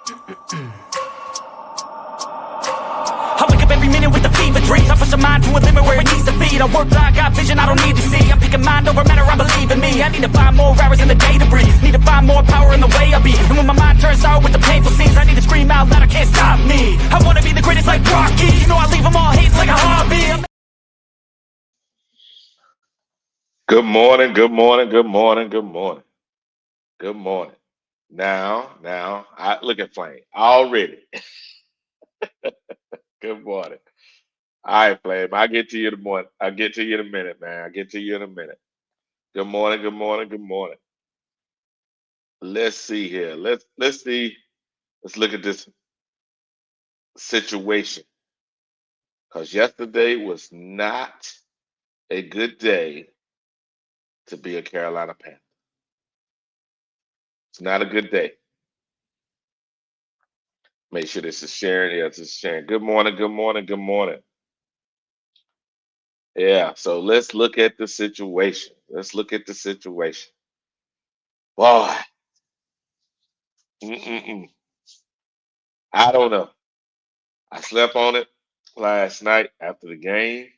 I wake up every minute with the fever dreams. I push my mind to a limit where it needs to feed. I work blind, got vision I don't need to see. I'm picking mind over matter, I believe in me. I need to find more hours in the day to breathe. Need to find more power in the way I be. And when my mind turns sour with the painful scenes, I need to scream out loud, I can't stop me. I wanna be the greatest like Rocky. You know I leave them all hating like a hobby. Good morning, good morning, good morning, good morning, good morning. Now, I look at Flame already. Good morning. All right, Flame. I'll get to you in the morning. I'll get to you in a minute, man. I'll get to you in a minute. Good morning, good morning, good morning. Let's see here. Let's see. Let's look at this situation. Because yesterday was not a good day to be a Carolina Panther. It's not a good day. Make sure this is sharing. Yeah, this is sharing. Good morning, good morning, good morning. Yeah, so let's look at the situation. Let's look at the situation. Boy, mm-mm-mm. I don't know. I slept on it last night after the game.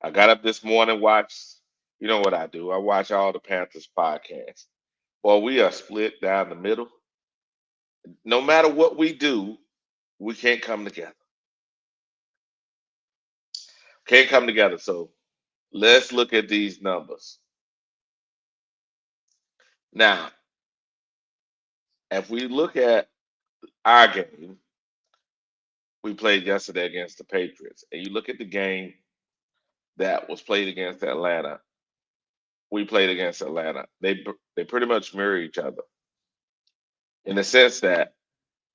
I got up this morning, watched, you know what I do? I watch all the Panthers podcasts. Well, we are split down the middle. No matter what we do, we can't come together. Can't come together. So let's look at these numbers. Now, if we look at our game, we played yesterday against the Patriots, and you look at the game that was played against Atlanta. We played against Atlanta. They pretty much mirror each other in the sense that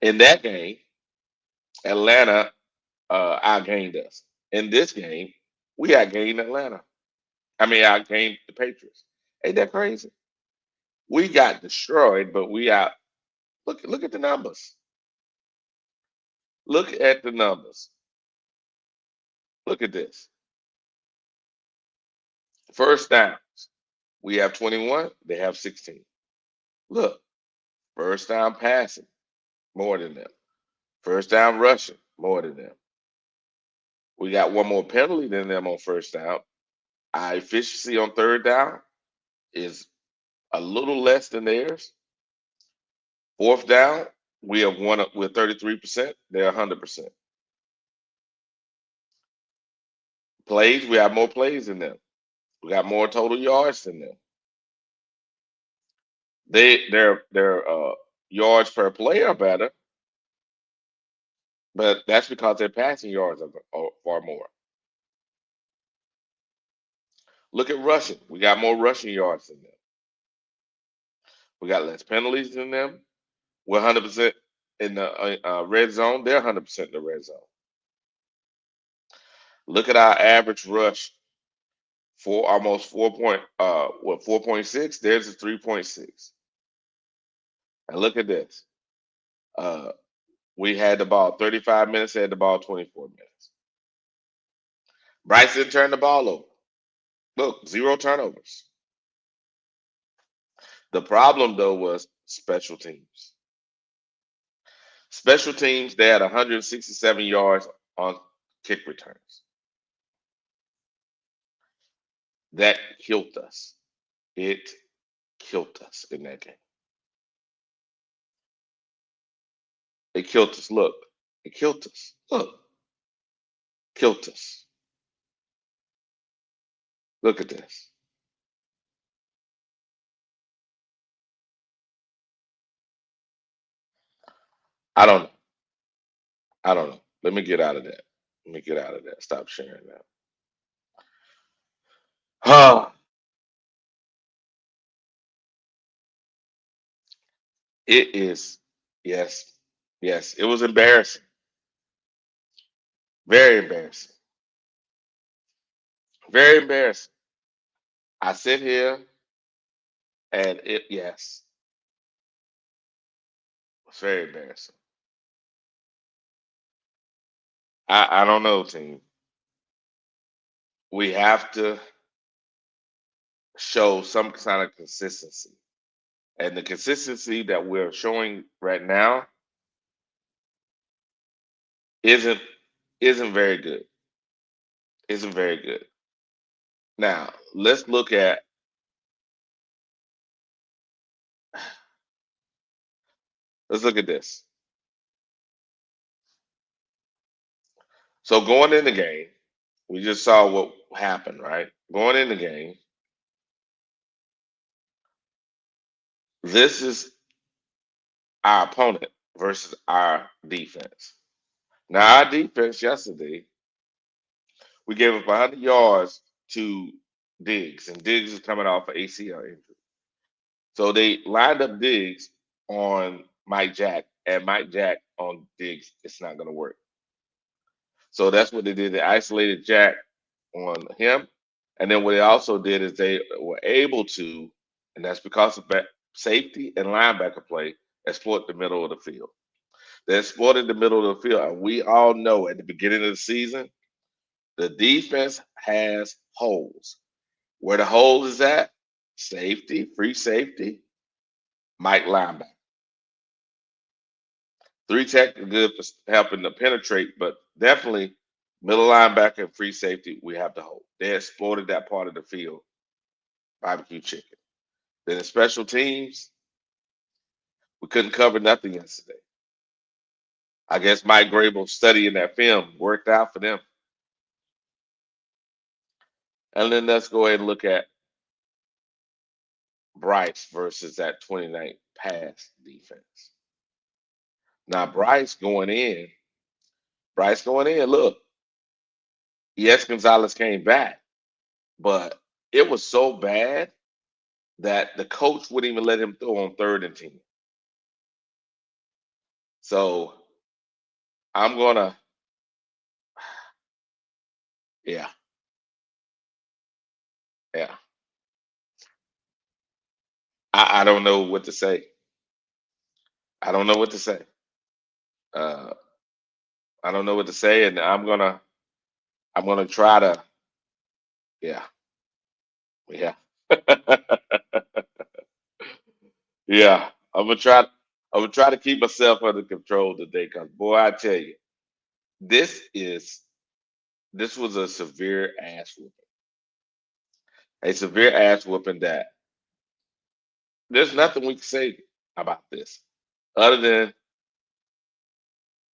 in that game, Atlanta outgained us. In this game, we outgained Atlanta. I mean, outgained the Patriots. Ain't that crazy? We got destroyed, but we out. Look at the numbers. Look at the numbers. Look at this. First downs. We have 21. They have 16. Look, first down passing, more than them. First down rushing, more than them. We got one more penalty than them on first down. Our efficiency on third down is a little less than theirs. Fourth down, we have won with 33%. They're 100%. Plays, we have more plays than them. We got more total yards than them. Their yards per play are better, but that's because their passing yards are far more. Look at rushing. We got more rushing yards than them. We got less penalties than them. We're 100% in the red zone. They're 100% in the red zone. Look at our average rush for almost 4.6. There's a 3.6. And look at this. Uh, we had the ball 35 minutes. They had the ball 24 minutes. Bryce didn't turn the ball over. Look, 0 turnovers. The problem though was special teams. Special teams, they had 167 yards on kick returns. That killed us. It killed us in that game. It killed us. Look, it killed us. Look, killed us. Look at this. I don't know. I don't know. Let me get out of that. Let me get out of that. Stop sharing that. It is, yes, yes. It was embarrassing. Very embarrassing. Very embarrassing. I sit here and yes, it's very embarrassing. I don't know, team. We have to show some kind of consistency. And the consistency that we're showing right now isn't isn't very good. Isn't very good. Now let's look at this. So going in the game, we just saw what happened, right? Going in the game, this is our opponent versus our defense. Now our defense yesterday, we gave up 100 yards to Diggs, and Diggs is coming off an ACL injury. So they lined up Diggs on Mike Jack, and Mike Jack on Diggs. It's not going to work. So that's what they did. They isolated Jack on him, and then what they also did is they were able to, and that's because of safety and linebacker play, exploit the middle of the field. They exploited the middle of the field, and we all know at the beginning of the season, the defense has holes. Where the hole is at, safety, free safety, Mike linebacker. Three tech are good for helping to penetrate, but definitely middle linebacker and free safety, we have to hold. They exploited that part of the field, barbecue chicken. Then in special teams, we couldn't cover nothing yesterday. I guess Mike Grable studying that film worked out for them. And then let's go ahead and look at Bryce versus that 29th pass defense. Now Bryce going in, look, yes, Gonzalez came back, but it was so bad that the coach wouldn't even let him throw on 3rd and 10. So I'm gonna, yeah, yeah. I don't know what to say. I don't know what to say. Uh, I don't know what to say, and I'm gonna try to, yeah, yeah, yeah. I'm gonna try to keep myself under control today, cause boy, I tell you, this is this was a severe ass whooping. A severe ass whooping that there's nothing we can say about this other than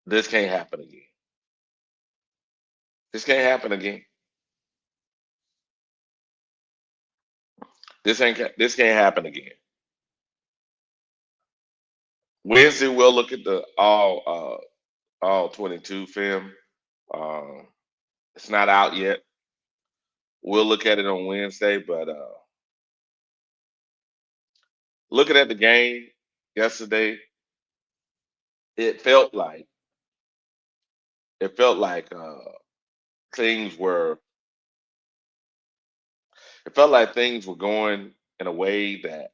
this can't happen again. This can't happen again. This can't happen again. Wednesday we'll look at the all 22 film. Um, it's not out yet. We'll look at it on Wednesday, but looking at the game yesterday, it felt like it felt like things were it felt like things were going in a way that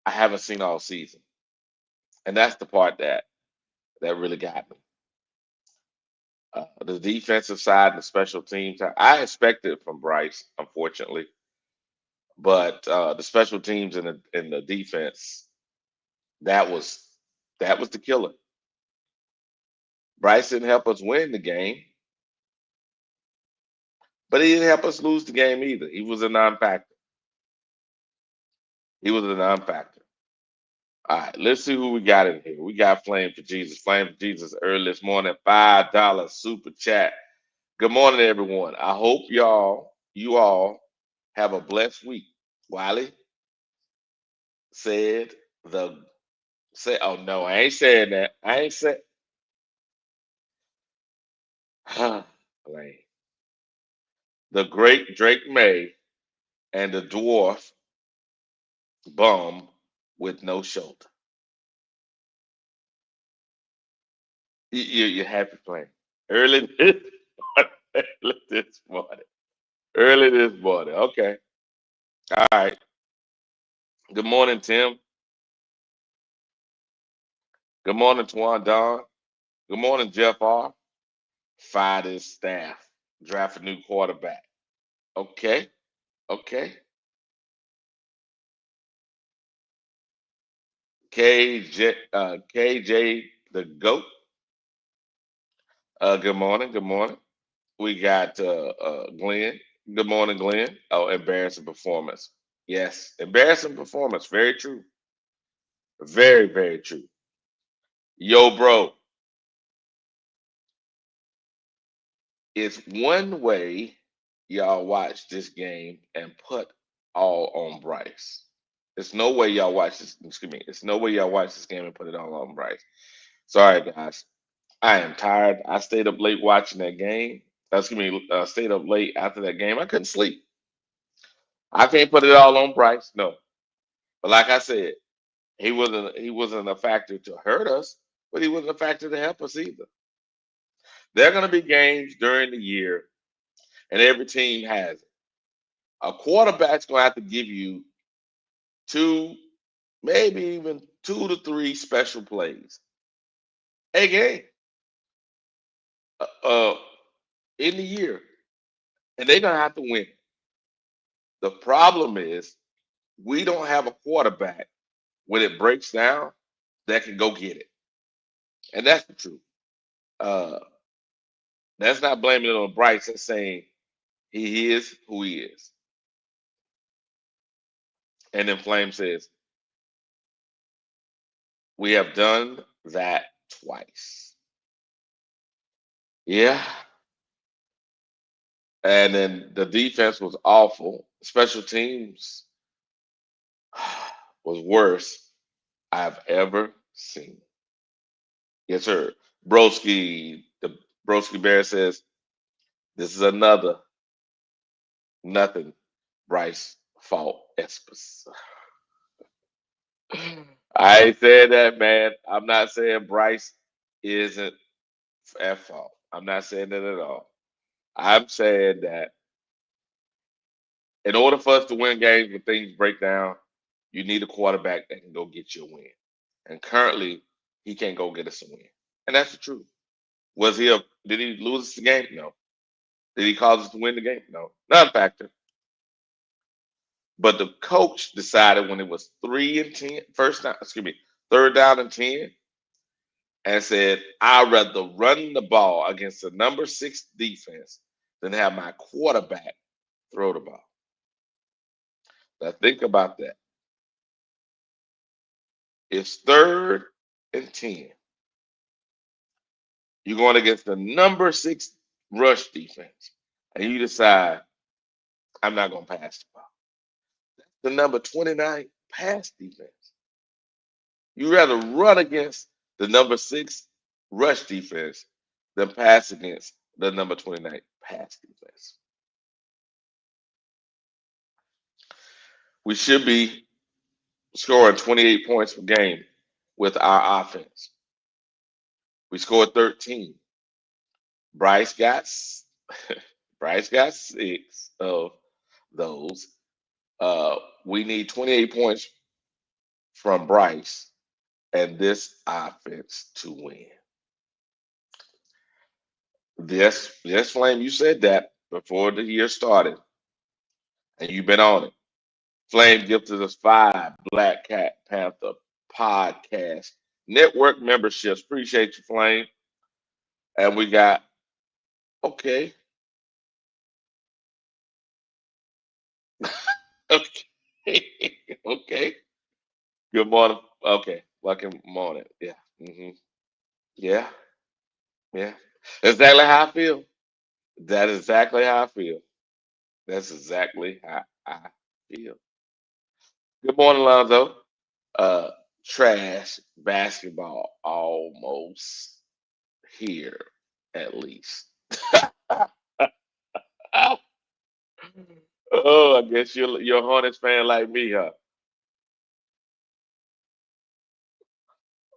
I haven't seen all season, and that's the part that really got me. The defensive side and the special teams, I expected it from Bryce, unfortunately, but the special teams and the defense, that was that was the killer. Bryce didn't help us win the game, but he didn't help us lose the game either. He was a non-factor. He was a non-factor. All right, let's see who we got in here. We got Flame for Jesus. Flame for Jesus early this morning, $5 super chat. Good morning, everyone. I hope you all have a blessed week. Wiley said the say. Oh no, I ain't saying that. I ain't said. Lame. The great Drake May and the dwarf bum with no shoulder. You're happy playing early this early this morning. Early this morning. Okay. All right. Good morning, Tim. Good morning, Twan Don. Good morning, Jeff R. Fired his staff. Draft a new quarterback. Okay. Okay. KJ the GOAT. Good morning. Good morning. We got Glenn. Good morning, Glenn. Oh, embarrassing performance. Yes, embarrassing performance. Very true. Very, very true. Yo, bro, it's one way y'all watch this game and put all on Bryce. There's no way y'all watch this. Excuse me. It's no way y'all watch this game and put it all on Bryce. Sorry, guys. I am tired. I stayed up late watching that game. Excuse me. Stayed up late after that game. I couldn't sleep. I can't put it all on Bryce. No. But like I said, he wasn't a factor to hurt us, but he wasn't a factor to help us either. There are going to be games during the year, and every team has it. A quarterback's going to have to give you two, maybe even 2 to 3 special plays a game uh, in the year, and they're going to have to win. The problem is we don't have a quarterback when it breaks down that can go get it, and that's the truth. Uh, that's not blaming it on Bryce. That's saying he is who he is. And then Flame says, we have done that twice. Yeah. And then the defense was awful. Special teams was worst I've ever seen. Yes, sir. The Broski Bear says, this is another nothing Bryce fault Espers. I ain't saying that, man. I'm not saying Bryce isn't at fault. I'm not saying that at all. I'm saying that in order for us to win games when things break down, you need a quarterback that can go get you a win. And currently, he can't go get us a win. And that's the truth. Did he lose us the game? No. Did he cause us to win the game? No. Not a factor. But the coach decided when it was 3 and 10, third down and 10, and said, I'd rather run the ball against the number 6 defense than have my quarterback throw the ball. Now think about that. It's 3rd and 10. You're going against the number 6 rush defense, and you decide, I'm not going to pass the ball. That's the number 29 pass defense. You rather run against the number 6 rush defense than pass against the number 29 pass defense. We should be scoring 28 points per game with our offense. We scored 13. Bryce got Bryce got 6 of those. We need 28 points from Bryce and this offense to win. Yes, Flame, you said that before the year started, and you've been on it. Flame gifted us 5 Black Cat Panther podcast network memberships. Appreciate you, Flame. And we got okay, okay, okay. Good morning. Okay, welcome morning. Yeah, yeah, yeah. Exactly how I feel. That is exactly how I feel. That's exactly how I feel. Good morning, Lonzo. Uh, trash basketball almost here, at least. Oh, I guess you're a Hornets fan like me, huh?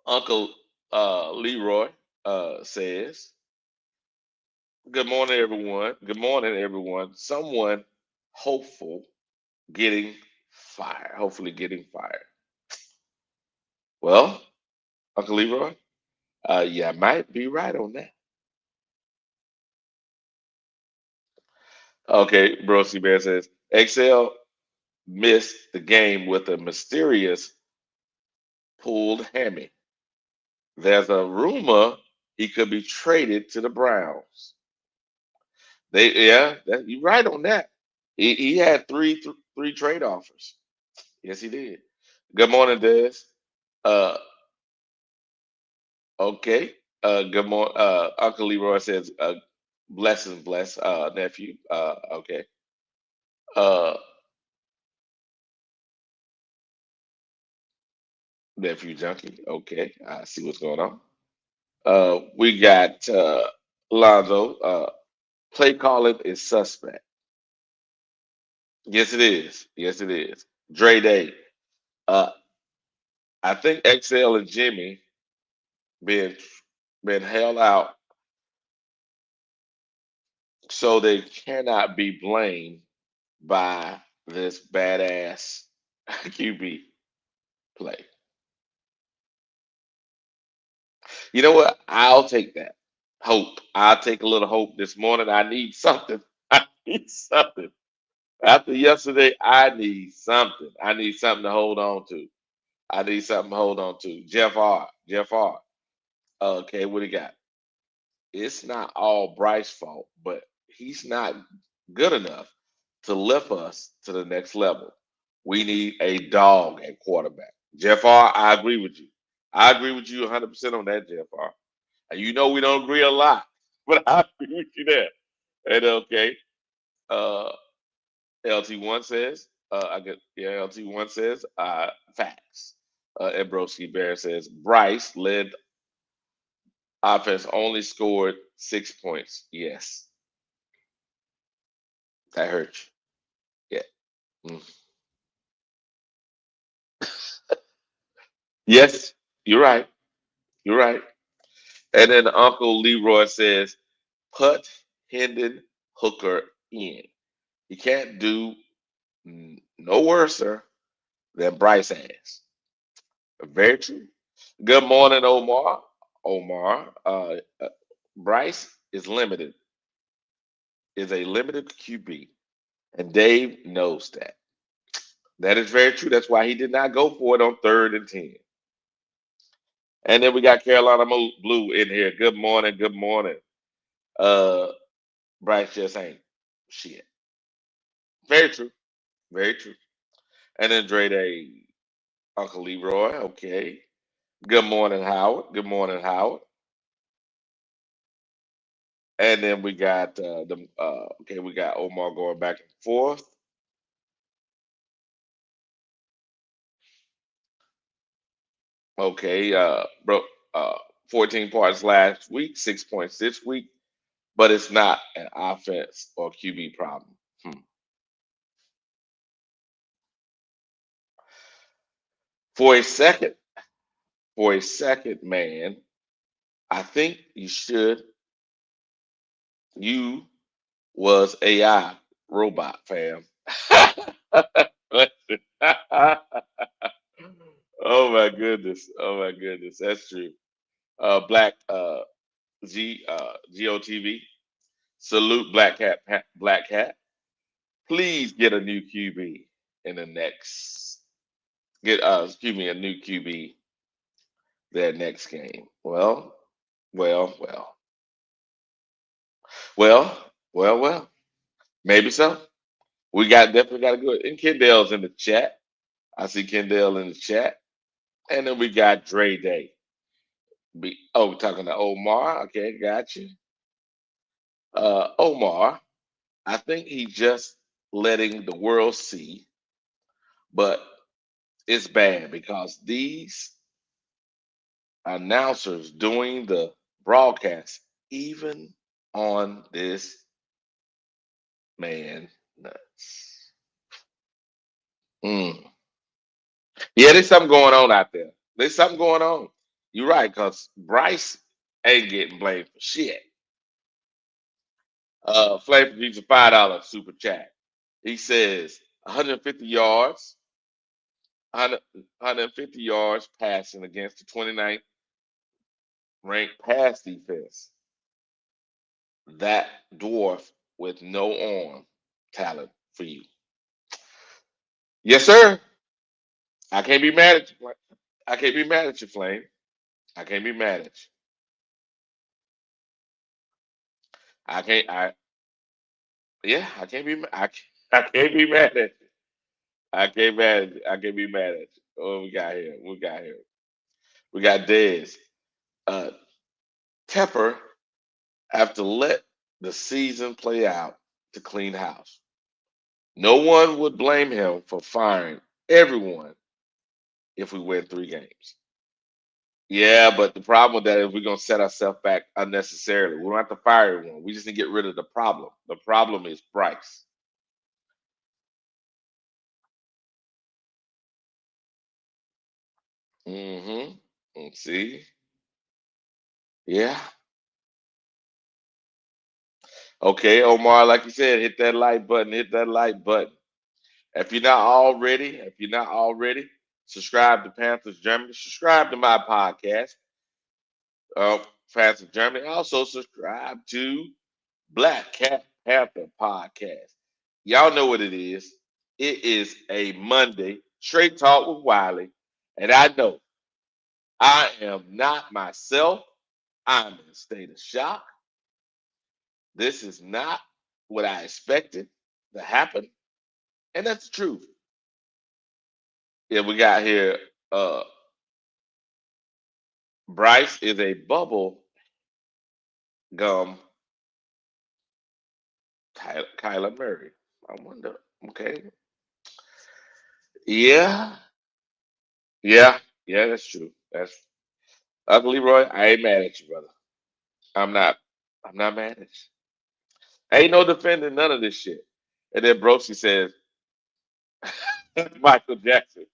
Uncle Leroy says, "Good morning, everyone. Good morning, everyone. Someone hopeful getting fired. Hopefully, getting fired. Well, Uncle Leroy, yeah, I might be right on that. Okay, Broski Bear says, Excel missed the game with a mysterious pulled hammy. There's a rumor He could be traded to the Browns. You're right on that. He had three trade offers. Yes, he did. Good morning, Des. Uh, okay. Good morning. Uncle Leroy says, blessings, bless, nephew. Okay. Uh, nephew junkie. Okay. I see what's going on. We got Lonzo. Play calling is suspect. Yes, it is. Yes, it is. Dre Day. Uh, I think XL and Jimmy been been held out, so they cannot be blamed by this badass QB play. You know what? I'll take that. Hope. I'll take a little hope this morning. I need something. I need something. After yesterday, I need something. I need something to hold on to. I need something to hold on to. Jeff R. Jeff R. Okay, what he got? It's not all Bryce's fault, but he's not good enough to lift us to the next level. We need a dog at quarterback. Jeff R., I agree with you. I agree with you 100% on that, Jeff R. And you know we don't agree a lot, but I agree with you there. And okay, uh, LT1 says, I get yeah, LT1 says, facts. And Broski Bear says Bryce led offense only scored 6 points. Yes, that hurts. Yeah. Mm. Yes, you're right. You're right. And then Uncle Leroy says, put Hendon Hooker in. He can't do no worse than Bryce has. Very true. Good morning, Omar. Omar, Bryce is a limited QB, and Dave knows that. That is very true. That's why he did not go for it on 3rd and 10. And then we got Carolina Blue in here. Good morning. Good morning. Uh, Bryce just ain't shit. Very true. Very true. And then Dre Day, Uncle Leroy. Okay. Good morning, Howard. Good morning, Howard. And then we got we got Omar going back and forth. Okay, bro, 14 points last week, 6 points this week, but it's not an offense or QB problem. Hmm. For a second, for a second, man, I think you was AI robot, fam. Oh my goodness. Oh my goodness. That's true. Black GOTV. Salute Black Cat. Please get a new QB in the next get excuse me, a new QB their next game. Well, well, well. Maybe so. We got definitely got to go. And Kendall's in the chat. I see Kendall in the chat. And then we got Dre Day. We're talking to Omar. Okay, got you. Omar, I think he just letting the world see, but it's bad because these announcers doing the broadcast, even on this man nuts. Mm. Yeah, there's something going on out there. There's something going on. You're right, because Bryce ain't getting blamed for shit. Flame producer $5 super chat. He says 150 yards, 150 yards passing against the 29th ranked pass defense. That dwarf with no arm talent for you. Yes, sir. I can't be mad at you. I can't be mad at you, Flame. I can't be mad at you. I can't. Yeah, I can't be. I can't be mad at you. I can't mad. I can't be mad at you. What we got here? We got here. We got Dez. Uh, Tepper have to let the season play out to clean house. No one would blame him for firing everyone if we win 3 games. Yeah, but the problem with that is we're gonna set ourselves back unnecessarily. We don't have to fire everyone. We just need to get rid of the problem. The problem is Bryce. Mm-hmm. See? Yeah. Okay, Omar, like you said, hit that like button, hit that like button. If you're not already, subscribe to Panthers Germany. Subscribe to my podcast, Panthers Germany. Also subscribe to Black Cat Panther podcast. Y'all know what it is. It is a Monday, straight talk with Wiley, and I know I am not myself. I'm in a state of shock. This is not what I expected to happen, and that's the truth. Yeah, we got here. Bryce is a bubble gum Kyler Murray. I wonder. Okay. Yeah. Yeah. Yeah, that's true. That's ugly, Roy. I ain't mad at you, brother. I'm not. I'm not mad at you. Ain't no defending none of this shit. And then Brosi says, Michael Jackson,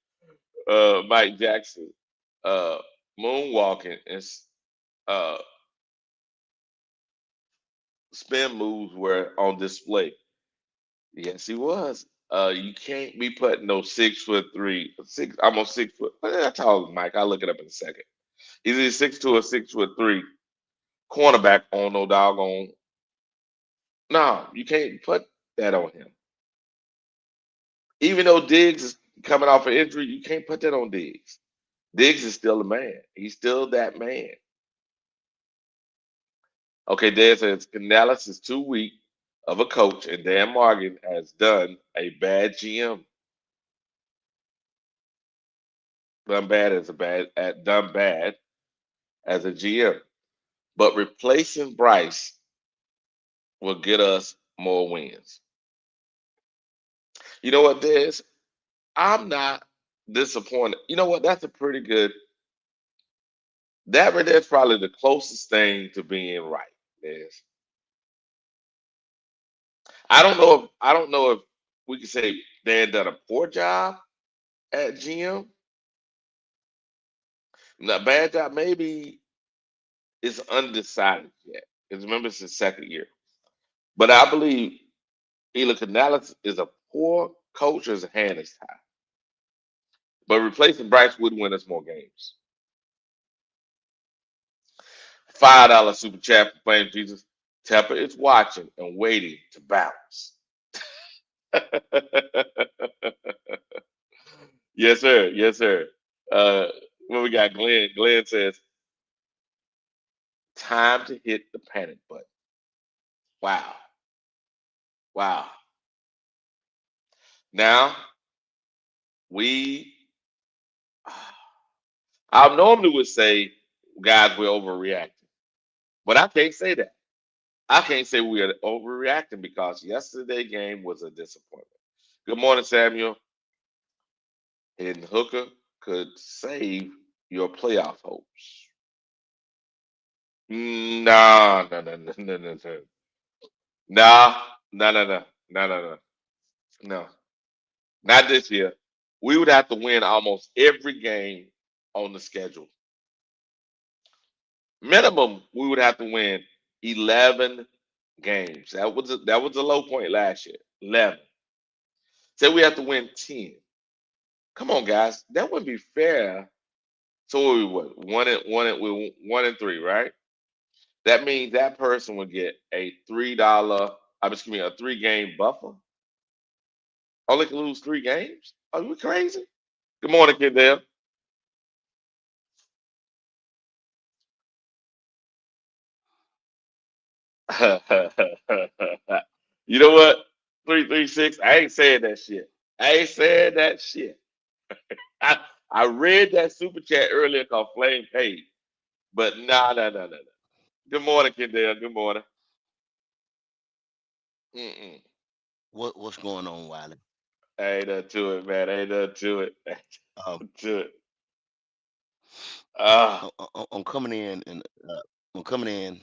Mike Jackson, uh, moonwalking and uh, spin moves were on display. Yes, he was. You can't be putting no 6'3", almost 6 foot. What that tall is Mike? I'll look it up in a second. He's either 6'2" or 6'3" cornerback on no doggone. No, you can't put that on him. Even though Diggs is coming off an injury, you can't put that on Diggs. Diggs is still a man. He's still that man. Okay, Dan says Canales is too weak of a coach, and Dan Morgan has done a bad GM. Done bad as a GM. But replacing Bryce will get us more wins. You know what, Des? I'm not disappointed. You know what? That's a pretty good. That right there's probably the closest thing to being right. Des. I don't know if we can say Dan done a poor job at GM. Not bad job. Maybe it's undecided yet. Because remember it's his second year. But I believe Ela Canales is a poor coach as a hand is tied. But replacing Bryce would win us more games. $5 super chat for playing Jesus. Tepper is watching and waiting to bounce. Yes, sir. Yes, sir. Uh, what we got? Glenn. Glenn says, time to hit the panic button. Wow. Wow. Now, we, I normally would say, guys, we're overreacting. But I can't say that. I can't say we are overreacting because yesterday game was a disappointment. Good morning, Samuel. And Hooker could save your playoff hopes. No, no, no, no, no, no, no. No, no, no, no, no, no, no. No, not this year. We would have to win almost every game on the schedule. Minimum, we would have to win 11 games. That was a low point last year. 11. Say we have to win 10. Come on, guys. That wouldn't be fair. So what we what? We 1-3, right? That means that person would get a $3. I'm excuse me, a 3 game buffer. Only can lose 3 games? Are you crazy? Good morning, kid there. You know what? 336. I ain't saying that shit. I ain't saying that shit. I, I read that super chat earlier called Flame Paid. But nah, nah, nah, nah, nah. Good morning, Kendall. Good morning. Mm-mm. What's going on, Wiley? Ain't nothing to it, man. Ain't nothing to it. Um, To it. Ah, I'm coming in and I'm coming in,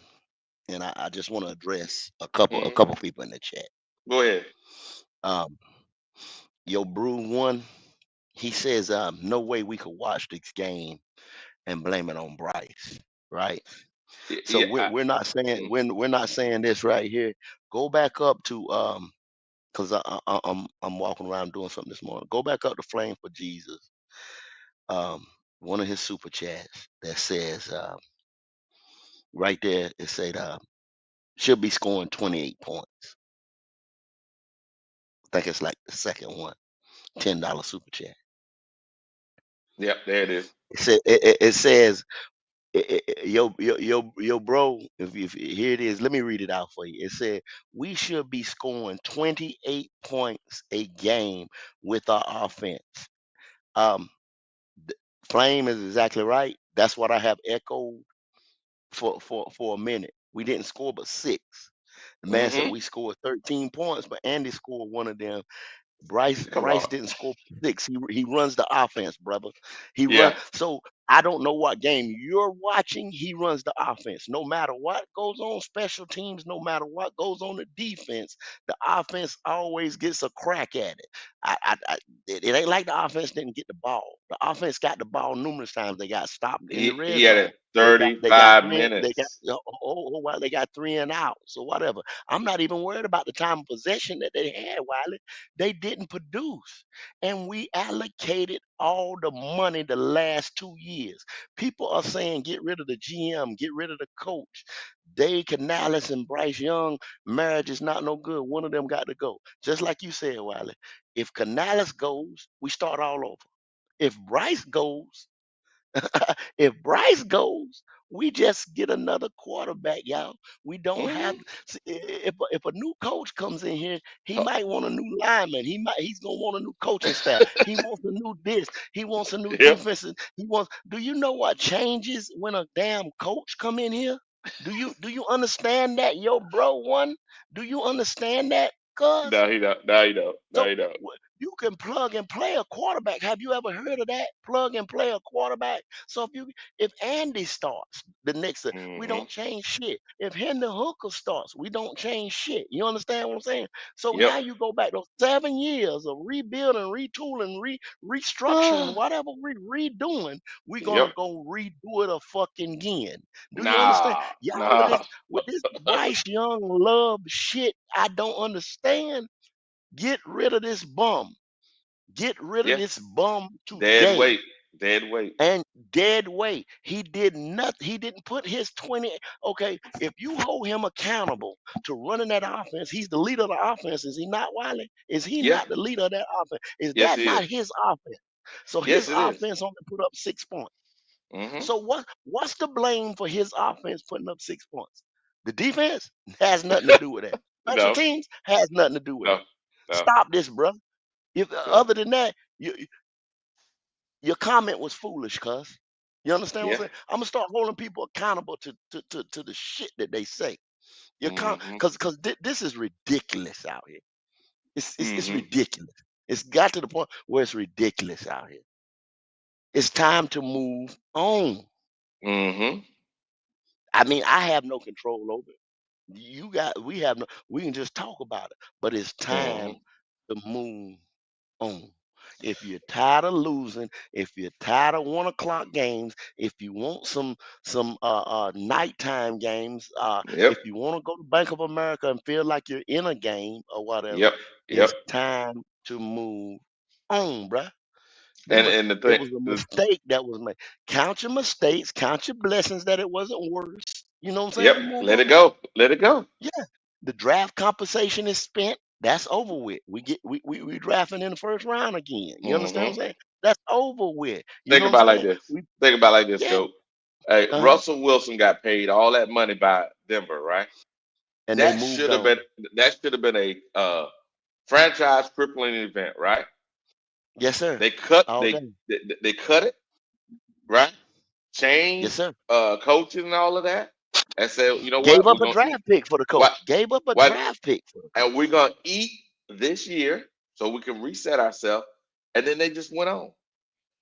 and I just want to address a mhm. couple people in the chat. Go ahead. Um, Yo, Brew one, he says, no way we could watch this game and blame it on Bryce, right? So Yeah. we're not saying Mm. we're not saying this right here. Go back up to because I'm walking around doing something this morning. Go back up to Flame for Jesus. Um, one of his super chats that says right there it said should be scoring 28 points. I think it's like the second one, $10 super chat. Yep, there it is. It says yo bro, if here it is, let me read it out for you. It said we should be scoring 28 points a game with our offense. Um, Flame is exactly right. That's what I have echoed for a minute. We didn't score but six. The man said Mm-hmm. we scored 13 points, but Andy scored one of them. Bryce Come Bryce on. didn't score six. He runs the offense, brother. He run Yeah. so I don't know what game you're watching. He runs the offense. No matter what goes on special teams, no matter what goes on the defense, the offense always gets a crack at it. It ain't like the offense didn't get the ball. The offense got the ball numerous times. They got stopped in the He red had zone. it They got 35 three. They got minutes. well, they got three and out. So whatever. I'm not even worried about the time of possession that they had, Wiley. They didn't produce. And we allocated all the money the last 2 years. People are saying get rid of the GM, get rid of the coach. Dave Canales and Bryce Young, marriage is not no good. One of them got to go. Just like you said, Wiley. If Canales goes, we start all over. If Bryce goes, if Bryce goes, we just get another quarterback, y'all. We don't have Mm-hmm. if a new coach comes in here, he might want a new lineman. He's gonna want a new coaching staff. He wants a new this. He wants a new Yep. defense. He wants. Do you know what changes when a damn coach come in here? Do you understand that, yo, bro? One, do you understand that, cuz? No, he don't. No, he don't. No, So he don't. you can plug and play a quarterback. Have you ever heard of that? Plug and play a quarterback. So if Andy starts the next, we Mm-hmm. don't change shit. If Henry Hooker starts, we don't change shit. You understand what I'm saying? So Yep. now you go back those 7 years of rebuilding, retooling, restructuring, Ah, whatever we redoing, we're gonna yep. go redo it a fucking again. Do you understand? Nah. Y'all Nah. with this Bryce Young love shit, I don't understand. Get rid of this bum. Get rid of Yeah. this bum Dead today. weight. Dead weight. And dead weight. He did nothing. He didn't put his 20. Okay, if you hold him accountable to running that offense, he's the leader of the offense. Is he not, Wiley? Is he Yeah. not the leader of that offense? Is Yes, that he not is. his offense? So his Yes, it is. offense only put up 6 points. Mm-hmm. So what's the blame for his offense putting up 6 points? The defense has nothing to do with that. Special No. teams has nothing to do with No. that. No. Stop this, bro. If No. other than that, your comment was foolish, cuz. You understand what I'm Yeah. saying? I'm gonna start holding people accountable to the shit that they say. Mm-hmm. Cause this is ridiculous out here. It's Mm-hmm. ridiculous. It's got to the point where it's ridiculous out here. It's time to move on. Mm-hmm. I mean, I have no control over it. We have no, we can just talk about it, but it's Mm-hmm. time to move on. If you're tired of losing, if you're tired of 1 o'clock games, if you want some nighttime games, Yep. if you want to go to Bank of America and feel like you're in a game or whatever, Yep. Yep. it's time to move on, bruh. And Them a- and the It thing, was a the, mistake that was made. Count your mistakes, count your blessings that it wasn't worse. You know what I'm yep. saying? Move Let it on. go. Let it go. Yeah, the draft compensation is spent. That's over with. We drafting in the first round again. You understand what I'm Mm-hmm. saying? That's over with. You Think know what about it I'm like saying? this. We Think about it like this, yeah. Scope. Hey, Uh-huh. Russell Wilson got paid all that money by Denver, right? and they that moved should have on. been a franchise crippling event, right? Yes, sir. They cut All day. they cut it, right? Yes, Changed sir. coaches and all of that, and said, you know Gave what, we're up a gonna eat draft pick for the what coach. Gave up a what draft pick for the coach. and we're gonna eat this year so we can reset ourselves. And then they just went on.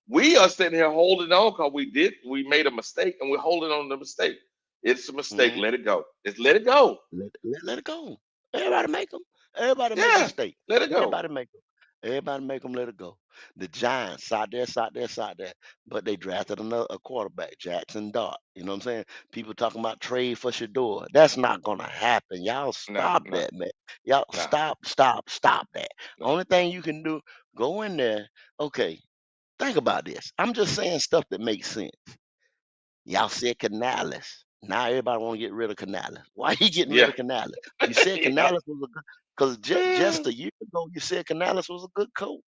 We are sitting here holding on because we made a mistake and we're holding on to the mistake. It's a mistake. Mhm. Let it go. Just let it go. Let it go. Everybody make them. Everybody make Yeah, mistakes. let it go. Everybody make them. Everybody make them let it go. The Giants sat there, but they drafted a quarterback, Jackson Dart. You know what I'm saying? People talking about trade for Shador. That's not gonna happen. Y'all No, stop no, that, man. Y'all no, stop that. no. Only thing you can do, go in there. Okay, think about this. I'm just saying stuff that makes sense. Y'all said Canales. Now everybody want to get rid of Canales. Why you getting rid Yeah. of Canales? You said Yeah. Canales was a good, because just a year ago you said Canales was a good coach.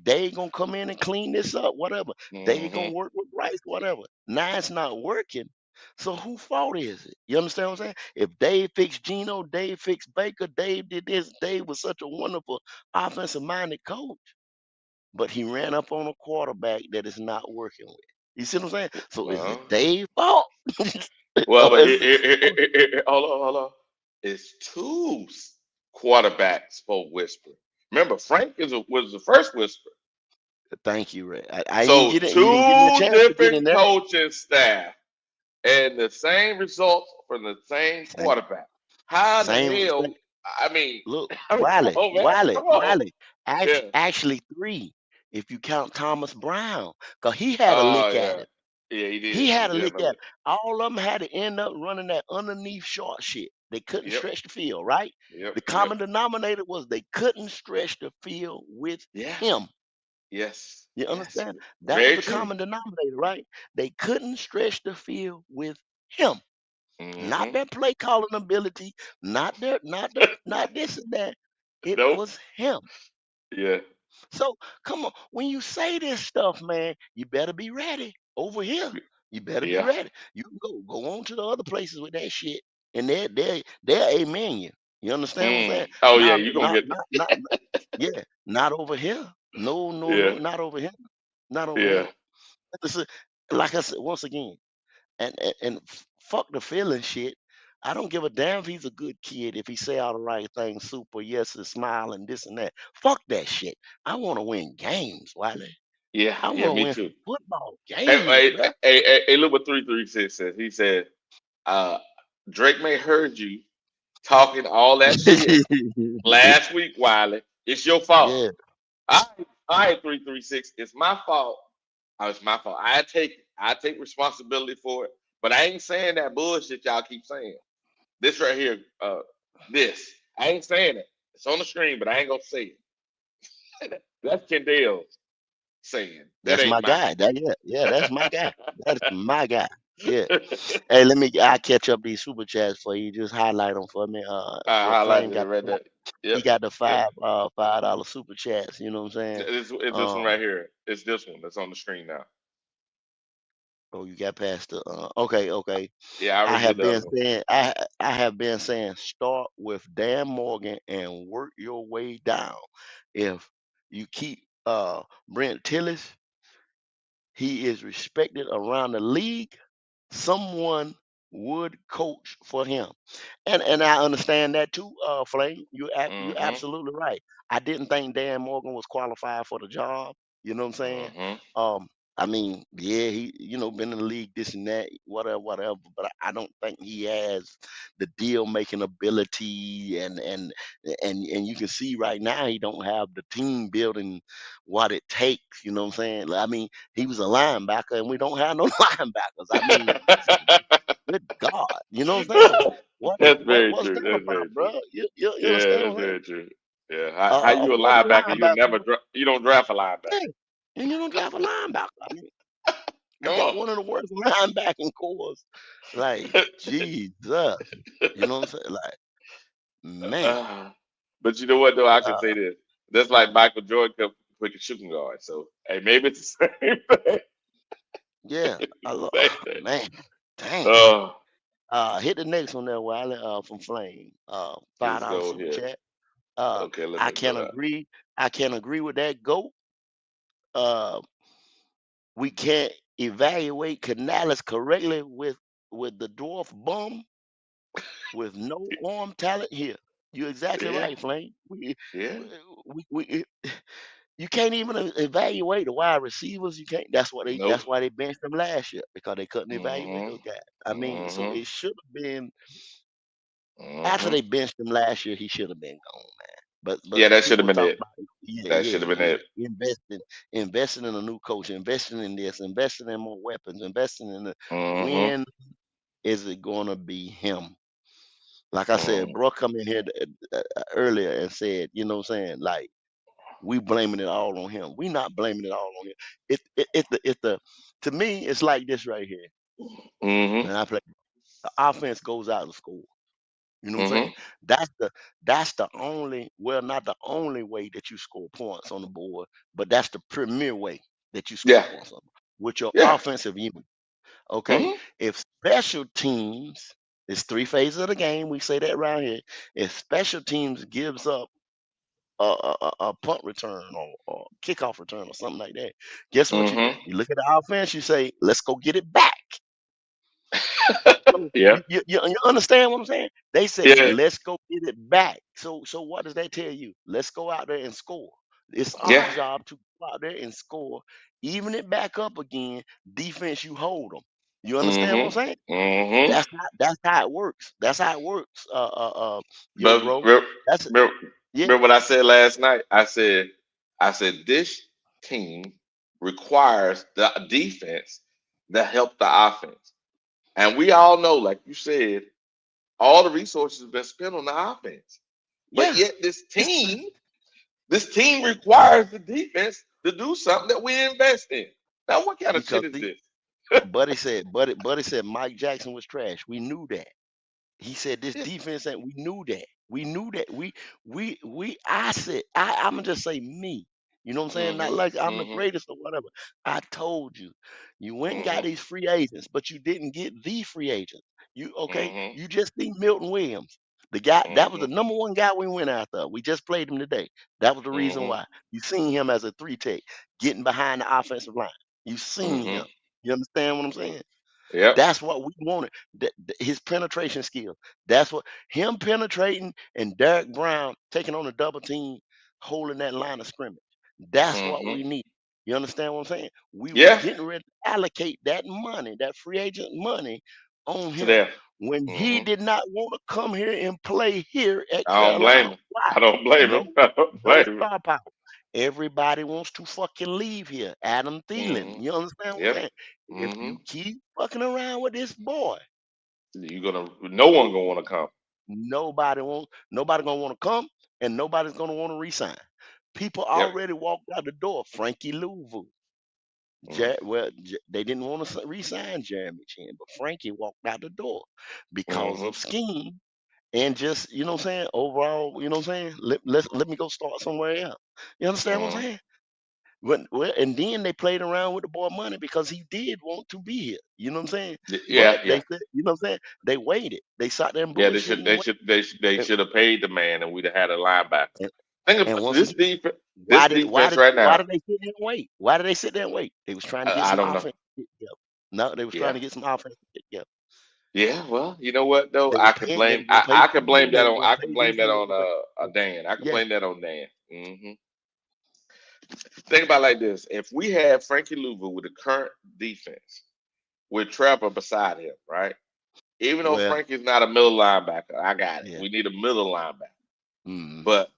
They gonna come in and clean this up, whatever. They gonna Hmm. work with Bryce, whatever. Now it's not working. So who fault is it? You understand what I'm saying? If Dave fixed Geno, Dave fixed Baker, Dave did this, Dave was such a wonderful offensive minded coach, but he ran up on a quarterback that is not working with. You see what I'm saying? So is it Well, Dave's fault? well, but Oh, hold on, hold on. It's two quarterbacks for whisper. Remember, Frank was the first whisper. thank you, Ray. I didn't So get it. You didn't give me a two chance to get different in there. coaching staff and the same results from the same Same, quarterback. How in the hell? same. I mean, Look, come on, man, come on. Wiley. Yeah. Actually, three, if you count Thomas Brown, because he had a Oh lick at yeah. it. Yeah, he He did. He had a did. lick Remember at it. that. All of them had to end up running that underneath short shit. They couldn't Yep. stretch the field, right? Yep. The Yep. common denominator was they couldn't stretch the field with Yeah. him. Yes. You Yes. understand? That was Very the true. common denominator, right? They couldn't stretch the field with him. Not Mm-hmm. their play calling ability, not this and that. It Nope. was him. Yeah. So come on, when you say this stuff, man, you better be ready. Over here, you better be Yeah. ready. You can go on to the other places with that shit, and they're amen you. You understand what I'm saying? Oh yeah. Now, You gonna get. yeah, not over here. No, no, Yeah. no, not over here. Not over here. Yeah. This is, like I said once again, and fuck the feeling shit. I don't give a damn if he's a good kid if he say all the right things, super yes and smile and this and that. Fuck that shit. I want to win games, Wiley. Yeah. I Yeah. want to Me win too. some football Hey, games, hey, bro. look what 336 says. He said, uh, Drake may heard you talking all that shit last week, Wiley. It's your fault. Yeah, I, I 336. It's my fault. It's my fault. I take responsibility for it. But I ain't saying that bullshit y'all keep saying. This right here, this. I ain't saying it. It's on the screen, but I ain't gonna say it. That's Kendall saying. That that's ain't my mine. guy. Yeah, that's my guy. That's my guy. Yeah. Hey, I catch up these super chats for you. Just highlight them for me. I Flame highlighted it got right there. he Yep. got the Yep. $5 super chats. You know what I'm saying? It's this one Um, right here. It's this one that's on the screen now. oh, you got past the. Okay. Yeah, I I already did have the other been one. saying I have been saying start with Dan Morgan and work your way down. If you keep Brent Tillis, he is respected around the league. Someone would coach for him. And I understand that too, Flame. You Mm-hmm. absolutely right. I didn't think Dan Morgan was qualified for the job. You know what I'm saying? Mm-hmm. Um, I mean, yeah, he been in the league, this and that, whatever. But I don't think he has the deal making ability, and you can see right now he don't have the team building what it takes. You know what I'm saying? Like, I mean, he was a linebacker, and we don't have no linebackers. I mean, good God, you know what I'm saying? That's very What's true. that That's very about, true. bro? You Yeah, understand that's what I'm saying? very true. Yeah, how you a What a linebacker? linebacker, You don't draft a linebacker. yeah, and you don't drive a linebacker. I mean, we Come got on. one of the worst linebacking cores. Like Jesus, you know what I'm saying? Like man, Uh, but you know what though? I can uh, say this. That's like Michael Jordan could pick a shooting guard. So hey, maybe it's the same thing. yeah, It's the same thing. man, dang. Oh, Hit the next one there, Wiley, from Flame. Let's $5 go super here. chat. Okay, let I me go can down. agree. I can agree with that. Goat. Uh, we can't evaluate Canales correctly with the dwarf bum with no arm talent here. You're exactly Yeah, right, Flame. yeah. We you can't even evaluate the wide receivers. You can't. That's what they. Nope. That's why they benched them last year because they couldn't evaluate Mm-hmm. those guys. I mean, so Mm-hmm. it should have been after Mm-hmm. they benched him last year. He should have been gone, man. But Yeah, that should have people been talk it. about yeah, That should have been yeah, it. investing in a new coach, investing in this, investing in more weapons, investing in the Mm-hmm. when is it gonna be him? Like I said, Mm-hmm. bro, come in here earlier and said, you know what I'm saying, like. We blaming it all on him. We not blaming it all on him. It to me, it's like this right here. Mm-hmm. And I play the offense goes out and score. You know what I'm Mm-hmm. saying? That's the only not the only way that you score points on the board, but that's the premier way that you score Yeah. points on with your Yeah. offensive unit. Okay. Mm-hmm. If special teams is three phases of the game, we say that around here. If special teams gives up a punt return or kickoff return or something like that. Guess what you do? Mm-hmm. You look at the offense, you say, let's go get it back. So Yeah. you understand what I'm saying? They say, Yeah. let's go get it back. So what does that tell you? Let's go out there and score. It's our Yeah. job to go out there and score, even it back up again. Defense, you hold them. You understand what Mm-hmm. I'm saying? Mm-hmm. That's how it works. That's how it works. Yo, But bro. That's remember, yeah, remember what I said last night? I said this team requires the defense to help the offense. And we all know, like you said, all the resources have been spent on the offense. But yeah. yet It's this team requires the defense to do something that we invest in. Now, what kind of because shit is this? Buddy said Mike Jackson was trash. We knew that. He said this Yeah. defense ain't. We knew that. We knew that. I said I'ma just say me. You know what I'm saying? Not like Mm-hmm. I'm the Mm-hmm. greatest or whatever. I told you, you went and got Mm-hmm. these free agents, but you didn't get the free agent. You okay? Mm-hmm. You just need Milton Williams. The guy that was Mm-hmm. the number one guy we went after. We just played him today. That was the reason Mm-hmm. why. You seen him as a three tech, getting behind the offensive line. You seen Mm-hmm. him. You understand what I'm saying? Yep. That's what we wanted. His penetration skill. That's what him penetrating and Derek Brown taking on a double team, holding that line of scrimmage. That's what Mm-hmm. we need. You understand what I'm saying? We was Yeah. getting ready to allocate that money, that free agent money, on To him them. when he Mm-hmm. did not want to come here and play here at I don't blame Carolina. him. Why? I don't blame No, him. I don't no blame him. star power. Everybody wants to fucking leave here. Adam Thielen. Mm-hmm. You understand what I'm Yep. saying? If Mm-hmm. you keep fucking around with this boy, No one gonna want to come. nobody gonna want to come, and nobody's gonna want to resign. People Yep. already walked out the door. Frankie Louvu. Mm-hmm. They didn't want to resign Jeremy Chin, but Frankie walked out the door because Mm-hmm. of scheme and just, you know what I'm saying, overall, you know what I'm saying? Let me go start somewhere else. You understand what I'm Mm-hmm. saying? And then they played around with the boy money because he did want to be here. You know what I'm saying? Yeah. But they Yeah. said, you know what I'm saying? They waited. They sat there and Yeah. They bullshit should. and They wait. should. They And, should have paid the man, and we'd have had a linebacker. and, Think and about once this again, defense. This why did why defense did right why now. did they sit there and wait? Why did they sit there and wait? They was trying to get I some don't know. offense together. No, they was trying Yeah. to get some offense together. Yeah. Well, you know what though? They was paying. They was gonna pay I could Steven. blame They that was on. gonna I could pay blame this, that and they on was gonna pay. Dan. I could Yeah, blame that on Dan. Think about it like this: if we had Frankie Louvu with the current defense, with Trevor beside him, right? Even though well, Frankie's not a middle linebacker, I got it. yeah. We need a middle linebacker, Mm. but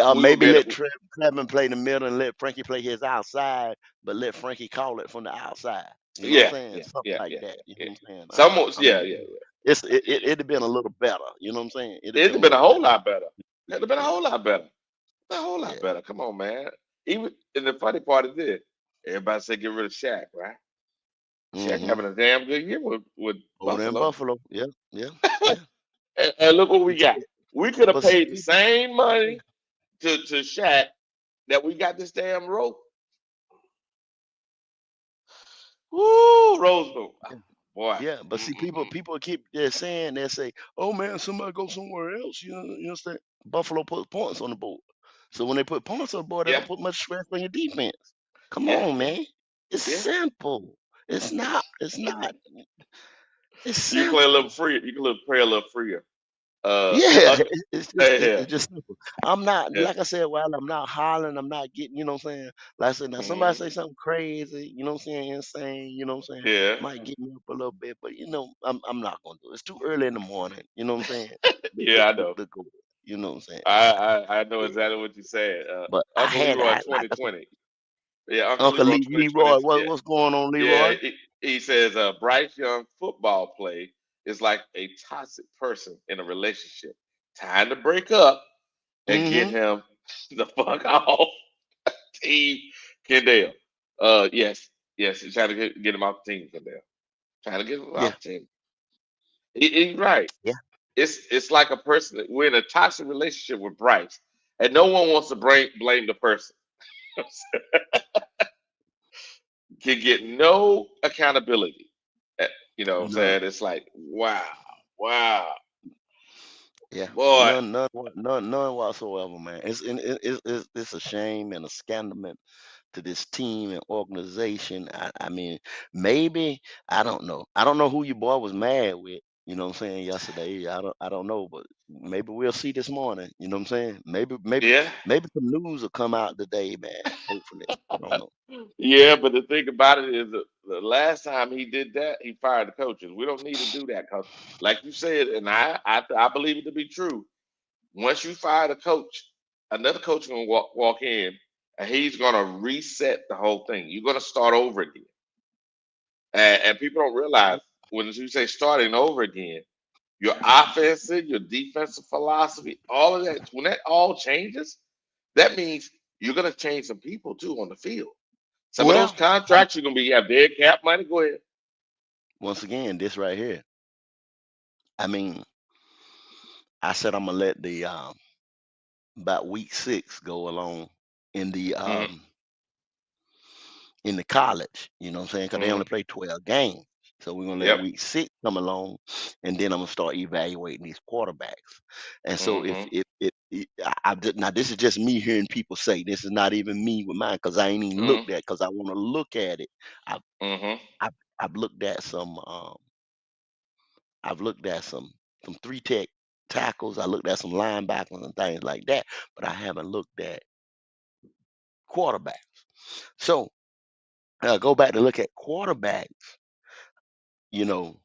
we would Maybe be able. let Trevin play in the middle and let Frankie play his outside, but let Frankie call it from the outside. You know what Yeah, I'm saying? yeah, Something yeah, like yeah, that. yeah, You yeah. know what I'm saying? Some, I yeah, mean, yeah, yeah. it'd have been a little better. You know what I'm saying? It'd have It'd been have a been a little whole better. lot better. It'd have been a Yeah, whole lot better. A whole lot yeah. better. Come on, man. Even and the funny part is this: everybody say get rid of Shaq, right? Shaq Mm-hmm. having a damn good year with Over there in Buffalo, Buffalo. Yeah, yeah, yeah. and look what we But see, got. We could have but see, paid the people. same Yeah. money to Shaq that we got this damn rope. Woo, Rose Bowl. Yeah. boy. Yeah, but see, people keep saying they say, "Oh man, somebody go somewhere else." You understand? Buffalo put points on the board, so when they put points on the board, they Yeah, don't put much stress on your defense. Come yeah, on, man. It's yeah. simple. It's not. It's not. It's You can play a little simple. free. You can play a little freer. The Yeah, other, it's yeah, just simple. I'm not yeah, like I said. While I'm not hollering, I'm not getting. You know what I'm saying? Like I said, now somebody mm, say something crazy. You know what I'm saying? Insane. You know what I'm saying? yeah, Might get me up a little bit, but I'm not gonna do it. It's too early in the morning. You know what I'm saying? yeah. I know. The go. You know what I'm saying? I know exactly what you said. But I Uncle had Leroy I like I said, 2020. Yeah, Uncle Uncle Leroy 2020. Leroy. Yeah, What's going on, yeah. Leroy? He says Bryce Young football play is like a toxic person in a relationship. Time to break up and get Mm-hmm. him the fuck off. Team Kendall. Yes, yes. He's trying to get him off the team, Kendall. Trying to get him Yeah. off the team. He's right. Yeah. It's like a person that we're in a toxic relationship with Bryce, and no one wants to blame the person. Can get no accountability. Eh, You know what I'm None. saying? It's like, wow, wow, Yeah, boy. none whatsoever, man. It's a shame and a scandal to this team and organization. I mean, maybe I don't know. I don't know who your boy was mad with. You know what I'm saying yesterday. I don't know, but maybe we'll see this morning. You know what I'm saying? Yeah, Maybe some news will come out today, man. Hopefully, I don't know. yeah. But the thing about it is, the last time he did that, he fired the coaches. We don't need to do that because, like you said, and I believe it to be true. Once you fire the coach, another coach gonna walk in, and he's gonna reset the whole thing. You're gonna start over again, and people don't realize when you say starting over again. Your offensive, your defensive philosophy, all of that, when that all changes, that means you're going to change some people too on the field. Some of those Well, I'm contracts you're going to be have dead cap money. Go ahead. once again this right here. I mean, I said I'm gonna let the about week 6 go along in the Mm-hmm, college, you know what I'm saying? Because they mm-hmm. only play 12 games. So we're gonna let Yep. week 6 come along, and then I'm gonna start evaluating these quarterbacks. And so Mm-hmm, now this is just me hearing people say, this is not even me with mine because I ain't even mm-hmm, looked at because I want to look at it. I've mm-hmm. I've looked at some I've looked at some three tech tackles. I looked at some linebackers and things like that, but I haven't looked at quarterbacks. So go back to look at quarterbacks, you know,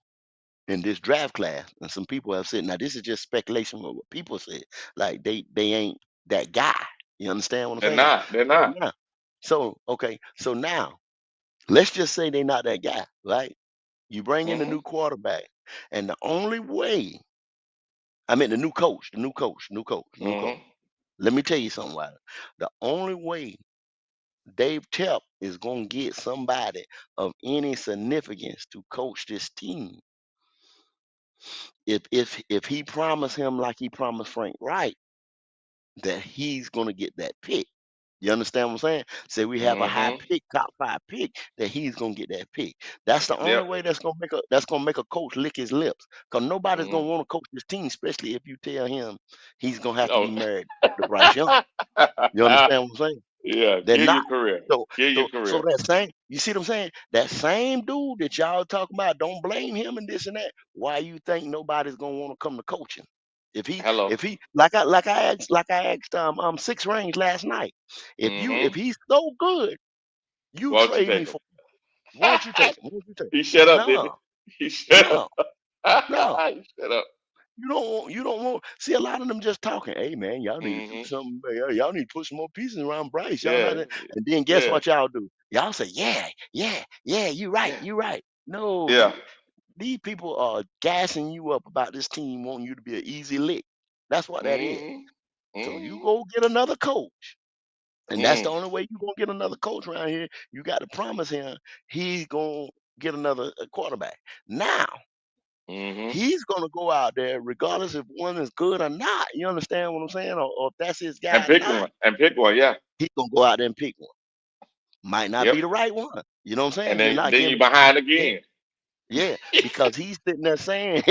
in this draft class. And some people have said, now this is just speculation of what people said. Like they ain't that guy. You understand what I'm They're saying? not. They're So not. now, okay, so now let's just say they're not that guy, right? You bring in a Mm-hmm, new quarterback, and the only way, I mean, the new coach. mm-hmm, Let me tell you something, Wiley. The only way Dave Tep is gonna get somebody of any significance to coach this team, if he promised him like he promised Frank Wright that he's gonna get that pick. You understand what I'm saying? Say we have a high mm-hmm. pick, top 5 pick, that he's gonna get that pick. That's the only Yep. way that's gonna make a coach lick his lips. Cause nobody's Mm-hmm. gonna want to coach this team, especially if you tell him he's gonna have to No. be married to Bryce Young. You understand what I'm saying? Yeah. They're Kill your not. career. So Kill your so career. that same, you see what I'm saying? That same dude that y'all talking about, don't blame him and this and that. Why you think nobody's gonna want to come to coaching? Hello. If he like I asked 6 rings last night. If Mm-hmm. he's so good, you Why don't you trade me take him? for him. Won't you take him? Won't you take him? He shut up, didn't No, he? He shut no, no. up. He shut up. You don't want see a lot of them just talking. Hey man, y'all need to do Mm-hmm. something. Y'all need to put some more pieces around Bryce. Y'all not Yeah, there. And then guess yeah, what y'all do? Y'all say, yeah, you right, yeah, you right. No, yeah. these people are gassing you up about this team wanting you to be an easy lick. That's what that is. Mm-hmm. So you Mm-hmm. go get another coach. And that's the Mm-hmm. only way you're gonna get another coach around here. You got to promise him he's gonna get another quarterback. Now Mm-hmm. he's gonna go out there regardless if one is good or not. You understand what I'm saying? Or if that's his And guy or pick not, one. And pick one. Yeah. he's gonna go out there and pick one. Might not Yep. be the right one. You know what I'm And saying? You're not then you giving. behind Yeah, again. Yeah, because he's sitting there saying,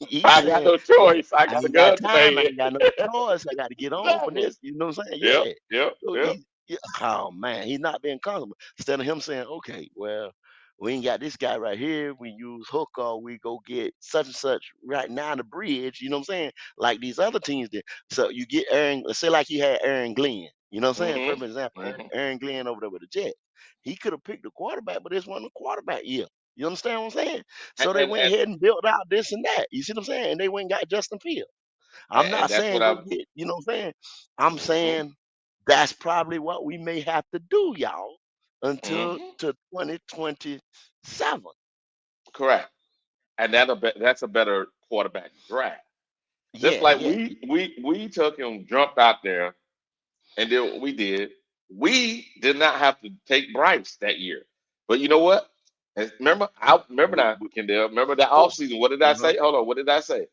he's I got saying, no well, choice. I I got a ain't got gun time. I today. ain't got no choice. I got to get on for Exactly. this. You know what I'm saying? Yep. Yeah. Yep. So Yep. yeah, oh man, he's not being comfortable. Instead of him saying, okay, well, we ain't got this guy right here. We use hook or we go get such and such right now in the bridge. You know what I'm saying? Like these other teams did. So you get Aaron, let's say like he had Aaron Glenn. You know what I'm saying? Mhm. Perfect example. Mhm. Aaron Glenn over there with the Jets. He could have picked the quarterback, but this wasn't a quarterback year. You understand what I'm saying? And So they and went and, ahead and built out this and that. You see what I'm saying? And they went and got Justin Fields. I'm and not that's saying what go I'm. get, you know what I'm saying? I'm Mhm. saying that's probably what we may have to do, y'all, until Mhm. to 2027. Correct. And that's a better quarterback draft. Just Yeah, like yeah. we took him, jumped out there, and did what we did. We did not have to take Bryce that year. But you know what? Remember, I remember W- now, w- Kendall. Remember that Oh, offseason. What did I uh-huh. say? Hold on. What did I say?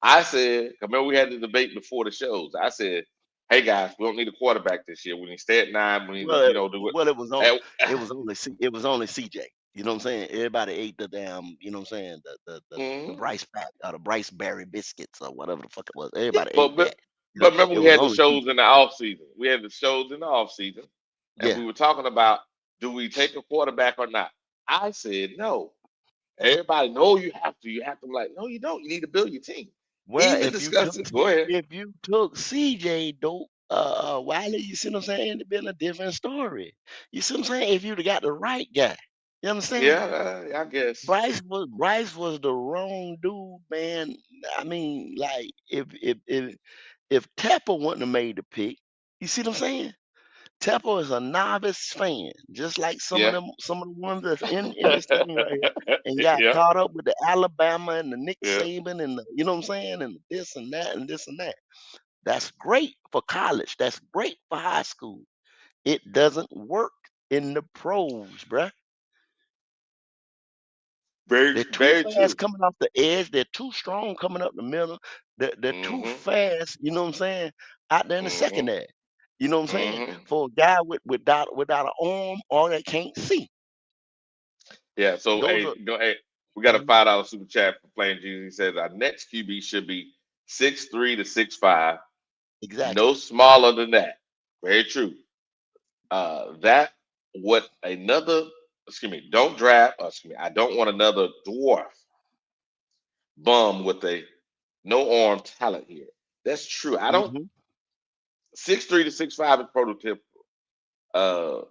I said, remember we had the debate before the shows. I said, hey guys, we don't need a quarterback this year. We need to stay at 9. We need to, Well, do it. well, it was on. And, It was only CJ. You know what I'm saying? Everybody ate the damn. You know what I'm saying? The Mhm. Bryce pack or the Bryce Berry biscuits or whatever the fuck it was. Yeah, Everybody ate but that. You know, remember it we was had the only shows CJ. in the off season. We had the shows in the off season, and Yeah. we were talking about do we take a quarterback or not. I said no. Everybody know you have to. You have to. I'm like, no, you don't. You need to build your team. Well, Even discussing. Go ahead. if you took CJ dope, Wiley, you see what I'm saying? It'd been a different story. You see what I'm saying? If you'd have got the right guy, you understand? Yeah, I guess. Bryce was the wrong dude, man. I mean, like if Tapper wouldn't have made the pick, you see what I'm saying? Tepper is a novice fan, just like Yeah. some of the ones that's in this thing right here, and got Yeah. caught up with the Alabama and the Nick Yeah. Saban and the, you know what I'm saying, and this and that and this and that. That's great for college. That's great for high school. It doesn't work in the pros, bruh. They're too Very fast true. coming off the edge. They're too strong coming up the middle. They're too Mm-hmm. fast, you know what I'm saying, out there in the Mm-hmm. secondary. You know what I'm saying? Mm-hmm. For a guy without an arm or that can't see. Yeah. So Those are hey, we got a mhm, $5 super chat for playing Jesus. He says our next QB should be 6'3" to 6'5". exactly. No smaller than that. Very true. That what another excuse me, don't draft, excuse me, I don't want another dwarf bum with a no arm talent here. That's true. I don't Hmm. 6'3" to 6'5" is prototypical. Uh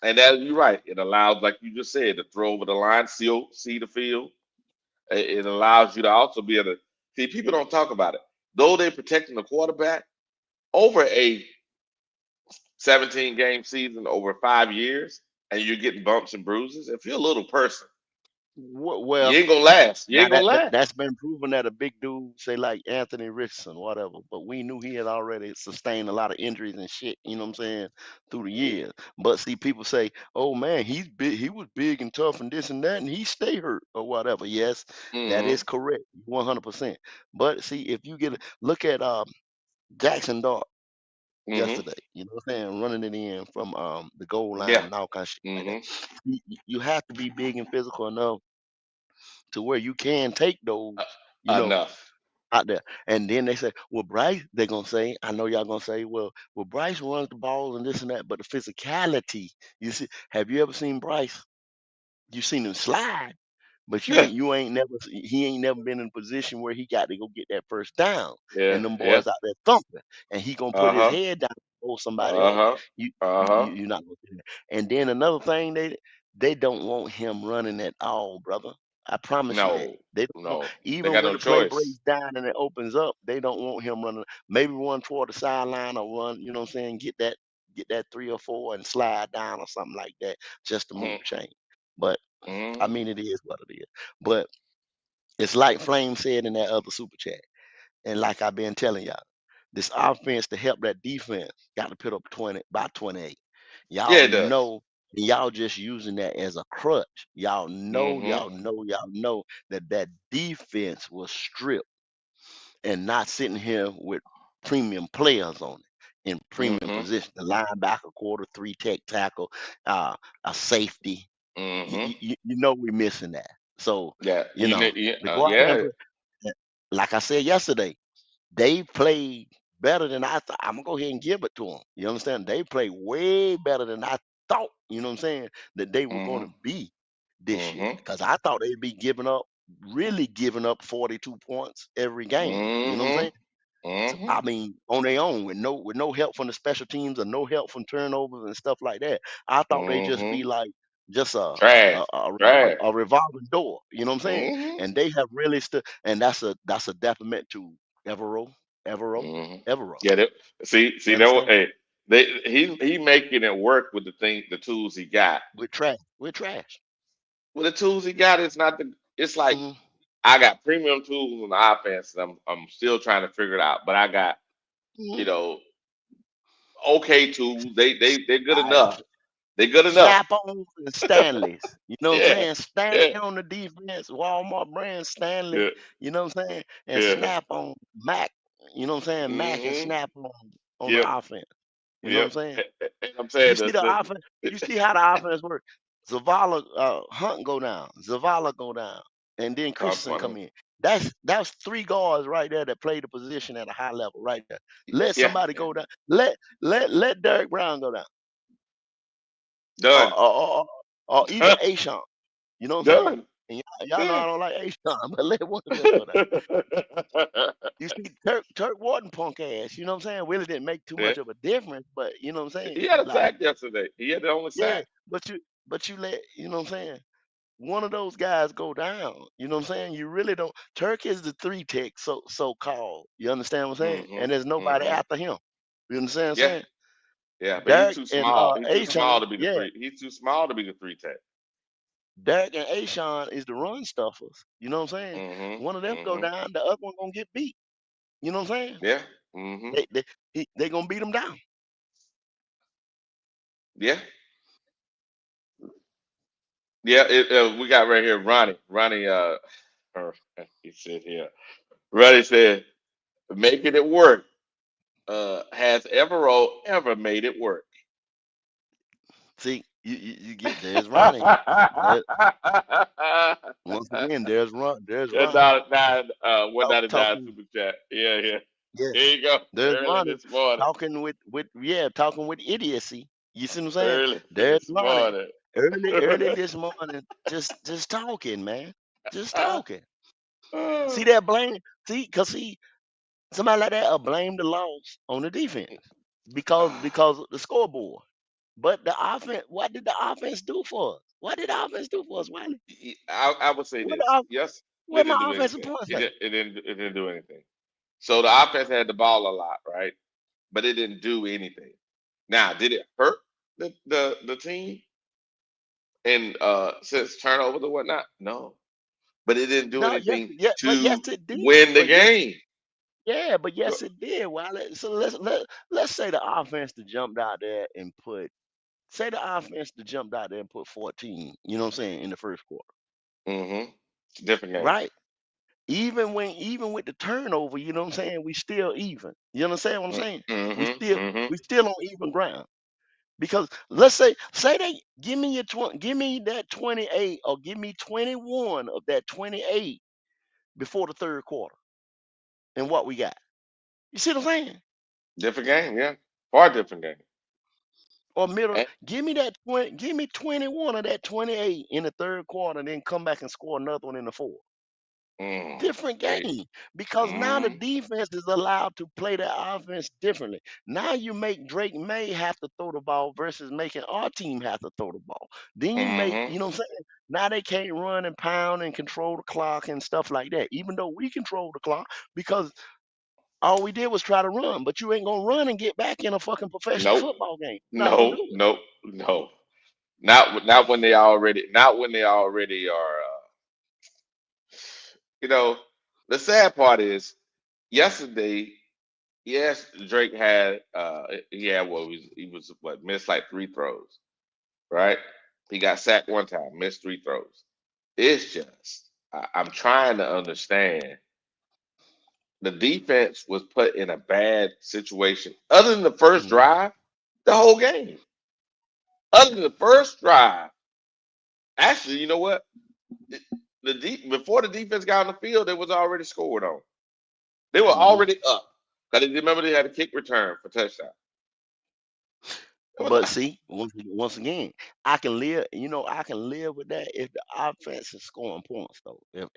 and that you're right. It allows, like you just said, to throw over the line, see the field. It allows you to also be able to see people don't talk about it. Though they're protecting the quarterback over a 17 game season over 5 years, and you're getting bumps and bruises. If you're a little person, you Well, ain't gonna last. You now ain't gonna last. that's been proven that a big dude, say like Anthony Richardson, whatever. But we knew he had already sustained a lot of injuries and shit. You know what I'm saying, through the years. But see, people say, "Oh man, he's big. He was big and tough and this and that, and he stay hurt or whatever." Yes, that is Mm-hmm. correct, 100%. But see, if you look at Jackson Dart Mm-hmm. yesterday, you know what I'm saying, running it in from the goal line Yeah. and all kind of shit like that. Mm-hmm. You have to be big and physical enough to where you can take those, you know, Enough. out there. And then they say, well, Bryce, they're gonna say, I know y'all gonna say, well, Bryce runs the ball and this and that, but the physicality, you see, have you ever seen Bryce? You seen him slide, but Yeah. he ain't never been in a position where he got to go get that first down. Yeah. And them Yeah. boys out there thumping. And he gonna put his Uh-huh. head down for somebody else. Uh-huh. Uh-huh. You're not gonna do that. And then another thing, they don't want him running at all, brother. I promise you that. No. They don't want, No. They even got when no the play choice. breaks down and it opens up, they don't want him running. Maybe run toward the sideline or run, you know what I'm saying, get that 3 or 4 and slide down or something like that just to move the chain. But I Mm-hmm. mean, it is what it is. But it's like Flame said in that other super chat, and like I've been telling y'all, this offense to help that defense got to put up 20 by 28. Yeah, Y'all it does. know, y'all just using that as a crutch. Mm-hmm. Y'all know that that defense was stripped and not sitting here with premium players on it in premium Mm-hmm. position. The linebacker, quarter three tech tackle, a safety. Mm-hmm. You know we're missing that. So, Yeah, you know, to go out there and yeah. play, like I said yesterday, they played better than I thought. I'm gonna go ahead and give it to them. You understand? They played way better than I thought. You know what I'm saying? That they were going Mm-hmm. to be this year, Mm-hmm. because I thought they'd be really giving up 42 points every game. You know what I'm Mm-hmm. saying? Mm-hmm. I mean, on their own, with no help from the special teams or no help from turnovers and stuff like that. I thought they'd just Mm-hmm. be like just Trash. Trash. a revolving door. You know what I'm saying? Mm-hmm. And they have really stood, and that's a detriment to Evero, Evero, Mm-hmm. Evero. Yeah, see You that. understand? Hey, he making it work with the tools he got. We're trash. With the tools he got, it's not the. It's like Hmm. I got premium tools on the offense. And I'm still trying to figure it out, but I got Hmm. you know okay tools. They're good All right. enough. They're good enough. Snap-ons and Stanleys. You know what I'm Yeah, saying? Stanley yeah, on the defense, Walmart brand Stanley. yeah, You know what I'm saying? And yeah. Snap-on Mac. You know what I'm saying? Mac and Mm-hmm. Snap-on on the Yep, offense. You know what yep. I'm saying? And I'm You saying see the offense. You see how the offense works. Zavala, Hunt go down. Zavala go down, and then I'm Christensen come funny. in. That's three guards right there that play the position at a high level right there. Let Yeah, somebody yeah. go down. Let Derek Brown go down, or Done. or, or, or even Ashawn. You know what I'm saying? Done. And y'all know I Done. don't like Ashawn, but let one of them go down. You see, Turk Wharton punk ass. You know what I'm saying? Really didn't make too Yeah. much of a difference, but you know what I'm saying? He had a Like, sack yesterday. He had the only yeah, sack. but you let, you know what I'm saying, one of those guys go down. You know what I'm saying? You really don't. Turk is the three tech, so called. You understand what I'm saying? Hmm. And there's nobody Hmm. after him. You understand what I'm Yeah, saying? yeah. But he's Derek too and small. He's too small Ashawn, to be the yeah, three. He's too small to be the three tech. Derek and Ashawn is the run stuffers. You know what I'm saying? Hmm. One of them go Hmm. down, the other one gonna get beat. You know what I'm saying? Yeah. Hmm. They gonna beat him down. Yeah. Yeah. We got right here Ronnie. Ronnie. Or, he said here. Ronnie said, "Making it work. Has Everro ever made it work?" See, you get there's Ronnie. There, once again, there's Yeah, Ronnie 199 talking. super chat. Yeah, yeah. Yeah, Here you go. there's Early Ronnie this morning. talking with yeah, talking with idiocy. You see what I'm saying? Early There's this Ronnie morning. early this morning, just talking, man, just talking. See Oh, that blame? See, somebody like that will blame the loss on the defense because of the scoreboard. But the offense, what did the offense do for us? What did the offense do for us, Wiley? I would say What this. Yes, where it didn't my do offensive anything. points It at? didn't. It didn't do anything. So the offense had the ball a lot, right? But it didn't do anything. Now, did it hurt the team and since turnovers or whatnot? No, but it didn't do No, anything but yes to it did. win the But yes, game. yeah, but Go- yes it did, Wiley. So let's say the offense that jumped out there and put say the offense that jumped out there and put 14. You know what I'm saying, in the first quarter, Mhm. Different game. right? Even with the turnover, you know what I'm saying, we still even. You understand what I'm saying? Mhm. Mhm. We still on even ground. Because let's say they give me that 28 or give me 21 of that 28 before the third quarter. And what we got. You see what I'm saying? Different game. Yeah. Far different game. Or middle, And, give me 21 of that 28 in the third quarter, and then come back and score another one in the fourth. Different hey. game, because now the Mm, defense is allowed to play their offense differently. Now you make Drake May have to throw the ball versus making our team have to throw the ball. Then you make, mhm. you know what I'm saying? Now they can't run and pound and control the clock and stuff like that, even though we control the clock because all we did was try to run. But you ain't gonna run and get back in a fucking professional Nope. football game. You're not gonna No. do it. Nope. No. Not when they already. Not when they already are. You know, the sad part is yesterday. Yes, Drake had. He had he was what missed like three throws. Right. He got sacked one time, missed three throws. It's just I'm trying to understand. The defense was put in a bad situation. Other than the first Mhm. drive, the whole game. Other than the first drive, actually, you know what? The before the defense got on the field, they was already scored on. They were hmm already up. Because remember they had a kick return for touchdown. It was But up. see, once again, I can live. I can live with that if the offense is scoring points, though. If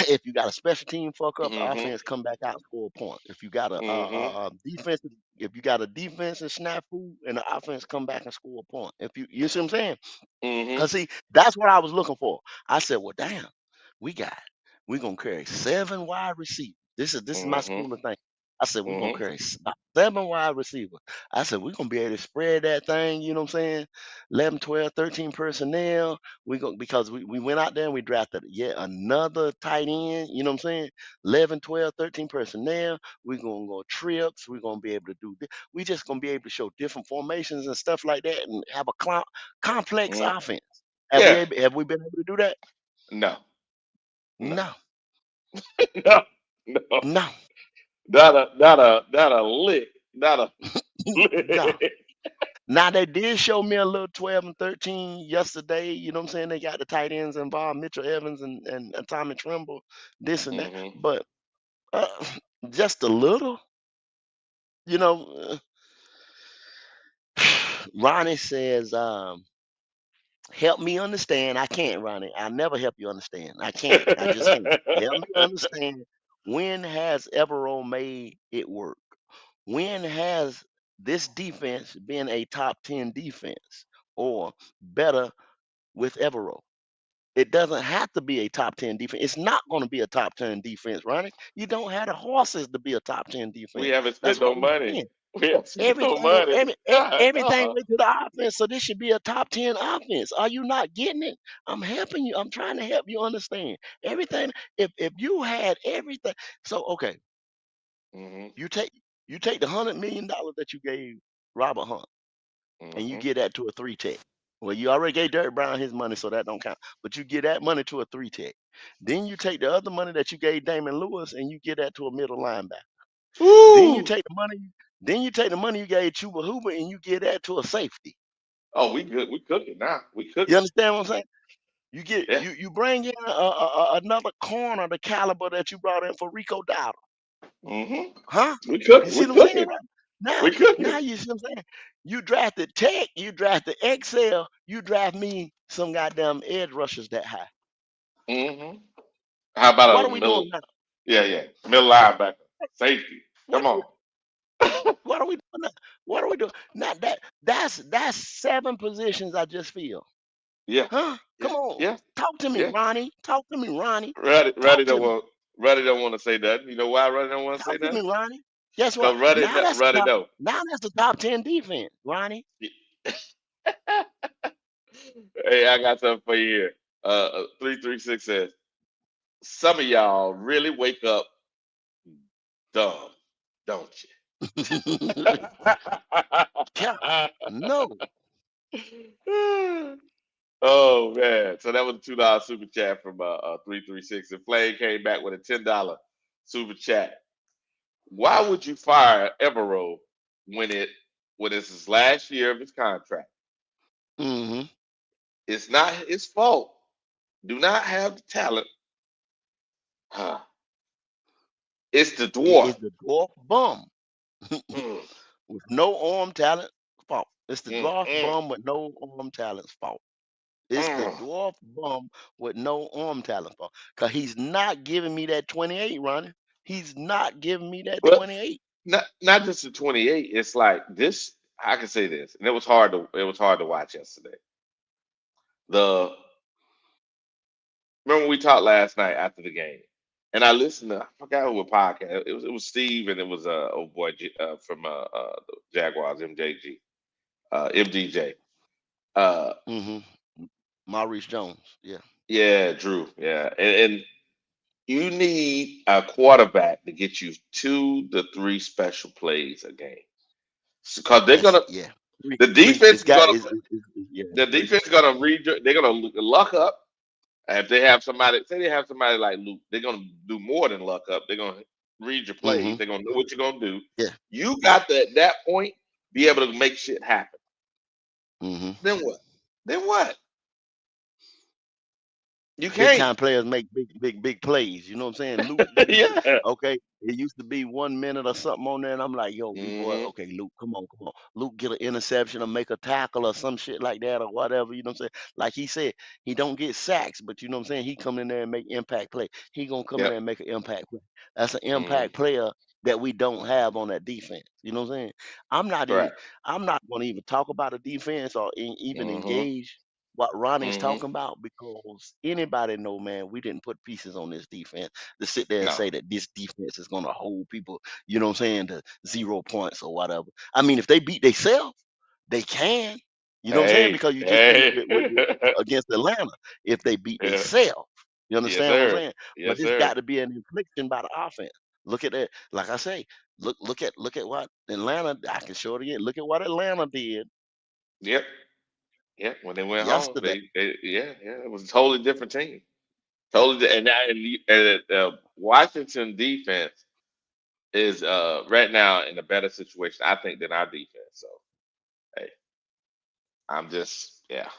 if you got a special team fuck up, the Mm-hmm. offense come back out and score a point. If you got Mm-hmm. a defensive, if you got a defensive snafu and the offense come back and score a point. If you see what I'm saying? Mm-hmm. Cause see, that's what I was looking for. I said, well, damn, we're gonna carry 7 wide receivers. This is my Mm-hmm. school of thinking. I said, we're gonna Mm-hmm. carry 7 wide receivers. I said, we're gonna be able to spread that thing, you know what I'm saying? 11, 12, 13 personnel. Because we went out there and we drafted yet another tight end, you know what I'm saying? 11, 12, 13 personnel. We're gonna go trips. We're gonna be able to do this. We just gonna be able to show different formations and stuff like that and have a complex Mm-hmm. offense. Yeah. Have we been able to do that? No. No. No, No. No. no, Not a lick. Not a no. lick. Now they did show me a little 12 and 13 yesterday. You know what I'm saying? They got the tight ends involved, Mitchell Evans and Tommy Tremble, this and that. Mm-hmm. But uh, just a little, you know. Ronnie says, help me understand. I can't, Ronnie. I never help you understand. I can't. I just can't. Help me understand. When has Everro made it work? When has this defense been a top 10 defense or better with Everro? It doesn't have to be a top 10 defense. It's not going to be a top 10 defense, Ronnie. You don't have the horses to be a top 10 We defense. haven't That's spent what no we're money. saying. We haven't spent no Everything, money. God, everything went to the offense. So this should be a top 10 offense. Are you not getting it? I'm helping you. I'm trying to help you understand. Everything, if you had everything, so okay, Mm-hmm. you take the $100 million that you gave Robert Hunt and you Mm-hmm. get that to a 3 tech. Well, you already gave Derek Brown his money, so that don't count. But you get that money to a 3 tech. Then you take the other money that you gave Damon Lewis and you get that to a middle linebacker. Then you Woo! take the money. Then you take the money you gave Chuba Huber and you get that to a safety. Oh, we good. We cooking now. We You cooking. understand what I'm saying? Yeah. You bring in another corner, the caliber that you brought in for Rico Dowdle, Mm-hmm. huh? We You cooking. see We what I'm saying, cooking. right? Now, We cooking. now you see what I'm saying? You drafted Tech, you drafted Excel, you draft me some goddamn edge rushers that high. Mm-hmm. How What about are a we middle? doing now? Yeah, yeah. Middle linebacker. Safety. What Come are we on. what are we doing now? What are we doing? Now that's 7 positions I just feel. Yeah. Huh? Yeah. Come on. Yeah. Talk to me, Yeah. Ronnie. Talk to me, Ronnie. Ruddy Talk don't to me. want. Ruddy don't want to say nothing. You know why Ruddy don't want to say Talk to me, nothing? Ronnie. Guess what? Cause Ruddy know. Now that's the top 10 defense, Ronnie. Hey, I got something for you here. 336 says some of y'all really wake up dumb, don't Yeah. No. you? Oh man! So that was a $2 super chat from 336, and Flame came back with a $10 super chat. Why would you fire Everro when it's his last year of his contract? Mm-hmm. It's not his fault. Do not have the talent. Huh. It's the It dwarf. is the dwarf bum Mm, with no arm talent fault. It's the mm, dwarf mm, bum with no arm talent's fault. It's the mm. dwarf bum with no arm talent fault. Cause he's not giving me that 28, Ronnie. He's not giving me that Well, 28. not just the 28. It's like this. I can say this, and it was hard to watch yesterday. The Remember we talked last night after the game, and I listened to I forgot who a podcast. It was Steve and it was old boy from the Jaguars MDJ. Uh, Mm-hmm. Maurice Jones. Yeah. yeah, Drew. Yeah, and you need a quarterback to get you 2 to 3 special plays a game because they're That's gonna yeah. the Three. defense It's is got gonna is yeah, the three. defense is gonna read they're gonna luck up. If they have somebody, say they have somebody like Luke, they're gonna do more than luck up. They're gonna read your plays. Mm-hmm. They're gonna know what you're gonna do. Yeah. You got to at that point be able to make shit happen. Mm-hmm. Then what? Then what? You Big can't. time players make big plays. You know what I'm saying? Luke used to, Yeah. okay, it used to be 1 minute or something on there, and I'm like, yo, you boy, Hmm. okay, Luke, come on, come on. Luke get an interception or make a tackle or some shit like that or whatever, you know what I'm saying? Like he said, he don't get sacks, but you know what I'm saying? He come in there and make impact play. He gonna come in Yep. there and make an impact play. That's an Hmm. impact player that we don't have on that defense. You know what I'm saying? I'm not even Correct. I'm not gonna even talk about a defense or even Hmm. engage what Ronnie's Hmm. talking about because anybody know, man, we didn't put pieces on this defense to sit there and No. say that this defense is gonna hold people, you know what I'm saying, to 0 points or whatever. I mean, if they beat themselves, they can. You know what I'm saying? Hey, Because you just seen hey. it against Atlanta. If they beat Yeah. themselves, you Yes, understand what I'm sir. saying? But Yes, it's sir. got to be an infliction by the offense. Look at that. Like I say, look at what Atlanta. I can show it again. Look at what Atlanta did Yep. Yep. When they went home, yesterday. it was a totally different team. Totally, and Washington defense is right now in a better situation, I think, than our defense. So, hey, I'm just yeah.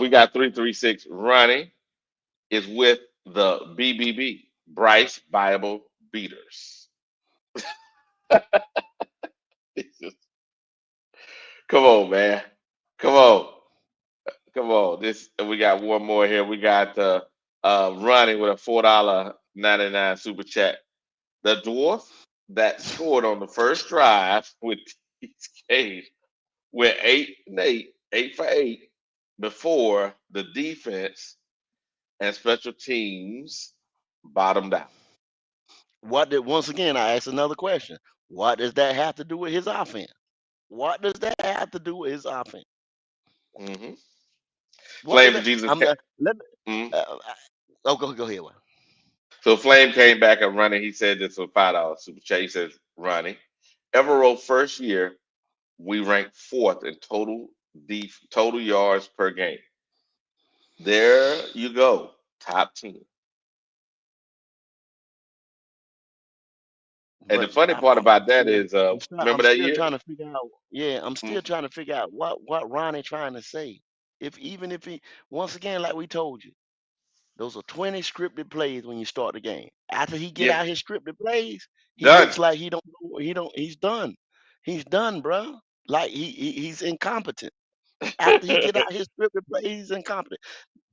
We got 336 running is with the BBB Bryce Bible Beaters. It's just- Come on, man. Come on. Come on. This we got one more here. We got running with a $4.99 super chat. The dwarf that scored on the first drive with TK went 8 and 8, 8 for 8 before the defense and special teams bottomed out. What did once again I ask another question. What does that have to do with his offense? What does that have to do with his offense? Hmm. What Flame does for that? Jesus. I'm let me. Mhm. Oh, go ahead. What? So Flame came back and running. He said this was $5 super chat. He says running. Everro first year we ranked fourth in total yards per game. There you go, top 10. And the But funny part about that still, is, I'm remember that still year? trying to figure out. Yeah, I'm Mm, still trying to figure out what Ronnie trying to say. If even if he once again, like we told you, those are 20 scripted plays when you start the game. After he get yeah, out his scripted plays, he done. looks like he don't know- he don't he's done. He's done, bruh. Like he's incompetent. After he get out his scripted plays, he's incompetent.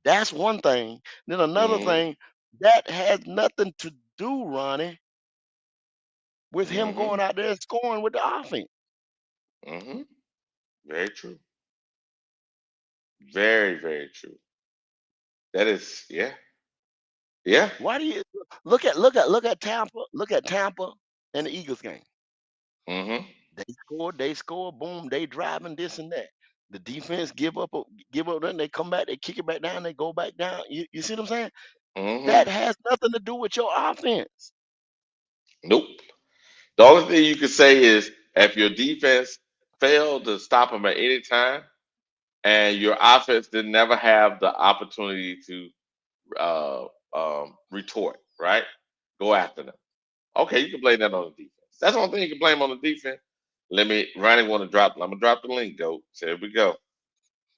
That's one thing. Then another Hmm. thing that has nothing to do, Ronnie, with him Hmm. going out there and scoring with the offense. Hmm. Very true. Very, very true. That is, yeah, yeah. Why do you look at Tampa? Look at Tampa and the Eagles game. Hmm. They score, boom, they driving this and that. The defense give up, then they come back, they kick it back down, they go back down. You see what I'm saying? Hmm. That has nothing to do with your offense. Nope. The only thing you could say is if your defense failed to stop them at any time, and your offense did never have the opportunity to uh, retort, right? Go after them. Okay, you can blame that on the defense. That's the only thing you can blame on the defense. Ronnie want to drop. I'm gonna drop the link. Go. So here we go.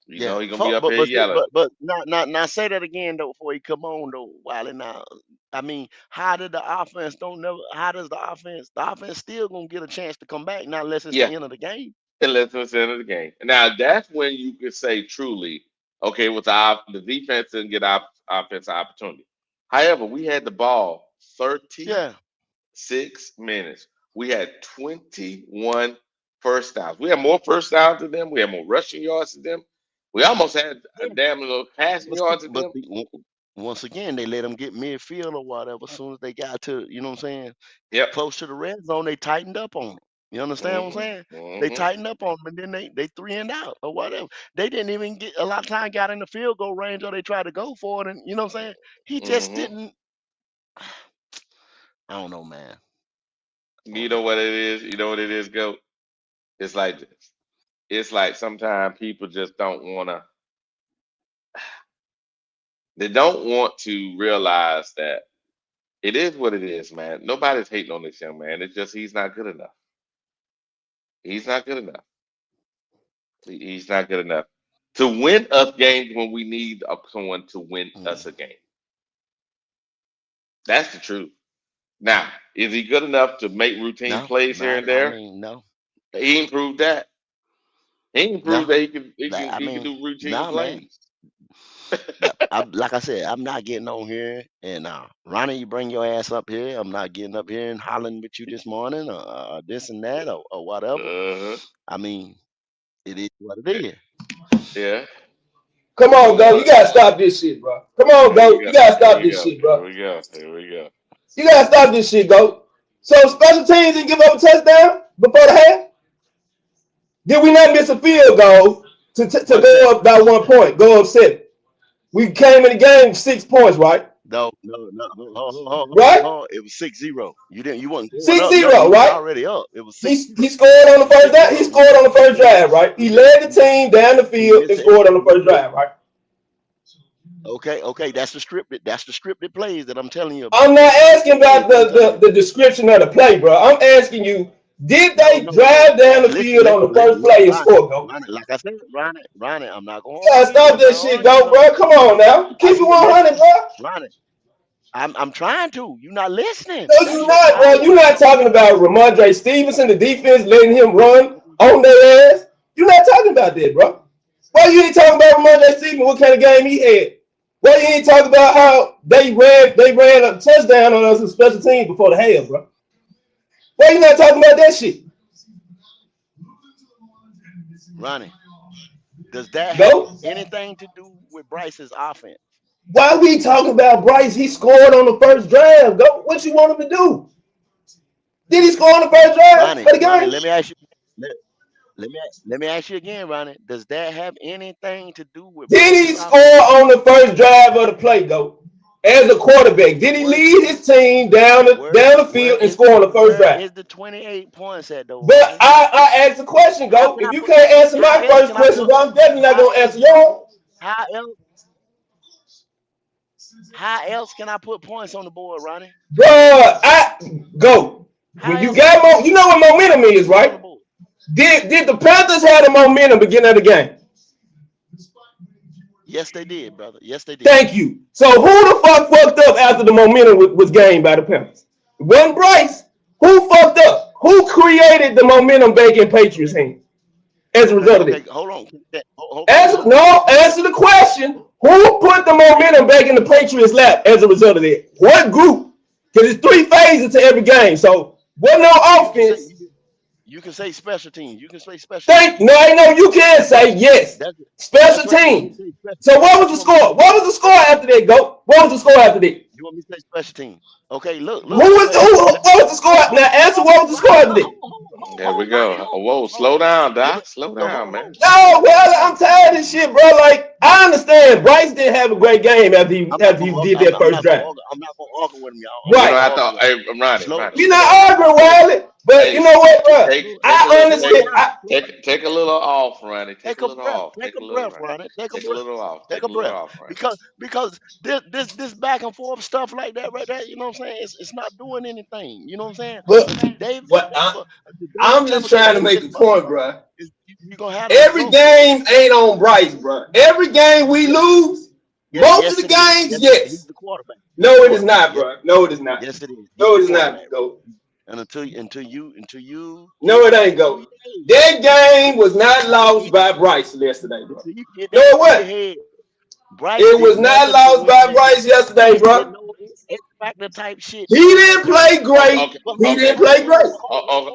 You Yeah, know he gonna be up but here but see- yelling. but not say that again though before he come on though, Wiley. Now, I mean, how did the offense don't never? How does the offense still gonna get a chance to come back? Not unless it's Yeah, the end of the game. unless it's the end of the game. Now that's when you could say truly, okay, with the defense didn't get offensive opportunity. However, we had the ball 30 Yeah, 6 minutes. We had 21 first downs. We had more first downs than them. We had more rushing yards than them. We almost had a yeah. damn little passing But see, yards than them. once again, they let them get midfield or whatever. As soon as they got to, you know what I'm saying, Yep. close to the red zone, they tightened up on them. You understand what I'm Hmm. saying? They Hmm. tightened up on them, and then they three and out or whatever. They didn't even get a lot of time got in the field goal range, or they tried to go for it, and you know what I'm saying. He just Hmm. didn't. I don't know, man. I You don't know know. what it is? You know what it is, Goat? It's like this. It's like sometimes people just don't want to, they don't want to realize that it is what it is, man. Nobody's hating on this young man. It's just he's not good enough. He's not good enough. He's not good enough. to win us games when we need someone to win us a game. That's the truth. Now, is he good enough to make routine No, plays here no, and I there? mean, no, He ain't proved that. He ain't no. proved that he can he That can I he can mean, do routine no, man. plays. Like I said, I'm not getting on here and Ronnie, you bring your ass up here. I'm not getting up here and hollering with you this morning or this and that or whatever. Uh-huh. I mean, it is what it is. Yeah. Come You on, know go. You what? gotta stop this shit, bro. Come on, Here we go. go. You gotta Here stop we this go. shit, Here bro. we go. Here we go. You gotta stop this shit, go. So special teams didn't give up a touchdown before the half. Did we not miss a field goal to One sec. go up by 1 point, go up 7? We came in the game 6 points, right? No, no, no. Right? It was 6-0. You wasn't going Six up nothing. zero, You was right? already up. It was He scored on the first six drive. He zero. We scored on the first we drive, right? He led the team down the we field missed and the scored on the we first drive, right? okay. That's the scripted plays that I'm telling you about. I'm not asking Plays about that I'm telling you the about. description of the play, bro. I'm asking you, did No, they no, no. drive down the Listen, field on listen, the listen, first listen, play and Ronnie. score, go? Ronnie, like I said, Ronnie, I'm not gonna Yeah, argue. stop I'm not that gonna shit, argue go, nothing. bro. Come on now. I Keep it said, listen, 100, bro. Ronnie, I'm trying to. You're not listening. No, That's you your not, bro. You're problem. not talking about Ramondre Stevenson, the defense, letting him run on their ass. You're not talking about that, bro. Why you ain't talking about Ramondre Stevenson, what kind of game he had? Why you ain't talking about how they ran a touchdown on us in special teams before the half, bro? Why you not talking about that shit? Ronnie, does that have Go. anything to do with Bryce's offense? Why we talking about Bryce? He scored on the first drive. Go. What you want him to do? Did he score on the first drive Ronnie, of the Ronnie, game? let me ask you. Let, let me ask you again, Ronnie. Does that have anything to do with Did he Bryce's score offense? on the first drive of the play, go? As a quarterback, did he Where lead his team down the where field and is score on the first where drive? is the 28 points at though, But Ronnie? I asked the question, How go. can If I you put can't answer how my else first can I question, put well, I'm definitely not how gonna else answer can I yours. how else how else can I put points on the board, Ronnie? Bro, I go. How When you else can I got put you know what momentum is, points on the right? board? Did the Panthers have the momentum beginning of the game? Yes, they did, brother. Yes, they did. Thank you. So who the fuck fucked up after the momentum was gained by the Panthers? It wasn't Bryce. Who fucked up? Who created the momentum back in Patriots' hands as a Okay, result of okay, it? hold on. Answer, no, answer the question. Who put the momentum back in the Patriots' lap as a result of that? What group? Because it's three phases to every game. So wasn't no You can say offense. you can say special teams. You can say special Think teams. no, I know you can say yes. That's Special that's what you want me teams. to say. So That's what was what you the want me to score? say. What was the score after that? Go. What was the score after that? You want me to say special teams? Okay, look, Who look. was Okay, what was the score? Now answer what was the score after that? There we go. Whoa, slow down, Doc. Slow down, man. No, well, I'm tired of this shit, bro. Like, I understand Bryce didn't have a great game after he I'm not after gonna he did that I'm first not gonna drive. argue. I'm not gonna argue with him, y'all. I'm We not don't Right. gonna have argue to. with him. Hey, I'm Ronnie. Ronnie. We're Slow not down. arguing, Wiley. But you Hey, know what, bro? take a I little. Slow honestly, down. Take a little off, Ronnie. Take Take a a little breath. off. Take Take a a little breath, Ronnie. Ronnie. Take a Take a breath. little off. Take Take a a little breath. off, Ronnie. Because this back and forth stuff like that right there, you know what I'm saying? It's not doing anything. You know what I'm saying? but David what never I'm just never can trying to do make this, a brother. point, bro. You gonna have the Every results. game ain't on Bryce, bro. Every game we lose, most of Yes, the it is. games, Yes, it is. He's yes. the quarterback. He's No, the it is quarterback. not, Yes, bro. No, it is not. yes, it is. He's No, the it is not. quarterback, bro. Go. And until you No, get it that ain't into go. your head, That game was not lost by Bryce yesterday, bro. until you get No, that it into your wasn't. head, Bryce It did was not nothing to lost win by that Bryce game. yesterday, Bryce did bro. no X factor type shit He to win that didn't game. play great. Okay. He Okay. didn't play great.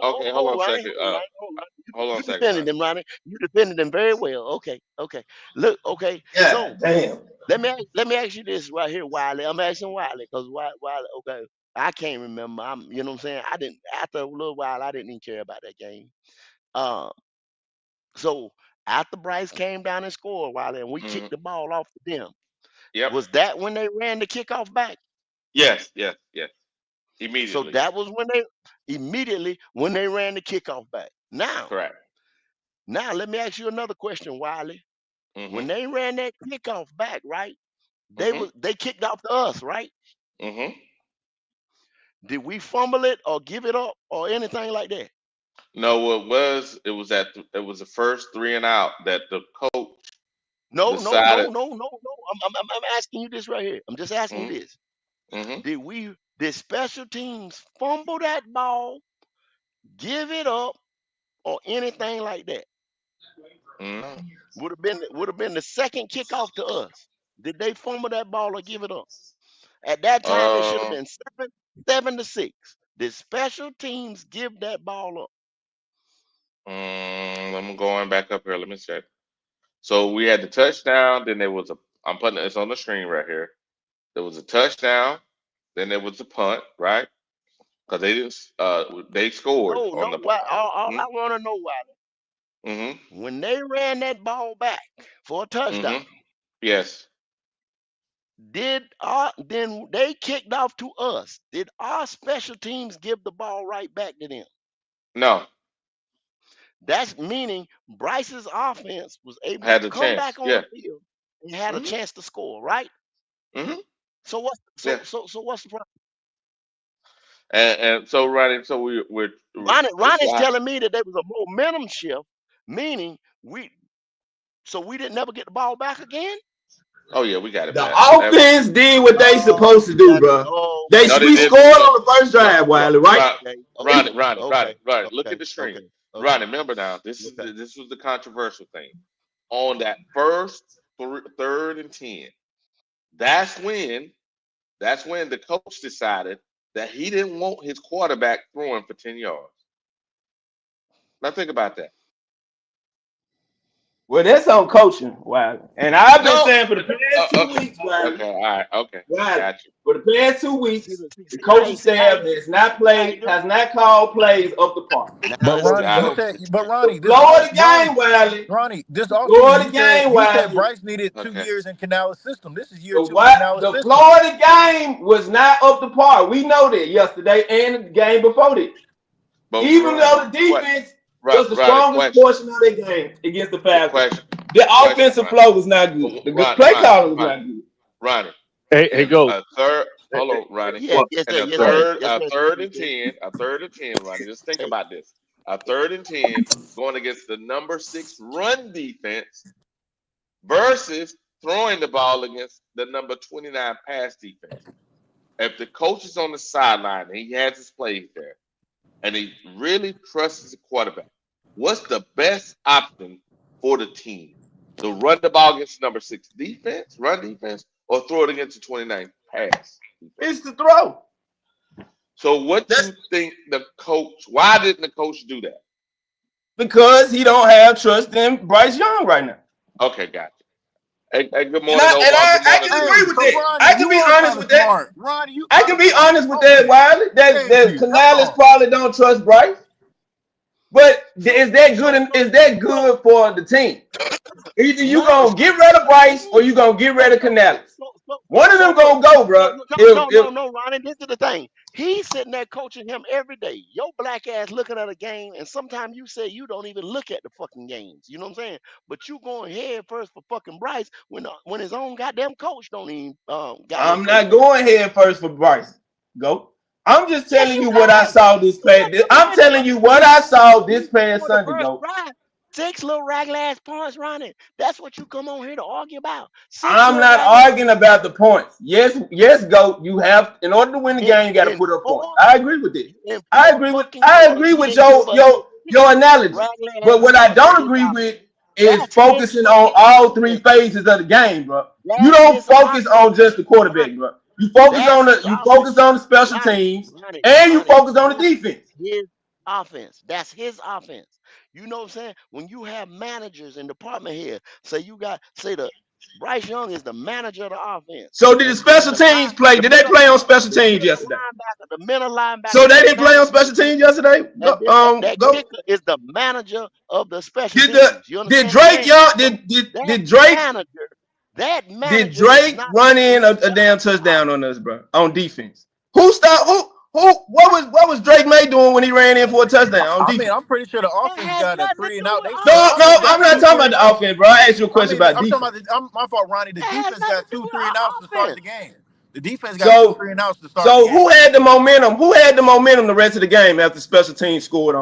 Okay. Hold on a Ronnie, second. Ronnie. Hold on You a second, defended Ronnie. him, Ronnie. You defended him very well. Okay. Look, okay. So God damn. let me ask you this right here, Wiley. I'm asking Wiley because Wiley. Okay, I can't remember. You know what I'm saying. I didn't after a little while. I didn't even care about that game. Uh, so after Bryce came down and scored, Wiley, and we Hmm. kicked the ball off to them, Yep. was that when they ran the kickoff back? Yes. Yes. Yes. So Immediately. that was when they immediately when they ran the kickoff back. Correct. Now let me ask you another question, Wiley. When Mm-hmm. they ran that kickoff back, right? Mm-hmm. They kicked off to us, right? Mm-hmm. Did we fumble it or give it up or anything like that? No, it was the first three and out that the coach No, no, no, decided. no, no, no. I'm asking you this right here. I'm just asking you Mm-hmm. this. Mm-hmm. Did special teams fumble that ball, give it up, or anything like that? Mm-hmm. Would have been the second kickoff to us. Did they fumble that ball or give it up? At that time, it should have Uh, been 7-6. Did special teams give that ball up? I'm going back up here. Let me check. So we had the touchdown. Then there was a. I'm putting it's on the screen right here. There was a touchdown. Then there was a punt, right? Because they didn't. They scored No, on no. the. Why? All I want to know why. Mm-hmm. When they ran that ball back for a touchdown, Mm-hmm. Yes. then they kicked off to us? Did our special teams give the ball right back to them? No. That's meaning Bryce's offense was able to Had the come chance. back on Yeah. the field and had a Mm-hmm. chance to score, right? Mm-hmm. So what? Yeah. So what's the problem? And so Ronnie, so this Ronnie's why. telling me that there was a momentum shift, meaning we didn't never get the ball back again. Oh yeah, we got it The back. offense did what they supposed to do, bro. No, they We didn't. scored on the first drive, Wiley, right? Ronnie. Look at the screen. Ronnie, remember now, Okay. this was the controversial thing. On that first 3rd and 10, that's when the coach decided that he didn't want his quarterback throwing for 10 yards. Now think about that. Well, that's on coaching, Wiley. And I've been No. saying for the past 2 Okay. weeks, Wiley. Okay. All right. Okay. Wiley, Got you. for the past 2 weeks, See, the coaching staff see, has not called plays up the park. Now But listen, Ronnie, you said, but Ronnie, The floor of the game, Wiley. Ronnie, this The floor offseason, of the game, you said Wiley. Bryce needed 2 Okay. years in Canales' system. This is year The 2 in what? Canales' The system. floor of the game was not up to par. We know that yesterday and the game before that. But Even Ronnie, though the defense was the strongest portion of that game against the Falcons, the offensive flow was not good. The good play calling was not good. Ronnie. Hey, go. A third. Hold on, Ronnie. Yeah, yes, And sir, a yes, third, sir, a third and 10, Ronnie. Just think about this. A 3rd and 10 going against the number 6 run defense versus throwing the ball against the number 29 pass defense. If the coach is on the sideline and he has his plays there, and he really trusts the quarterback, what's the best option for the team? To run the ball against number 6 run defense, or throw it against the 29 pass defense? It's the throw. So what you think why didn't the coach do that? Because he don't have trust in Bryce Young right now. Okay, gotcha. Hey, good morning. I can agree with that. Ronnie, I can be honest with that. Ronnie, I can be honest with that, Wiley. That Canales probably don't trust Bryce. But is that good for the team? Either you gonna get rid of Bryce or you gonna get rid of Canales. One of them gonna go, bro. No, Ronnie. This is the thing. He's sitting there coaching him every day. Your black ass looking at a game, and sometimes you say you don't even look at the fucking games. You know what I'm saying? But you going head first for fucking Bryce when his own goddamn coach don't even. I'm not going head first for Bryce. Go. I'm just telling you what I saw this past. I'm telling you what I saw this past Sunday. Go. 6 little ragged ass points, Ronnie. That's what you come on here to argue about. I'm not arguing about the points. Yes, go. You have, in order to win the game, you got to put up points. I agree with it. I agree with your analogy. But what I don't agree with is focusing on all 3 phases of the game, bro. You don't focus on just the quarterback, bro. You focus on the special teams, and you focus on the defense. His offense. That's his offense. You know what I'm saying? When you have managers and department here, the Bryce Young is the manager of the offense. So did the special teams play? Did they play on special teams yesterday? The middle linebacker. So they didn't play on special teams yesterday? That kicker is the manager of the special teams. Did Drake Young? Did Drake run in a damn touchdown on us, bro? On defense? What was Drake May doing when he ran in for a touchdown? I mean, I'm pretty sure the offense got a 3 and out. No, I'm not talking about the offense, bro. I asked you a question about defense. My fault, Ronnie. The defense got 2 3 and outs to start the game. The defense got 2 3 and outs to start the So game. who had the momentum? Who had the momentum the rest of the game after special teams scored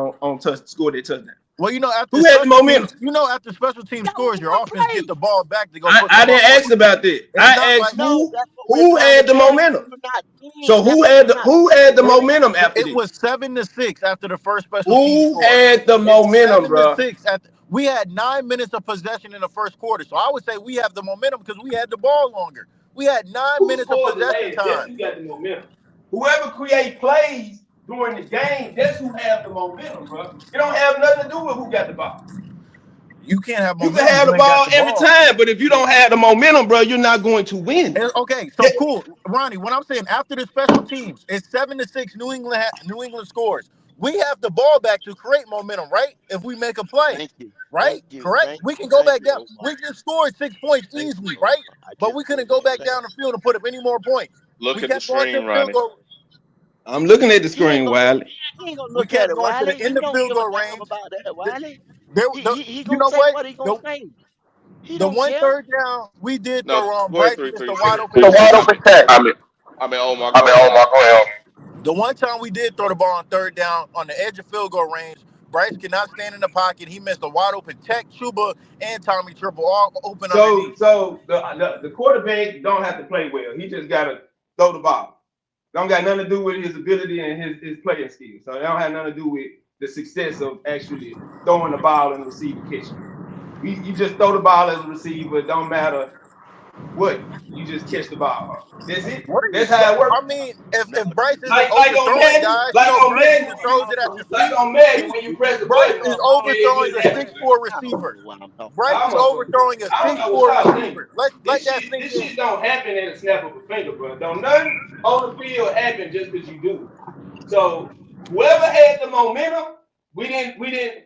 scored their touchdown? Well, you know, after Who had the special momentum? teams, after special team That was scores, your one offense get play. the ball back to go put I some didn't up on ask you. about that. It's not I asked like No, that's what we're who trying to had the tell you. momentum. You're not seeing. So That's who what had you're the not who had the seeing. momentum after it this? was 7-6 after the first special team Who score. had the It's momentum, bro? 7-6 after we had 9 minutes of possession in the first quarter. So I would say we have the momentum because we had the ball longer. We had 9 Who minutes of scored the possession last? That's time. who got the momentum. Whoever create plays during the game, that's who have the momentum, bro. It don't have nothing to do with who got the ball. You can't have You can momentum if have you the ain't got ball the every ball. time, but if you don't have the momentum, bro, you're not going to win. Okay, so cool, Ronnie. What I'm saying after the special teams, it's 7-6. New England scores. We have the ball back to create momentum, right? If we make a play, Thank you. right? Thank you. Correct. Thank We you. can go Thank back you, down. Omar. We just scored 6 points Thank easily, you, right? Omar. I But just we couldn't told go you back thank down the field and put up any more points. Look We at the kept going to screen, the field Ronnie. goal. I'm looking at the He ain't screen, gonna look. Wiley. He ain't gonna We look at kept it, going to Wiley. the end He of don't field give a goal damn range. about that, Wiley. He You gonna know say what? what he gonna say. He The don't one care. third down we did No, throw on go ahead, Bryce missed a 336. wide open catch. Omar, go ahead. The one time we did throw the ball on third down on the edge of field goal range, Bryce could not stand in the pocket. He missed a wide open Tech, Chuba, and Tommy Triple all open underneath. So the quarterback don't have to play well. He just gotta throw the ball. Don't got nothing to do with his ability and his playing skills. So it don't have nothing to do with the success of actually throwing the ball and the receiver catching it. You just throw the ball as a receiver. It don't matter what. You just catch the ball. That's it. What are you That's how it works. I mean, No, if Bryce isn't Like on overthrowing Madden, guys, Bryce either throws it at your like feet. on Madden, when you press the Bryce button, is it overthrowing a just happens. 6'4" I don't receiver. know what I'm talking Bryce is I overthrowing a don't know 6'4" what y'all think. receiver. Let that sink This in. shit don't happen at a snap of a finger, bro. Don't nothing on the field happen just because you do it. So whoever had the momentum, we didn't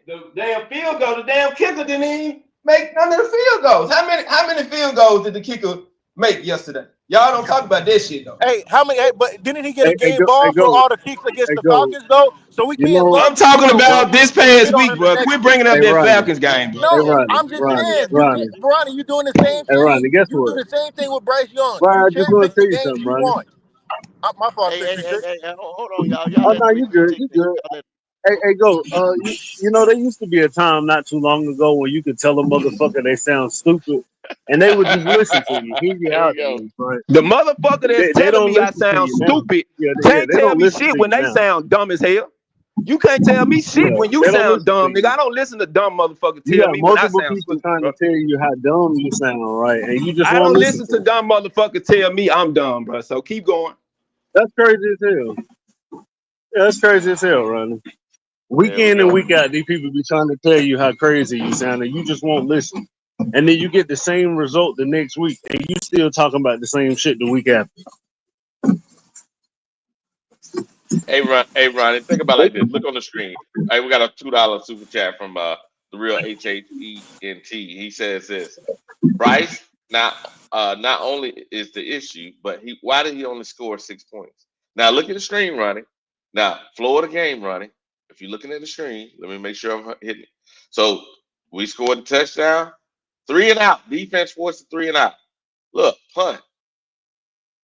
the damn field goal, the damn kicker didn't even make none of the field goals. How many field goals did the kicker make yesterday? Y'all don't talk about that shit though. Hey, how many? Hey, but didn't he get a game ball for Go, all the kicks against the go. Falcons though? So we You can't know, look. I'm talking uh, about this And shit past on week, him the bro. next Quit week. bringing up hey that Ronnie, Falcons game, bro. No, about. I'm just saying, Ronnie, Ronnie, you doing the same Ronnie. thing. Guess You do what? the same thing with Bryce Young. Ronnie, You I just cherry want pick to the tell you games something, you Ronnie. want. My fault, Hey, hey, hey, 336. hey, hold on, y'all. Y'all Oh let no, you good, 336 you in. good. Y'all let. Hey, go. You know, there used to be a time not too long ago when you could tell a motherfucker they sound stupid, and they would just listen to you, hear you Here we out. go. Right? The motherfucker that's They telling don't me I listen to sound you now. stupid Yeah, can't they tell don't me listen shit to when you they now. sound dumb as hell. You can't tell me shit Yeah, when you they don't sound listen to dumb, nigga. you. I don't listen to dumb motherfuckers You tell got me when I multiple sound people stupid, trying bro. to tell you how dumb you sound, right? And you just I won't don't listen listen to to them. dumb motherfuckers tell me I'm dumb, bro. So keep going. That's crazy as hell. Yeah, that's crazy as hell, Ronnie. Week There we in and go. week out, these people be trying to tell you how crazy you sound, and you just won't listen. And then you get the same result the next week, and you still talking about the same shit the week after. Hey, Ronnie, think about it like this. Look on the screen. Hey, we got a $2 super chat from the real HHENT. He says this: Bryce not only is the issue, but why did he only score 6 points? Now look at the screen, Ronnie. Now Florida game, Ronnie. If you're looking at the screen, let me make sure I'm hitting it. So we scored a touchdown, 3 and out. Defense forced a 3 and out. Look, punt.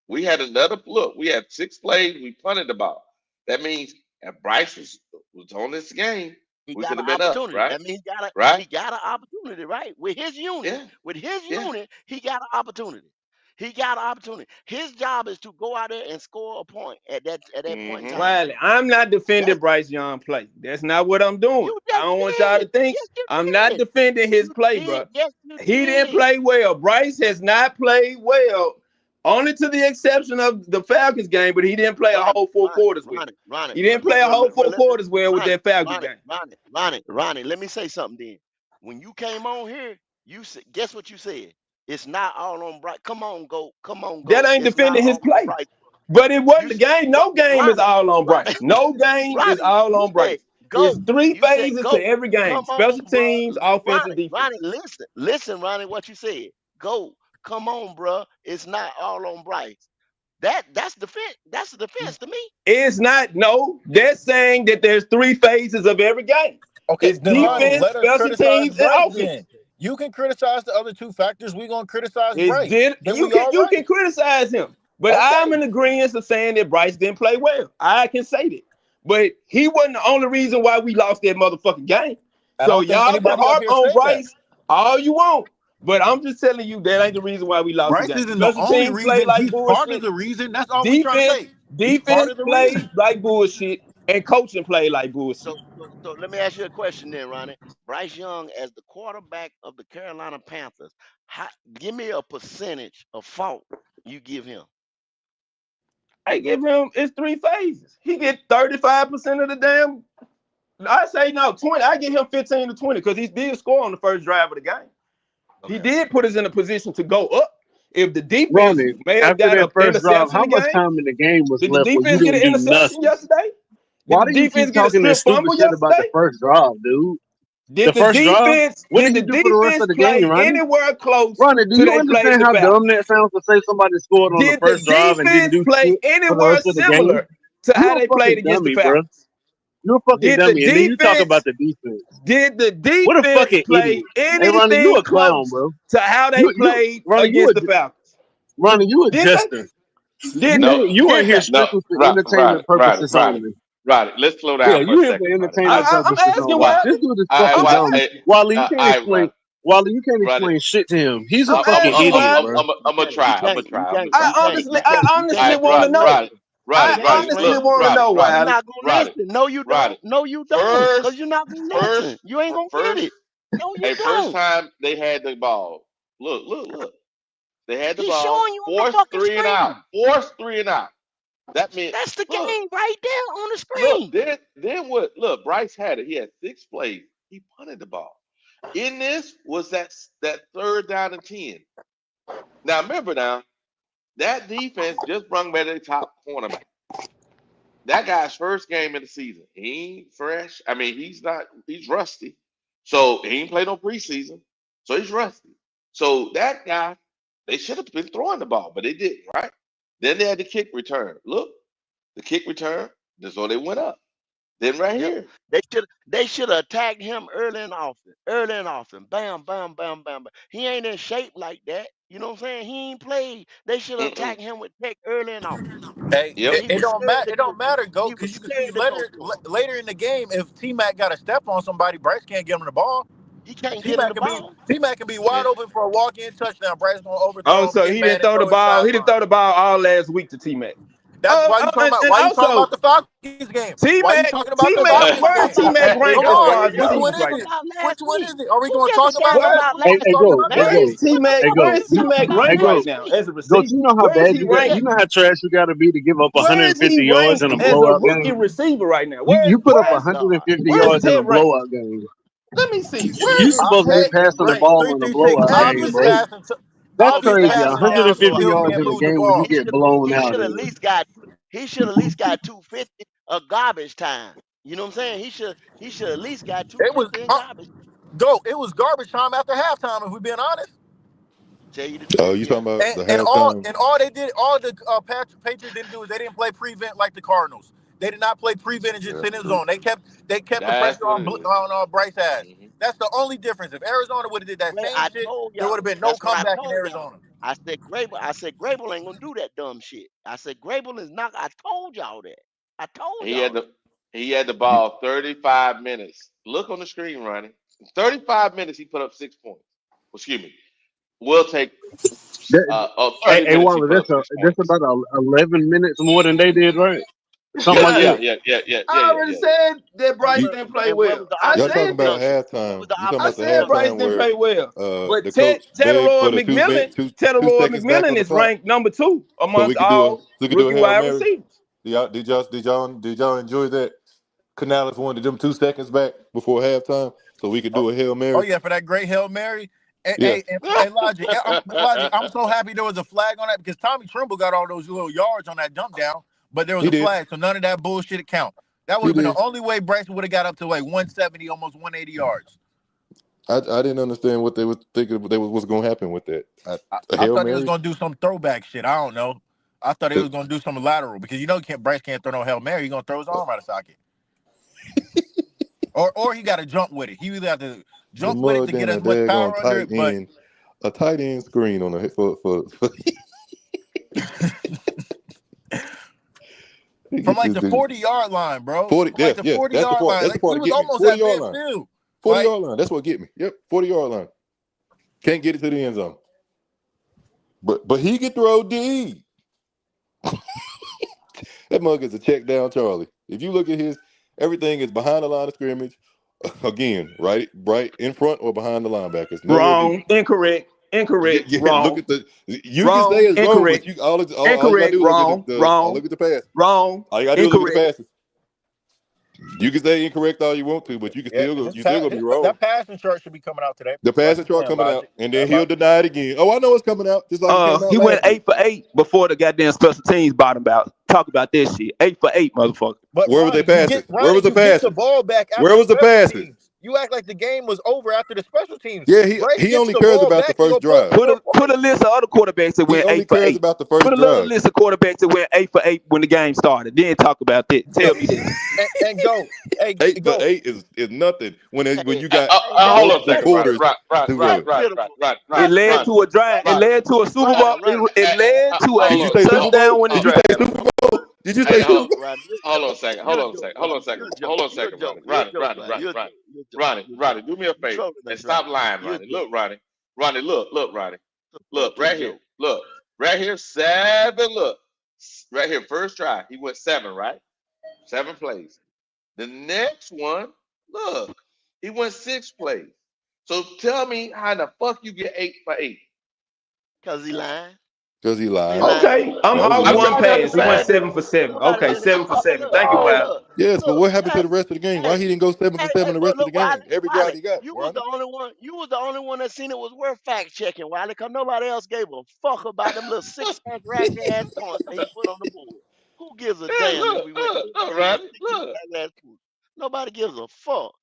We had another look. We had 6 plays. We punted the ball. That means if Bryce was on this game, He we got could an have been up, opportunity. right? That means Right? he got an opportunity, right? With his unit, Yeah, yeah. he got an opportunity. He got an opportunity. His job is to go out there and score a point at that point in Mm-hmm. time. Wiley, I'm not defending That's Bryce Young play. That's not what I'm doing. you I just don't want y'all to did. think Yes, you I'm not did. defending his You play, bro. did. Yes, you He didn't did. play well. Bryce has not played well, only to the exception of the Falcons game, but he didn't play a whole 4 quarters well. Ronnie. He didn't play a whole four Well, quarters well with that Falcons Ronnie, game. Ronnie. Let me say something then. When you came on here, you said, guess what you said? It's not all on Bryce. Come on, That go. ain't It's not defending his all on play. Bryce. But it You wasn't the said, game. No game is all on Ronnie, Bryce. No game is Ronnie, all you on said Bryce. It's go. 3 You said phases to go. every game: Come on, special bro. teams, offense, and defense. Ronnie, listen, Ronnie. What you said? Go. Come on, bro. It's not all on Bryce. That's defense. That's the defense to me. It's not. No, they're saying that there's 3 phases of every game. Okay, It's then Ronnie, No, defense, let us special criticize teams, and Bryce offense. then. You can criticize the other 2 factors. We're gonna criticize It's Bryce. did Then you we can all right. criticize him. But I'm Okay. in agreement of saying that Bryce didn't play well. I can say that. But he wasn't the only reason why we lost that motherfucking game. I So don't think y'all can anybody up harp here on said that. Bryce all you want. But I'm just telling you that ain't the reason why we lost the Bryce game. isn't the Special only teams play reason. like He's part of bullshit. the reason. That's all we trying to Defense, say. He's part defense of the played reason. like bullshit, and coaching played like bullshit. So let me ask you a question then, Ronnie. Bryce Young, as the quarterback of the Carolina Panthers, how, give me a percentage of fault you give him. I give him it's 3 phases. He get 35% of the damn. I say no 20. I give him 15 to 20 because he did score on the first drive of the game. He Okay. did put us in a position to go up. If the defense Ronnie, may have after got that an first drive, interception how in the much game, time in the game was did the left where you defense get didn't an do interception nothing? yesterday? Did Why the do you defense keep get a talking that strip stupid fumble shit about the yesterday? first drive, dude? The Did the first drive? defense What did did the he do for the rest defense of the game, play Ronnie? anywhere close Ronnie, do to you they played understand the how dumb Falcons? that sounds to say somebody scored on the Did the first drive and didn't defense do play shit for the anywhere rest of the game? similar to You how a they played fucking against the dummy, bro. Falcons? You a fucking Did the dummy. And then you talk about defense the defense. did the What a defense fucking play idiot. Hey, Ronnie, you anything a clown, close bro. to how they played Ronnie, against the Falcons? You a Did they? jester. Did No, they? You are Did here they? no, strictly for right, right, entertainment right, purposes right, only. right. Let's slow Yeah, down for you a here for second, Ronnie. entertainment I'm purposes asking only. Why? This Wiley. dude is I, fucking I'm why? dumb. I, Wally, you can't Ronnie, explain. Wally, you can't Ronnie. explain shit to him. He's a I'm fucking asking idiot, Wiley. bro. I'm gonna try. I'm gonna try. I'm gonna try. I You can't honestly I, want to Rod, explain know. nothing. Roddy, You Roddy, I can't Roddy. explain honestly Look, want to nothing. Roddy, know, Roddy, You're Wiley. not gonna Roddy, listen. No, you don't. Roddy. No, you don't. Cause First, you're not gonna first, listen. You ain't gonna get first. it. No, you Hey, first don't. time they had the ball. Look. They had the He's ball. showing you on the Forced fucking three and out. screen. Forced three and out. That meant That's the look. game right there on the Look, screen. then what? Look, Bryce had it. He had 6 plays. He punted the ball. In this was that third down and 10. Now remember that defense just brought back their top cornerback. That guy's first game of the season. He ain't fresh. I mean, he's rusty. So he ain't played no preseason. So he's rusty. So that guy, they should have been throwing the ball, but they didn't, right? Then they had the kick return. Look, the kick return, so they went up. Then right Yep. here. They should have attacked him early and often. Early and often. Bam, bam, bam, bam, bam. He ain't in shape like that. You know what I'm saying? He ain't played. They should have Mm-mm. attacked him with tech early and often. Hey, Yep. He it was don't scared matter. to It go don't to him. matter, go, He because was you can see scared to go to him. later in the game if T Mac got a step on somebody, Bryce can't get him the ball. He can't T get him Mac the can be ball. Yeah. wide open for a walk in touchdown. Bryce gonna Oh, overthrow him, so get he mad didn't and throw the throw his ball. He didn't throw sideline. the ball all last week to T Mac. That's why you talking about. And Why you talking also about the Falcons game? T Why you Mac, talking about T the Mac, Falcons Talking where is game? T about Mac last ranked Come week. as on, far as Talking which one receivers is right it? now? about Which last one week. is it? Are we Who gonna gives a talk damn about Where this about one? Or Hey, we last hey, talking week, go, about hey, this man? where one? go, is T What you Mac? hey, talking Where go. is about? T You, Mac Talking about hey, ranked last right go. now week. as a Go. You receiver? know how Where is bad he you got. Yeah. You ranked? know how trash you got to be to give up Where is 150 he yards ranked in a as a blowout rookie game. receiver right now? You put up Oh, Where's God. 150 where's yards in a Ted ranked? blowout game. Let me see. You Where is supposed to be Ted passing the ranked ball in a 336. blowout as a game, bro. receiver? That's So Obvious crazy. listen, passing downs, and we 150 still yards can't in a move the game where you ball. he get should blown he out should at in. least got he should at least got 250 of garbage time. You know what I'm saying? He should at least got It was 250 in garbage. It was garbage time after halftime. If we're being honest. Tell you the Oh, truth, you yeah. talking about And the and all halftime? and all they did, all the Patriots didn't do is they didn't play prevent like the Cardinals. They did not play prevent and just Yeah, sit in true. zone. They kept the That's pressure what on it is. Bryce ass. Mm-hmm. That's the only difference. If Arizona would have did that Well, same I shit, told there would have y'all. been no That's what I comeback in told y'all. Arizona. I said Grable ain't gonna do that dumb shit. I said Grable is not. I told y'all that. I told He had y'all the that. he had the You, ball 35 minutes. Look on the screen, Ronnie. 35 minutes he put up 6 points. Excuse me. We'll take Hey, 30 hey, minutes he Waller, put up six that's points. about 11 minutes more than they did, right? Something Yeah, like yeah, that. yeah, yeah, yeah, yeah, I yeah, already yeah, yeah. said that And Bryce you, where didn't play and where well. was the I y'all offensive talking said about that. production? Where was halftime? the You talking I about the offensive said Bryce halftime production? didn't where play well. But the coach begged for the two Tedoroy seconds back on the McMillan is clock ranked number 2 so we amongst could do a all rookie Hail wide Mary. receivers. Did y'all enjoy that? Canales wanted them 2 seconds back before halftime so we could Oh, do a Hail oh Mary. yeah, for that great Hail Mary. Hey, Yeah, hey, Logic. Logic. I'm so happy there was a flag on that because Tommy Trimble got all those little yards on that dump down, but there was he a did. flag, so none of that bullshit count. That would He have been the did. only way Bryson would have got up to like 170, almost 180 yards. I didn't understand what they were thinking. Was going to happen with that. A I Hail thought he was Mary. gonna do some throwback shit. I don't know. I thought he was gonna do some lateral because Bryce can't throw no Hail Mary. He's gonna throw his arm out of socket, or he got to jump with it. He either have to The jump with it mud to get than as a much daggone power under tight it. But end, a tight end screen on a for from like you the to 40-yard line, bro. 40. From like Yeah, the that's the 40-yard part. line. That's the Like, we part that was get me. almost 40 at yard line. midfield. 40 Like, yard line. That's what get me. Yep, 40 yard line. Can't get it to the end zone. But he can throw D. That mug is a check down Charlie. If you look at his, everything is behind the line of scrimmage. Again, right in front or behind the linebackers. Nowhere deep. Wrong. Incorrect. Incorrect. Yeah, look Wrong. at the. You can Wrong. say it's wrong, but Incorrect. you all you gotta Incorrect. do is look at Wrong. Wrong. look at the pass. Wrong. All you gotta do is look at the Incorrect. passes. You can say incorrect all you want to, but you can yeah, still gonna be wrong. that passing chart should be coming out today. The passing chart coming out, and then he'll deny it again. Oh, I know it's coming out, just like it came out He went last week. 8 for 8 before the goddamn special teams bottomed out. Talk about this shit. 8 for 8, motherfucker. But Where was they passing? Where was the ball back after Where was the special passes? teams. You act like the game was over after the special teams. Yeah, Bryce he gets only the cares ball about the back and first go drive. Put a list of other quarterbacks that He went only 8 for cares 8. about the first Put a little drive. list of quarterbacks that went 8 for 8 when the game started. Then talk about that. Tell me that. and go. Hey, 8 go. for 8 is nothing when you Hey, got hold on a the second, quarters. right. It led to a drive. It led to a Super Bowl. It led to Did you a say Super touchdown Bowl? winning Did you drive. say Super Bowl? Did you Hey, say Super Bowl? hold on a second, Ronnie, do me a favor and stop lying, Ronnie. Look, Ronnie, look, Ronnie, look right here, right here, 7. Look, right here, first try, he went 7, right? 7 plays. The next one, look, he went 6 plays. So tell me how the fuck you get 8 for 8? Because he lying. Because he lied. Okay, I'm That was off easy. one I'm trying to pass. He went understand. 7 for 7. Okay, 7 for 7. Thank you, Wild. Yes, but what happened to the rest of the game? Why he didn't go 7 for 7 the rest of the game? Every drive he got. You was the only one. You was the only one that seen it was worth fact checking, Wiley, because nobody else gave a fuck about them little 6-inch ragged ass points that he put on the board. Who gives a damn if we went Look, Ronnie, look. Nobody gives a fuck.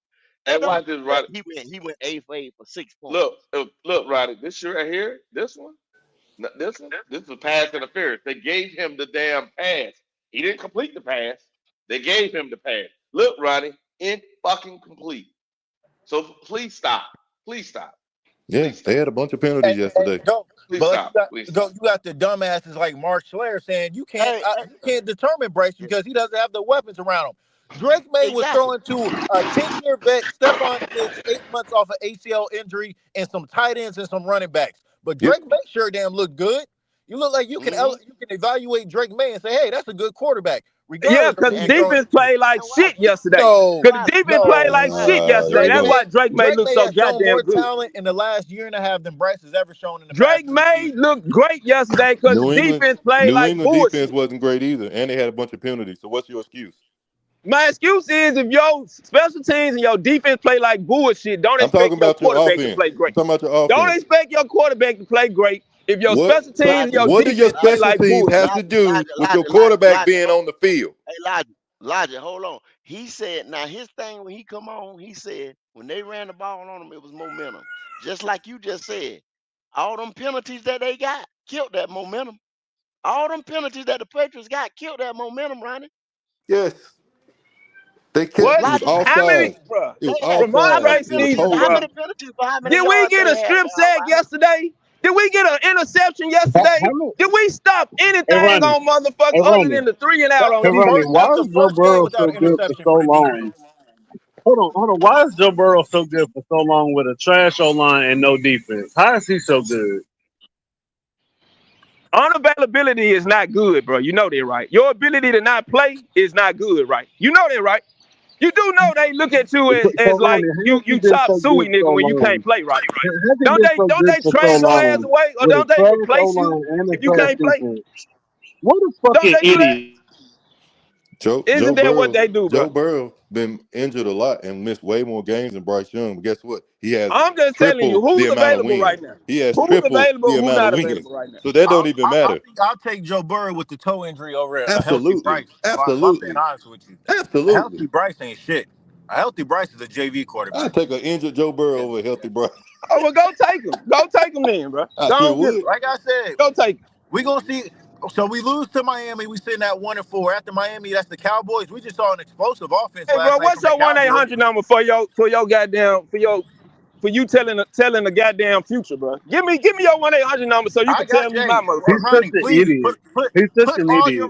And watch this, Ronnie. He went 8 for 8 for 6 points. Look, Ronnie, this shit right here, this one, this was pass interference. They gave him the damn pass. He didn't complete the pass. They gave him the pass. Look, Ronnie, fucking complete. So please stop. Yeah, they had a bunch of penalties yesterday. You got the dumbasses like Mark Schler saying you can't determine Bryce because he doesn't have the weapons around him. Drake May was throwing to a 10-year vet, Stephon Diggs, 8 months off an ACL injury, and some tight ends and some running backs. But Drake May sure damn look good. You look like you can evaluate Drake May and say, hey, that's a good quarterback. Yeah, because the defense played like shit yesterday. Because the defense played like shit yesterday. That's why Drake May looked so goddamn good. Talent in the last year and a half than Bryce has ever shown in the Drake May looked great yesterday because the defense played like bullshit. New England defense wasn't great either, and they had a bunch of penalties. So what's your excuse? My excuse is if your special teams and your defense play like bullshit, don't expect your quarterback to play great. I'm talking about your offense. Don't expect your quarterback to play great if your special teams and your what do your defense play special like teams bullshit? have to do with your quarterback being on the field? Hey, Logic, hold on. He said, now his thing when he come on, he said when they ran the ball on him, it was momentum. Just like you just said, all them penalties that they got killed that momentum. All them penalties that the Patriots got killed that momentum, Ronnie. Yes. They killed it. Was offside. How many, bro? It was offside. How many penalties? How many Did we get a strip sack yesterday? Did we get an interception yesterday? Did we stop anything on motherfuckers other than the 3 and out on defense? Why is Joe Burrow so good for so long? Hold on. Why is Joe Burrow so good for so long with a trash O-line and no defense? How is he so good? Unavailability is not good, bro. You know that, right? Your ability to not play is not good, right? You know that, right? You do know they look at you as like you chop suey nigga when you can't play, right? Don't they trade your ass away or don't they replace you if you can't play? What a fucking idiot. Isn't that what they do, bro? Joe Burrow been injured a lot and missed way more games than Bryce Young. But guess what? He has. I'm just telling you who's available right now. He has who's triple available, the who's amount not of wins. available right now. So that don't even matter. I think I'll take Joe Burrow with the toe injury over a Absolutely. healthy Bryce. Absolutely. I'm being honest with you. Absolutely. A healthy Bryce ain't shit. A healthy Bryce is a JV quarterback. I'd take an injured Joe Burrow over a healthy Bryce. Oh, well, go take him. Go take him then, bro. Like I said, go take him. We're going to see. So we lose to Miami. We sitting at 1-4. After Miami, that's the Cowboys. We just saw an explosive offense. Hey, bro, what's your 1-800 number for your goddamn for you telling the goddamn future, bro? Give me your 1-800 number so you can tell me my motherfucker. He's such an idiot. He's such an idiot.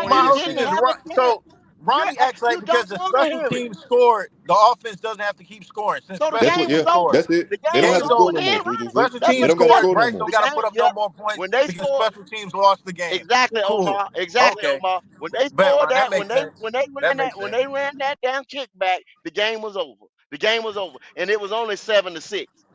Omar. my He whole didn't thing is have a chance. so Ronnie acts like You because don't the want to special hear it. team scored, the offense doesn't have to keep scoring. Since So the special That's what. game teams was Yeah, scored, over. that's it. The They don't game have was game's to score over no over. more. then, Three two Riley. three. Special That's They teams what don't you got to got. scored. score no Bryce more. don't The got to game, put up no yeah. more points When they because scored, special teams lost the game. exactly, Cool. Omar. Exactly, Okay. Omar. When they Bet, scored Ron. That that, makes sense. That makes when sense. they ran that down kickback, the game was over. The game was over, and it was only 7-6.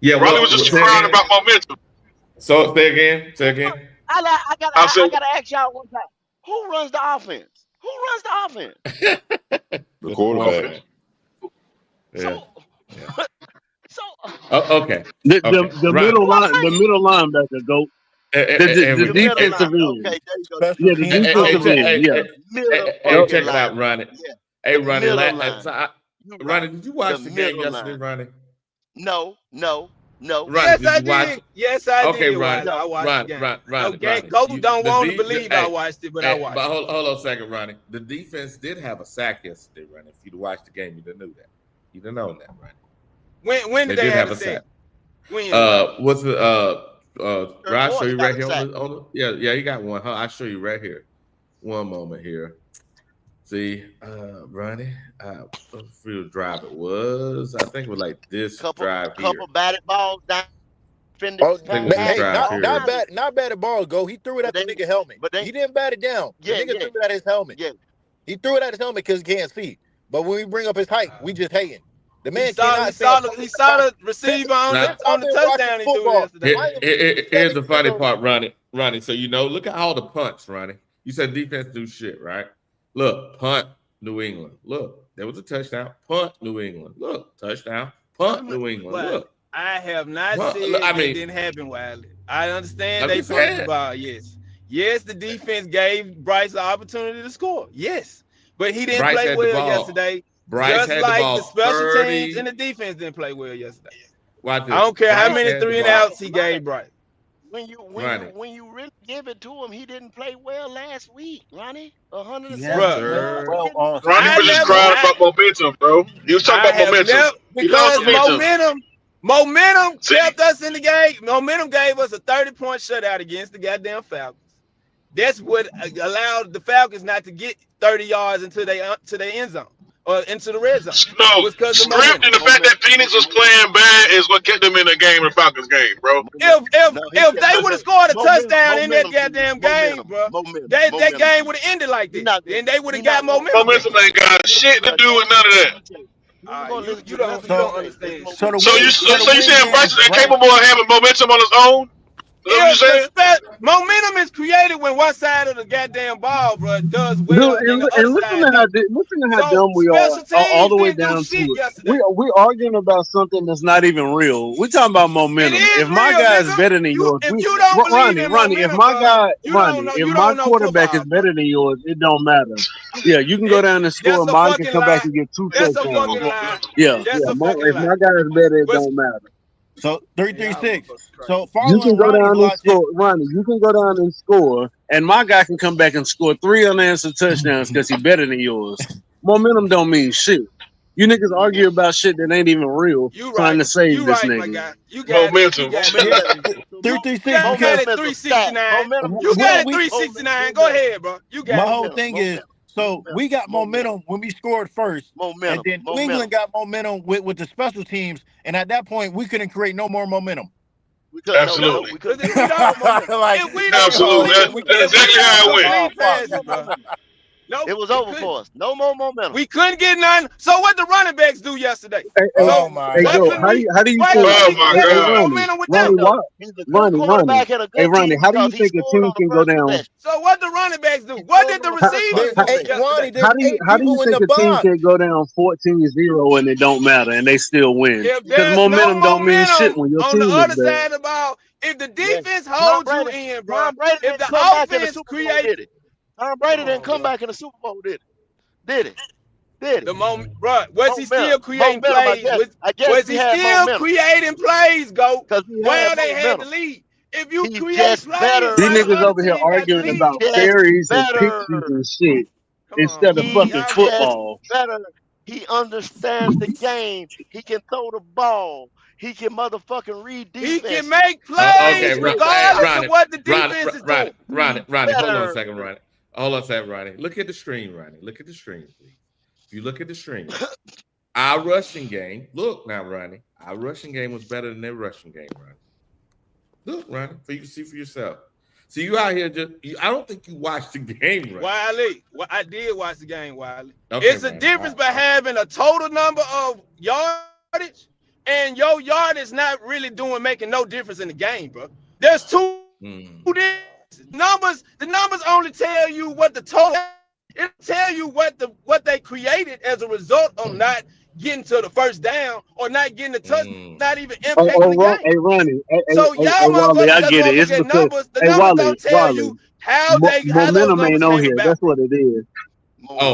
Yeah, Riley was just crying about momentum. So say again. Say again. I I said, gotta ask y'all one time. Who runs the offense? Who runs the offense? The The quarterback. quarterback. So, Yeah. Yeah. so Okay. The Okay. Ronnie. middle linebacker go. The And the middle line. defensive end. Okay, there you go. Special Yeah, the teams defensive coach. end. Yeah. Middle hey, fucking check it line. out, Ronnie. Yeah, Hey, the Ronnie. middle line. You right. Ronnie, did you watch The the game middle yesterday, line. Ronnie? No. Ronnie, Yes, did I you watch did. it? Yes, I Okay, did, Ronnie. Wiley. I No. watched the game. Ronnie. Goat don't The want to D. believe I Hey, watched it, but I watched but it. hold on a second, Ronnie. The defense did have a sack yesterday, Ronnie. If you'd watched the game, you'd have knew that. You'd have known that, Ronnie. When They did they did have have a a sack. sack? When, Wiley? What's the Third I'll show quarter you got right a here sack. on the yeah, you got one. Huh? I'll show you right here. One moment here. See, Ronnie, what field drive it was? I think it was like this drive here. Couple batted balls down. Defended Oh, I think it was this hey, drive all here. kinds of, not bad at ball go. He threw it but at the they nigga helmet. but they He didn't bat it down. The nigga threw it at his helmet. yeah. He threw it at his helmet because he can't see. But when we bring up his height, we just hating. The He man saw cannot see. he saw the receiver on the touchdown he threw yesterday. Here's the funny part, Ronnie. So look at all the punts, Ronnie. You said defense do shit, right? Look, punt, New England. Look, there was a touchdown. Punt, New England. Look, touchdown. Punt, New England. Well, Look. I have not Well, said I that mean- didn't happen, Wiley. I understand I'm they just punched saying. the ball. Yes, the defense gave Bryce the opportunity to score. Yes, but he didn't Bryce play had the well ball. yesterday. Bryce just had like the ball the special 30. teams and the defense didn't play well yesterday. Watch this. I don't care how Bryce many had the 3 and ball. outs he gave Bryce. When you Ronnie. really give it to him, he didn't play well last week, Ronnie. He 107. hasn't played Bruh. well on Ronnie I was just never- crying I- about momentum, bro. He was talking I about have momentum. never He lost because momentum See? kept us in the game. Momentum gave us a 30-point shutout against the goddamn Falcons. That's what allowed the Falcons not to get 30 yards into their end zone or into the red zone. No, Was 'cause of script momentum. and the fact that Phoenix was playing bad is what kept them in the game, the Falcons game, bro. If they would have scored a touchdown in that goddamn game, Momentum, bro, momentum, that momentum. game would have ended like this. Then they would have got momentum. Momentum ain't got shit to do with none of that. You don't understand. So So you saying Bryce is incapable of having momentum on his own? Is that what you saying? Momentum is created when one side of the goddamn ball, bro, does well Dude, and the and other listen side to don't. listen to how So dumb we are, special all the teams way didn't do down to shit it. yesterday. We arguing about something that's not even real. We talking about momentum. It is If my real, guy is nigga. better than yours, If you don't believe in Ronnie, if momentum, my bro, guy, you don't Ronnie, know- if you my don't know quarterback is football, better than yours, it don't matter. Yeah, you can go down and score. That's a Mine can fucking come back lie. and get 2 That's a touchdowns. fucking lie. Yeah, That's a if fucking my lie. guy is better, it But- don't matter. So 336. So You following can go Ronnie's down and logic, score, Ronnie. You can go down and score, and my guy can come back and score 3 unanswered touchdowns because he's better than yours. Momentum don't mean shit. You niggas argue about shit that ain't even real, You trying right. to save You this right, my nigga. guy. You got Momentum. it. You got it. 336 You got because it 369. Momentum. You got it we- 369. Go ahead, bro. You got my it. whole thing is so we got momentum when we scored first, Momentum. and then New England got momentum with the special teams, and at that point we couldn't create no more momentum. We couldn't, Absolutely. we couldn't. If we don't, Like, if we don't Absolutely. complete- That's exactly how it went. complete passes, bro. No, It was we over couldn't. for us. No more momentum. We couldn't get none. So what the running backs do yesterday? Oh my Hey, Why Joe, couldn't how do you why think? couldn't we Oh my get God. more momentum with them? Ronnie, why? He's a good Ronnie, quarterback and a good Hey, Ronnie, team how do you because he think a scored team on the can go first down? possession. So what the running backs do? What did the receivers do Hey, Ronnie, yesterday? there's How do 8 you people in think the a team box. can go down 14-0 and it don't matter and they still win? If Because there's momentum no don't mean shit momentum when your on team the is other bad. side of the ball, if the Yeah. defense Tom holds you Brady, in, bro, Tom Brady if didn't the come back in the offense Super Bowl, creates did it? Tom Brady Come didn't on, come bro. back in the Super Bowl, did it? Did it? Did the it? moment, bro, was he still creating Momentum, plays? I guess Was he he had still momentum creating plays, go? because he While had they had the momentum. lead. If you He's create just plays better. These while the niggas other over here team got the arguing lead, about Just fairies and better. pixies and shit come on, instead of man. fucking He's football. just better. He understands the game. He can throw the ball. He can motherfucking read He defense. can make Okay, plays regardless of what the defense is doing. Ronnie, hold on a Better. second, Ronnie. Hold on a second, Ronnie. Look at the screen, Ronnie. Look at the screen, please. If you look at the screen, our rushing game. Look now, Ronnie. Our rushing game was better than their rushing game, Ronnie. Look, Ronnie, for you to see for yourself. See, you out here I don't think you watched the game, Ronnie. Wiley, I did watch the game, Wiley. Okay, it's a Ronnie. difference by having a total number of yardage and your yardage not really making no difference in the game, bro. There's two numbers. The numbers only tell you what the total. It'll tell you what they created as a result of not getting to the first down or not getting the touch, not even impacting the game. Hey, Ronnie. So y'all Wally, motherfuckers I just get want it. to look It's at because, numbers. The hey, numbers don't tell Wally, you how those momentum ain't numbers on came here. about. That's what it is.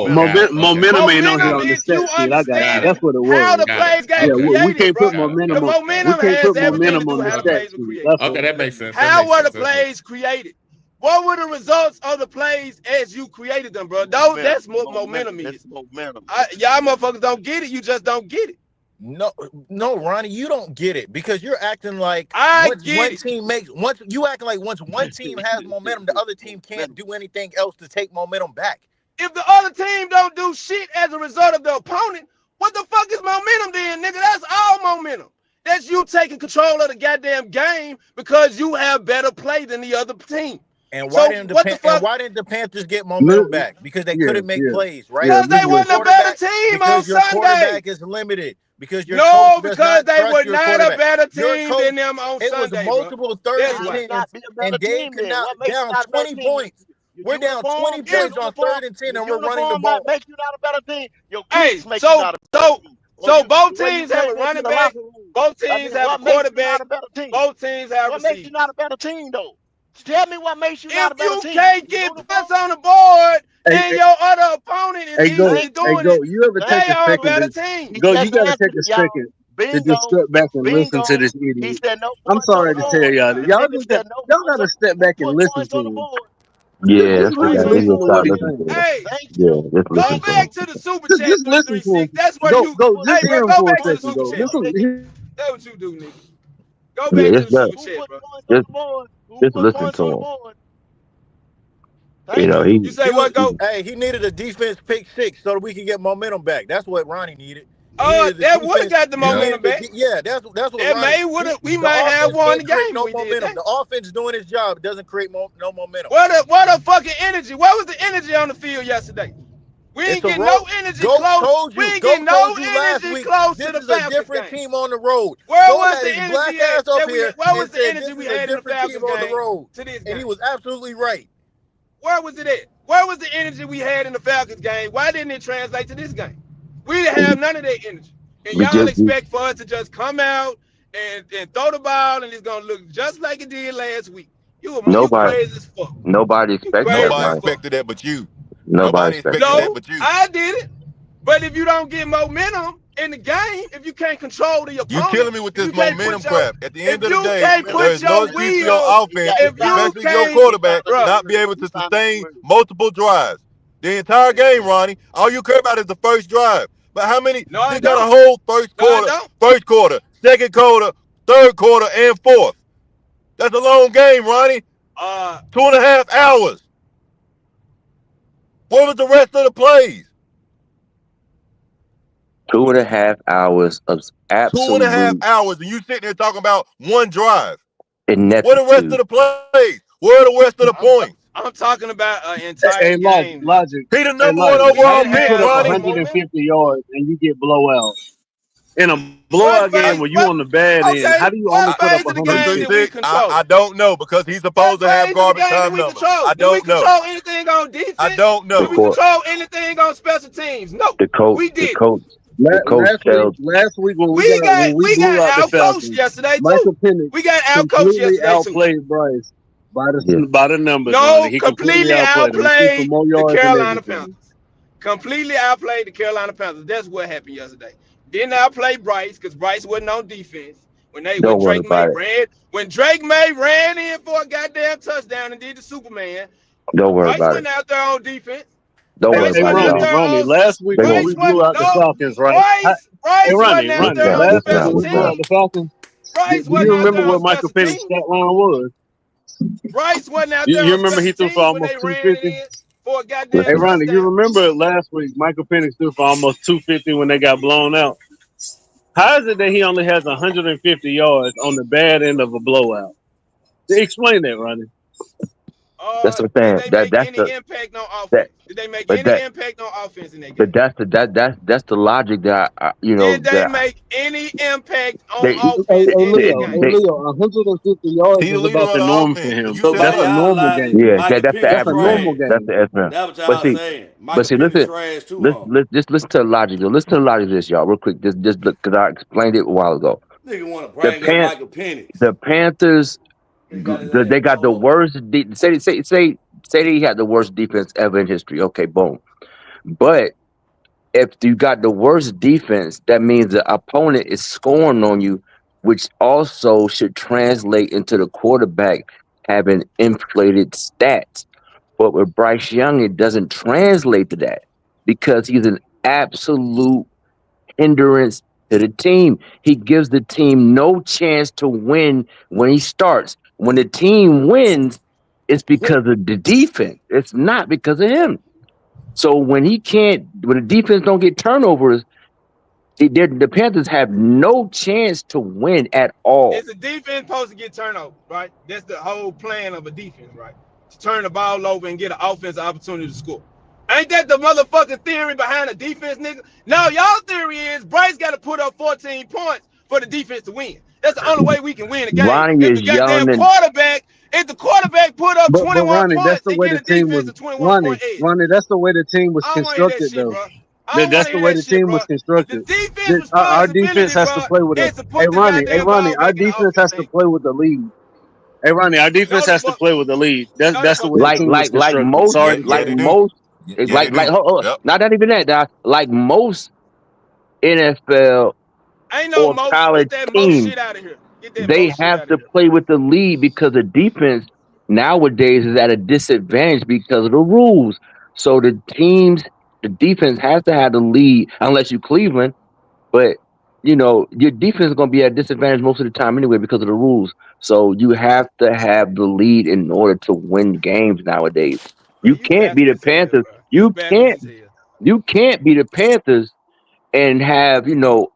Momentum. Momentum ain't on here Momentum on the is stat you sheet. I got you. That's understanding what it how was. the plays Yeah, get we created, can't bro. put The momentum. We momentum can't has put everything to momentum do on with the how the stat plays were sheet. created. That's what it is. How were the plays created? What were the results of the plays as you created them, bro? That's what momentum That's is. momentum. Y'all motherfuckers don't get it. You just don't get it. No, Ronnie, you don't get it because you're acting like once one team has momentum, the other team can't do anything else to take momentum back. If the other team don't do shit as a result of the opponent, what the fuck is momentum then, nigga? That's all momentum. That's you taking control of the goddamn game because you have better play than the other team. And why didn't the Panthers get momentum back? Because they couldn't make plays, right? Because they wasn't a better team on your Sunday. quarterback is limited. Because your no, coach does because not they trust were your not a quarterback. better Your team coach, than them on it Sunday, was multiple third and 10, and Dave could not down 20 points. We're down 20 points on 3rd and 10, and we're running the ball. Makes you not a better team. Your Hey, cleats make you not a better team. so both teams have a running back. Both teams have a quarterback. Both teams have What receivers. makes you not a better team, though? Tell me what makes you not a better team. If you can't get points on the board and your other opponent is easily doing it, You ever take they a are a second? better team. You got to take a second to just step back and listen to this He idiot. said no I'm points on sorry the to tell board. y'all. The Y'all nigga just said got, no y'all points got to on step who back and put listen points on the to him. board. Yeah, Just listen to what he's saying. Hey, Thank yeah, you. just listen go to back him. to the super chat Just listen to him. 336. That's where you. Just Hey, hear bro, him go for a back to the second. super Go chat. listen. That's what you do, nigga. Go Yeah, back to just the super Who chat, put bro. points on just the board? Who just put listen points to on the him. board? You Thank know, you. You say what? Go. Hey, he needed a defense pick 6 so that we can get momentum back. That's what Ronnie needed. He needed the That would have defense. got the He momentum needed the back. that's what That Ronnie. we The might have offense won the can't create game if no we did momentum. that. The offense doing its job doesn't create no momentum. What a fucking energy. Where was the energy on the field yesterday? We ain't It's a getting road. no energy Goat close. told We you. ain't getting Goat no told you last energy week. close to This the is a Falcons different game. team on the road. Where Goat was had the his black energy at ass up that we here had? Where was and the said energy this we is a had in the different team Falcons on the game road, to this and he game? was absolutely right. Where was it at? Where was the energy we had in the Falcons game? Why didn't it translate to this game? We didn't have none of that energy. And We y'all just expect for us to just come out and throw the ball and it's gonna look just like it did last week. You nobody crazy as fuck. nobody You expected that, crazy Nobody as Mike. fuck. expected that but you. Nobody Nobody expected expected that. that No, but you. I did it. But if you don't get momentum in the game, if you can't control the You opponent, killing me with if this you can't momentum put your crap. At the if end of the you day, can't there put is no your excuse for your wheels, offense, if you especially your can't, quarterback, bro. not be able to sustain multiple drives. The entire game, Ronnie, all you care about is the first drive. But how many? No, I You got a don't. whole first No, I quarter, don't. second quarter, third quarter, and fourth. That's a long game, Ronnie. 2.5 hours. What was the rest of the plays? 2.5 hours of 2.5 absolute hours, and you sitting there talking about one drive. Where the rest of ineptitude. the plays? Where are the rest of the points? I'm talking about an entire Hey, game. logic. He the Hey, number one logic. How overall do you pick, put up Ronnie. 150 yards and you get blowout? In a What blowout game phase? where you on the bad end, how do you only What put up phase of the game did we 150? 336. control? I don't know because he's What supposed to have phase of the garbage game did time we numbers. control? I Did we don't know. control anything on I defense? don't The Did know. we court, control anything on special teams? No, the coach, we the did. coach, the coach tells. Last week when We we got blew out the out coached Falcons, yesterday too. Michael Penix We got out coached completely yesterday too. outplayed Bryce Yeah, by the numbers, No, Ronnie. He completely completely outplayed him. He threw for outplayed more the yards and Carolina everything. Panthers. Completely outplayed the Carolina Panthers. That's what happened yesterday. Didn't outplay Bryce because Bryce wasn't on defense. When don't worry Drake May about it. ran, when Drake May ran in for a goddamn touchdown and did the Superman, Don't worry Bryce about it. wasn't out there on defense. Don't worry Bryce Hey, about wasn't it, out y'all. there Ronnie. on. Last week They're when gonna we Bryce blew wasn't out the no. Falcons, right? Hey, Bryce wasn't Ronnie. out there on Last week listen now, special when we listen blew now. out teams. the Falcons, do Bryce wasn't you out remember there on what Michael special Penix teams. stat line was? Bryce wasn't out there You on remember he special threw for teams when almost they ran it 250? in for a Hey, goddamn Listen. Ronnie, you touchdown. remember last week Michael Penix threw for almost 250 when they got blown out? How is it that he only has 150 yards on the bad end of a blowout? Explain that, Ronnie. That's what I'm saying. Did they make That's any impact on that. offense? Did they make But any impact on offense in that game? but that's the logic that Did they that make any impact on they offense in that Hey game? Leo, 150 yards He the is leader about of the the norm for offense. him. You So said by That's a that. y'all normal logic, game. yeah, Michael that's the Penix That's a average normal trash. game. That's game. the average game. That's what But y'all see, saying. but Michael see, Penix listen, trash too, let's huh? just listen to the logic. Listen to the logic of this, y'all, real quick. Just look, because I explained it a while ago. Nigga want to The bring up Michael Penix. the Panthers, They got his they ass got the tore up. worst. Say they had the worst defense ever in history. Okay, boom. But if you got the worst defense, that means the opponent is scoring on you, which also should translate into the quarterback having inflated stats. But with Bryce Young, it doesn't translate to that because he's an absolute hindrance to the team. He gives the team no chance to win when he starts. When the team wins, it's because of the defense. It's not because of him. So when the defense don't get turnovers, the Panthers have no chance to win at all. Is the defense supposed to get turnover, right? That's the whole plan of a defense, right? To turn the ball over and get an offensive opportunity to score. Ain't that the motherfucking theory behind the defense, nigga? No, y'all theory is Bryce got to put up 14 points for the defense to win. That's the only way we can win a game. Ronnie If is the goddamn yelling and quarterback put up But 21 Ronnie, that's points the and way get the a team defense was. to 21 point edge. Ronnie, that's the way the team was I don't want to hear that constructed, shit, though. bro. I don't want That's to the hear way that the shit, team bro. was The constructed. defense Our defense responsibility, has to bro, play with is a. to Hey put the Ronnie, goddamn ball Our back in the defense offense has to end. play with the lead. Hey Ronnie, our No, defense the has to fuck, play with the lead. no, the That's the fuck way we the like don't. team was like like constructed. most Sorry Yeah, to yeah, like say. they do. most Yeah, they do. Yep. not even that, dog. Like most NFL Ain't no or most. college Get that most teams, shit out of here. Get that they most shit have out of to here. play with the lead because the defense nowadays is at a disadvantage because of the rules. So the defense has to have the lead unless you Cleveland. But your defense is going to be at a disadvantage most of the time anyway because of the rules. So you have to have the lead in order to win games nowadays. Bro, You you can't be backwards the as hell, Panthers. bro. You You backwards can't as hell. you can't be the Panthers and have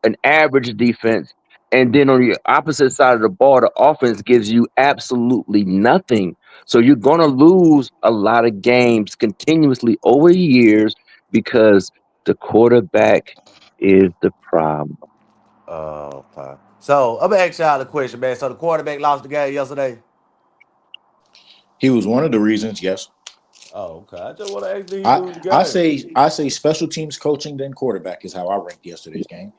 an average defense, and then on the opposite side of the ball, the offense gives you absolutely nothing. So you're gonna lose a lot of games continuously over years because the quarterback is the problem. Okay. So I'm gonna ask y'all a question, man. So the quarterback lost the game yesterday. He was one of the reasons, yes. Oh, okay. I just want to ask, did he I lose the I game? say I say special teams coaching then quarterback is how I ranked yesterday's game.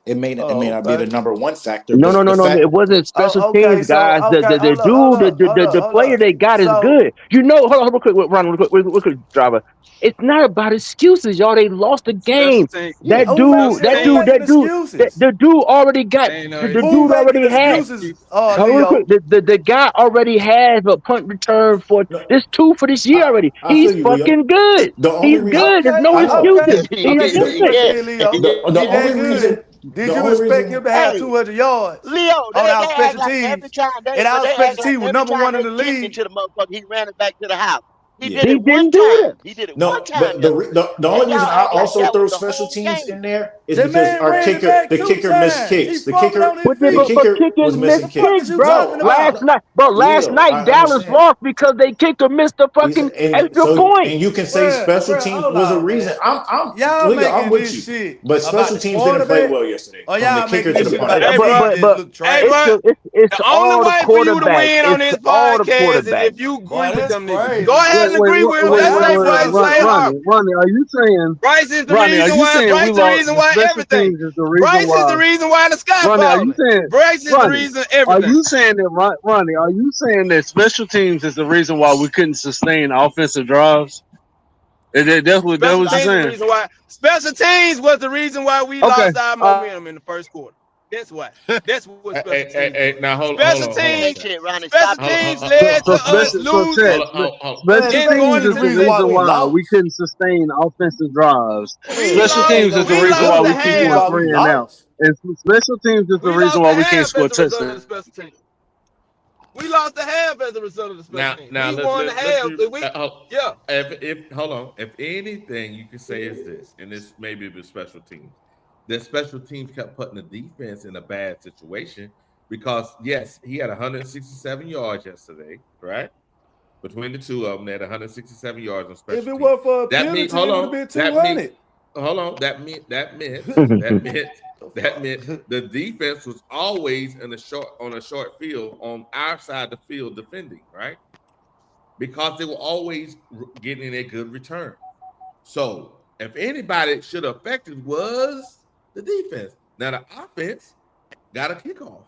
It may Oh, not be the okay. number one factor, No, no, but the no, no. fact It wasn't special Oh, okay. teams, So guys. okay, The hold up, hold dude, up, hold up, the hold player up. they got is So good. Hold on, real quick, Ron, real quick, driver. It's not about excuses, y'all. They lost the Special game. team. yeah, That who dude, making Special that who team. dude, making that dude, excuses? the dude already got Ain't no the Who dude excuse. making already had. Special excuses? team. Hold on, real quick. Leo. The guy already has a punt return for no, this two for this year already. I He's feel you, Leo. fucking good. The only He's reason good. There's Okay, no I know okay, excuses. He's okay. This the the good. question, Yeah. then, Leo. the He only that good. reason the Did you only expect reason him to have Hey, 200 yards Leo, on they our act special like every teams? time And our they special act like team was every number time one in they the get league. into the motherfucker, he ran it back to the house. He yeah. did He it one didn't do time. that. He did it one No, time but yesterday. the And only reason y'all I act like also that was throw the special whole teams game. in there is The because man our ran it kicker back the 2 kicker missed times. He kicks. fumbled on his But The feet. but kicker was kickers miss missing The fuck kicks, is kicks. you bro. talking No, Last about? night, bro. Last Leo, night I Dallas understand. lost because they kicker missed the fucking And extra so point. and you can say special Bruh, teams hold was a on, reason. man. I'm Y'all Leo, I'm making with this you. shit But about special the teams didn't play quarterback, well yesterday, or from the y'all kicker making to this the shit punter. about the Hey, bro. defense But look Hey, it's bro. trash? it's The only all the way for you to quarterback. win on It's this all the podcast is quarterback. if you Boy, agree with that's them niggas. Go crazy. ahead and agree with them. Boy, Just say y'all Bryce, so say Hawk. Ronnie, are you saying? Bryce is the Ronnie, are reason you why. saying we Bryce the lost? reason The why special everything. teams is the reason Bryce is why. the reason why the sky Ronnie, are you falling. saying? Bryce is the Ronnie, reason are everything. you saying that? Ronnie, are you saying that special teams is the reason why we couldn't sustain offensive drives? That's what Special you're teams is the saying. reason why. Special teams was the reason why we Okay. lost our momentum in the first quarter. That's why. That's what special teams was. Now hold Special on, hold on, Hey, teams. chat. shit, Ronnie, Special stop Hold on, saying teams hold shit. on, led So to hold on, us special, so losing check. hold on, Man, Special and special going teams teams into is the the the reason why second reason we quarter. why we lost. couldn't sustain offensive drives. We Special lost. teams is the We reason lost why the we keep Reason going half. why we 3-and-out. lost. And special teams is the We reason lost why the we can't half score as a result of touchdowns. the special teams. We lost the half as a result of the special teams. now We won the let's half. be We yeah. if hold on, if anything you can say is this, and this maybe the special teams, that special teams kept putting the defense in a bad situation because yes, he had 167 yards yesterday, right? between the two of them. They had 167 yards on special If it teams. were for a That penalty, means it would have been 200. That meant the defense was always on a short field on our side of the field defending, right? Because they were always getting a good return. So if anybody should have affected was the defense. Now the offense got a kickoff.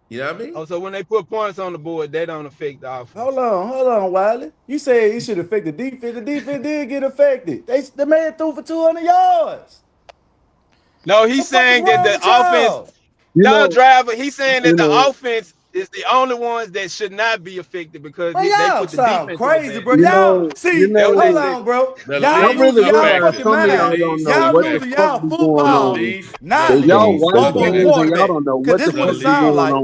You know what I mean? Oh, so when they put points on the board, they don't affect the offense. Hold on, Wiley. You said it should affect the defense. The defense did get affected. The man threw for 200 yards. No, he's saying that the offense, driver. He's saying that the offense is the only ones that should not be affected because Man, they y'all put the sound defense crazy, in bro. advantage. Y'all see, That's what they hold said. on, bro. The Y'all least losing y'all affected. fucking mind. Y'all losing y'all football knowledge over a quarterback. Because this is what it sounds like.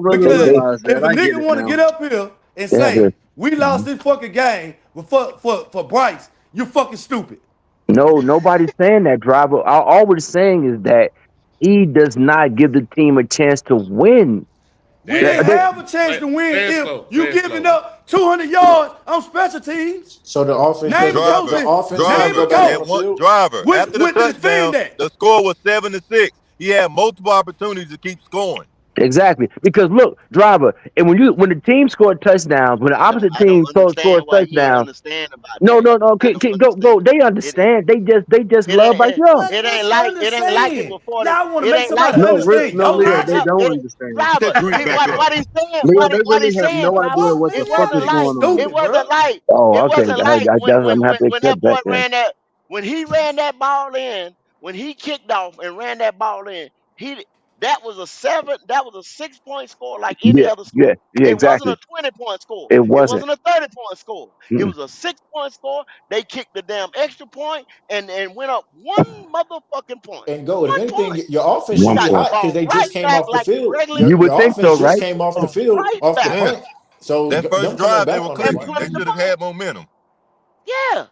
Because if a nigga want to get up here and say we lost this fucking game for Bryce, you're fucking stupid. No, nobody's saying that, driver. All we're saying is that he does not give the team a chance to win. We didn't have a chance to win if you giving up 200 yards on special teams. So the offense Name doesn't coach. Name a coach. Driver. After the touchdown, that. the score was 7-6. He had multiple opportunities to keep scoring. Exactly, because look, driver, and when the team scored touchdowns, when the opposite team scores touchdowns, no, go. They understand. They just love Bryce Young. Let's understand. Y'all want to make somebody understand your They logic? don't understand. Get that drink back up. What he's saying, Leo, they what really he's have saying, no idea driver, what the it fuck wasn't is like, going on. it wasn't like, Oh, it okay. wasn't like I guess I'm gonna have to when that accept that boy then. when he ran that ball in, when he kicked off and ran that ball in, that was a 6-point score like any other score. Yeah, It wasn't exactly. a 20-point score. It It wasn't. wasn't a 30-point score. It Mm-mm. was a 6-point score. They kicked the damn extra point and went up one motherfucking point. And go. If 1 anything, point. your offense We should One be got the point. hot because ball they just right came back off the like field. regular You would Your think offense so, just right? came off the ball field right off the back. Yeah. punt. So That first them coming drive, they back were on the And clicking. punt. They punted the should have ball. had momentum. Yeah.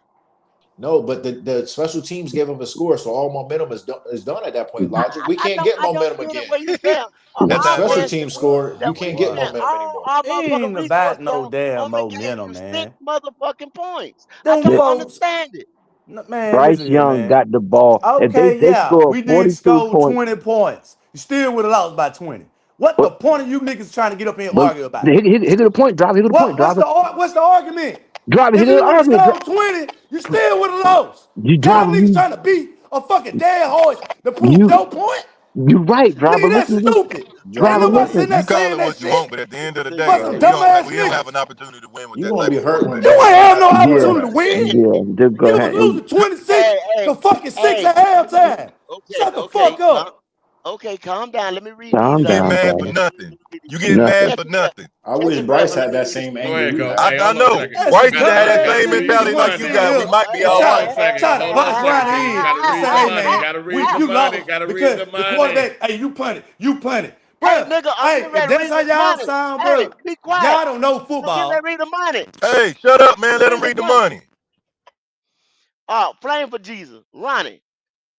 No, but the special teams gave them a score, so all momentum is done at that point. Logic. We can't get I don't momentum get it again. where you saying That's Once how it special works. offense teams score, you that we can't get spent momentum all anymore. our It motherfucking ain't about resources no on damn only gave momentum, you six man. motherfucking points. I Them don't Yeah. folks, understand it. man, Bryce listen here, Young man. got the ball. If Okay, they yeah, scored we did 42 score points, 20 points. You still would have lost by 20. What the but point of you niggas trying to get up here and but argue about? hit the point, driver. Hit the point, What's driver. the argument? Driver, hit If the you would have argument. scored 20, you still would have lost. You Y'all driver, niggas trying to beat a fucking dead horse to prove you your point? you right, driver. Nigga, that's Listen to this. stupid. Ain't Driver, nobody sitting listen. there You call saying it that what you shit. want, but at the end of the day, But bro, some we dumbass don't have niggas. an opportunity to win with You're that gonna type be of hurt quarterback. when You them ain't niggas have got no a Yeah, opportunity to quarterback. win. just go You was ahead. losing 26 Hey, to fucking 6 hey, at halftime. okay, Shut the fuck up. okay, calm down. Let me read You these Calm get down, mad for driver. nothing. You get mad Nothing. for Catch your breath. nothing. I Catch wish your breath. Bryce Let me had that read same Go anger ahead, you coach. have. I, Hey, I hold on a know. second. That's Bryce some used to have that Gotta dumbass same shit. read Niggas the mentality want like to you money. sit in got. here We might be and all Hold on right. a second. try to Hold on a box second, around Chief. the You end gotta and read say, the hey money. man, Gotta read the you money. lost Gotta read because the the money. quarterback, hey, you punted, you punted. Hey, Bruh, nigga, I'm hey, getting if ready to that's read how this y'all money. sound, Hey, bruh, be quiet. y'all don't know I'm getting ready to football. read the money. Hey, shut up, man. Let him Read the read the money. money. Flame for Jesus. Ronnie,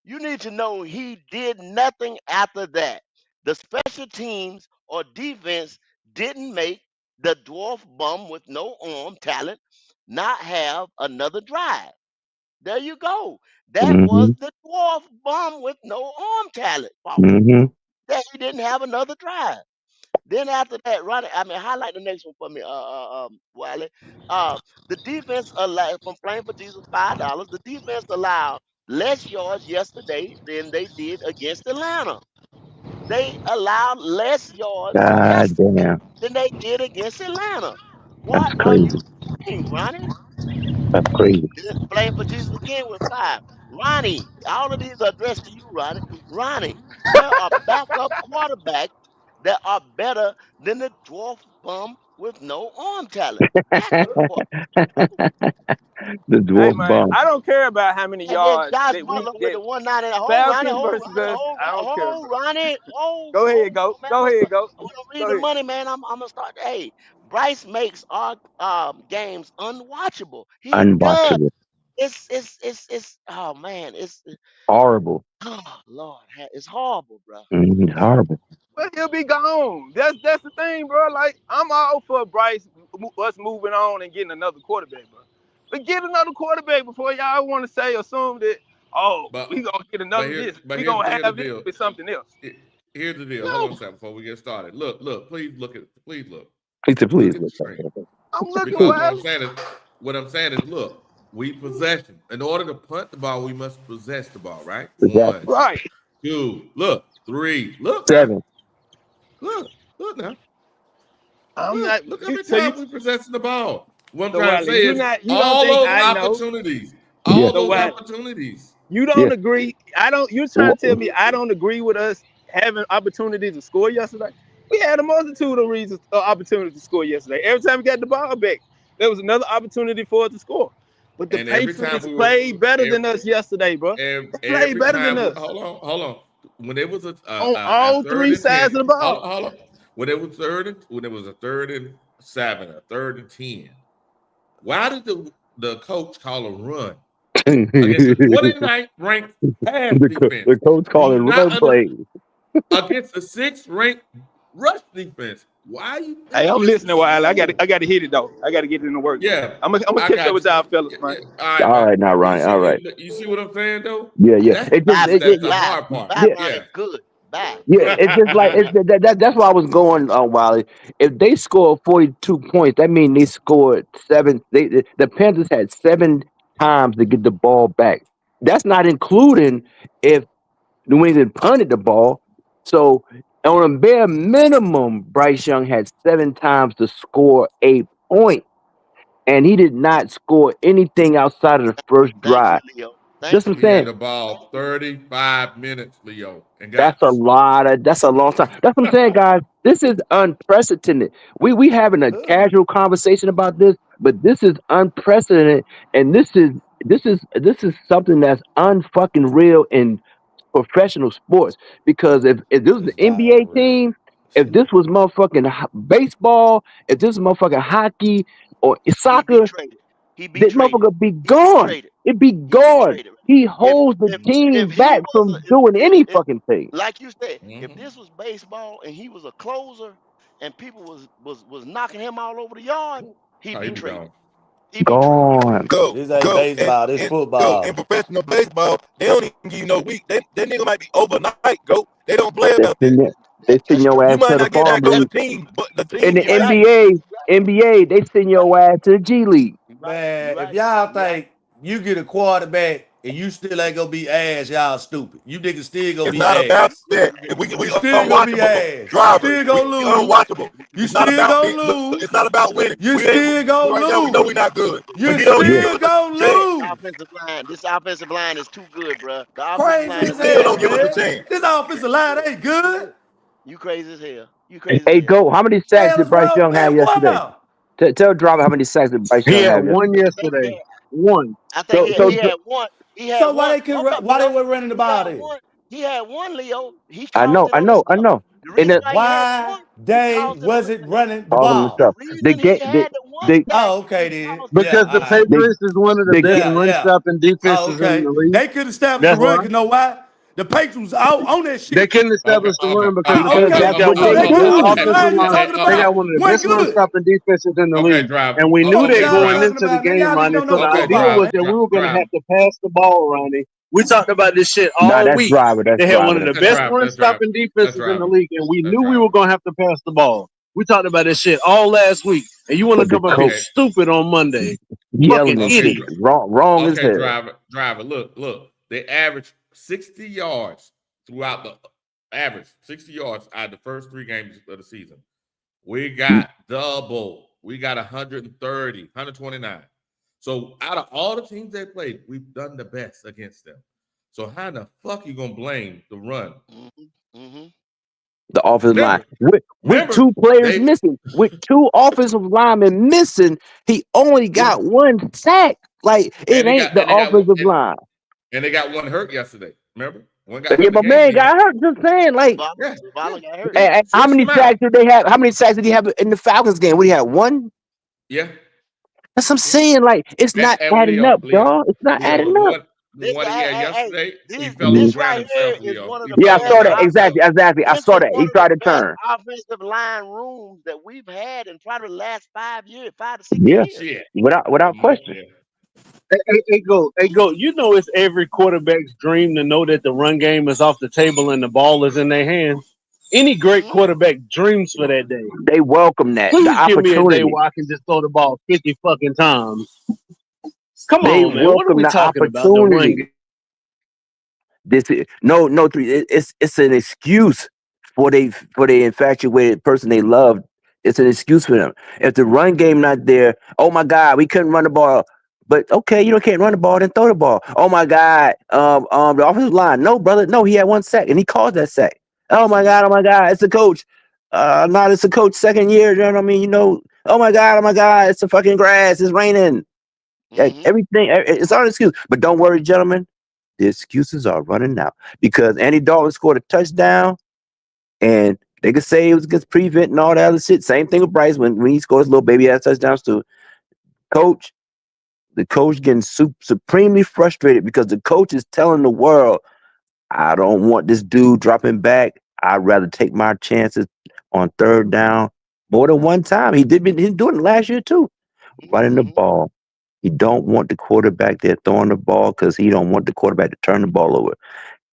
you need to know he did nothing after that. The special teams or defense didn't make the dwarf bum with no arm talent not have another drive. There you go. That was Mm-hmm. the dwarf bum with no arm talent fault. Mm-hmm. That he didn't have another drive. Then after that, Ronnie, highlight the next one for me, Wiley. The defense allowed from Flame for Jesus $5. The defense allowed less yards yesterday than they did against Atlanta. They allowed less yards God yesterday damn. than they did against Atlanta. That's What are you crazy. saying, Ronnie? That's crazy. Flame for Jesus again with 5. Ronnie, all of these are addressed to you, Ronnie. Ronnie, there are backup quarterbacks that are better than the dwarf bum with no arm talent. Backup quarterback. The Hey dwarf man, bomb. I don't care about how many And then yards Josh that we Butler with that the 190. Hold, Ronnie, Falcons hold, versus Ronnie, us. I don't care, bro. Ronnie. Hold, Go ahead, go. man. Go ahead, go. I want to read Go the ahead. money, man. I'm gonna start. Hey, Bryce makes our games unwatchable. He does. Unwatchable. It's oh man, Horrible. oh Lord, it's horrible, bro. Horrible. But he'll be gone. That's the thing, bro. Like I'm all for Bryce us moving on and getting another quarterback, bro. But get another quarterback before y'all want to assume that, oh, we But gonna get but another here this. but We here's gonna here's the have this deal. with something else. Here's the deal. Hold on a No, second before we get started. Look, please look. He said, Look please at the look screen. I'm looking Because wild. what I'm saying is, look, we possession. In order to punt the ball, we must possess the ball, right? exactly. 1, Right. 2, look, 3, look now, 7. look now, I'm not. look how many So you, times we possessing the ball. What I'm so trying to Wiley, say you is not. You don't all think those I know? opportunities, Yeah. So Wiley, you Yeah. don't agree. I don't. You're trying to tell me I don't agree with us having opportunities to score yesterday? We had a multitude of reasons, opportunities to score yesterday. Every time we got the ball back, there was another opportunity for us to score. But the and every time Patriots played better every, than us yesterday, bro. They played every better than time us hold on, when it was on a all third three and 10, sides of the ball. hold on, when it was a 3rd and 7, a 3rd and 10, why did the coach call a run against the the, 29th ranked pass defense? the coach Do called it you not run play. against the 6th ranked rush defense? Why you Hey, think I'm this is listening, Wiley. so? I got to hit it though. I got to get it in the work, man. Yeah, I'm gonna I catch up got with you. y'all fellas, Yeah, man. yeah. All right, All man. right, now, You Ryan. All right. see, you see what I'm saying though? Yeah, yeah. That's It just, Bye, it, the bye, hard part. bye, yeah, Ronnie. Yeah. Good. Bye. yeah. It's just like that's why I was going on, Wiley. If they scored 42 points, that means they scored 7. The Panthers had 7 times to get the ball back. That's not including if New England punted the ball. So on a bare minimum, Bryce Young had 7 times to score a point, and he did not score anything outside of the first Thank you, drive. Leo. That's Thank what you, I'm He Leo. had saying. the ball 35 minutes, Leo, and That's got a lot of. That's a long time. That's what I'm saying, guys. This is unprecedented. We having a casual conversation about this, but this is unprecedented, and this is something that's unfucking real in professional sports. Because if this was the It's NBA down real. team, if this was motherfucking baseball, if this was motherfucking hockey or He be soccer, traded. He be that traded. motherfucker be He be gone. traded. It be He be gone. traded. He If holds the if team he back was from doing any fucking thing. like you said, if Mhm. this was baseball and he was a closer and people was knocking him all over the yard, he'd Oh, be he be traded. gone. He'd be traded. Gone. This ain't baseball. This Go in football. professional baseball. They don't even give you no week. That nigga might be overnight. Go. They don't play They about that. send your, they send That's your true. You ass might to the not get farm back on That's the league. team, but the In team the you get back. right. NBA, they send You right. your ass to the G League. You right. You Man, if right. y'all You right. think you get a quarterback and you still ain't gonna be ass, y'all stupid. You niggas still gonna It's be not about ass. that. You We still gonna be unwatchable. ass. You Drivers. still We gonna lose. unwatchable. You It's not still about gonna being. Look, lose. it's not about winning. You We ain't still gonna right now. We know we're lose. not good. But You get on. You still give us gonna a chance. lose. This offensive line is too good, bruh. The offensive Crazy line as is Still too hell, don't good. give us a man. chance. This offensive line ain't good. You crazy as hell. You Hey, crazy as hey, hell. go. How many sacks Hell did is Bryce wrong, Young have man. What yesterday? now? Tell Driver how many sacks did Bryce He Young had have one yesterday. I think he yesterday. had. One. I think So so he had one. He had So why one. they could Hold up, why they Leo. were running the He ball had then? one. He had one, Leo. He I caused know, it I on know, I himself. know. The And reason then why he had Why one, he they caused it on wasn't himself. running the all them ball? The stuff. reason he had the one They sack, Oh, okay he then. caused it Yeah, Because on the all right. himself. they Patriots is one of the they best Yeah, run yeah. stopping Oh, defenses in okay. the league. They could establish the That's run why because know why? The Patriots was out on that they shit. couldn't Okay, establish the okay, run because okay, the Oh, because okay, Patriots that's okay. got what okay, one Oh, of they the that good best do. offensive offensive line you line. talking They okay, got about? one of the Went best run good. stopping defenses in the okay, league. driver. And we knew Fuck Okay, that y'all going driver. talking into the about, man. game, Y'all niggas Ronnie. don't know So the the Okay, idea football, was driver. man. that we were gonna have Driver. to pass the ball, Ronnie. We talked about this shit Nah, all that's week. Driver. That's They had one Driver. of That's the That's best Driver. driver. run That's driver. stopping That's defenses in the driver. league, and we That's knew we were driver. gonna have to pass the ball. We talked about this shit all last week, and you want to But the come up here coach Okay, stupid on Monday? Fucking yelling and okay, shit. idiot. Wrong as okay, hell. driver. Look. They averaged 60 yards throughout the average 60 yards out of the first 3 games of the season. We got double. We got 130, 129. So out of all the teams they played, we've done the best against them. So how in the fuck you gonna blame the run? Mm-hmm. The offensive line Remember, with remember, 2 players they missing, with 2 offensive linemen missing, he only yeah, got 1 sack. Like it and they ain't got the and they got offensive line. and they got one hurt yesterday. Remember, one got hurt Yeah, in the my game man beginning. got hurt. Just saying, like, Yeah, yeah, Zavala got hurt. yeah. how Switched many them out. sacks did they have? How many sacks did he have in the Falcons game? What he had 1? Yeah, That's what I'm yeah. saying. Like, it's not And adding up, dog. It's not adding up. Leo, This right here is one of the Yeah, I best saw that. Exactly. I This saw is that. one He of the tried to best turn. offensive line rooms that we've had in probably the last 5 years, 5 to 6 Yeah, years. without question. Hey, go. You know it's every quarterback's dream to know that the run game is off the table and the ball is in their hands. Any great Mm-hmm. quarterback dreams for that day. They welcome that the Please give me a day opportunity. where I can just throw the ball 50 fucking times. Come They on, man. What are welcome we the talking about? The run opportunity. game. This is no three. It's an excuse for they infatuated person they love. It's an excuse for them. If the run game not there, oh my God, we couldn't run the ball. But okay, you can't run the ball, then throw the ball. Oh my God, the offensive line. No, brother, no, he had 1 sack and he caused that sack. Oh my God, it's the coach. Not it's the coach second year. You know what I mean? Oh my God, it's the fucking grass. It's raining. Mm-hmm. Everything. It's all an excuse. But don't worry, gentlemen. The excuses are running out because Andy Dalton scored a touchdown, and they could say it was against prevent and all that other shit. Same thing with Bryce when he scores little baby ass touchdowns too. Coach, the coach getting supremely frustrated because the coach is telling the world, "I don't want this dude dropping back. I'd rather take my chances on third down more than one time. He did doing it last year too, running the Mm-hmm. ball." He don't want the quarterback there throwing the ball because he don't want the quarterback to turn the ball over.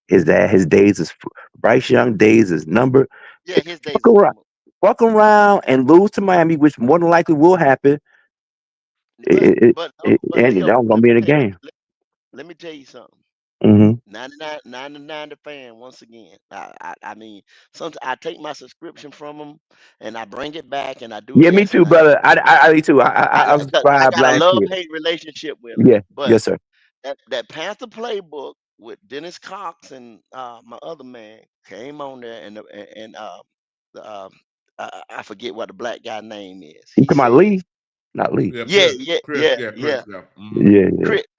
His days is Bryce Young days is numbered. Yeah, If his you days is numbered. walk around and lose to Miami, which more than likely will happen, But and Leo, I'm gonna be in the game. let me tell you something. Mm-hmm. 99 to fan once again. I mean, sometimes I take my subscription from them and I bring it back and I do Yeah, me this too, and brother. I me too. I was I subscribed got a last love year. hate relationship with them. Yeah, But yes, sir. that Panther playbook with Dennis Cox and my other man came on there the, I forget what the black guy name is. You He talking about says, Lee? Not Lee. yeah. Yeah, yeah.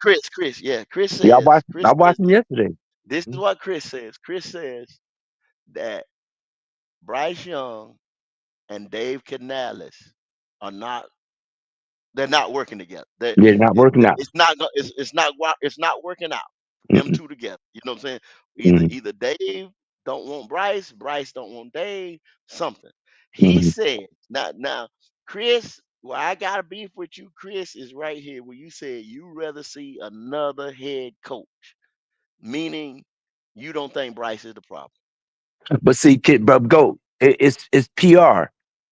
Chris, yeah. Yeah, I Chris says watched him yesterday. this is what Chris says. Chris says that Bryce Young and Dave Canales are not they're not working together. Yeah, not working out. It's not working out. Them Mm-mm. two together. You know what I'm saying? Mm-hmm. Either Dave don't want Bryce don't want Dave, something. He Mm-hmm. said now Chris, where I got a beef with you, Chris, is right here where you said you rather see another head coach, meaning you don't think Bryce is the problem. But see, kid, bro, go. It's PR.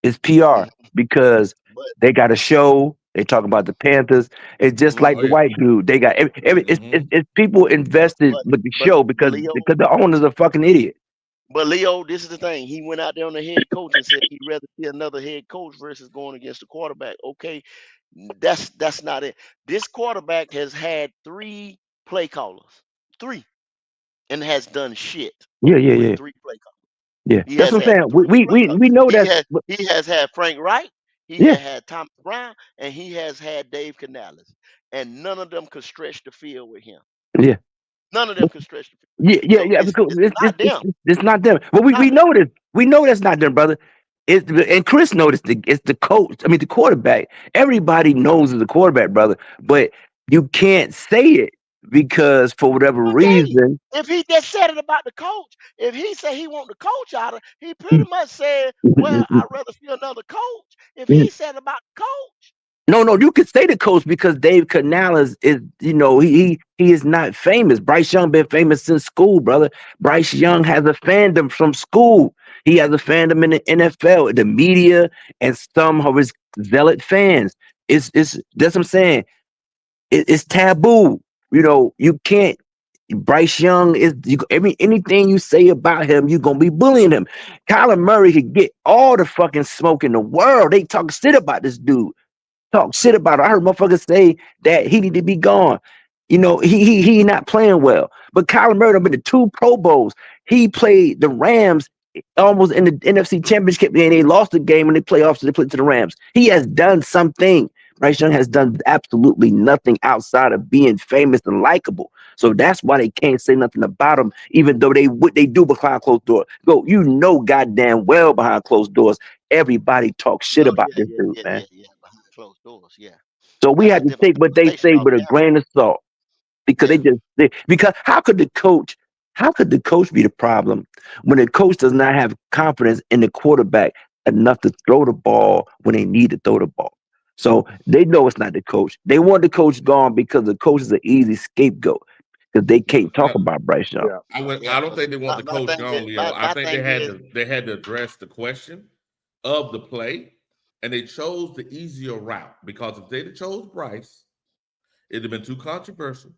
It's PR Mhm. because But they got a show. They talk about the Panthers. It's just like mhm. the white dude. They got it's people but invested but with the but show but because Leo, because the owner's a fucking idiot. But Leo, this is the thing. He went out there on the head coach and said he'd rather see another head coach versus going against the quarterback. Okay, that's not it. This quarterback has had 3 play callers, 3, and has done shit Yeah, yeah, with yeah, 3 play callers. yeah. He That's has what I'm had saying. We three we play we, callers. we know He that. has he has had Frank Wright. He Yeah, had Thomas Brown, and he has had Dave Canales, and none of them could stretch the field with him. yeah. None of them could stretch the field. So Yeah. it's Because it's not them. it's not them. But It's we not them. know this. We know that's not them, brother. And Chris noticed it's the coach. I mean, the quarterback. Everybody knows it's the quarterback, brother. But you can't say it because for whatever Okay. reason. If he just said it about the coach, if he said he want the coach out of, he pretty much said, "Well, I'd rather see another coach." If he said about the coach, No, you could say the coach because Dave Canales is, he is not famous. Bryce Young been famous since school, brother. Bryce Young has a fandom from school. He has a fandom in the NFL, the media, and some of his zealot fans. It's that's what I'm saying. It's taboo. You can't. Bryce Young is anything you say about him, you're gonna be bullying him. Kyler Murray could get all the fucking smoke in the world. They talk shit about this dude. Talk shit about it. I heard motherfuckers say that he need to be gone. He not playing well. But Kyler Murray been to 2 Pro Bowls. He played the Rams almost in the NFC Championship game. They lost the game in the playoffs. They played to the Rams. He has done something. Bryce Young has done absolutely nothing outside of being famous and likable. So that's why they can't say nothing about him, even though what they do behind closed doors. Go, goddamn well behind closed doors. Everybody talks shit oh about yeah, this dude, man. yeah, behind closed doors, yeah. So we That's a have to different take what they conversation say with a altogether. grain of salt. because because how could the coach be the problem when the coach does not have confidence in the quarterback enough to throw the ball when they need to throw the ball? So they know it's not the coach. They want the coach gone because the coach is an easy scapegoat because they can't talk about Bryce Young. I don't think they want the coach gone, Leo. I think they had to address the question of the play, and they chose the easier route because if they'd have chose Bryce, it'd have been too controversial.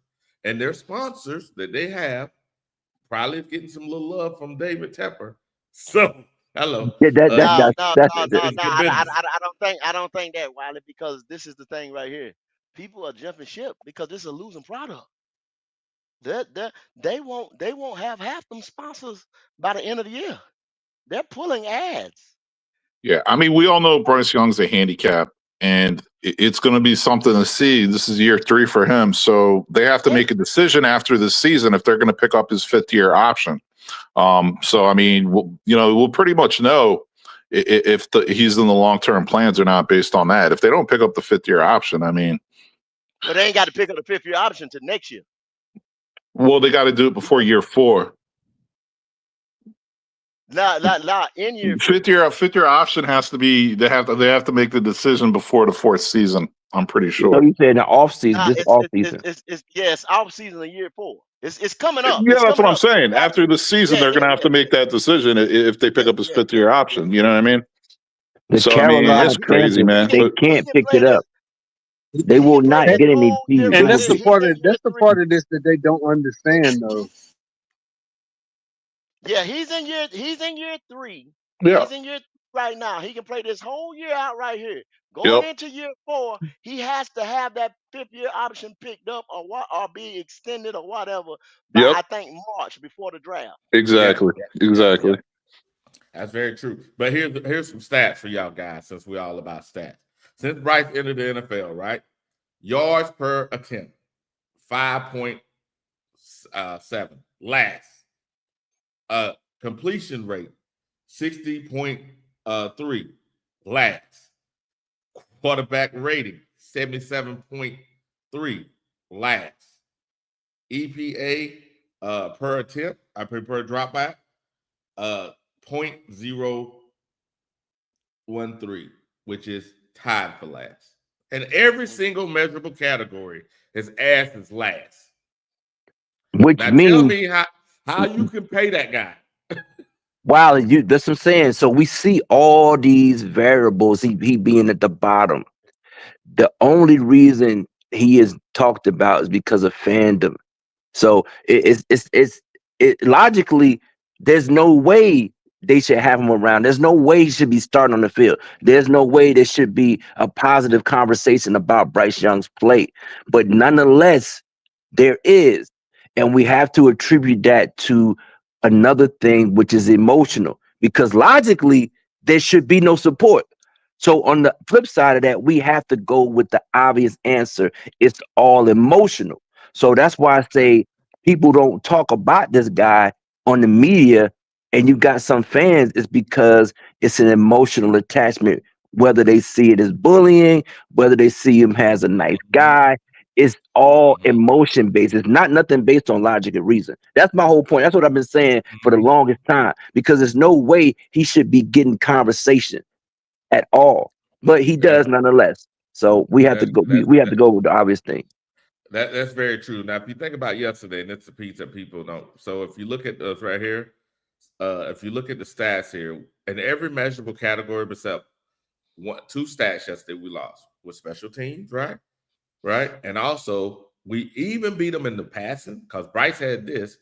And their sponsors that they have probably getting some little love from David Tepper. So hello. Yeah, I don't think that, Wiley, because this is the thing right here. People are jumping ship because this is a losing product. They won't have half them sponsors by the end of the year. They're pulling ads. Yeah, I mean, we all know Bryce Young's a handicap, and it's going to be something to see. This is year 3 for him, so they have to make a decision after this season if they're going to pick up his 5th-year option. So I mean, we'll pretty much know if he's in the long-term plans or not based on that. If they don't pick up the 5th-year option, I mean, but they ain't got to pick up the 5th-year option till next year. Well, they got to do it before year 4. Nah, in year 5th-year option has to be. They have to make the decision before the 4th season. I'm pretty sure. So you said the off season, off season. It's off season of year 4. It's coming up. Yeah, that's what I'm saying. After the season, they're going to have to make that decision if they pick up his 5th-year option. You know what I mean? It's crazy, man. They can't pick it up. They will not get any. And that's the part of this that they don't understand, though. Yeah, he's in year 3. Yeah. He's in year 3 right now. He can play this whole year out right here. Going into year 4, he has to have that 5th-year option picked up or be extended or whatever by I think March before the draft. Exactly. That's very true. But here's some stats for y'all guys, since we're all about stats. Since Bryce entered the NFL, right? Yards per attempt, 5.7. Last. Completion rate, 60.3. Last. Quarterback rating, 77.3. Last. EPA per attempt, per dropback, 0.013, which is tied for last. And every single measurable category, his ass is last. Which now means tell me how you can pay that guy. Wow, that's what I'm saying. So we see all these variables, he being at the bottom. The only reason he is talked about is because of fandom. So it's logically, there's no way they should have him around. There's no way he should be starting on the field. There's no way there should be a positive conversation about Bryce Young's play. But nonetheless, there is. And we have to attribute that to another thing, which is emotional. Because logically, there should be no support. So on the flip side of that, we have to go with the obvious answer. It's all emotional. So that's why I say people don't talk about this guy on the media, and you got some fans, it's because it's an emotional attachment, whether they see it as bullying, whether they see him as a nice guy. It's all emotion based. It's not nothing based on logic and reason. That's my whole point. That's what I've been saying for the longest time, because there's no way he should be getting conversation at all, but he does nonetheless. So we have to go. We have to go with the obvious thing. That's very true. Now, if you think about yesterday, and it's a piece that people don't. So if you look at those right here, if you look at the stats here, in every measurable category except 2 stats yesterday, we lost with special teams, right? And also we even beat them in the passing because Bryce had this,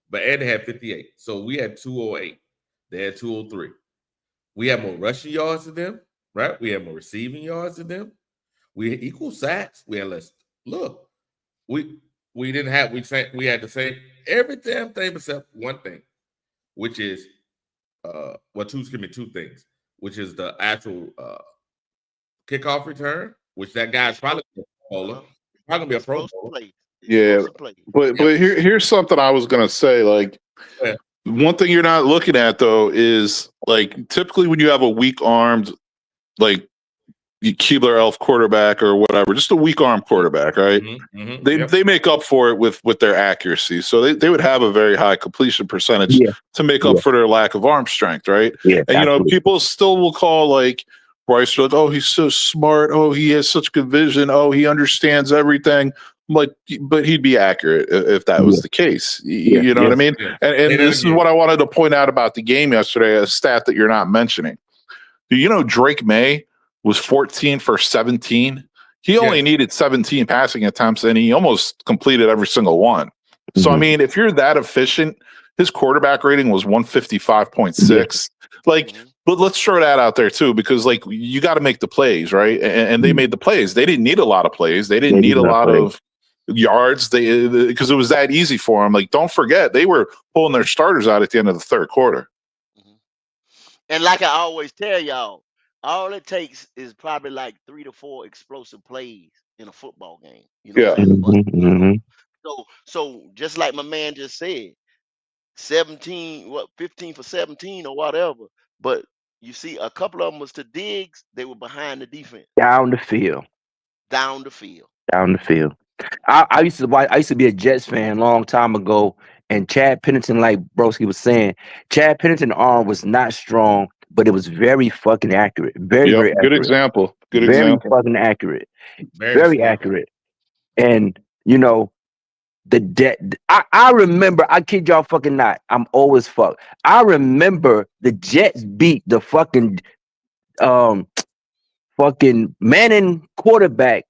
but Eddie had 58. So we had 208. They had 203. We had more rushing yards than them, right? We had more receiving yards than them. We had equal sacks. We had less. Look, we had the same every damn thing except one thing, which is two things, which is the actual kickoff return, which that guy's probably gonna be a pro bowler. Yeah, but here's something I was gonna say. Like, one thing you're not looking at though is like typically when you have a weak armed like Keebler Elf quarterback or whatever, just a weak arm quarterback, right? They make up for it with their accuracy. So they would have a very high completion percentage to make up for their lack of arm strength, right? And absolutely. People still will call like Bryce, like, oh, he's so smart. Oh, he has such good vision. Oh, he understands everything. But he'd be accurate if that was the case. You know what I mean? And this is what I wanted to point out about the game yesterday, a stat that you're not mentioning. Do you know Drake May was 14 for 17? He only needed 17 passing attempts, and he almost completed every single one. So, I mean, if you're that efficient, his quarterback rating was 155.6. But let's throw that out there, too, because, you got to make the plays, right? And they made the plays. They didn't need a lot of plays. They didn't need a lot of yards because it was that easy for them. Don't forget, they were pulling their starters out at the end of the third quarter. And like I always tell y'all, all it takes is probably 3 to 4 explosive plays in a football game. You know what I'm saying? So just like my man just said, 15 for 17 or whatever. But you see, a couple of them was to Diggs. They were behind the defense. Down the field. I used to be a Jets fan a long time ago, and Chad Pennington, like Broski was saying, Chad Pennington's arm was not strong, but it was very fucking accurate. Very accurate. Good example. Fucking accurate. Very accurate. And I remember, I kid y'all fucking not, I'm old as fuck. I remember the Jets beat the fucking Manning quarterback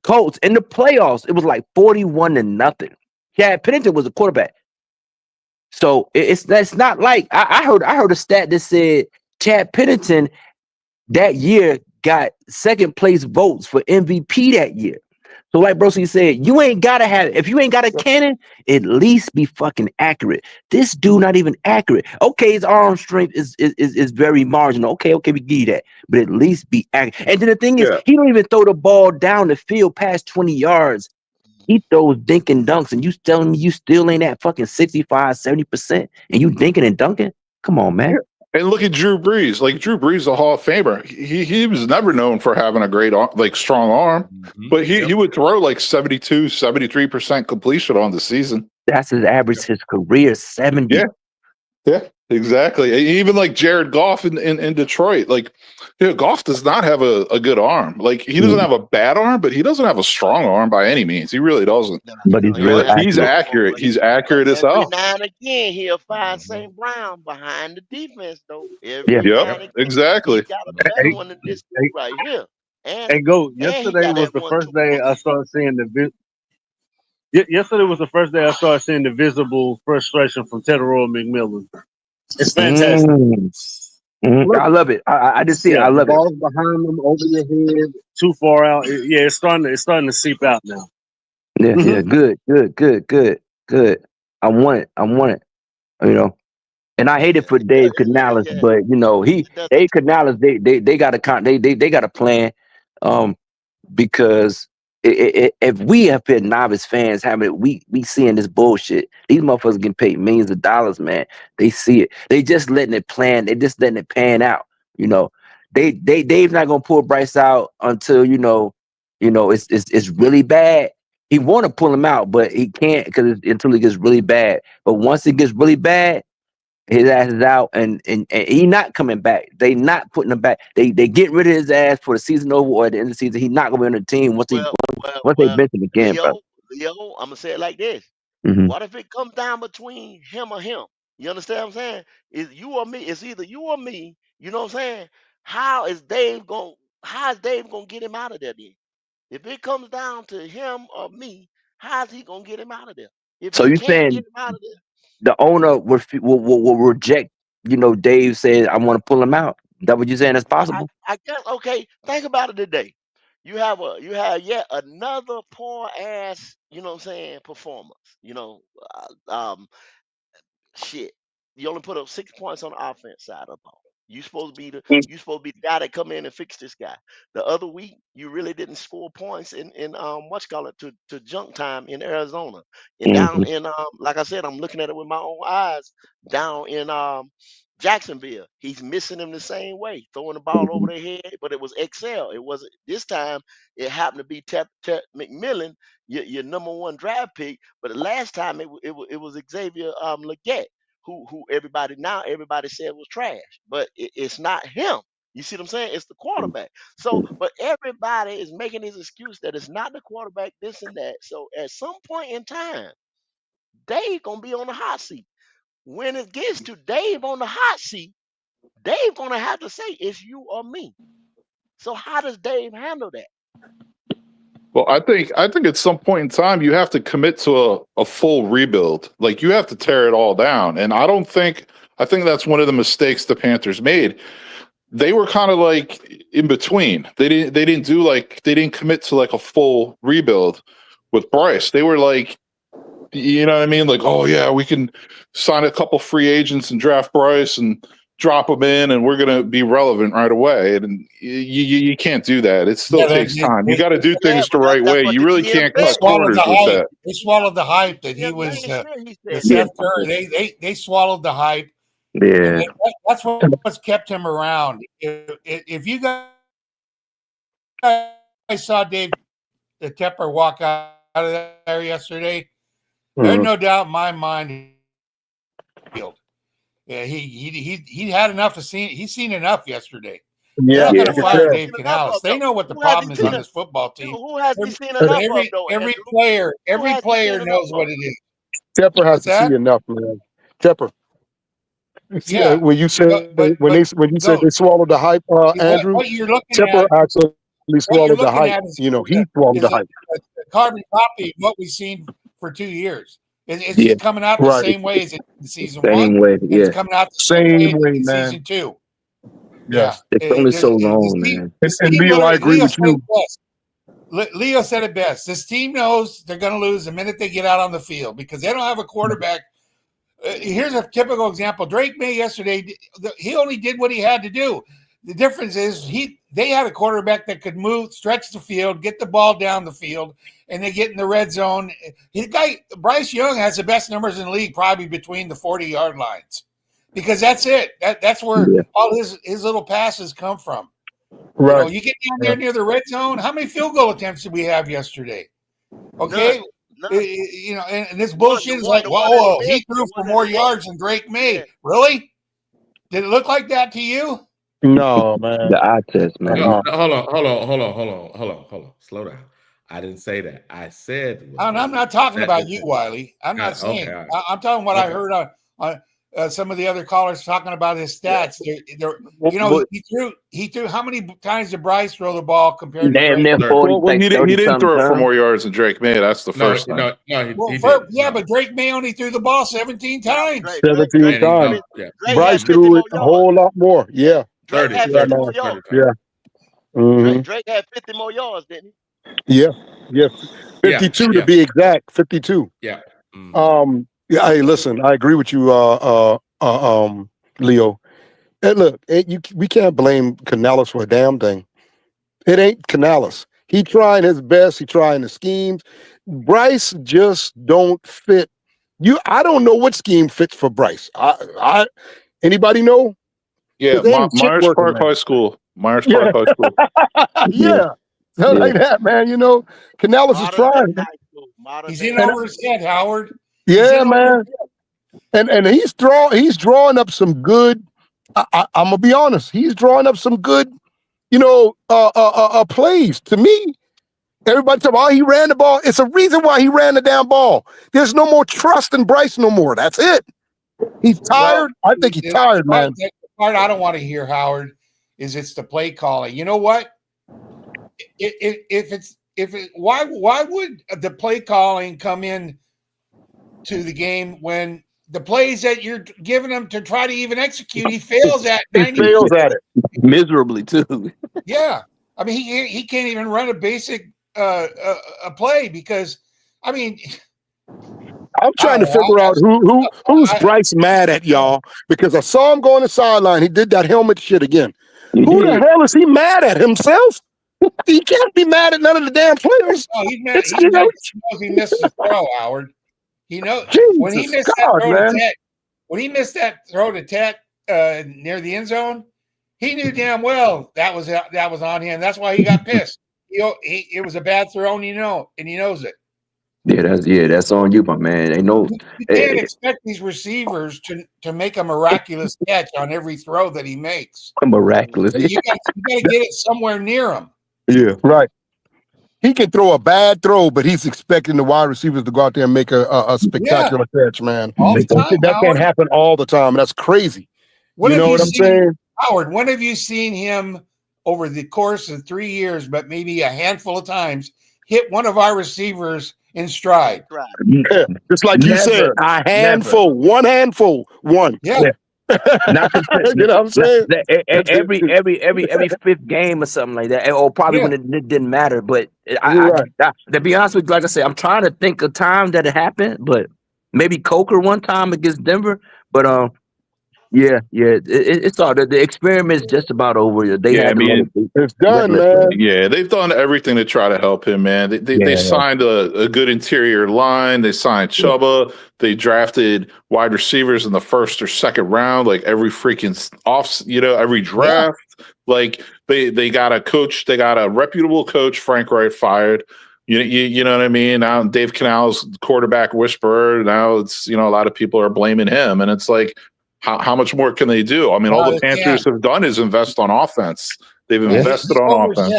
Colts in the playoffs. It was 41-0. Chad Pennington was the quarterback. So that's not like I heard a stat that said Chad Pennington that year got second place votes for MVP that year. So like Broski said, you ain't gotta if you ain't got a cannon, at least be fucking accurate. This dude not even accurate. Okay, his arm strength is very marginal. Okay, we give you that. But at least be accurate. And then the thing is, he don't even throw the ball down the field past 20 yards. He throws dink and dunks, and you telling me you still ain't at fucking 65, 70%, and you dinking and dunking? Come on, man. And look at Drew Brees. Drew Brees, a Hall of Famer. He was never known for having a great, strong arm, but he would throw 72, 73% completion on the season. That's his average, his career, 70. Yeah, exactly. Even Jared Goff in Detroit. Goff does not have a good arm. He doesn't have a bad arm, but he doesn't have a strong arm by any means. He really doesn't. But he's accurate. He's accurate as hell. Every now and again, he'll find St. Brown behind the defense, though. Exactly. He got a better one than this dude right here. Yesterday was the first day I started seeing Yesterday was the first day I started seeing the visible frustration from Tedroy McMillan. It's fantastic. I love it. I just see it. I love it. Balls behind them, over your head, too far out. It's starting to seep out now. Yeah, good. I want it. And I hate it for Dave Canales, but Dave Canales, they got a plan, because if we have been novice fans having it, we seeing this bullshit. These motherfuckers getting paid millions of dollars, man. They see it. They just letting it plan. They just letting it pan out. Dave's not gonna pull Bryce out until it's really bad. He want to pull him out, but he can't until it gets really bad. But once it gets really bad, his ass is out, and he not coming back. They not putting him back. They get rid of his ass for the season over or at the end of the season. He not gonna be on the team once they bench him again, bro. Leo, I'm gonna say it like this. What if it comes down between him or him? You understand what I'm saying? It's you or me. It's either you or me. You know what I'm saying? How is Dave gonna get him out of there then? If it comes down to him or me, how's he gonna get him out of there? If So he you can't saying get him out of there, the owner will reject? Dave said, "I want to pull him out." Is that what you're saying? That's possible. I guess. Okay, think about it today. You have yet another poor ass, performance. Shit. You only put up 6 points on the offense side of the ball. You supposed to be the guy that come in and fix this guy. The other week, you really didn't score points in to junk time in Arizona. And down in like I said, I'm looking at it with my own eyes, down in Jacksonville. He's missing them the same way, throwing the ball over their head, but it was Excel. It wasn't this time, it happened to be Tep McMillan, your number one draft pick, but the last time it was Xavier Legette. Who everybody said was trash, but it's not him. You see what I'm saying? It's the quarterback. So, but everybody is making this excuse that it's not the quarterback, this and that. So, at some point in time, Dave gonna be on the hot seat. When it gets to Dave on the hot seat, Dave gonna have to say it's you or me. So, how does Dave handle that? Well, I think at some point in time you have to commit to a full rebuild. Like you have to tear it all down. And I think that's one of the mistakes the Panthers made. They were kind of like in between. They didn't commit to like a full rebuild with Bryce. They were like, you know what I mean? Like, oh yeah, we can sign a couple free agents and draft Bryce and drop them in, and we're going to be relevant right away. And you can't do that. It still takes time. You got to do things the right way. You really can't cut corners with that. They swallowed the hype that he was the Seth Curry. They swallowed the hype. Yeah, that's what's kept him around. If you guys saw Dave Tepper walk out of there yesterday, there's no doubt in my mind. Yeah, he had enough to see. He's seen enough yesterday. Yeah, they're not going to fire Dave Canales. They know what the problem is on this football team. Who has he seen enough of, though? Every player knows what it is. Tepper has to see enough, man. Tepper. Yeah. When you said when you said they swallowed the hype, Andrew, what you're looking Tepper at, actually swallowed the hype. He swallowed the hype. A carbon copy of what we've seen for 2 years. It's just coming out the same way as in season same 1. way, yeah. It's coming out the same way, in man. season 2. Yes. It's only so long, man. And Leo, I agree with you. Leo said it best. This team knows they're going to lose the minute they get out on the field because they don't have a quarterback. Here's a typical example. Drake May yesterday, he only did what he had to do. The difference is they had a quarterback that could move, stretch the field, get the ball down the field, and they get in the red zone. Bryce Young has the best numbers in the league, probably between the 40-yard lines, because that's it. That's where all his little passes come from. Right. You get down there near the red zone. How many field goal attempts did we have yesterday? Okay. None. And this bullshit is like, whoa, he threw for more yards than Drake May. Yeah. Really? Did it look like that to you? No, man. The eye test, man. No, hold on. Slow down. I didn't say that. I said. I'm not talking about you, Wiley. I'm not saying. Okay, right. I'm talking what I heard on some of the other callers talking about his stats. He threw. How many times did Bryce throw the ball compared to Drake? Well, he didn't throw it for more yards than Drake May. That's the first time. But Drake May only threw the ball 17 times. 17 times. Bryce threw it a whole lot more. Yeah. Drake had 50 more yards. Yeah. Mm-hmm. Drake had 50 more yards, didn't he? Yeah. 52 to be exact. 52. Yeah. Yeah, hey, listen, I agree with you, Leo. And look, we can't blame Canales for a damn thing. It ain't Canales. He trying his best. He trying the schemes. Bryce just don't fit. I don't know what scheme fits for Bryce. Anybody know? Yeah, Myers Park High School. Myers Park High School. Yeah. Something like that, man. Canales is trying. He's in over his head, Howard. Yeah, man. And he's drawing up some good. I'm gonna be honest. He's drawing up some good, plays. To me, everybody talking about he ran the ball. It's a reason why he ran the damn ball. There's no more trust in Bryce no more. That's it. He's tired. I think he's tired, man. The part I don't want to hear, Howard, is it's the play calling. You know what? Why would the play calling come in to the game when the plays that you're giving him to try to even execute, he fails at 90%. He fails at it miserably too. Yeah, I mean he can't even run a basic a play because I I'm trying to figure out who's Bryce mad at, y'all, because I saw him go on the sideline. He did that helmet shit again. Who the hell is he mad at? Himself? He can't be mad at none of the damn players. No, he's mad. He knows he missed the throw, Howard. He knows when he missed that throw to Tech. When he missed that throw to Tech near the end zone, he knew damn well that was on him. That's why he got pissed. It was a bad throw, and he knows it. Yeah, that's on you, my man. They know you can't expect these receivers to make a miraculous catch on every throw that he makes. Miraculous. You got to get it somewhere near him. Yeah, right. He can throw a bad throw, but he's expecting the wide receivers to go out there and make a spectacular catch, man. All the time, that can't happen all the time. That's crazy. You know what I'm saying? Howard, when have you seen him over the course of 3 years, but maybe a handful of times, hit one of our receivers in stride? Yeah, just like you said, a handful, one handful, one. Yeah. Not you know what I'm saying? Every fifth game or something like that, or probably when it didn't matter. But to be honest with you, like I said, I'm trying to think of time that it happened, but maybe Coker one time against Denver. But it's all the experiment's just about over. It's done, man. Yeah, they've done everything to try to help him, man. They signed a good interior line. They signed Chuba. They drafted wide receivers in the first or second round, like every freaking every draft. Yeah. Like they got a coach. They got a reputable coach, Frank Wright, fired. You know what I mean? Now Dave Canal's quarterback whisperer. Now it's a lot of people are blaming him, and it's like, how much more can they do? I mean, all the Panthers have done is invest on offense. They've invested on offense.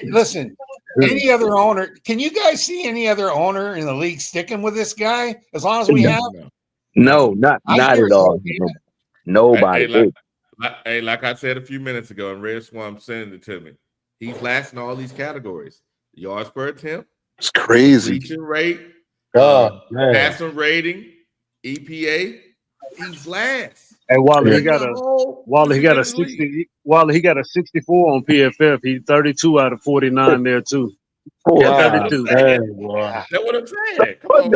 Listen, any other owner, can you guys see any other owner in the league sticking with this guy as long as we have? No, not at all. Nobody. Hey, like I said a few minutes ago, and Red Swamp sending it to me. He's last in all these categories. Yards per attempt. It's crazy. Reaching rate. Passing rating. EPA, he's last. And while he got a 64 on PFF, he's 32 out of 49 there too. 32. That's what I'm saying. Come on,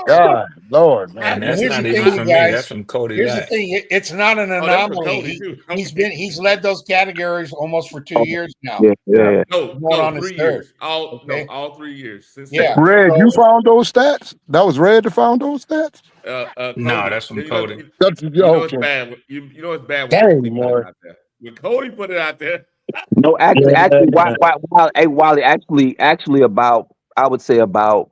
God, Lord, man. That's not even from me. That's from Cody. Here's the thing: it's not an anomaly. He's led those categories almost for 2 years now. Yeah. No, 3 years. All 3 years. Since Red, you found those stats? That was Red that found those stats? No, that's from Cody. It's bad. You know it's bad when Cody put it out there. When Cody put it out there. No, actually, Wally, actually, about I would say about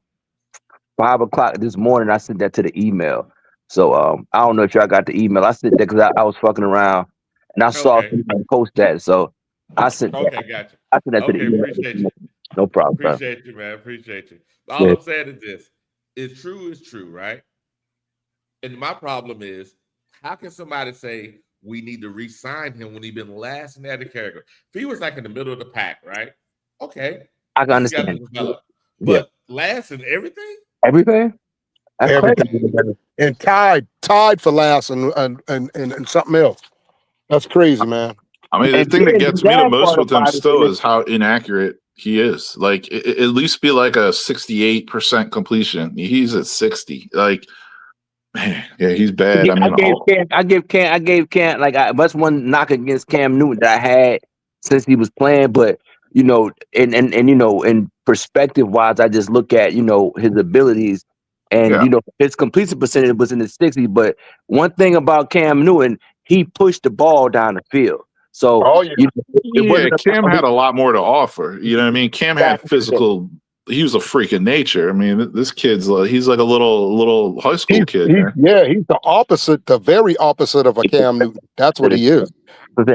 5 o'clock this morning, I sent that to the email. So I don't know if y'all got the email. I sent that because I was fucking around and I saw somebody post that. So I sent. Okay, gotcha. I sent that to the email. Appreciate you. No problem. Appreciate you, man. Appreciate you. All I'm saying is this: it's true, right? And my problem is, how can somebody say we need to re-sign him when he's been last in that category? If he was like in the middle of the pack, right? Okay. I can understand. But last in everything? Everything. And tied for last and something else. That's crazy, man. I mean, the thing that gets me the most with him still is how inaccurate he is. Like, at least be like a 68% completion. He's at 60. Like, man, yeah, he's bad. I gave Cam that's one knock against Cam Newton that I had since he was playing. But in perspective wise, I just look at his abilities and his completion percentage was in the 60s. But one thing about Cam Newton, he pushed the ball down the field. So Cam had a lot more to offer. You know what I mean? Cam had physical. He was a freak of nature. I mean, this kid's he's like a little high school kid. He's the opposite, the very opposite of a Cam Newton. That's what he is. But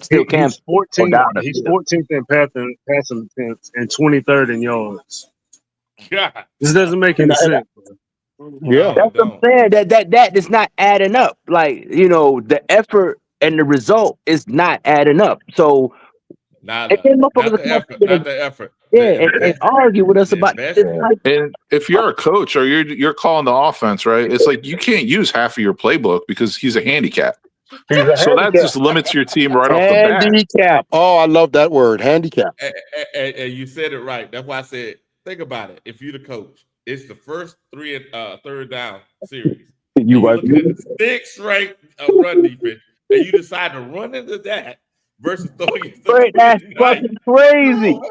still, Cam's 14th. He's 14th in passing and 23rd in yards. Yeah, this doesn't make any sense. Yeah, that's what I'm saying. That is not adding up. Like the effort and the result is not adding up. So. Not the effort. Yeah, and argue with us about this. And if you're a coach or you're calling the offense, right? It's like you can't use half of your playbook because he's a handicap. So that just limits your team right off the bat. Handicap. Oh, I love that word, handicap. And you said it right. That's why I said, think about it. If you're the coach, it's the first third down series. You look at the 6th ranked run defense, and you decide to run into that versus throwing it. That's fucking crazy. Come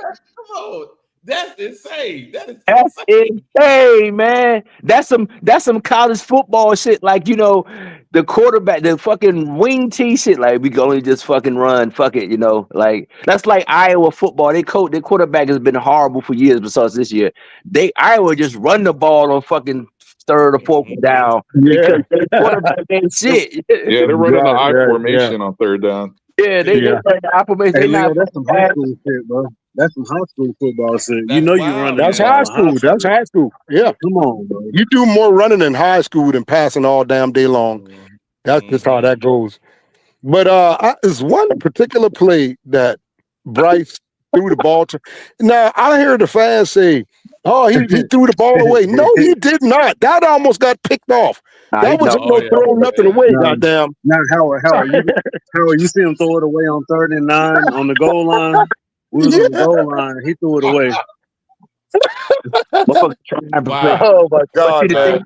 on. That's insane. That is That's insane, man. That's some college football shit. Like, the quarterback, the fucking wing T shit. Like, we can only just fucking run. Fuck it, Like, that's like Iowa football. Their quarterback has been horrible for years, besides this year. Iowa just run the ball on fucking 3rd or 4th down because their quarterback ain't shit. Yeah, they're running the I formation on 3rd down. Yeah, they run the I formation. Hey, Leo, that's some high school shit, bro. That's some high school football shit. You know you run. That's high school. That's high school. Yeah. Come on, bro. You do more running in high school than passing all damn day long. That's just how that goes. But there's one particular play that Bryce threw the ball to. Now, I hear the fans say, oh, he threw the ball away. No, he did not. That almost got picked off. That was throwing nothing away, goddamn. Now, Howard, you see him throw it away on 3rd and 9 on the goal line? We was on the goal line. He threw it away. Oh my God, man.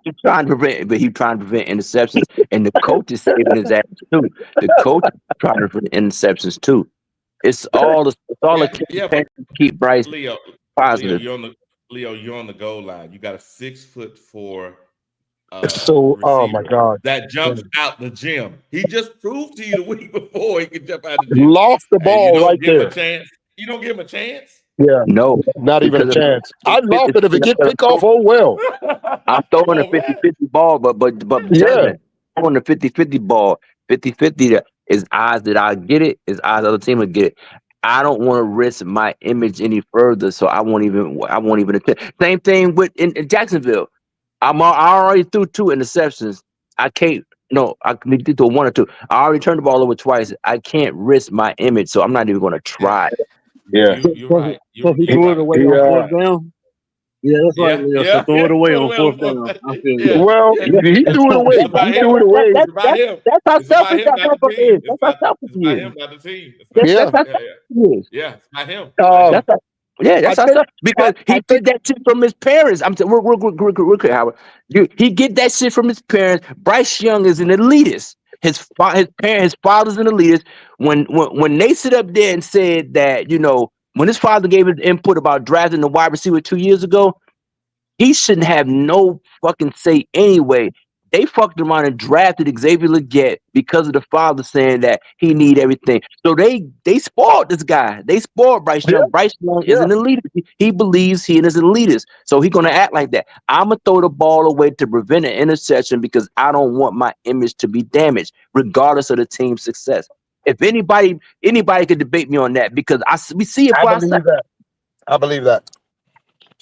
He's trying to prevent interceptions, and the coach is saving his ass too. The coach is trying to prevent interceptions too. It's all to keep Bryce positive. Leo, you're on the goal line. You got a 6'4" oh my God, that jumps out the gym. He just proved to you the week before he could jump out the gym. Lost the ball right there. You don't give him a chance. Yeah, no, not even a chance. I'd love it if it get picked off. Oh well. I'm throwing a 50-50 ball, but yeah, throwing a 50-50 ball. 50-50 is odds that I get it. Is odds the other team will get it. I don't want to risk my image any further, so I won't even attempt. Same thing in Jacksonville. I already threw 2 interceptions. I can't. No, I need to throw 1 or 2. I already turned the ball over twice. I can't risk my image, so I'm not even going to try. Yeah, you're right. So he threw it away on 4th down. Yeah, that's right, Leo. So throw it away on 4th down. I feel you. Well, he threw it away. He threw it away. That's how selfish that motherfucker is. That's how selfish he is. Him, not the team. Yeah, it's not him. That's how selfish, because he did that shit from his parents. I'm saying, real quick, Howard. He get that shit from his parents. Bryce Young is an elitist. His father's an elitist. When they sit up there and said that, when his father gave his input about drafting the wide receiver 2 years ago, he shouldn't have no fucking say anyway. They fucked around and drafted Xavier Legette because of the father saying that he need everything. So they spoiled this guy. They spoiled Bryce Young. Bryce Young is an elitist. He believes he is an elitist. So he's going to act like that. I'm going to throw the ball away to prevent an interception because I don't want my image to be damaged, regardless of the team's success. If anybody could debate me on that, because we see it. I believe that.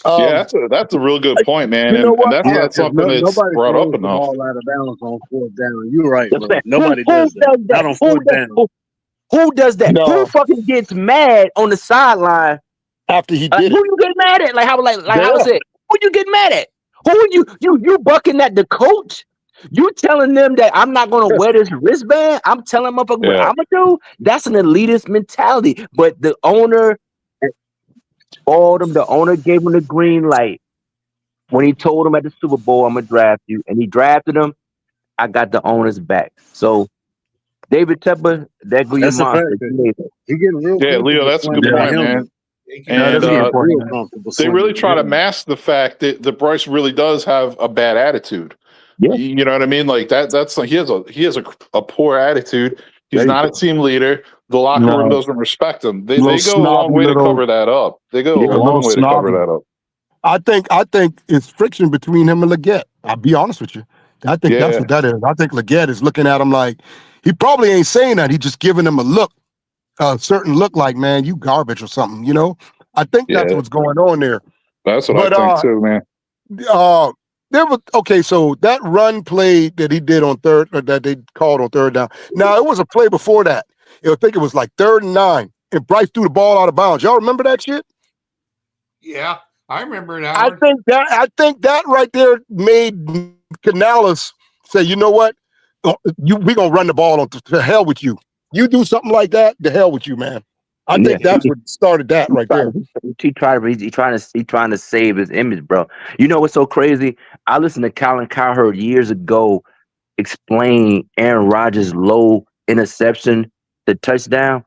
Yeah, that's a real good point, man. You know and that's not something that's brought up enough. Ball out of bounds on 4th down. You're right, bro. Nobody does that. Not on 4th down. Who does that? No. Who fucking gets mad on the sideline after he did it? Who you get mad at? Like how I said, who you get mad at? Who are you bucking at the coach? You telling them that I'm not gonna wear this wristband? I'm telling them what I'm gonna do. That's an elitist mentality. But the owner spoiled him. The owner gave him the green light when he told him at the Super Bowl, "I'm gonna draft you," and he drafted him. I got the owner's back. So David Tepper, that go your monster. He getting real. Yeah, Leo, that's a good point, man. And they really try to mask the fact that Bryce really does have a bad attitude. Yeah. You know what I mean? Like that's he has a poor attitude. He's not a team leader. The locker room doesn't respect him. They go a long way to cover that up. They go a long way to cover that up. I think it's friction between him and Legette. I'll be honest with you. I think that's what that is. I think Legette is looking at him like he probably ain't saying that. He's just giving him a certain look like, man, you garbage or something, you know? I think that's what's going on there. That's what I think too, man. So that run play that he did on that they called on 3rd down. Now, it was a play before that. I think it was like 3rd and 9, and Bryce threw the ball out of bounds. Y'all remember that shit? Yeah, I remember that. I think that right there made Canales say, you know what? we gonna run the ball on to hell with you. You do something like that, to hell with you, man. I think that's what started that right there. He's trying to save his image, bro. You know what's so crazy? I listened to Colin Cowherd years ago explain Aaron Rodgers' low interception to touchdown,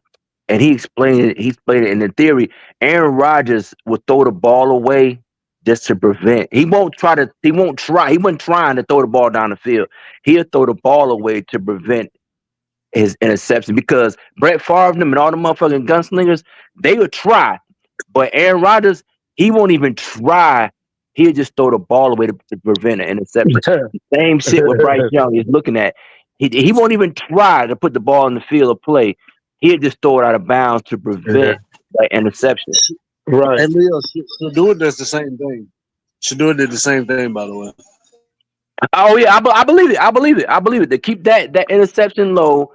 and he explained it. He explained it in the theory. Aaron Rodgers would throw the ball away just to prevent. He won't try. He wasn't trying to throw the ball down the field. He'll throw the ball away to prevent his interception, because Brett Favre and all the motherfucking gunslingers, they would try, but Aaron Rodgers, he won't even try. He'll just throw the ball away to prevent an interception. Same shit with Bryce Young is looking at. He won't even try to put the ball in the field of play. He'll just throw it out of bounds to prevent that interception. Right. And Leo, Shador does the same thing. Shador did the same thing, by the way. Oh yeah, I believe it. I believe it. To keep that interception low,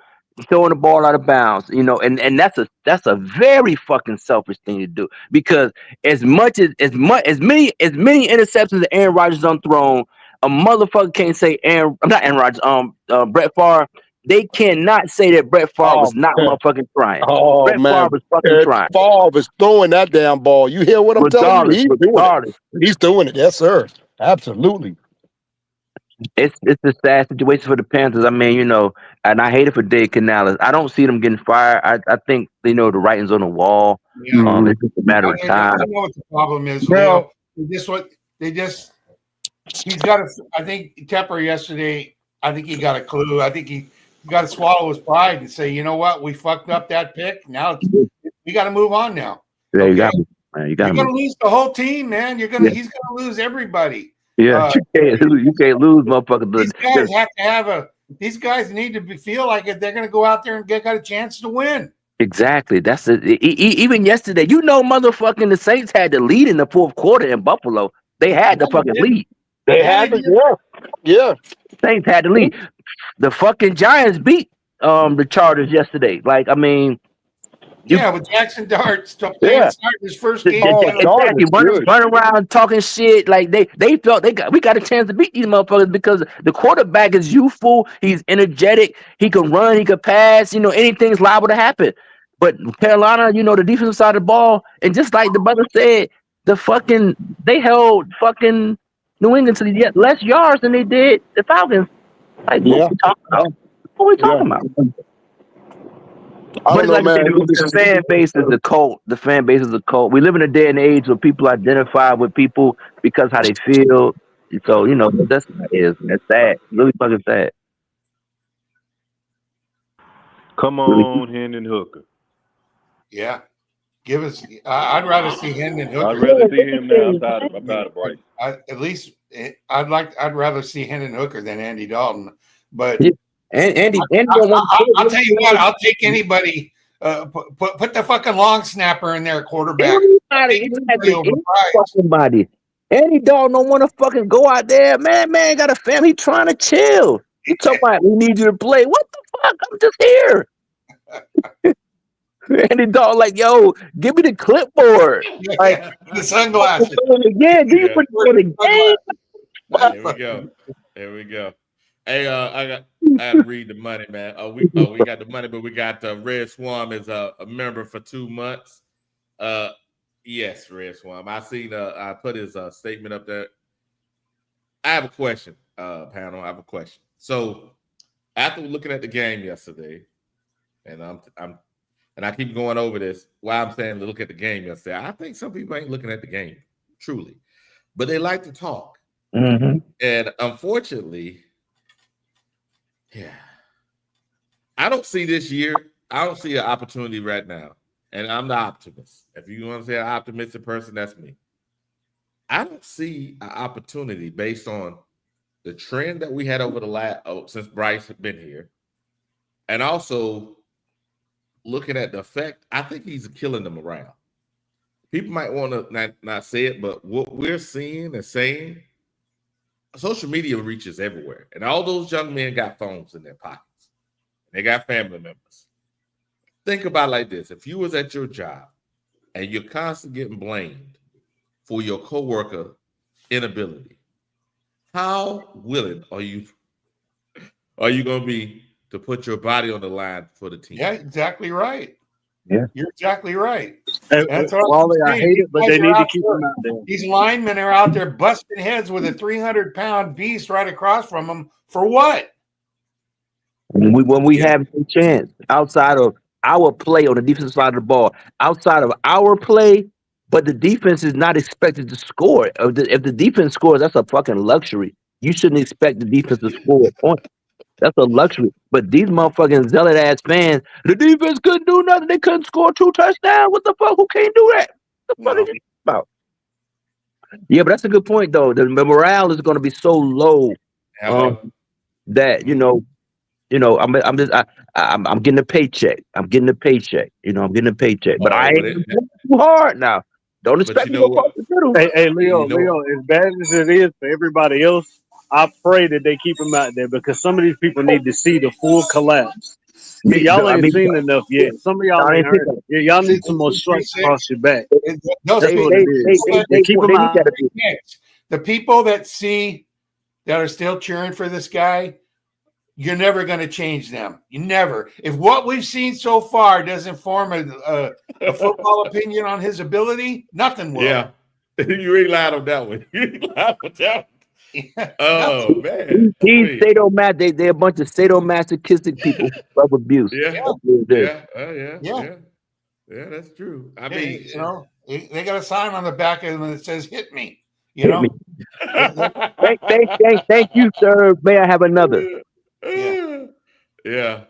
throwing the ball out of bounds, and that's a very fucking selfish thing to do, because as many interceptions that Aaron Rodgers done thrown, a motherfucker can't say not Aaron Rodgers, Brett Favre. They cannot say that Brett Favre was not motherfucking trying. Brett Favre was fucking trying. Favre is throwing that damn ball. You hear what I'm telling you? He's doing it. He's doing it. Yes, sir. Absolutely. It's a sad situation for the Panthers. I mean, and I hate it for Dave Canales. I don't see them getting fired. I think the writing's on the wall. Yeah. It's just a matter of time. I know what the problem is, Leo. He's got a. I think Tepper yesterday. I think he got a clue. I think he got to swallow his pride and say, you know what, we fucked up that pick. Now we got to move on now. Yeah, okay? you got to lose the whole team, man. He's gonna lose everybody. Yeah, you can't lose, motherfucker. These guys have to have these guys need to feel like if they're going to go out there and got a chance to win. Exactly. That's it. Even yesterday, motherfucking the Saints had the lead in the fourth quarter in Buffalo. They had the fucking lead. They had the yeah. Saints had the lead. The fucking Giants beat the Chargers yesterday. Like, I mean. With Jackson Dart starting his first game. Exactly. Run around talking shit. Like they felt we got a chance to beat these motherfuckers because the quarterback is youthful. He's energetic. He can run. He can pass. Anything's liable to happen. But Carolina, the defensive side of the ball, and just like the brother said, they held fucking New England to less yards than they did the Falcons. Like, what we talking about? But like the fan base is a cult. The fan base is a cult. We live in a day and age where people identify with people because how they feel. So that's what it is. That's sad. Really fucking sad. Come on, Hendon Hooker. Yeah, give us. I'd rather see Hendon Hooker. I'd rather see him now. I'm proud of Bryce. At least I'd rather see Hendon Hooker than Andy Dalton. But Andy, I'll tell you what. I'll take anybody. Put the fucking long snapper in there, quarterback. Somebody. Andy Dalton don't want to fucking go out there, man. Man got a family. He trying to chill. You talking about we need you to play? What the fuck? I'm just here. Andy Dalton like, yo, give me the clipboard. Like the sunglasses. Again, do you put it in the game? There we go. Hey, I got to read the money, man. We got the money, but we got Red Swarm as a member for 2 months. Yes, Red Swarm. I seen I put his statement up there. I have a question, panel. I have a question. So after looking at the game yesterday, and I keep going over this, why I'm saying to look at the game yesterday. I think some people ain't looking at the game, truly, but they like to talk. Mm-hmm. And unfortunately, yeah, I don't see this year. I don't see an opportunity right now. And I'm the optimist. If you want to say an optimistic person, that's me. I don't see an opportunity based on the trend that we had over the since Bryce had been here. And also looking at the effect, I think he's killing them around. People might want to not say it, but what we're seeing and saying, social media reaches everywhere. And all those young men got phones in their pockets. They got family members. Think about it like this. If you was at your job and you're constantly getting blamed for your coworker inability, how willing are you or are you going to be to put your body on the line for the team? Yeah, exactly right. Yeah, you're exactly right. Hey, That's what Wally, I'm I saying. hate These it, but guys they are need to out keep there. him out there. These linemen are out there busting heads with a 300-pound beast right across from them for what? when we have a chance outside of our play on the defensive side of the ball, outside of our play, but the defense is not expected to score. If the defense scores, that's a fucking luxury. You shouldn't expect the defense to score a point. That's a luxury. But these motherfucking zealot ass fans, the defense couldn't do nothing. They couldn't score 2 touchdowns. What the fuck? Who can't do that? What the fuck are you talking about? Yeah, but that's a good point though. The morale is going to be so low that I'm getting a paycheck. I'm getting a paycheck. I'm getting a paycheck. But I ain't too hard now. Don't expect me to go the middle. Hey, Leo, as bad as it is for everybody else, I pray that they keep him out there because some of these people need to see the full collapse. Y'all ain't seen enough yet. Some of y'all ain't heard it. Y'all need some more stripes across your back. Those That's what it is. Keep him out. The people that are still cheering for this guy, you're never going to change them. You never. If what we've seen so far doesn't form a football opinion on his ability, nothing will. Yeah, you ain't lied on that one. You ain't lied on that one. Oh man, These sadomasochistic, they're a bunch of sadomasochistic people who love abuse. Yeah, that's true. I mean, they got a sign on the back of them that says "Hit me." Hit me. Thank you, sir. May I have another? Yeah.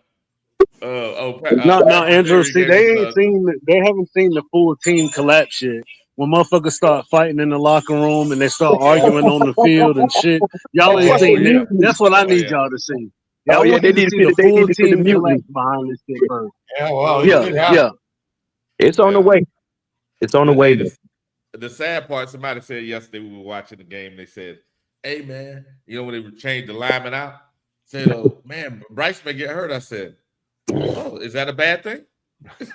No, Andrew. See, they haven't seen the full team collapse yet. When motherfuckers start fighting in the locker room and they start arguing on the field and shit, y'all ain't seen that. That's what I need y'all to see. Y'all want they to need see to the see full the team mutiny. collapse behind this shit first. Yeah, well, yeah. It's on the way. It's on the way. The sad part, somebody said yesterday we were watching the game. They said, "Hey man, when they changed the lineman out, said, oh man, Bryce may get hurt." I said, "Oh, is that a bad thing?"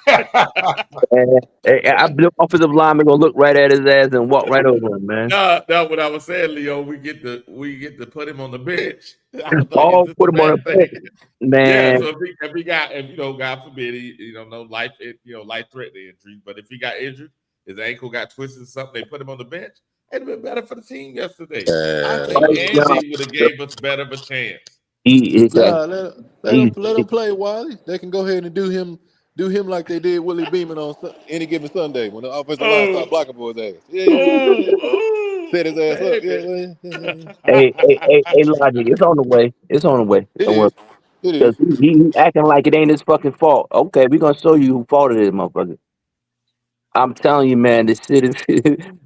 I believe offensive lineman gonna look right at his ass and walk right over him, man. No, what I was saying, Leo, we get to put him on the bench. Put him on a bench, man. Yeah, so if he got, God forbid, he no life, life threatening injury, but if he got injured, his ankle got twisted or something, they put him on the bench. It'd been better for the team yesterday. I think Andy would have gave us better of a chance. Let him play, Wally. They can go ahead and do him like they did Willie Beeman on any given Sunday when the offensive line started blocking for his ass. Set his ass up. Hey, Logic, it's on the way. It's on the way. It is. He acting like it ain't his fucking fault. Okay, we gonna show you who fault it is, motherfucker. I'm telling you, man, this shit is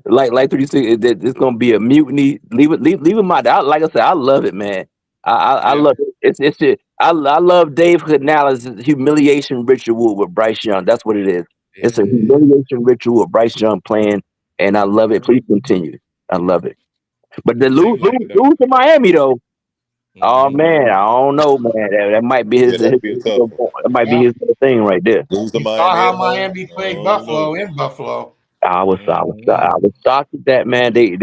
like 36. It's gonna be a mutiny. Leave him out there. Like I said, I love it, man. I love it. It's it. I love Dave Canales' humiliation ritual with Bryce Young. That's what it is. It's a humiliation ritual with Bryce Young playing, and I love it. Please continue. I love it. But the lose to Miami though. Oh man, I don't know, man. That might be his. That'd be a tough one. That might be his thing right there. Lose to You saw how at home. Miami played Buffalo in Buffalo. I was shocked at that, man. They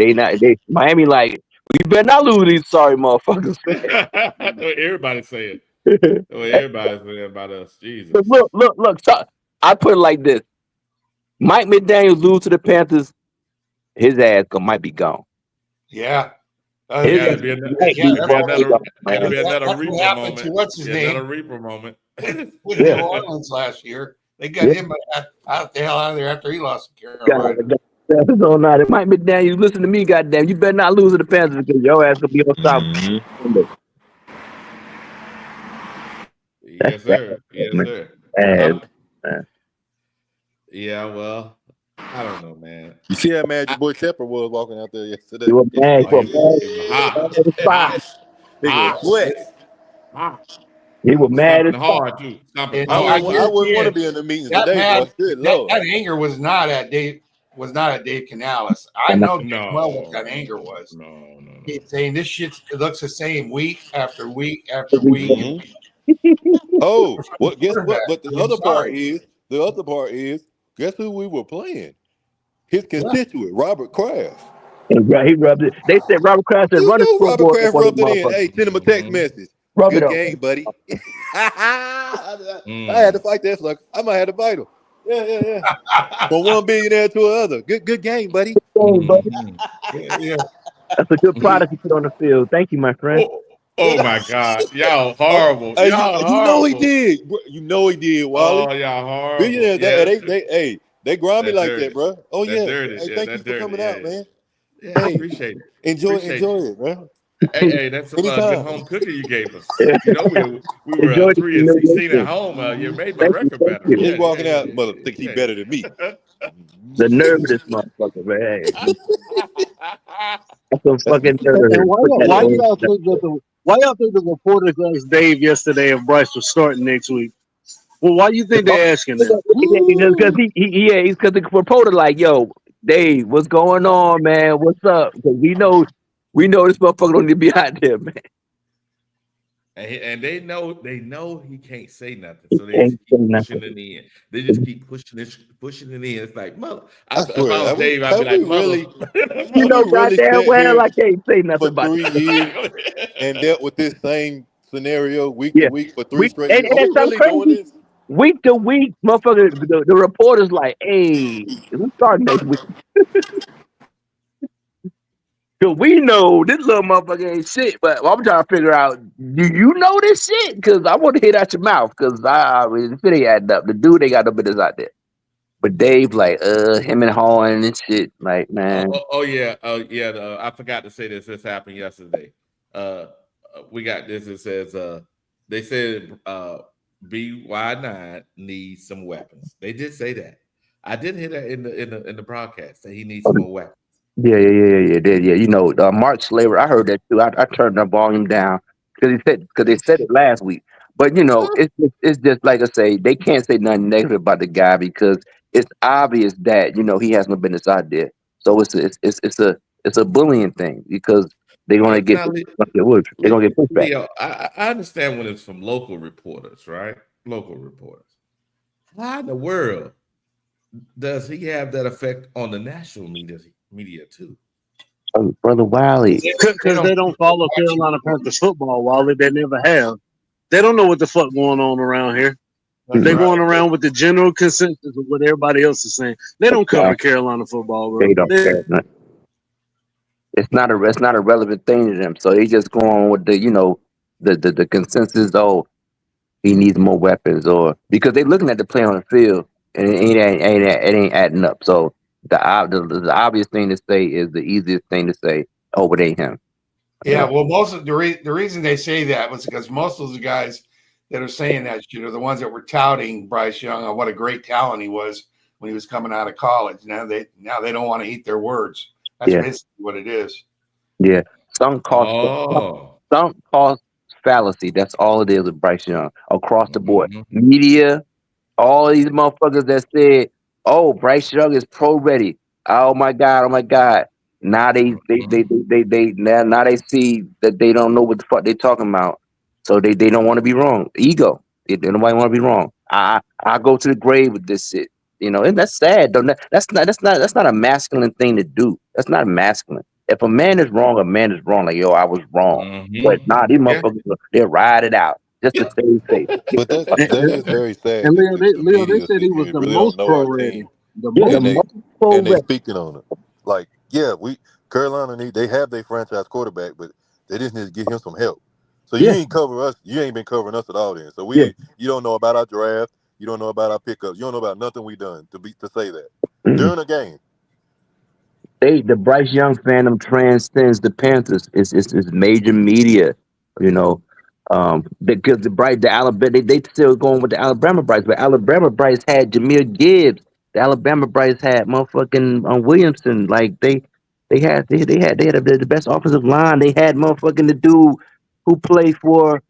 Miami like, we better not lose these sorry motherfuckers. Everybody say it. Everybody's saying about us. Jesus. But look. So, I put it like this: Mike McDaniels lose to the Panthers, his ass might be gone. Yeah. It'll be another Reaper moment. What's his name? Another Reaper moment. With New Orleans last year. They got him out the hell out of there after he lost to Carolina. It might be down. You listen to me, goddamn. You better not lose to the Panthers because your ass gonna be on top. Yes, sir. Yes, sir. Yeah, well, I don't know, man. You see how mad your boy Tepper was walking out there yesterday? You were mad. He was mad as hard too. I wouldn't want to be in the meetings today, but good Lord. That anger was not at Dave Canales. I know well what that anger was. No. He's saying this shit looks the same week after week after week. Oh, what? Guess what? But the other part is, guess who we were playing? His constituent, Robert Kraft. He rubbed it. They said Robert Kraft said, "Run it." Robert Kraft rubbed it in. Hey, send him a text message. Rub it Good up. game, buddy. I had to fight that sucker. I might have to fight him. Yeah. From one billionaire to another. Good game, buddy. Yeah. That's a good product you put on the field. Thank you, my friend. Oh my God. Y'all horrible. Hey, Y'all you know he horrible. did. You know he did, Wally. Oh, y'all horrible. Billionaires, Yeah, they grimy that like that, dirty. bro. Oh That yeah. dirty. Hey, Yeah, thank you that for dirty. coming Yeah. out, man. Yeah, I Hey, appreciate it. enjoy it, man. Hey, that's some good Anytime. home cooking you gave us. You know, we were Enjoy the 3-16 at humiliation. home. You made my Thank you. record Thank better. you. He Yeah. walking out, mother think he better than me. The nerve of this motherfucker, man. That's some fucking And nerve. Put that why on. y'all think the reporters asked Dave yesterday if Bryce was starting next week? Well, why you think they're asking that? Because because the reporter like, yo, Dave, what's going on, man? What's up? Because we know this motherfucker don't need to be out there, man. And they know he can't say nothing, so they Ain't just keep saying pushing nothing. it in. They just keep pushing it in. It's like, mother. I If I swear, was Dave, I'd be have like, we mother. really You have we know really goddamn sat well here I can't say for nothing about 3 that. years and dealt with this same scenario week to Yeah. week for 3 straight And years? Are we it's something really doing crazy. this? Week to week, motherfucker, the reporter's like, hey, we starting next week. Cause we know this little motherfucker ain't shit, but I'm trying to figure out, do you know this shit? Cause I want to hear it out your mouth. Cause I mean, if it ain't adding up, the dude ain't got no business out there. But Dave, like, him and Horn and shit, like, man. Yeah. I forgot to say this. This happened yesterday. We got this. It says, they said, BY9 needs some weapons. They did say that. I did hear that in the broadcast that he needs some more weapons. Yeah. You know, Mark Slaver, I heard that too. I turned the volume down because they said it last week. But you know, it's just like I say, they can't say nothing negative about the guy because it's obvious that he has no business out there. So it's a bullying thing because they're gonna get they're gonna get pushback. Leo, I understand when it's from local reporters, right? Local reporters. How in the world does he have that effect on the national media too? Oh, Brother Wiley. Because they don't follow Carolina Panthers football, Wally. They never have. They don't know what the fuck going on around here. They're going around with the general consensus of what everybody else is saying. They don't cover Carolina football, bro. They don't care. It's not a relevant thing to them. So they just go on with the consensus. Oh, he needs more weapons, or because they're looking at the play on the field and it ain't adding up. So the obvious thing to say is the easiest thing to say. Oh, it ain't him. Yeah, well, most of the reason they say that was because most of the guys that are saying that shit are the ones that were touting Bryce Young on what a great talent he was when he was coming out of college. Now they don't want to eat their words. That's basically what it is. Yeah, sunk cost fallacy. That's all it is with Bryce Young across the board. Media, all these motherfuckers that said, "Oh, Bryce Young is pro ready." Oh my god! Now they now they see that they don't know what the fuck they talking about, so they don't want to be wrong. Ego. Nobody want to be wrong. I go to the grave with this shit. And that's sad. Though. That's not a masculine thing to do. That's not masculine. If a man is wrong, a man is wrong. Like, yo, I was wrong. But these motherfuckers, they'll ride it out just to stay safe. But that is very sad And that Leo, the they media said he sit was here and the really don't most know pro our team ready. The and most. they speaking on it. Like, yeah, Carolina they have their franchise quarterback, but they just need to get him some help. So you ain't cover us. You ain't been covering us at all then. So you don't know about our draft. You don't know about our pickups. You don't know about nothing we done to say that during a game. The Bryce Young fandom transcends the Panthers. It's major media, because the Alabama they still going with the Alabama Bryce, but Alabama Bryce had Jahmyr Gibbs. The Alabama Bryce had motherfucking Williamson. Like they had the best offensive line. They had motherfucking the dude who played for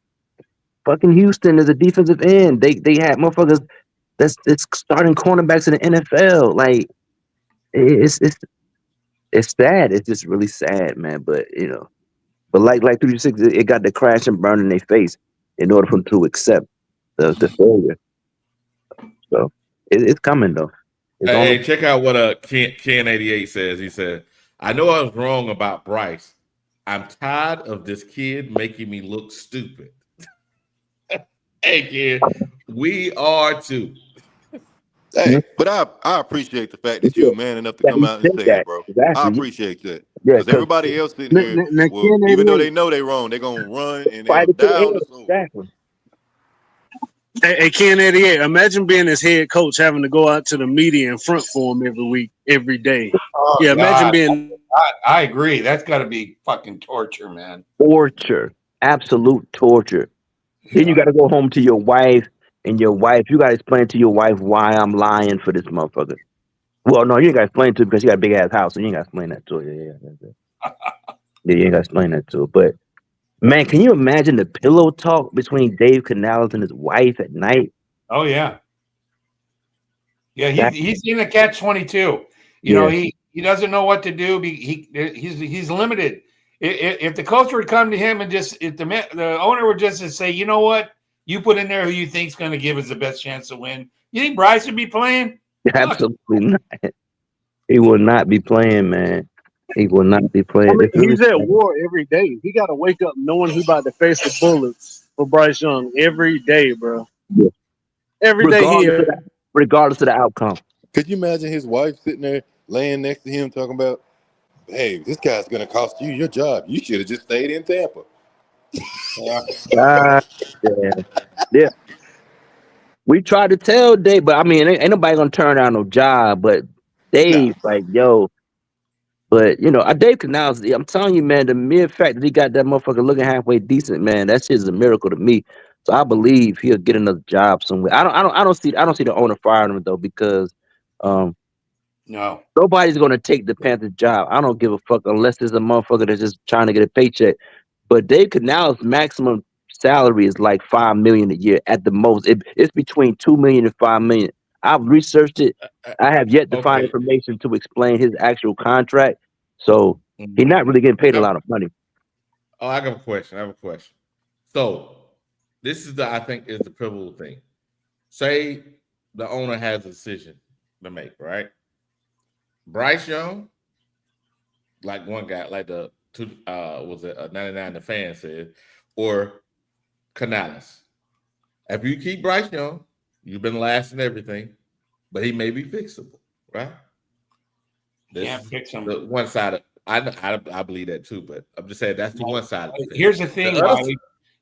fucking Houston as a defensive end. They had motherfuckers that's starting cornerbacks in the NFL. Like it's sad. It's just really sad, man. But but like 360, it got to crash and burn in their face in order for them to accept the failure. So it's coming though. Hey, check out what Ken88 says. He said, "I know I was wrong about Bryce. I'm tired of this kid making me look stupid." Hey, kid, we are too. Hey, but I appreciate the fact that you're man enough to come out and say it, bro. I appreciate that. Because everybody else sitting here, well, even though they know they're wrong, they're going to run and they're going to die on the sword. Exactly. Hey, Ken 88, imagine being his head coach having to go out to the media in front for him every week, every day. Oh, Yeah, imagine God. being. I agree. That's got to be fucking torture, man. Torture. Absolute torture. Then you got to go home to your wife, and you got to explain to your wife why I'm lying for this motherfucker. Well, no, you ain't got to explain to her because you got a big ass house, so you ain't got to explain that to her. Yeah, you ain't got to explain that to her. But man, can you imagine the pillow talk between Dave Canales and his wife at night? Oh yeah, yeah. He's in a catch-22. You know, he doesn't know what to do. He's limited. If the coach would come to him and just if the owner would just say, you know what, you put in there who you think's going to give us the best chance to win. You think Bryce would be playing? Absolutely not. He will not be playing, man. He will not be playing. I mean, he's at war every day. He got to wake up knowing he about to face the bullets for Bryce Young every day, bro. Yeah. Every day regardless of the outcome. Could you imagine his wife sitting there laying next to him talking about, hey, this guy's going to cost you your job. You should have just stayed in Tampa. Yeah. We tried to tell Dave, but I mean, ain't nobody gonna turn down no job. But Dave, like, yo, but you know, Dave Canales, I'm telling you, man, the mere fact that he got that motherfucker looking halfway decent, man, that shit is a miracle to me. So I believe he'll get another job somewhere. I don't see the owner firing him though, because no, nobody's gonna take the Panthers job. I don't give a fuck unless there's a motherfucker that's just trying to get a paycheck. But Dave Canales' maximum salary is like $5 million a year at the most. It's between $2 million and $5 million. I've researched it. I have yet to find information to explain his actual contract. So he's not really getting paid a lot of money. Oh, I have a question. So this is I think is the pivotal thing. Say the owner has a decision to make, right? Bryce Young, like one guy, like the was it 99 the fan said, or Canales. If you keep Bryce Young, you've been last in everything, but he may be fixable, right? Can't fix him. The one side of I believe that too, but I'm just saying that's the one side of the Here's the thing, Wiley.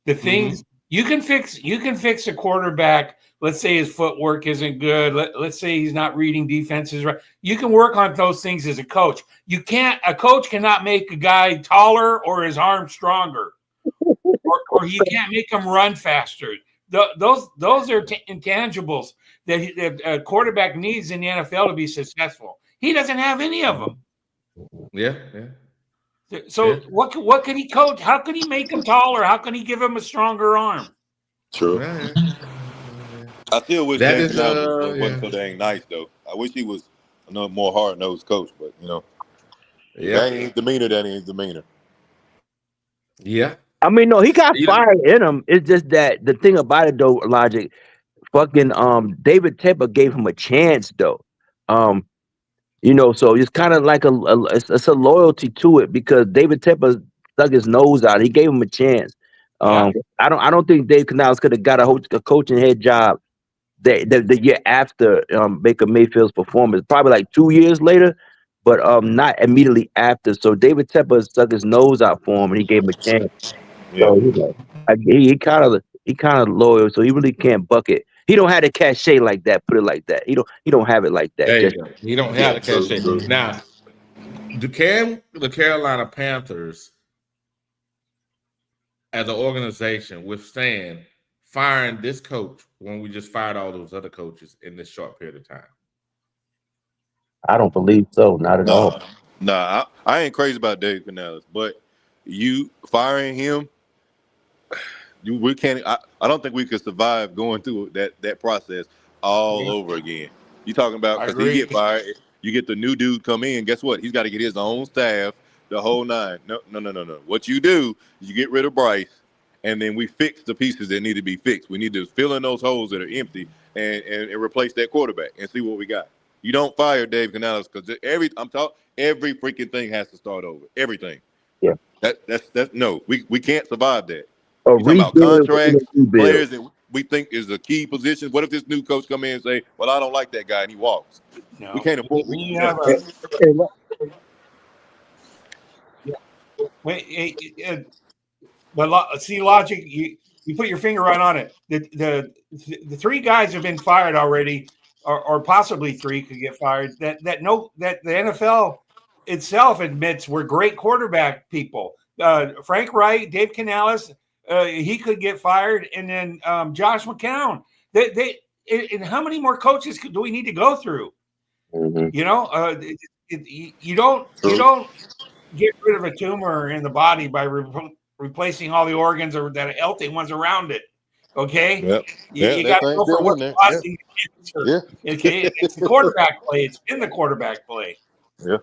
The things you can fix a quarterback. Let's say his footwork isn't good. Let's say he's not reading defenses right. You can work on those things as a coach. A coach cannot make a guy taller or his arm stronger, or he can't make him run faster. Those are intangibles that a quarterback needs in the NFL to be successful. He doesn't have any of them. Yeah. So what can he coach? How can he make him taller? How can he give him a stronger arm? True. I still wish Dave Canales wasn't so dang nice, though. I wish he was a more hard-nosed coach, but, you know, that ain't demeanor. Yeah. I mean, no, he got fired in him. It's just that the thing about it, though, Logic, fucking David Tepper gave him a chance, though. You know, so it's kind of like it's a loyalty to it because David Tepper stuck his nose out. He gave him a chance. I don't think Dave Canales could have got a coaching head job the year after Baker Mayfield's performance. Probably like 2 years later, but not immediately after. So David Tepper stuck his nose out for him, and he gave him a chance. Yeah. So you know, he kind of loyal. So he really can't bucket. He don't have the cachet like that. Put it like that. He don't have it like that. There you go. He don't have the cachet. Now, the Carolina Panthers as an organization withstand firing this coach when we just fired all those other coaches in this short period of time? I don't believe so. Not at all. Nah, I ain't crazy about Dave Canales, but you firing him, we can't. I don't think we could survive going through that process all over again. You talking about because he get fired, you get the new dude come in. Guess what? He's got to get his own staff, the whole nine. No. What you do, you get rid of Bryce, and then we fix the pieces that need to be fixed. We need to fill in those holes that are empty and replace that quarterback and see what we got. You don't fire Dave Canales because every freaking thing has to start over. Everything. Yeah. That's no. We can't survive that. A You talking about contracts, players that we think is the key position. What if this new coach come in and say, "Well, I don't like that guy," and he walks? No. We can't afford. When We you can't. have see, logic. You put your finger right on it. The three guys have been fired already, or possibly three could get fired. That the NFL itself admits we're great quarterback people. Frank Wright, Dave Canales, he could get fired, and then Josh McCown. And how many more coaches do we need to go through? Mm-hmm. You know, you don't get rid of a tumor in the body by replacing all the organs or that healthy ones around it. Okay, yep. You got to go for what's causing cancer. Okay, it's the quarterback play. It's been the quarterback play. Yeah,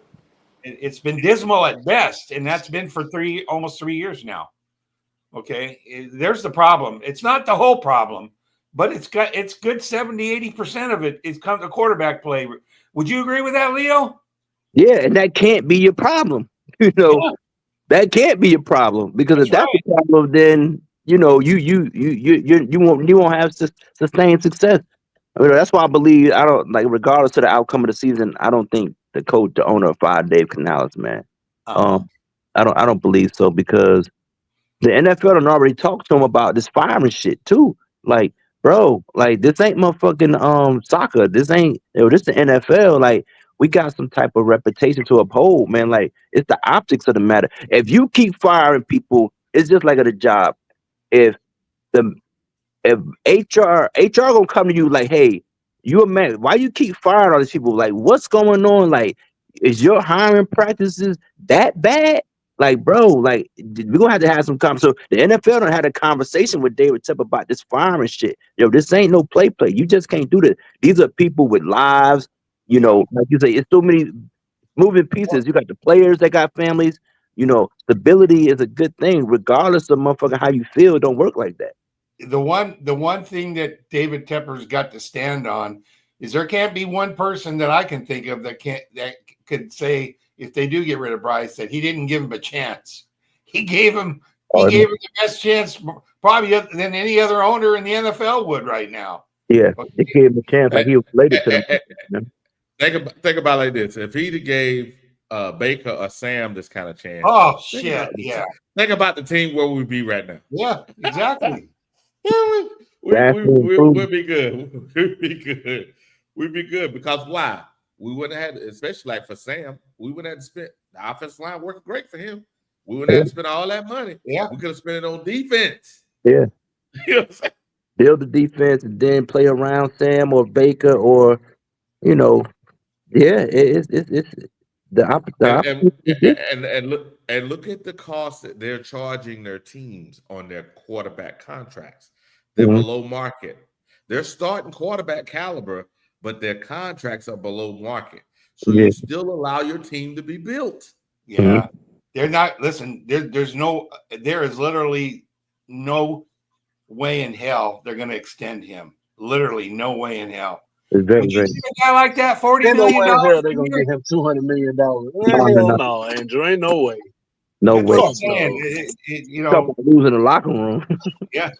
it's been dismal at best, and that's been for almost 3 years now. Okay, there's the problem. It's not the whole problem, but it's good 70-80% of it is come to quarterback play. Would you agree with that, Leo? Yeah, and that can't be your problem. You know, that can't be your problem, because if that's the problem, then you won't have sustained success. I mean, that's why I believe regardless of the outcome of the season, I don't think the owner fired Dave Canales, man. I don't believe so, because the NFL done already talked to him about this firing shit too. Like, bro, like this ain't motherfucking soccer. This ain't this the NFL. Like, we got some type of reputation to uphold, man. Like, it's the optics of the matter. If you keep firing people, it's just like at a job. If HR gonna come to you like, hey, you a man, why you keep firing all these people? Like, what's going on? Like, is your hiring practices that bad? Like, bro, like, we're gonna have to have some conversation. So the NFL done had a conversation with David Tepper about this firing shit. This ain't no play. You just can't do this. These are people with lives, like you say, it's so many moving pieces. You got the players that got families. Stability is a good thing, regardless of motherfucker how you feel. It don't work like that. The one thing that David Tepper's got to stand on is there can't be one person that I can think of that could say, if they do get rid of Bryce, that he didn't give him a chance. He gave him the best chance probably than any other owner in the NFL would right now. Yeah, he gave him a chance like he was related to them. Think about it like this: if he'd gave Baker or Sam this kind of chance, think about the team where we'd be right now. Yeah, exactly. We'd be good. We'd be good. We'd be good, because why? We wouldn't have had, especially like for Sam, we wouldn't have to spend the offensive line working great for him. We wouldn't have to spend all that money. Yeah, we could have spent it on defense. Yeah, build the defense and then play around Sam or Baker or it's the opposite. And look at the cost that they're charging their teams on their quarterback contracts. They're below market. They're starting quarterback caliber, but their contracts are below market. So you still allow your team to be built. Yeah. They're not, listen, there is literally no way in hell they're going to extend him. Literally no way in hell. It's very, a guy like that, $40 million. They're going to give him $200 million. Hell no, Andrew. Ain't no way. No way. What I'm saying. Losing the locker room. Yeah.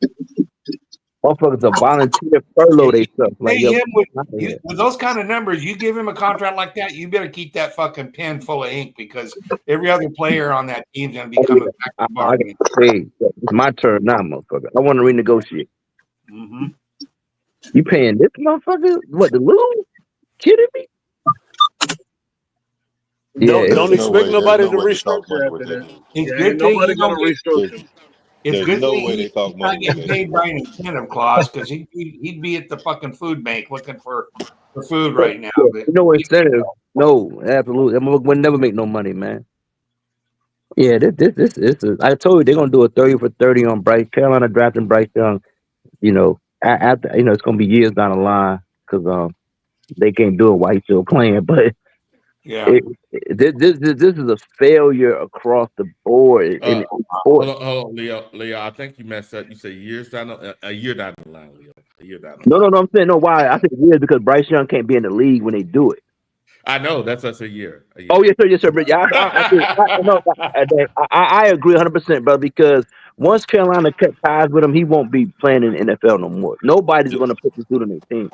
Motherfuckers are volunteer furlough they stuff. Like, with those kind of numbers, you give him a contract like that, you better keep that fucking pen full of ink, because every other player on that team's going to be coming back to bargain. It's my turn now, motherfucker. I want to renegotiate. Mm-hmm. You paying this motherfucker? What, the lose? Kidding me? Don't expect nobody to restructure after that. It's good thing nobody going to restructure. It's good no thing way they talk money. Not getting paid by an incentive clause, because he'd be at the fucking food bank looking for food right now. But no incentive. No, absolutely. That motherfucker would never make no money, man. Yeah, this is. I told you they're gonna do a 30 for 30 on Bryce. Carolina drafting Bryce Young. After it's gonna be years down the line, because they can't do it while he's still playing. But this is a failure across the board. Hold on, Leo. I think you messed up. You said years down a year down the line, Leo. A year down the line. No. I'm saying why. I think years because Bryce Young can't be in the league when they do it. I know that's a year. Oh yes, sir. But I agree 100%, bro. Because once Carolina cut ties with him, he won't be playing in the NFL no more. Nobody's going to put this dude on their team.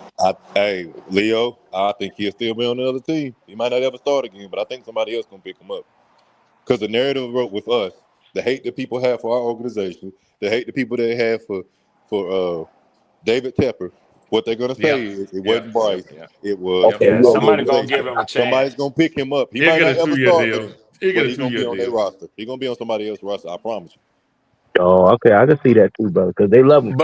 Hey, Leo, I think he'll still be on the other team. He might not ever start again, but I think somebody else gonna pick him up. Because the narrative with us, the hate that people have for our organization, the hate that people they have for David Tepper, what they're gonna say is it wasn't Bryce, it was Okay, our yeah. Somebody gonna organization. give him a Somebody's chance. gonna pick him up. He He'll might get a not ever 2-year start with deal. him, He'll get but a he's gonna 2-year be on their deal. roster. He's gonna be on somebody else's roster. I promise you. Oh, okay. I can see that too, brother, because they love him.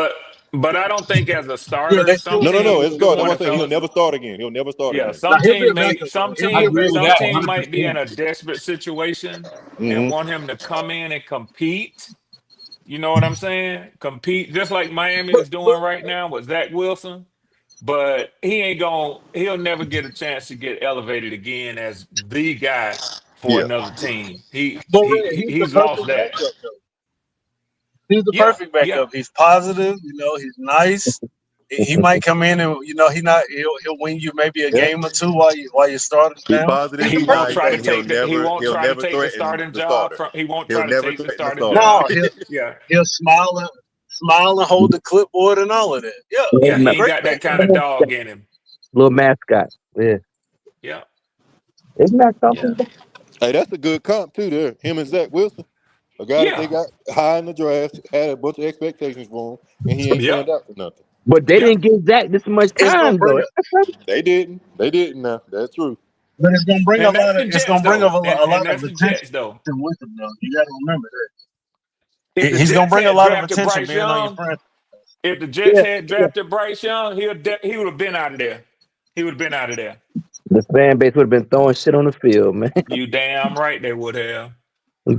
But I don't think as a Yeah, they starter, some still No, gonna it's teams, do it. start. good That's what morning, I'm saying. He'll fellas. never start again. He'll never start Yeah, again. Now some he'll be a team backup. some I team agree with some that team might be in 100%. a desperate situation and Mm-hmm. want him to come in and compete. You know what I'm saying? Compete just like Miami is But doing right now with Zach Wilson. But he'll never get a chance to get elevated again as the guy for Yeah. another team. Ray, he's the He's lost perfect that. backup though. He's the Yeah, perfect yeah. backup. He's positive. He's nice. He might come in and he'll win you maybe a Yeah. game or two while you're starting He down. positive, He he won't nice, try to and take the he'll never threaten starting the job starter. from he won't He'll try to never take the threaten the starting starter. No, job. Yeah. he'll smile and hold the clipboard and all of that. Yeah, Little, Yeah, he's he a ma- ain't great got that backup. kind of dog in him. little mascot. Yeah. Yeah. Isn't that Yeah. something? Hey, that's a good comp too. There, him and Zach Wilson, a guy that they Yeah. got high in the draft, had a bunch of expectations for him, and he ain't Yep. panned out for nothing. But they Yep. didn't give Zach this much It's gonna time, bring though. a They didn't. They didn't. Now that's true. but it's gonna bring a And that's lot of the it's Jets gonna bring though. a And lot of that's the attention Jets though. with him though. You gotta remember If that. the He's gonna Jets bring a had lot of drafted attention Bryce being on your Young, franchise. if the Jets Yeah. had drafted Bryce Young, he would have been out of there. He would have been out of there. The fan base would have been throwing shit on the field, man. You damn right they would have.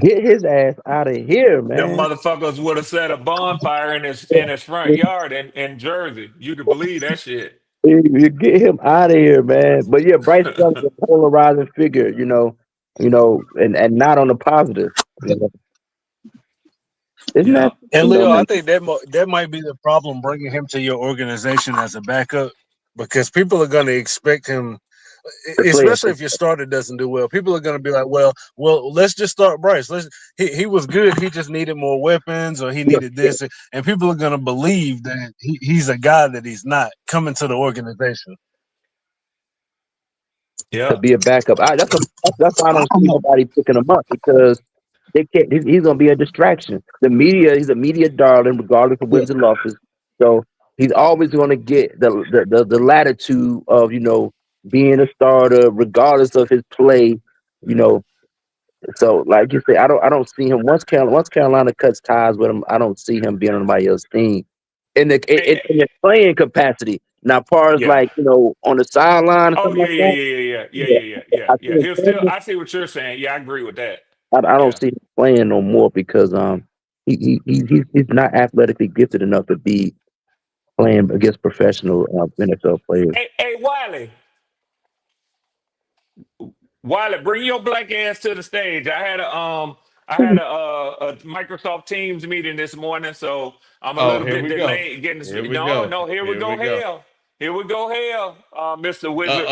Get his ass out of here, Them man. motherfuckers would have set a bonfire in his front yard in Jersey. You could believe that shit. You get him out of here, man. But yeah, Bryce Young's a polarizing figure, and not on the positive. Isn't Yeah. that And something, though, Leo, I man? think that might be the problem bringing him to your organization as a backup because people are going to expect him, To play especially if your starter doesn't do well. People are going to be like, well, let's just start Bryce. He was good. He just needed more weapons, or he needed this, and people are going to believe that he's a guy that he's not coming to the organization. to Yeah. be a backup. That's why I don't see nobody picking him up because they can't. He's gonna be a distraction. He's a media darling, regardless of wins and losses. So he's always gonna get the latitude of being a starter, regardless of his play. You know, so like you say, I don't see him once Carolina cuts ties with him. I don't see him being on anybody else's team in the playing capacity. Now, as far as Yeah. like on the sideline or Oh something yeah, like yeah, that, yeah, yeah, yeah, yeah, yeah, yeah, yeah, I see yeah. him He'll still. playing. I see what you're saying. Yeah, I agree with that. I don't Yeah. see him playing no more because he's not athletically gifted enough to be playing against professional NFL players. Hey, Wiley, bring your black ass to the stage. I had a Microsoft Teams meeting this morning, so I'm a Oh, little here bit we go. delayed getting Here this. we No, go. no, here we Here go, we go. hell. Here we go, hell, Mr. Wizard.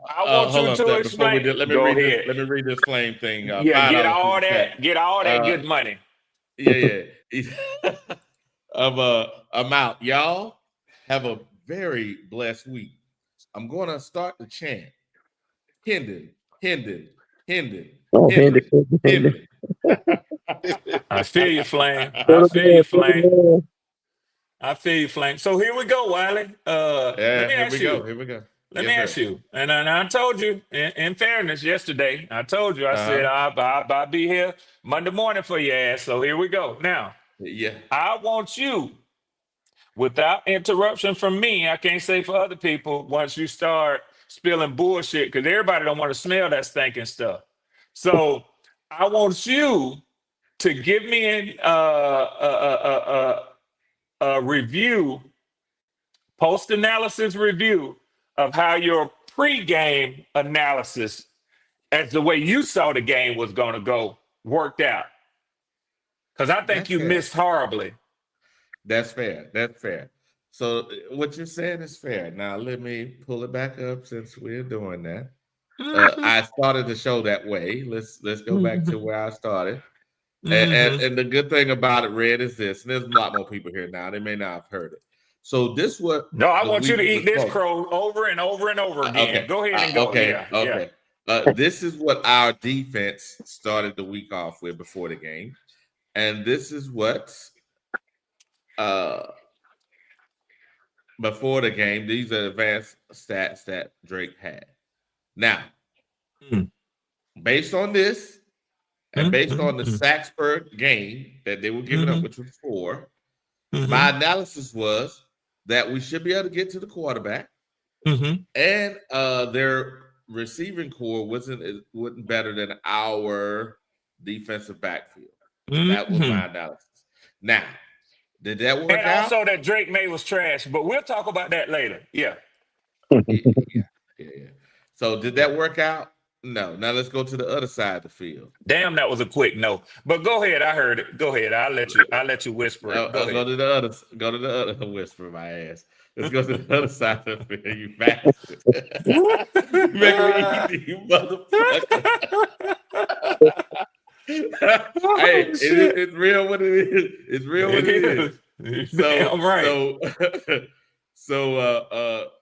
I want Hold you on a to sec. Before we explain. do, let me Go read this. ahead. Let me read this flame thing. Yeah, $5 super chat. get all that Uh, good money. yeah. I'm out. Y'all have a very blessed week. I'm gonna start the chant. Hendon, Hendon, Hendon, Oh, Hendon, Hendon, Hendon. I feel you, Flame. Throw the man, throw the man. I feel you, Flame. So here we go, Wiley. Let Yeah, me here we ask go. you. Here we go. Let me Yes, ask sir. you. And I told you, in fairness, yesterday, I told you, I said, Uh-huh. I'll be here Monday morning for your ass. So here we go. Now, Yeah. I want you, without interruption from me, I can't say for other people, once you start spilling bullshit, because everybody don't want to smell that stinking stuff. So I want you to give me a review, post-analysis review of how your pre-game analysis, as the way you saw the game was going to go, worked out. Because I think That's you fair. missed horribly. That's fair. That's fair. So what you're saying is fair. Now let me pull it back up since we're doing that. I started the show that way. Let's go back to where I started. And the good thing about it, Red, is this. And there's a lot more people here now. They may not have heard it. So this what? No, I want you to eat this crow over and over and over again. Okay. Go ahead and go. Okay. This is what our defense started the week off with before the game, and this is what before the game. These are advanced stats that Drake had. Now, based on this, and based on the sacks per game that they were giving up, which was 4, my analysis was that we should be able to get to the quarterback, and their receiving core wasn't better than our defensive backfield. That was my analysis. Now, did that work out? And also that Drake May was trash, but we'll talk about that later. Yeah. So did that work out? No. Now let's go to the other side of the field. Damn, that was a quick no. But go ahead. I heard it. Go ahead. I'll let you whisper it. Go to the other whisper my ass. Let's go to the other side of the field, you bastard. You make me eat you motherfucker. Hey, it's real what it is. It's real what it is. Damn right. So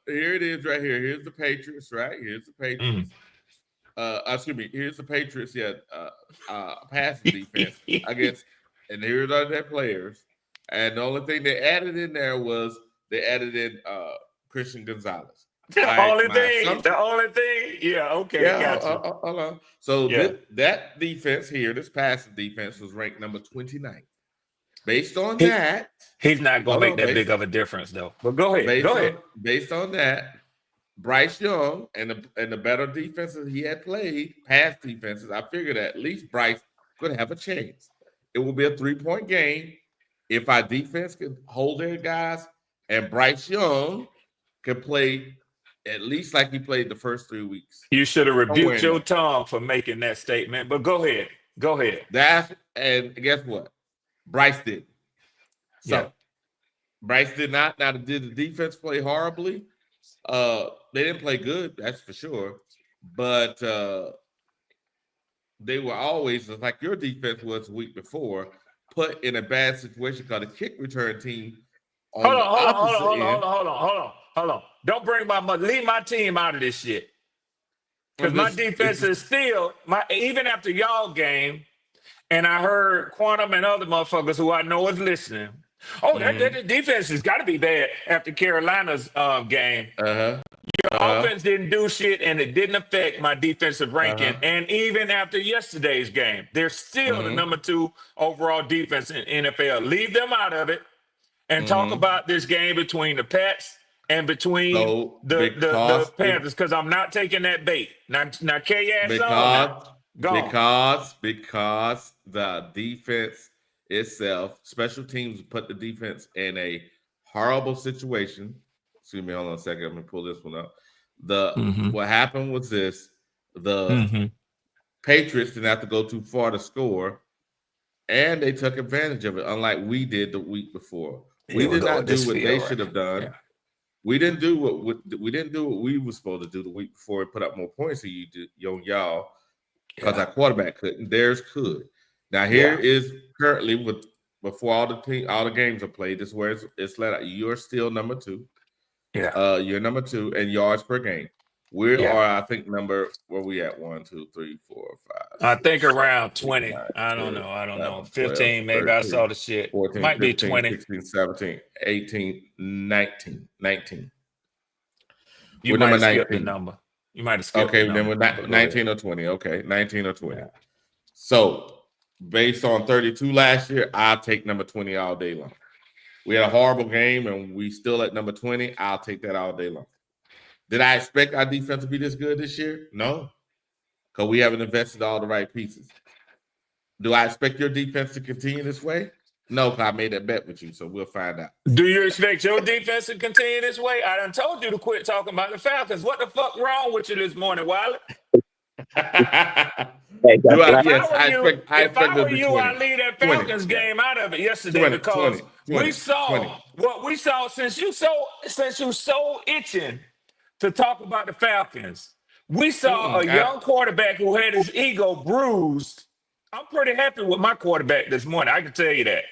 here it is right here. Here's the Patriots, right? Here's the Patriots. Excuse me. Here's the Patriots. Passing defense against, and here's are their players. And the only thing they added in there was they added in Christian Gonzalez. The only thing. Yeah. Okay. Yeah. Hold on. So that defense here, this passing defense, was ranked number 29. Based on that, he's not going to make that big of a difference, though. But go ahead. Based on that, Bryce Young and the better defenses he had played, past defenses, I figured at least Bryce could have a chance. It will be a 3-point game if our defense can hold their guys and Bryce Young can play at least like he played the first 3 weeks. You should have rebuked your tongue for making that statement, but go ahead. And guess what? Bryce did. So Bryce did not. Now, did the defense play horribly? They didn't play good, that's for sure. But they were always, like your defense was the week before, put in a bad situation because the kick return team. Hold on. Don't bring leave my team out of this shit. Because my defense is still even after y'all game, and I heard Quantum and other motherfuckers who I know is listening. That defense has got to be bad after Carolina's game. Your offense didn't do shit, and it didn't affect my defensive ranking. And even after yesterday's game, they're still the number 2 overall defense in NFL. Leave them out of it and talk about this game between the Pats and between the Panthers, because I'm not taking that bait. Now K-ass on. Because the defense itself, special teams put the defense in a horrible situation. Excuse me, hold on a second. Let me pull this one up. What happened was this: the Patriots didn't have to go too far to score, and they took advantage of it. Unlike we did the week before, we did not do what they should have done. Yeah. We didn't do what we were supposed to do the week before and put up more points than you did, y'all, because our quarterback couldn't. Theirs could. Now here is currently before all the games are played. This is where it's let out. You're still number 2. Yeah. You're number 2 in yards per game. We are, I think, where we at? 1, 2, 3, 4, 5. I think around 20. I don't know. 15, 12, maybe 13, I saw the shit. 14, might 15, be 20. 16, 17, 18, 19. You might have skipped the number. You might have skipped the number. Okay, then we're 19 or 20. Okay, 19 or 20. Yeah. So, based on 32 last year, I'll take number 20 all day long. We had a horrible game, and we still at number 20. I'll take that all day long. Did I expect our defense to be this good this year? No, because we haven't invested all the right pieces. Do I expect your defense to continue this way? No, because I made that bet with you, so we'll find out. Do you expect your defense to continue this way? I done told you to quit talking about the Falcons. What the fuck wrong with you this morning, Wiley? If I were you, I'd leave that Falcons game out of it yesterday because we saw what we saw since you so itching to talk about the Falcons. We saw a young quarterback who had his ego bruised I'm pretty happy with my quarterback this morning. I can tell you that.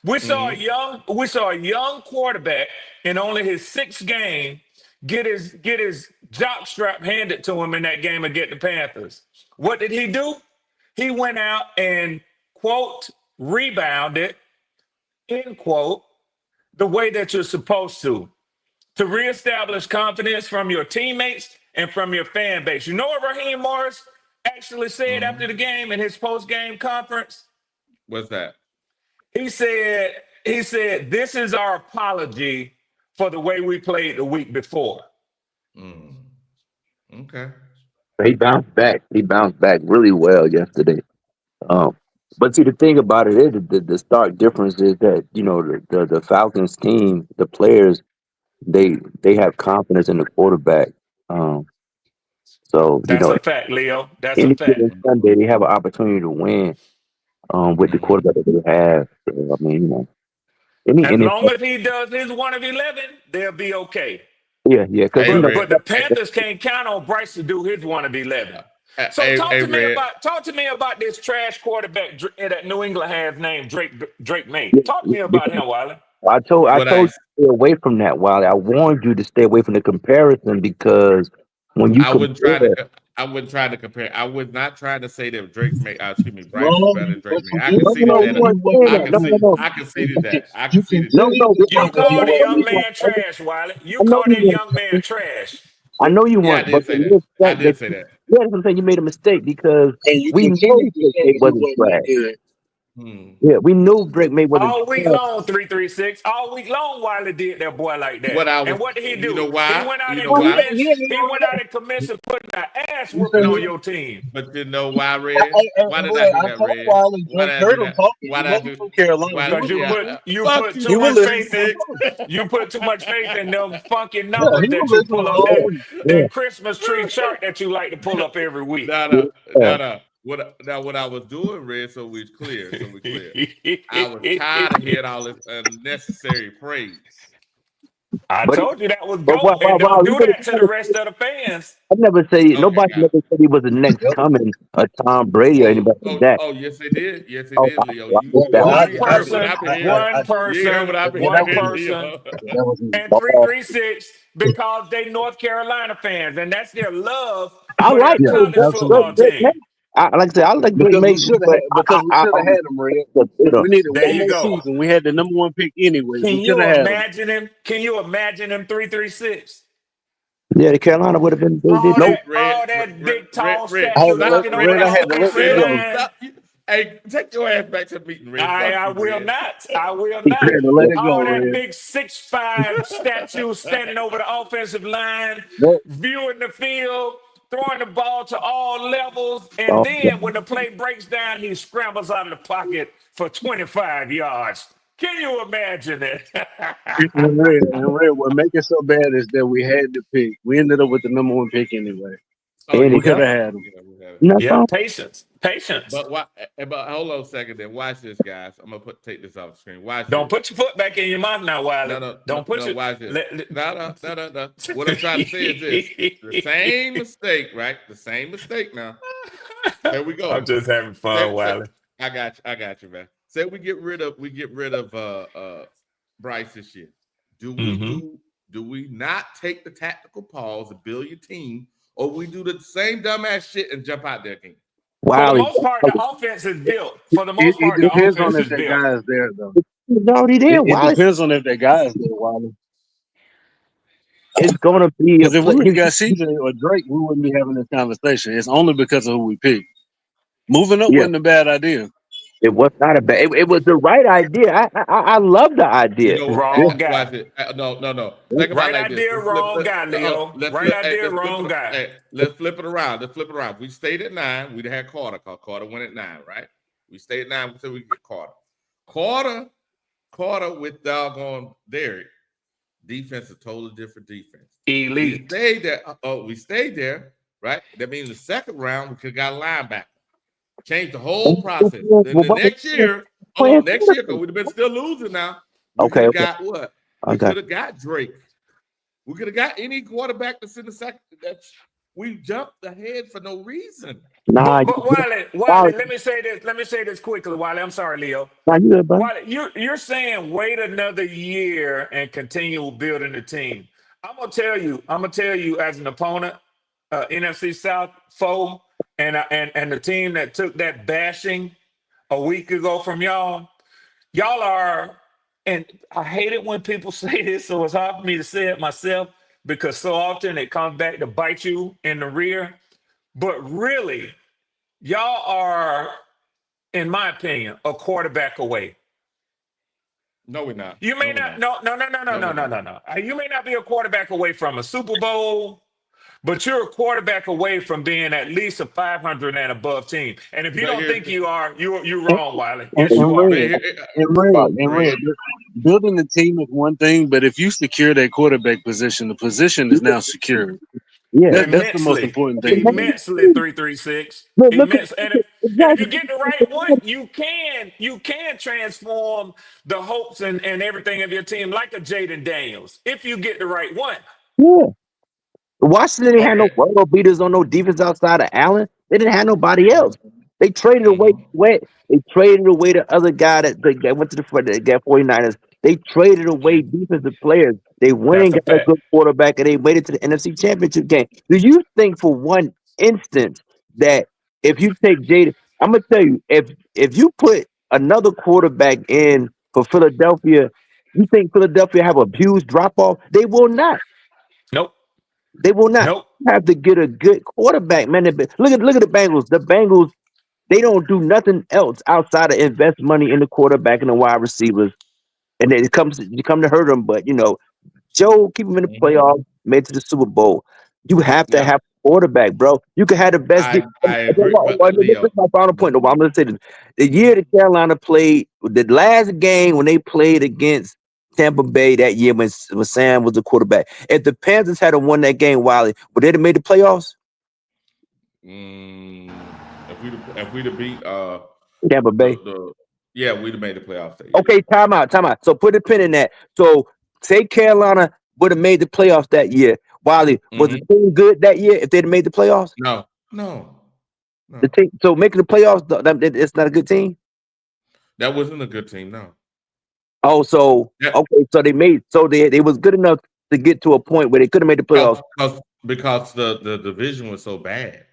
We saw a young quarterback in only his 6th game get his jock strap handed to him in that game against the Panthers. What did he do? He went out and, quote, rebounded, end quote, the way that you're supposed to reestablish confidence from your teammates and from your fan base. You know what Raheem Morris actually said after the game in his post-game conference? What's that? He said, this is our apology for the way we played the week before. Okay. He bounced back. He bounced back really well yesterday. But see, the thing about it is the stark difference is that, you know, the Falcons team, the players, they have confidence in the quarterback. So, you That's know, a fact, Leo. That's a any fact. given Sunday, they have an opportunity to win with the quarterback that they have. So, I mean, you know, As any long as he does his 1 of 11, they'll be okay. yeah, because you know, But the Panthers can't count on Bryce to do his 1 of 11. So talk to me about this trash quarterback that New England has named Drake May. Talk to me about him, Wiley. I told you to stay away from that, Wiley. I warned you to stay away from the comparison because when you I wasn't trying to compare. I was not trying to say that Bryce is better than Drake May. I conceded that. I conceded that. You called a young man trash, Wiley. You called that young man trash. I know you weren't. I did say that. Yeah, that's what I'm saying. You made a mistake because we know Drake May wasn't trash. Yeah, we knew Drake May wasn't all week long. 336 all week long. Wiley did that boy like that. What did he do? You know why? He went out and commission putting an ass whooping on your team. But you know why, Red? Why did I do that, Red? Why did I do that? Because you put too much faith in them funky numbers that you pull up that Christmas tree chart that you like to pull up every week. No. What I was doing, Red, so we're clear. I was tired of hearing all this unnecessary praise. I told you that was gold. And don't do that to the rest of the fans. I never say nobody never said he was the next coming of Tom Brady or anybody like that. Oh, yes, they did. Yes, they did, Leo. One person, and 336 because they North Carolina fans, and that's their love. I like football team. Like I said, I like Drake May because we should have had him, Red. We needed one more season. We had the number 1 pick anyway. Can you imagine him? Can you imagine him 336? Yeah, the Carolina would have been. All that big tall statue looking over the line. Hey, take your ass back to the meeting, Red. I will not. All that big 6'5" statue standing over the offensive line, viewing the field, throwing the ball to all levels, and then when the play breaks down, he scrambles out of the pocket for 25 yards. Can you imagine it? and Red, what make it so bad is that we had the pick. We ended up with the number 1 pick anyway. We could have had him. Yeah, patience. But hold on a second. Then watch this, guys. I'm gonna take this off the screen. Don't put your foot back in your mouth now, Wiley. Watch this. No. What I'm trying to say is this: the same mistake, right? The same mistake. Now, here we go. I'm just having fun, Wiley. I got you, man. Say we get rid of Bryce this year. Do we not take the tactical pause and build your team, or we do the same dumbass shit and jump out there again? Wow. For the most part, the offense is built. For the most part, it depends on if that guy is there, though. It depends on if that guy is there, Wiley. It's gonna be because if we got CJ or Drake, we wouldn't be having this conversation. It's only because of who we picked. Moving up wasn't a bad idea. It was not a bad. It was the right idea. I love the idea. Wrong guy. No. Right idea, wrong guy, Leo. Right idea, wrong guy. Let's flip it around. We stayed at 9. We'd had Carter. Carter went at 9, right? We stayed at 9 until we get Carter. Carter with doggone Derek. Defense, a totally different defense. Elite. We stayed there, right? That means the second round we could have got a linebacker. Changed the whole process. Then the next year, because we'd have been still losing now. We could have got what? We could have got Drake. We could have got any quarterback that's in the second. We jumped ahead for no reason. But Wiley, let me say this quickly, Wiley. I'm sorry, Leo. Wiley, you're saying wait another year and continue building the team. I'm gonna tell you as an opponent, NFC South foe, and the team that took that bashing a week ago from y'all are, and I hate it when people say this, so it's hard for me to say it myself because so often it comes back to bite you in the rear. But really, y'all are, in my opinion, a quarterback away. No, we're not. You may not. No. You may not be a quarterback away from a Super Bowl, but you're a quarterback away from being at least a 500 and above team. And if you don't think you are, you're wrong, Wiley. Yes, you are. Red. Building the team is one thing, but if you secure that quarterback position, the position is now secure. Yeah, that's the most important thing. Immensely, 336. Immense. And if you get the right one, you can transform the hopes and everything of your team like a Jaden Daniels if you get the right one. Yeah. Washington didn't have no world beaters on no defense outside of Allen. They didn't have nobody else. They traded away Sweat. They traded away the other guy that went to the 49ers. They traded away defensive players. They went and got a good quarterback, and they made it to the NFC Championship game. Do you think for one instance that if you take Jaden, I'm gonna tell you, if you put another quarterback in for Philadelphia, you think Philadelphia have a huge drop off? They will not. Nope. They will not. Nope. Have to get a good quarterback, man. Look at the Bengals. The Bengals, they don't do nothing else outside of invest money in the quarterback and the wide receivers, and then you come to hurt them. But Joe keep them in the playoffs, made it to the Super Bowl. You have to have a quarterback, bro. You can have the best. I agree. This is my final point. I'm going to say this: the year that Carolina played, the last game when they played against Tampa Bay that year when Sam was the quarterback. If the Panthers had won that game, Wiley, would they have made the playoffs? If we'd have beat Tampa Bay, we'd have made the playoffs. Okay, time out. So put a pin in that. So say Carolina would have made the playoffs that year. Wiley, was the team good that year if they'd have made the playoffs? No. The team. So making the playoffs, it's not a good team. That wasn't a good team. No. Oh, so okay, so they was good enough to get to a point where they could have made the playoffs because the division was so bad.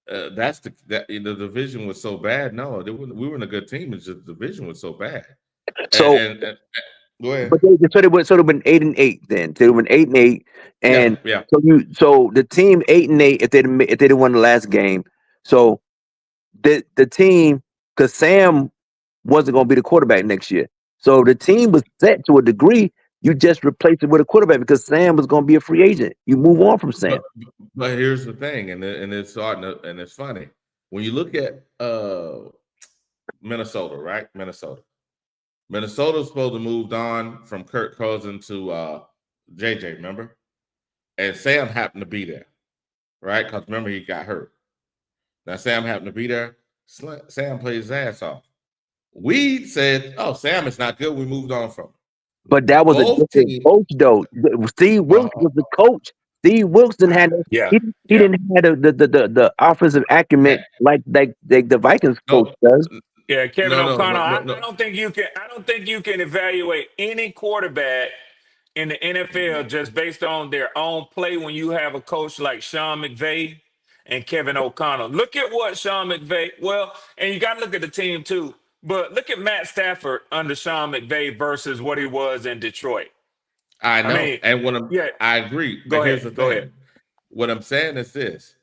The division was so bad. No, we weren't a good team. It's just the division was so bad. So go ahead. But they would have been 8-8 then. They would have been 8-8, and so the team 8-8 if they won the last game. So the team, because Sam wasn't going to be the quarterback next year. So the team was set to a degree. You just replaced it with a quarterback because Sam was going to be a free agent. You move on from Sam. But here's the thing, and it's starting to, and it's funny when you look at Minnesota, right? Minnesota's supposed to move on from Kirk Cousins to JJ, remember? And Sam happened to be there, right? Because remember he got hurt. Now Sam happened to be there. Sam played his ass off. We said, "Oh, Sam is not good." We moved on from him. But that was a different coach, though. Steve Wilkes was the coach. Steve Wilkes didn't have he didn't have the offensive acumen like the Vikings coach does. Yeah, Kevin O'Connell. I don't think you can evaluate any quarterback in the NFL just based on their own play when you have a coach like Sean McVay and Kevin O'Connell. Look at what Sean McVay. Well, and you got to look at the team too. But look at Matt Stafford under Sean McVay versus what he was in Detroit. I know, I agree. But here's the thing. Go ahead. What I'm saying is this: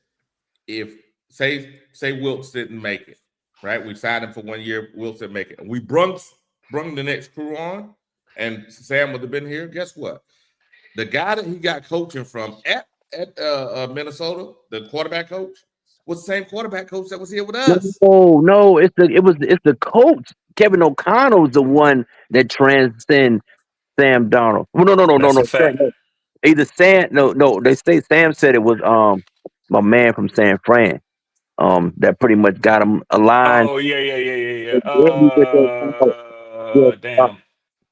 if say Wilkes didn't make it, right? We signed him for 1 year. Wilkes didn't make it, and we brung the next crew on, and Sam would have been here. Guess what? The guy that he got coaching from at Minnesota, the quarterback coach, was the same quarterback coach that was here with us. No, it's the coach. Kevin O'Connell is the one that transcends Sam Darnold. Well, no. Either Sam. No. They say Sam said it was my man from San Fran. That pretty much got him aligned. Oh yeah. Damn.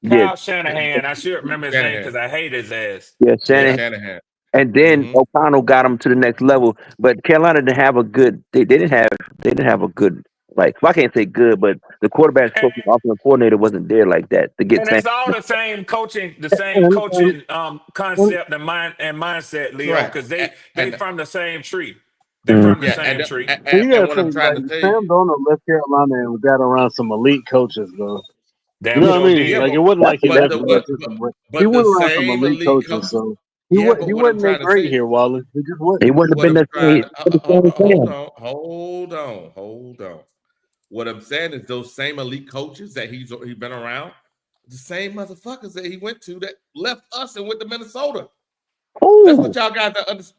Kyle Shanahan. I should remember his name because I hate his ass. Yeah, Shanahan. And then O'Connell got them to the next level. But Carolina didn't have a good. They didn't have a good. Like, well, I can't say good, but the quarterback coach, offensive coordinator wasn't there like that to get. And it's all the same coaching, concept and mindset, Leo, because they from the same tree. They're from the same tree. And what I'm trying to say, Sam Darnold left Carolina and got around some elite coaches, though. Damn, you know what I mean? did. Like, it wasn't like he left. He went the around some same elite coaches, so he wasn't that great here, Wallace. He just wasn't. He wouldn't have been that. Hold on. What I'm saying is those same elite coaches that he's been around, the same motherfuckers that he went to that left us and went to Minnesota. Oh, that's what y'all got to understand.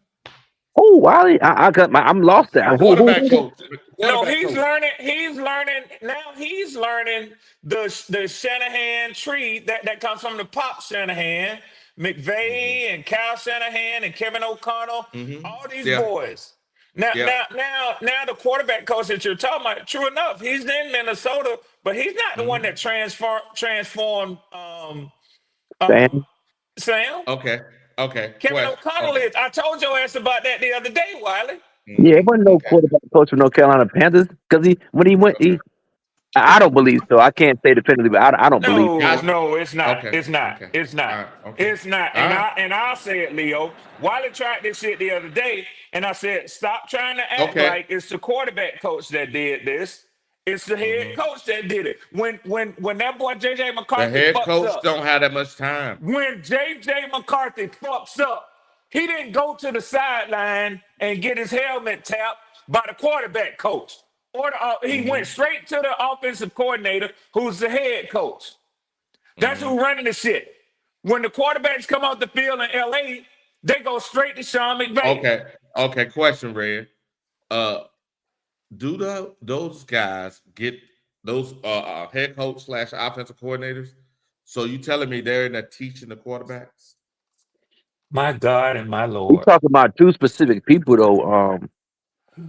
Oh, Wally, I'm lost there. Quarterback coach. No, he's learning. He's learning now. He's learning the Shanahan tree that comes from the Pop Shanahan, McVay, and Kyle Shanahan, and Kevin O'Connell. All these boys. Now, the quarterback coach that you're talking about. True enough, he's in Minnesota, but he's not the one that transformed. Sam. Okay. Kevin O'Connell is. I told your ass about that the other day, Wiley. Yeah, it wasn't no quarterback coach for no Carolina Panthers because when he went, I don't believe so. I can't say definitively, but I don't believe. No, it's not. It's not. It's not. It's not. And I'll say it, Leo. Wiley tried this shit the other day, and I said, stop trying to act like it's the quarterback coach that did this. It's the head coach that did it. When that boy JJ McCarthy, the head coach up, don't have that much time. When JJ McCarthy fucks up, he didn't go to the sideline and get his helmet tapped by the quarterback coach. Or he went straight to the offensive coordinator, who's the head coach. That's who running the shit. When the quarterbacks come off the field in LA, they go straight to Sean McVay. Okay. Question, Red. Do those guys get those head coach / offensive coordinators? So you telling me they're in there teaching the quarterbacks? My God and my Lord. We're talking about two specific people, though.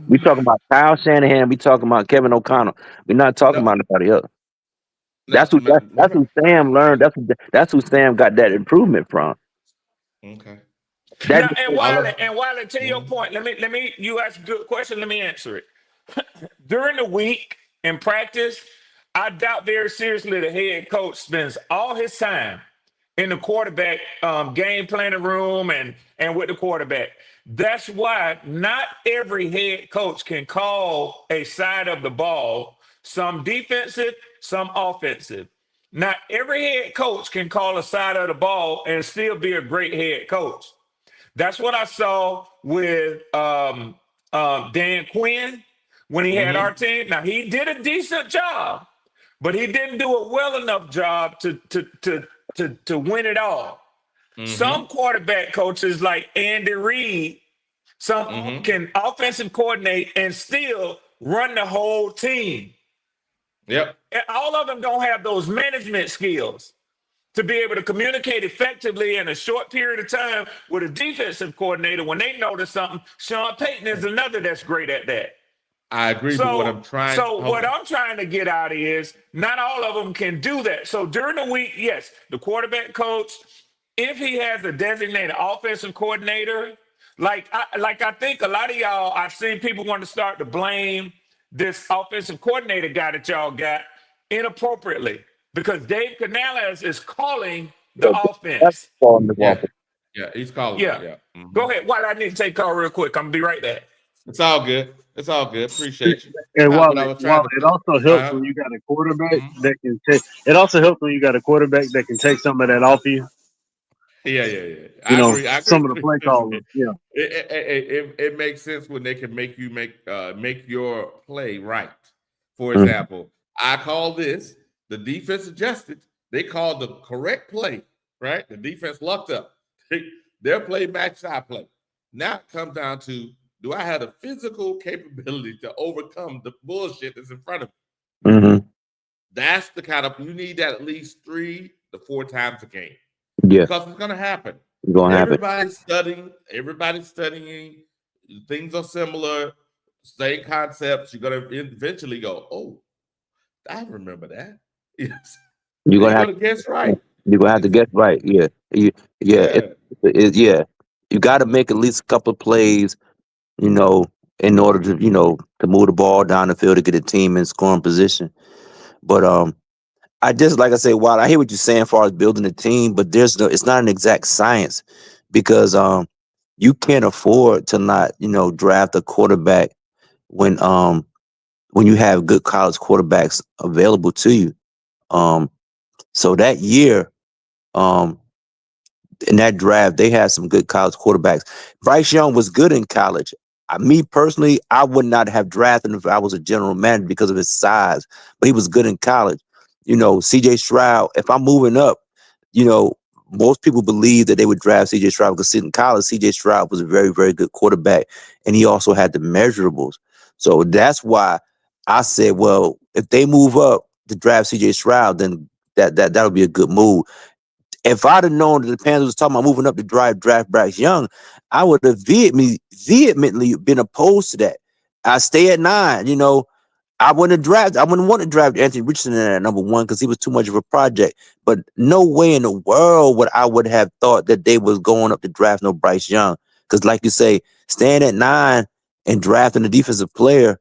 We talking about Kyle Shanahan. We talking about Kevin O'Connell. We're not talking about anybody else. That's who Sam learned. That's who Sam got that improvement from. Okay. And Wiley, to your point, let me. You asked a good question. Let me answer it. During the week in practice, I doubt very seriously the head coach spends all his time in the quarterback game planning room and with the quarterback. That's why not every head coach can call a side of the ball, some defensive, some offensive. Not every head coach can call a side of the ball and still be a great head coach. That's what I saw with Dan Quinn when he had our team. Now, he did a decent job, but he didn't do a well enough job to win it all. Some quarterback coaches like Andy Reid, some can offensive coordinate and still run the whole team. Yep. And all of them don't have those management skills to be able to communicate effectively in a short period of time with a defensive coordinator when they notice something. Sean Payton is another that's great at that. I agree with what I'm trying. What I'm trying to get out is not all of them can do that. So during the week, yes, the quarterback coach, if he has a designated offensive coordinator, like I think a lot of y'all, I've seen people want to start to blame this offensive coordinator guy that y'all got inappropriately because Dave Canales is calling the offense. Yeah, he's calling. Yeah. Go ahead. Why I need to take a call real quick. I'm gonna be right back. It's all good. Appreciate you. And while it also helps when you got a quarterback that can take. It also helps when you got a quarterback that can take some of that off you. Yeah. I agree. Some of the play callers. Yeah. It makes sense when they can make you make your play right. For example, I call this the defense adjusted. They called the correct play, right? The defense lucked up. Their play matched our play. Now it comes down to, do I have the physical capability to overcome the bullshit that's in front of me? That's the kind of, you need that at least 3 to 4 times a game. Yeah. Because it's going to happen. Everybody's studying. Things are similar, same concepts. You're going to eventually go, oh, I remember that. Yes. You're going to guess right. You're going to have to guess right. Yeah. Yeah. You got to make at least a couple of plays, in order to to move the ball down the field to get a team in scoring position. But I just like I say, while I hear what you're saying as far as building a team, but it's not an exact science because you can't afford to not draft a quarterback when you have good college quarterbacks available to you. So that year, um, in that draft, they had some good college quarterbacks. Bryce Young was good in college. Me personally, I would not have drafted him if I was a general manager because of his size, but he was good in college. CJ Stroud, if I'm moving up, you know, most people believe that they would draft CJ Stroud because in college, CJ Stroud was a very, very good quarterback, and he also had the measurables. So that's why I said, well, if they move up to draft CJ Stroud, then that would be a good move. If I'd have known that the Panthers was talking about moving up to draft Bryce Young, I would have vehemently been opposed to that. I stay at 9. I wouldn't want to draft Anthony Richardson at number 1 because he was too much of a project. But no way in the world would have thought that they was going up to draft no Bryce Young. Because like you say, staying at 9 and drafting a defensive player,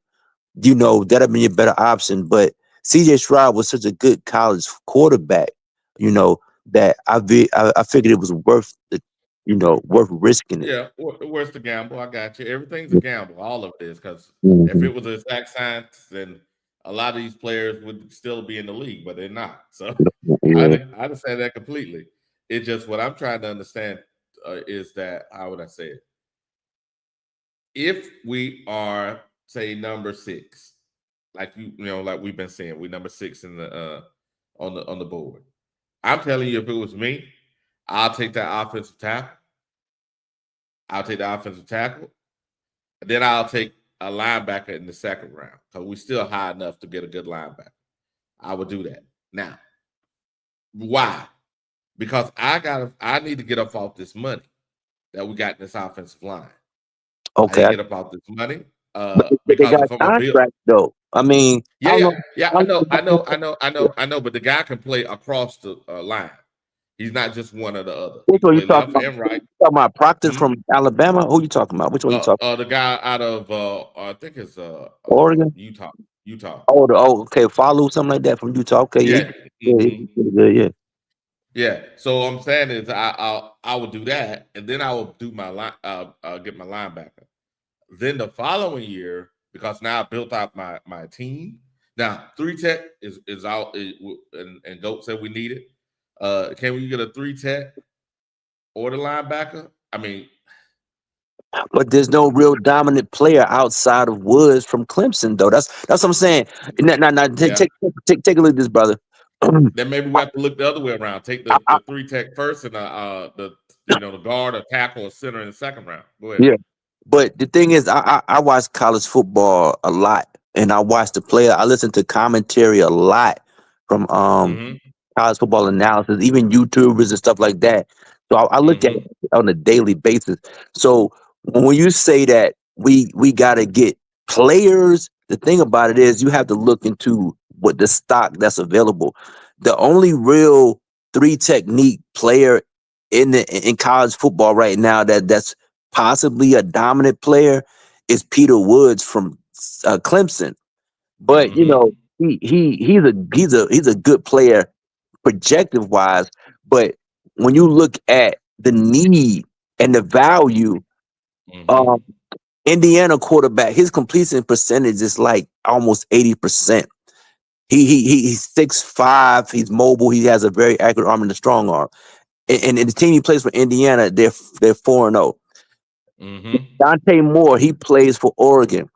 that'd have been your better option. But CJ Stroud was such a good college quarterback, that I figured it was worth worth risking it. Yeah, where's the gamble? I got you. Everything's a gamble. All of it is because if Mhm. it was an exact science, then a lot of these players would still be in the league, but they're not. So I Yeah. understand that completely. It's just what I'm trying to understand is that how would I say it? If we are say number 6, like like we've been saying, we're number 6 in the on the board. I'm telling you, if it was me, I'll take that offensive tackle. I'll take the offensive tackle. Then I'll take a linebacker in the second round because we're still high enough to get a good linebacker. I would do that. Now, why? Because I need to get up off this money that we got in this offensive line. I need Okay. to get up off this money But they because got if I'm gonna build, contracts though. I mean, I don't yeah, know. I know, but the guy can play across the line. He's not just one or the other. He Which can one you play talking left about? and right. You talking about Proctor Hmm? from Alabama? Who you talking about? Which one you talking The guy out of I think it's about? Oregon? Utah. Utah. Okay, follow something like that from Utah. Okay, yeah, Yeah. he's pretty good, yeah. Yeah. So what I'm saying is I would do that, and then I will do my line get my linebacker. Then the following year, because now I built out my team. Now 3 tech is out, and Goat said we need it. Can we get a 3 tech or the linebacker? I mean, But there's no real dominant player outside of Woods from Clemson, though. That's what I'm saying. Now, yeah. take a look at this, brother. Then maybe we have to look the other way around. Take the 3 tech first and the guard or tackle or center in the second round. Go ahead. Yeah, but the thing is, I watch college football a lot, and I watch the player. I listen to commentary a lot from Mm-hmm. college football analysis, even YouTubers and stuff like that. So I look at Mm-hmm. it on a daily basis. So when you say that we got to get players, the thing about it is you have to look into what the stock that's available. The only real 3 technique player in college football right now that's possibly a dominant player is Peter Woods from Clemson. But Mm-hmm. he's a good player projective wise, but when you look at the need and the value, Mm-hmm. um, Indiana quarterback, his completion percentage is like almost 80%. He's 6'5", he's mobile, he has a very accurate arm and a strong arm. And the team he plays for Indiana, they're 4-0. Mm-hmm. Dante Moore, he plays for Oregon.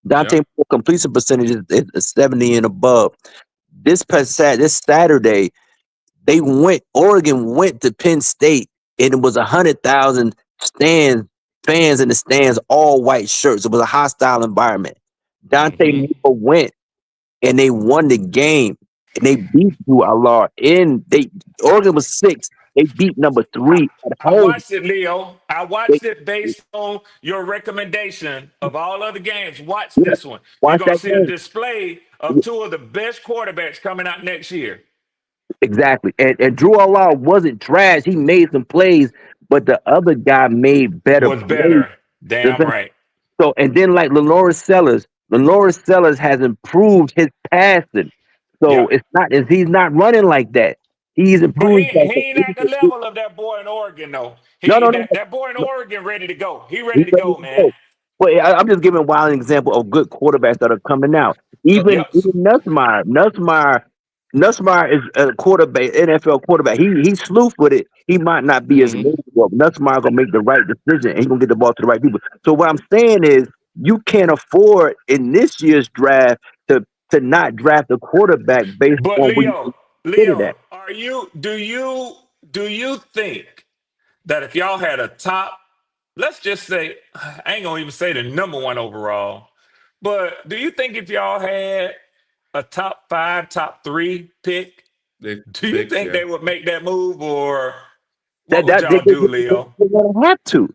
Dante Yep. Moore completion percentage is 70 and above. This Saturday, Oregon went to Penn State, and it was 100,000 fans in the stands, all white shirts. It was a hostile environment. Dante Mm-hmm. Moore went, and they won the game, and they beat Allah. Oregon was 6. They beat number 3 at I home. watched it, Leo. I They, watched it based on your recommendation of all other games. Watch yeah, this one. You're watch going that to see a game. display of 2 of the best quarterbacks coming out next year. Exactly. And Drew Allah wasn't trash. He made some plays, but the other guy made better Was plays. better. Damn right. So, and then like Lawrence Sellers has improved his passing. So Yeah. he's not running like that. He's But improved. he ain't at the level of that boy in Oregon though. No, no, no. That boy in Oregon ready to go. He He's ready to ready go, to man. go. But I'm just giving Wild an example of good quarterbacks that are coming out. Even Yep. Nussmeier is a quarterback, NFL quarterback. He sleuth with it. He might not be as Mm-hmm. notable. Nussmeier gonna make the right decision and he's gonna get the ball to the right people. So what I'm saying is you can't afford in this year's draft to not draft a quarterback based But on what you consider that. do you think that if y'all had a top, let's just say, I ain't gonna even say the number one overall, but do you think if y'all had a top 5, top 3 pick, do you think they would make that move, or what would y'all do, Leo? They're gonna have to.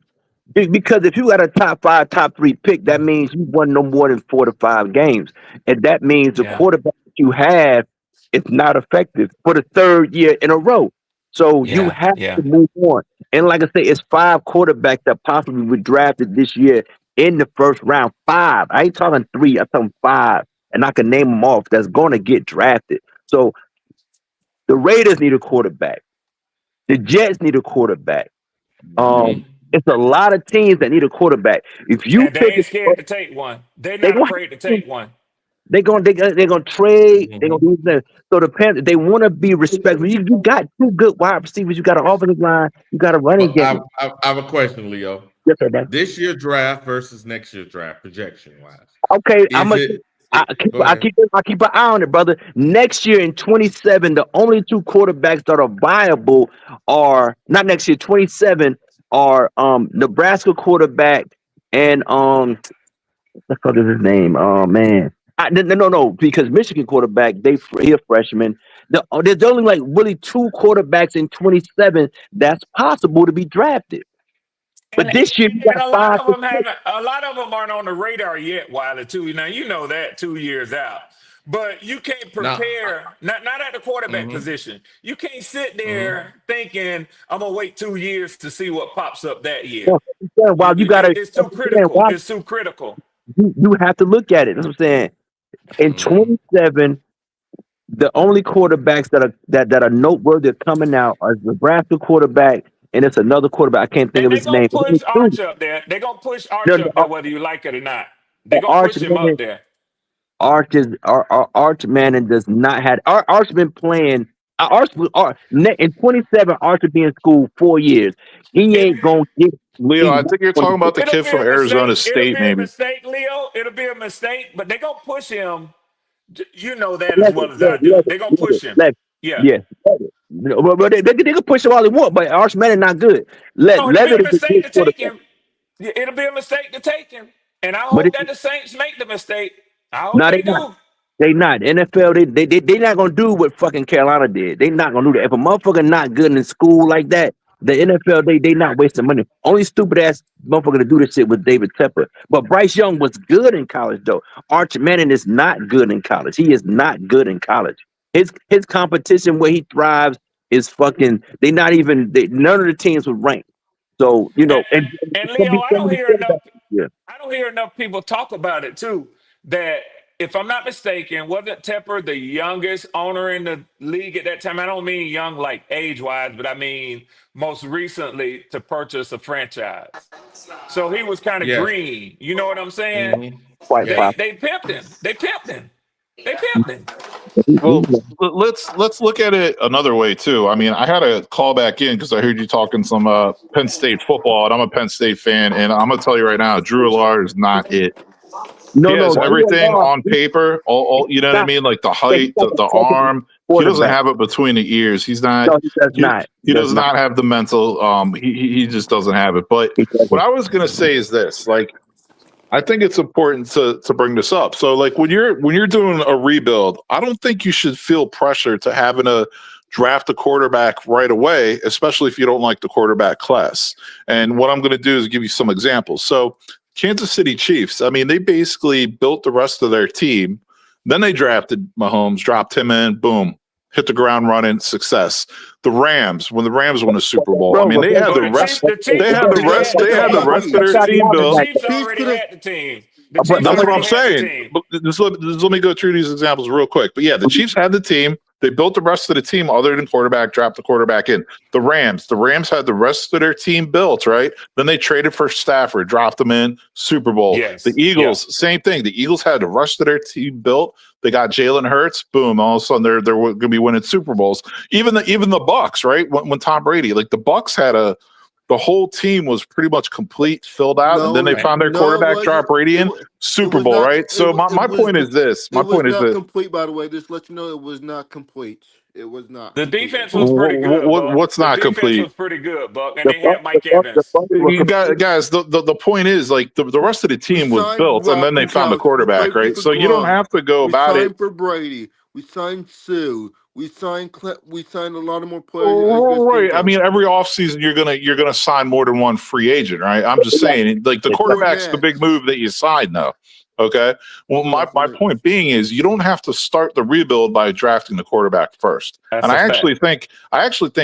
Because if you got a top 5, top 3 pick, that means you won no more than 4 to 5 games. And that means the Yeah. quarterback that you have is not effective for the third year in a row. So you have to move on. And like I say, it's 5 quarterbacks that possibly were drafted this year in the first round. 5. I ain't talking 3, I'm talking 5. And I can name them off that's going to get drafted. So the Raiders need a quarterback. The Jets need a quarterback. It's a lot of teams that need a quarterback. If you And they pick ain't scared it, to take one. They're they not gonna afraid to take one. they're gonna trade. They're gonna do that. So the Panthers, they want to be respectful. You got 2 good wide receivers. You got an offensive line. You got a running But game. I have a question, Leo. Yes, sir, Dan. This year draft versus next year draft projection wise. Okay, Is go I ahead. keep an eye on it, brother. Next year in 27, the only 2 quarterbacks that are viable are not next year. 27 are Nebraska quarterback and what the fuck is his name? Oh man, no, because Michigan quarterback he a freshman. There's only like really 2 quarterbacks in 27 that's possible to be drafted. But this year you And got a lot 5 of to them 6. haven't. A lot of them aren't on the radar yet, Wilder. Too. Now you know that 2 years out, but you can't prepare. Not at the quarterback position. You can't sit there thinking I'm gonna wait 2 years to see what pops up that year. While you gotta, It's too critical. It's too critical. you have to look at it. That's what I'm saying. In 27, the only quarterbacks that are noteworthy coming out are Nebraska quarterback, and it's another quarterback. I can't think And of they're his gonna name. push Arch up there. They're gonna push Arch up there, whether you like it or not. They're gonna Arch push him up Manning, there. Arch Manning does not have. Arch been playing. In 27, Arch will be in school 4 years. He ain't gonna get. Leo, I think you're talking about the It'll kid be from a mistake. Arizona It'll State, be a maybe. mistake, Leo. It'll be a mistake, but they're gonna push him. You know that as well as I do. They're gonna push him. Yeah. Yeah. But they can push him all they want, but Arch Manning not good. No, it'll be Leather a is a mistake good to take quarterback. him. It'll be a mistake to take him. And I But hope that the Saints make the mistake. I hope no, they they not. do. They not. NFL, they not gonna do what fucking Carolina did. They not gonna do that. If a motherfucker not good in school like that, the NFL they not wasting money. Only stupid ass motherfucker to do this shit was David Tepper. But Bryce Young was good in college though. Arch Manning is not good in college. He is not good in college. His competition where he thrives is fucking. None of the teams were ranked. So and And it's gonna Leo, be so many quarterbacks. Yeah. I don't hear enough people talk about it too. That if I'm not mistaken, wasn't Tepper the youngest owner in the league at that time? I don't mean young like age-wise, but I mean most recently to purchase a franchise. So he was kind of green. You know what I'm saying? Quite They possible. pimped him. They pimped him. They pimped him. Well, let's look at it another way too. I mean, I had to call back in because I heard you talking some Penn State football, and I'm a Penn State fan, and I'm gonna tell you right now, Drew Allard is not it. He has everything on paper, all you know what I mean, like the height, the arm. He doesn't have it between the ears. He's not. No, he does not. He does not have the mental. He just doesn't have it. But what I was gonna say is this: like, I think it's important to bring this up. So, like, when you're doing a rebuild, I don't think you should feel pressure to having to draft a quarterback right away, especially if you don't like the quarterback class. And what I'm going to do is give you some examples. So, Kansas City Chiefs, I mean, they basically built the rest of their team. Then they drafted Mahomes, dropped him in, boom. hit the ground running, success. The Rams, when the Rams won the Super Bowl, I mean, they had the rest. They had the rest. They had the rest of their team built. The Chiefs already had the team. That's what I'm saying. But let me go through these examples real quick. But yeah, the Chiefs had the team. They built the rest of the team other than quarterback, dropped the quarterback in. The Rams had the rest of their team built, right? Then they traded for Stafford, dropped them in, Super Bowl. Yes. The Eagles, same thing. The Eagles had the rest of their team built. They got Jalen Hurts, boom, all of a sudden they're going to be winning Super Bowls. Even the Bucks, right? When Tom Brady, like the Bucks had the whole team was pretty much complete, filled out, and then they found their quarterback, dropped Brady in, Super Bowl, right? So my point is this. My point is this. Complete, by the way. Just let you know it was not complete. It was not. The defense was pretty good. What's not complete? The defense was pretty good, Buck, and they had Mike Evans. Guys, the point is, like, the rest of the team was built, and then they found the quarterback, right? So you don't have to go about it. We signed for Brady. We signed Sue. We signed a lot of more players. Right. I mean, every offseason you're gonna sign more than one free agent, right? I'm just saying, like, the quarterback's the big move that you sign, though. Okay. Well, my point being is you don't have to start the rebuild by drafting the quarterback first. And I actually think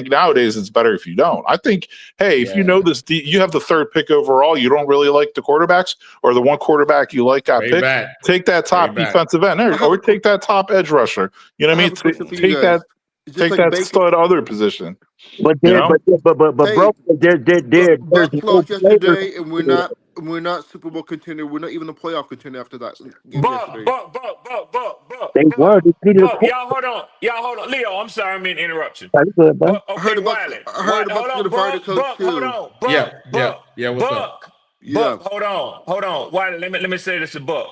nowadays it's better if you don't. I think, hey, if you know this, you have the third pick overall, you don't really like the quarterbacks, or the one quarterback you like got picked, take that top defensive end, or take that top edge rusher. You know what I mean? Take that stud other position. But bro, Bucks lost yesterday, and we're not Super Bowl contender. We're not even a playoff contender after that game yesterday. Buck. Y'all hold on. Leo, I'm sorry, I mean interruption. Okay, Wiley. I heard about the fire coach too. Hold on, Buck. Yeah. What's up? Buck, hold on. Wiley, let me say this to Buck.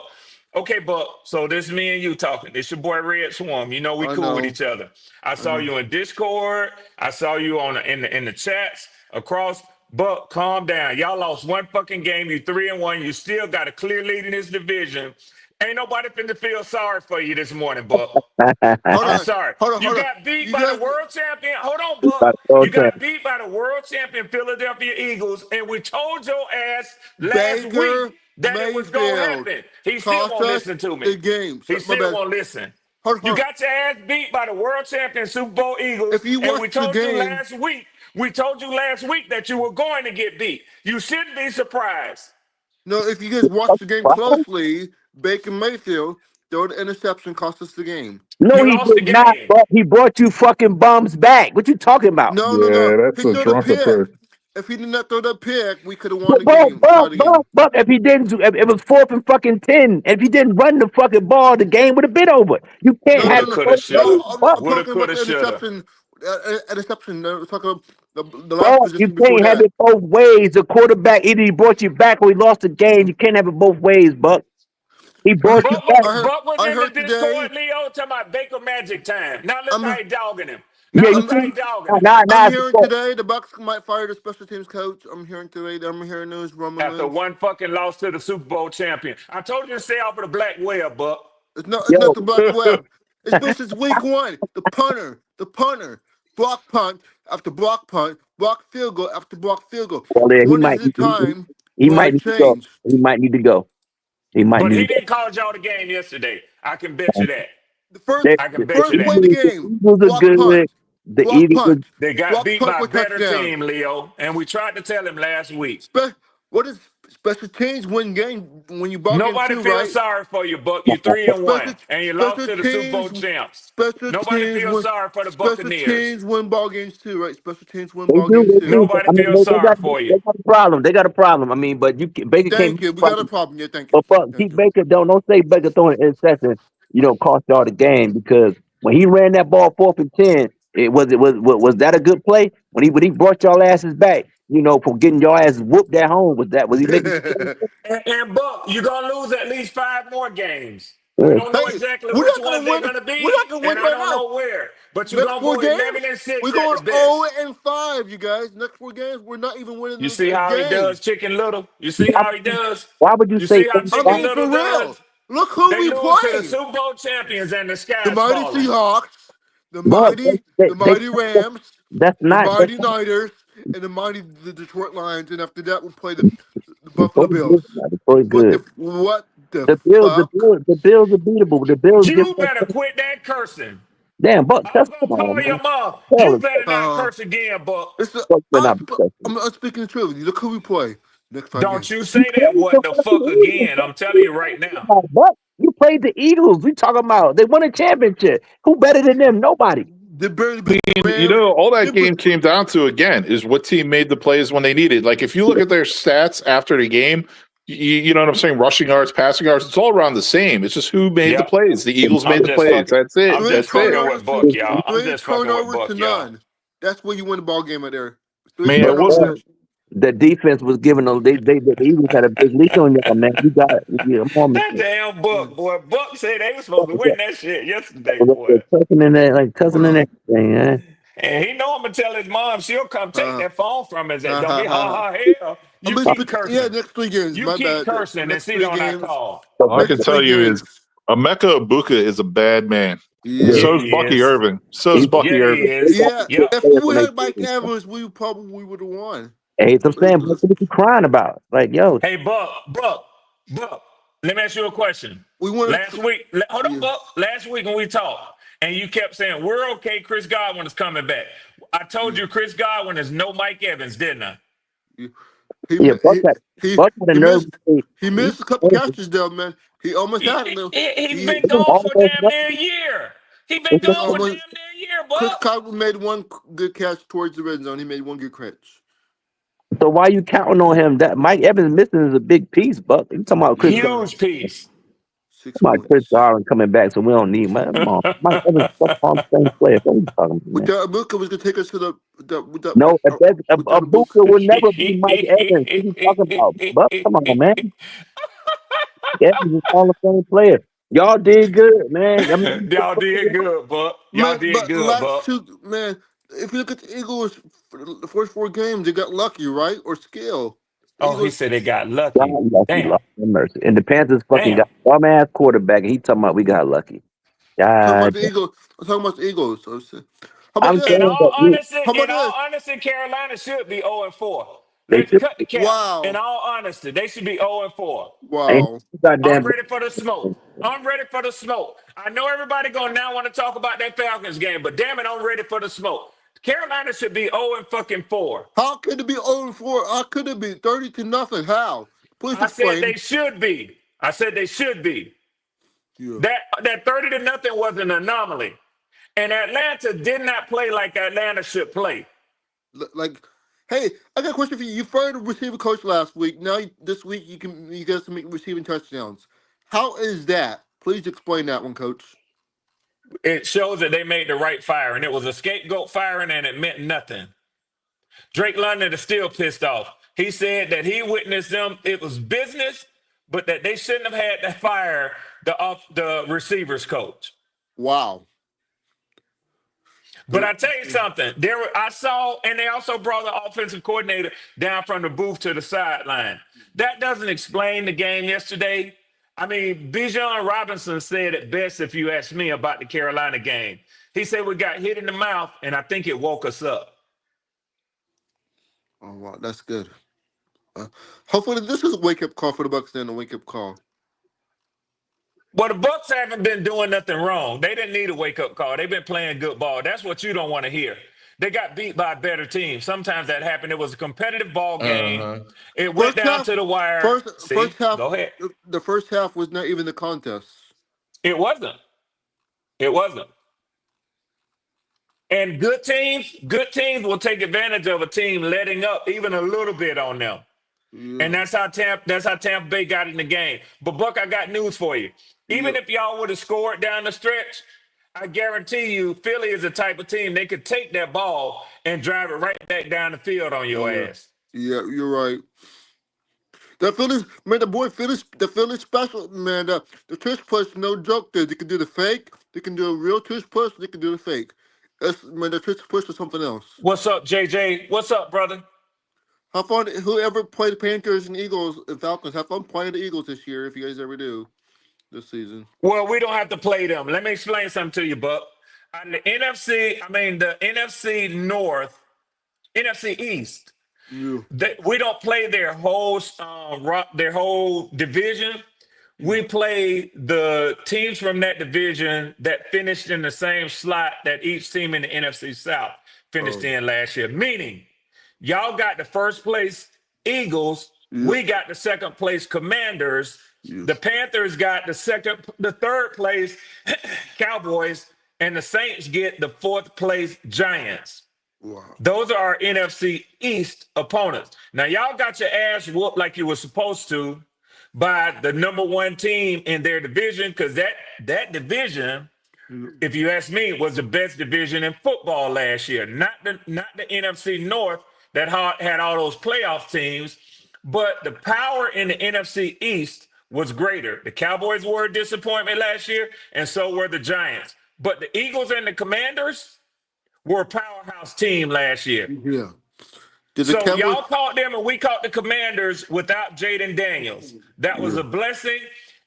Okay, Buck. So this is me and you talking. It's your boy Red Swarm. You know we cool with each other. I saw you in Discord. I saw you in the chats across. Buck, calm down. Y'all lost one fucking game. You 3-1. You still got a clear lead in this division. Ain't nobody finna feel sorry for you this morning, Buck. I'm sorry. You got beat by the world champion. Hold on, Buck. You got beat by the world champion Philadelphia Eagles, and we told your ass last week that it was going to happen. He still won't listen to me. He still won't listen. You got your ass beat by the world champion Super Bowl Eagles, and we told you last week. We told you last week that you were going to get beat. You shouldn't be surprised. No, if you guys watch the game closely, Baker Mayfield, third interception cost us the game. No, he did not. But he brought you fucking bums back. What you talking about? No. That's a drunken person. If he did not throw that pick, we could have won the game. But if he didn't, it was 4th and fucking 10. If he didn't run the fucking ball, the game would have been over. You can't have interception. We're talking about the last position. You can't have it both ways. The quarterback, either he brought you back or he lost the game. You can't have it both ways, Buck. He brought you back. Buck was in the Discord, Leo, talking about Baker Magic time. Now look how he dogging him. I'm hearing today the Bucks might fire the special teams coach. I'm hearing news rumblings. After one fucking loss to the Super Bowl champion. I told you to stay off of the black web, Buck. It's not the black web. It's been since week 1. The punter. Block punt after block punt, block field goal after block field goal. Well, he might need to go. He didn't call y'all the game yesterday. I can bet you that. The first play of the game. The Eagles. They got beat by a better team, Leo, and we tried to tell him last week. What is special teams win game when you ball? Nobody feels sorry for you, Buck. You 3-1, and you lost to the Super Bowl champs. Nobody feels sorry for the Buccaneers. Special teams win ball games too, right? Special teams win ball games too. Nobody feels sorry for you. They got a problem. I mean, but Baker can't. We got a problem. Yeah, thank you. But keep Baker. Don't say Baker throwing an interception. Cost y'all the game, because when he ran that ball 4th and 10, was that a good play? When he brought y'all asses back, for getting your asses whooped at home, was he making? and Buck, you're gonna lose at least 5 more games. We don't know exactly which one they're gonna be. We're not gonna win and I don't know where. But you're gonna go 11-6. We're going 0-5, you guys. Next 4 games, we're not even winning. You see how he does, Chicken Little? You see how he does? Why would you say? See how Chicken Little does? Look who we play. To the Super Bowl champions and the Sky. The mighty Seahawks, the mighty Rams, the mighty Niners, and the Detroit Lions. And after that, we'll play the Buffalo Bills. The Bills are beatable. The Bills. You better quit that cursing. Damn, Buck, I was come gonna call on, your man. mom. Tell You us, better not curse again, Buck. Buck better not be cussing. I'm speaking the truth. Look who we play next 5 Don't games. you say that what the fuck again. I'm telling you right now. Buck, you played the Eagles. We talking about they won a championship. Who better than them? Nobody. They barely beat I mean, you know, all that game came down to again is what team made the plays when they needed. Like if you look at their stats after the game, you know what I'm saying? Rushing yards, passing yards, it's all around the same. It's just who made the plays. The Eagles made the plays. That's it. I'm just That's it. fucking with Buck, y'all. I'm just fucking with Buck, to y'all. none. That's where you win the ball game right there. 3 Man, it turnovers. wasn't. The defense was giving them. The Eagles had a big leak on y'all, man. You got That damn Buck, boy. Buck said they was supposed to win that shit yesterday, boy. cussing in there, like cussing in everything, man. And he know I'm gonna tell his mom she'll come take that phone from his head. Don't be hell. You I'm keep cursing. Yeah, next 3 games. You My keep bad. cursing and Next see 3 don't I games. call. All I can tell you is Emeka Ibuka is a bad man. Yeah. So is he Bucky is. Irving. So is Bucky Yeah, Irving. he is. Yeah, Yep. if we had Mike Evans, we probably would have won. Hey, I'm saying, what are you crying about? Like, yo. Hey, Buck. Let me ask you a question. We won Last week, hold on, Buck. Last week when we talked, and you kept saying we're okay. Chris Godwin is coming back. I told you Chris Godwin is no Mike Evans, didn't I? He missed a couple catches though, man. He almost had it. He's been gone for damn near a year. He's been gone for damn near a year, Chris Buck. Godwin made one good catch towards the red zone. He made one good catch. So why you counting on him? That Mike Evans missing is a big piece, Buck. You talking about Chris? Huge piece. Talking about Chris Godwin coming back, so we don't need Mike. Come on, Mike Evans on the same player. What are you talking about, man? Ibuka was gonna take us to the no. Ibuka will never be Mike Evans. What are you talking about, Buck? Come on, man. Evans is all the same player. Y'all did good, man. I mean, Y'all did good, Buck. Y'all did good, Buck. Man, if you look at the Eagles, the first 4 games, they got lucky, right? Or skill. Oh, he said they got lucky. Damn. Mercy. And the Panthers fucking got dumb ass quarterback, and he talking about we got lucky. I'm talking about the Eagles. In all honesty, Carolina should be 0-4. Let's cut the cap. Wow. In all honesty, they should be 0-4. Wow. I'm ready for the smoke. I know everybody gonna now want to talk about that Falcons game, but damn it, I'm ready for the smoke. Carolina should be 0-4. How could it be 0-4? How could it be 30-0? How? Please explain. I said they should be. Yeah. That 30-0 was an anomaly. And Atlanta did not play like Atlanta should play. Hey, I got a question for you. You fired a receiver coach last week. Now this week you guys can make receiving touchdowns. How is that? Please explain that one, Coach. It shows that they made the right firing. It was a scapegoat firing, and it meant nothing. Drake London is still pissed off. He said that he witnessed them. It was business, but that they shouldn't have had to fire the receivers coach. Wow. But I tell you something. I saw, and they also brought the offensive coordinator down from the booth to the sideline. That doesn't explain the game yesterday. I mean, Bijan Robinson said it best, if you ask me, about the Carolina game. He said we got hit in the mouth, and I think it woke us up. Oh, wow. That's good. Hopefully this is a wake-up call for the Bucs, then a wake-up call. Well, the Bucs haven't been doing nothing wrong. They didn't need a wake-up call. They've been playing good ball. That's what you don't want to hear. They got beat by a better team. Sometimes that happened. It was a competitive ball game. It went down to the wire. First half, go ahead. The first half was not even the contest. It wasn't. And good teams will take advantage of a team letting up even a little bit on them. Yeah. And that's how Tampa Bay got in the game. But Buck, I got news for you. Even if y'all would have scored down the stretch, I guarantee you Philly is the type of team they could take that ball and drive it right back down the field on your ass. Yeah, you're right. The Phillies, man, the Phillies special, man. The tush push, no joke. There, they can do the fake. They can do a real tush push. They can do the fake. The tush push is something else. What's up, JJ? What's up, brother? Have fun. Whoever played the Panthers and Eagles and Falcons, have fun playing the Eagles this year if you guys ever do this season. Well, we don't have to play them. Let me explain something to you, Buck. On the NFC North, NFC East. Yeah. We don't play their whole division. we play the teams from that division that finished in the same slot that each team in the NFC South finished in last year. Meaning, y'all got the first place Eagles, we got the second place Commanders, the Panthers got the third place Cowboys, and the Saints get the fourth place Giants. Wow. Those are our NFC East opponents. Now, y'all got your ass whooped like you were supposed to by the number one team in their division, because that division, if you ask me, was the best division in football last year. Not the NFC North that had all those playoff teams, but the power in the NFC East was greater. The Cowboys were a disappointment last year, and so were the Giants. But the Eagles and the Commanders were a powerhouse team last year. Yeah. So y'all caught them and we caught the Commanders without Jaden Daniels. That was a blessing,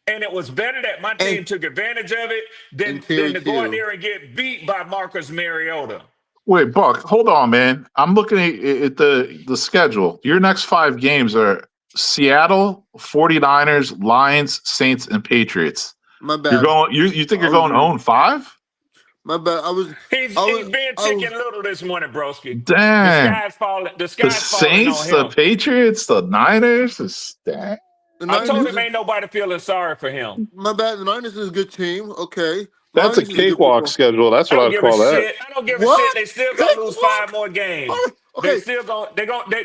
and it was better that my team took advantage of it than to go out there and get beat by Marcus Mariota. Wait, Buck, hold on, man. I'm looking at the schedule. Your next 5 games are Seattle, 49ers, Lions, Saints, and Patriots. My bad. You think you're going 0-5? My bad. He's being chicken little this morning, broski. Damn. The sky's falling. The Saints, falling on him. the Patriots, the Niners. Damn. I told him ain't nobody feeling sorry for him. My bad. The Niners is a good team. Okay. That's a cakewalk schedule. That's what I'd call that. I don't give a shit. They still gonna lose 5 more games. Okay. They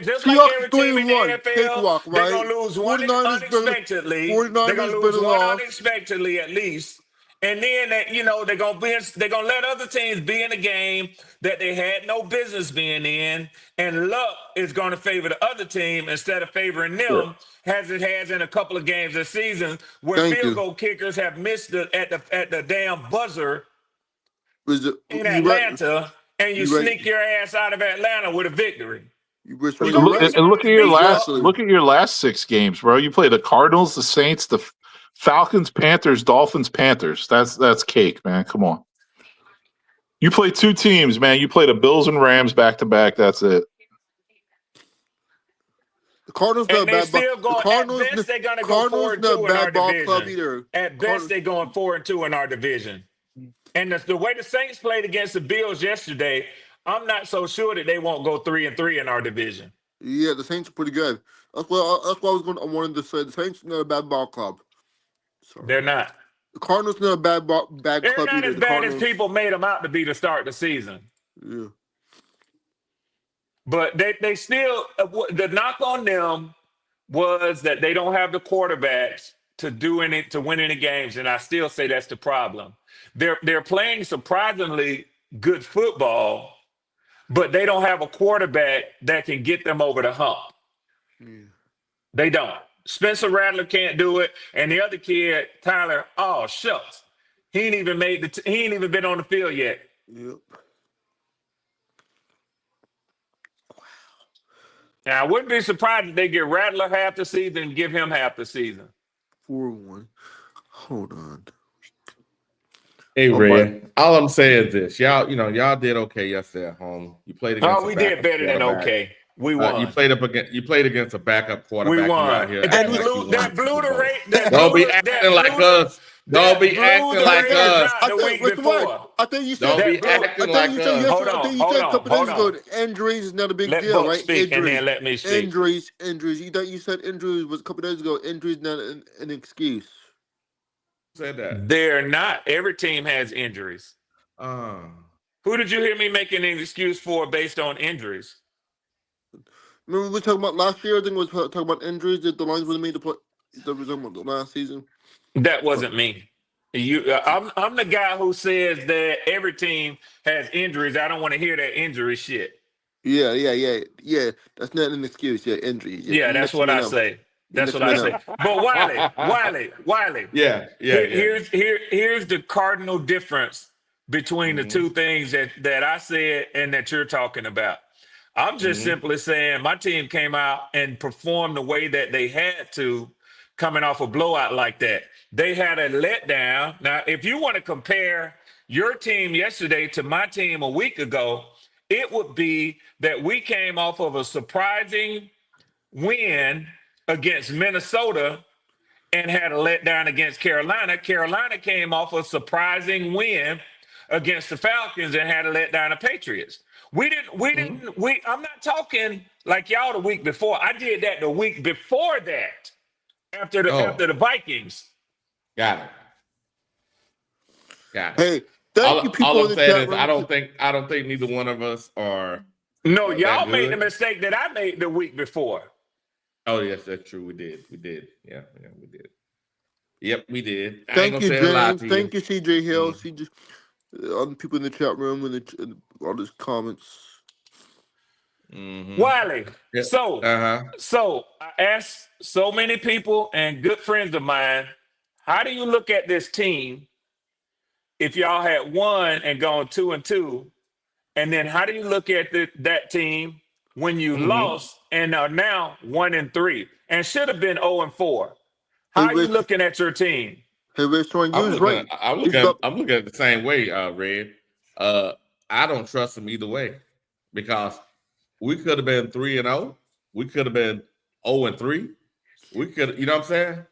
just like every team in the NFL. They're gonna lose one unexpectedly. They're gonna lose one unexpectedly at least. And then they're gonna let other teams be in a game that they had no business being in, and luck is gonna favor the other team instead of favoring them, as it has in a couple of games this season where field goal kickers have missed at the damn buzzer in Atlanta, and you sneak your ass out of Atlanta with a victory. And look at your last 6 games, bro. You play the Cardinals, the Saints, the Falcons, Panthers, Dolphins, Panthers. That's cake, man. Come on. You play 2 teams, man. You play the Bills and Rams back to back. That's it. The Cardinals not bad. At best, they're going to go 4-2 in our division. At best, they're going 4-2 in our division. And the way the Saints played against the Bills yesterday, I'm not so sure that they won't go 3-3 in our division. Yeah, the Saints are pretty good. That's why I wanted to say the Saints are not a bad ball club. Sorry. They're not. The Cardinals not a bad club They're not either. as bad as people made them out to be to start the season. Yeah. But they still, the knock on them was that they don't have the quarterbacks to win any games, and I still say that's the problem. They're playing surprisingly good football, but they don't have a quarterback that can get them over the hump. Yeah. They don't. Spencer Rattler can't do it, and the other kid, Tyler, oh shucks, he ain't even been on the field yet. Yep. Wow. Now I wouldn't be surprised if they get Rattler half the season and give him half the season. 4-1. Hold on. Hey, Red. All I'm saying is this: y'all did okay yesterday at home. You played against. Oh, we did better than okay. We won. You played against a backup quarterback. We won. Out here That blew the rate. Don't be acting like us. Don't be acting like us. The week before. I think you said. Don't be acting like us. Hold on. A couple days ago, injuries is not a big deal, right? Speak and then let me speak. Injuries. You said injuries was a couple days ago. Injuries not an excuse. Said that. They're not. Every team has injuries. Who did you hear me making an excuse for based on injuries? Remember we were talking about last year? I think we were talking about injuries that the Lions would have made the play. That was talking about the last season. That wasn't me. I'm the guy who says that every team has injuries. I don't want to hear that injury shit. Yeah. That's not an excuse. Yeah, injuries. Yeah, that's what I say. That's what I say. But Wiley. Yeah. Here's the cardinal difference between the two things that I said and that you're talking about. I'm just simply saying my team came out and performed the way that they had to, coming off a blowout like that. They had a letdown. Now, if you want to compare your team yesterday to my team a week ago, it would be that we came off of a surprising win against Minnesota, and had a letdown against Carolina. Carolina came off a surprising win against the Falcons and had a letdown of Patriots. I'm not talking like y'all the week before. I did that the week before that after the Vikings. Got it. Hey, thank you, people all in I'm the saying chat is room. I don't think neither one of us are. No, y'all made the mistake that I made the week before. Oh yes, that's true. We did. Yeah, we did. Yep, we did. Thank you, James. Thank you, CJ Hill. CJ, other people in the chat room and all these comments. Wiley. Yeah. So I asked so many people and good friends of mine, how do you look at this team if y'all had won and gone 2-2? And then how do you look at that team when you lost and are now 1-3 and should have been 0-4? How are you looking at your team? Hey, Rich, you was right. I'm looking at it the same way, Red. I don't trust them either way because we could have been 3-0. We could have been 0-3. We could, you know what I'm saying?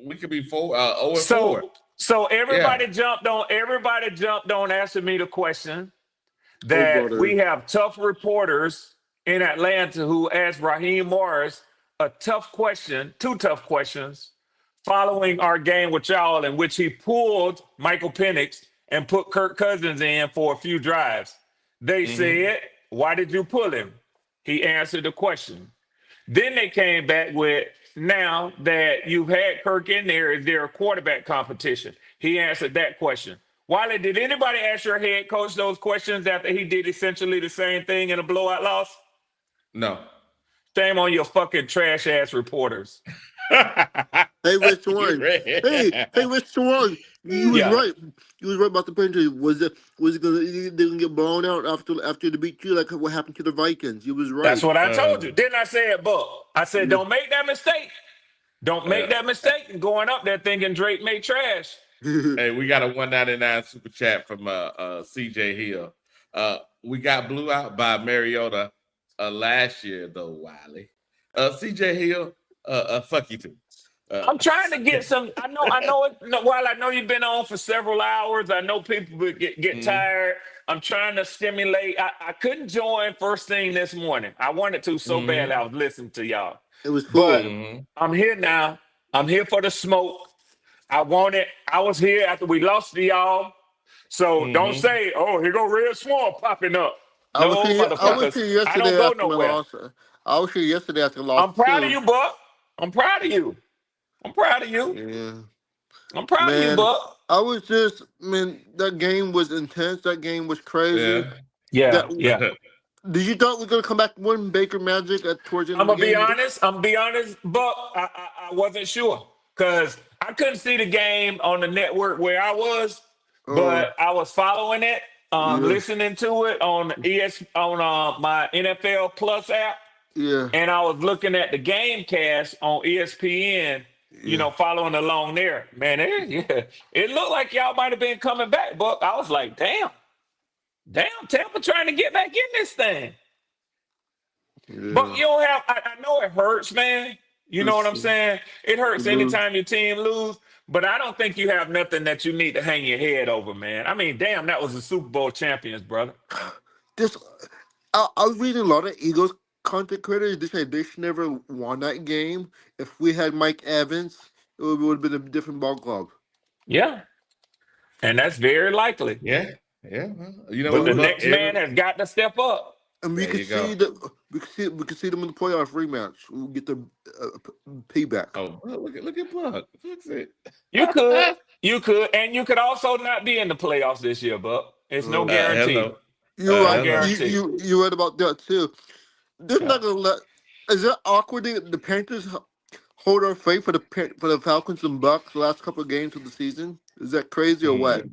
We could be 0-4. So everybody jumped on asking me the question that we have tough reporters in Atlanta who asked Raheem Morris a tough question, 2 tough questions, following our game with y'all, in which he pulled Michael Penix and put Kirk Cousins in for a few drives. They said, why did you pull him? He answered the question. Then they came back with, now that you've had Kirk in there, is there a quarterback competition? He answered that question. Wiley, did anybody ask your head coach those questions after he did essentially the same thing in a blowout loss? No. Shame on your fucking trash ass reporters. Hey, Rich Warren. Hey, Rich Warren. You was right. You was right about the Patriots. Was it gonna get blown out after the beat you, like what happened to the Vikings? You was right. That's what I told you. Didn't I say it, Buck? I said, don't make that mistake. Don't make that mistake and going up there thinking Drake made trash. Hey, we got a 199 super chat from CJ Hill. We got blew out by Mariota last year though, Wiley. CJ Hill, fuck you too. I'm trying to get some. I know it. While I know you've been on for several hours, I know people would get tired. I'm trying to stimulate. I couldn't join first thing this morning. I wanted to so bad. I was listening to y'all. It was but I'm here now. I'm here for the smoke. I want it. I was here after we lost to y'all. So don't say, "Oh, here go Red Swan popping up." I was here yesterday I don't go nowhere. I was here yesterday after the loss. I'm proud of you, Buck. I'm proud of you. I'm proud of you. Yeah. I'm proud of you, Buck. I was just, that game was intense. That game was crazy. Yeah. Did you thought we were gonna come back one Baker Magic towards the end of the game? I'm be honest, Buck. I wasn't sure because I couldn't see the game on the network where I was, but I was following it, listening to it on my NFL Plus app. Yeah. And I was looking at the game cast on ESPN, following along there. Man, it looked like y'all might have been coming back, Buck. I was like, damn, Tampa trying to get back in this thing. Yeah. But you don't have, I know it hurts, man. You know what I'm saying? It hurts anytime your team lose, but I don't think you have nothing that you need to hang your head over, man. I mean, damn, that was the Super Bowl champions, brother. I was reading a lot of Eagles content creators. They said they should never won that game. If we had Mike Evans, it would have been a different ball club. Yeah. And that's very likely. Yeah. But the next man has got to step up. And we could see we could see them in the playoff rematch. We'll get the payback. Oh, look at Buck. Fix it. You could, and you could also not be in the playoffs this year, Buck. It's no guarantee. You're right. You read about that too. They're not gonna let. Is it awkward that the Panthers hold our faith for the Falcons and Bucks the last couple of games of the season? Is that crazy or what?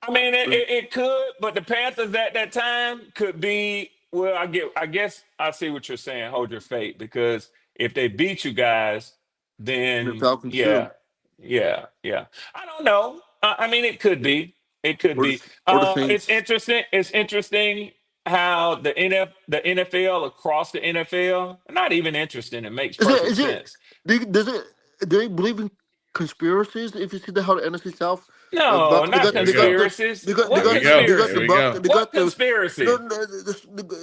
I mean, it could, but the Panthers at that time could be. Well, I guess I see what you're saying. Hold your faith, because if they beat you guys, then the Falcons yeah. I don't know. I mean, it could be. It could be. It's interesting. It's interesting how the NFL across the NFL, not even interesting. It makes perfect sense. Is they believe in conspiracies. If you see how the NFC South, No, Bucks, not conspiracies. What they got conspiracy? the Bucks, they What got the. conspiracy?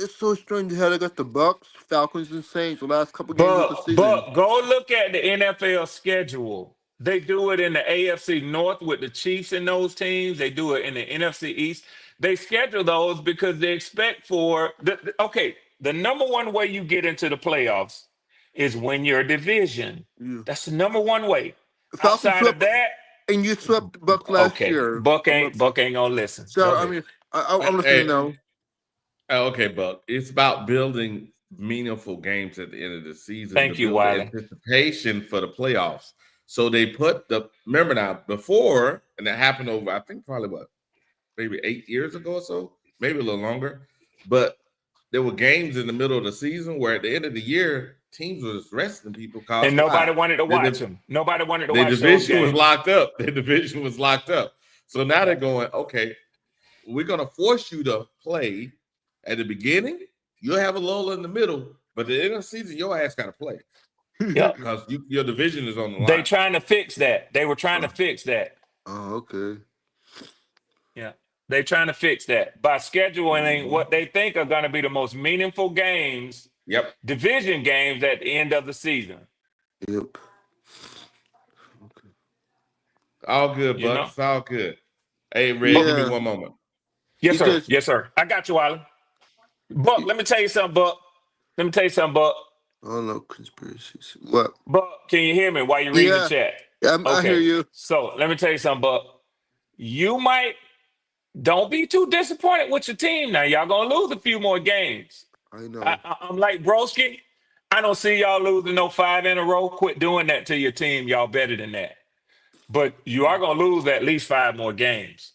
It's so strange how they got the Bucks, Falcons, and Saints the last couple games of the season. But go look at the NFL schedule. They do it in the AFC North with the Chiefs and those teams. They do it in the NFC East. They schedule those because they expect for the number one way you get into the playoffs is win your division. Yeah. That's the number one way. The Falcons Outside of that, and you swept the Bucks last year. Buck ain't gonna listen. So I mean, I'm listening now. Okay, Buck. It's about building meaningful games at the end of the season. Thank you, Wiley. Anticipation for the playoffs. So they put remember now, before, and that happened over, I think probably maybe 8 years ago or so, maybe a little longer. But there were games in the middle of the season where at the end of the year, teams were just resting people. And nobody wanted to watch them. Nobody wanted to watch those games. The division was locked up. The division was locked up. So now they're going, okay, we're going to force you to play at the beginning. You'll have a lull in the middle, but at the end of the season, your ass got to play. Yeah, because your division is on the line. They trying to fix that. They were trying to fix that. Oh, okay. Yeah, they trying to fix that by scheduling what they think are going to be the most meaningful games. Yep. Division games at the end of the season. Yep. Okay. All good, Buck. It's all good. Hey, Red, give me one moment. Yes, sir. Yes, sir. I got you, Wiley. Buck, let me tell you something, Buck. Oh, no conspiracies. What? Buck, can you hear me while you're reading the chat? Yeah, I hear you. So let me tell you something, Buck. Don't be too disappointed with your team now. Y'all gonna lose a few more games. I know. I'm like Broski. I don't see y'all losing no 5 in a row. Quit doing that to your team. Y'all better than that. But you are gonna lose at least 5 more games.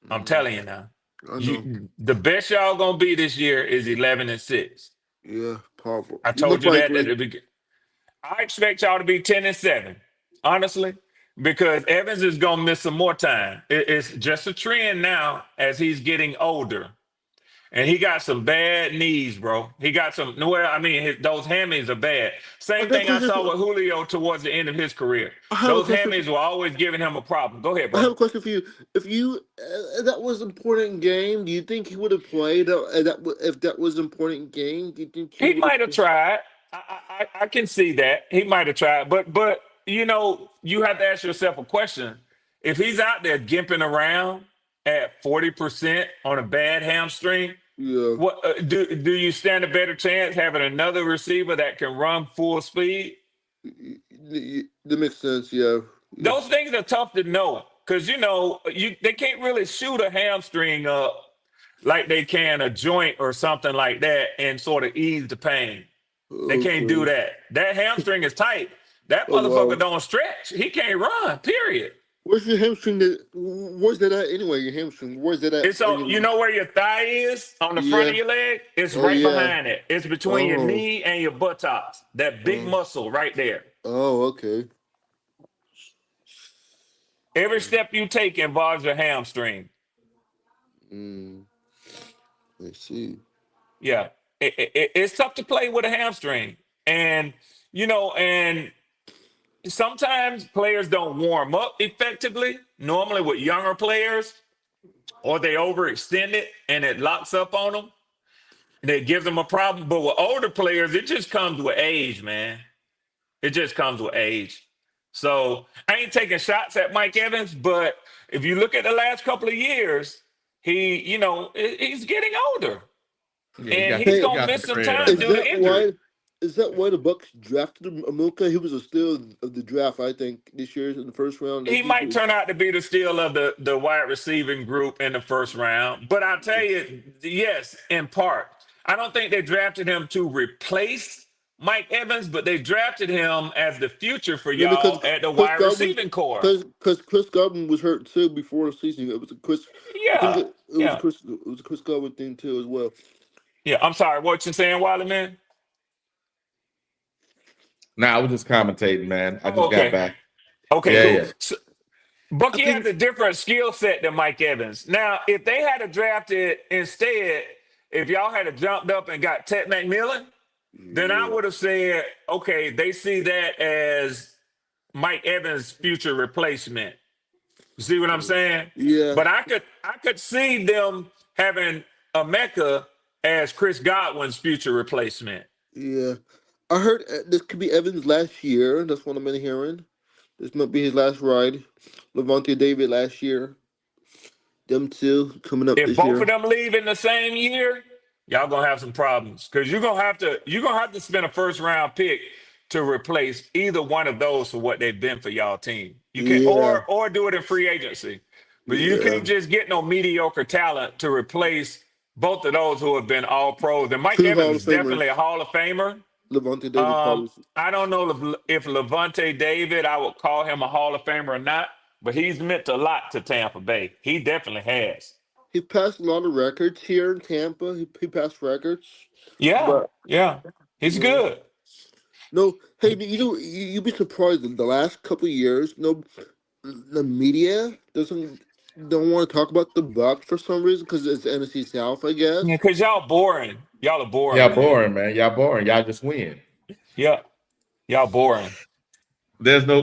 I'm telling you now. I know. The best y'all gonna be this year is 11-6. Yeah, powerful. I told you that at the beginning. I expect y'all to be 10-7, honestly, because Evans is gonna miss some more time. It's just a trend now as he's getting older, and he got some bad knees, bro. He got some. Well, I mean, those hammies are bad. Same thing I saw with Julio towards the end of his career. Those hammies were always giving him a problem. Go ahead, bro. I have a question for you. If that was an important game, do you think he would have played? If that was an important game, do you think he might have tried? I can see that he might have tried, but you know, you have to ask yourself a question. If he's out there gimping around at 40% on a bad hamstring, what do you stand a better chance having another receiver that can run full speed? That makes sense. Yeah. Those things are tough to know because they can't really shoot a hamstring up like they can a joint or something like that and sort of ease the pain. They can't do that. That hamstring is tight. That motherfucker don't stretch. He can't run, period. Where's your hamstring? Where's that at anyway? Your hamstring. Where's that at? It's on. You know where your thigh is on the front of your leg? It's right behind it. It's between your knee and your buttocks. That big muscle right there. Oh, okay. Every step you take involves your hamstring. I see. Yeah. It's tough to play with a hamstring. And sometimes players don't warm up effectively, normally with younger players, or they overextend it and it locks up on them. That gives them a problem. But with older players, it just comes with age, man. It just comes with age. So I ain't taking shots at Mike Evans, but if you look at the last couple of years, he's getting older. Yeah, and he's going to miss some time due to injury. Is that why the Bucks drafted him, Amuka? He was a steal of the draft, I think, this year in the first round. He might turn out to be the steal of the wide receiving group in the first round. But I'll tell you, yes, in part. I don't think they drafted him to replace Mike Evans, but they drafted him as the future for y'all at the wide receiving core. Because Chris Godwin was hurt too before the season. It was a Chris. Yeah, it was a Chris Godwin thing too as well. Yeah, I'm sorry. What you saying, Wiley, man? Nah, I was just commentating, man. I just got back. Okay, cool. Yeah. So, Bucky has a different skill set than Mike Evans. Now, if they had drafted instead, if y'all had jumped up and got Ted McMillan, then I would have said, okay, they see that as Mike Evans' future replacement. You see what I'm saying? Yeah. But I could see them having Emeka as Chris Godwin's future replacement. Yeah. I heard this could be Evans' last year. That's what I've been hearing. This might be his last ride. Levante David last year. Them two coming up If this both year. of them leave in the same year, y'all gonna have some problems because you're gonna have to spend a first round pick to replace either one of those for what they've been for y'all team. You can Yeah. or do it in free agency, but you Yeah. can't just get no mediocre talent to replace both of those who have been all pros. And Mike Two Evans Hall of is definitely a Famers. Hall of Famer. Levante David probably. I don't know if Levante David, I would call him a Hall of Famer or not, but he's meant a lot to Tampa Bay. He definitely has. He passed a lot of records here in Tampa. He passed records. Yeah, But yeah. He's good. no, hey, you'd be surprised in the last couple of years, the media don't want to talk about the Bucks for some reason because it's NFC South, I guess. Yeah, because y'all boring. Y'all are boring, Y'all man. boring, man. Y'all boring. Y'all just win. Yeah. Y'all boring. There's no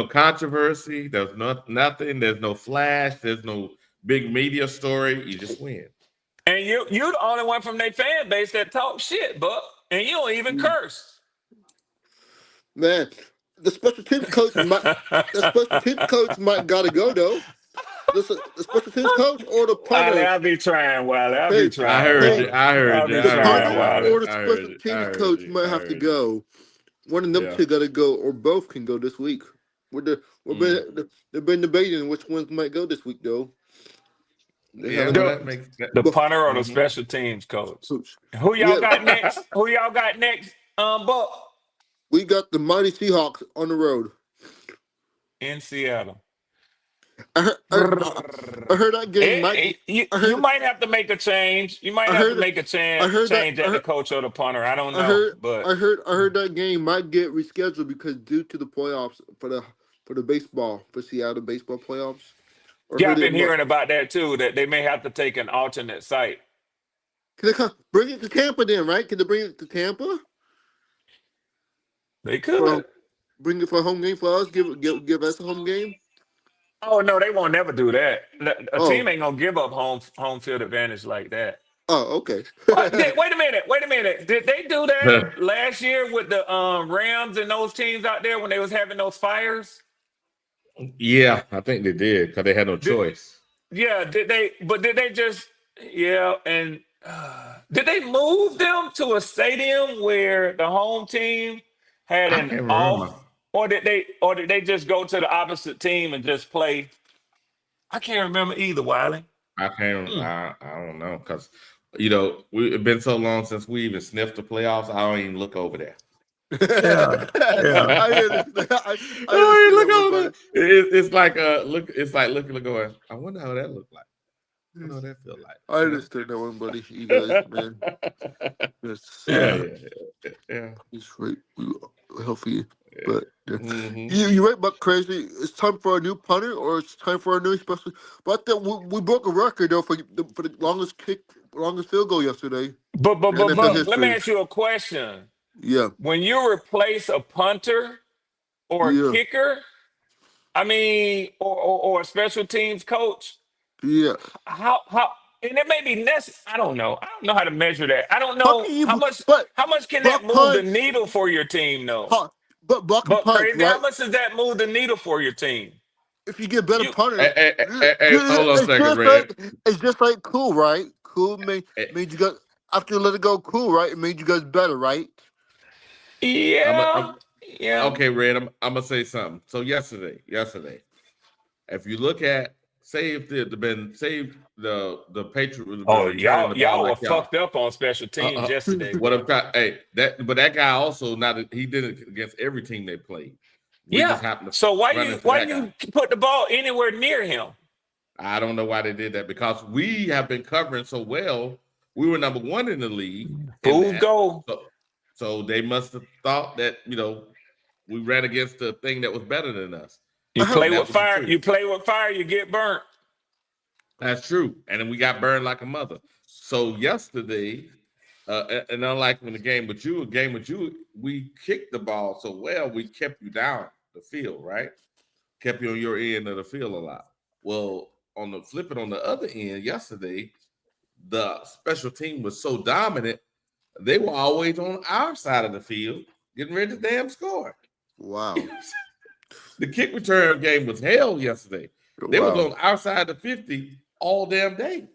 controversy. There's nothing. There's no flash. There's no big media story. You just win. And you're the only one from their fan base that talk shit, Buck. And you don't even curse. Man, the special teams coach might gotta go though. The special teams coach or the Wiley, punter. I'll be trying, Wiley. I'll be Hey, I trying, heard hey, you. Wiley. I heard I'll you. be the I heard trying, you. punter Wiley. or the I heard special you. I teams heard coach you. might I have to heard you. go. One of them Yeah. two gotta go, or both can go this week. They've been debating which ones might go this week though. They Yeah. haven't. Well, The, that makes. the But punter or the special teams coach. Who y'all yeah, got next? Who y'all got next? Buck we got the mighty Seahawks on the road. in Seattle. I heard that game. You might have to make a change. You might I have to heard. make a I heard that. change at the coach or the punter. I don't know, but I heard that game might get rescheduled because due to the playoffs for the Seattle baseball playoffs. I yeah, heard I've it been might. hearing about that too. That they may have to take an alternate site. Can they bring it to Tampa then? Right? Can they bring it to Tampa? They could. Bring it for a home game for us. Give us a home game. Oh no, they won't never do that. A Oh. team ain't gonna give up home field advantage like that. Oh. Okay. What? Wait a minute. Did they do that last year with the Rams and those teams out there when they was having those fires? Yeah, I think they did because they had no choice. Yeah, did they? But did they just? Yeah, and did they move them to a stadium where the home team had I an can't remember. off, or did they just go to the opposite team and just play? I can't remember either, Wiley. I can't. I don't know because it's been so long since we even sniffed the playoffs. I don't even look over there. Yeah, yeah. I understand. I look understand, over buddy. there. It's like look. It's like looking going. I wonder how that look like. I wonder how that feel like. I understand that one, buddy. You guys, man. Yeah. He's right. Healthy, but you're right about crazy. It's time for a new punter, or it's time for a new special. But I think we broke a record though for the longest field goal yesterday. But in NFL let me history. ask you a question. Yeah. When you replace a punter or a kicker, I mean, or a special teams coach, Yeah. how and it may be necessary. I don't know how to measure that. I don't know how much can that move the needle for your team though. But buck and But punch, crazy, how right? much does that move the needle for your team? If you get better punters, Hey, hold on a second, Red. it's just like cool, right? Cool made you guys after you let it go. Cool, right? It made you guys better, right? Yeah. Okay, Red. I'm gonna say something. So yesterday, if you look at if the Patriots would have been returning the ball y'all like were fucked up on special teams yesterday. What I'm trying, but that guy also he did it against every team they played. We just happened to so why run you into that you guy. put the ball anywhere near him? I don't know why they did that because we have been covering so well. We were number one in the league. Go. So they must have thought that we ran against the thing that was better than us. You play with fire. You play with fire. You get burnt. That's true. And then we got burned like a mother. So yesterday, and unlike in the game with you, we kicked the ball so well, we kept you down the field, right? Kept you on your end of the field a lot. Well, on the other end yesterday, the special team was so dominant, they were always on our side of the field getting ready to damn score. Wow. The kick return game was hell yesterday. They was on our side of the 50 all damn day.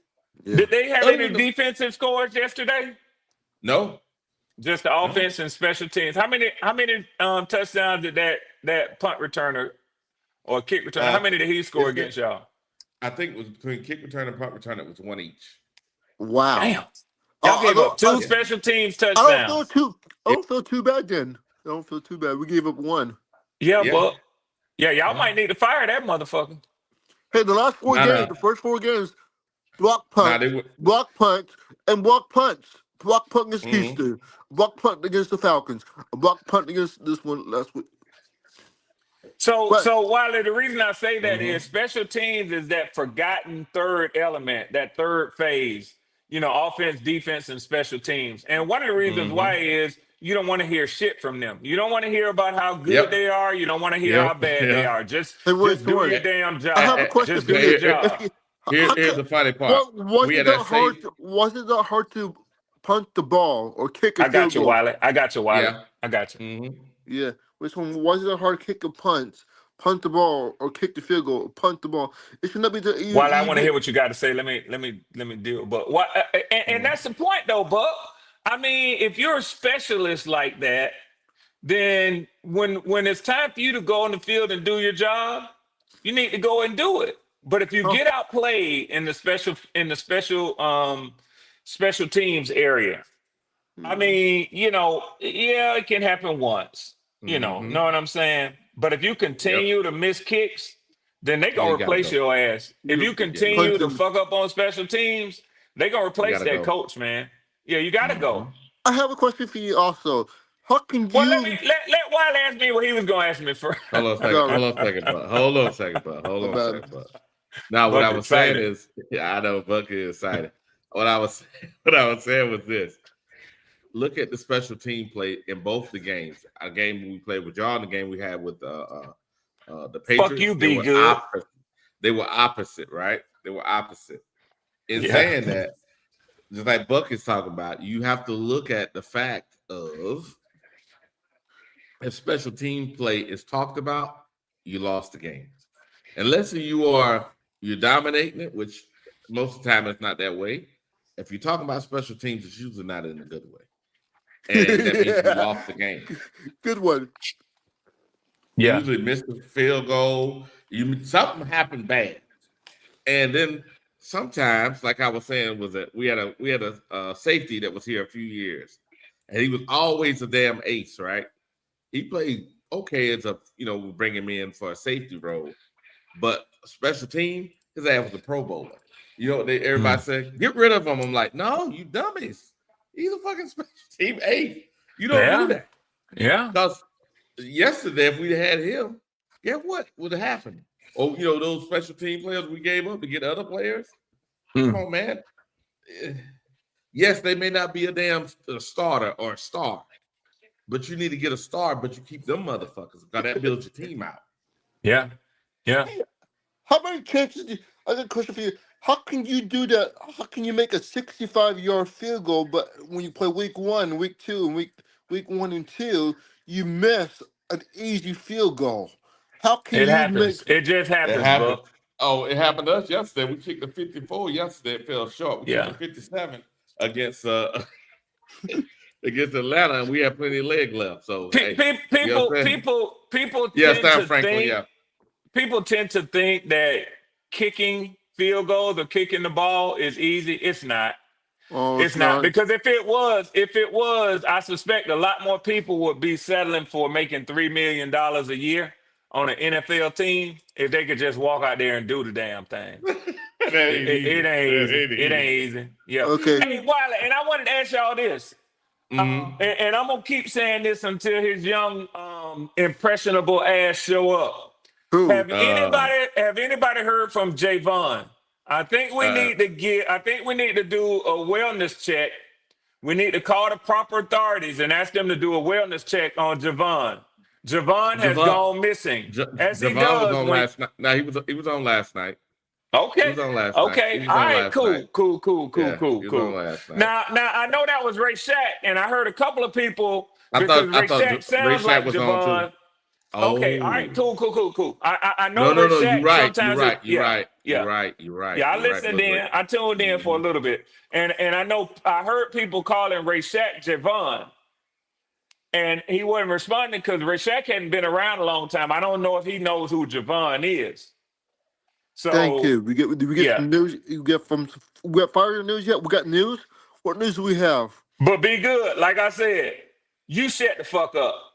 Yeah. Did they have any defensive scores yesterday? No. Just the offense and special teams. How many touchdowns did that punt returner or kick returner? How many did he score against y'all? I think it was between kick return and punt return. It was one each. Wow. Damn. Y'all gave up two special teams touchdowns. I don't feel too bad then. I don't feel too bad. We gave up one. Yeah, but y'all might need to fire that motherfucker. Hey, the last four games, the first 4 games, block punt, block punt, and block punts. Block punt against Houston, block punt against the Falcons, a block punt against this one last week. So Wiley, the reason I say that is special teams is that forgotten third element, that third phase, offense, defense, and special teams. And one of the reasons why is you don't want to hear shit from them. You don't want to hear about how good they are. You don't want to hear how bad they are. Just do your damn job. I have a question just do your job. Here's the funny part. Was it that hard to punt the ball or kick a field goal? I got you, Wiley. I got you. Yeah. Which one was it a hard kick or punt the ball or kick the field goal, or punt the ball? It should not be the. Well, I want to hear what you got to say. Let me deal. But what? And that's the point, though, Buck. I mean, if you're a specialist like that, then when it's time for you to go on the field and do your job, you need to go and do it. But if you get outplayed in the special teams area, I mean, it can happen once. Know what I'm saying? But if you continue to miss kicks, then they're going to replace your ass. If you continue to fuck up on special teams, they're going to replace that coach, man. Yeah, you got to go. I have a question for you also. How can you... Well, let Wiley ask me what he was going to ask me first. Hold on a second, bud. Now, what I was saying is, I know Buck is excited. What I was saying was this. Look at the special team play in both the games. A game we played with y'all and the game we had with the Patriots. Fuck you, be good. They were opposite, right? They were opposite. In saying that, just like Buck is talking about, you have to look at the fact of if special team play is talked about, you lost the game. Unless you're dominating it, which most of the time it's not that way. If you're talking about special teams, it's usually not in a good way. And that means you lost the game. Good one. You usually missed the field goal. Something happened bad. And then sometimes, like I was saying, was that we had a safety that was here a few years. And he was always a damn ace, right? He played okay as we bring him in for a safety role. But special team, his ass was a Pro Bowler. Everybody said, get rid of him. I'm like, no, you dummies. He's a fucking special team ace. You don't do that. Yeah. Because yesterday, if we had him, guess what would have happened? Oh, those special team players we gave up to get other players? Come on, man. Yes, they may not be a damn starter or a star, but you need to get a star, but you keep them motherfuckers because that builds your team out. Yeah. Yeah. How many chances I got a question for you. How can you do that? How can you make a 65-yard field goal, but when you play week 1, week 2, and week 1 and 2, you miss an easy field goal? How can it happens? It just happens, bro. Oh, it happened to us yesterday. We kicked the 54 yesterday. It fell short. We kicked the 57 against Atlanta, and we had plenty of leg left. So people tend to think that kicking field goals or kicking the ball is easy. It's not. It's not, because if it was, I suspect a lot more people would be settling for making $3 million a year on an NFL team if they could just walk out there and do the damn thing. It ain't easy. Yeah. Okay. Hey, Wiley, and I wanted to ask y'all this. And I'm gonna keep saying this until his young impressionable ass show up. Have anybody heard from Javon? I think we need to do a wellness check. We need to call the proper authorities and ask them to do a wellness check on Javon. Javon has gone missing. As he Javon was does on when. last night. No, he was on last night. He Okay. was on last night. Okay. He was All on right. last night. Cool. Yeah, he was on last night. Now I know that was Ray Shack, and I heard a couple of people I because thought Ray Shack Ray sounds Shack like was on too. Javon. Okay. All right. Cool. I know No. Ray You're Shack. right. Sometimes You're right. Yeah. I listened in. I tuned in for a little bit, and I know I heard people calling Ray Shack Javon. And he wasn't responding because Ray Shack hadn't been around a long time. I don't know if he knows who Javon is. So thank you. We get some news. We got fire news yet? We got news. What news do we have? But be good. Like I said, you shut the fuck up.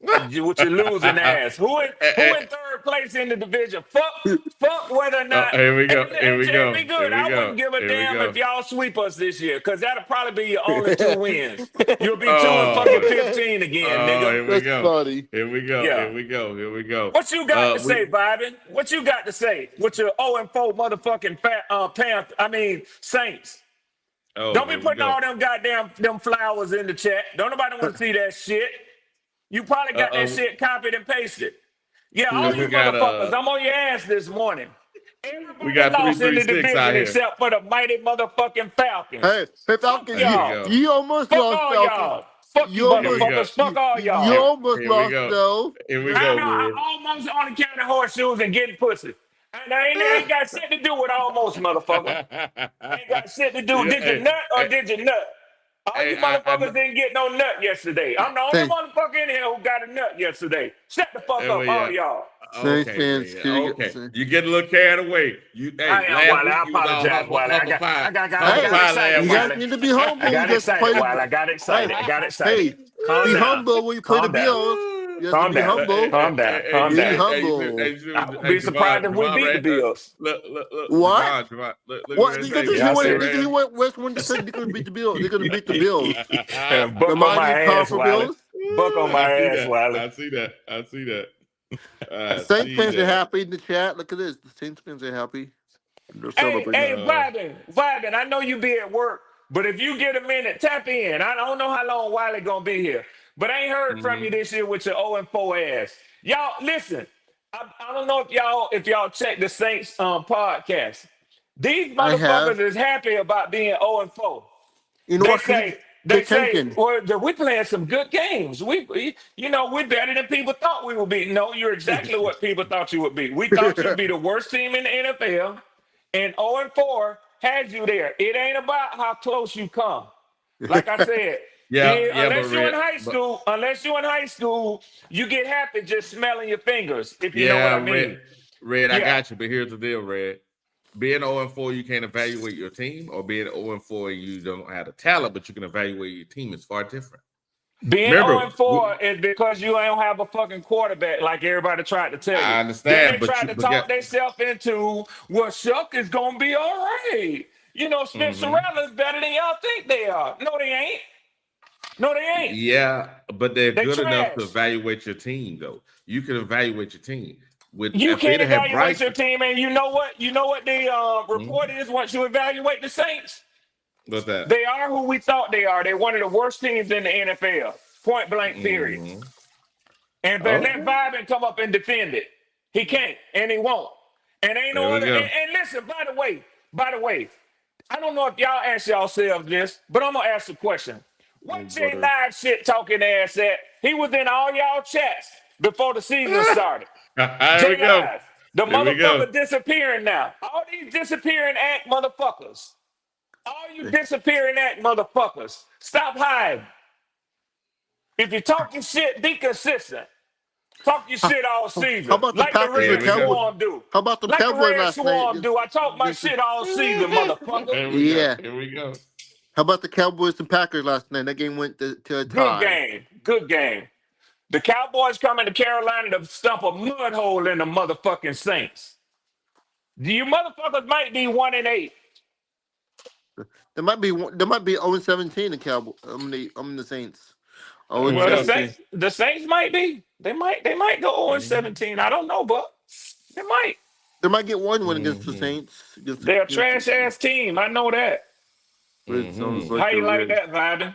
With your losing ass. Who in third place in the division? Fuck whether or not. Here we go. And be good. I wouldn't give a damn if y'all sweep us this year, because that'll probably be your only 2 wins. You'll be 2 and fucking 15 again, nigga. Here we go. Funny. Here we go. Yeah. Here we go. What you got to say, Bobby? What you got to say with your 0-4 motherfucking Saints? Don't be putting all them flowers in the chat. Don't nobody want to see that shit. You probably got that shit copied and pasted. Yeah, all you motherfuckers, I'm on your ass this morning. Everybody we got lost in the 336 division out here. except for the mighty motherfucking Falcons. Hey, Falcons, you almost lost, Falcons. Fuck you motherfuckers. Fuck all y'all. You almost lost, though. Here we go, man. I almost only counting horseshoes and getting pussy. And I ain't got shit to do with almost, motherfucker. Ain't got shit to do. Did you nut or did you nut? All you motherfuckers didn't get no nut yesterday. I'm the only motherfucker in here who got a nut yesterday. Shut the fuck up, all y'all. Okay. You get a little carried away. I apologize, Wiley. I got excited. You guys need to be humble. I got excited. Hey, be humble when you play the Bills. You have to be humble. Calm down. Be humble. I would be surprised if we beat the Bills. Look. What? What? Because Javon, you went West one to say they're going to beat the Bills. They're going to beat the Bills. Buck on my ass, Wiley. Buck on my ass, Wiley. I see that. Saints fans are happy in the chat. Look at this. The Saints fans are happy. They're celebrating. Hey, Vibin, I know you be at work, but if you get a minute, tap in. I don't know how long Wiley gonna be here, but I ain't heard from you this year with your 0-4 ass. Y'all, listen. I don't know if y'all check the Saints podcast. These motherfuckers is happy about being 0-4. You know what? They say, well, we're playing some good games. We're better than people thought we would be. No, you're exactly what people thought you would be. We thought you'd be the worst team in the NFL, and 0-4 had you there. It ain't about how close you come. Like I said, unless you're in high school, you get happy just smelling your fingers, if you know what I mean. Red, I got you, but here's the deal, Red. Being 0-4, you can't evaluate your team, or being 0-4, you don't have the talent, but you can evaluate your team. It's far different. Being 0-4 is because you don't have a fucking quarterback like everybody tried to tell you. I understand, then they tried to talk themselves into, well, Shuck is going to be all right. Spincerella is better than y'all think they are. No, they ain't. Yeah, but they're good enough to evaluate your team, though. You can evaluate your team. You can't evaluate your team, and you know what? You know what the report is once you evaluate the Saints? What's that? They are who we thought they are. They're one of the worst teams in the NFL. Point blank, period. And let Vibin come up and defend it. He can't, and he won't. And ain't no other. And listen, by the way, I don't know if y'all ask yourselves this, but I'm gonna ask a question. What's Jay live shit talking ass at? He was in all y'all chats before the season started. Here we go. The motherfucker disappearing now. All these disappearing act motherfuckers. All you disappearing act motherfuckers. Stop hiding. If you talking shit, be consistent. Talk your shit all season. How about the Packers and Cowboys? How about the Cowboys last night? I talk my shit all season, motherfucker. Here we go. How about the Cowboys and Packers last night? That game went to a tie. Good game. The Cowboys coming to Carolina to stump a mud hole in the motherfucking Saints. You motherfuckers might be 1-8. There might be 0-17 the Cowboys. The Saints. The Saints might be. They might go 0-17. I don't know, but they might. They might get one win against the Saints. They're a trash ass team. I know that. How you like that, Vibin?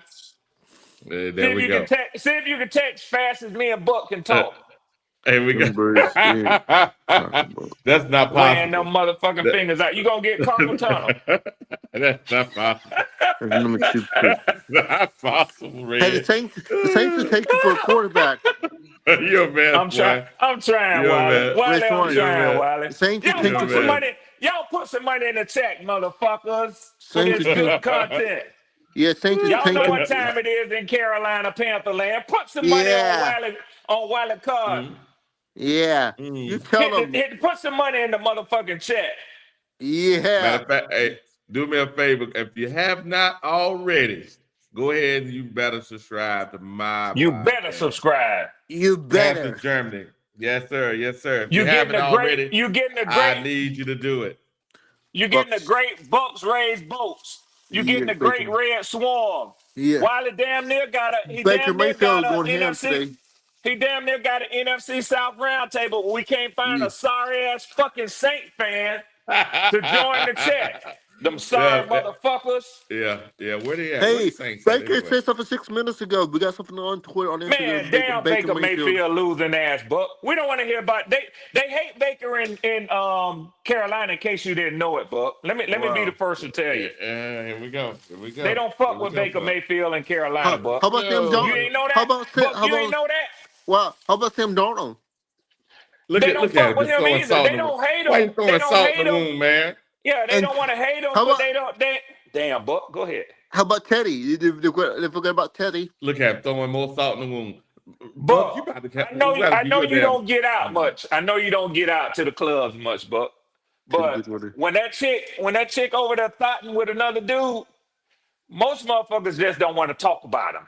There we go. See if you can text fast as me and Buck can talk. Here we go. That's not Weighing them possible. motherfucking fingers out. You gonna get carpal tunnel. That's not possible. That's not possible, Red. Hey, the Saints will take you for a quarterback. You're a man. I'm trying, Wiley. Wiley, I'm trying, Wiley. Saints will Y'all put some money. Y'all put some money in the check, motherfuckers, for this good content. Yeah, Saints is Y'all know what time it is in Carolina Panther land. Put some money on Wiley card. Yeah. You tell them. Put some money in the motherfucking check. Yeah. Matter of fact, hey, do me a favor. If you have not already, go ahead and you better subscribe to my podcast. Better subscribe. You better. Panthers Germany. Yes, sir. Yes, sir. If you haven't already, I need you to do it. You're getting a great Bucks raised boats. You're getting a great Red Swarm. Yeah. Wiley damn near got a Baker Mayfield going ham today. He damn near got an NFC South roundtable, but we can't find a sorry ass fucking Saint fan to join the chat. Them sorry motherfuckers. Yeah. Where they at? Hey, Baker said something 6 minutes ago. We got something on Twitter on Instagram. Man, damn Baker Mayfield losing ass, Buck. We don't want to hear about they hate Baker in Carolina. In case you didn't know it, Buck. Let me be the first to tell you. Here we go. They don't fuck with Baker Mayfield in Carolina, Buck. How about Sam Darnold? You ain't know that? You ain't know that? Well, how about Sam Darnold? They don't fuck with him either. They don't hate him. Why you throwing salt in the wound, man? Yeah, they don't want to hate him, but they don't. Damn, Buck, go ahead. How about Teddy? They forget about Teddy. Look at him throwing more salt in the wound. Buck, I know you don't get out much. I know you don't get out to the clubs much, Buck. But when that chick over there thotting with another dude, most motherfuckers just don't want to talk about him.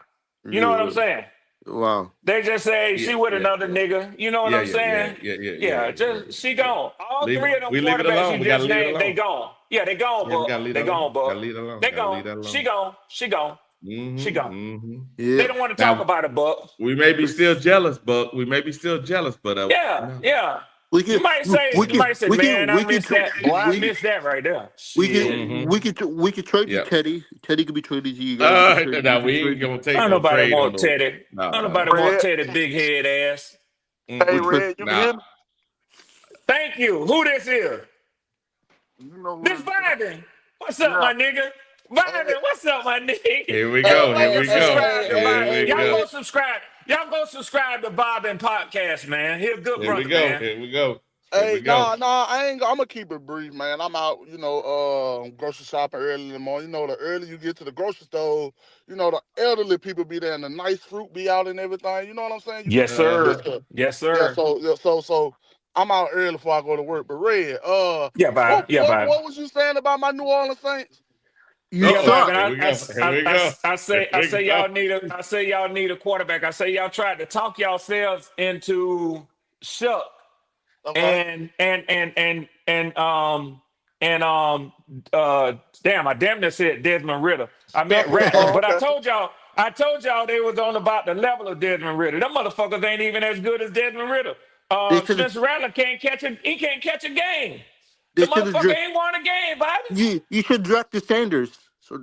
You know what I'm saying? Wow. They just say she with another nigga. You know what I'm saying? Yeah. She gone. All three of them quarterbacks you just named, they gone. Yeah, they gone, Buck. They gone, Buck. They gone. She gone. She gone. She gone. They don't want to talk about it, Buck. We may be still jealous, Buck. We may be still jealous, but yeah. You might say, man, I missed that. I missed that right there. We could trade you, Teddy. Teddy could be traded to you. No, we ain't gonna take no nobody trade want Teddy. Nobody want Teddy, big head ass. Hey, Red, you hear me? Thank you. Who this is? This Biden. What's up, my nigga? Biden, what's up, my nigga? Here we go. Y'all go subscribe. Y'all go subscribe to Biden podcast, man. He's a good brother, man. Here we go. Hey, I ain't. I'm gonna keep it brief, man. I'm out, grocery shopping early in the morning. The earlier you get to the grocery store, the elderly people be there, and the nice fruit be out and everything. You know what I'm saying? Yes, sir. Yes, sir. Yeah, so I'm out early before I go to work. But Red, Bye. What was you saying about my New Orleans Saints? I say y'all need a quarterback. I say y'all tried to talk yourselves into Shuck. Okay. Damn, I damn near said Desmond Ritter. I meant Rattler, but I told y'all they was on about the level of Desmond Ritter. Them motherfuckers ain't even as good as Desmond Ritter. Spencer Rattler can't catch a game. The motherfucker ain't won a game, Bobby. You should draft the Sanders. So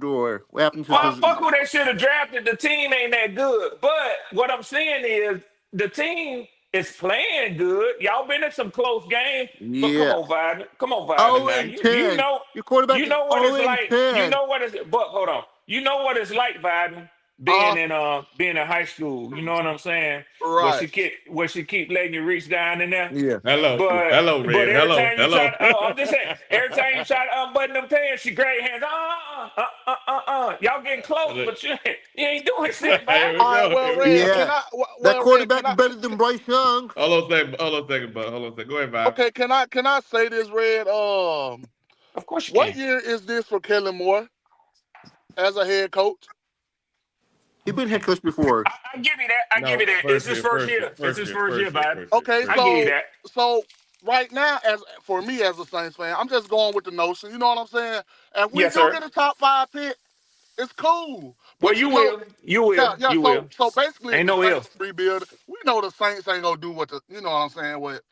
what happened to fuck who they should have drafted. The team ain't that good. But what I'm saying is the team is playing good. Y'all been in some close games. But come on, Biden. You know what it's like. You know what it's but hold on. You know what it's like, Biden, being in high school. You know what I'm saying? Right. Where she keep letting you reach down in there. Yeah. Hello, Red. I'm just saying, every time you try to unbutton them pants, she grab your hands. Y'all getting close, but you ain't doing shit, man. That quarterback better than Bryce Young. Hold on a second. Go ahead, Bob. Okay, can I say this, Red? Of course you can. What year is this for Kellen Moore as a head coach? He's been head coach before. I give you that. I give you that. It's his first year. It's his first year, Biden. Okay, I give you that. So right now, for me as a Saints fan, I'm just going with the notion. You know what I'm saying? If we do get a top 5 pick, it's cool. But you will. So basically, ain't no if. Rebuild. We know the Saints ain't gonna do what you know what I'm saying. What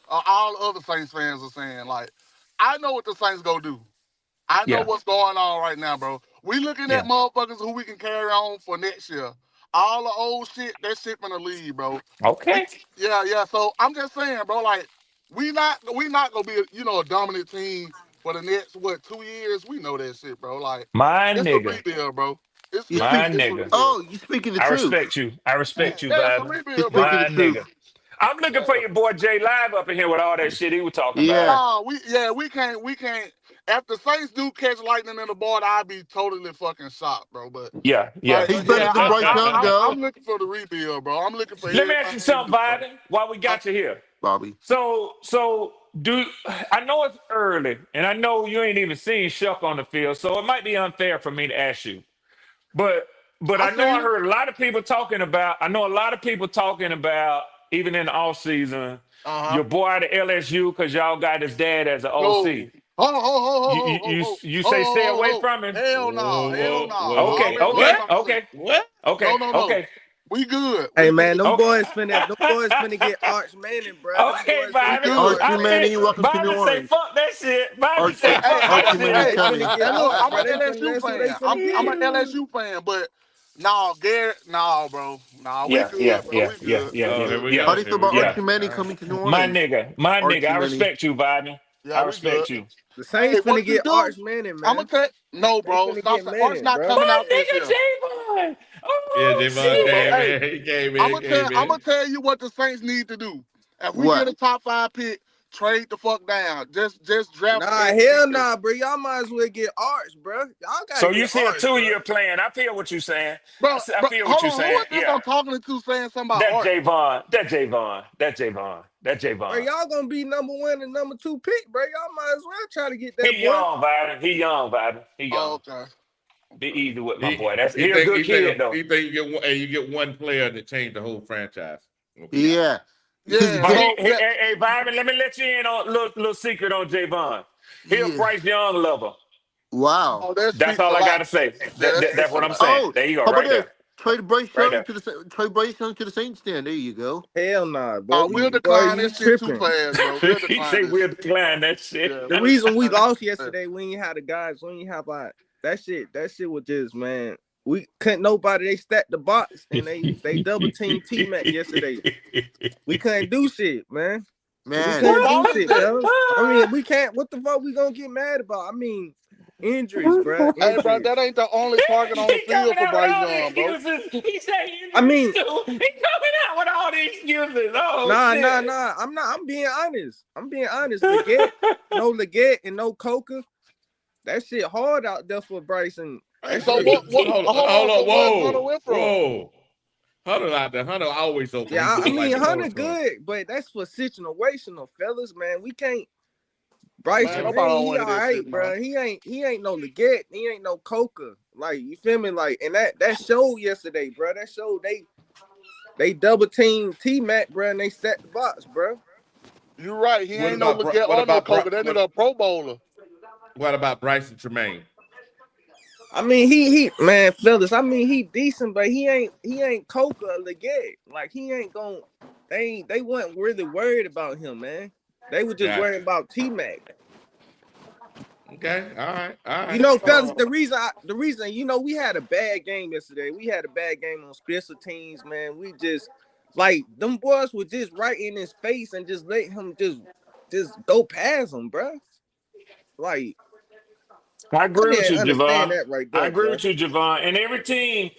all other Saints fans are saying. Like, I know what the Saints gonna do. I know what's going on right now, bro. We looking at motherfuckers who we can carry on for next year. all the old shit, that shit gonna leave, bro. Okay. Yeah. So I'm just saying, bro, like we not gonna be a dominant team for the next 2 years. We know that shit, bro. Like My it's a nigga. rebuild, bro. It's You My speak. a nigga. rebuild. You speaking the I truth. respect you. I respect you, Yeah, it's a Biden. You rebuild, bro. speaking the My truth. nigga. I'm looking for your boy Jay Live up in here with all that shit he was talking Yeah. about. No, we can't. If the Saints do catch lightning in the board, I'd be totally fucking shocked, bro. But Yeah. He's better than Bryce Young, I'm though. looking for the rebuild, bro. I'm looking for Let me ask everything you he can something, do, bro. Biden, while we got you here. Bobby. So I know it's early, and I know you ain't even seen Shuck on the field, so it might be unfair for me to ask you. But I know I heard a lot of people talking about, even in the offseason, your boy out of LSU, because y'all got his dad as an OC. You say stay away from him? Hell no. Okay. No. We good. Hey man, them boys finna get Arch Manning, bro. Them Okay, boys finna get Biden. Arch Archie Manning, Manning, bro. welcome to New Biden say Orleans. fuck that shit. Biden say fuck that Archie Manning shit. They coming. finna get Hey, look, Arch, I'm bro. an LSU That's who they fan. finna I'm an get. LSU fan, but no, Garrett, no, bro. No, we Yeah. good, bro. We good. We Oh, here good. we How go. do you feel Here we about go. Archie Manning All right. coming to New My Orleans? nigga. Archie I Manning. respect you, Biden. Yeah, I we good. respect you. The Hey, Saints finna what you get do? Arch Manning, I'm gonna man. tell. No, They bro. finna Stop. get Arch Manning, not bro. coming My out this nigga year. Javon. Yeah, Oh Javon Yeah, bro. shit. came Hey, in. He came I'm in. gonna tell. Came I'm in. gonna tell you what the Saints need to do. If we What? get a top 5 pick, trade the fuck down. Just draft Nah, an hell MVP. nah, bro. Y'all might as well get Arch, bro. Y'all gotta So you get see a Arch, bro. 2-year plan. I feel what you're saying. Bro, I feel what hold you're on. Who saying. is this Yeah. I'm talking to saying something about That Arch? Javon. That Javon. That Javon. That Bro, Javon. y'all gonna be number 1 and number 2 pick, bro. Y'all might as well try to get that He boy. young, Biden. He young, Biden. He Oh, young. okay. Be easy with my He boy. he He a think good he think kid though. he think you get one player to change the whole franchise. Okay. Yeah. Yeah. But So yeah. hey, Byron, let me let you in on a little secret on Javon. He a Yeah. Bryce Young lover. Wow. Oh, that That's speaks all a I lot. gotta say. Yeah, that That's speaks a what I'm lot. saying. Oh, There you go, how about right this? there. Trade Bryce Right Young there. to the Saints. Then there you go. Hell nah, bro. We'll Boy, decline you this shit too tripping. fast, bro. We'll He decline say this we'll shit. decline that shit. Yeah, The we'll reason we decline lost this shit. yesterday, we ain't had the guys, we ain't have that shit was just, man. We couldn't nobody, they stacked the box and they double teamed T-Mac yesterday. We couldn't do shit, man. We Man. couldn't What do fault is shit, that? fellas. I mean, we can't, what the fuck we gonna get mad about? I mean, injuries, bro. Hey, bro, Injuries. that ain't the only target on the He coming field for out with Bryce all the Young, bro. excuses. He say I injuries mean, too. He coming out with all the excuses. Oh nah. shit. I'm being honest. Leggett, no Leggett and no Coca. That shit hard out there for Bryson. Hey, That so shit. hold on. So where's Hunter Renfro? Hunter out there. Hunter always open. Yeah, He I good like mean, the Hunter North. good, but that's for situational, fellas, man. We can't. Bryson, Man, man, nobody don't he want all to hear that right, shit, man. bro. He ain't no Leggett. He ain't no Coca. Like, you feel me? Like, and that showed yesterday, bro. That showed they double teamed T-Mac, bro, and they stacked the box, bro. You're right. He What ain't no about Leggett what or no about Coker. That nigga a Pro Bowler. what about Bryson Tremaine? I mean, he man, fellas. I mean, he decent, but he ain't Coca or Leggett. Like, he ain't gonna. They weren't really worried about him, man. They were just worried about T-Mac. Okay, all right. You know, fellas, the reason, you know, we had a bad game yesterday. We had a bad game on special teams, man. We just, like, them boys were just right in his face and just let him just go past him, bro. Like, I I agree with didn't you, understand Javon. that right I there, agree bro. with you, Javon. And every team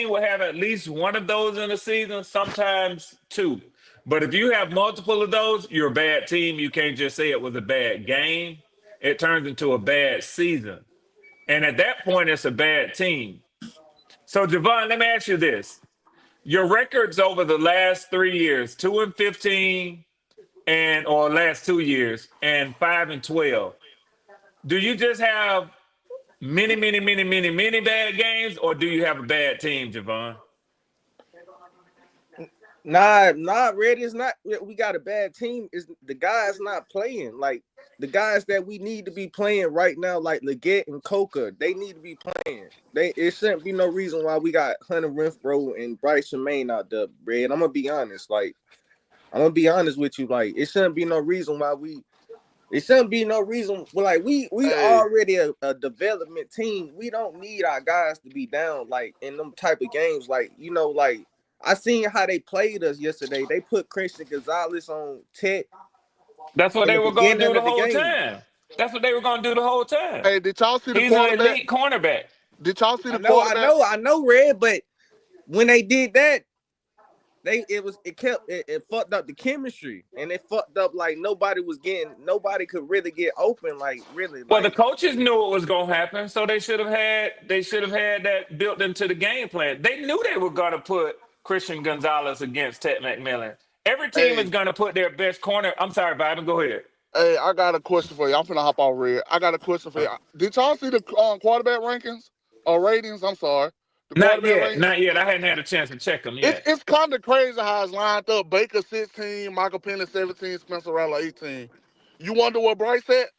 will have at least one of those in the season, sometimes two. But if you have multiple of those, you're a bad team. You can't just say it was a bad game. It turns into a bad season. And at that point, it's a bad team. So, Javon, let me ask you this. Your records over the last 3 years, 2-15, or last 2 years, and 5-12. Do you just have many bad games, or do you have a bad team, Javon? Nah, Red is not. We got a bad team. Is the guys not playing? Like, the guys that we need to be playing right now, like Leggett and Coca, they need to be playing. It shouldn't be no reason why we got Hunter Renfro and Bryce Young out there, Red. I'm gonna be honest. Like, I'm gonna be honest with you. Like, it shouldn't be no reason why It shouldn't be no reason. Like we already a development team. We don't need our guys to be down like in them type of games. Like like I seen how they played us yesterday. They put Christian Gonzalez on Tech. That's what In they the were going to do beginning the of the whole game. time. That's what they were going to do the whole time. Hey, did y'all see the He's an quarterback? elite cornerback. Did y'all see the quarterback? I know, Red. But when they did that, it fucked up the chemistry, and it fucked up like nobody could really get open, like really. Well, the coaches knew it was gonna happen, so they should have had that built into the game plan. They knew they were gonna put Christian Gonzalez against Ted McMillan. Every team is gonna put their best corner. I'm sorry, Biden, go ahead. Hey, I got a question for you. I'm finna hop off Red. I got a question for you. Did y'all see the quarterback rankings or ratings? I'm sorry. Not yet. I hadn't had a chance to check them yet. It's kind of crazy how it's lined up. Baker 16, Michael Penix 17, Spencer Rattler 18. You wonder what Bryce at?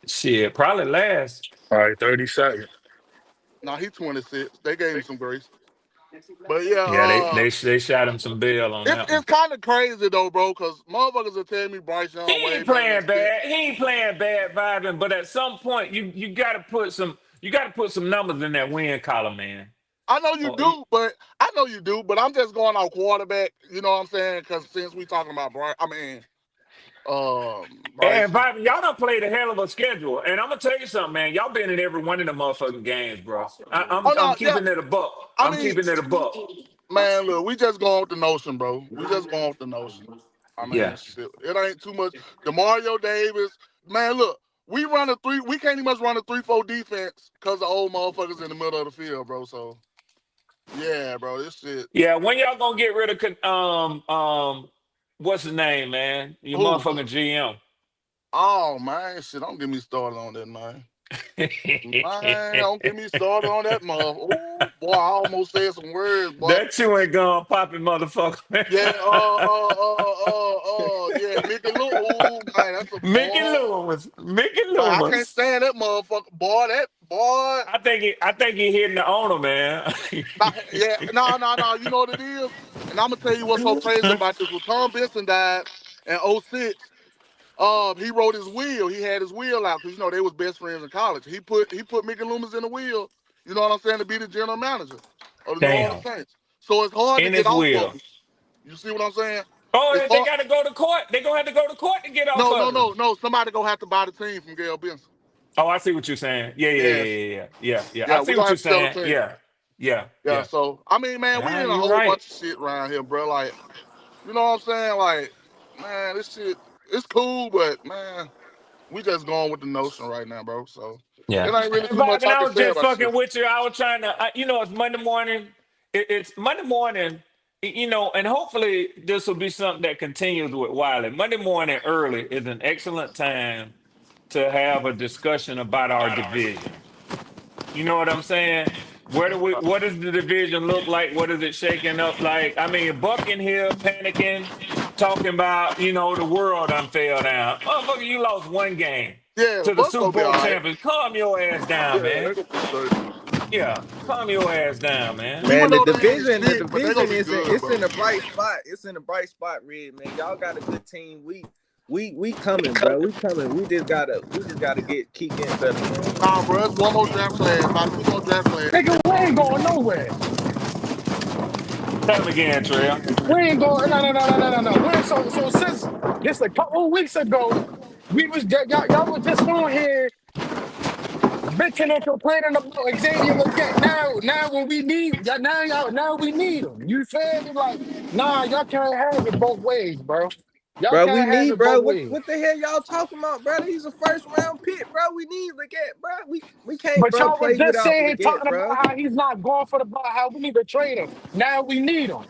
Shit, probably last. All right, 32nd. Nah, he 26. They gave him some grace. But they shot him some bail on that one. It's kind of crazy though, bro, because motherfuckers will tell me Bryce Young He ain't playing bad, vibing. But at some point, you got to put some numbers in that win column, man. I know you do, but I'm just going off quarterback. You know what I'm saying? Because since we talking about Bryce. And Bobby, y'all done played a hell of a schedule. And I'm gonna tell you something, man. Y'all been in every one of the motherfucking games, bro. I'm keeping it a buck. Keeping it a buck. Man, look, we just going off the notion, bro. We just going off the notion. I mean, shit, it ain't too much. DeMario Davis, man, look, we can't even run a 3-4 defense because the old motherfuckers in the middle of the field, bro. So, yeah, bro, this shit. Yeah, when y'all gonna get rid of what's his name, man? Your motherfucking GM. Oh man, shit! Don't get me started on that, man. Man, don't get me started on that, motherfucker. Oh boy, I almost said some words, boy. That chewing gum popping motherfucker. Yeah, yeah, Mickey Lewis. Oh man, that's a Mickey Lewis. I can't stand that motherfucker, boy. That boy. I think he hitting the owner, man. Yeah, no. You know what it is, and I'm gonna tell you what's so crazy about this. When Tom Benson died in 2006. He wrote his will. He had his will out because they was best friends in college. He put Mickey Loomis in the will. You know what I'm saying? To be the general manager of the New Orleans Saints. So it's hard to get off of him. You see what I'm saying? Oh, they got to go to court. They gonna have to go to court to get off. No. Somebody gonna have to buy the team from Gail Benson. Oh, I see what you're saying. Yeah. I see what you're saying. Yeah. So I mean, man, we in a whole bunch of shit around here, bro. Like, you know what I'm saying? Like, man, this shit. It's cool, but man, we just going with the notion right now, bro. So it ain't really too much I can say just about fucking shit. with you. I was trying to, it's Monday morning. It's Monday morning, and hopefully this will be something that continues with Wiley. Monday morning early is an excellent time to have a discussion about our division. You know what I'm saying? What does the division look like? What is it shaking up like? I mean, Buck in here panicking, talking about, the world done fell down. Motherfucker, you lost one game to the Super Bowl champions. Calm your ass down, man. Yeah, calm your ass down, man. Man, the division is in a bright spot. It's in a bright spot, Red, man. Y'all got a good team. We coming, bro. We coming. We just gotta keep getting better, man. Nah, bro, it's one more draft class. About 2 more draft class. Nigga, we ain't going nowhere. Tell him again, Trail. We ain't going. No. So since just a couple of weeks ago, y'all was just on here bitching and complaining about Xavier Leggett. Now when we need now we need him. You feel me? Like, nah, y'all can't have it both ways, bro. Bro, we need, bro. What the hell y'all talking about, bro? He's a first round pick, bro. We need Leggett, bro. We can't, but bro, y'all play was just without saying Leggett, talking bro. about how he's not going for the ball, how we need to trade him. Now we need him. All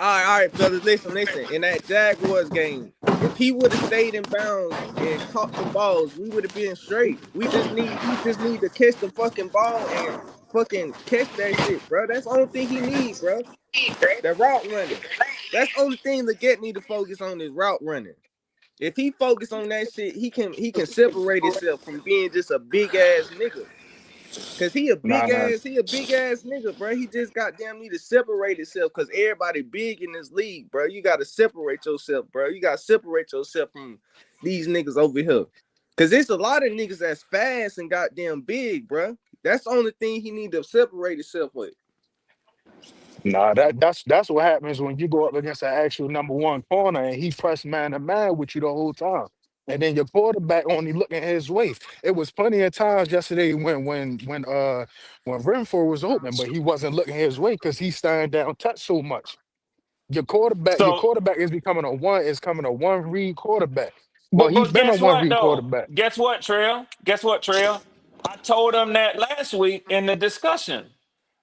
right, fellas, listen. In that Jaguars game, if he would have stayed in bounds and caught the balls, we would have been straight. He just need to catch the fucking ball and fucking catch that shit, bro. That's the only thing he need, bro. That route running. That's the only thing Leggett need to focus on is route running. If he focus on that shit, he can separate himself from being just a big ass nigga. Cause he a big ass nigga, bro. He just goddamn need to separate himself because everybody big in this league, bro. You gotta separate yourself, bro. You gotta separate yourself from, these niggas over here. Cause there's a lot of niggas that's fast and goddamn big, bro. That's the only thing he need to separate himself with. Nah, that's what happens when you go up against an actual number one corner and he press man to man with you the whole time. And then your quarterback only looking his way. It was plenty of times yesterday when Renfro was open, but he wasn't looking his way because he's staring down touch so much. Your So, quarterback is becoming a one read quarterback. Well, but he's been a guess one what read though? quarterback. Guess what, Trail? Guess what, Trail? I told him that last week in the discussion.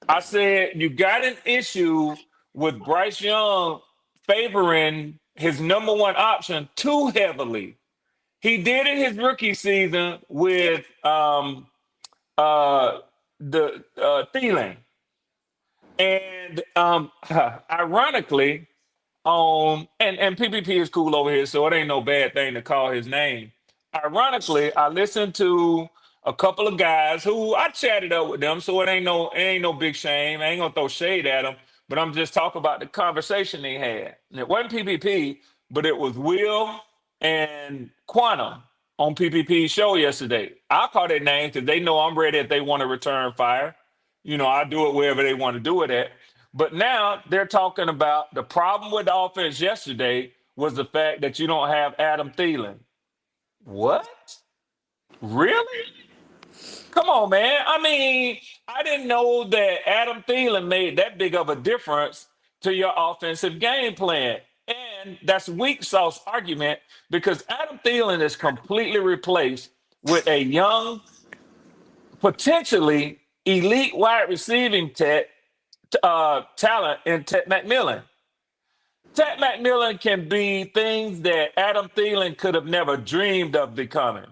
I said you got an issue with Bryce Young favoring his number one option too heavily. He did in his rookie season with Thielen. And ironically, and PPP is cool over here, so it ain't no bad thing to call his name. Ironically, I listened to a couple of guys who I chatted up with them, so it ain't no big shame. I ain't gonna throw shade at them, but I'm just talking about the conversation they had. And it wasn't PPP, but it was Will and Quantum on PPP's show yesterday. I call their name because they know I'm ready if they want to return fire. You know, I do it wherever they want to do it at. But now they're talking about the problem with the offense yesterday was the fact that you don't have Adam Thielen. What? Really? Come on, man. I mean, I didn't know that Adam Thielen made that big of a difference to your offensive game plan. And that's weak sauce argument because Adam Thielen is completely replaced with a young, potentially elite wide receiving talent in Ted McMillan. Ted McMillan can be things that Adam Thielen could have never dreamed of becoming.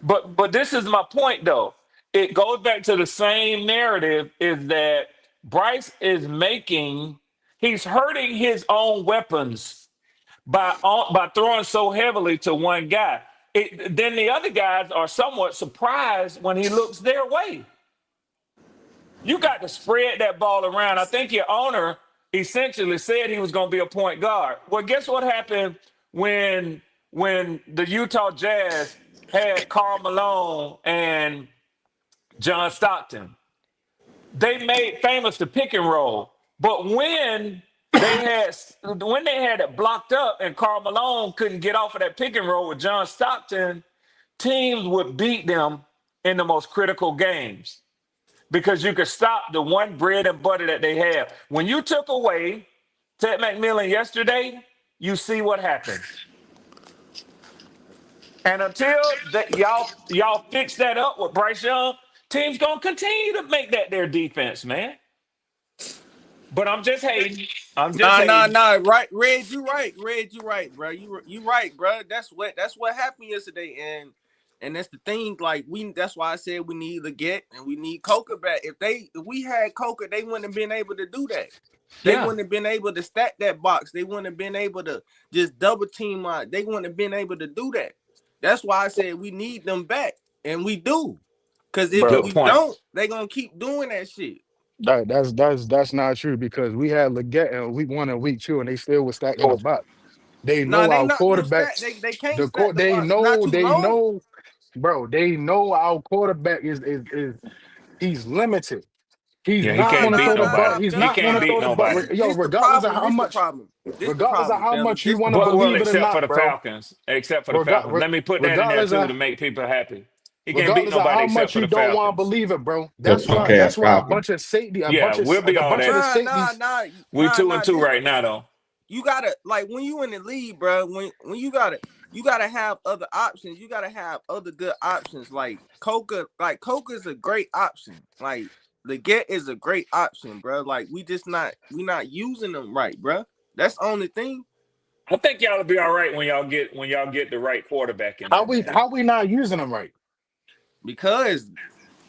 But this is my point though. It goes back to the same narrative is that Bryce is he's hurting his own weapons by throwing so heavily to one guy. Then the other guys are somewhat surprised when he looks their way. You got to spread that ball around. I think your owner essentially said he was going to be a point guard. Well, guess what happened when the Utah Jazz had Karl Malone and John Stockton? They made famous the pick and roll. But when they had it blocked up and Karl Malone couldn't get off of that pick and roll with John Stockton, teams would beat them in the most critical games because you could stop the one bread and butter that they have. When you took away Ted McMillan yesterday, you see what happened. And until that y'all fix that up with Bryce Young, teams gonna continue to make that their defense, man. But I'm just hating. Nah. Right, Red, you right. Red, you right, bro. You right, bro. That's what happened yesterday, and that's the thing. Like that's why I said we need Leggett and we need Coker back. If we had Coker, they wouldn't have been able to do that. They wouldn't have been able to stack that box. They wouldn't have been able to just double team out. They wouldn't have been able to do that. That's why I said we need them back, and we do. Because if we don't, they gonna keep doing that shit. That's not true because we had Leggett in week 1 and week 2, and they still was stacking the box. They know They our not gonna stack. quarterbacks. They can't stack the box. They know, bro. They know our quarterback is he's limited. He's Yeah, he not can't going to beat throw the ball. nobody. He's He not going can't to beat throw the ball. nobody. Yo, regardless of how much, regardless of how much you want to Well, believe it or except for not, the bro. Falcons. Except for the Falcons. Let me put that in there Regardless too of to make people happy. He can't beat regardless of nobody how except much for you the don't want to Falcons. believe it, bro. The That's punk why. ass That's why a Falcon. bunch of safety, a Yeah, bunch we'll be all of that. safeties. We 2-2 right now, though. You gotta when you in the league, bro. When you gotta have other options. You gotta have other good options. Like Coker is a great option. Like Leggett is a great option, bro. Like we not using them right, bro. That's the only thing. I think y'all will be all right when y'all get the right quarterback in there, man. How we not using them right? Because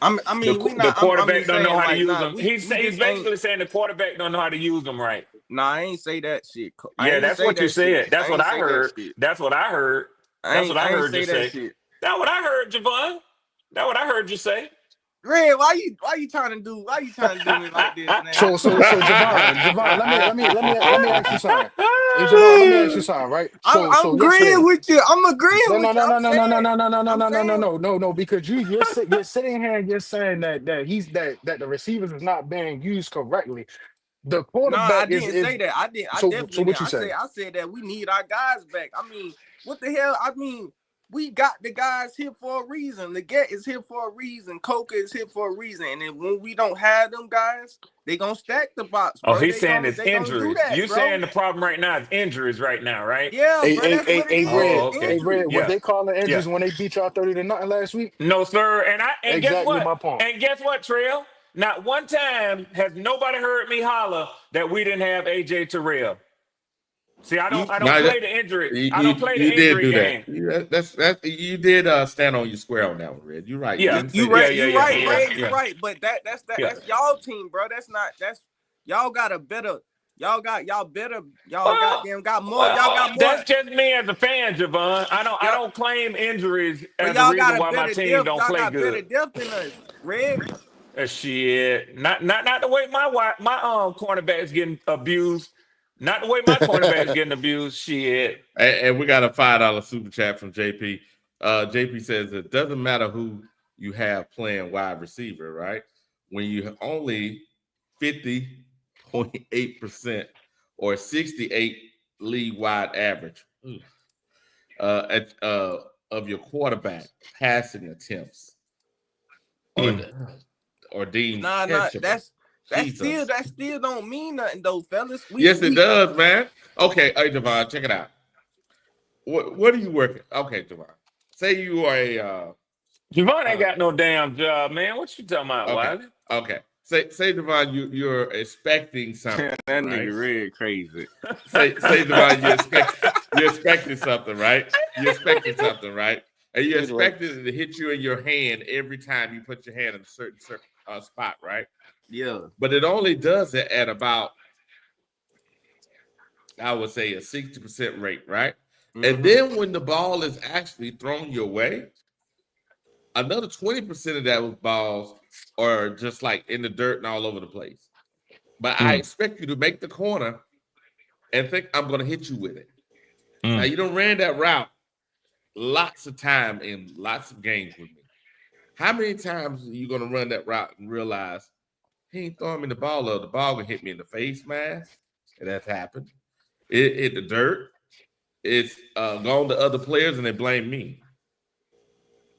the quarterback don't know how to use them. He's basically saying the quarterback don't know how to use them right. Nah, I ain't say that shit. Yeah, that's what you said. That's what I heard. That's what I heard. That's what I heard you say. That's what I heard, Javon. That's what I heard you say. Red, why you trying to do me like this, man? So Javon, let me ask you something. Hey, Javon, let me ask you something, right? I'm So agreeing yesterday, with you. I'm agreeing no, no, with you. no, I'm no, no, no, no, saying, no, no, no, no, I'm no, no, no, saying, no, no, because you're sitting here and you're saying that the receivers is not being used correctly. The no, I quarterback didn't is say that. I so definitely what didn't. you say? I said that we need our guys back. I mean, what the hell? I mean, we got the guys here for a reason. The Get is here for a reason. Coca is here for a reason. And then when we don't have them guys, they gonna stack the box, Oh, bro. he's saying it's They gonna do injuries. that, You bro. saying the problem right now is injuries right now, right? Yeah, bro. That's what it is. Red, Oh, It's okay. injury. Was Yeah. they calling Yeah. injuries when they beat y'all 30-0 last week? No, sir. And guess Exactly what? my point. And guess what, Trail? Not one time has nobody heard me holler that we didn't have AJ Terrell. See, I don't No, play the injury. I don't play you the did injury do that. game. That's you did stand on your square on that one, Red. You're right. You Yeah. didn't say You that. right, Yeah. Red. You right. But that's Yeah. y'all team, bro. That's y'all got a better. Y'all Well, got more. Y'all got more. that's just me as a fan, Javon. I don't claim injuries But as a y'all got reason a why my better team depth. don't Y'all play got better good. depth than us, Red. Shit. Not the way my cornerback is getting abused. Not the way my cornerback is getting abused. Shit. And we got a $5 super chat from JP. JP says it doesn't matter who you have playing wide receiver, right? When you only 50.8% or 68 league wide average of your quarterback passing attempts or deemed Nah. catchable. That Jesus. still don't mean nothing though, fellas. Yes, it does, man. Okay, hey Devon, check it out. What are you working? Okay, Devon. Say you are a Javon ain't got no damn job, man. What you talking about, okay, Wiley? okay. Say Devon, you're expecting something, That right? nigga Red crazy. Say Devon, you're expecting something, right? You're expecting something, right? And you're expecting it to hit you in your hand every time you put your hand in a certain spot, right? Yeah. But it only does it at about, I would say, a 60% rate, right? Mm-hmm. And then when the ball is actually thrown your way, another 20% of those balls are just like in the dirt and all over the place. But I expect you to make the corner and think I'm going to hit you with it. Now, you don't ran that route lots of time in lots of games with me. How many times are you going to run that route and realize he ain't throwing me the ball up? The ball going to hit me in the face mask. And that's happened. It hit the dirt. It's gone to other players and they blame me.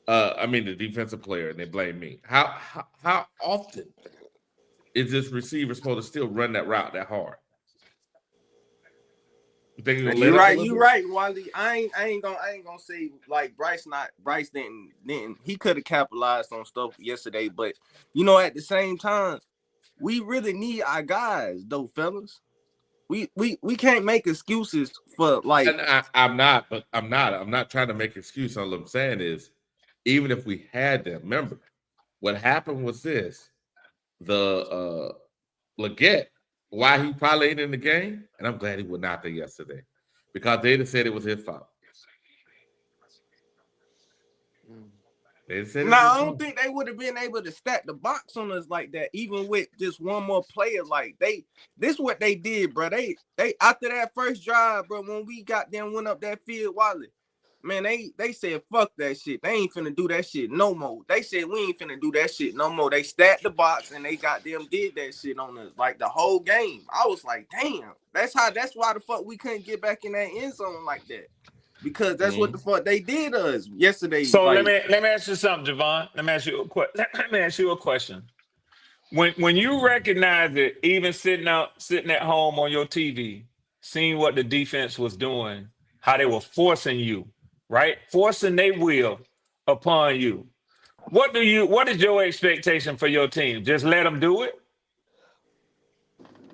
I mean the defensive player and they blame me. How often is this receiver supposed to still run that route that hard? You think he's gonna let up a little You bit? right, Wally. I ain't gonna say like Bryce didn't he could have capitalized on stuff yesterday, but you know, at the same time, we really need our guys though, fellas. We can't make excuses for like. And I'm not trying to make excuses. All I'm saying is, even if we had them, remember what happened was this: the Leggett, why he probably ain't in the game, and I'm glad he was not there yesterday, because they'd have said it was his fault. I don't think they would have been able to stack the box on us like that, even with just one more player. Like this what they did, bro. They after that first drive, bro, when we got them went up that field, Wally, man, they said fuck that shit. They ain't finna do that shit no more. They said we ain't finna do that shit no more. They stacked the box and they got them did that shit on us like the whole game. I was like, damn, that's why the fuck we couldn't get back in that end zone like that. Because that's what the fuck they did us yesterday. So like, let me ask you something, Javon. Let me ask you a question. When you recognize it, even sitting at home on your TV, seeing what the defense was doing, how they were forcing you, right? Forcing their will upon you. What is your expectation for your team? Just let them do it?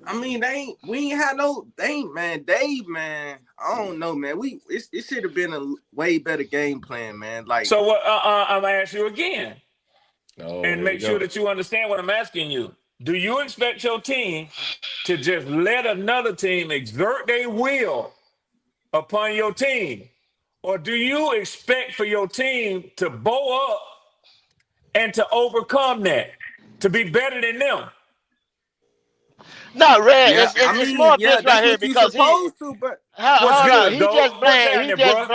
I mean, we ain't had no, man, Dave, man. I don't know, man. It should have been a way better game plan, man. Like, so what? I'm gonna ask you again, and make sure go. that you understand what I'm asking you. Do you expect your team to just let another team exert their will upon your team, or do you expect for your team to bow up and to overcome that, to be better than them? No, Red, Yeah, I it's mean, more of yeah, this right that's here what you because he supposed to, but What's hold on. good, Gold? What's happening, bro?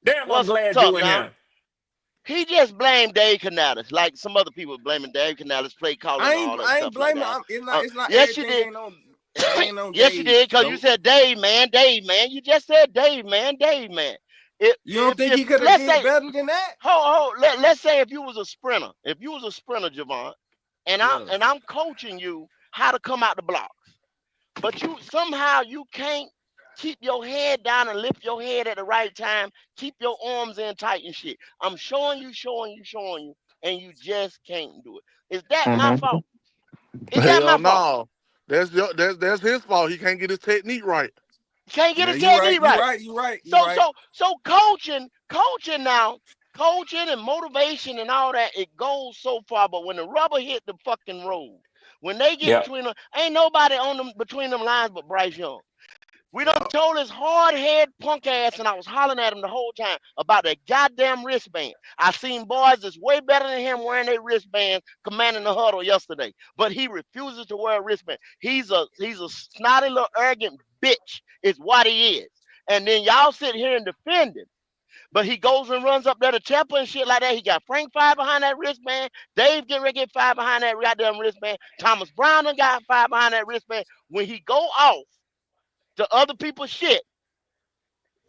Damn, I'm What's glad up, you in y'all? here. He just blamed Dave Canales, like some other people blaming Dave Canales, play calling, and all that I ain't stuff like blaming. that. It's not Yes, you everything did. ain't on Yes, you Dave. did, because you Though. said Dave, man, Dave, man. You just said Dave, man, Dave, man. You don't think If he could have let's did say, better than that? let's say if you was a sprinter, Javon, and Yeah. I'm coaching you how to come out the blocks, but you can't keep your head down and lift your head at the right time, keep your arms in tight and shit. I'm showing you, and you just can't do it. Is that my fault? Is that my Hell fault? no. That's his fault. He can't get his technique right. Can't get Yeah, his you right. technique You right. right. You right. You So right. so so coaching now, coaching and motivation and all that, it goes so far. But when the rubber hit the fucking road, when they get Yep. between them, ain't nobody on them between them lines but Bryce Young. We done Yep. told his hard head punk ass, and I was hollering at him the whole time about that goddamn wristband. I seen boys that's way better than him wearing their wristbands commanding the huddle yesterday, but he refuses to wear a wristband. He's a snotty little arrogant bitch, is what he is. And then y'all sit here and defend him. But he goes and runs up there to Tampa and shit like that. He got Frank five behind that wristband. Dave getting ready to get five behind that goddamn wristband. Thomas Brown done got five behind that wristband. When he go off to other people's shit,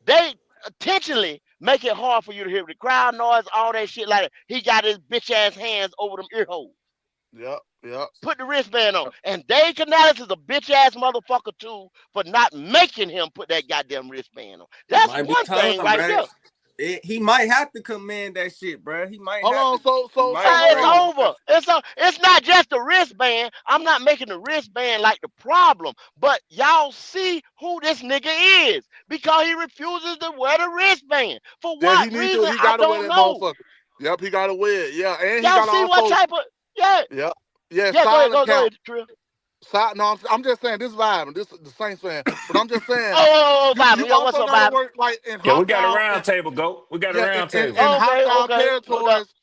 they intentionally make it hard for you to hear the crowd noise, all that shit like that. He got his bitch ass hands over them ear holes. Yep. Put the wristband on. And Dave Canales is a bitch ass motherfucker too for not making him put that goddamn wristband on. It That's might be one thing time, right bro. there. He might have to command that shit, bro. He might Hold have on, to. He so might hold It's straight on. over. It's not just the wristband. I'm not making the wristband like the problem, but y'all see who this nigga is because he refuses to wear the wristband. For Yeah, what reason? he I gotta wear don't that know. motherfucker. Yep, he gotta wear it. Yeah, and he Y'all gotta see what also, type of yeah. yeah, Yeah, go ahead, silent go count. ahead, Trill. No, I'm just saying this vibe, this is the Saints fan, but I'm just saying Bobby. you Yo, what's also up, gotta Bobby? work like in Yeah, we got a hostile, round table, Go. We got a round table. in hostile Okay, no doubt. territories.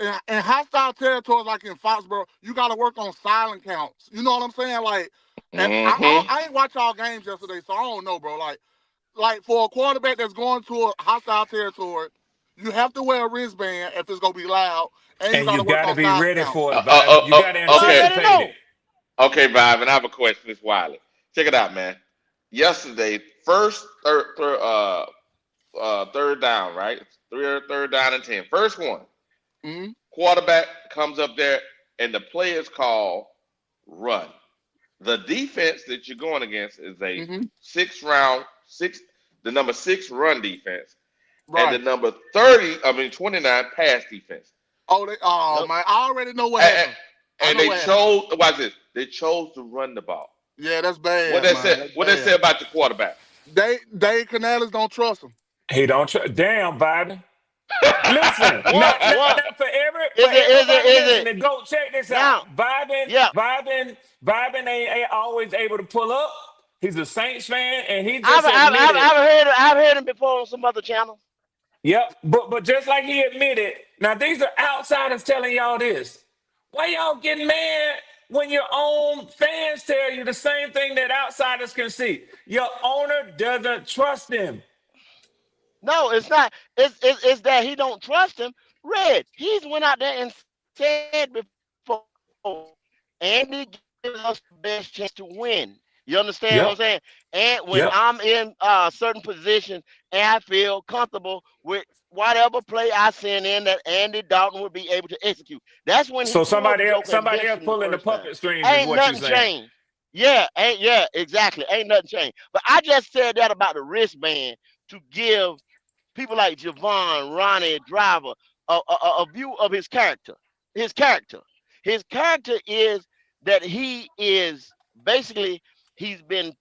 In hostile territories like in Foxborough, you got to work on silent counts. You know what I'm saying? Like, and I ain't watch all games yesterday, so I don't know, bro. Like for a quarterback that's going to a hostile territory, you have to wear a wristband if it's gonna be loud, and you And got you to work got to on be silent ready counts. for it, Bobby. You got to You already anticipate it. know. Okay, Bob, and I have a question. It's Wiley. Check it out, man. Yesterday, third down, right? Third down and 10. First one. Mm-hmm. Quarterback comes up there, and the play is called run. The defense that you're going against is a Mm-hmm. the number 6 run defense, and the Right. number 29 pass defense. Oh Yep. man, I already know what And, happened. I and know they what happened. chose, watch this, they chose to run the ball. Yeah, that's bad, man. That's What they bad. say about the quarterback? Dave Canales don't trust him. He don't. Damn, Bobby. Listen, What? now for Is everybody it listening, go check this out. now? Vibing, Yeah. vibing, vibing ain't always able to pull up. He's a Saints fan, and he just admitted. I've heard him before on some other channels. Yep, but just like he admitted, now these are outsiders telling y'all this. Why y'all getting mad when your own fans tell you the same thing that outsiders can see? Your owner doesn't trust him. No, it's not. It's that he don't trust him. Red, he's went out there and said before, Andy gives us the best chance to win. You understand what I'm Yep, saying? And when yep. I'm in certain positions and I feel comfortable with whatever play I send in that Andy Dalton would be able to execute. That's when he So pulled the joke and somebody benched else him the pulling the first time. puppet strings is Ain't what you nothing saying. changed. Yeah, exactly. Ain't nothing changed. But I just said that about the wristband to give people like Javon, Ronnie, Driver, a view of his character. His character. His character is that he is basically he's been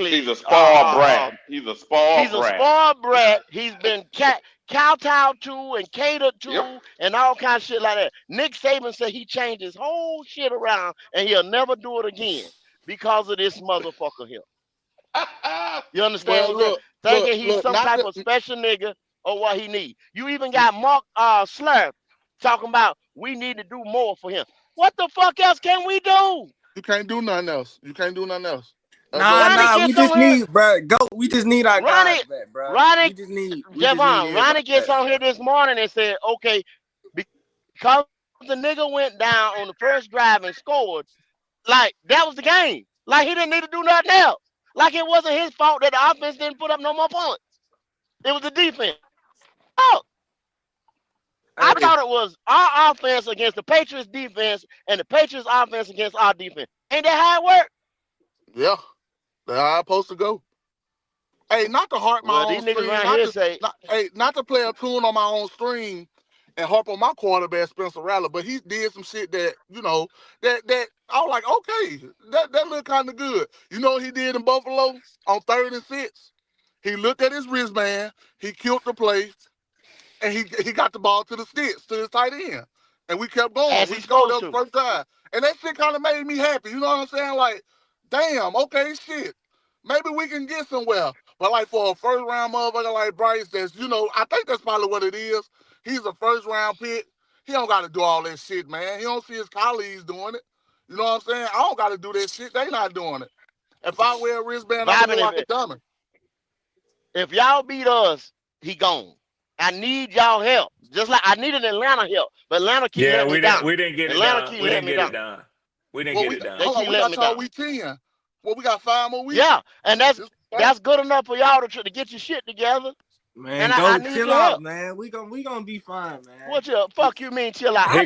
He's basically a spoiled brat. He's a spoiled he's a brat. spoiled brat. He's been kowtowed to and catered Yep. to and all kinds of shit like that. Nick Saban said he changed his whole shit around and he'll never do it again because of this motherfucker here. You understand Well, what I'm saying? Thinking he's look, some not type to, of special nigga or what he need. You even got Mark Slur talking about we need to do more for him. What the fuck else can we do? You can't do nothing else. You can't do nothing else. Nah. We just need, bro. We just need our guys back, bro. We just need Ronnie gets back. on here this morning and said, okay, because the nigga went down on the first drive and scored, like that was the game. Like he didn't need to do nothing else. Like it wasn't his fault that the offense didn't put up no more points. It was the defense. Oh, I thought it was our offense against the Patriots defense and the Patriots offense against our defense. Ain't that how it worked? Yeah, that's how it's supposed to go. Hey, not to harp my own stream, not to play a tune on my own stream and harp on my quarterback Spencer Rattler, but he did some shit that that I was like, okay, that looked kind of good. You know what he did in Buffalo on 3rd and 6? He looked at his wristband, he killed the play, and he got the ball to the sticks, to his tight end. And we kept going. We scored the first time. And that shit kind of made me happy. You know what I'm saying? Like, damn, okay, shit. Maybe we can get somewhere. But like for a first round motherfucker like Bryce, that's, I think that's probably what it is. He's a first round pick. He don't got to do all that shit, man. He don't see his colleagues doing it. You know what I'm saying? I don't got to do that shit. They not doing it. If I wear a wristband, I'm going to look like a dummy. If y'all beat us, he gone. I need y'all help. Just like I needed Atlanta help. But Atlanta keep letting me down. We didn't get it done. We didn't get it done. We didn't get it done. Hold on, we got y'all week 10. Well, we got 5 more weeks. Yeah, and that's good enough for y'all to get your shit together. Man, and I need chill out, man. We gonna be fine, man. What the fuck you mean chill out? Here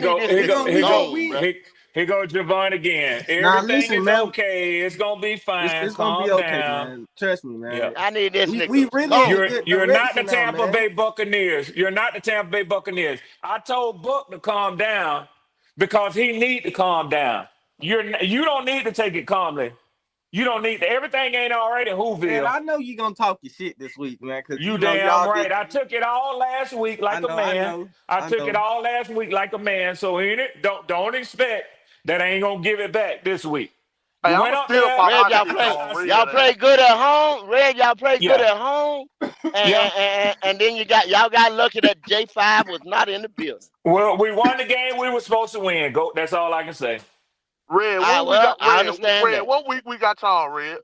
go Javon again. Everything is okay. It's gonna be fine. It's gonna be okay, man. Trust me, man. Yeah. I need this nigga. We really you're not the Tampa Bay Buccaneers. You're not the Tampa Bay Buccaneers. I told Buck to calm down because he need to calm down. You don't need to take it calmly. You don't need to. Everything ain't all right in Whoville. Man, I know you gonna talk your shit this week, man. You damn right. I took it all last week like a man. I took it all last week like a man. So in it, don't expect that I ain't gonna give it back this week. Hey, y'all play good at home. Red, y'all play good at home. And then y'all got lucky that J5 was not in the building. Well, we won the game we were supposed to win. Go. That's all I can say. Red, I understand. Red, what week we got y'all, Red?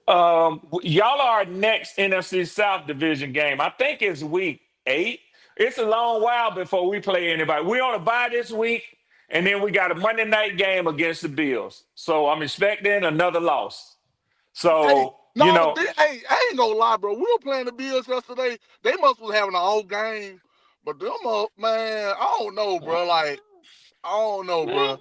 Y'all are our next NFC South division game. I think it's week 8. It's a long while before we play anybody. We on a bye this week, and then we got a Monday night game against the Bills. So I'm expecting another loss. So I ain't gonna lie, bro. We were playing the Bills yesterday. They must was having a whole game, but them man, I don't know, bro. Like, I don't know, bro.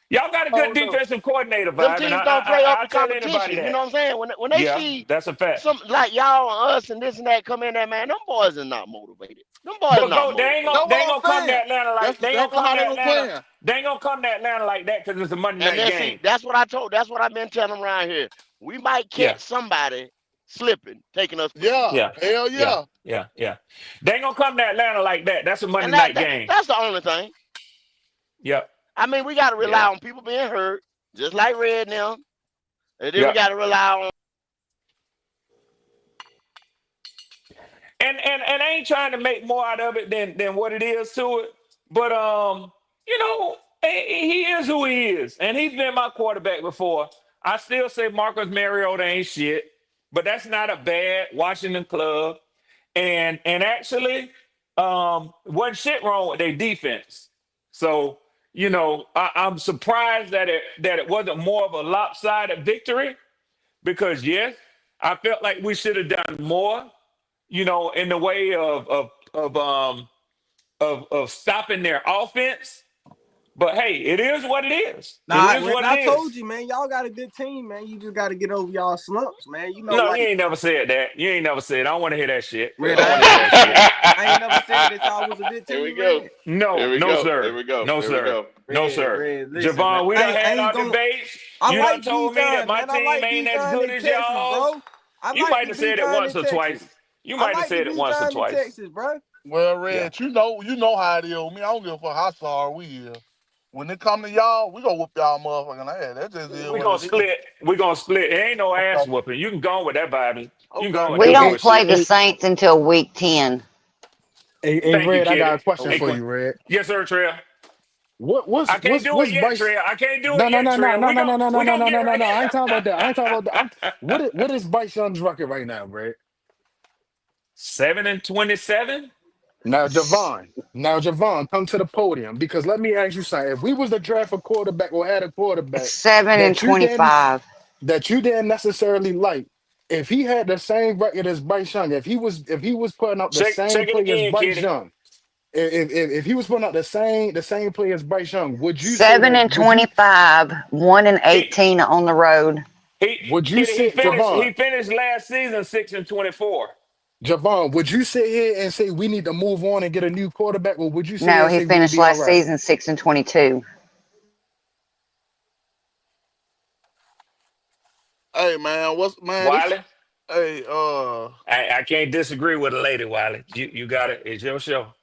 Y'all got a good defensive coordinator, Them teams don't play up the competition. You know what I'm saying? When they see that's a fact. Some like y'all and us and this and that come in there, man, them boys are not motivated. Them boys are not motivated. They ain't gonna come to Atlanta like they ain't gonna come to Atlanta like that because it's a Monday night game. See, that's what I've been telling them around here. We might catch somebody slipping, taking us. Yeah. Hell yeah. Yeah. They ain't gonna come to Atlanta like that. That's a Monday night game. That's the only thing. Yep. I mean, we got to rely on people being hurt, just like Red now. And then we got to rely on. And I ain't trying to make more out of it than what it is to it. But, he is who he is. And he's been my quarterback before. I still say Marcus Mariota ain't shit. But that's not a bad Washington club. And actually, wasn't shit wrong with their defense. So... I'm surprised that it wasn't more of a lopsided victory because, yes, I felt like we should have done more, in the way of stopping their offense. But, hey, it is what it is. I told you, man, y'all got a good team, man. You just got to get over y'all slumps, man. You ain't never said that. You ain't never said. I don't want to hear that shit. I ain't never said that y'all was a good team. Here we go. No, sir. Here we go. No, sir. No, sir. Listen, Javon, we done had our debates. You done told me that my team ain't as good as y'all. You might have said it once or twice. You might have said it once or twice. Texas, bro. Well, Red, you know how it is with me. I don't give a fuck how sorry we is. When it come to y'all, we gonna whoop y'all motherfucking ass. That just is. We gonna split. It ain't no ass whooping. You can go with that, Bobby. We don't play the Saints until week 10. Hey, Red, I got a question for you, Red. Yes, sir, Trail. I can't do it what's yet, Bryce? Trey. I can't do No, it no, yet, no, no, Trey. no, We no, gon' no, no, no, we no, gonna no, get no, no, right. no. I ain't talking about that. I ain't talking about that. What is Bryce Young's record right now, Brad? 7-27. Now, Javon, come to the podium because let me ask you something. If we was to draft a quarterback or had a quarterback 7 and that you didn't 25. necessarily like, if he had the same record as Bryce Young, if he was putting out the same Check it play as again, Bryce Kitty. Young, if he was putting out the same play as Bryce Young, would you say 7 that? and 25. 1 and He 18 on the road. Would you Kitty, sit Javon? he finished last season 6-24. Javon, would you sit here and say we need to move on and get a new quarterback, or would you sit here No, and he say we'll finished be all last right? season 6 and 22. Hey man, what's man? This Wiley, hey I can't disagree with a lady, Wiley. You got it. It's your show.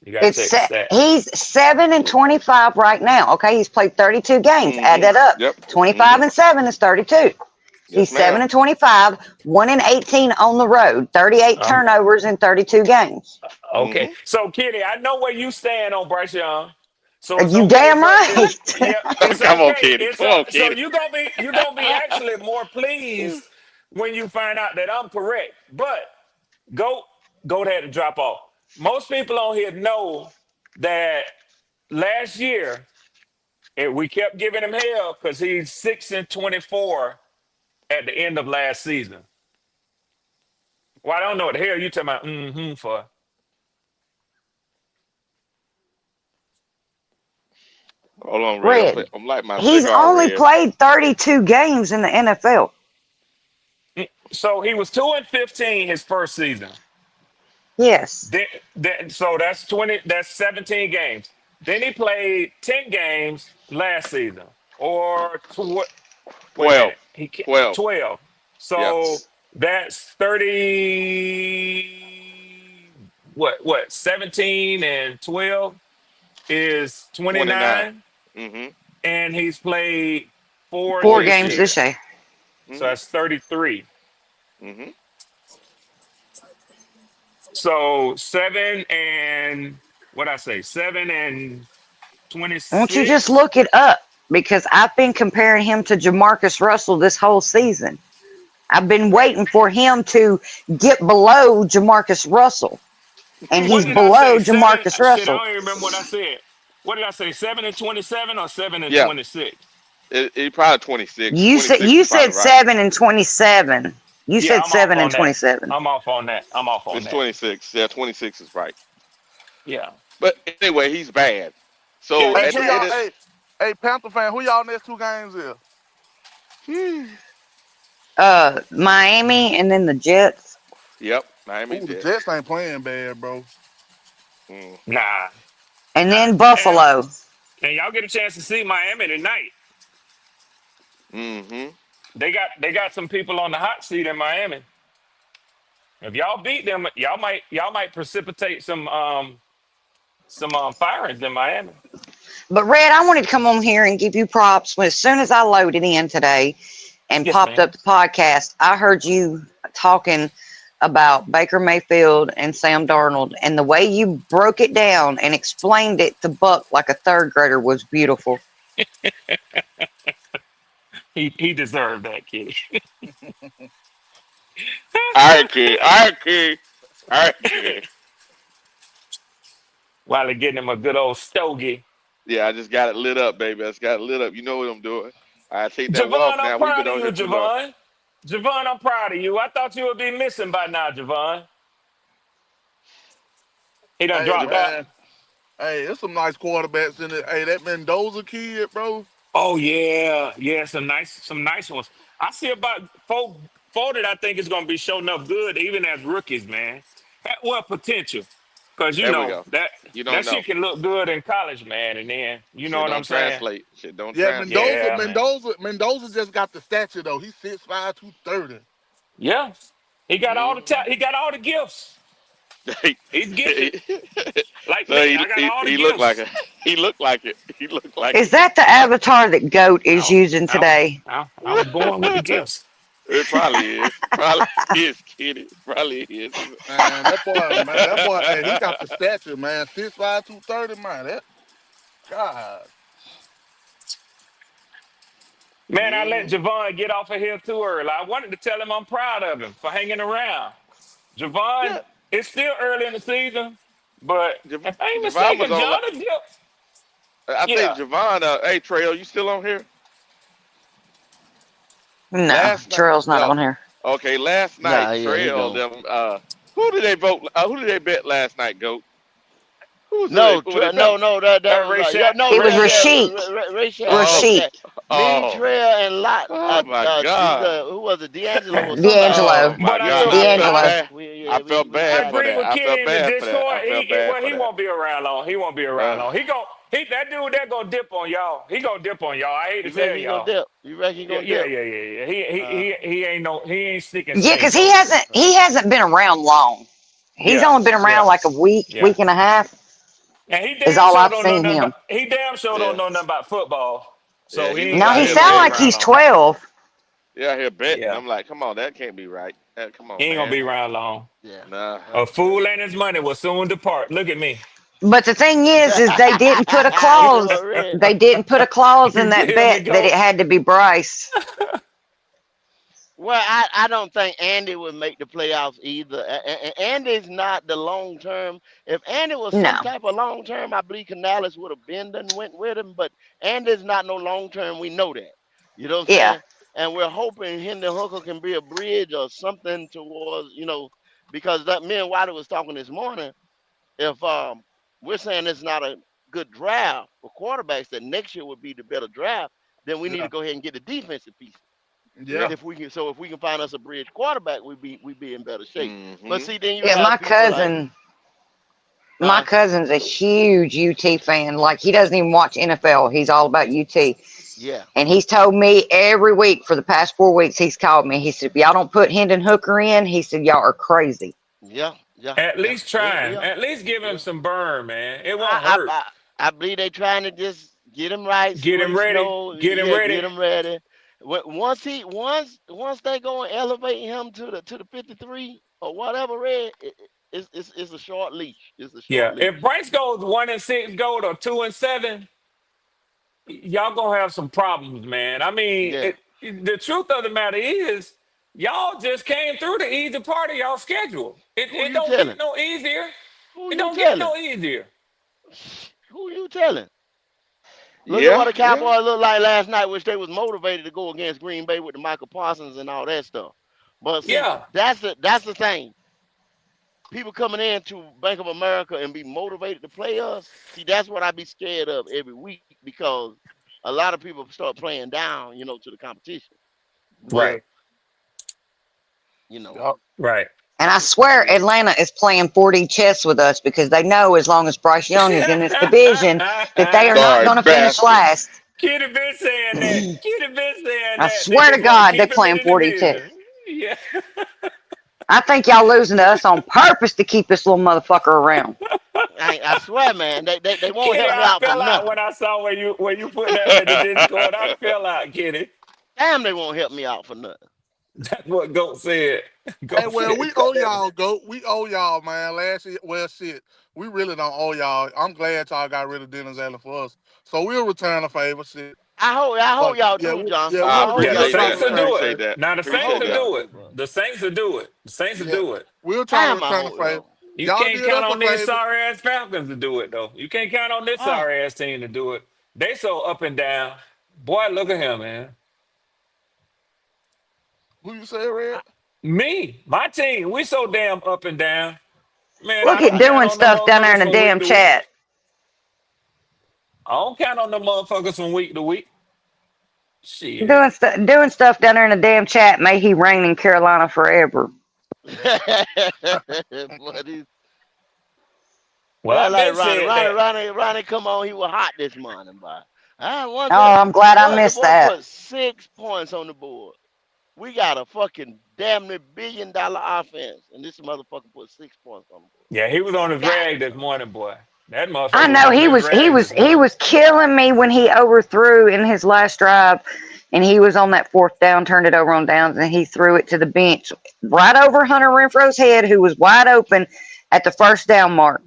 You got to It's take the stat. he's 7 and 25 right now. Okay, he's played 32 games. Add Mm-hmm. that up. Yep. 25 Mm-hmm. and 7 is 32. Yes, He's 7 ma'am. and 25, 1 and 18 on the road, 38 Um, turnovers in 32 games. okay. Mm-hmm. So, Kitty, I know where you stand on Bryce Young. So it's You okay damn for right. yeah, it's Come on, okay. Kitty. Come on, So Kitty. you gonna be actually more pleased when you find out that I'm correct. But go ahead and drop off. Most people on here know that last year we kept giving him hell because he's 6-24 at the end of last season. Well, I don't know what the hell you talking about for. Hold on, Red. Red, I'm like my he's cigar, only Red. played 32 games in the NFL. So he was 2-15 his first season. Yes. So that's 20. That's 17 games. Then he played 10 games last season, or wait a 12. minute, 12. 12. Yeah. So that's 30. What? 17 and 12 is 29. 29, Mm-hmm. and he's played 4 4 this games year. this year. So Mm-hmm. that's 33. Mm-hmm. So 7 and what I say? 7 and Won't you just 26. look it up? Because I've been comparing him to Jamarcus Russell this whole season. I've been waiting for him to get below Jamarcus Russell. And What he's did I say? below 7? Jamarcus Shit, I Russell. don't even remember what I said. What did I say? 7 and 27 or 7 and Yeah. 26? It probably 26. You said 26 you is probably said right. 7 and 27. You Yeah, said I'm off 7 and on that. 27. I'm off on that. I'm off on It's that. 26. Yeah, 26 is right. Yeah. But anyway, he's bad. Yeah, So hey he's at who the end y'all of trash. hey Panther fan, who y'all next 2 games is? Miami and then the Jets. Yep, Miami Ooh, the Jets. Jets ain't playing bad, bro. Mm. Nah. And Nah. then And, Buffalo. and y'all get a chance to see Miami tonight. Mm-hmm. They got some people on the hot seat in Miami. If y'all beat them, y'all might precipitate some firings in Miami. But Red, I wanted to come on here and give you props. As soon as I loaded in today and Yes, popped man. up the podcast, I heard you talking about Baker Mayfield and Sam Darnold, and the way you broke it down and explained it to Buck like a third grader was beautiful. He deserved that, kid. All right, kid. All right, kid. All right, kid. While they're getting him a good old stogie. Yeah, I just got it lit up, baby. I just got it lit up. You know what I'm doing. I take that Javon, walk I'm now. We've proud been of on you, here too long. Javon. Javon, I'm proud of you. I thought you would be missing by now, Javon. He done Hey dropped out. man, hey, there's some nice quarterbacks in it. Hey, that Mendoza kid, bro. Oh yeah, some nice ones. I see about four that I think is gonna be showing up good, even as rookies, man. Well, potential, because There we go. that You don't that know. shit can look good in college, man, and then you know Shit what I'm don't saying. translate. Shit don't Yeah, translate. Mendoza, Yeah, man. Mendoza, Mendoza just got the stature though. He's 6'5", 230. Yeah, he got all the Mm-hmm. he got all the gifts. He's gifted, like So me. I got all the he looked like gifts. it. He looked like it. He looked like Is that the avatar that Goat is I, using I, today? I was born with the it. gifts. It probably is. Probably is, Kitty. Probably is. Man, that boy, hey, he got the stature, man. 6'5", 230, man. God. Man, I let Javon get off of here too early. I wanted to tell him I'm proud of him for hanging around. Javon, Yeah, it's still early in the season, but if I ain't Javon was mistaken, on. Jonah Dip. I think Yeah, Javon. Hey, Trail, you still on here? No, Last night. Terrell's not Oh, on here. okay. Last Nah, night, yeah, he Trail gone. them. Who did they vote? Who did they bet last night? Goat. Who was No, who they bet? no, that was Ray yeah, Shat, no, It was Ray Shat. Rashik. Oh, Ray Rashik. Shat. Me, oh, Trail, and oh my God. either who was it, D'Angelo or somebody. Oh D'Angelo. my But I God. told I you, felt D'Angelo. bad. We bad I for decided. agree that. with I felt Kenny in the bad for that. Discord. I felt bad Well, for he that. won't be around long. He won't be around long. That dude that gonna dip on y'all. He gonna dip on y'all. I hate to You reckon tell he gonna y'all. dip? You reckon he gonna Yeah. dip? He ain't sticking Yeah, because snakes on us. he hasn't been around long. He's Yeah, only been around yeah, like a yeah. week and a half And he is damn all sure I've don't know seen nothing about. him. He damn sure don't Yeah. know nothing about football. Yeah, So he he was ain't No, out gonna he here he ain't gonna sounds be like betting. around he's long. 12. He out here betting. Yeah, I'm like, come on, that can't be right. Come he on, ain't gonna man. be around long. Yeah. Nah. A Yeah. fool and his money will soon depart. Look at me. But the thing is they didn't put a Come clause. on, Red. They didn't put a clause in You that feel me, bet that it go? had to be Bryce. Well, I don't think Andy would make the playoffs either. Andy's not the long term. If Andy was some No. type of long term, I believe Canales would have been done went with him. But Andy's not no long term. We know that. You know what I'm Yeah. saying? And we're hoping Hendon Hooker can be a bridge or something towards, because that me and Wiley was talking this morning. If we're saying it's not a good draft for quarterbacks, that next year would be the better draft, then we need Yeah. to go ahead and get the defensive piece. Yeah. If we can find us a bridge quarterback, we be in better shape. But Mm-hmm. see, then you Yeah, have people like, my cousin's a huge UT fan. Like he doesn't even watch NFL. He's all about UT. yeah, And he's told me every week for the past 4 weeks, he's called me. He said, if y'all don't put Hendon Hooker in, he said, y'all are crazy. yeah, yeah, At yeah. least try We him. are, At least give we him are. some burn, man. It won't I, hurt. I, I, I believe they trying to just get him right, see Get what him he ready. know. Get him Yeah, get ready. him ready. Once they go and elevate him to the 53 or whatever, Red, it's a short leash. It's a short Yeah. leash. If Bryce goes 1-6, gold or 2-7, y'all gonna have some problems, man. I mean, Yeah. the truth of the matter is, y'all just came through the easy part of y'all schedule. Who It you don't get telling? no easier. Who It you don't get telling? no easier. Who you telling? Look at what Yeah. the Yeah. Cowboys looked like last night, which they was motivated to go against Green Bay with the Michael Parsons and all that stuff. But see, Yeah. that's the thing. People coming into Bank of America and be motivated to play us. See, that's what I be scared of every week because a lot of people start playing down, to the competition. But Right. you know, Yup. Right. And I swear we Atlanta is playing 4D chess with us because they know as long as Bryce Young is in this division that they are not Sorry, going to finish bastard. last. Kitty been saying that. Kitty been saying I that. They swear to just want to God, they're keep him in playing the 4D chess. division. Yeah. I think y'all losing to us on purpose to keep this little motherfucker around. I swear, man, they won't Kitty, help me I out for fell out nothing. when I saw where you put that in the Discord. I fell out, Kitty. Damn, they won't help me out for nothing. That's what Goat said. Hey, Goat well, said, we cut owe that. y'all, Goat. We owe y'all, man. Last year, well, shit, we really don't owe y'all. I'm glad y'all got rid of Dennis Allen for us. So we'll return a favor, shit. I hope Fuck it. y'all Yeah, do, John. yeah, I I we'll hope Yeah, we'll the y'all appreciate try to do, Saints that. will bro. return the do it. Appreciate favor. that. Now the I Saints Appreciate will hope that. y'all do it. do, bro. The Saints will do it. The Saints will Yeah, do it. we'll try to Damn, I return the hope favor. y'all. You Y'all can't did count us on a these favor. sorry ass Falcons to do it though. You can't count on this Ah, sorry ass team to do it. They so up and down. Boy, look at him, man. Who you say, Red? Me, my team, we so damn up and down. Man, I Look don't at count doing on the stuff down there in motherfuckers the from week damn to week. chat. I don't count on the motherfuckers from week to week. Shit. Doing stuff down there in the damn chat. May he reign in Carolina forever. but he's Well, yeah, I've like been Ronnie, said Ronnie, that. Ronnie, Ronnie. Come on, he was hot this morning, boy. I Oh, want to. I'm glad I The missed boy that. put 6 points on the board. We got a fucking damn near $1 billion offense, and this motherfucker put 6 points on the board. Yeah, he was on his God, rag this morning, boy. That I motherfucker was know on his rag this he morning. was killing me when he overthrew in his last drive, and he was on that fourth down, turned it over on downs, and he threw it to the bench right over Hunter Renfro's head, who was wide open at the first down mark.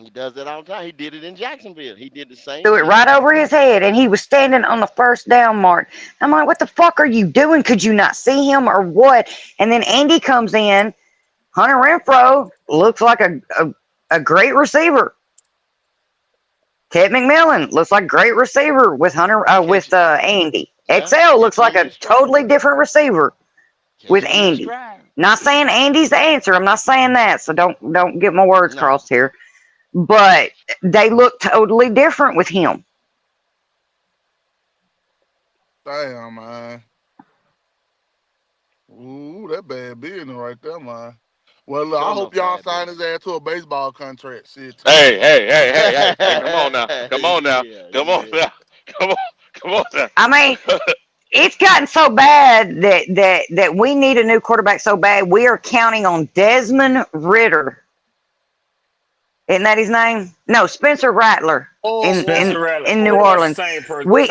He does that all the time. He did it in Jacksonville. He did the same Threw it thing. right over his head, and he was standing on the first down mark. I'm like, what the fuck are you doing? Could you not see him or what? And then Andy comes in. Hunter Renfro looks like a great receiver. Ted McMillan looks like a great receiver with Andy. XL looks like a totally different receiver with Andy. Not saying Andy's the answer. I'm not saying that, so don't get my words crossed here. But they look totally different with him. Damn, man. Ooh, that bad business right there, man. Well, look, I hope y'all sign his ass to a baseball contract. Shit, too. Hey, come on now. Come on now. Come on now. Come on now. I mean, it's gotten so bad that we need a new quarterback so bad we are counting on Desmond Ritter. Isn't that his name? No, Spencer Rattler in New Orleans. We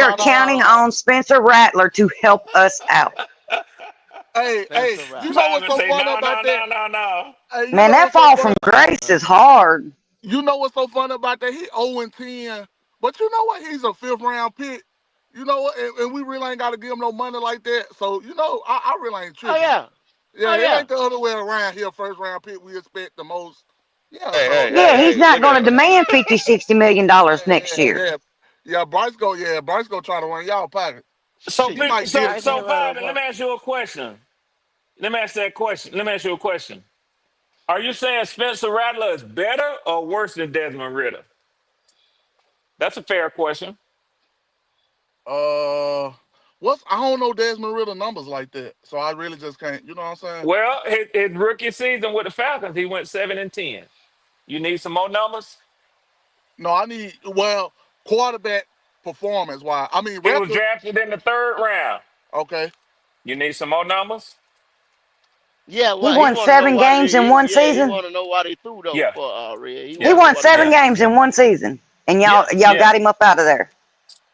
are counting on Spencer Rattler to help us out. Hey, you know what's so funny about that? No. Hey, Man, that fall from grace is hard. You know what's so funny about that? He 0-10, but you know what? He's a 5th round pick. You know what? And we really ain't got to give him no money like that. So, you know, I really ain't tripping. It ain't the other way around here. 1st round pick, we expect the most. He's not going to demand $50-60 million next year. Yeah, Bryce go try to run y'all pocket. So Bobby, let me ask you a question. Let me ask you a question. Are you saying Spencer Rattler is better or worse than Desmond Ritter? That's a fair question. I don't know Desmond Ritter numbers like that, so I really just can't. You know what I'm saying? Well, his rookie season with the Falcons, he went 7-10. You need some more numbers? No, I need quarterback performance. Why? I mean, he was drafted in the 3rd round. Okay. You need some more numbers? Yeah, well, he won 7 games in one season. He want to know why they threw though. Yeah. He won 7 games in one season, and y'all got him up out of there.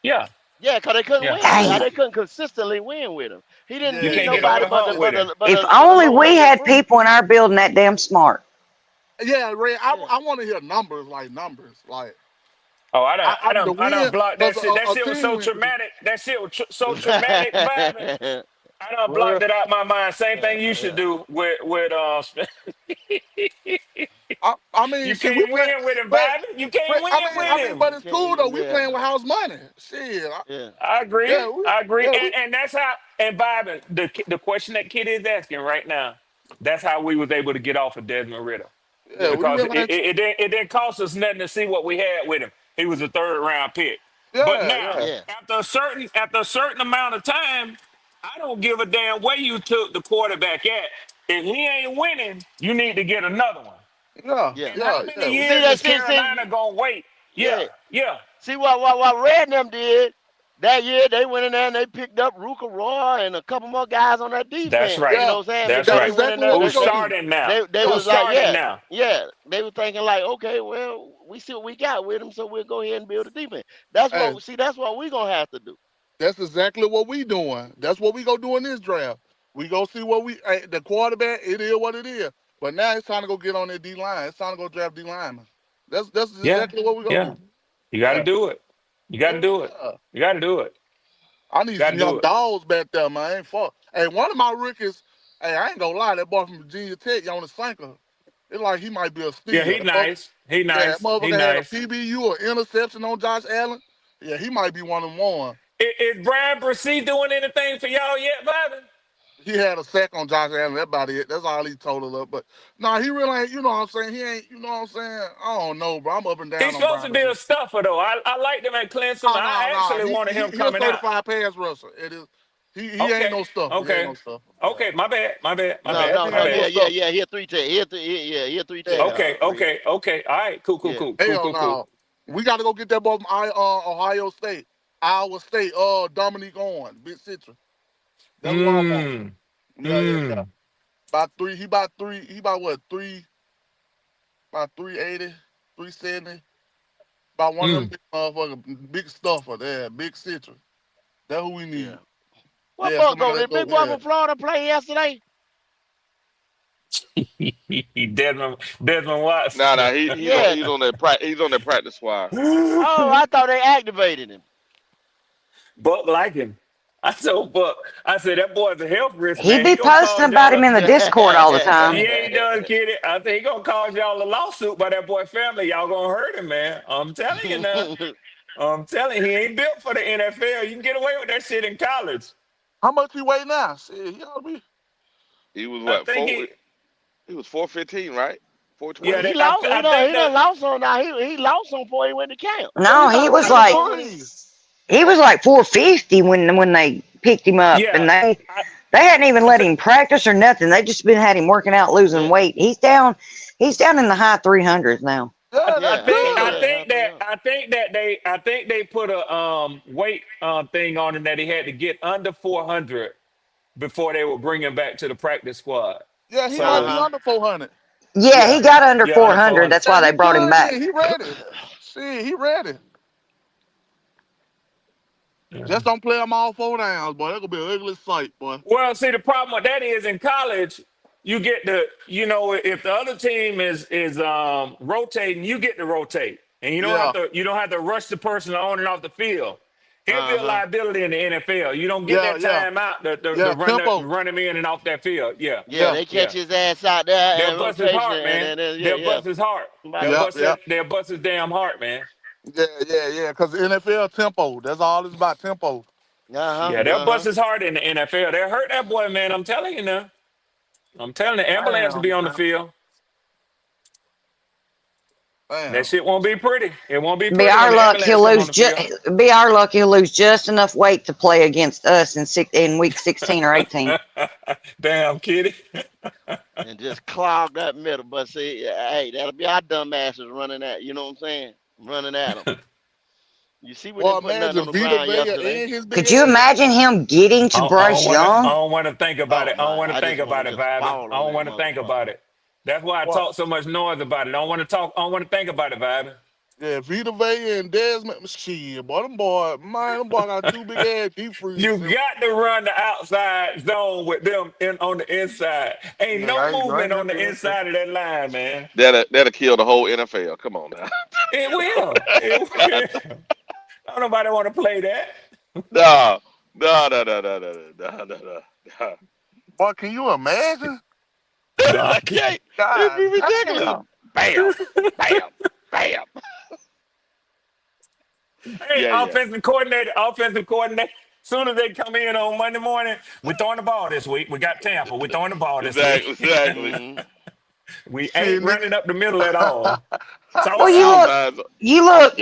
Yeah. Yeah, because they couldn't win. They couldn't consistently win with him. He didn't beat nobody but the. If only we had people in our building that damn smart. Yeah, Ray. I want to hear numbers. Oh, I done blocked that shit. That shit was so traumatic. That shit was so traumatic, Bobby. I done blocked it out my mind. Same thing you should do with I mean, you can't win with him, Bobby. You can't win with him. But it's cool though. We playing with house money. Shit. I agree. I agree. And that's how. And Bobby, the question that Kitty is asking right now, that's how we was able to get off of Desmond Ritter. Because it didn't cost us nothing to see what we had with him. He was a 3rd round pick. But now, after a certain amount of time, I don't give a damn where you took the quarterback at. If he ain't winning, you need to get another one. How many years is Carolina gonna wait? Yeah. See what Red and them did that year? They went in there and they picked up Ruka Roy and a couple more guys on that defense. That's right. You know what I'm saying? That's right. Who's starting now? They was like, now? Yeah. They were thinking like, okay, well, we see what we got with them, so we'll go ahead and build a defense. That's what we gonna have to do. That's exactly what we doing. That's what we gonna do in this draft. We go see what the quarterback. It is what it is. But now it's time to go get on that D line. It's time to go draft D lineman. That's exactly what we gonna do. You got to do it. You got to do it. You got to do it. I need some young dogs back there, man. Ain't fuck. Hey, one of my rookies. Hey, I ain't gonna lie. That boy from Virginia Tech on the sinker. It's like he might be a steal. Yeah, he nice. He nice. That motherfucker had a PBU or interception on Josh Allen. Yeah, he might be one of them one. Is Brian Brissy doing anything for y'all yet, Bobby? He had a sack on Josh Allen. That's about it. That's all he totaled up. But no, he really ain't. You know what I'm saying? He ain't. You know what I'm saying? I don't know, bro. I'm up and down. He's supposed to be a stuffer, though. I liked him at Clemson. I actually wanted him coming out. He's a certified pass rusher. It is. He ain't no stuffer. Okay. He ain't no stuffer. Okay. My bad. Yeah. He a 3 tech. He a 3 tech. Okay. All right. Cool. Hell no. We got to go get that boy from Ohio State. Iowa State. Dominique Owen. Big Citra. That's what I want. Yeah. About three. He about what? About 380, 370. About one of them big motherfuckers, big stuffer there, big Citra. That's who we need. What boy go? Did big boy from Florida play yesterday? Desmond Watson. No, he's on that practice squad. Oh, I thought they activated him. Buck like him. I told Buck, I said, that boy's a health risk, He man. He be gonna posting cause about y'all him in the Discord all the time. yeah, he does, kid. I think he gonna cause y'all a lawsuit by that boy family. Y'all gonna hurt him, man. I'm telling you now. I'm telling you, he ain't built for the NFL. You can get away with that shit in college. How much he weigh now? Shit, he ought to be. He was I what think he was 415, right? yeah, 420. He I, lost. I He think done that lost on now. He lost on before he went to camp. No, he was like 450 when they picked him up, and yeah. they hadn't even I let think him practice or nothing. They just been had him working out, losing Yeah, weight. He's down in the high 300s now. Yeah, that's yeah. I think good. I think they put a weight thing on him that he had to get under 400 before they would bring him back to the practice squad. Yeah, he might be So under 400. Yeah, he yeah, got under yeah, under 400. 400. That's why Yeah, they he brought him good back. then. He ready. See, he ready. Just don't play him all 4 downs, boy. That gonna be an ugly sight, boy. Well, see, the problem with that is in college, you get to, if the other team is rotating, you get to rotate, and Yeah, you don't have to rush the person on and off the field. He'll be a Uh-huh. liability in the NFL. You don't get yeah, that yeah, time out to yeah. Tempo. run him in and off that field. Yeah, Yeah, Yeah, they catch yeah. his ass out there They'll in bust his rotation, heart, and man. then They'll bust his heart. Somebody They'll yeah, bust yeah, his damn heart, man. yeah. Because NFL tempo. That's all it's about, tempo. Uh-huh. Yeah, they'll Shit. bust his heart in the NFL. They'll hurt that boy, man. I'm telling you now. I'm telling you, ambulance will be Damn, on the man. field. That Damn. shit won't be pretty. It won't be Be pretty when our the luck ambulance he'll come on lose the field. just enough weight to play against us in week 16 or 18. Damn, kitty. And just clog that middle. But see, hey, that'll be our dumbasses running at. You know what I'm saying? Running at them. You see, we Well, didn't put nothing on imagine the Vita ground Vea yesterday. and his big Could you ass. imagine him getting to Bryce I Young? don't want to think about Oh it. I don't my! want to I think just want about to it, just Vibey. fall I on don't that want to think motherfucker. about it. That's why I Well, talk so much noise about it. I don't want to talk. I don't want to think about it, Vibey. yeah, Vita Vea and Desmond. Shit, boy, them boy got 2 big ass deep freeze. You got to run the outside zone with them on the inside. Ain't Yeah, no I movement ain't on the never been. inside of that line, man. That'll kill the whole NFL. Come on now. It will. It will. Don't nobody want to play that. No, no. Boy, can you imagine? I Donkey. can't. It'd God be ridiculous. damn. Bam, bam, bam. Hey, Yeah. offensive coordinator. Soon as they come in on Monday morning, we're throwing the ball this week. We got Tampa. We're throwing the ball this week. Exactly. Mm-hmm. We Shit, ain't nigga. running up the middle at all. Well, Sauce. Sometimes. you look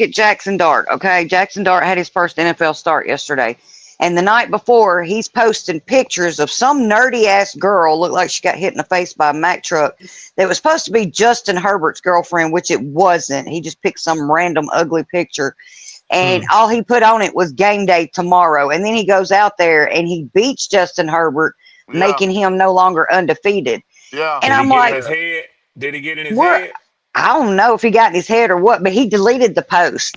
at Jackson Dart. Okay, Jackson Dart had his first NFL start yesterday, and the night before, he's posting pictures of some nerdy ass girl looked like she got hit in the face by a Mack truck that was supposed to be Justin Herbert's girlfriend, which it wasn't. He just picked some random ugly picture, and all he put on it was game day tomorrow. And then he goes out there and he beats Justin Herbert, Yeah, making him no longer undefeated. yeah. And Did he I'm get in like, his head? Did he get in his we're head? I don't know if he got in his head or what, but he deleted the post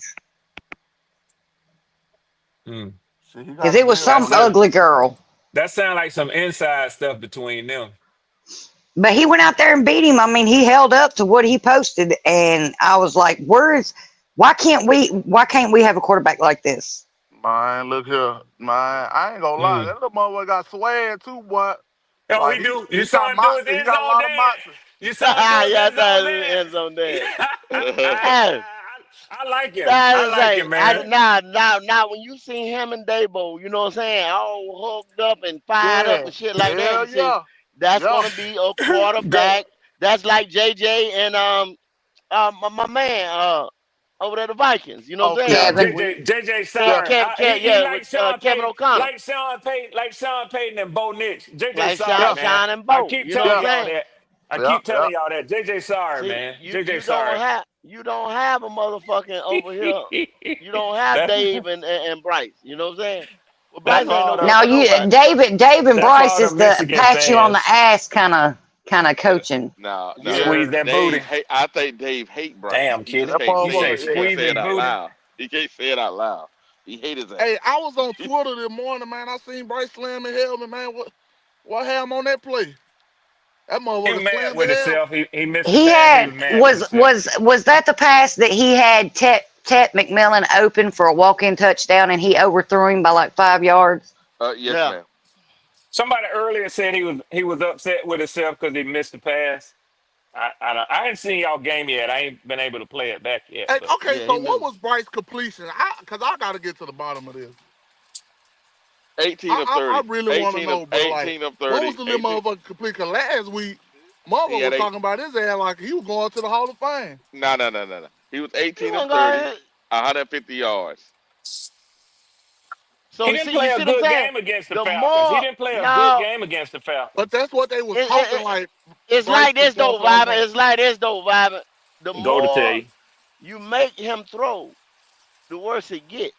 Mm. Shit, he because got to it was live some for that. ugly girl. That sounds like some inside stuff between them. But he went out there and beat him. I mean, he held up to what he posted, and I was like, why can't we have a quarterback like this? Man, look here. Man, I ain't gonna lie. That little motherfucker got swag too, boy. Oh, Like, he do. You he saw got him do his moxie. He end got a zone lot of dance. moxie. You saw him do his Yeah, end zone that's end dance. zone there. I, Hey, I like him. that I is like him, like man. now when you see him and Dabo, you know what I'm saying, all hooked up and fired up Yeah. and shit like that. Hell You say yeah. that's Yeah. gonna be a Go. quarterback. That's like JJ and my man over there the Vikings. You know what I'm Okay. saying? Kevin. When JJ yeah, Sire. He yeah, with likes Sean Kevin Payton, O'Connell, like Sean Payton and Bo Nix. JJ like Sire, Yeah. man. Shine and I Bolt. keep You know telling what Yeah. I'm y'all saying? that. Yeah. Yeah. JJ Sire, See, man. you JJ you Sire. don't have a motherfucking over here. You don't have That's Dave and Bryce. You know what I'm saying? Well, that's Bryce ain't all no the good Now for you, nobody. Dave and that's Bryce all the is the Michigan pat you on the fans. ass kind of coaching. No. Yeah. Squeeze that booty. I think Dave hate Bryce. Damn, He just kitty. That can't You say say it. motherfucker, He can't yeah. squeeze say it his out booty. loud. He can't say it out loud. He hate his Hey, ass. I was on Twitter this morning, man. I seen Bryce slam and helmet, man. What happened on that play? That He motherfucker mad slim with as hell. himself. He missed the He pass. He had was mad with himself. was that the pass that he had Tet McMillan open for a walk-in touchdown and he overthrew him by like 5 yards? Yes, ma'am. Somebody earlier said he was upset with himself because he missed the pass. I ain't seen y'all game yet. I ain't been able to play it back yet. Hey, But okay, so what was Bryce completion? Because I got to get to the bottom of this. 18 of I 30. really want to 18 of know, bro. Like, 18 of what was 30. the little 18. motherfucker complete? Because last week, He motherfucker had was eight. talking about his ass like he was going to the Hall of Fame. No. He was He 18 of wasn't 30, going. 150 yards. he So didn't you play a see what I'm good saying? game against the The Falcons. He more didn't play a good now, game against the But Falcons. that's what they was it, talking it, like. it's Bryce like was this going though, to the Hall of Vibing. Fame. It's like this though, Vibing. The Go to tell more you. you make him throw, the worse it gets.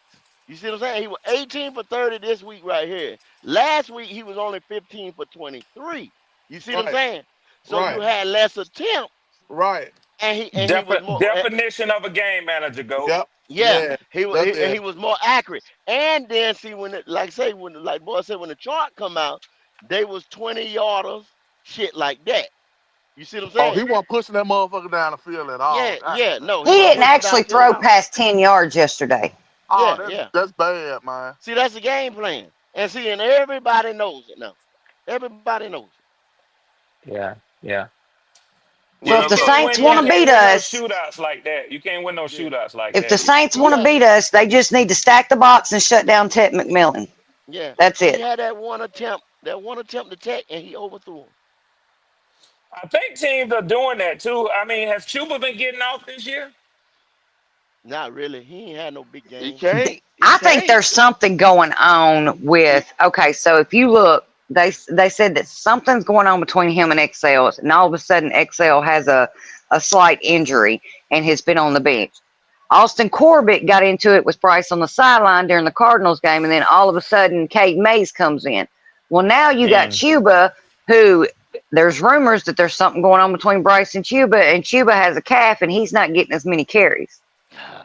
You see what I'm saying? He was 18 for 30 this week right here. Last week he was only 15 for 23. You see what I'm Right, saying? So you right, had less attempts, right. and he was more. Definition of a game manager, Goat. Yep, Yeah, yeah, he wa- that's he, and it. he was more accurate. And then see when it, like say when like boy said when the chart come out, they was 20 yarders, shit like that. You see what I'm Oh, he saying? wasn't pushing that motherfucker down the field at all. God. Yeah, no, He he wasn't didn't pushing down actually the field at throw all. past 10 yards yesterday. Oh, Yeah, yeah. that's bad, man. See, that's the game plan. And see, and everybody knows it now. Everybody knows it. Yeah, yeah. So Yeah, Well, if you the look, can't Saints win. You want to yeah, can't beat win no us, shootouts like that. You can't win no yeah, shootouts like if the that. Saints want to yeah, beat us, they just need to stack the box and shut down Tet McMillan. yeah. That's He it. had that one attempt to tech, and he overthrew him. I think teams are doing that too. I mean, has Chuba been getting off this year? Not really. He ain't had no big He game. can't. He I think can't. there's something going on He, with. Okay, so if you look, they said that something's going on between him and XL, and all of a sudden XL has a slight injury and has been on the bench. Austin Corbett got into it with Bryce on the sideline during the Cardinals game, and then all of a sudden Kate Mays comes in. Well, now you got Mm, Chuba, who there's rumors that there's something going on between Bryce and Chuba has a calf, and he's not getting as many carries.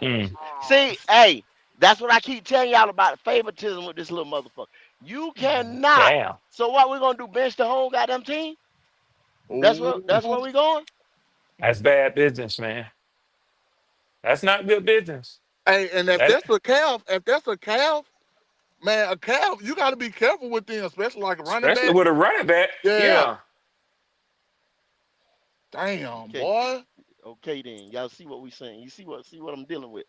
mm. Oh, See, hey, that's what I keep telling y'all about favoritism with this little motherfucker. You cannot. Damn, So what we gonna do? Bench the whole goddamn team? That's where ooh. we going? that's bad business, man. That's not good business. Hey, and That if that's a calf, man, a calf, you got to be careful with them, especially like a running especially back. with a running back. Yeah, Yeah. damn, Okay, boy. okay then. Y'all see what we saying? You see what I'm dealing with?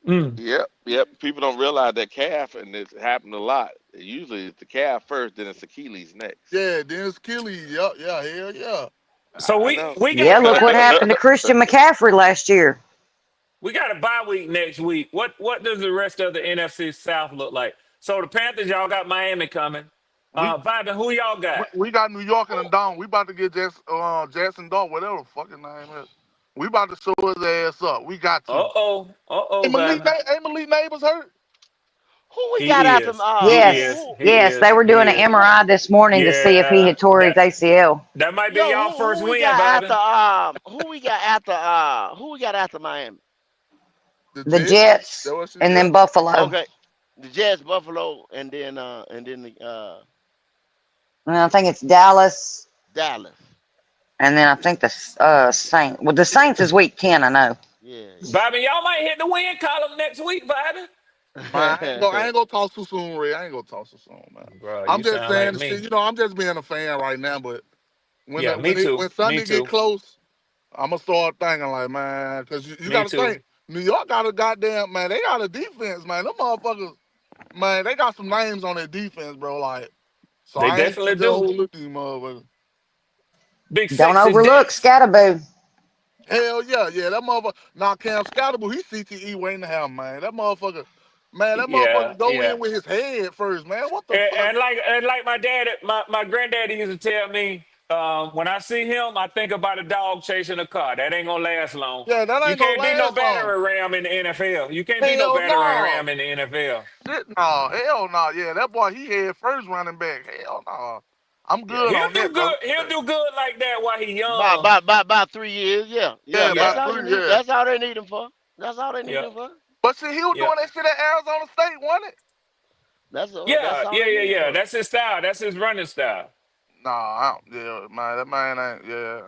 Mm. yep. People don't realize that calf, and it's happened a lot. Usually it's the calf first, then it's Achilles next. Yeah, Dennis Kelly. Yeah, yeah, hell yeah. So I we know. we got Yeah, a look bye what week. happened to Christian McCaffrey last year. We got a bye week next week. What does the rest of the NFC South look like? So the Panthers, y'all got Miami coming. We Vibing, who y'all got? we got New York and the Dome. We about to get Jackson Dart, whatever the fucking name is. We about to show his ass up. We got to. Vibing. Ain't Malik Neighbors hurt? Who we got He after? is. He is. Who? He Yes, they is. were He doing an is. MRI this morning to see if he Yeah. had tore his That ACL. that might be Yo, y'all who first we win, got after? Vibing. Who we got after Miami? The The Jets. Jets That was and yeah. then Buffalo. Okay, the Jets, Buffalo, and then the And I think it's Dallas, Dallas. and then I think the Saints. Well, the Saints is week 10, I know. Yeah, Vibing, y'all might hit the win column next week, Vibing. Man, I yeah. ain't gonna talk too soon, Ray. I ain't gonna talk too soon, man. Bro, I'm you just sound saying like the shit. me. I'm just being a fan right now. But Yeah, me too. when Me Sunday get too. close, I'm gonna start thinking like, man, because you Me got to too. think New York got a goddamn man. They got a defense, man. Them motherfuckers, man. They got some names on their defense, bro. Like, so They I ain't definitely just do. overlook these motherfuckers. Big Don't sexy overlook Dex. Scatterboo. Hell yeah. That motherfucker. Now Cam Scottaboo, he CTE waiting to have, man. That Yeah, motherfucker go yeah. in with his head first, man. What the And, fuck? and like my dad, my granddaddy used to tell me, when I see him, I think about a dog chasing a car. That ain't gonna last long. Yeah, that You ain't gonna can't be no last long. battering ram in the NFL. You can't be no Hell battering no. ram in the NFL. Shit, no. Hell no. Yeah, that boy, he had first running back. Hell no. I'm Yeah, good on he'll do that, good. though. He'll do good like that while he about, young. about about about 3 years. Yeah, yeah. Yeah, That's about Yeah, all you 3 need. years. That's all they need him for. That's all they need yeah, him for. But see, he was yeah, doing that shit at Arizona State, wasn't it? That's all. That's yeah, all yeah, they yeah, need him yeah. for. That's his style. That's his running style. Nah, yeah, man, that man ain't. Yeah,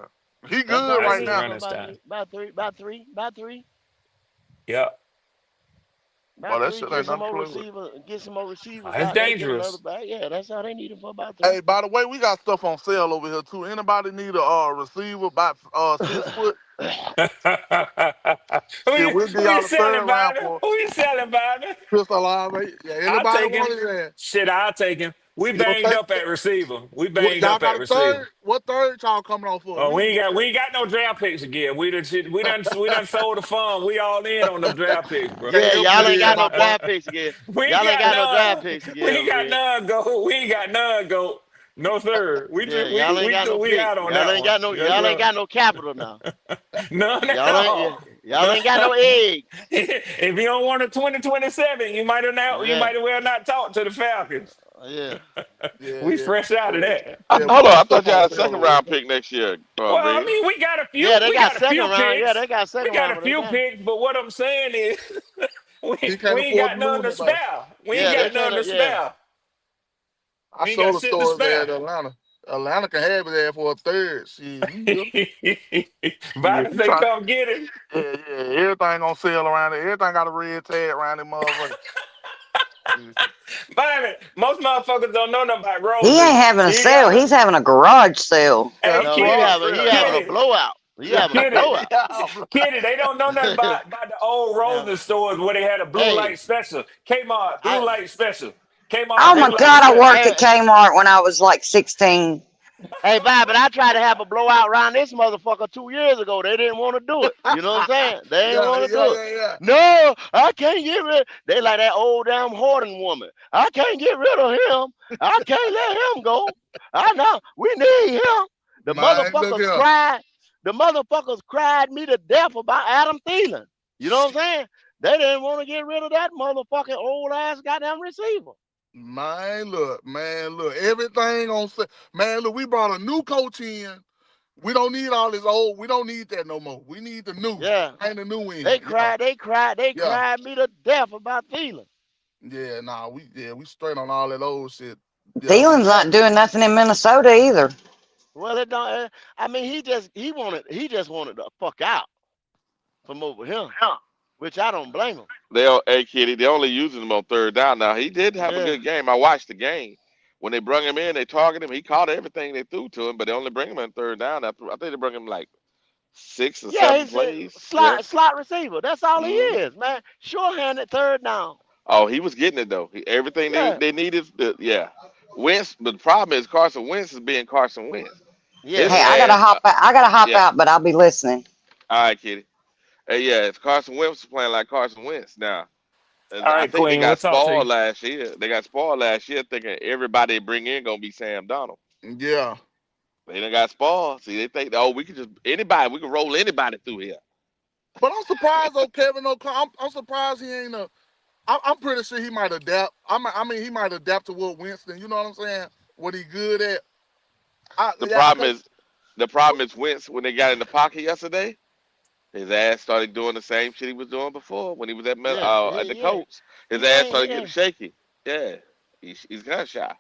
he That's all good they That's right the needed now. for running style. about three. Yep. But About that three, shit get ain't some nothing to more play with. receivers, get some more receivers It's out there, get another dangerous. back. Yeah, that's all they needed for about three. Hey, by the way, we got stuff on sale over here too. Anybody need a receiver about 6 foot? Shit, we'll give Who you y'all the selling, third round Bobby? for Who you selling, Bobby? Crystal Olave. Yeah, I'll anybody take him. want it? Yeah. Shit, I'll take him. We You gonna banged take up at receiver. We what? banged Y'all up got at a receiver. third? What third y'all coming on for? Oh, We can get we that. ain't got no draft picks again. We done sold the farm. We all in on them draft picks, bro. Yeah, Can't help y'all it ain't then, got my no boy. draft picks again. We ain't Y'all ain't got got no draft none. picks We again, ain't got Red. none. Go. We ain't got none. Go. No sir. We Yeah, just y'all ain't got no we pick. out on that one. Yes, Y'all ain't sir. got no capital now. None at Y'all ain't all. y'all No. ain't got no eggs. If you don't want a 2027, you might have now. You Yeah, might as well not talk to the Falcons. yeah. Yeah, We yeah, fresh out of yeah. that. Yeah, we Hold on, got I stuff thought y'all on had a sale second over here. round pick next year, Well, I Red. mean, Yeah, they we got got a second few round. Yeah, picks. they got We second got round, a but they few got picks, but what I'm saying is, He we can't ain't afford got to none lose to nobody. spare. We ain't yeah, they got none to can't yeah. spare. I We ain't got showed the shit to story there at spare. Atlanta. Atlanta can have it there for a third. Shit, we good. Yeah, Bobby we say, try. come get him. Yeah, yeah. Everything on sale around it. Everything got a red tag around it, motherfucker. Yeah. Bobby, most motherfuckers don't know nothing about He ain't roses. having a He sale. got a, He's having a garage sale. Yeah, hey, that's a No, Kitty, garage he sale. having a Kitty, blowout. He having a Kitty, blowout. Yeah. Kitty, they don't know nothing about the old Yeah. roses stores where they had a blue Hey, light special. Kmart, blue I light special. Kmart, Oh blue my hey, light God, I special. worked at hey, Kmart when I was like 16. hey, Bob, but I tried to have a blowout around this motherfucker 2 years ago. They didn't want to do it. You know what I'm saying? They didn't Yeah, want to yeah, do it. yeah, yeah. No, I can't get rid. They like that old damn hoarding woman. I can't get rid of him. I can't let him go. I know we need him. The Man, look motherfuckers here. cried. The motherfuckers cried me to death about Adam Thielen. You know what I'm saying? They didn't want to get rid of that motherfucking old ass goddamn receiver. Man, look. Everything on sale. Man, look, we brought a new coach in. We don't need all this old. We don't need that no more. We need the new. Yeah. Ain't the new in. They Yeah, cried, they cried, they yeah. cried me to death about Thielen. Yeah, nah, we straight on all that old shit. Yeah, we Thielen's not doing nothing in Minnesota either. Well, it don't. I mean, he just wanted to fuck out from over here, which I don't blame him. Hey, Kitty, they only using him on third down. Now, he did have a Yeah, good game. I watched the game. When they brung him in, they targeted him. He caught everything they threw to him, but they only bring him in third down. I think they brung him like 6 or yeah, 7 he's a plays. Yeah. slot receiver. That's all he hmm is, man. Sure-handed third down. Oh, he was getting it, though. Everything Yeah, they needed. Yeah. Wentz, but the problem is Carson Wentz is being Carson Wentz. His yeah. Hey, I gotta ass, hop out. I gotta hop yeah. out, but I'll be listening. All right, Kitty. Hey, yeah, it's Carson Wentz playing like Carson Wentz now. And All I right, think they Queen, we'll got talk to you. spoiled last year. They got spoiled last year thinking everybody they bring in gonna be Sam Donald. yeah. They done got spoiled. See, they think, oh, we can just anybody, we can roll anybody through here. But I'm surprised though, Kevin O'Connor. I'm surprised he ain't a. I'm pretty sure he might adapt. I mean, he might adapt to what Winston. You know what I'm saying? What he good at. The Yeah, problem because is, the problem is Wentz when they got in the pocket yesterday, his ass started doing the same shit he was doing before when he was Yeah, at the yeah. Colts. His He ass ain't, started he getting ain't. shaky. Yeah, he's gun shy.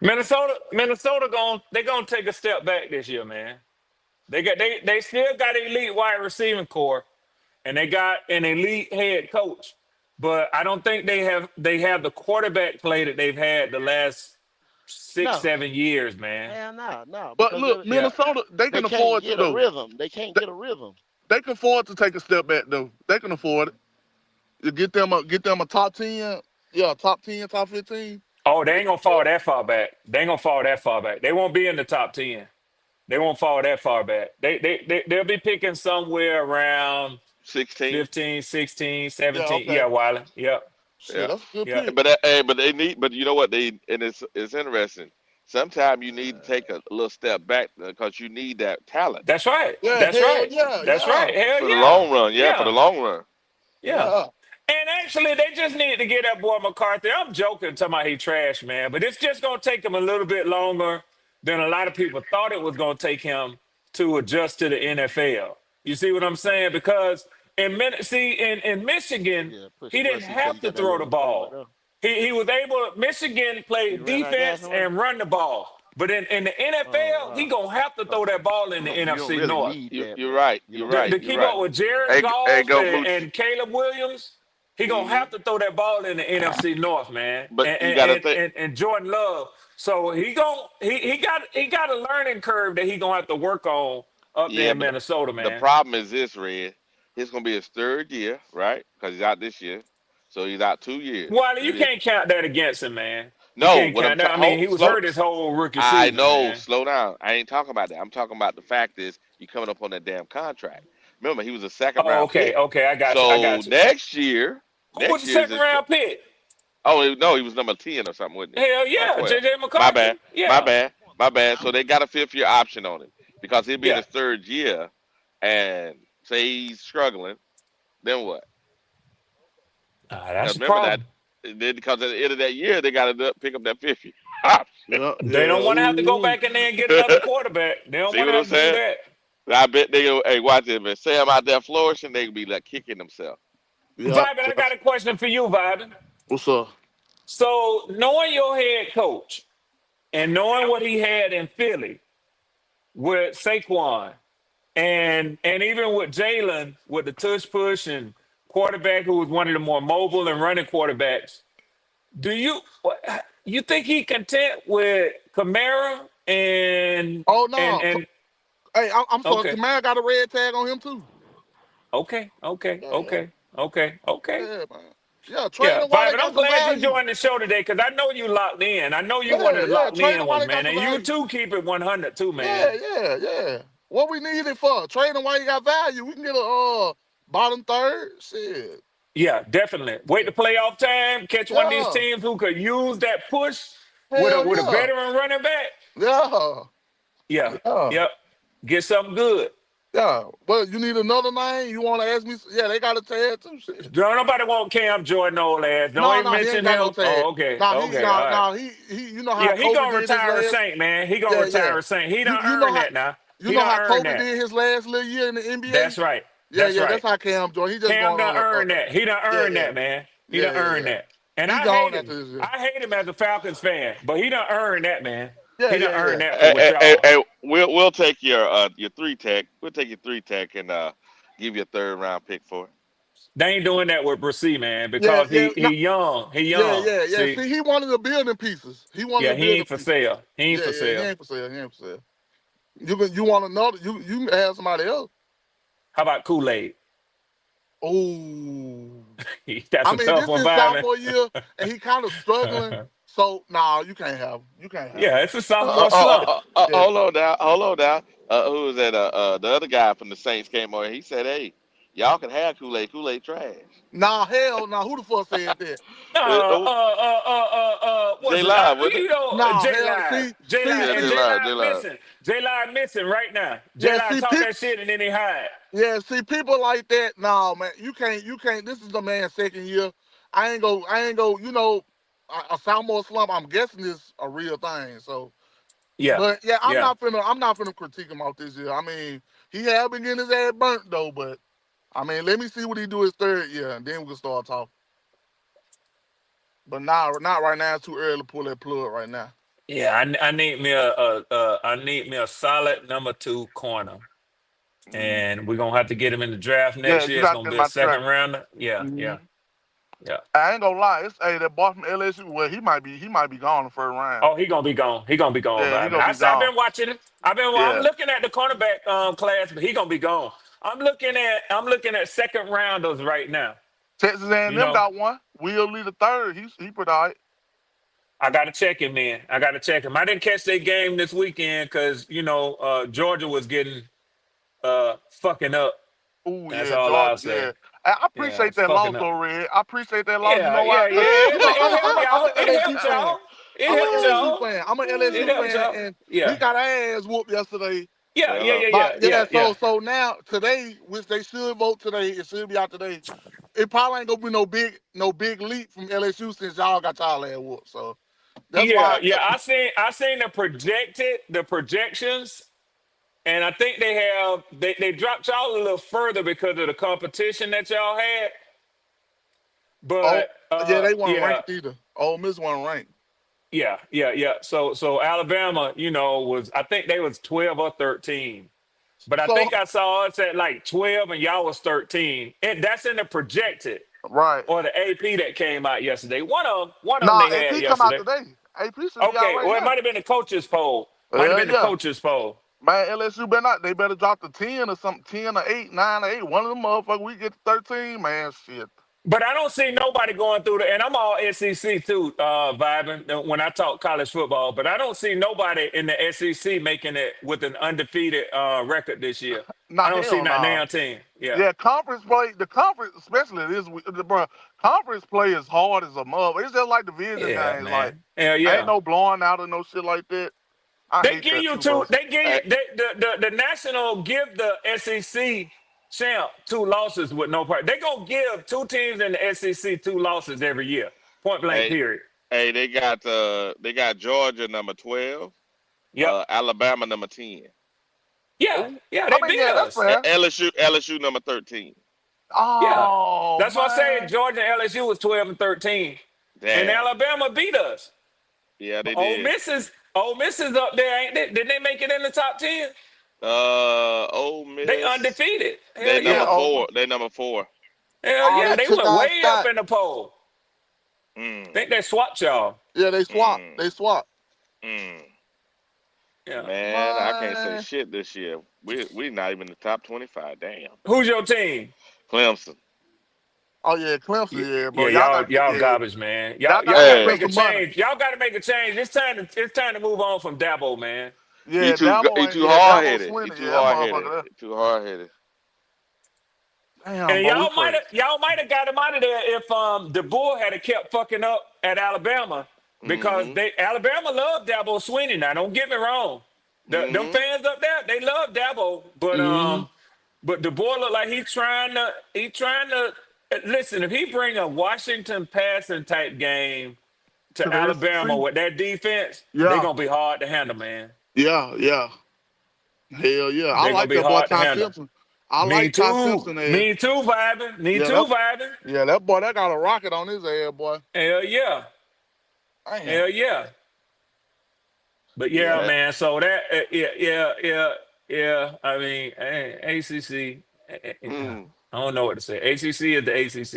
Minnesota they gonna take a step back this year, man. They still got an elite wide receiving core, and they got an elite head coach. But I don't think they have the quarterback play that they've had the last six, No, 7 years, man. hell no, no, but because look, Yeah. Minnesota they they can can't afford to get a though. rhythm. They can't They, get a rhythm. they can afford to take a step back though. They can afford it. You get them a top 10. Yeah, top 10, top 15. Oh, they They ain't can gonna fall afford it. that far back. They ain't gonna fall that far back. They won't be in the top 10. They won't fall that far back. They'll be picking somewhere around 16. 15, 16, Yeah, 17. okay. Yeah, Wiley. Yep. Shit, Yeah, that's a good Yep. pick. but they need. But you know what? It's interesting. Sometimes you need to take a little step back because you need that talent That's right. Yeah, That's hell right. yeah, That's yeah, right. Hell for the yeah. long run. Yeah, for the Yeah. long run. Yeah. yeah. And actually, they just need to get that boy McCarthy. I'm joking, talking about he trash, man. But it's just gonna take him a little bit longer than a lot of people thought it was gonna take him to adjust to the NFL. You see what I'm saying? Because in Michigan, Yeah, push he didn't Rusty till have you to got that throw the little thing right ball. there. He was able. Michigan played You ran out of gas defense on Rusty? and run the ball. But in the NFL, he gonna have to throw that ball in the You don't NFC really North. need that, You're but right. you You're know. right. To You're keep right. up with Jared Hey, Goff go Mooch. and Caleb Williams, he gonna have to throw that ball in the NFC North, man. But And you got to and, think. and, and Jordan Love. So he got a learning curve that he gonna have to work on up there Yeah, in but Minnesota, the man. problem is this, Red. It's gonna be his third year, right? Because he's out this year, so he's out 2 years, Wiley, and you then can't count that against him, man. You no. can't What I'm count that. I trying, mean, he was slow. hurt his whole rookie I season, know. man. Slow down. I ain't talking about that. I'm talking about the fact is you coming up on that damn contract. Remember, he was a second Oh, round okay, pick. okay, I got you. I So got you. next year, Who was the is second his. round pick? Oh no, he was number 10 or something, wasn't he? Hell Or yeah, 12. JJ My bad. McCarthy. My Yeah, bad. My bad. So they got a 5th year option on him because he'll be in yeah. his third year, and say he's struggling. Then what? That's Because the remember that. problem. Then because at the end of that year they got to pick up that 5th year option. They don't want to have to go back in there and get another quarterback. They don't See want what to I'm have to do saying? that. I bet they go. Hey, watch it, man. Sam out there flourishing, they be like kicking themselves. Vibin, I got a question for you, Vibin. What's up? So, knowing your head coach and knowing what he had in Philly with Saquon and even with Jalen with the tush push and quarterback who was one of the more mobile and running quarterbacks, do you think he content with Kamara Oh no. and Hey, I'm sorry. okay. Kamara got a red tag on him too. Okay, okay, Yeah, yeah, okay, okay, okay. yeah, man. Yeah, trade Yeah, them while they Vibin, I'm got some glad you value. joined the show today because I know you locked in. I know you one Yeah, of the yeah. locked Trade in them while ones, they got man. some And you value. too keep it 100 too, man. Yeah, yeah, yeah. What we need it for? Trade them while you got value. We can get a bottom third. Shit. Yeah, definitely. Wait the playoff time, catch one of these Yeah. teams who could use that push Hell with a yeah. veteran running back. Yeah. Yeah, Yeah. yep. Get something good. Yeah. But you need another name? You want to ask me? Yeah, they got a tag too. Shit. Don't nobody want Cam Jordan old ass. Don't No, even no, he ain't mention got no him. tag. Oh, okay, No, okay, all right. he. You know how Yeah, he Kobe gonna did his retire a last. Saint, man. He gonna Yeah, yeah. retire a Saint. He done You know earned how that now. you He know done how earned Kobe that. did his last little year in the NBA. That's right. Yeah, That's yeah, right. that's how Cam Jordan. He just Cam going done on earned that. He done yeah, earned yeah, that, man. He yeah, done yeah, earned yeah. that. And He I hate gone him. after this year. I hate him as a Falcons fan, but he done earned that, man. Yeah, He done yeah, yeah. earned that for what y'all. Hey, we'll take your 3 tech. We'll take your 3 tech and give you a 3rd round pick for it. They ain't doing that with Brissy, man, Yeah, because yeah, he young. He yeah, young. yeah, yeah. See, See, he wanted the building pieces. He wanted yeah, the he building ain't for pieces. sale. He ain't Yeah, for yeah, he sale. ain't for sale. He ain't for sale. You want another? You can have somebody else. How about Kool-Aid? Oh, That's I a mean, tough this one, is Bobby. sophomore year, and he kind of struggling. So, no, you can't have him. You can't have him. Yeah, it's a sophomore slump. Yeah. Hold on now. Who was that? The other guy from the Saints came on. He said, "Hey, y'all can have Kool-Aid. Kool-Aid trash." Nah, hell, nah. Who the fuck said that? Oh, J What's it? Live, wasn't it? You know, Nah, J hell. Live, J Live, See, Yeah, and J J Live, J Live Live. missing. J Live missing right now. J yeah. Live See, talk that shit and then he hide. yeah. See, people like that. Nah, man. You can't. This is the man's second year. I ain't go. You know, a sophomore slump. I'm guessing is a real thing. So, Yeah, but yeah, I'm yeah, not finna critique him out this year. I mean, he have been getting his ass burnt though. But I mean, let me see what he do his third year, and then we can start talking. But not right now. It's too early to pull that plug right now. yeah. I need me I need me a solid number 2 corner, and we're gonna have to get him in the draft Yeah, next you year. It's got to gonna get be him a out the second draft. rounder. Yeah, Mm-hmm. yeah, yeah. I ain't gonna lie. It's that boy from LSU. Well, he might be gone the first round. Oh, he gonna be gone. He gonna be gone, Yeah, he Bobby. gonna be I've gone. been watching it. I'm Yeah, looking at the cornerback class, but he gonna be gone. I'm looking at second rounders right now. Texas You A&M know, got one. Will Lee the third. He pretty all right. I gotta check him, man. I gotta check him. I didn't catch that game this weekend because Georgia was getting fucking up. Oh That's yeah, all Georgia. I'll say. Yeah, I Yeah, appreciate it's that fucking loss up. though, Red. I appreciate that loss. You Yeah, know yeah, why? yeah. Cause you know It helped I'm y'all. an It LSU helped fan. y'all. It I'm an helped LSU y'all. fan. I'm an It LSU helped fan, y'all. and we Yeah. got our ass whooped yesterday. Yeah, yeah, Uh-huh. yeah, yeah, But yeah, yeah, yeah. so now today, which they should vote today, it should be out today. It probably ain't gonna be no big leap from LSU since y'all got y'all ass whooped. So that's Yeah, why. yeah. I seen the projections, and I think they dropped y'all a little further because of the competition that y'all had. Oh But yeah, they weren't yeah, ranked either. Ole Miss wasn't ranked. Yeah. So Alabama, I think they was 12 or 13. But I So think I saw us at like 12 and y'all was 13. And that's in the projected right. or the AP that came out yesterday. One of them Nah, they had AP come out yesterday. today. AP should be out Okay, right well, it now. might have been the coaches poll. Might have Yeah, been the yeah. coaches poll. Man, LSU better not. They better drop the 10 or something, 10 or 8, 9 or 8. One of them motherfuckers, we get to 13, man, shit. But I don't see nobody going through and I'm all SEC too, vibing when I talk college football, but I don't see nobody in the SEC making it with an undefeated record this year. Nah, I don't see hell not nah. now team. Yeah. Yeah, conference play, the conference, especially bro, conference play is hard as a mother. It's just like division Yeah, games. Like, man. Hell ain't yeah. no blowing out or no shit like that. I They hate give that you too, bro. two. They give you the national give the SEC champ 2 losses with no part. They gonna give 2 teams in the SEC 2 losses every year. Point blank. Hey, Period. hey, they got Georgia number 12, Yep. Alabama number 10, Yeah. Ooh. Yeah. I They mean, beat yeah, that's us. fair. LSU number 13. Yeah. Oh, That's why I say man. Georgia and LSU was 12 and 13, and Damn. Alabama beat us. Yeah, they Ole did. Miss is up there, ain't they? Did they make it in the top 10? Ole They Miss. undefeated. They Hell number yeah. four. They number 4. Hell Oh, yeah. they They took went our way up spot. in the poll. Mm, Think they swapped y'all. Yeah, they swapped. mm, They swapped. mm. Yeah. Man, I can't say Man. shit this year. We not even in the top 25. Damn. Who's your team? Clemson. Oh, yeah, Clemson, yeah, bro. Yeah, Y'all got y'all yeah. garbage, man. Y'all got Y'all to got to Hey, make a spend some money. change. Y'all got to make a change. It's time to move on from Dabo, man. he Yeah, too Dabo he ain't. too Yeah, hard Dabo headed. He Swinney. too Yeah, that hard motherfucker headed. there. Too hard headed. Damn, And bro, we crazy. y'all might have got him out of there if the Bull had kept fucking up at Alabama because Mm-hmm. Alabama loved Dabo Swinney. Now don't get me wrong, them Mm-hmm. fans up there they love Dabo, Mm-hmm. but the boy look like he's trying to listen. If he bring a Washington passing type game To to the Alabama SEC. with that defense, they Yeah, gonna be hard to handle, man. yeah. Hell yeah. I They gonna like be that boy hard to Ty handle. Simpson. I Me like Ty too. Simpson there. Me too, vibing. Me Yeah, too, vibing. that boy that got a rocket on his ass, boy. Hell yeah. Damn. Hell yeah. But yeah, Yeah. man. So that yeah. I mean, ACC. Mm. I don't know what to say. ACC is the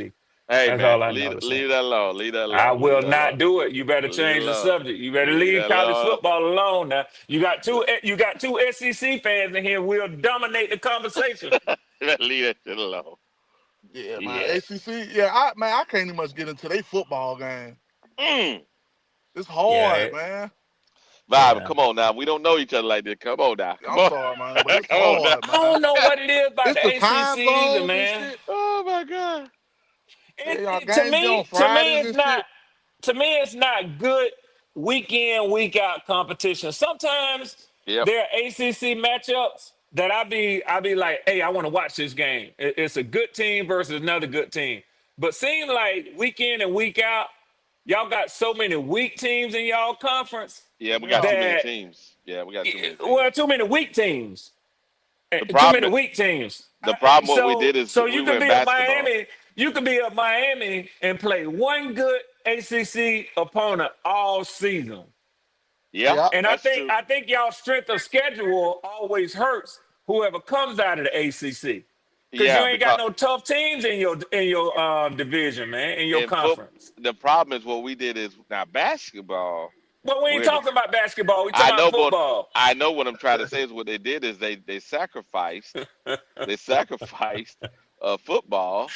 ACC. Hey That's man, all I know leave to say. that alone. Leave that I alone. Leave will that alone. not do it. You better Leave it change the alone. subject. You better Leave leave that college alone. football alone. Now you got two SEC fans in here. We'll dominate the conversation. Leave that shit alone. Yeah, man. Yeah. ACC. Yeah, I can't even much get into their football game. Mm. It's Yeah. hard, man. Vibe, Yeah. come on now. We don't know each other like this. Come on now. Come I'm on. sorry, man, but it's Come on now. hard, I man. don't know what it is about It's the the time ACCs, zones and man. shit. Oh my God. Yeah, y'all To games be on me, Fridays it's and not. shit. To me, it's not good week in, week out competition. Sometimes Yep. there are ACC matchups that I be like, hey, I want to watch this game. It's a good team versus another good team. But seem like week in and week out, y'all got so many weak teams in y'all conference Yeah, we got Yeah. too many that teams. Yeah, we got too many teams. well, too many weak teams. The Too many problem weak teams. the problem what we So did is so we you could went be a basketball. Miami. You could be a Miami and play one good ACC opponent all season. Yeah, Yeah. And that's true. I think y'all strength of schedule always hurts whoever comes out of the ACC. Because you Yeah, ain't got because no tough teams in your division, man, in your in foot conference. the problem is what we did is now basketball. But we ain't We're in the, talking about basketball. We I talking about know, but football. I know what I'm trying to say is what they did is they sacrificed football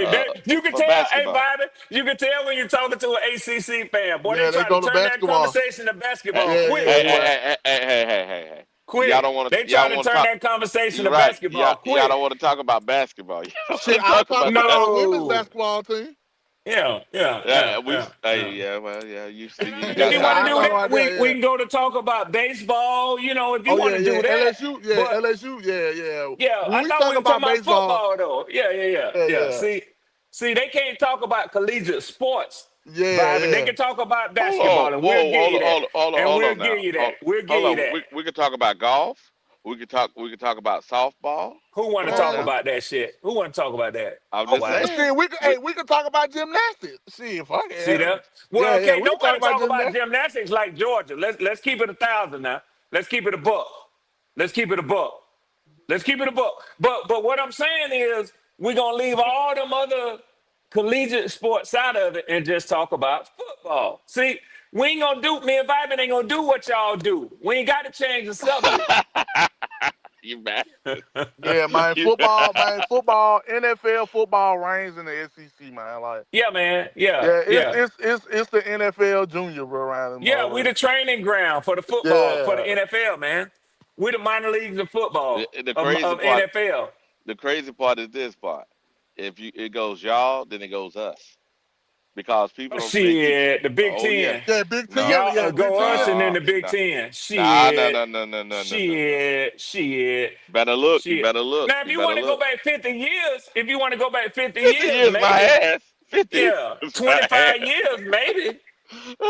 uh, You can for tell, hey, basketball. Bobby, you can tell when you're talking to an ACC fan. Boy, they Yeah, they try to go to turn that basketball. conversation to Hey, basketball Yeah, quick, yeah, hey, boy. yeah. hey, hey, hey, hey, hey, hey, hey. Y'all Quick. don't want to. They Y'all try don't to want to turn talk. that conversation You're to right. Y'all basketball y'all quick. don't want to talk about basketball. Y'all don't Shit, want to I'll talk talk about about our women's No. basketball team. Hey, Yeah. yeah, well, yeah. You If got you Yeah, want to something I do got going. no that, idea. we Yeah. can go to talk about baseball, if you Oh want yeah, to yeah. do that. LSU, yeah, But LSU, yeah, yeah. yeah, When I we thought talk we were talking about about baseball, football though. yeah, Yeah. yeah, See, they can't talk about collegiate sports, yeah, Bob, and they yeah. can talk about Hold on, basketball, and we'll whoa, give you that. And hold we'll on give now. you that. We'll give Hold you on. that. We can talk about golf. We could talk. We could talk about softball. Who want to Come on talk Man, now. about that shit? Who want to talk about that? I'm oh, just Wiley. saying. shit, we could talk about gymnastics. Shit, fuck See it. that? Well, Yeah, can't we can talk nobody about talk about gymnastics. gymnastics like Georgia. Let's keep it 1,000 now. Let's keep it a buck. Let's keep it a buck. Let's keep it a buck. But what I'm saying is we're gonna leave all them other collegiate sports out of it and just talk about football. See, we ain't gonna do me and Vibin ain't gonna do what y'all do. We ain't got to change the subject. You mad? Yeah, man, You football, NFL football reigns in the SEC, man. Like, Yeah, man. Yeah, yeah, yeah. it's the NFL junior, bro, around this Yeah, we motherfucker. the training ground for the football, for the Yeah, NFL, man. We the minor leagues of the, football, the crazy of part. NFL. The crazy part is this part. If you it goes y'all, then it goes us because people Oh, don't. They keep. shit, the Big Oh yeah. Ten. yeah, Big Ten, No. Y'all yeah, Big go us Ten. and then No. the Big No. Ten. Nah. No. Shit, No. No. No. No. No. No. No. shit. Better look. You Shit. better look. Now, if You you better want to go look. back 50 years, if you want to go back 50 50 years, years my maybe. ass. 50 Yeah, years my 25 ass. years, maybe.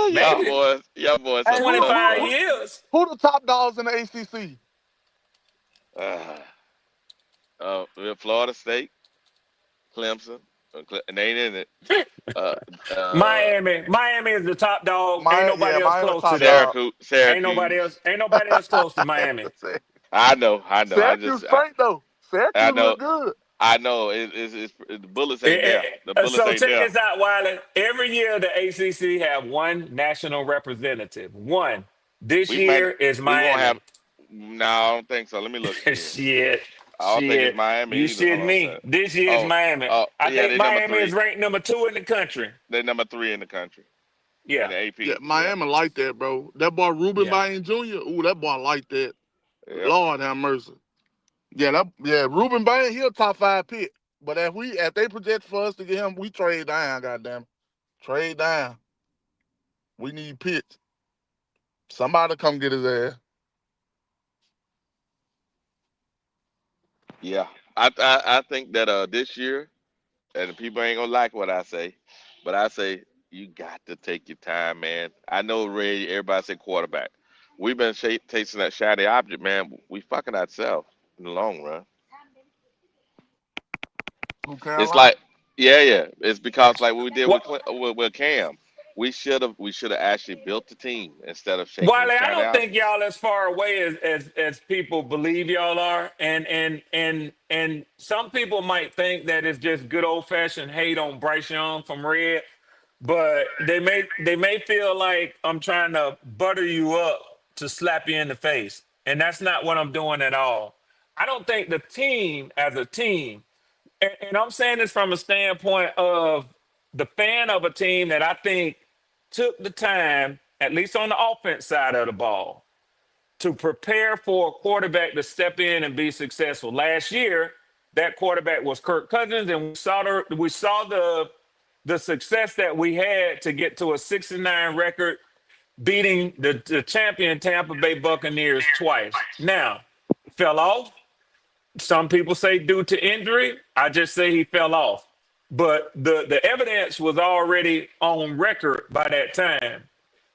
Y'all Maybe. boys. Y'all boys Hey, so tough, 25 bro. years. Who the top dogs in the ACC? Florida State, Clemson, and they ain't in it. Uh, uh, Miami is the top dog. Ain't nobody else Miami close to top them. dog. Syracuse. Ain't nobody else close to Miami. I know. Syracuse straight though. I Syracuse know. look good. I know. The bullets ain't there. The bullets So ain't check there. this out, Wiley. Every year the ACC have one national representative. One. This We might. year is We won't have. Miami. No, I don't think so. Let me look again. Shit. I don't think it's Shit. Miami You either. Hold shit on a me. second. This year is Oh, Miami. oh, I yeah, think they number Miami is three. ranked number 2 in the country. They number three in the country in Yeah. the Yeah, AP. Yeah, Miami like that, bro. That boy Ruben Yeah. Bain Jr. Ooh, that boy like that. yep. Lord have mercy. Yeah, Ruben Bain, he a top 5 pick. But if they project for us to get him, we trade down, goddamn. Trade down. We need picks. Somebody come get his ass. Yeah, I think that this year, and people ain't gonna like what I say, but I say you got to take your time, man. I know Ray. Everybody say quarterback. We've been chasing that shiny object, man. We fucking ourselves in the long run. Who It's Carolina? like, yeah. It's because like what we did What with Cam. We should have actually built the team instead of shaking the Wiley, I shiny don't think object. y'all as far away as people believe y'all are. And some people might think that it's just good old fashioned hate on Bryce Young from Red, but they may feel like I'm trying to butter you up to slap you in the face. And that's not what I'm doing at all. I don't think the team as a team, and I'm saying this from a standpoint of the fan of a team that I think took the time, at least on the offense side of the ball, to prepare for a quarterback to step in and be successful. Last year, that quarterback was Kirk Cousins, and we saw the success that we had to get to a 6-9 record, beating the champion Tampa Bay Buccaneers twice. Now, fell off. Some people say due to injury. I just say he fell off. But the evidence was already on record by that time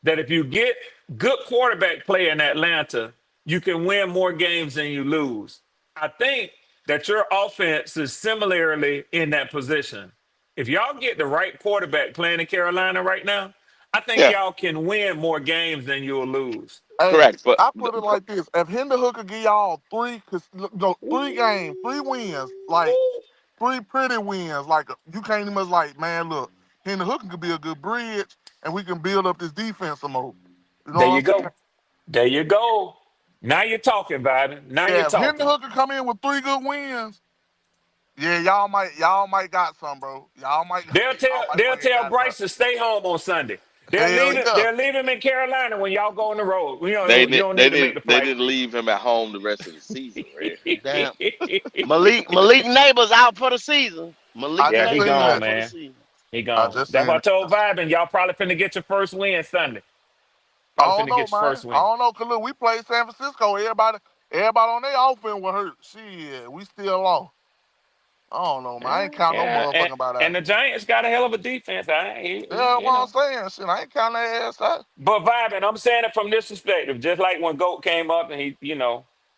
that if you get good quarterback play in Atlanta, you can win more games than you lose. I think that your offense is similarly in that position. If y'all get the right quarterback playing in Carolina right now, I think Yeah, y'all can win more games than you'll lose. Hey, correct. But I put it like this: if Hendon Hooker give y'all no, 3 games, 3 wins, like 3 pretty wins, like you can't even like, man, look, Hendon Hooker could be a good bridge, and we can build up this defense some more. You know There what you I'm saying? go. There you go. Now you're talking, Biden. Now you're Yeah, if Hendon talking. Hooker come in with 3 good wins, yeah, y'all might got some, bro. Y'all might They'll tell y'all might they'll bring it tell down to Bryce to stay home on Sunday. They'll hell leave him, yeah. they'll leave him in Carolina when y'all go on the road. You they don't they need to make didn't the they flight. didn't leave him at home the rest of the season, Red. Damn. Malik Neighbors out for the season. Malik I Yeah, just he Neighbors seen gone, out that. for the man. season. He I gone. just That's what seen I it. told Vibin. Y'all probably finna get your first win Sunday. I Probably don't finna know, get your man. first I win. don't know, cause look, we played San Francisco. Everybody on their offense was hurt. Shit, we still lost. I don't know, man. I ain't count no Yeah, motherfucking about and that. the Giants got a hell of a defense. Yeah, You what I'm know. saying. Shit, I ain't counting their ass out. But Vibin, I'm saying it from this perspective. Just like when Goat came up and he.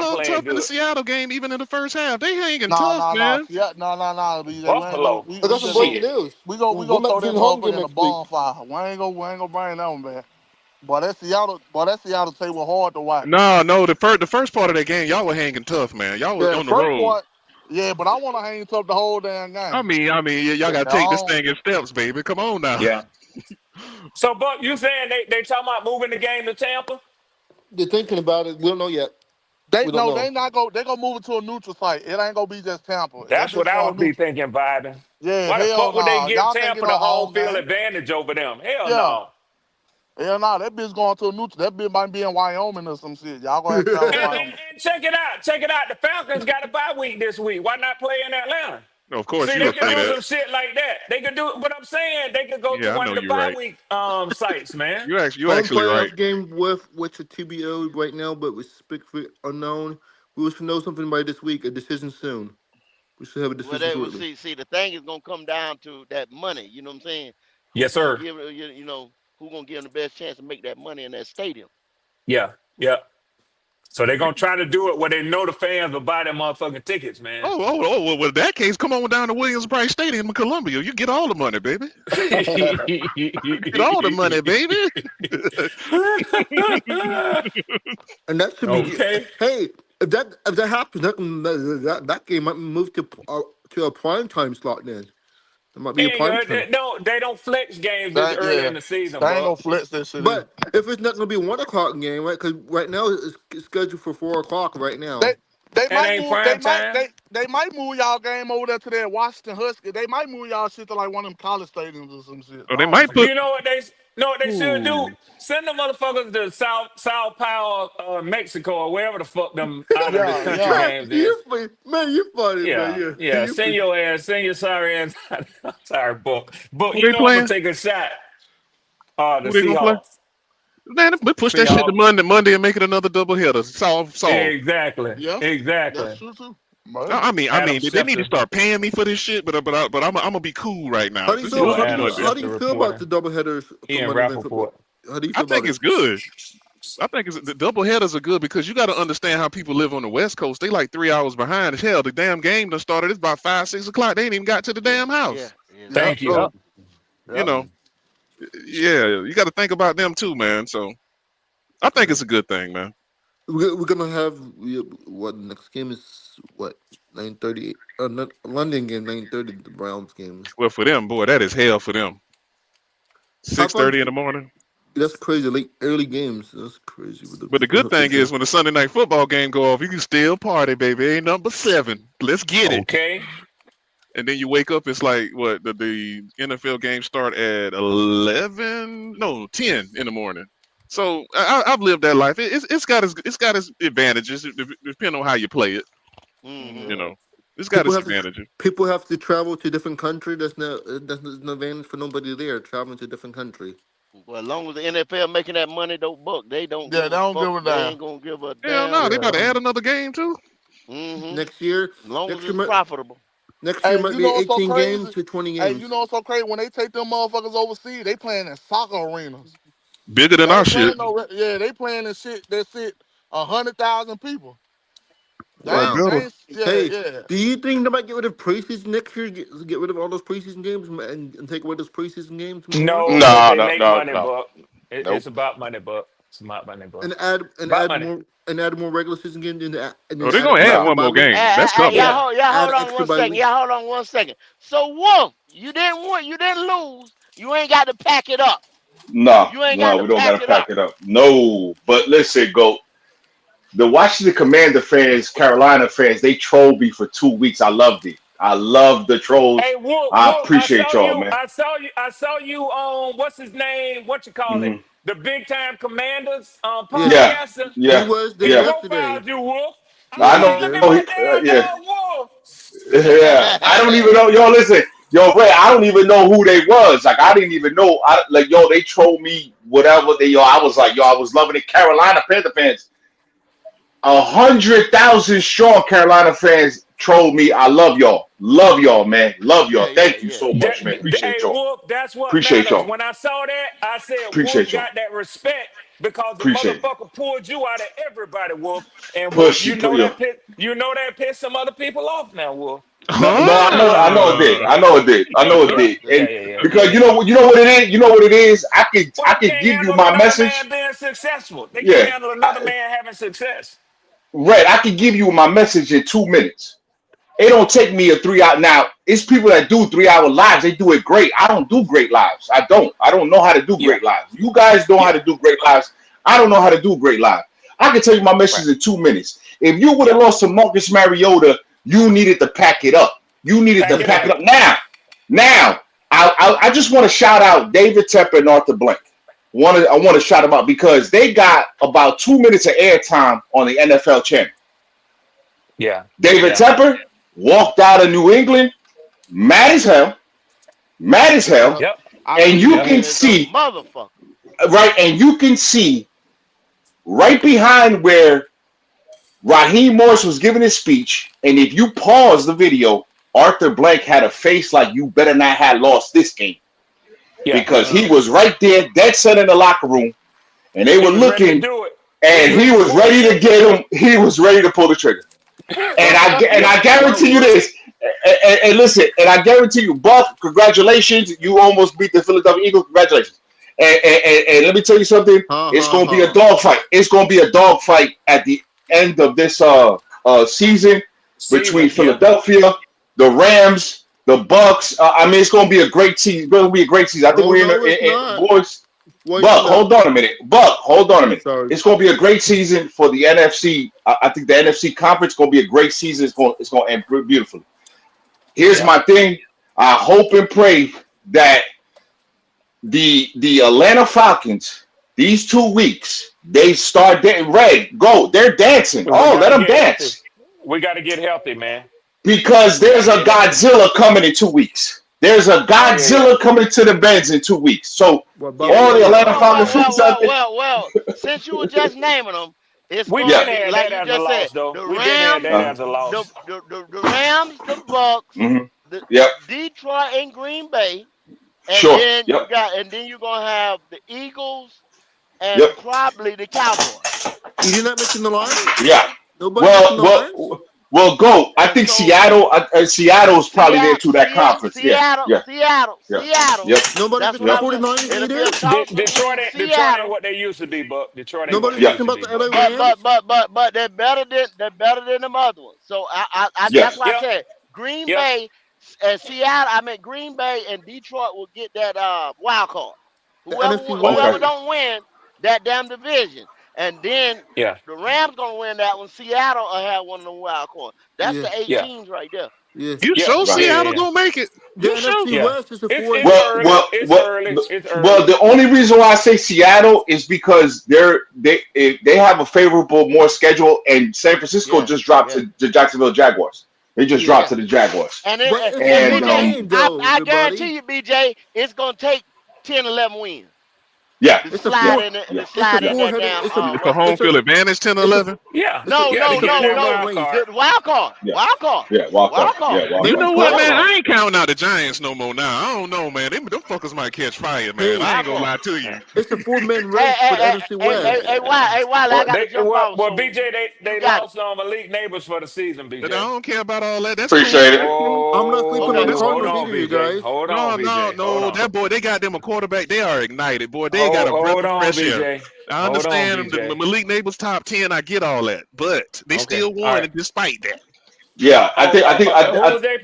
hung playing tough in the good. Seattle game, even in the first half. They hanging No, tough, no, no, man. no, BJ. We ain't go. Buffalo, I We got some just go. breaking shit. news. We We're gonna back throw to that the home motherfucker game in the next week. bonfire. We ain't gonna bring that one back. Boy, that Seattle table hard to watch. No, the first part of that game, y'all were hanging tough, man. Y'all was Yeah, the on the first road. part. Yeah, but I want to hang tough the whole damn I game. mean, y'all got to take this thing in steps, baby. Come on now. Yeah. So, Buck, you saying they talking about moving the game to Tampa? They're thinking about it. We don't know yet. They We don't no, know. they not go. They gonna move it to a neutral site. It ain't gonna be just Tampa. That That's what bitch I going would be neutral. thinking, vibing. Yeah, Why the hell fuck would they no. give Y'all can't Tampa get no the home home field game. advantage over them? Hell Yeah, no. hell no. That bitch going to a neutral. That bitch might be in Wyoming or some shit. Y'all gonna have to travel to Wyoming. And check it out. Check it out. The Falcons got a bye week this week. Why not play in Atlanta? Of course, See, you they would could say do that. some shit like that. They could do, but I'm saying they could go to Yeah, I one know of the you're bye right. week sites, man. You Home actually right. playoff game with what's a TBO right now, but with strictly unknown. We should know something by this week. A decision soon. We should have a Well, decision that well, shortly. see, the thing is gonna come down to that money. You know what I'm saying? Yes, Who gonna sir. give who gonna give them the best chance to make that money in that stadium? Yeah, yeah. So they're gonna try to do it where they know the fans will buy their motherfucking tickets, man. Well, in that case, come on down to Williams-Brice Stadium in Columbia. You get all the money, baby. Get all the money, baby. And that should be. Okay. Hey, if that happens, that game might move to a prime time slot. Then it might be a Ain't prime good. time. They don't flex games this That early yeah, in the season, they ain't bro. gonna flex that shit either. But if it's not gonna be a 1 o'clock game, right? Because right now it's scheduled for 4 o'clock right They now. they It might ain't move. prime time. They might move y'all game over there to that Washington Husky. They might move y'all shit to like one of them college stadiums or some shit. Oh, I they don't might know. put. You know what they should do? Ooh. Send the motherfuckers to South Paulo, Mexico, or wherever the fuck them out of the Yeah, country yeah. Man, games you is. funny, man. You funny, man. Yeah, Yeah, yeah. you Send funny. your ass, send your sorry ass. Sorry, book. But Who you they know I'm gonna playing? take a shot. The Who they gonna play? Seahawks. Man, we push that shit to Seahawks. Monday and make it another doubleheader. Solve. Exactly. Yeah, that's Exactly. true too. But Adam They need to Schefter. start paying me for this shit, but I'm gonna be cool right now. How do you Just feel? do Doing it How on do Adam you Monday. how do you Schefter feel about the reporting. double headers He for in Monday Night Football? Rappaport. How do you I feel about think it? it's good. I think the double headers are good because you got to understand how people live on the West Coast. They like 3 hours behind as hell. The damn game done started. It's about 5, 6 o'clock. They ain't even got to the Yeah, damn yeah, house. yeah, Thank you. yeah, So you yeah. know, yeah, you got to think about them too, man. So I think it's a good thing, man. We're gonna have what next game is what 9:30. London game 9:30. The Browns game. Well, for them, boy, that is hell for them. How six fun? thirty in the morning. That's crazy. Late early games. That's crazy. With But the good the thing is when the Sunday night football game go off, you can still party, baby. Ain't number 7. Let's get it. Okay. And then you wake up, it's like what the NFL games start at 11, no 10 in the morning. So I've lived that life. It's got its advantages. Depending on how you play it, Mm-hmm. you Yeah. know, it's got people its have to advantages. people have to travel to a different country. That's no advantage for nobody there. Traveling to a different country. Well, as long as the NFL making that money, don't buck. They don't Yeah, give they a don't fuck. give a They damn. ain't gonna give a Hell damn. no, they about Yeah. to add another game too. Mm-hmm. Next year, As long as next year, it's profitable. next year Hey, might you be know what's so 18 games crazy? to 20 Hey, you games. know what's so crazy? When they take them motherfuckers overseas, they playing in soccer arenas. Bigger than They our ain't shit. playing no. Yeah, they playing in shit that sit 100,000 people. They Or ain't. Wow. They better. ain't. Yeah, Hey, yeah. do you think they might get rid of preseason next year? Get rid of all those preseason games and take away those preseason games more, No, but No, they no, make no, money, no, Buck. nope. It's about money, Buck. It's about money, Buck. and add and About add money. more regular season games and Oh, then they're add gonna add No. extra one bye more weeks. game. That's coming. Yeah. Y'all Add hold on extra one bye second. weeks. Y'all hold on one second. So Wolf, you didn't win. You didn't lose. You ain't got to pack it up. No, You ain't got no, to we don't got pack to it pack up. it up. No, but listen, go. The Washington Commander fans, Carolina fans, they trolled me for 2 weeks. I loved it. I loved the Hey, trolls. Wolf, I Wolf, I appreciate saw y'all, you. man. I saw you on what's his name? What you call it? Hmm. The Big Time Commanders Yeah, Yeah, podcaster. he yeah, was He there yeah. yesterday. profiled you, Wolf. I He was I was like, know. look there. at my damn Yeah, dog, Wolf. yeah. I don't even know. Yo, listen, yo, Ray. I don't even know who they was. Like, I didn't even know. Yo, they trolled me. Whatever they, yo, I was like, yo, I was loving it. Carolina Panther fans, 100,000 strong Carolina fans trolled me. I love y'all, man, love Yeah, y'all. yeah, Thank you yeah. so much, man. Hey, Appreciate y'all. Wolf, that's what Appreciate matters. y'all. When I saw that, I said Wolf Appreciate y'all. got that respect because the Appreciate it. motherfucker pulled you out of everybody, Wolf. And Wolf, Push you, yo. you know that pissed some other people off now, Wolf. No, no, I know it did. Huh? I know it Yeah, did. yeah, And yeah, yeah, because yeah. you know what it is. You know what it is. Well, I they could can't give you handle my another man message. being successful. They can't Yeah, handle another man having success. right. I could give you my message in 2 minutes, it don't take me a 3 hour. Now, it's people that do 3 hour lives. They do it great. I don't do great lives. I don't know how to do great lives. You guys know how to do great lives. I don't know how to do great lives. I can tell you my message in 2 minutes. If you would have lost to Marcus Mariota, you needed to pack it up. You needed to pack it up. Now, I just want to shout out David Tepper and Arthur Blank. I want to shout them out because they got about 2 minutes of airtime on the NFL channel. Yeah. David Tepper walked out of New England, mad as hell. Yep. And you can see, motherfucker. Right, and you can see right behind where Raheem Morris was giving his speech, and if you pause the video, Arthur Blank had a face like you better not have lost this game. Yeah. Because he was right there, dead set in the locker room, and they were looking, and he was ready to get him. He was ready to pull the trigger. And I guarantee you this. And listen, and I guarantee you, Buck, congratulations. You almost beat the Philadelphia Eagles. Congratulations. And let me tell you something. It's going to be a dogfight. It's going to be a dogfight at the end of this season between Philadelphia, the Rams, the Bucks. I mean, it's going to be a great season. It's going to be a great season. I think we're in boys. Buck, hold on a minute. It's going to be a great season for the NFC. I think the NFC conference is going to be a great season. It's going to end beautifully. Here's my thing. I hope and pray that the Atlanta Falcons, these 2 weeks, they start they're dancing. Let them dance. We got to get healthy, man. Because there's a Godzilla coming in 2 weeks. There's a Godzilla coming to the beds in 2 weeks. So all the Atlanta Falcons fans out there. Well, since you were just naming them, it's we going to didn't be have like that you as a just loss, said. though. The We Rams, didn't have that as a loss. the Rams, the Bucks, the Detroit and Green Bay, and then you got, and then you're gonna have the Eagles and probably the Cowboys. You did not mention the Lions? Yeah. Nobody mentioned the Lions? Well, go. I think Seattle's probably there to that conference. Seattle. Yep. Nobody mentioned the 49ers either? Detroit ain't what they used to be, but Detroit ain't Nobody mentioned about the LA Rams? But they're better than the other ones. So that's why I said Green Bay and Seattle. Green Bay and Detroit will get that wild card. Whoever don't win that damn division. And then the Rams gonna win that one. Seattle will have one of the wild cards. That's the 8 teams right there. You sure Seattle gonna make it? The NFC West is a 4. It's early. Well, the only reason why I say Seattle is because they have a favorable more schedule, and San Francisco just dropped to the Jacksonville Jaguars. They just dropped to the Jaguars. And I guarantee you, BJ, it's gonna take 10, 11 wins. Yeah, it's a home field advantage, 10-11. Yeah, no. The wild card. Wild card. Yeah, wild card. You know what, man? I ain't counting out the Giants no more now. I don't know, man. Them fuckers might catch fire, man. I ain't gonna lie to you. It's a 4-man race for the NFC West. Hey, I got to jump off. Well, BJ, they lost Malik Neighbors for the season, BJ. But I don't care about all that. That's appreciate it. I'm not sleeping on the Cardinals either, you guys. Hold on, BJ. No. That boy, they got them a quarterback. They are ignited, boy. They got a breath of fresh air. I understand the Malik Neighbors top 10. I get all that, but they still won despite that. Yeah, I think. Who was they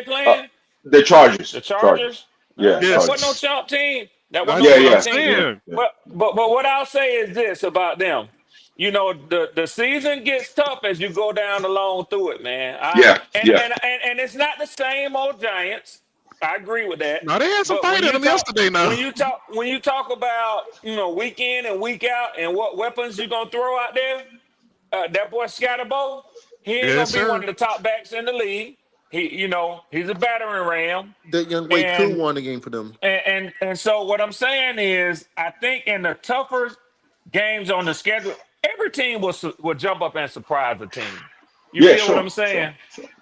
playing? The Chargers. The Chargers. Yeah. That wasn't no chump team. That wasn't no chump team. Yeah. But what I'll say is this about them. You know, the season gets tough as you go down along through it, man. And it's not the same old Giants. I agree with that. No, they had some fight in them yesterday. Now, when you talk about week in and week out and what weapons you're gonna throw out there, that boy Scatterbo, he ain't gonna be one of the top backs in the league. He's a battering ram. That young Wade Cool won the game for them. And so what I'm saying is, I think in the tougher games on the schedule, every team will jump up and surprise a team. You feel what I'm saying?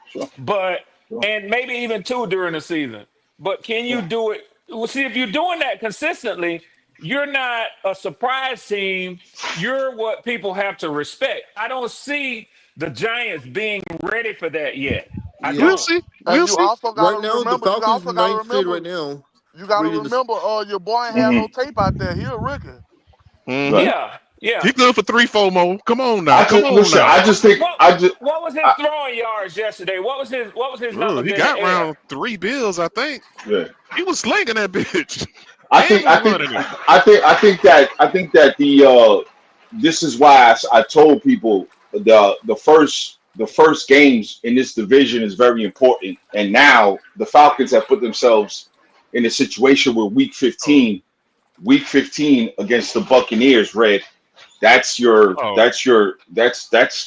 Sure. But and maybe even 2 during the season. But can you do it? Well, see, if you're doing that consistently, you're not a surprise team. You're what people have to respect. I don't see the Giants being ready for that yet. We'll see. You also got to remember. The Falcons are 9th seed right now. You got to remember, your boy ain't had no tape out there. He a rookie. Yeah. Yeah. He good for 3-4 more. Come on now. I just listen. I just think What was his throwing yards yesterday? What was his numbers He in the got air? around 3 bills, I think. yeah. He was slinging that bitch. I And think was I think running it. I think that the this is why I told people the first games in this division is very important, and now the Falcons have put themselves in a situation where week 15 against the Buccaneers, Red. That's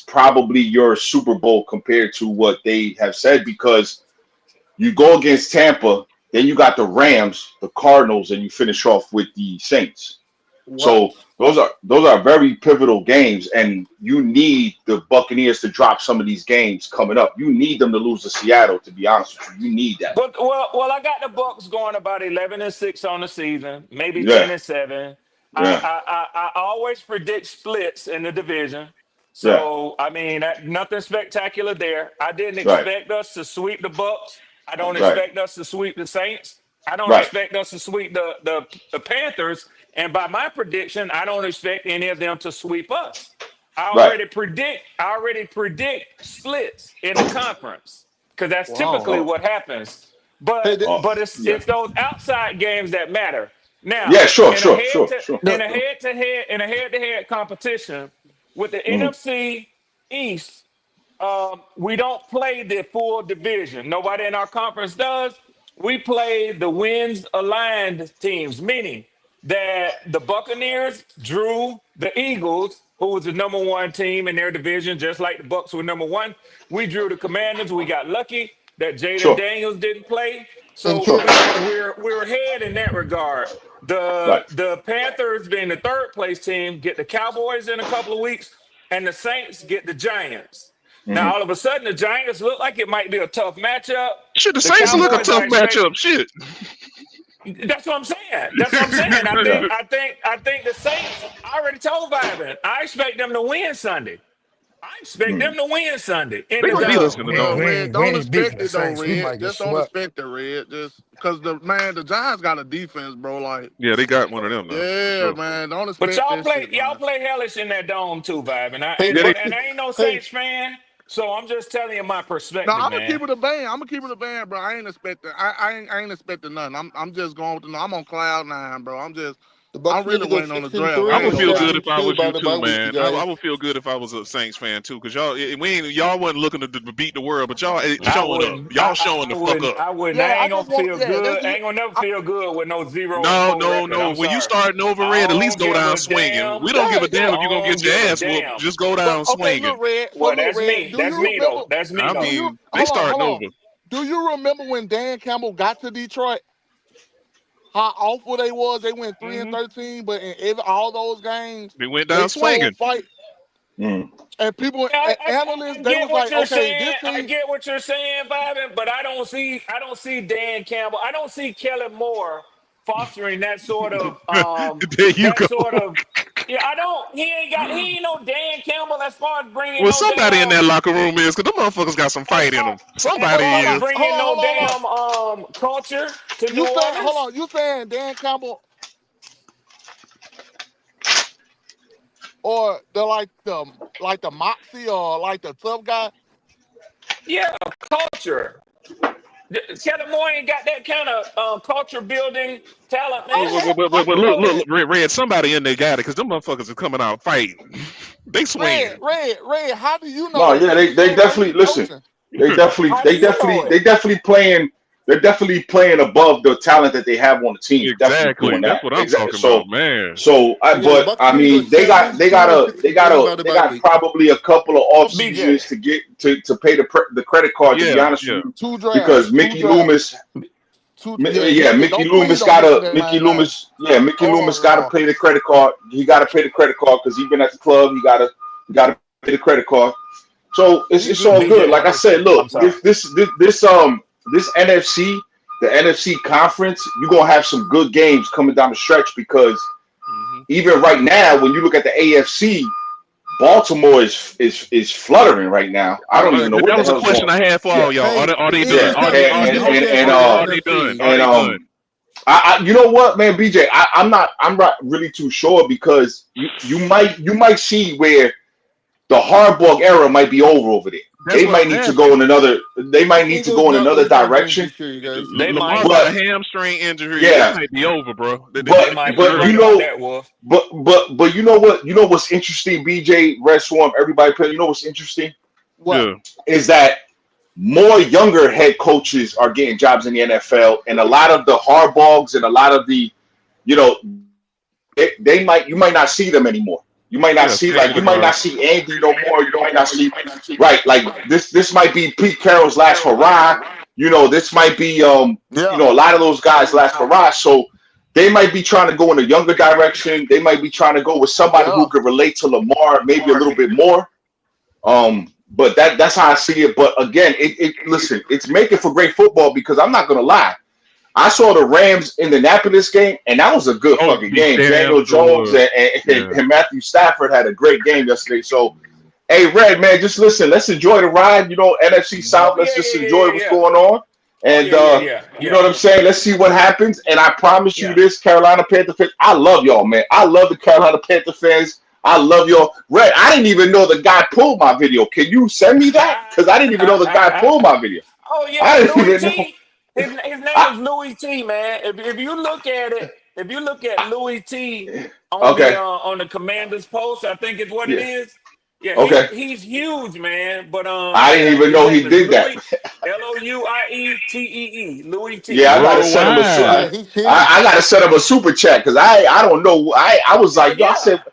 probably your Super Bowl compared to what they have said, because you go against Tampa, then you got the Rams, the Cardinals, and you finish off with the Saints. What? So those are very pivotal games, and you need the Buccaneers to drop some of these games coming up. You need them to lose to Seattle, to be honest with you. You need that. But I got the Bucks going about 11-6 on the season, maybe Yeah, 10-7. yeah, I always predict splits in the division. yeah. So I mean, nothing spectacular there. I didn't Right, expect us to sweep the Bucks. I don't right, expect us to sweep the Saints. I don't right, expect us to sweep the Panthers. And by my prediction, I don't expect any of them to sweep us. right. I already predict splits in the conference, because that's typically Wow. Oh, what happens. Hey, oh, But yeah, it's those outside games that matter. Now, yeah. Sure, sure, sure, sure. in a head to head competition with the Hmm. NFC East, we don't play the full division. Nobody in our conference does. We play the wins aligned teams, meaning that the Buccaneers drew the Eagles, who was the number one team in their division, just like the Bucks were number one. We drew the Commanders. We got lucky that Jaden Sure, Daniels didn't play, and so Chris, we're ahead in that regard. right. The Panthers, being the third place team, get the Cowboys in a couple of weeks, and the Saints get the Giants. Hmm. Now, all of a sudden, the Giants look like it might be a tough matchup. Shit, the The Saints look a Cowboys, tough I expect. matchup. Shit. That's what I'm saying. That's what I'm saying. I think the Saints. I already told Vibin. I expect them to win Sunday. I expect Hmm. them to win Sunday in They the gonna beat us dome. in the Well, dome. Red, We don't ain't beating expect the it though, Saints. We Red. might get Just don't swept. expect it, Red. Just because the Giants got a defense, bro. Like, Yeah, they got one of them now. For yeah, sure. man. Don't But expect that shit, y'all man. play hellish in that dome too, Vibin. hey, Yeah, they And I ain't no hey, Saints fan, so I'm just telling you my No, perspective, I'm gonna man. keep it a band. I'm gonna keep it a band, bro. I ain't expecting. I ain't expecting nothing. I'm just going with the. I'm on cloud nine, bro. the I'm really Buccaneers go waiting on the six and draft. I I three, ain't would and gonna feel lie. good seven if and I two was by you the too, bye week, you man. I guys. would feel good if I was a Saints fan too, because y'all, y'all wasn't looking to beat the world, but y'all I showing up. wouldn't. Y'all showing the fuck up. I wouldn't. I Yeah, I ain't gonna just want. feel Yeah, good. this. I ain't gonna never I, feel good with no 0-4 No, record. no. I'm When you sorry. starting over I red, at least don't go give down a swinging. damn. We don't give yeah, a damn yeah. if you're gonna I don't get your give a ass whooped. damn. Just go But down okay, swinging. look, Red. So Well, look, that's Red. me. Do That's you me remember? though. That's me I Do though. you mean, they hold on? Hold starting on. over. Do you remember when Dan Campbell got to Detroit? How awful they was. They went 3 and Hmm. 13, but in all those games, They went they down showed swinging. fight. Hmm. And people, Yeah, analysts, I they get was what like, you're okay, saying. this I team. get what you're saying, Vibin, but I don't see Dan Campbell. I don't see Kellen Moore fostering There you that go. sort of. Yeah, I don't. He ain't no Dan Campbell as far as bringing Well, no somebody in damn. that locker room is, because them motherfuckers got some As fight in far them. Somebody as Well, far as is. bringing no hold on. damn culture to New You saying, hold Orleans. on. You saying Dan Campbell or the moxie or like the tough guy? Yeah, culture. Kellen Moore ain't got that kind of culture building talent, Well, man. well, You know that. Red, somebody in there got it, because them motherfuckers are coming out fighting. They swinging. Red. How do you know No, that? yeah, You they saying like definitely he listen. coaching? They definitely, How do you know they it? definitely playing. They're definitely playing above the talent that they have on the team. Definitely Exactly. doing That's that. what I'm Exactly. talking about, man. Yeah, the But I Buccaneers go mean, they got, 7-2 and 6-3 by the they bye got week. probably a couple of off BJ. seasons to get to pay the credit card. To be Yeah, honest with yeah. you, Two drafts. because Two drafts. Yeah, Mickey don't please Loomis don't mention that Mickey man name. Loomis, yeah, Mickey Oh Loomis got to Lord. pay the credit card. He got to pay the credit card because he been at the club. He got to pay the credit card. So He it's all good. good. BJ. Like I said, look, I'm sorry. this NFC, the NFC conference, you're gonna have some good games coming down the stretch, because Hmm. even right now, when you look at the AFC, Baltimore is fluttering right now. I don't even know what That the was a hell's going question on. I had for Yeah, all y'all. Hey, Are the they yeah, done? Eagles got the easiest and schedule in the Are they done? NFC. Are they done? You know what, man, BJ, I'm not really too sure because you might see where the Harbaugh era might be over there. That's They what might I'm need to go asking. in another. They might need to go in another Let's not jinx direction. this shit, you guys. They Lamar might. got a But hamstring injury. It yeah, might be over, bro. They but might. It's You're but right you early. about know, that, Wolf. but you know what? You know what's interesting, BJ, Red Swarm, everybody play. You know what's interesting What? Yeah. is that more younger head coaches are getting jobs in the NFL, and a lot of the Harbaughs and a lot of the, you know, you might not see them anymore. You might not Yeah. see you might Standard. not see Andy no more. You might not see right like this might be Pete Carroll's last hurrah. This might be Yeah. a lot of those guys last hurrah. So they might be trying to go in a younger direction. They might be trying to go with somebody Yeah. who could relate to Lamar maybe a little bit more. But that's how I see it. But again, listen, it's making for great football because I'm not gonna lie. I saw the Rams in the Indianapolis game, and that was a good Oh, fucking the game. damn Daniel sure Jones was. and Yeah. Matthew Stafford had a great game yesterday. So, hey, Red, man, just listen. Let's enjoy the ride. NFC South. Oh Let's yeah, just yeah, yeah, enjoy yeah, what's yeah. going on. Oh And yeah, yeah, yeah, you know yeah, what I'm saying? Let's see what happens. And I promise you yeah. this, Carolina Panther fans, I love y'all, man. I love the Carolina Panther fans. I love y'all. Red, I didn't even know the guy pulled my video. Can you send me that? Because I didn't even know the guy pulled my video. Oh yeah, I didn't Louis even know. T. His name I, is Louis T. Man, if you look at it, if you look at Louis T. okay. On the commander's post, I think is what it Yeah. is. Yeah, Okay. he's huge, man. But I didn't yeah, even his know name he is did that. Louis Louietee, Louis T. Yeah, I gotta send him a Yeah, Worldwide. he's huge. I gotta send him a super chat because I don't know. I was Hell like, yo, I yeah. said,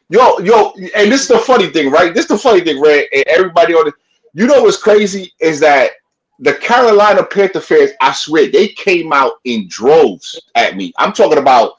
yo, and this is the funny thing, right? This is the funny thing, Red, and everybody on it. You know what's crazy is that the Carolina Panther fans, I swear, they came out in droves at me. I'm talking about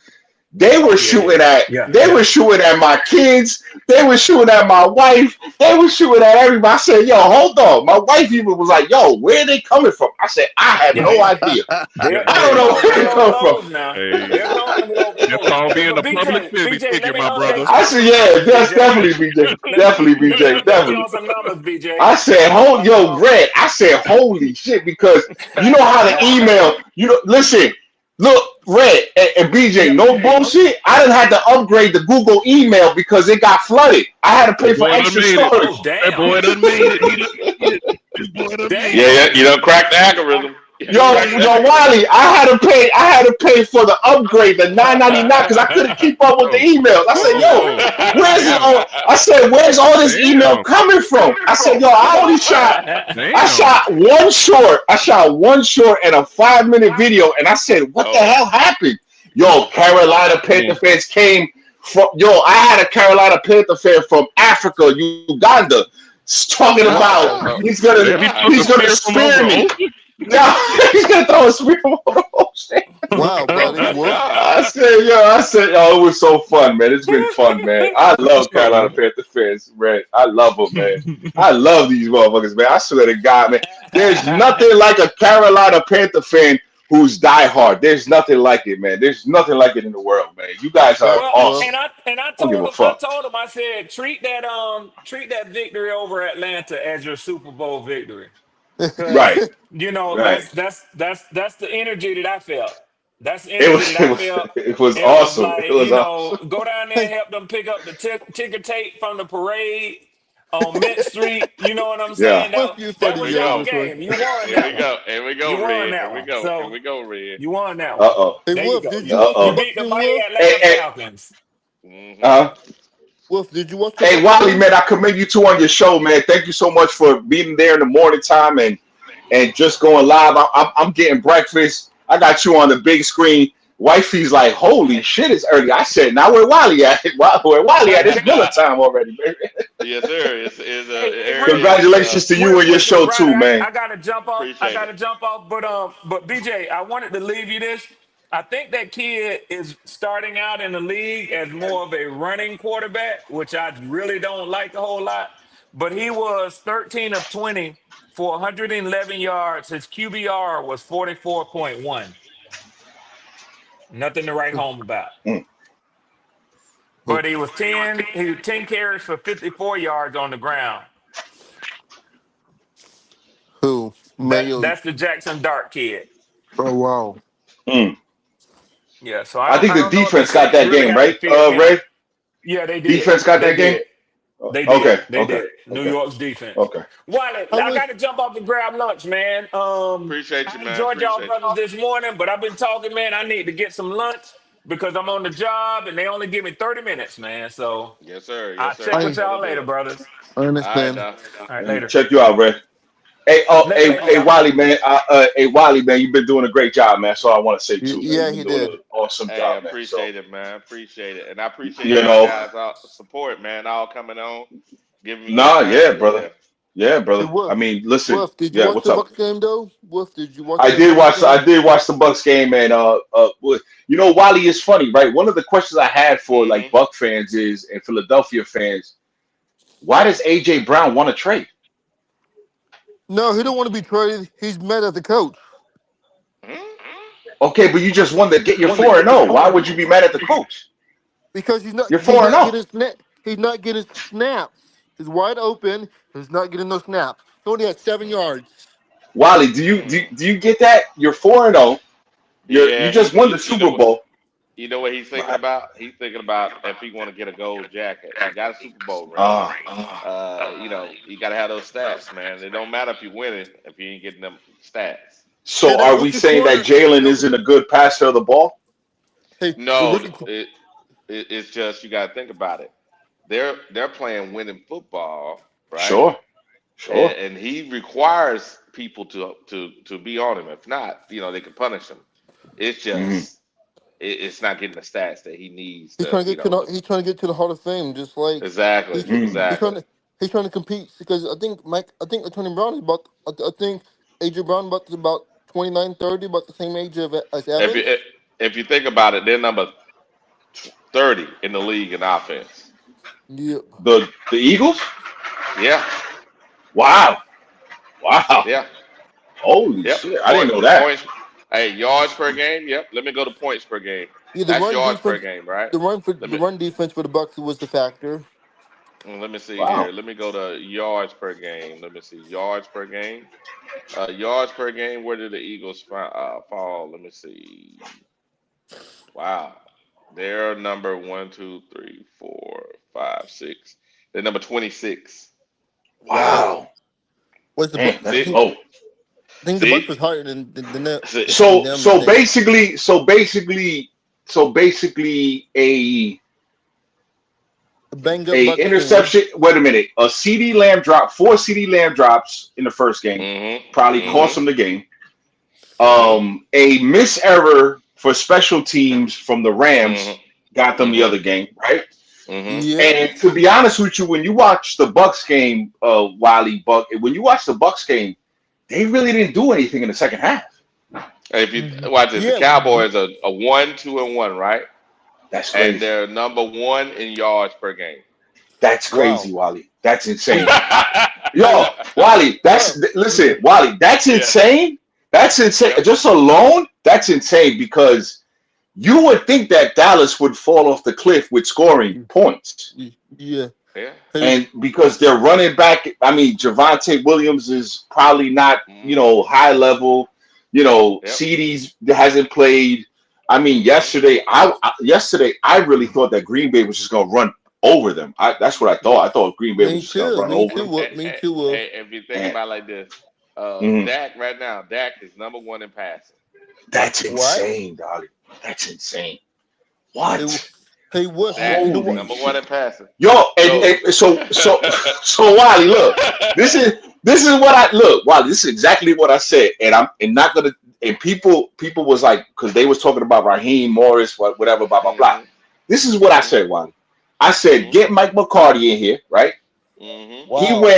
they were Oh yeah, yeah, shooting at yeah, they yeah. were shooting at my kids. They were shooting at my wife. They were shooting at everybody. I said, "Yo, hold on." My wife even was like, "Yo, where are they coming from?" I said, "I have Yeah, no idea. they're I don't they're know throwing where them they low come from." blows now. Hey, They're throwing them low that's blows. called Hey, being but a public BJ, let figure, me my brother. update you I on said, some "Yeah, numbers, that's BJ. definitely BJ. Let, Definitely let me BJ. update you Definitely." on some numbers, BJ. I said, "Hold yo, Red." I said, "Holy shit!" Because you know how the email. Listen. Look, Red and BJ, Yeah. no bullshit. I didn't have to upgrade the Google email because it got flooded. I had to That pay for boy done extra made it. Oh storage. That damn. boy done made it. He done made it. This boy done made Yeah, it. yeah, Damn. you don't crack the I, algorithm. You Yo, crack the yo, algorithm. Wiley, I had to pay for the upgrade, the 9.99, because I couldn't keep up with the Oh, emails. I said, oh, yo, oh. where's this Damn. all I said, where's all this email Damn. coming from? I said, yo, I Damn. shot one short. I shot one short and a 5-minute video, and I said, what the Oh, hell happened? Yo, Carolina Panther Mm. fans came from I had a Carolina Panther fan from Africa, Uganda, talking about oh, If he took he's a gonna spear from over spear the me. ocean. No, he's gonna throw a spear over the ocean. Wow, oh buddy. my Wolf. God. I said, yo, it was so fun, man. It's been fun, man. I What's love up, Carolina man? Panther fans, man. I love them, man. I love these motherfuckers, man. I swear to God, man. There's nothing like a Carolina Panther fan who's diehard. There's nothing like it, man. There's nothing like it in the world, man. You guys are Facts, well, Wolf. awesome. I I don't give told a him, fuck. I said, treat that victory over Atlanta as your Super Bowl victory. Right, Because right. that's the energy that I felt. That's the It energy was that it I was felt. it was It was awesome. It like, was awesome. go down there and Hey, help them pick up the ticker tape from the parade on Mint Street. You know what I'm Yeah. saying? Wolf, you That funny, Here was we man, y'all real go. quick. game. You won Here that we one. go. Here we go, You won Red. Here that we one. go. Here So we go, Red. you won that one. Uh-oh. Hey, There you Wolf, go. did you You you Uh-oh. watch beat the this, mighty Wolf? Atlanta Hey, Falcons. Mm-hmm. uh, Wolf, did you watch the hey, football Wally, game? man, I commend you two on your show, man. Thank you so much for being there in the morning time and just going live. I'm getting breakfast. I got you on the big screen. Wifey's like, holy shit, it's early. I said, now where Wally at? Where Wally at? It's Miller time already, baby. Yes, sir. Hey, Aaron, real it quick, is. Congratulations to you real and your quick, show Riley, too, man. I gotta jump off. Appreciate it. But BJ, I wanted to leave you this. I think that kid is starting out in the league as more of a running quarterback, which I really don't like a whole lot. But he was 13 of 20 for 111 yards. His QBR was 44.1. Nothing to write home about. Mm. Who? But he was 10 carries for 54 yards on the ground. Who? Mayo. That's the Jackson Dart kid. Oh wow. Mm. Yeah, so I think I the don't know if the defense got Saints that really game, have to right? fear him. Ray? Yeah, they did. Defense got They that game? did. They did. Okay, They okay, did. New okay, York's defense. okay. Wiley, I I wish got to jump off and grab lunch, man. Appreciate you, I man. enjoyed y'all Appreciate you. brothers this morning, but I've been talking, man. I need to get some lunch because I'm on the job and they only give me 30 minutes, man. So Yes, sir. I'll Yes, sir. check with I That'll y'all do later, it. brothers. All right, understand. now. All right, Let me later. check you out, Ray. Hey, Later, later, hey, y'all. Wiley, man. Hey, Wiley, man, you've been doing a great job, man. So I want to say too, man, Yeah, you've been he doing did. an awesome Hey, job, man. So appreciate it, man. Appreciate it. And I appreciate you y'all know, guys' support, man. All coming on, giving me your nah, yeah, time. brother, Yeah. yeah, Hey, brother. I Wolf. mean, listen, Wolf, did you yeah, watch what's the up? Bucks game though? Wolf, did you watch I that did Bucks watch. game? I did watch the Bucks game, and you know, Wiley is funny, right? One of the questions I had for like Mm-hmm. Buck fans is and Philadelphia fans, why does AJ Brown want to trade? No, he don't want to be traded. He's mad at the coach. Okay, but you just won to get your 4-0. Why would you be mad at the coach? Because he's You're he's not 4-0. getting he's not getting snaps. He's wide open. He's not getting no snaps. He only had 7 yards. Wally, do you get that? You're 4-0. You Yeah, just won the Super Bowl. you know what he's thinking Right. about? He's thinking about if he want to get a gold jacket. He got a Super Bowl ring. Ah. You know, you got to have those stats, man. It don't matter if you winning if you ain't getting them stats. Hey, So that are we rookie saying that corner. Jalen isn't a good passer of the ball? Hey, the No, rookie. it's just you got to think about it. They're playing winning football, right? Sure. Sure. And he requires people to be on him. If not, you know, they can punish him. It's hmm just it's not getting the stats that he needs He's to, trying to you get to know. the, he's trying to get to the Hall of Fame, just like Exactly, he's Mm. he's trying exactly. to he's trying to compete because I think Antonio Brown is about I think AJ Brown about 29, 30, about the same age as If Evans. you if you think about it, they're number 30 in the league in offense. Yeah, The Eagles? Yeah, Wow. Wow. yeah, Holy yep. shit. I didn't know that. Points. Hey, yards per game. Yep. Let me go to points per game. yeah. That's yards per game, right? Let The me run defense for the Bucks was the factor. let me see Wow. here. Let me go to yards per game. Let me see yards per game. Yards per game. Where did the Eagles fall? Let me see. Wow, they're number one, two, three, four, five, six. They're number 26. Wow, Wow. was the Damn, Bucks? that's See, low. I think the Bucks see, was higher see. than So them. I so think basically so basically so basically a banged up a Bucks team. interception. Wait a minute. A CD Lamb drop, 4 CD Lamb drops in the first game, Mm-hmm. probably cost Mm-hmm. them the game. Mm-hmm. A miss error for special teams from the Rams got Mm-hmm. them the Mm-hmm. other game, right? Mm-hmm. Yep. And to be honest with you, when you watch the Bucks game, Wiley Buck, when you watch the Bucks game, they really didn't do anything in the second half. If you watch this, the Yeah. Cowboys are a 1, 2, and 1, right? That's And crazy. they're number one in yards per game. That's crazy, Wow. Wally. That's insane. Hey. Hey. Yo, Wally, Well. listen, Wally, that's Yeah. insane. That's insane. Yep. Just alone, that's insane because you would think that Dallas would fall off the cliff with scoring points. Yeah. Yeah. Hey. And because they're running back, I mean, Javonte Williams is probably not, Mm-hmm. high level. Yep. CD's hasn't played. I mean, Mm-hmm. yesterday I really thought that Green Bay was just gonna run over them. That's what I thought. I thought Green Bay was Me just gonna too. run Me over too. them. Wolf. Me too. Wolf. If you think And about it like this, mhm, Dak right now, Dak is number one in passing. that's What? insane, Dolly. That's insane. Hey. What? Hey. Wolf. Dak You know is what? Holy number one shit. in passing. Yo, Hey. so Wally, look, this is what I look, Wally, this is exactly what I said, and I'm and not gonna and people was like, because they was talking about Raheem Morris, whatever, blah blah blah. Mm-hmm. This is what I Mm-hmm. said, Wally. I said, Mm-hmm. get Mike McCarty in here, right? Mm-hmm. Wow.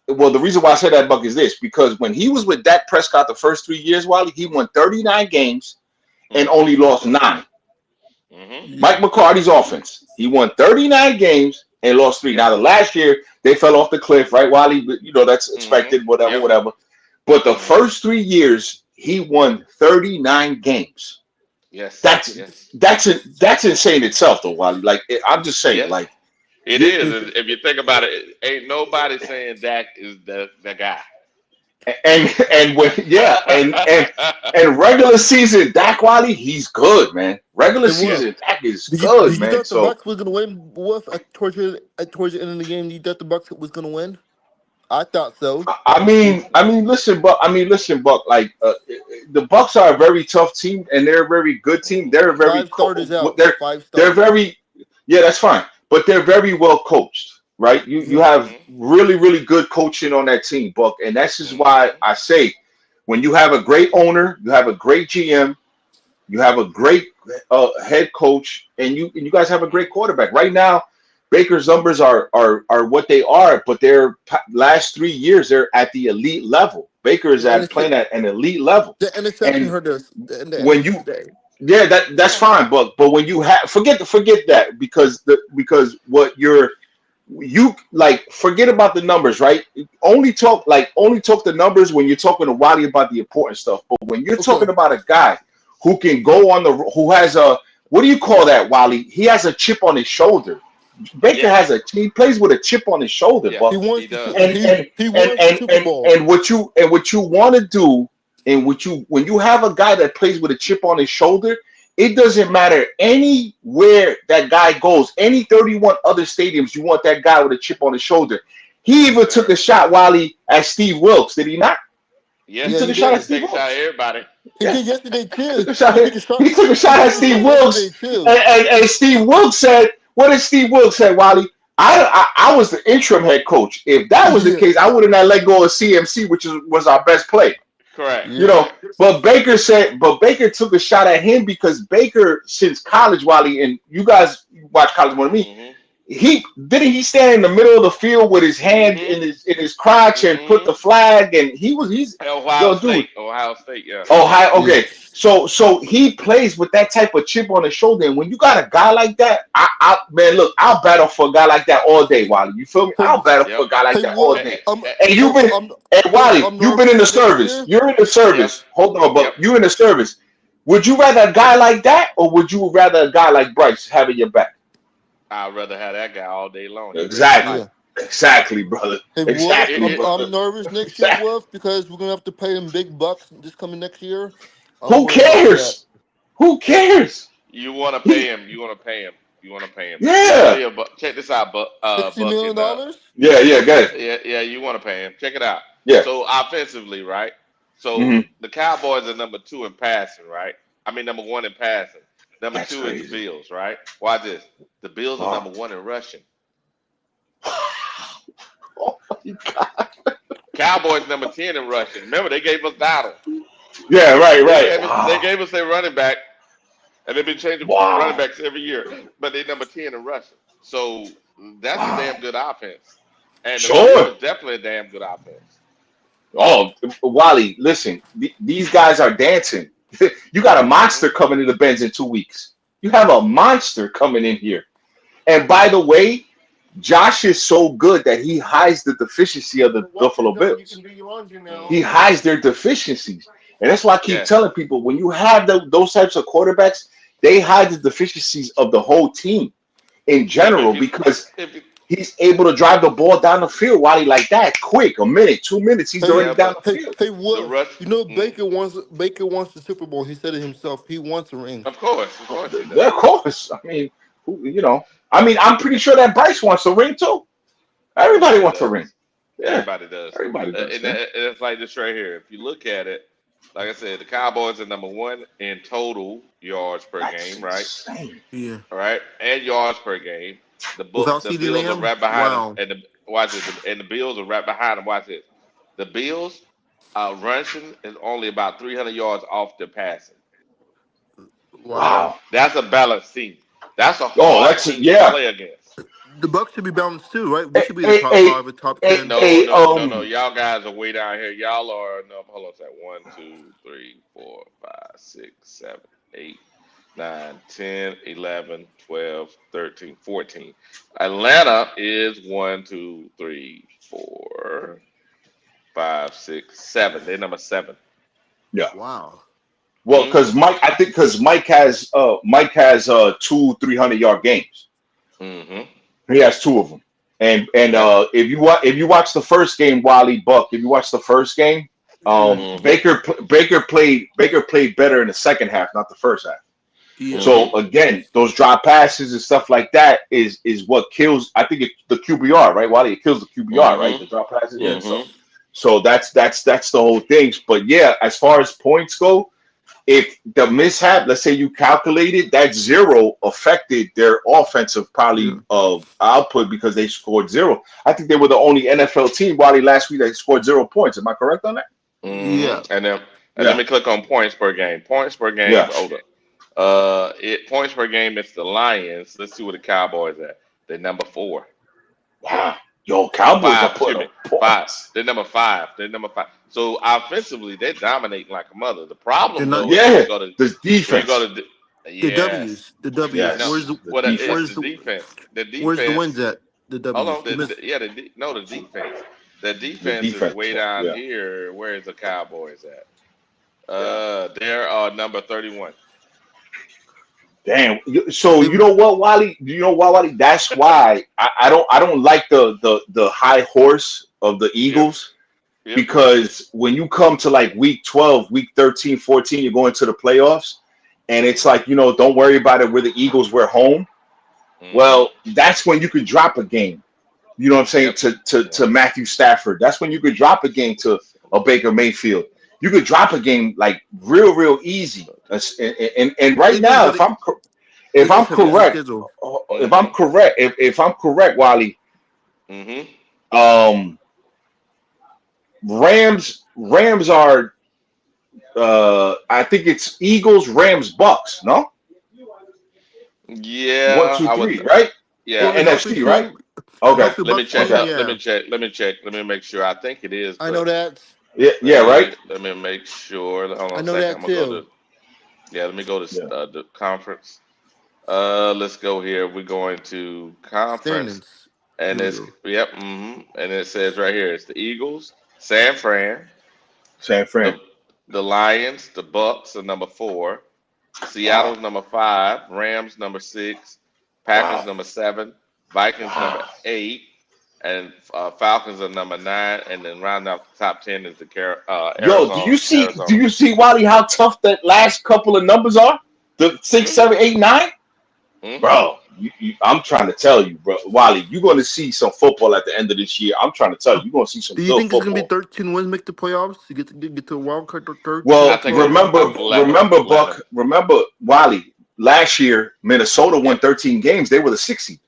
Well, the reason why I said that, Buck, is this because when he was with Dak Prescott the first 3 years, Wally, he won 39 games and Mm-hmm. only lost 9. Mm-hmm. Yeah. Mike McCarty's offense. He won 39 games and lost 3. Yep. Now, the last year, they fell off the cliff, right, Wally? But, that's Mm-hmm. expected, whatever, Yep. whatever. But the Mm-hmm. first 3 years, he won 39 games. Yes. That's Yes. that's insane itself, though, Wally. Like, I'm just saying, Yes. like, It you, is. If you think about it, ain't nobody saying Dak is the guy. and when and regular season, Dak Wiley, he's good, man. Regular season, Dak is good, Did you man. thought the So Bucks was gonna win? Wolf towards the end of the game, you thought the Bucks was gonna win? I thought so. listen, Buck. Like the Bucks are a very tough team, and they're a very good team. They're very Five starters out. Five they're starters. very that's fine, but they're very well coached, right? You have really good coaching on that team, Buck, and that's just why I say when you have a great owner, you have a great GM, you have a great head coach, and you guys have a great quarterback. Right now, Baker's numbers are what they are, but their last 3 years they're at the elite level. Baker is playing at an elite level. The interception hurt us. When you that's fine, but when you have forget that because what you like forget about the numbers, right? Only talk the numbers when you're talking to Wally about the important stuff. But when you're talking about a guy who can go on who has a what do you call that, Wally? He has a chip on his shoulder. Baker he plays with a chip on his shoulder, but he wants the Super Bowl. And what you want to do, and when you have a guy that plays with a chip on his shoulder, it doesn't matter anywhere that guy goes, any 31 other stadiums, you want that guy with a chip on his shoulder. He even took a shot, Wally, at Steve Wilkes, did he not? Yes, he took a shot at Steve Wilkes. Everybody. He did yesterday too. He took a shot at Steve Wilkes, and Steve Wilkes said, "What did Steve Wilkes say, Wally? I was the interim head coach. If that was the case, I would have not let go of CMC, which was our best play." Correct. You know, but Baker took a shot at him because Baker, since college, Wally, and you guys watch college more than me. He stand in the middle of the field with his hand in his crotch and put the flag, and he's Ohio State, yeah. Okay. So he plays with that type of chip on his shoulder, and when you got a guy like that, I'll battle for a guy like that all day, Wally. You feel me? I'll battle for a guy like that all day. And Wally, you've been in the service. You're in the service. Hold on, but you're in the service. Would you rather a guy like that, or would you rather a guy like Bryce having your back? I'd rather have that guy all day long. Exactly, brother. Hey, Wolf, I'm nervous next year, Wolf, because we're gonna have to pay him big bucks this coming next year. Who cares? Who cares? You want to pay him. You want to pay him. You want to pay him. Yeah. Check this out, $60 million? Yeah, go ahead. Yeah, you want to pay him. Check it out. Yeah. So offensively, right? So the Cowboys are number 2 in passing, right? I mean, number 1 in passing. Number 2 is the Bills, right? Watch this. The Bills are number 1 in rushing. Oh my God. Cowboys number 10 in rushing. Remember, they gave us Donald. Yeah, right. They gave us their running back, and they've been changing running backs every year. But they're number 10 in rushing. So that's a damn good offense. And the Bills is definitely a damn good offense. Oh, Wally, listen, these guys are dancing. You got a monster coming to the Benz in 2 weeks. You have a monster coming in here. And by the way, Josh is so good that he hides the deficiency of the Buffalo Bills. He hides their deficiencies. And that's why I keep telling people, when you have those types of quarterbacks, they hide the deficiencies of the whole team in general because he's able to drive the ball down the field, Wally, like that, quick, a minute, 2 minutes, he's already down the field. Hey, Wolf, Baker wants the Super Bowl. He said it himself. He wants a ring. Of course. Of course. I mean, I'm pretty sure that Bryce wants a ring too. Everybody wants a ring. Yeah. Everybody does. Everybody does. And it's like this right here. If you look at it, like I said, the Cowboys are number 1 in total yards per game, right? Insane. Yeah. All right, and yards per game. The Bills are right behind them, and watch it. And the Bills are right behind them. Watch it. The Bills rushing is only about 300 yards off their passing. Wow. That's a balanced team. That's a hard team to play against. The Bucks should be balanced too, right? We should be in the top 5 or top 10. No. Y'all guys are way down here. Y'all are hold on a second. 1, 2, 3, 4, 5, 6, 7, 8, 9, 10, 11, 12, 13, 14. Atlanta is 1, 2, 3, 4, 5, 6, 7. They're number 7. Yeah. Wow. Well, because Mike has 2 300-yard games. He has 2 of them. And if you watch the first game, Wally Buck, if you watch the first game, Baker played better in the second half, not the first half. Yeah. So again, those drop passes and stuff like that is what kills. I think the QBR, right? Wally, it kills the QBR, right? The drop passes. Yeah. So that's the whole thing. But yeah, as far as points go, if the mishap, let's say you calculated that 0 affected their offensive probably output because they scored 0. I think they were the only NFL team, Wally, last week that scored 0 points. Am I correct on that? Yeah. And then let me click on points per game. Points per game. Yeah. Hold up. Points per game. It's the Lions. Let's see where the Cowboys at. They're number 4. Wow. Yo, Cowboys are putting up points. 5. They're number 5. So offensively, they're dominating like a mother. The problem though, is the defense. The W's. The W's. Yes. Where's the defense? The defense. Where's the wins at? The W's. Hold on. The defense. The defense is way down here. Where is the Cowboys at? They're number 31. Damn. So you know what, Wally? You know what, Wally? That's why I don't like the high horse of the Eagles. Yep. Because when you come to like week 12, week 13, 14, you're going to the playoffs, and it's like, don't worry about it. We're the Eagles, we're home. Well, that's when you could drop a game. You know what I'm saying? To Matthew Stafford. That's when you could drop a game to a Baker Mayfield. You could drop a game like real easy. And right now, if I'm correct, Wally, Rams are I think it's Eagles, Rams, Bucks, no? Yeah. 1, 2, 3, right? Yeah. NFC, right? Okay. Let me check. Let me make sure. I think it is. I know that. Yeah, right. Let me make sure. Hold on I know that too. Let me go to the conference. Let's go here. We're going to conference, and it's and it says right here, it's the Eagles, San Fran, the Lions, the Bucks are number 4, Seattle's number 5, Rams number 6, Packers number 7, Vikings number 8. And Falcons are number 9, and then rounding out the top 10 is the Arizona. Yo, do you see, Wally, how tough that last couple of numbers are? The 6, 7, 8, 9? Bro, I'm trying to tell you, bro, Wally, you're going to see some football at the end of this year. I'm trying to tell you, you're going to see some. Do you think it's going to be 13 wins make the playoffs to get to a wild card or 13? Well, remember, Wally, last year Minnesota won 13 games. They were the 6th seed.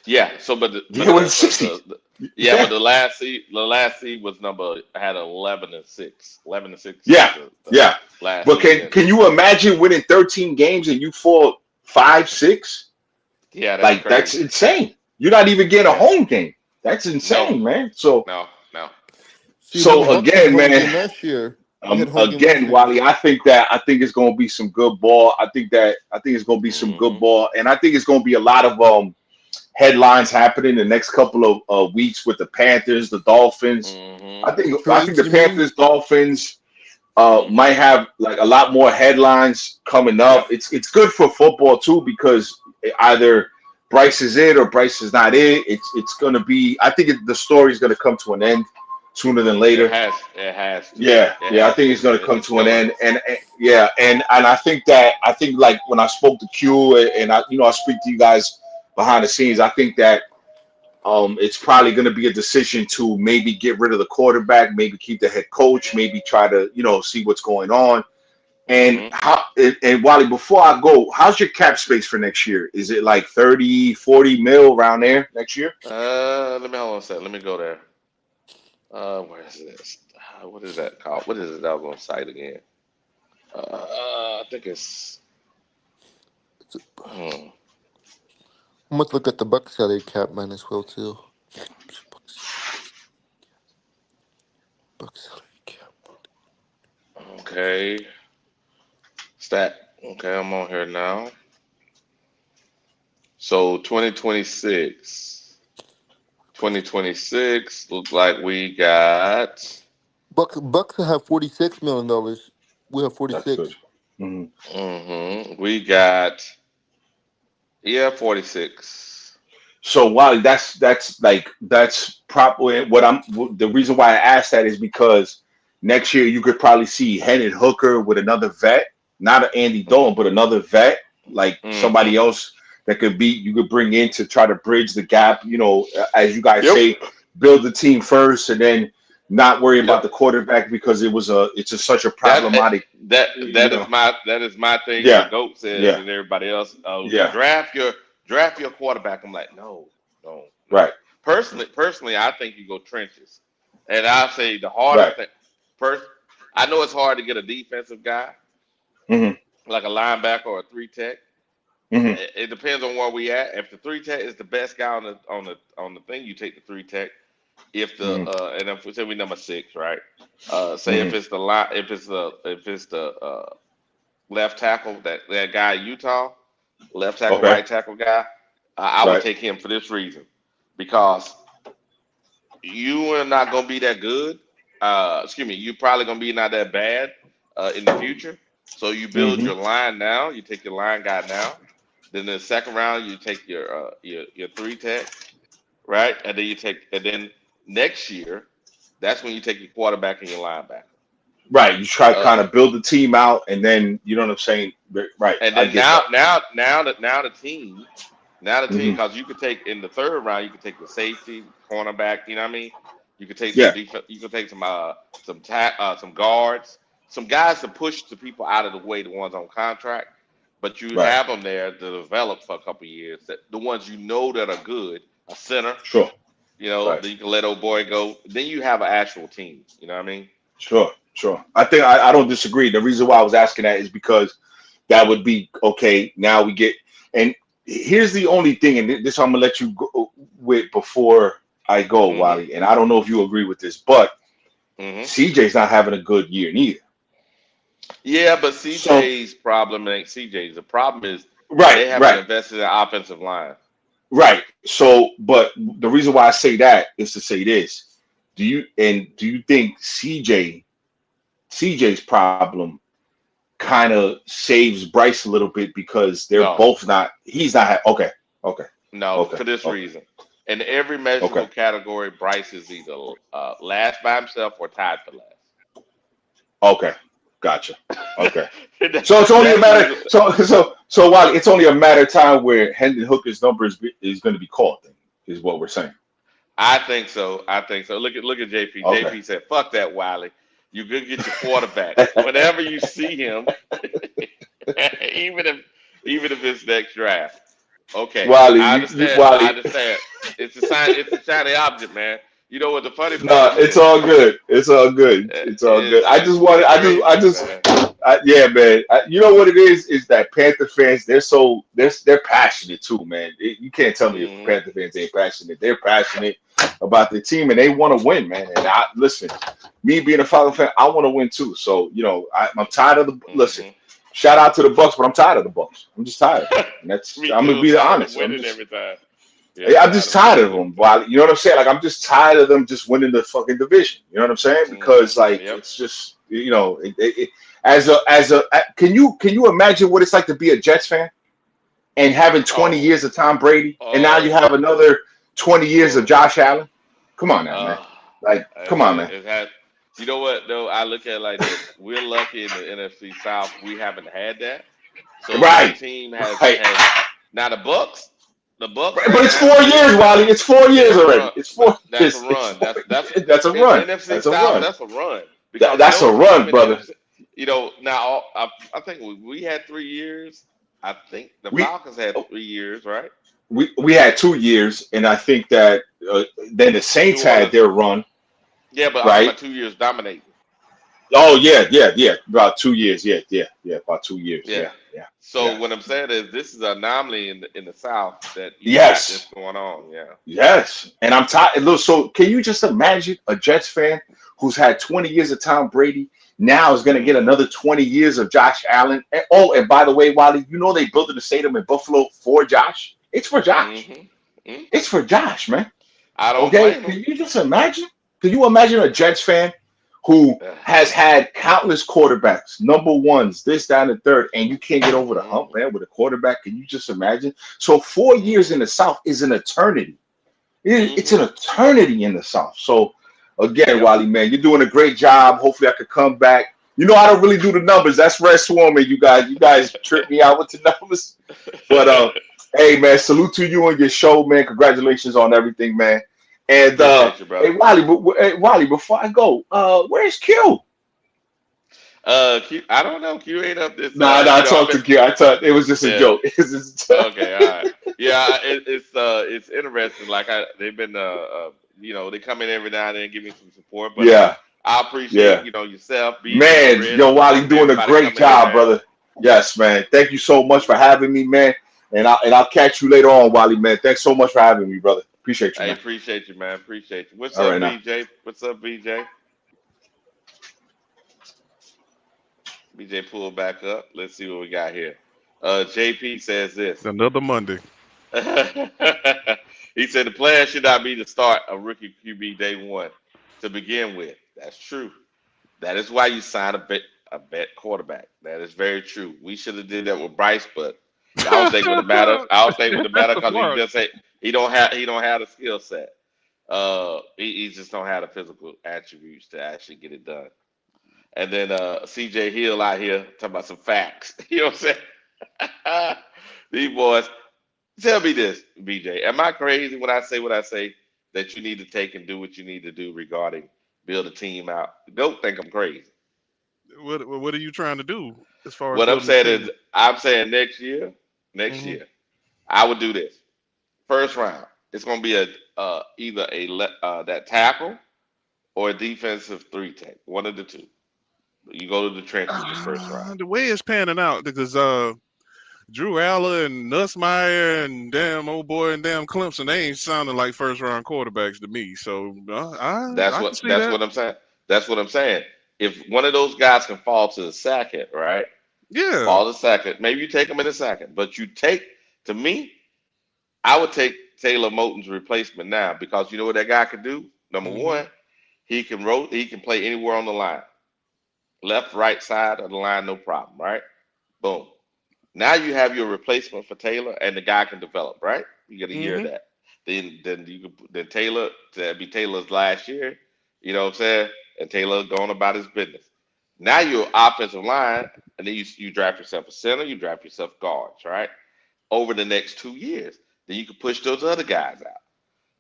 Yeah, so but the last seed was had 11-6. 11-6. Yeah. But can you imagine winning 13 games and you fall 5-6? Yeah, that's insane. You're not even getting a home game. That's insane, man. So no. So again, man, last year. Again, Wally, I think it's going to be some good ball. I think it's going to be some good ball, and I think it's going to be a lot of headlines happening the next couple of weeks with the Panthers, the Dolphins. I think the Panthers, Dolphins might have like a lot more headlines coming up. It's good for football too, because either Bryce is it or Bryce is not it. It's going to be. I think the story is going to come to an end sooner than later. It has to. Yeah. I think it's going to come to an end, and I think like when I spoke to Q and I speak to you guys behind the scenes, I think that it's probably going to be a decision to maybe get rid of the quarterback, maybe keep the head coach, maybe try to see what's going on. And and Wally, before I go, how's your cap space for next year? Is it like 30-40 mil around there next year? Let me hold on a second. Let me go there. Where is this? What is that called? What is it that was on site again? I think it's. I must look at the Bucks salary cap man as well too. Bucks salary cap. Okay. Stat. Okay, I'm on here now. So 2026 looks like we got Bucks have $46 million. We have 46. We got 46. So Wally, that's probably the reason why I asked that is because Next year, you could probably see Hendon Hooker with another vet, not an Andy Dalton, but another vet, like somebody else that you could bring in to try to bridge the gap. As you guys say, build the team first, and then not worry about the quarterback because it's just such a problematic. That is my thing. Yeah. The GOAT says Yeah. and everybody else. Yeah. Draft your quarterback. I'm like, no. Right. Personally, I think you go trenches, and I say the hardest thing. First, I know it's hard to get a defensive guy, like a linebacker or a 3-tech. It depends on where we at. If the 3-tech is the best guy on the thing, you take the 3-tech. If and if we say we number 6, right? Say if it's the left tackle, that guy Utah, left tackle, right tackle guy, I would take him for this reason, because you are not gonna be that good. You're probably gonna be not that bad in the future. So you build your line now. You take your line guy now. Then in the second round, you take your 3-tech, right? And then next year, that's when you take your quarterback and your linebacker. Right. You try to kind of build the team out, and then you know what I'm saying. Right. And then now the team, because you could take in the third round, you could take the safety, cornerback. You know what I mean? You could take some defense. You could take some guards, some guys to push the people out of the way, the ones on contract. But you have them there to develop for a couple of years. The ones that are good, a center. Sure. Then you can let old boy go. Then you have an actual team. You know what I mean? Sure. I think I don't disagree. The reason why I was asking that is because that would be okay. Now we get, and here's the only thing, and this I'm gonna let you go with before I go, Wally. And I don't know if you agree with this, but CJ's not having a good year neither. Yeah, but CJ's problem ain't CJ's. The problem is they haven't invested in the offensive line. Right. So, but the reason why I say that is to say this: do you think CJ's problem kind of saves Bryce a little bit because they're both not? He's not. Okay. For this reason, in every measurable category, Bryce is either last by himself or tied for last. Okay. Gotcha. Okay. So it's only a matter. So while it's only a matter of time where Hendon Hooker's number is going to be called, then, is what we're saying. I think so. Look at JP. Okay. JP said, "Fuck that, Wiley. You could get your quarterback whenever you see him, even if it's next draft." Okay. Wiley, I understand. It's a sign. It's a shiny object, man. You know what the funny part is? It's all good. It's all good. Yeah, man. You know what it is that Panther fans, they're passionate too, man. You can't tell me if Panther fans ain't passionate. They're passionate about their team and they want to win, man. And listen, me being a Falcon fan, I want to win too. So, I'm tired of the listen. Shout out to the Bucks, but I'm tired of the Bucks. I'm just tired. And I'm gonna be honest. Winning every time. I'm just tired of them. You know what I'm saying? Like, I'm just tired of them just winning the fucking division. You know what I'm saying? Because it's just can you imagine what it's like to be a Jets fan and having 20 years of Tom Brady and now you have another 20 years of Josh Allen? Come on now, man. Like, come on, man. You know what though? I look at it like this. We're lucky in the NFC South. We haven't had that. So the team has now the Bucks. But it's 4 years, Wally. It's 4 years already. It's 4 years. That's a run. That's a run. NFC South, that's a run. That's a run, brother. Now I think we had 3 years. I think the Falcons had 3 years, right? We had 2 years, and I think that then the Saints had their run. Yeah, but right? About 2 years dominating. Oh yeah. About 2 years. Yeah. About 2 years. Yeah. So what I'm saying is, this is an anomaly in the South that is going on. Yeah. Yes, and I'm tired. Look, so can you just imagine a Jets fan who's had 20 years of Tom Brady now is going to get another 20 years of Josh Allen? And by the way, Wally, they built a stadium in Buffalo for Josh. It's for Josh. It's for Josh, man. I don't. Okay, can you just imagine? Can you imagine a Jets fan who has had countless quarterbacks, number ones, this, that, and the third, and you can't get over the hump, man, with a quarterback? Can you just imagine? So 4 years in the South is an eternity. It's an eternity in the South. So Again, Wally, man, you're doing a great job. Hopefully I could come back. You know, I don't really do the numbers. That's Red Swarm and you guys. You guys trip me out with the numbers. But hey, man, salute to you and your show, man. Congratulations on everything, man. And Appreciate you, brother. hey, Wally, before I go, where's Q? Q, I don't know. Q ain't up this. Nah, I talked to Q. I thought it was just a joke. It was just Okay, all right. Yeah, it's interesting. Like they've been they come in every now and then and give me some support, but yeah. I appreciate Yeah. yourself, BJ, Man, Red yo, Wally, Swarm, doing a everybody great coming in, job, man. brother. Yes, man. Thank you so much for having me, man. And I'll catch you later on, Wally, man. Thanks so much for having me, brother. Appreciate you, I man. appreciate you, man. Appreciate you. What's All up, right now. BJ? What's up, BJ? BJ pulled back up. Let's see what we got here. JP says this. Another Monday. He said the plan should not be to start a rookie QB day one to begin with. That's true. That is why you sign a bet quarterback. That is very true. We should have did that with Bryce, but I don't think it would have mattered. I don't think it would have mattered because he just say he don't have the skill set. He just don't have the physical attributes to actually get it done. And then CJ Hill out here talking about some facts. You know what I'm saying? These boys, tell me this, BJ. Am I crazy when I say what I say that you need to take and do what you need to do regarding build a team out? Don't think I'm crazy. What are you trying to do as far as What I'm building a saying team? is, I'm saying next year, Mm-hmm. I would do this. First round, it's going to be either that tackle or a defensive three tech, one of the two. You go to the trenches the first round. The way it's panning out, because Drew Aller and Nussmeier and damn old boy and damn Clemson, they ain't sounding like first round quarterbacks to me. So That's I can what see that's that. what I'm saying. That's what I'm saying. If one of those guys can fall to the second, right? Yeah. Fall to second. Maybe you take him in a second, but to me, I would take Taylor Moton's replacement now because you know what that guy can do. Number Mm-hmm. one, he can play anywhere on the line, left, right side of the line, no problem, right? Boom. Now you have your replacement for Taylor, and the guy can develop, right? You get a year of Mm-hmm. that. Then Taylor, that'd be Taylor's last year. You know what I'm saying? And Taylor going about his business. Now you're offensive line, and then you draft yourself a center, you draft yourself guards, right? Over the next 2 years, then you can push those other guys out.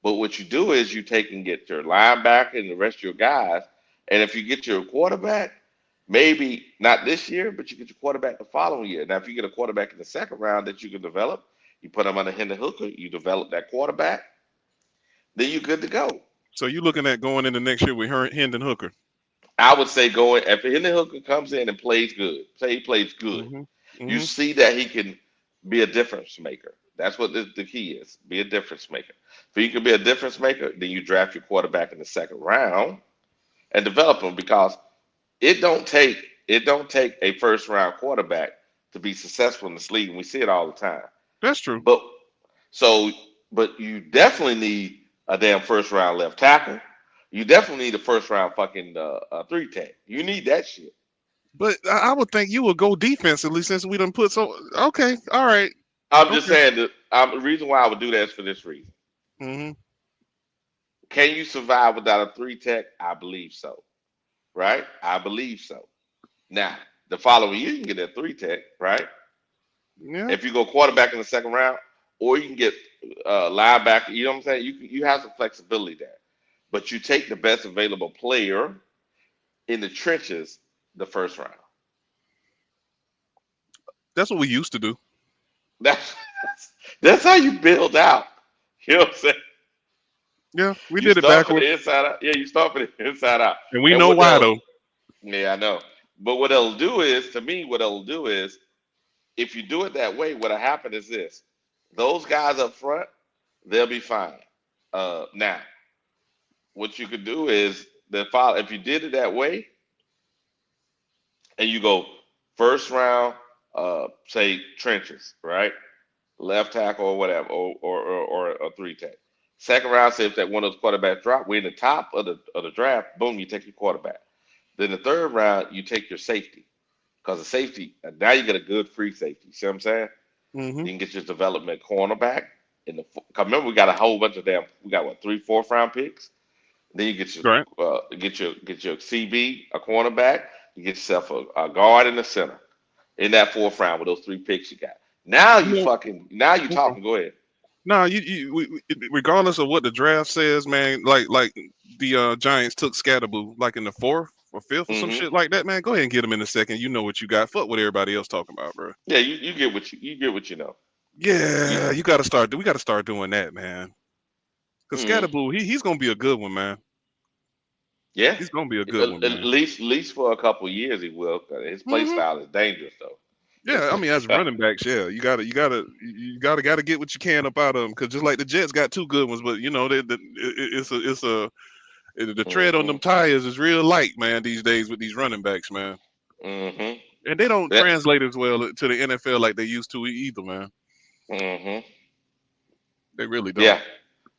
But what you do is you take and get your linebacker and the rest of your guys, and if you get your quarterback, maybe not this year, but you get your quarterback the following year. Now, if you get a quarterback in the second round that you can develop, you put him under Hendon Hooker, you develop that quarterback, then you're good to go. So you looking at going into next year with Hendon Hooker? I would say going if Hendon Hooker comes in and plays good, say he plays good, Mm-hmm. you Mm-hmm. see that he can be a difference maker. That's what the key is. Be a difference maker. If you can be a difference maker, then you draft your quarterback in the second round and develop him because it don't take a first round quarterback to be successful in this league. And we see it all the time. That's true. But so but you definitely need a damn first round left tackle. You definitely need a first round fucking three tech. You need that shit. But I would think you would go defensively since we done put so. Okay, all right, I'm just okay. saying that the reason why I would do that is for this reason. Mm-hmm. Can you survive without a three tech? I believe so. Right? I believe so. Now, the following year you can get a three tech, right? Yeah. If you go quarterback in the second round, or you can get linebacker. You know what I'm saying? You have some flexibility there, but you take the best available player in the trenches the first round. That's what we used to do. That's that's how you build out. You know what I'm saying? Yeah, we You did it start from backwards, the inside out. Yeah, you start from the inside out. and we And know what why they'll though. yeah, I know. But what they'll do is, to me, what they'll do is if you do it that way, what'll happen is this. Those guys up front, they'll be fine. Now, what you could do is if you did it that way and you go first round, say trenches, right? Left tackle or whatever, or a three tech. Second round, say if that one of those quarterbacks drop, we're in the top of the draft, boom, you take your quarterback. Then the third round, you take your safety. Because the safety, now you get a good free safety. See what I'm saying? Mm-hmm. You can get your development cornerback. Cause remember, we got a whole bunch of we got what, 3 4th round picks? Then you get your Right. get your CB, a cornerback. You get yourself a guard in the center in that fourth round with those 3 picks you got. Now You now you know, talking. Go ahead. nah, regardless of what the draft says, man, like the Giants took Scatterboo like in the 4th or 5th or some Hmm. shit like that, man. Go ahead and get him in the second. You know what you got. Fuck what everybody else talking about, bro. Yeah, you get what you get what you know. You, Yeah, you got to start. We got to start doing that, man. Cause mm, Scatterboo, he's gonna be a good one, man. yeah, He's gonna be a good one, man. at least for a couple years he will. 'Cause his play Hmm. style is dangerous though. Yeah, I mean, as running backs, yeah, you gotta get what you can up out of them. Cause just like the Jets got 2 good ones, but you know, the tread on them Hmm. tires is real light, man, these days with these running backs, man. Hmm. And they don't That. translate as well to the NFL like they used to either, man. Hmm. They really don't. Yeah.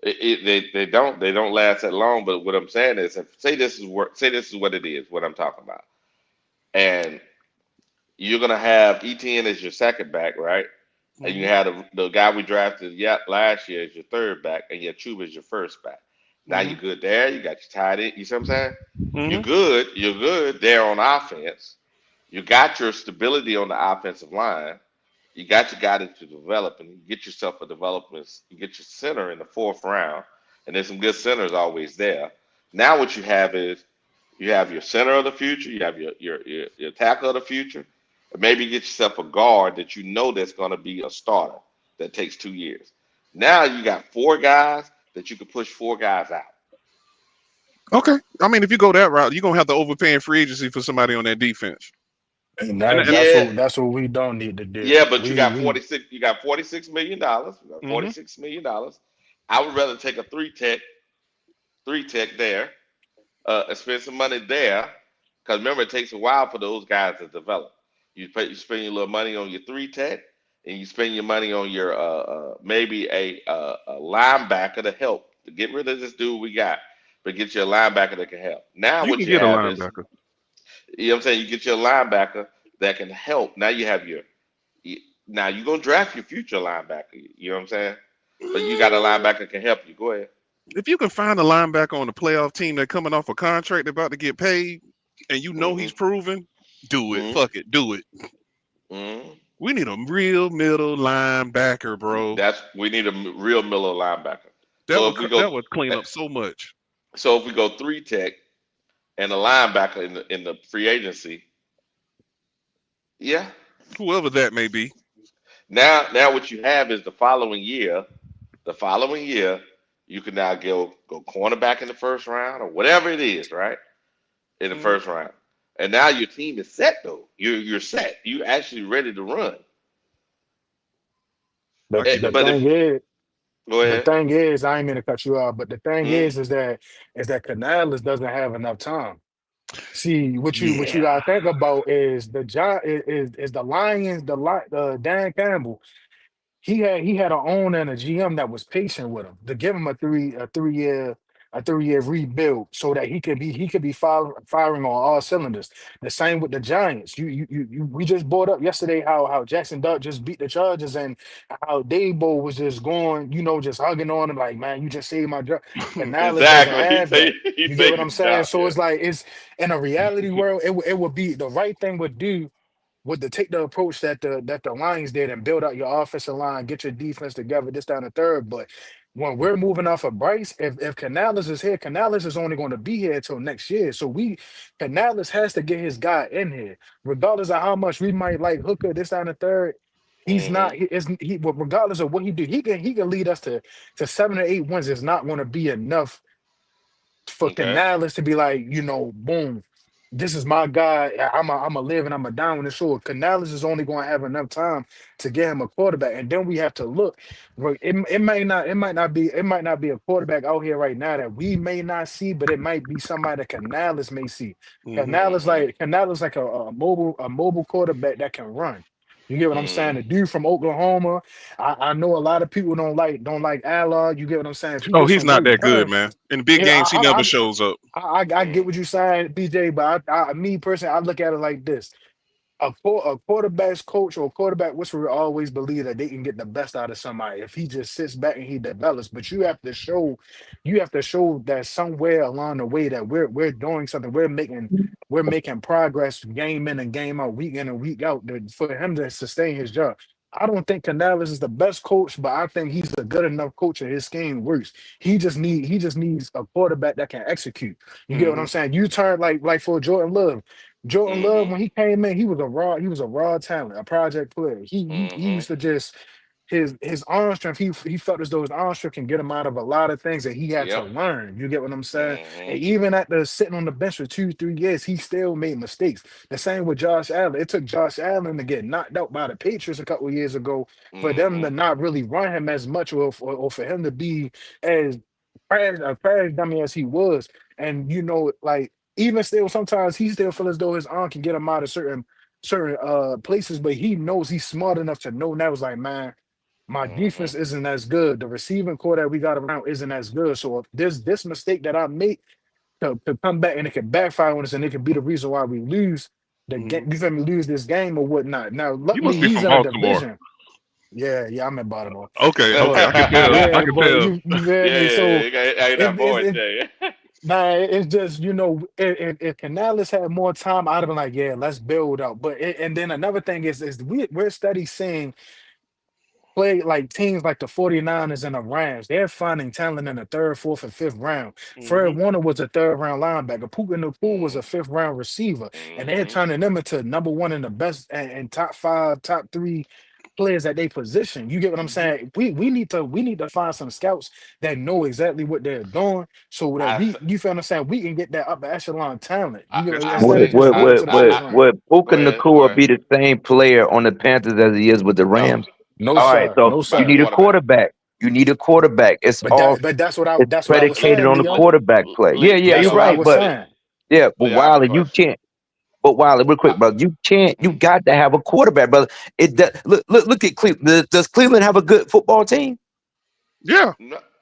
They don't last that long. But what I'm saying is, say this is what it is. What I'm talking about, and you're gonna have ETN as your second back, right? And you Hmm. had the guy we drafted last year as your third back, and your Chuba is your first back. Now Hmm. you're good there. You got your tight end. You see what I'm saying? You're Hmm. good. You're good there on offense. You got your stability on the offensive line. You got your guy that you're developing. You get yourself a development. You get your center in the fourth round, and there's some good centers always there. Now what you have is you have your center of the future. You have your tackle of the future. And maybe get yourself a guard that you know that's going to be a starter that takes 2 years. Now you got 4 guys that you can push 4 guys out. Okay. I mean, if you go that route, you're gonna have to overpay in free agency for somebody on that defense. And And Yeah, that's what we don't need to do. yeah, but We 46 million dollars. You got hmm $46 million. I would rather take a three tech there, and spend some money there. Because remember, it takes a while for those guys to develop. You spend your little money on your 3 tech, and you spend your money on your maybe a linebacker to help to get rid of this dude we got, but get you a linebacker that can help. Now you what can you get a have is, linebacker. you know what I'm saying, you get your linebacker that can help. Now you have you- now you're gonna draft your future linebacker. You know what I'm saying? But you got a Mm, linebacker that can help you. Go ahead. if you can find a linebacker on a playoff team that coming off a contract about to get paid, and you know he's Hmm. proven, do it. Hmm. Fuck it, do it. Hmm. We need a real middle linebacker, bro. We need a real Miller linebacker. That So would if we that go, would clean eh, up so much. so if we go 3 tech and a linebacker in the free agency, yeah. Whoever that may be. Now what you have is the following year. The following year, you can now go cornerback in the first round or whatever it is, right? In the Hmm. first round, and now your team is set though. You're set. You actually ready to run. I get the what But you're thing if saying. is go the ahead. thing is I ain't mean to cut you off, but the thing Hmm. is that Canales doesn't have enough time. See, what you Yeah. gotta think about is the job is the Lions, Dan Campbell. He had an owner and a GM that was patient with him to give him a 3 year rebuild so that he could be firing on all cylinders. The same with the Giants. We just brought up yesterday how Jackson Duck just beat the Chargers and how Dabo was just going, just hugging on him like, man, you just saved my job. And Dallas doesn't Exactly. have that. He You get saved what I'm his saying? job. So Yeah. it's like it's in a reality world, it would be the right thing would do would to take the approach that the Lions did and build out your offensive line, get your defense together, this down the third. But when we're moving off of Bryce, if Canales is here, Canales is only going to be here until next year. So Canales has to get his guy in here, regardless of how much we might like Hooker, this down the third. He's not. Hmm. Well, regardless of what he do, he can lead us to 7 or 8 wins. Is not going to be enough for Okay. Canales to be like, boom, this is my guy. I'm a live and I'm a down with it. So Canales is only going to have enough time to get him a quarterback, and then we have to look. It might not be a quarterback out here right now that we may not see, but it might be somebody that Canales may see. Hmm. Hmm. Canales like a mobile quarterback that can run. You get what I'm saying? Hmm. The dude from Oklahoma. I know a lot of people don't like Allard. You get what I'm saying? If he Oh, gets he's some not great that good, burn, man. In big yeah, games, he never shows up. I get Hmm. what you're saying, BJ, but me personally, I look at it like this. a quarterback's coach or a quarterback whisperer always believe that they can get the best out of somebody if he just sits back and he develops. But you have to show that somewhere along the way that we're doing something. We're making progress game in and game out, week in and week out for him to sustain his job. I don't think Canales is the best coach, but I think he's a good enough coach and his scheme works. He just needs a quarterback that can execute. You get what I'm saying? You turn like for Jordan Love. Jordan Love, when he came in, he was a raw talent, a project player. He used to just his arm strength. He felt as though his arm strength can get him out of a lot of things that he had to Yep. learn. You get what I'm saying? And even after sitting on the bench for 2, 3 years, he still made mistakes. The same with Josh Allen. It took Josh Allen to get knocked out by the Patriots a couple of years ago for them to not really run him as much, or for him to be as crash dummy as he was. And like even still, sometimes he still feels as though his arm can get him out of certain places, but he knows he's smart enough to know that was like, man, my defense isn't as good. The receiving core that we got around isn't as good. So if this mistake that I make to come back and it can backfire on us and it can be the reason why we lose the game, you feel me, lose this game or whatnot. Now, You luckily must be he's from in a Baltimore. division. Yeah, I'm in Baltimore. Okay, But I can tell. I yeah, can but tell. you feel me? Yeah, So you got it, that it, voice it there. nah, it's just if Canales had more time, I'd have been like, yeah, let's build up. And then another thing is we're steady seeing play like teams like the 49ers and the Rams. They're finding talent in the third, fourth, and fifth round. Fred Warner was a third round linebacker. Puka Nacua was a fifth round receiver. And they're turning them into number one and the best and top five, top three players at their position. You get what I'm saying? We need to find some scouts that know exactly what they're doing so that I you feel what I'm saying? We can get that upper echelon talent. You get I instead of think just going to the first round. Would go Puka ahead. Go Nacua ahead. be the same player on the Panthers as he is with the No, Rams? No, All right, sir. so No, you better sir. need a quarterback. quarterback. You need a quarterback. But It's that's what I was predicated saying, on the Leo. quarterback play. Yeah, yeah, That's you're what I right. was But saying. yeah, but Lee, I have a Wilder, you question. can't. But Wilder, real quick, brother, you can't. You got to have a quarterback, brother. Look at Cleveland. Does Cleveland have a good football team? Yeah,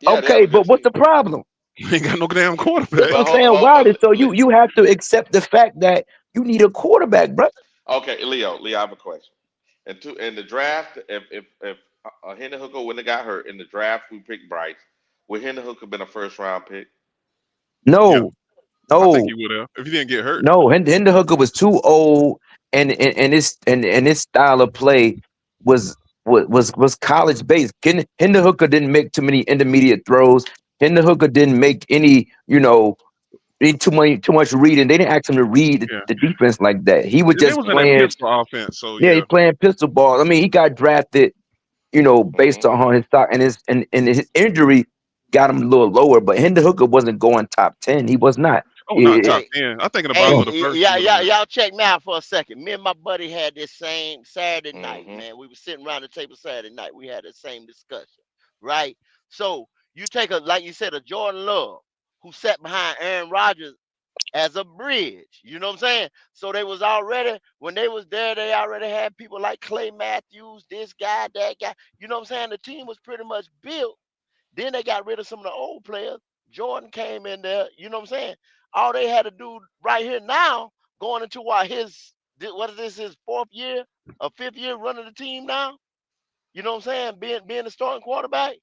Yeah, they have Okay, a good but what's team. the problem? he ain't got no damn That's quarterback. what But I'm saying, Wilder. So you have to accept the fact that you need a quarterback, brother. okay, Leo, I have a question. In the draft, if Hendon Hooker wouldn't have got hurt in the draft, we picked Bryce. Would Hendon Hooker been a first round pick? Yeah, No, I think no, he would have if he didn't get hurt. no. Hendon Hooker was too old, and his style of play was was college based. Hendon Hooker didn't make too many intermediate throws. Hendon Hooker didn't make any, too much reading. They didn't ask him to read Yeah, the defense like that. He was they just was in that playing. pistol offense. So Yeah, he yeah, playing pistol ball. I mean, he got drafted, based on his stock and his injury got him a little lower. But Hendon Hooker wasn't going top 10. He was not. oh, not top Hey, 10. I'm thinking about hey, him No. for the first. He y'all, would have y'all, been. y'all check me out for a second. Me and my buddy had this same Saturday night, Mm-hmm. man. We were sitting around the table Saturday night. We had the same discussion, right? So you take like you said, a Jordan Love who sat behind Aaron Rodgers as a bridge. You know what I'm saying? So they was already when they was there, they already had people like Clay Matthews, this guy, that guy. You know what I'm saying? The team was pretty much built. Then they got rid of some of the old players. Jordan came in there. You know what I'm saying? All they had to do right here now, going into what is this, his fourth year, a fifth year running the team now? You know what I'm saying? Being the starting quarterback,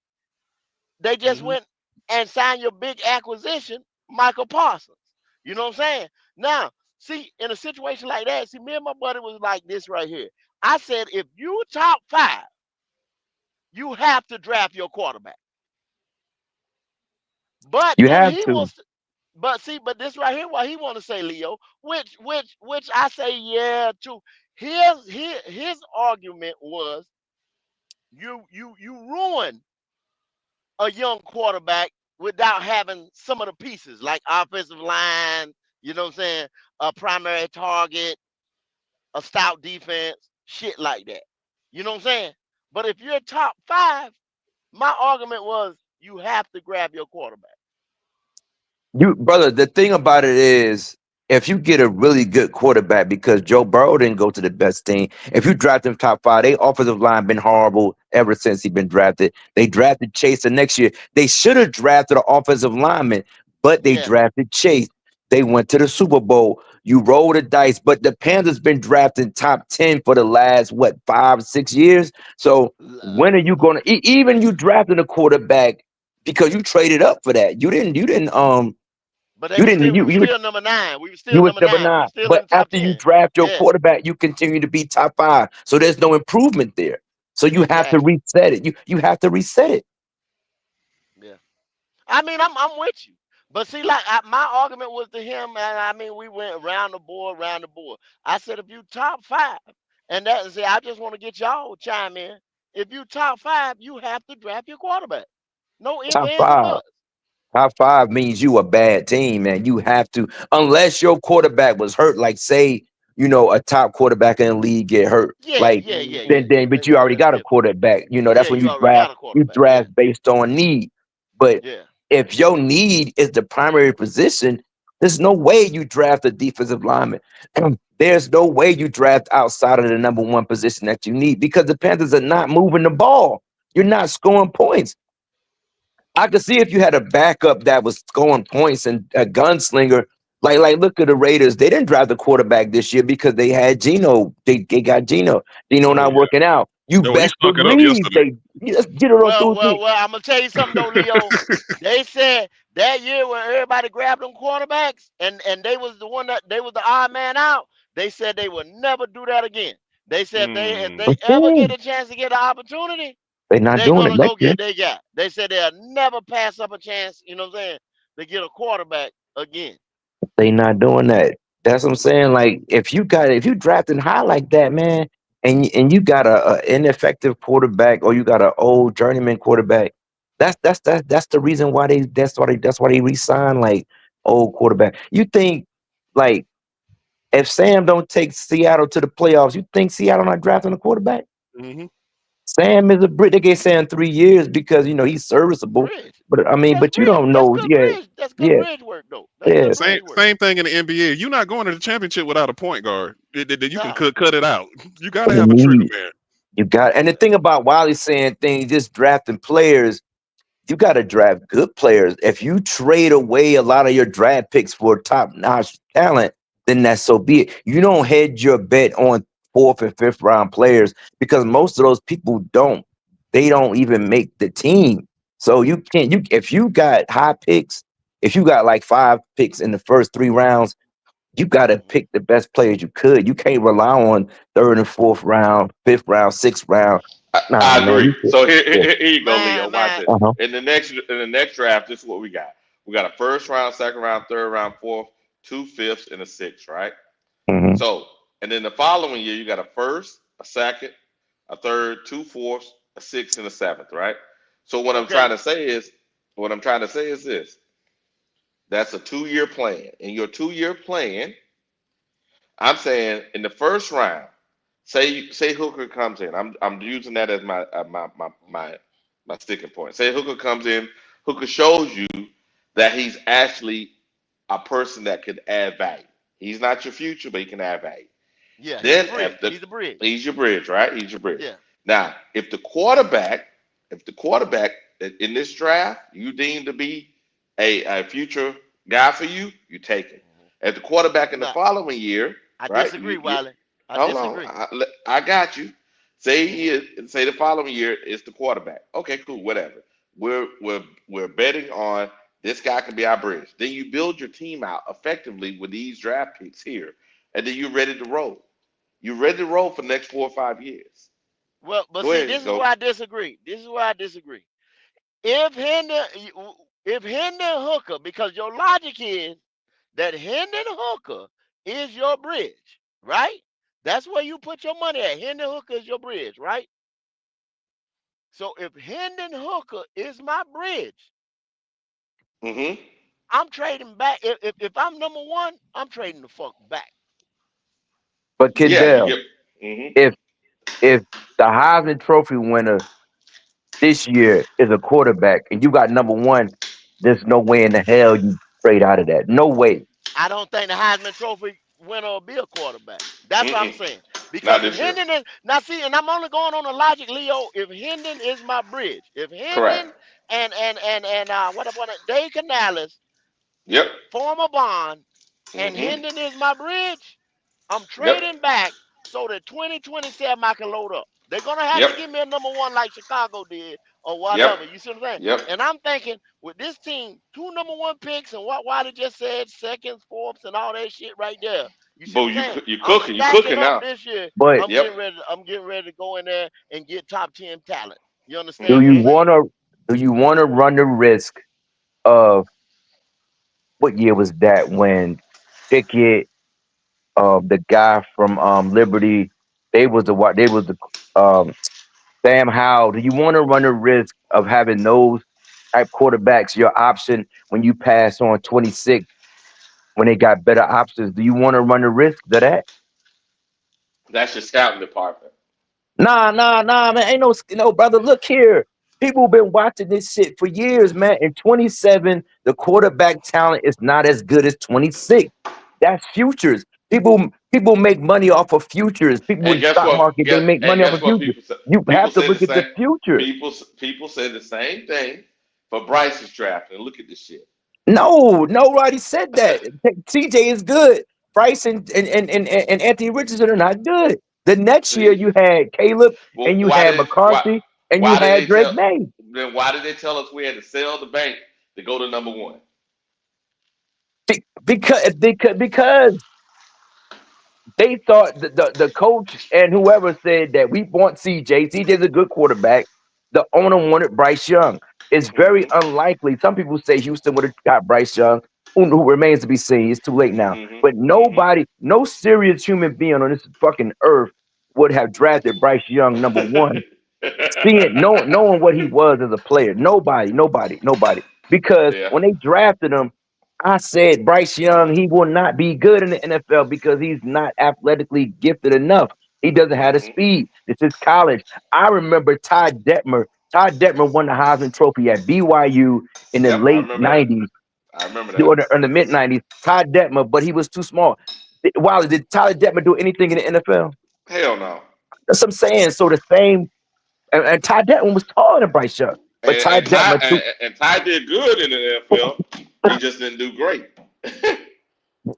they just went and signed your big acquisition, Michael Parsons. You know what I'm saying? Now, see, in a situation like that, see, me and my buddy was like this right here. I said, if you top five, you have to draft your quarterback. But You then have he to. wants, but this right here, what he want to say, Leo, which I say, yeah, too. His argument was you ruin a young quarterback without having some of the pieces like offensive line. You know what I'm saying? A primary target, a stout defense, shit like that. You know what I'm saying? But if you're top five, my argument was you have to grab your quarterback. Brother, the thing about it is, if you get a really good quarterback, because Joe Burrow didn't go to the best team, if you draft him top five, they offensive line been horrible ever since he been drafted. They drafted Chase the next year. They should have drafted an offensive lineman, but they Yeah. drafted Chase. They went to the Super Bowl. You roll the dice, but the Panthers been drafting top 10 for the last 5-6 years. So when are you gonna even you drafting a quarterback because you traded up for that? You didn't But we were you still number 9. We were you still was number number 9. We were 9. still in But the top after you 10. draft your Yeah. quarterback, you continue to be top 5. So there's no improvement there. So you have to Exactly. reset it. You have to reset it. Yeah. I mean, I'm with you. But see, like my argument was to him, and I mean, we went round the board. I said, if you top 5, and that say, I just want to get y'all chime in. If you top 5, you have to draft your quarterback. No ifs, Top ands, or 5. buts. Top 5 means you a bad team, man. You have to, unless your quarterback was hurt, like say, a top quarterback in the league get hurt. Like then but you already That's got a different. quarterback. That's Yeah, when you you already got a you quarterback. Yeah. draft based on need. But Yeah. if your need is the primary position, there's no way you draft a defensive lineman. There's no way you draft outside of the number 1 position that you need because the Panthers are not moving the ball. You're not scoring points. I could see if you had a backup that was scoring points and a gunslinger. Like look at the Raiders. They didn't draft the quarterback this year because they had Geno. They got Geno. Geno Oh not yeah. working out. You No, he best stunk it up believe yesterday. they just get it on through. Well, I'm gonna tell you something though, Leo. They said that year when everybody grabbed them quarterbacks and they was the one that they was the odd man out. They said they would never do that again. They said if they ever get a chance to get an opportunity, They're not they're doing it gonna next go year. get they guy. They said they'll never pass up a chance. You know what I'm saying? To get a quarterback again. They not doing that. That's what I'm saying. Like if you drafting high like that, man, and you got a ineffective quarterback or you got an old journeyman quarterback, that's the reason why they re-sign like old quarterback. You think like if Sam don't take Seattle to the playoffs, you think Seattle not drafting a quarterback? Mm-hmm. Sam is a bridge. They gave Sam 3 years because he's serviceable. Bridge. But I mean, That's but you bridge. don't That's know. good Yeah, bridge. That's good yeah, bridge work though. That's yeah. good Same bridge work. same thing in the NBA. You're not going to the championship without a point guard. You can Nah. cut it out. You got to You have a trigger need man. You got, and the thing about Wiley saying things, just drafting players, you got to draft good players. If you trade away a lot of your draft picks for top-notch talent, then that's so be it. You don't hedge your bet on 4th and 5th round players because most of those people they don't even make the team. So you can't, if you got high picks, if you got like 5 picks in the first 3 rounds, you got to pick the best players you could. You can't rely on 3rd and 4th round, 5th round, 6th round. Nah, I man. agree. So Yeah. here you go, Leo. Watch Man. this. Uh-huh. In the next draft, this is what we got. We got a first round, second round, third round, fourth, 2/5, and a sixth, right? Hmm. So, and then the following year, you got a first, a second, a third, 2/4, a sixth, and a seventh, right? So Okay. what I'm trying to say is this. That's a 2-year plan. In your 2-year plan, I'm saying in the first round, say Hooker comes in. I'm using that as my sticking point. Say Hooker comes in. Hooker shows you that he's actually a person that could add value. He's not your future, but he can add value. Yeah, he's a Then bridge. after He's a bridge. he's your bridge, right? He's your bridge. Yeah. Now, if the quarterback in this draft you deem to be a future guy for you, you take him. If the quarterback in the No, following year, I right? disagree, Wiley. I Hold on, disagree. I got you. Hmm. Say the following year is the quarterback. Okay, cool, whatever. We're betting on this guy can be our bridge. Then you build your team out effectively with these draft picks here, and then you're ready to roll. You're ready to roll for the next 4 or 5 years. Well, but Go see, ahead. this is Go. where I disagree. This is where I disagree. If Hendon, if Hendon Hooker, because your logic is that Hendon Hooker is your bridge, right? That's where you put your money at. Hendon Hooker is your bridge, right? So if Hendon Hooker is my bridge, Mm-hmm. I'm trading back. If I'm number 1, I'm trading the fuck back. But Yeah, you Kendall, get. Mm-hmm. if if the Heisman Trophy winner this year is a quarterback and you got number 1, there's no way in the hell you trade out of that. No way. I don't think the Heisman Trophy winner will be a quarterback. That's what I'm Mm-mm. saying. Not Because if this year. Hendon is now, see, and I'm only going on the logic, Leo. If Hendon is my bridge, if Correct. Hendon and what Dave Canales Yep. form a bond, and Mm-hmm. Hendon is my bridge, I'm Yep. trading back so that 2027 I can load up. They're gonna have Yep. to give me a number one like Chicago did or Yep. whatever. You see what I'm saying? Yep. And I'm thinking with this team, 2 number 1 picks and what Wiley just said, seconds, fourths, and all that shit right there. You see Boo, what I'm saying? you I'm cooking. You stacking cooking up now. this year. But I'm Yep. getting ready. I'm getting ready to go in there and get top 10 talent. You do understand what you I'm saying? wanna do you wanna run the risk of what year was that when Pickett, the guy from Liberty, they was the Sam Howell. Do you want to run the risk of having those type quarterbacks your option when you pass on 26 when they got better options? Do you want to run the risk of that? That's your scouting department. Nah, man. Ain't no, brother. Look here. People been watching this shit for years, man. In 27, the quarterback talent is not as good as 26. That's futures. People make money off of futures. People in And the guess stock what? market, they make money off Guess of what? futures. You People have to say the look at the same. future. People say the same thing for Bryce's draft. And look at this shit. No, nobody said that. CJ is good. Bryce and Anthony Richardson are not good. The next year See, you had Caleb well, and you had McCarthy and you why did had they Drake tell May. then why did they tell us we had to sell the bank to go to number one? Because they thought the coach and whoever said that we want CJ. CJ's a good quarterback. The owner wanted Bryce Young. It's very Mm-hmm. unlikely. Some people say Houston would have got Bryce Young, who remains to be seen. It's too late now. But Mm-hmm. Mm-hmm. nobody, no serious human being on this fucking earth would have drafted Bryce Young number one, knowing what he was as a player. Nobody. Because Yeah. when they drafted him, I said Bryce Young, he will not be good in the NFL because he's not athletically gifted enough. He doesn't have the Mm-hmm. speed. This is college. I remember Todd Detmer. Todd Detmer won the Heisman Trophy at BYU in the Yep, I late remember that. 90s I remember or that. the mid 90s. Todd Detmer, but he was too small. Wiley, did Todd Detmer do anything in the NFL? Hell no. That's what I'm saying. So the same, and Todd Detmer was taller than Bryce Young, but Todd Detmer too. And Ty did good in the NFL. He just didn't do great.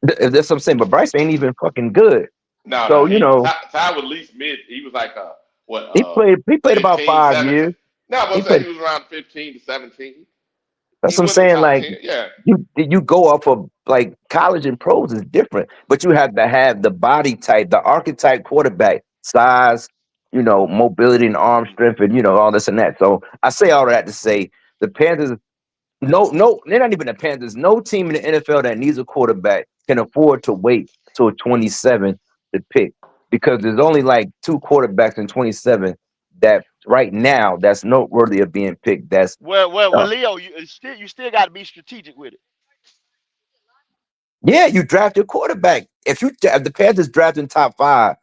That's what I'm saying. But Bryce ain't even fucking good. No. So Ty was at least mid. He was like what he played about 15, 5 17. years. No, I He was saying played. he was around 15 to 17. That's He what I'm was the saying. top Like 10. Yeah. you go off of like college and pros is different, but you have to have the body type, the archetype quarterback, size, mobility and arm strength, and all this and that. So I say all that to say the Panthers. No, they're not even the Panthers. No team in the NFL that needs a quarterback can afford to wait till 27 to pick because there's only like 2 quarterbacks in 27 that right now that's noteworthy of being picked. That's Well, Leo, you still got to be strategic with it. yeah, you draft your quarterback. If the Panthers draft in top 5,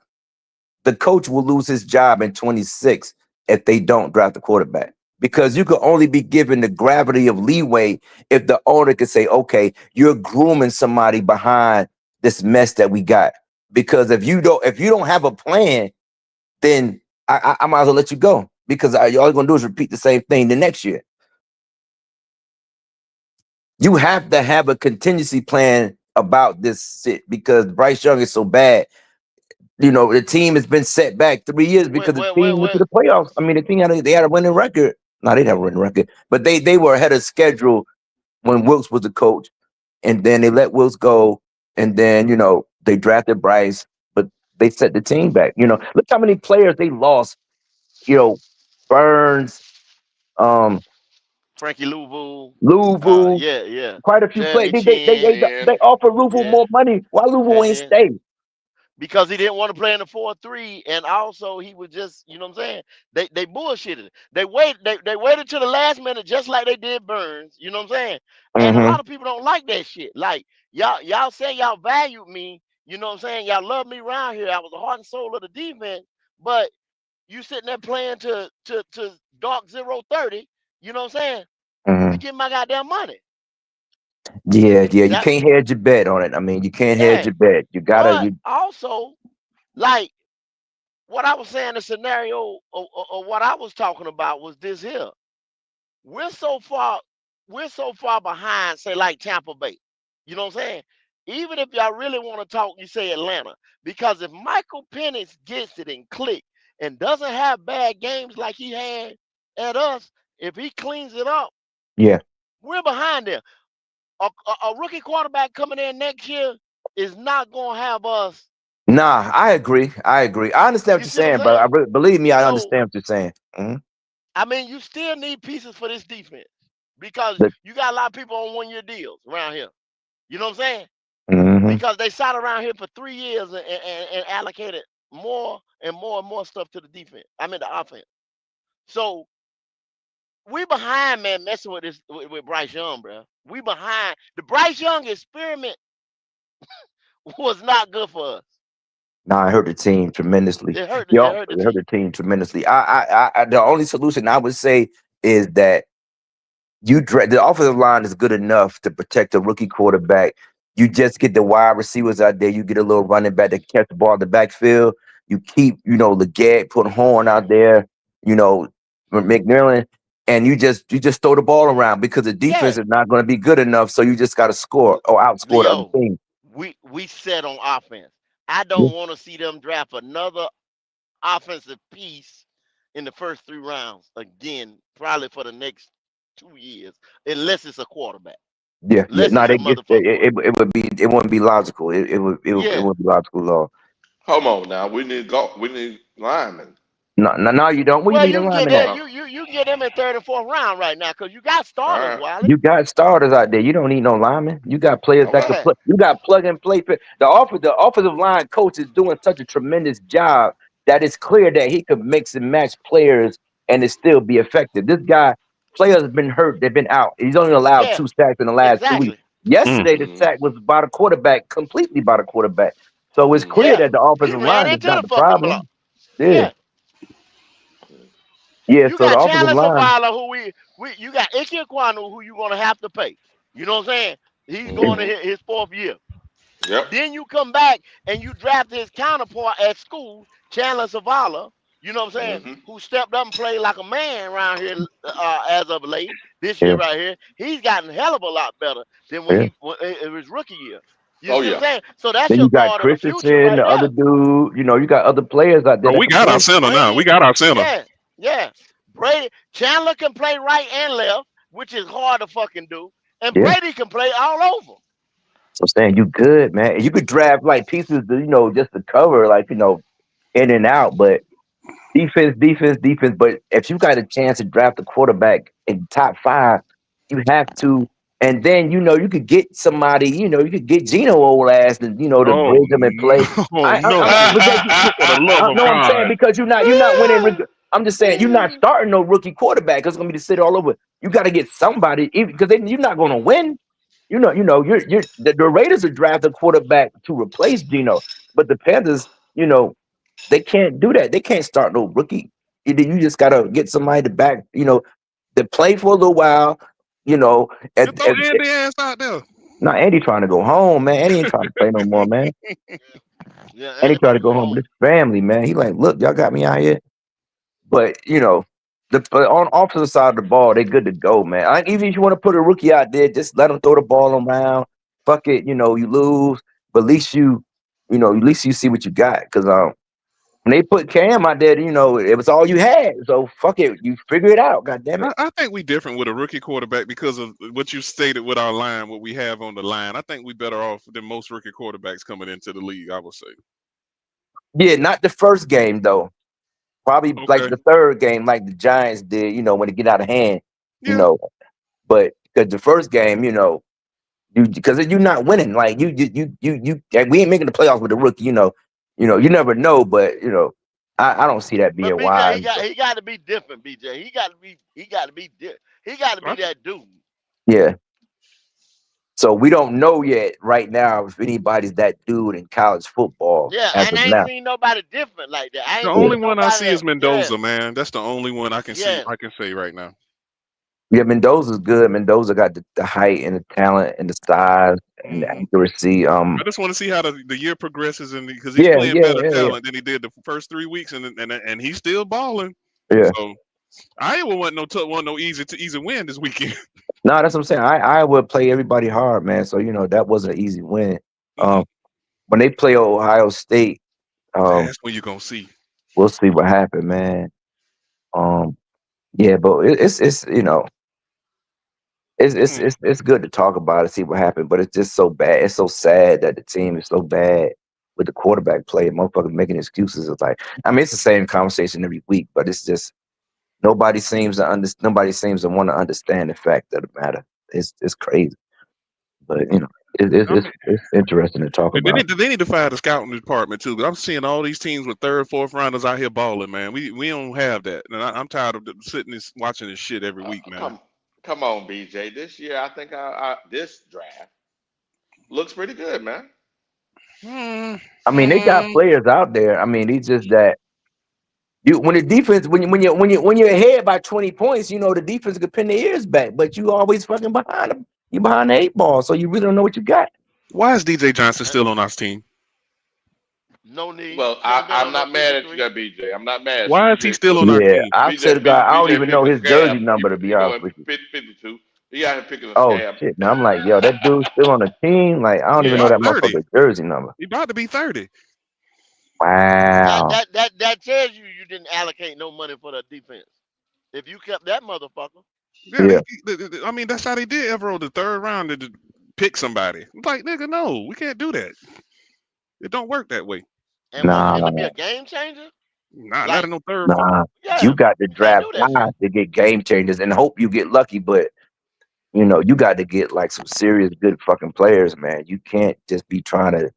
the coach will lose his job in 26 if they don't draft the quarterback. Because you could only be given the gravity of leeway if the owner could say, okay, you're grooming somebody behind this mess that we got. Because if you don't have a plan, then I might as well let you go. Because all you're gonna do is repeat the same thing the next year. You have to have a contingency plan about this shit because Bryce Young is so bad. The team has been set back 3 years Well, because the well, team well, went to well, the playoffs. I mean, the team had a winning record. No, they didn't have a winning record, but they were ahead of schedule when Wilkes was the coach, and then they let Wilkes go, and then they drafted Bryce, but they set the team back. Look how many players they lost. Burns, um, Frankie Louisville, Louisville, yeah, quite a few players. Jeremy They they they they, Chin, Chin. they offered Louisville yeah, more money. Why Louisville and ain't then stay? because he didn't want to play in the 4-3, and also he was just, you know what I'm saying? They bullshitted. They waited till the last minute, just like they did Burns. You know what I'm saying? And a Mm-hmm. lot of people don't like that shit. Like y'all say y'all valued me. You know what I'm saying? Y'all love me around here. I was the heart and soul of the defense, but you sitting there playing to dark 0-30. You know what I'm saying? To Mm-hmm. get my goddamn money. Yeah. You That can't hedge your bet on it. I mean, you can't hedge yeah. your bet. You gotta. But also, like what I was saying, the scenario of what I was talking about was this here. We're so far, we're so far behind, say like Tampa Bay. You know what I'm saying? even if y'all really want to talk, you say Atlanta. Because if Michael Penix gets it and click and doesn't have bad games like he had at us, if he cleans it up, Yeah. we're behind them. A rookie quarterback coming in next year is not going to have us. Nah, I agree. I understand what You you're see what saying, I'm but saying? believe me, I So, understand what you're saying. Mm-hmm. I mean, you still need pieces for this defense because The, you got a lot of people on 1-year deals around here. You know what I'm saying? mm-hmm. Because they sat around here for 3 years and allocated more and more and more stuff to the defense. I mean, the offense. So we behind, man, messing with this with Bryce Young, bro. We behind. The Bryce Young experiment was not good for us. Nah, I hurt the team tremendously. It hurt. It Yo, hurt the it hurt team. the team tremendously. The only solution I would say is that the offensive line is good enough to protect a rookie quarterback. You just get the wide receivers out there. You get a little running back that catch the ball in the backfield. You keep, Leggett, put Horn out there, McMillan, and you just throw the ball around because the defense Yeah, is not going to be good enough. So you just got to score or outscore the other Leo. team. We set on offense. I Yeah. don't want to see them draft another offensive piece in the first 3 rounds again, probably for the next 2 years, unless it's a quarterback. Yeah. Unless No, it's a they get motherfucking quarterback. it wouldn't be logical. It Yeah. wouldn't be logical at all. Come on now, we need linemen. No, you don't. What do you Well, need a you can get lineman there. at? You can get them in 3rd and 4th round right now because you got All starters, right, Wiley. You got starters out there. You don't need no linemen. You got players that can okay. play. You got plug and play. The offensive line coach is doing such a tremendous job that it's clear that he could mix and match players and it still be effective. This guy, players have been hurt. They've been out. He's only allowed Yeah, 2 sacks in the last 2 weeks. exactly. Yesterday, the Mm-hmm. sack was by the quarterback, completely by the quarterback. So it's clear Mm-hmm. Yeah, that the he offensive ran line is into not the the fucking block. problem. Yeah, Yeah, yeah. you So the got offensive Chandler line. Zavala, who we you got Ike Kwanu, who you gonna have to pay. You know what I'm saying? He's going to Mm-hmm. his 4th year. Yep. Then you come back and you draft his counterpart at school, Chandler Zavala, you know what I'm saying, Mm-hmm. who stepped up and played like a man around here as of late, this year Yeah, right here. He's gotten a hell of a lot better than yeah. when it was rookie year. You Oh see what I'm yeah. saying? So that's Then your you got guard of the future Christensen, right the other there. dude. You got other players out there Oh, that we can got our play. center now. We Brady, got our center. yeah, yeah. Brady, Chandler can play right and left, which is hard to fucking do. And Yeah. Brady can play all over. So I'm saying you good, man. You could draft like pieces, just to cover, like in and out. But defense. But if you got a chance to draft a quarterback in top 5, you have to. And then you could get somebody. You could get Geno old ass, and to Oh bridge him and play. no, no! For the love of No, I'm saying God! because you're not winning. I'm just saying you're not starting no rookie quarterback. It's gonna be to sit all over. You got to get somebody, because you're not gonna win. The Raiders are drafting a quarterback to replace Geno, but the Panthers, they can't do that. They can't start no rookie. You just gotta get somebody to back, to play for a little while. You know, You throw Andy ass out there. now Andy trying to go home, man. Andy ain't trying to play no more, man. Yeah, Andy trying anybody to go go home with home. his family, man. He like, look, y'all got me out here. But but on opposite side of the ball, they good to go, man. Even if you want to put a rookie out there, just let them throw the ball around. Fuck it, you lose, but at least you see what you got. Because when they put Cam out there, it was all you had. So fuck it, you figure it out. God damn it. I think we different with a rookie quarterback because of what you stated with our line, what we have on the line. I think we better off than most rookie quarterbacks coming into the league, I would say. Yeah, not the first game though. Probably like Okay. the third game, like the Giants did. When it get out of hand. You Yeah. know, but because the first game, because you're not winning. Like we ain't making the playoffs with a rookie. You never know, but I don't see that But being BJ, wise. he got to be different. BJ, he got to be he got to be I, that dude. Yeah. So we don't know yet right now if anybody's that dude in college football Yeah, as and of I ain't now. seen nobody different like that. I the ain't Yeah. only seen one I nobody see is that. Yeah, Mendoza, man. That's the only one I can see. yeah. I can say right now. Yeah, Mendoza's good. Mendoza got the height and the talent and the size and the Mm-hmm. accuracy. I just want to see how the year progresses, and because he's Yeah, playing yeah, better yeah, yeah. talent than he did the first 3 weeks, and he's still balling. Yeah. So Iowa wasn't no easy win this weekend. No, that's what I'm saying. I would play everybody hard, man. So that wasn't an easy win. When they play Ohio State, That's when you're gonna see. we'll see what happened, man. Yeah, but it's it's good to talk about it, see what happened, but it's just so bad. It's so sad that the team is so bad with the quarterback play. Motherfuckers making excuses. It's like, I mean, it's the same conversation every week, but it's just nobody seems to want to understand the fact of the matter. It's crazy, but I mean, it's interesting to talk they about. need to fire the scouting department too. Cause I'm seeing all these teams with third, fourth rounders out here balling, man. We don't have that, and I'm tired of sitting and watching this shit every week, man. Come on, BJ. This year, I think this draft looks pretty good, man. I mean, they got players out there. I mean, it's just that when the defense when you're ahead by 20 points, the defense could pin their ears back, but you always fucking behind them. You behind the 8 ball, so you really don't know what you got. Why is DJ Johnson still on our team? No need. Well, Should have been I'm on not that mad at you, 53. there, BJ. I'm not mad at you. Why is he still on our team? I said, God, I don't even know picking a his jersey scab. number, to be You honest know, with you. 52. He out here picking a Oh scab. shit! Now I'm like, yo, that dude's still on the team. Like, I don't He even know about that 30. motherfucker's jersey number. He about to be 30. Wow. That tells you didn't allocate no money for the defense. If you kept that motherfucker. Yeah, I mean that's how they did Everro the third round to pick somebody. I'm like, nigga, no, we can't do that. It don't work that way. And was it Nah, going to be a game changer? Nah, not Like, in no third. nah. yeah, You got to you can't draft do that high shit. to get game changers and hope you get lucky, but you got to get like some serious good fucking players, man. You can't just be trying to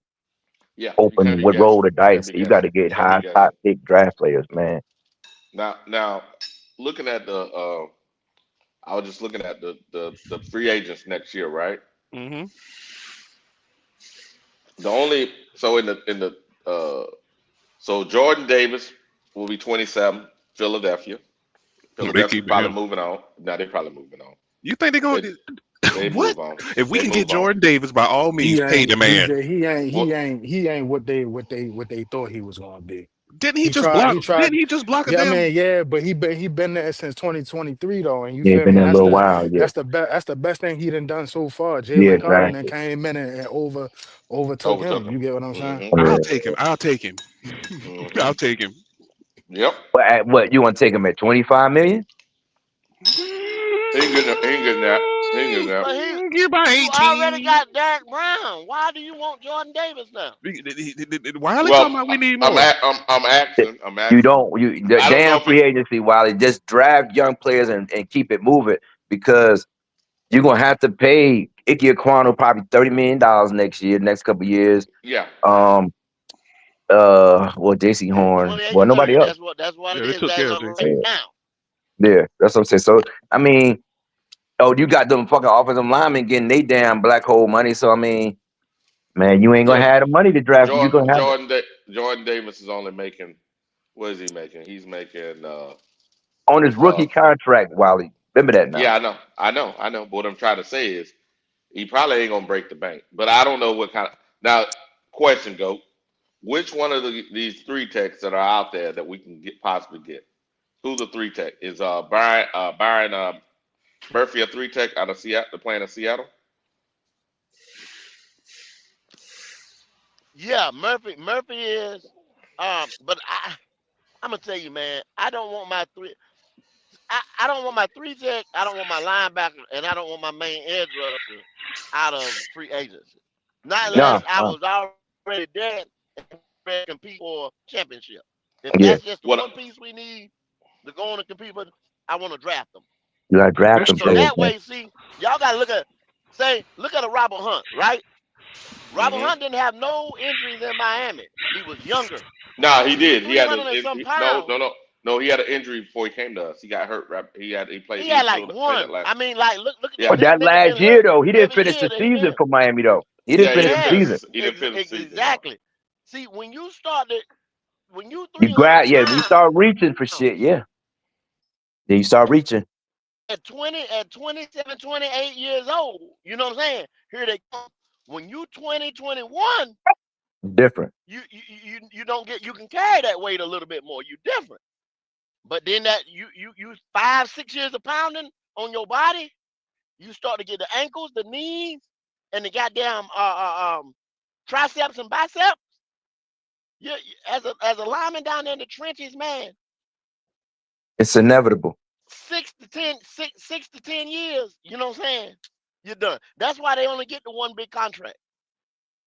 Yeah, you can't open be with guessing. roll the You can't dice. be You got to guessing. get You can't be high top guessing. pick draft players, man. Now, looking at I was just looking at the free agents next year, right? Mm-hmm. The only so in the so Jordan Davis will be 27, Philadelphia. No, they Philadelphia keeping probably him. moving on. No, they probably moving on. You think they're They gonna they what? move on. If we They can get move on. Jordan Davis, by all means, He pay the ain't man. BJ. What? He ain't what they thought he was gonna be. Didn't he He just tried. block? He tried. Didn't he just block a Yeah, I damn? mean, yeah, but he been there since 2023 though, and you Yeah, feel been me? there a little while. Yeah, That's the best thing he done so far. yeah, Jalen Carter then exactly. came in and overtook Overtook him. him. You get what I'm saying? Mm-hmm. I'll Yeah. take him. I'll take him. Mm-hmm. I'll take him. Yep. What you want to take him at 25 million? He ain't getting that. He ain't getting that. But Get by you already 18. got Derek Brown. Why do you want Jordan Davis now? Why are they talking Well, about we need I'm more? asking. I'm You asking. don't the I don't know damn if it. free agency, Wiley, just draft young players and keep it moving because you're gonna have to pay Ike Ekwonu probably $30 million next couple of years. Yeah. JC Horn. 28 Well, to nobody 30. else. That's what Yeah, it they is took as care of of JC. right Yeah, now. yeah, that's what I'm saying. So I mean, you got them fucking offensive linemen getting they damn black hole money. So I mean, man, you ain't gonna Yeah. have the money to draft. You're gonna have it Jordan Davis is only making. What is he making? He's making. on his rookie contract, Wiley. Remember that now. Yeah, I know. But what I'm trying to say is he probably ain't gonna break the bank. But I don't know what kind of. Now, question go. Which one of these three techs that are out there that we can possibly get? Who's the three tech? Is Byron Murphy a three tech out of Seattle, playing in Seattle? Yeah, Murphy is. But I'm gonna tell you, man, I don't want my three. I don't want my three tech. I don't want my linebacker, and I don't want my main edge rusher out of free agency. Not Gotcha. unless I was already dead and ready to compete for championship. If Yeah, that's just the What? one piece we need to go on and compete for, I want to draft them. you gotta draft That's them So true. players, that man. way, see, y'all gotta look at a Robert Hunt, right? Robert Mm-hmm. Hunt didn't have no injuries in Miami. He was younger. Nah, he He was did. He had 300 and some no, pounds. no, no, no. He had an injury before he came to us. He got hurt. Right? He played. He He had like still played that one. last. I mean, like look at Yeah. But this that nigga last been year hurt though, he didn't every finish year the that he season been. for Miami though. He didn't Yeah, finish the season. he didn't finish the season. No. Exactly. See, when you 300 When you pounds start reaching for shit, yeah. Then you start reaching. at 27, 28 years old, you know what I'm saying? Here they come. When you 20, 21, Different. you don't get, you can carry that weight a little bit more. You different. But then that you 5, 6 years of pounding on your body, you start to get the ankles, the knees, and the goddamn triceps and biceps. As a lineman down there in the trenches, man, It's inevitable. 6 to 10 years, you know what I'm saying? You're done. That's why they only get the one big contract.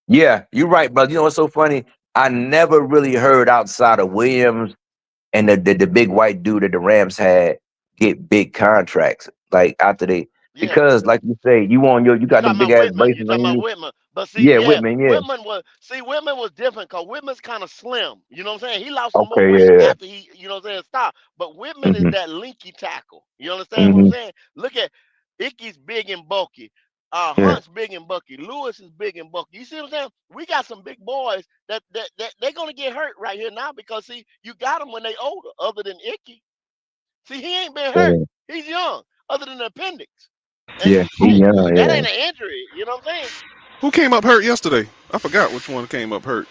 Yeah, you're right, brother. You know what's so funny? I never really heard outside of Williams and the big white dude that the Rams had get big contracts like after they because like you say you got them talking big about ass Whitman. braces You talking on about you. Whitman. But see, Yeah, Whitman. Yeah. Whitman was different because Whitman's kind of slim. You know what I'm saying? He lost some more Okay. weight Yeah. after he, you know what I'm saying, stopped. But Whitman is Mm-hmm. that linky tackle. You understand what I'm Mm-hmm. saying? Look at Icky's big and bulky. Yeah. Hunt's big and bulky. Lewis is big and bulky. You see what I'm saying? We got some big boys that they're gonna get hurt right here now because see, you got them when they older. Other than Icky, see, he ain't been hurt. Yeah. He's young. Other than the appendix. And Yeah. shit, that Yeah. ain't an injury. You know what I'm saying? Who came up hurt yesterday? I forgot which one came up hurt.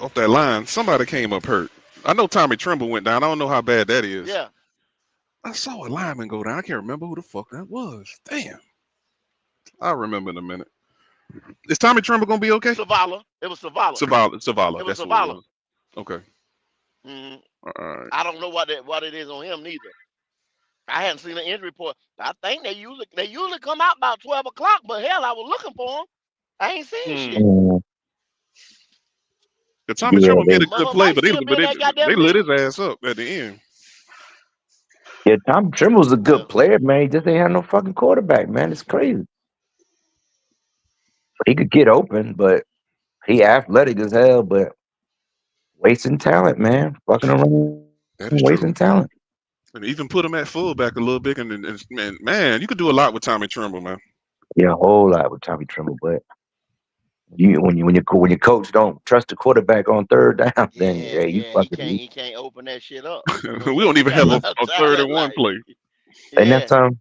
Off that line, somebody came up hurt. I know Tommy Tremble went down. I don't know how bad that is. Yeah. I saw a lineman go down. I can't remember who the fuck that was. Damn. I'll remember in a minute. Is Tommy Tremble gonna be okay? Savala. It was Savala. Savala. It was That's what it Savala. was. Okay. Mm-hmm. All right. I don't know what it is on him neither. I hadn't seen an injury report. I think they usually come out about 12 o'clock, but hell, I was looking for him. I ain't seen shit. The Tommy Tremble made a good Mother play, might but still be in that they goddamn lit league. his ass up at the end. Yeah, Tom Trimble's a good player, man. He just ain't have no fucking quarterback, man. It's crazy. He could get open, but he athletic as hell, but wasting talent, man. Fucking around, That is wasting true. talent. And even put him at fullback a little bit, and man, you could do a lot with Tommy Tremble, man. Yeah, a whole lot with Tommy Tremble, but when your coach don't trust the quarterback on third down, then you fucking. He can't open that shit up. You know We don't even have a third and one like, play. And that time,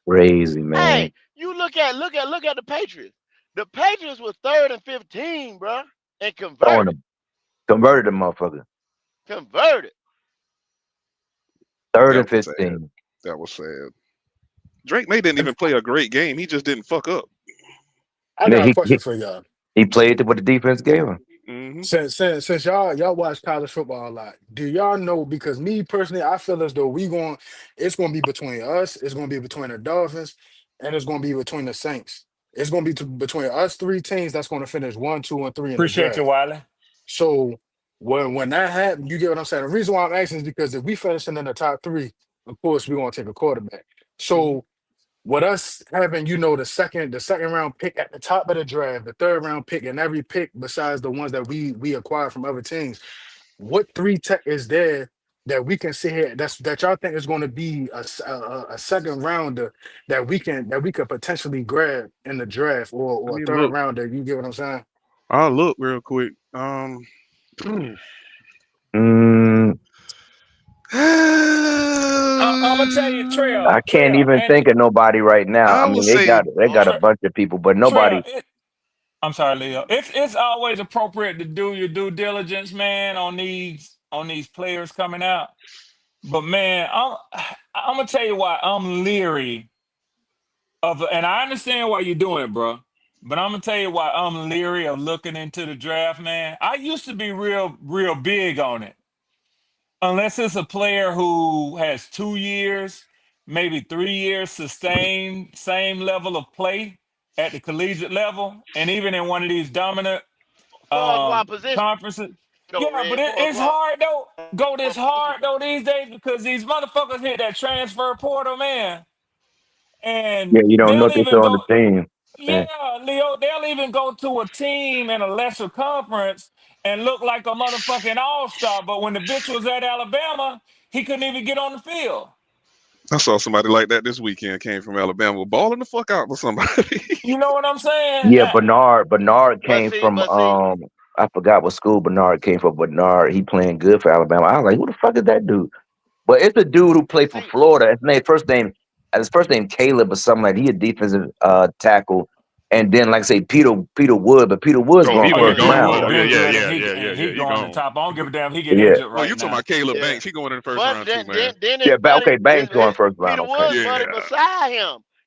crazy, man. Hey, you look at the Patriots. The Patriots was 3rd and 15, bro, and converted the motherfucker. Converted. 3rd and 15. That was sad. Drake May didn't even play a great game. He just didn't fuck up. I got a question for y'all. He played what the defense gave him. Mm-hmm. Since y'all watch college football a lot, do y'all know? Because me personally, I feel as though it's gonna be between us, it's gonna be between the Dolphins, and it's gonna be between the Saints. It's gonna be between us three teams that's gonna finish 1, 2, and 3 in the Appreciate you, draft. Wiley. So when that happens, you get what I'm saying. The reason why I'm asking is because if we finishing in the top 3, of course we're gonna take a quarterback. So with us having, the second round pick at the top of the draft, the 3rd round pick, and every pick besides the ones that we acquired from other teams, what 3 tech is there that we can sit here that y'all think is going to be a second rounder that we could potentially grab in the draft or a 3rd Look. rounder? You get what I'm saying? I'll look real quick. I'm gonna tell you, Trail. I can't even think of nobody right now. I mean, they got a bunch of people, but nobody. I'm sorry, Leo. It's always appropriate to do your due diligence, man, on these players coming out. But man, I'm gonna tell you why I'm leery of, and I understand why you're doing it, bro. But I'm gonna tell you why I'm leery of looking into the draft, man. I used to be real big on it. Unless it's a player who has 2 years, maybe 3 years sustained same level of play at the collegiate level, and even in one of these dominant conferences. Yeah, but it's hard though. Go this hard though these days because these motherfuckers hit that transfer portal, man. And Yeah, you don't know they'll if they're even still on the go. team. Yeah, Leo, they'll even go to a team in a lesser conference and look like a motherfucking all-star. But when the bitch was at Alabama, he couldn't even get on the field. I saw somebody like that this weekend. Came from Alabama, balling the fuck out with somebody. You know what I'm saying? Yeah, Bernard came from I forgot what school Bernard came from. Bernard, he playing good for Alabama. I was like, who the fuck is that dude? But it's a dude who played for Florida. His first name Caleb or something like that. He a defensive tackle. And then, like I say, Peter Wood, but Peter Wood's going first round. Peter Wood good, and he going to top. I don't give a damn. He get Yeah. injured right now. Oh, you talking about Caleb Banks? He going in the first round too, man. Yeah, okay, Banks going first round. Peter Okay. Wood's buddy beside him.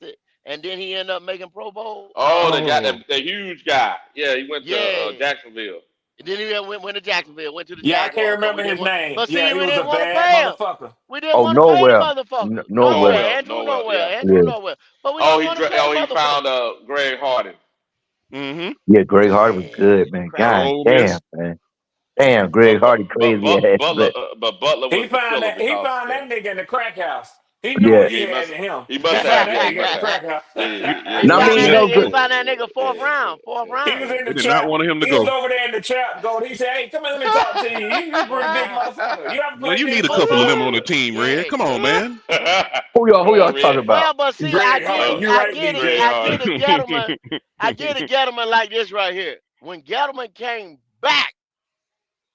drafted, and then he ended up making Pro Bowl. Oh, they got the huge guy. Yeah, he went Yeah. to Jacksonville. And then he went to Jacksonville, went to the Yeah, I can't Jaguars. But remember his name. but see, Yeah, he we was a didn't want to bad pay him. motherfucker. We didn't Oh, want to pay the Norwell. motherfucker. Norwell. Andrew Norwell, Norwell. yeah. Andrew Norwell. But we didn't want to pay the he found motherfucker. Greg Harden. Mm-hmm. Yeah, Greg Harden was good, man. Out of God Ole damn, Miss. man. Damn, Greg Hardy crazy ass, but but Butler He was the found killer that he because found that nigga in the crack house. He knew yeah. what yeah, he had in him. he He must found have, that yeah, he nigga in must the have, crack house. yeah, He No, I found mean, you that know, nigga. He good. found that nigga fourth yeah, round. Fourth yeah. He was round. in They the did not trap. want him to He was go. over there in the trap gold. He said, "Hey, come here, let me talk to you. You a pretty big motherfucker. You ever Man, played you need that a couple of football?" them on the team, Red. Come on, Yeah. man. Who y'all talking Red. about? Well, but see, I Greg get Hardy. it. You I right, get it. DJ. Greg I get Hardy. it, Gettleman. I get it, Gettleman, like this right here. When Gettleman came back,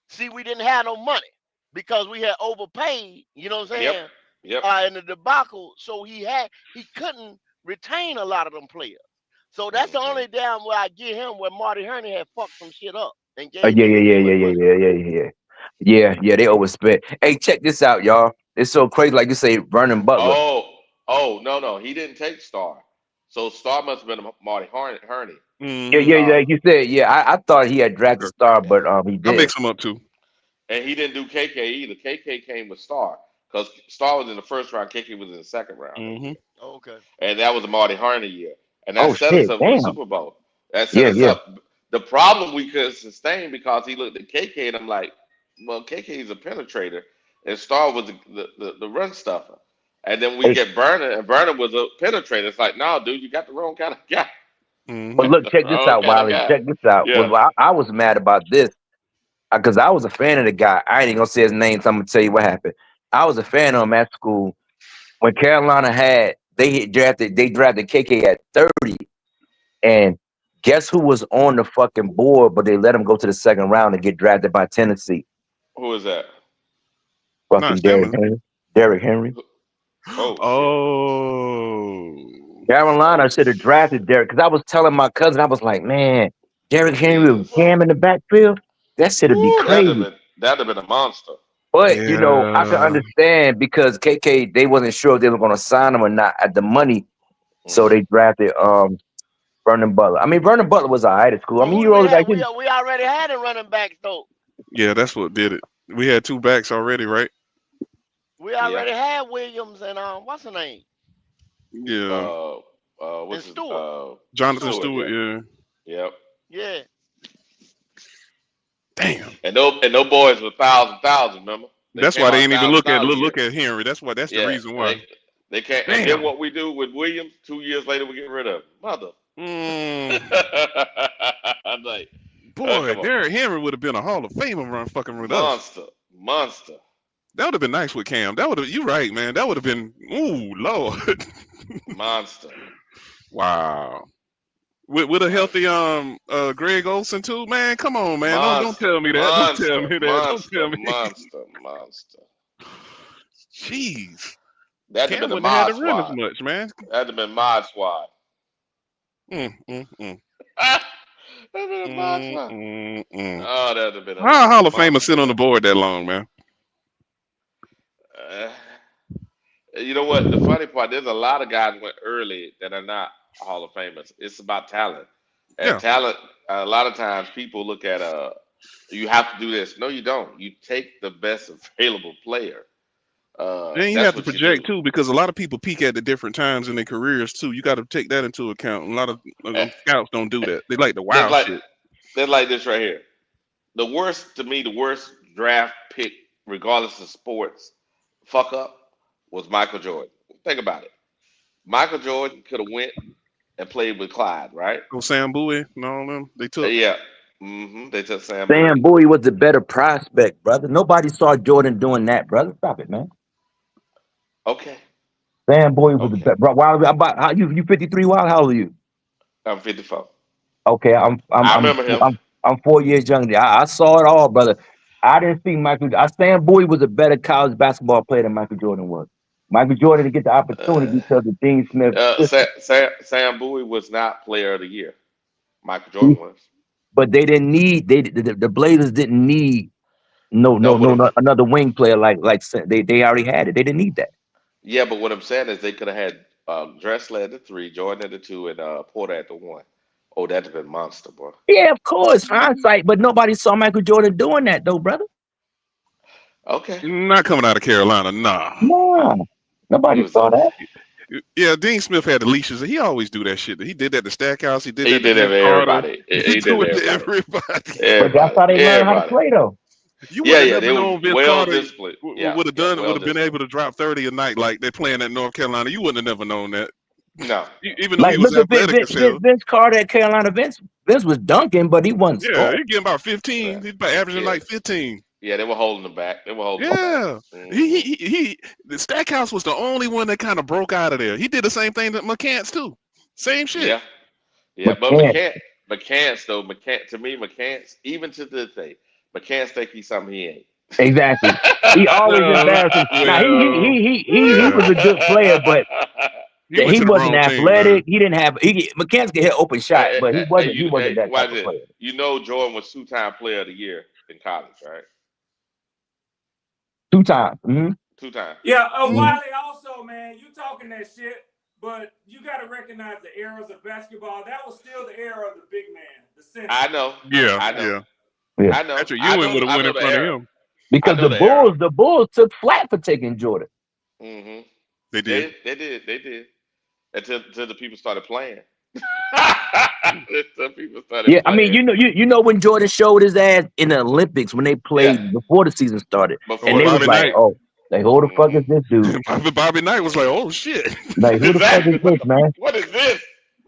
see, we didn't have no money because we had overpaid, you know what I'm Yep, saying? yep. In the debacle. So he couldn't retain a lot of them players. So that's the Hmm. only damn where I get him where Marty Herney had fucked some shit up and Oh, gave yeah, yeah, niggas yeah, too yeah, much yeah, money. yeah, yeah, yeah. Yeah, they overspent. Hey, check this out, y'all. It's so crazy, like you say, Vernon Butler. No, he didn't take Star. So Star must have been Marty Herney Yeah, Mm-hmm. yeah, because, like you said, yeah. I thought he had drafted Okay. Star, but he I mix didn't. them up too. and he didn't do KK either. KK came with Star because Star was in the first round. KK was in the second round that Mm-hmm. year, Okay. and that was the Marty Herney year, and that Oh set us shit, up for the damn. Super Bowl. That set Yeah, us yeah. up. The problem we couldn't sustain because he looked at KK and I'm like, well, KK is a penetrator, and Star was the run stuffer. And then we Hey, get Burner, and Burner was a penetrator. It's like, no, dude, you got the wrong kind of guy. but Mm-hmm. look, check this Wrong out, kind of Wiley. guy. Check this out. Yeah. Well, I was mad about this because I was a fan of the guy. I ain't even gonna say his name, so I'm gonna tell you what happened. I was a fan of him at school when Carolina they drafted KK at 30, and guess who was on the fucking board, but they let him go to the second round and get drafted by Tennessee. Who is that? Not Fucking Derrick Simmons. Henry. Derrick Henry. Oh shit. Oh. Carolina Oh should have drafted Derrick because I was telling my cousin, I was like, man, Derrick Henry with Jesus. Cam in the backfield, that should have be Woo, crazy. that'd have been a monster. But I can Yeah. understand because KK they wasn't sure if they were going to sign him or not at the money, so Hmm. they drafted Vernon Butler. I mean, Vernon Butler was alright at school. I Well, mean, who you do we always have? like We already had a running back though. Yeah, that's what did it. We had two backs already, right? We Yeah. already had Williams and what's her name? Yeah. Uh, And what's his Stewart. Jonathan Stewart. Stewart? Stewart, Yeah. yeah. Yep. Yeah. Damn. And no boys were thousand. Remember, they That's came why they out ain't even $1,000 a year. look at Henry. That's the Yeah. reason And why. they can't. And then Damn. what we do with Williams? 2 years later, we get rid of him. Mother. Mm. I'm like, Boy, come on, Derrick Henry would have been a Hall of Famer run fucking with us. monster. That would have been nice with Cam. That would have you right, man. That would have been Lord. Monster. Wow. With a healthy Greg Olsen too, man. Come on, man. Don't Monster. tell me that. Don't tell Monster. me that. Don't Monster. tell me. Monster. Monster. Jeez. That'd have Cam been the wouldn't have had mod to run as squad. much, man. That'd have been mod squad. Mm, mm, mm. That'd have been a mod Mm, squad. mm, mm. Oh, that'd have been How a a Hall of Famer monster sit on the job. board that long, man? Uh, you know what? The funny part, there's a lot of guys went early that are not Hall of Famers. It's about talent, and Yeah. talent. A lot of times, people look at you have to do this. No, you don't. You take the best available player. Then you That's have to what you do. project too, because a lot of people peak at the different times in their careers too. You got to take that into account. A lot of Eh, scouts don't do that. They like the That's wild like shit. they're like this right here. The worst draft pick, regardless of sports, fuck up was Michael Jordan. Think about it. Michael Jordan could have went and played with Clyde, right? Go Sam Bowie and all them. They took. Yeah. They took Sam Sam Bowie. Bowie was the better prospect, brother. Nobody saw Jordan doing that, brother. Stop it, man. Okay. Sam Bowie was the Okay. best. Bro, Wiley, about how you 53 Wild? How old are you? I'm 54. Okay, I'm I'm I I'm remember him. I'm I'm 4 years younger. I saw it all, brother. I didn't see Michael. Sam Bowie was a better college basketball player than Michael Jordan was. Michael Jordan didn't get the opportunity Uh, because of Dean Smith system. Sam Bowie was not player of the year. Michael He- Jordan was. But they didn't need the Blazers didn't need No, another wing player they already had it. They didn't need that. yeah, but what I'm saying is they could have had Drexler at the three, Jordan at the two, and Porter at the one. Oh, that'd have been monster, bro. Yeah, of course, hindsight, but nobody saw Michael Jordan doing that though, brother. Okay. Not coming out of Carolina, nah. Nah, He nobody was saw that. Yeah, Dean Smith had the leashes. He always do that shit. He did that to Stackhouse. He did he that to did it Vince to Carter. everybody. He He did do it it to to everybody. everybody. But that's Everybody. how they learn how to Everybody. play though. You would have They never were known Vince well Carter disciplined. would have Well been able disciplined. to drop 30 a night like they're playing at North Carolina. You wouldn't have never known that. No. Even though he Like, was look at athletic as hell. Vince Carter at Carolina. Vince was dunking, but he wasn't Yeah, scoring. he's getting about 15. He's about averaging like 15. Yeah, they were holding him back. Yeah, the Stackhouse was the only one that kind of broke out of there. He did the same thing to McCants too. Same shit. Yeah, but McCants though, to me, McCants, even to this day, McCants think he's something he ain't. Exactly. He always embarrassed him. Now he was a good player, but he went he to the wasn't wrong team, man. athletic. He didn't have McCants could hit open shot, but he wasn't that type of player. You know, Jordan was 2-time player of the year in college, right? 2 times. Mm-hmm. 2 times. Yeah, Wiley, also, man, you talking that shit, but you got to recognize the eras of basketball. That was still the era of the big man, the center. I know. Yeah. I know. Patrick Ewing would have went in front of him. Because the Bulls took flat for taking Jordan. Mm-hmm. They did. They did. Until the people started playing. Until people started playing. I mean, you know when Jordan showed his ass in the Olympics when they played before the season started, and they was like, "Oh, like who the fuck is this dude?" Bobby Knight was like, "Oh shit!" Like who the fuck is this, man? What is this?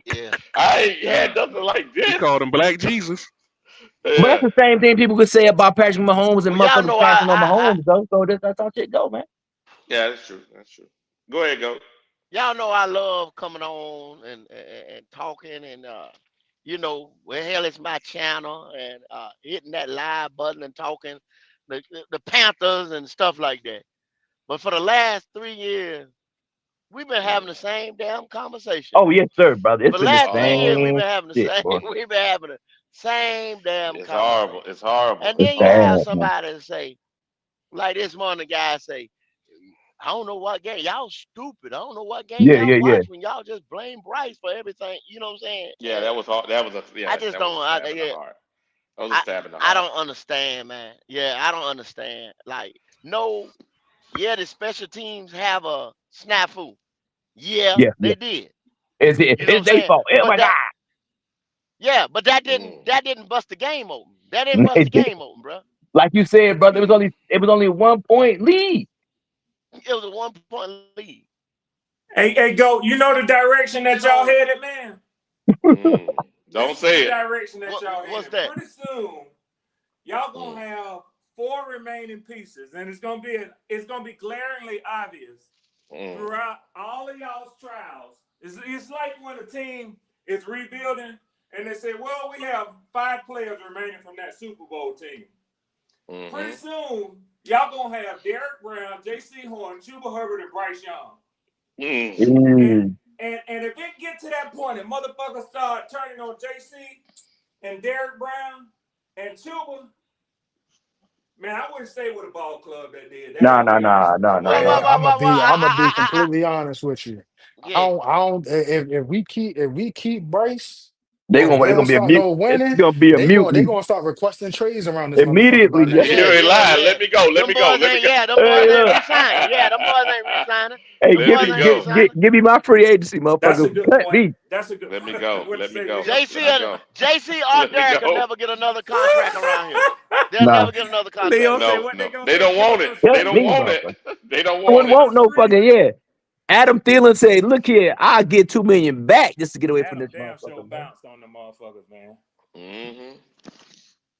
Yeah, I ain't had nothing like this. He called him Black Jesus. But that's the same thing people could say about Patrick Mahomes and motherfuckers passing on Mahomes, though. So that's how shit go, man. Yeah, that's true. Go ahead, go. Y'all know I love coming on and talking and hell, it's my channel and hitting that live button and talking the Panthers and stuff like that. But for the last 3 years, we've been having the same damn conversation. Oh yes, sir, brother. It's for the been last the 3 years, same. we've been having the shit, same. boy. We've been having the same damn It's conversation. horrible. It's horrible. And then you have somebody say, like this morning, the guy say, I don't know what game. Y'all stupid. I don't know what game y'all watch when y'all just blame Bryce for everything. You know what I'm saying? Yeah, that was hard. That was I just don't. That was a stab in the heart. I don't understand, man. Yeah, I don't understand. Like, no, the special teams have a snafu. Yeah, they did. It's their fault. Oh my God. Yeah, but that didn't bust the game open. That didn't bust the game open, bro. Like you said, brother, it was only 1 point lead. It was a 1 point lead. Hey, go. You know the direction that y'all headed, man. Don't say it. Direction that y'all what's headed. that? Pretty soon, y'all gonna have 4 remaining pieces, and it's gonna be glaringly obvious throughout all of y'all's trials. It's like when a team is rebuilding, and they say, "Well, we have 5 players remaining from that Super Bowl team." Pretty soon, y'all gonna have Derek Brown, J.C. Horn, Chuba Hubbard, and Bryce Young. And if it get to that point and motherfuckers start turning on JC and Derek Brown and Chuba, man, I wouldn't stay with a ball club that did that. No. I'm gonna be completely honest with you. I don't. If we keep Bryce, they're gonna be no winning. It's gonna be a mutiny. They're gonna start requesting trades around this immediately. You ain't lying. Let me go. Them boys ain't re-signing. Yeah, them boys ain't re-signing. Hey, give me my free agency, motherfucker. That's a good point. Me. That's a good. Let me go. Let me go. JC or Derek will never get another contract around here. They'll never get another contract. They don't want it. They don't want it. They don't want it. Won't no fucking Adam Thielen said, "Look here, I'll get $2 million back just to get away from this motherfucker." Bounced on the motherfuckers, man.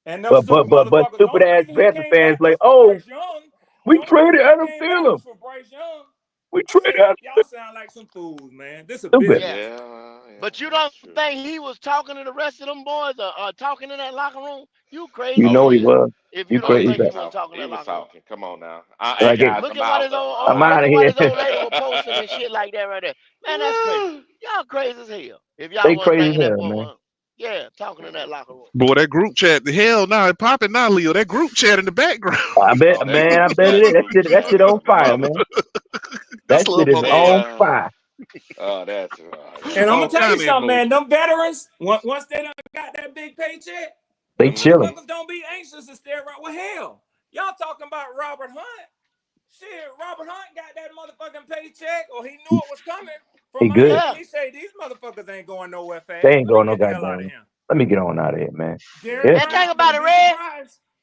And but stupid ass Panther fans like, "Oh, we traded Adam Thielen. We traded Adam." Y'all sound like some fools, man. This is a business. Yeah. But you don't think he was talking to the rest of them boys or talking in that locker room? You crazy? You know he was. If you don't think he was talking in that locker room. Come on now. Look at what his old lady was posting and shit like that right there. Man, that's crazy. Y'all crazy as hell. If y'all wasn't thinking that boy, talking in that locker room. Boy, that group chat, the hell now, it's popping now, Leo. That group chat in the background. I bet it is. That shit on fire, man. That shit is on fire. Oh, that's and I'm gonna tell you something, man. Them veterans, once they done got that big paycheck, they chilling. Don't be anxious to stay around. Well, hell, y'all talking about Robert Hunt? Shit, Robert Hunt got that motherfucking paycheck, or he knew it was coming. From he good. He say these motherfuckers ain't going nowhere fast. They ain't going no goddamn. Let me get on out of here, man. And think about it, Red.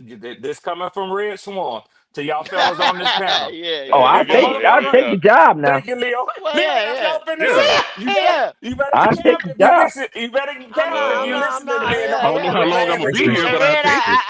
this coming from Red Swan to y'all fellas on this panel. Yeah, Oh, There yeah, you I'll If a take go. There I'll you motherfucker, take the go. job now. thank you, Leo. well, Leo, yeah, that's yeah, what I'm finna Yeah. say. yeah. You better I'll take cap the if you job. listen. You better I'm cap if not, I'm you not, I'm listening to not. me in the Yeah, I don't know yeah. how morning, long I'm Red. gonna And, be here, and but I Red, take it.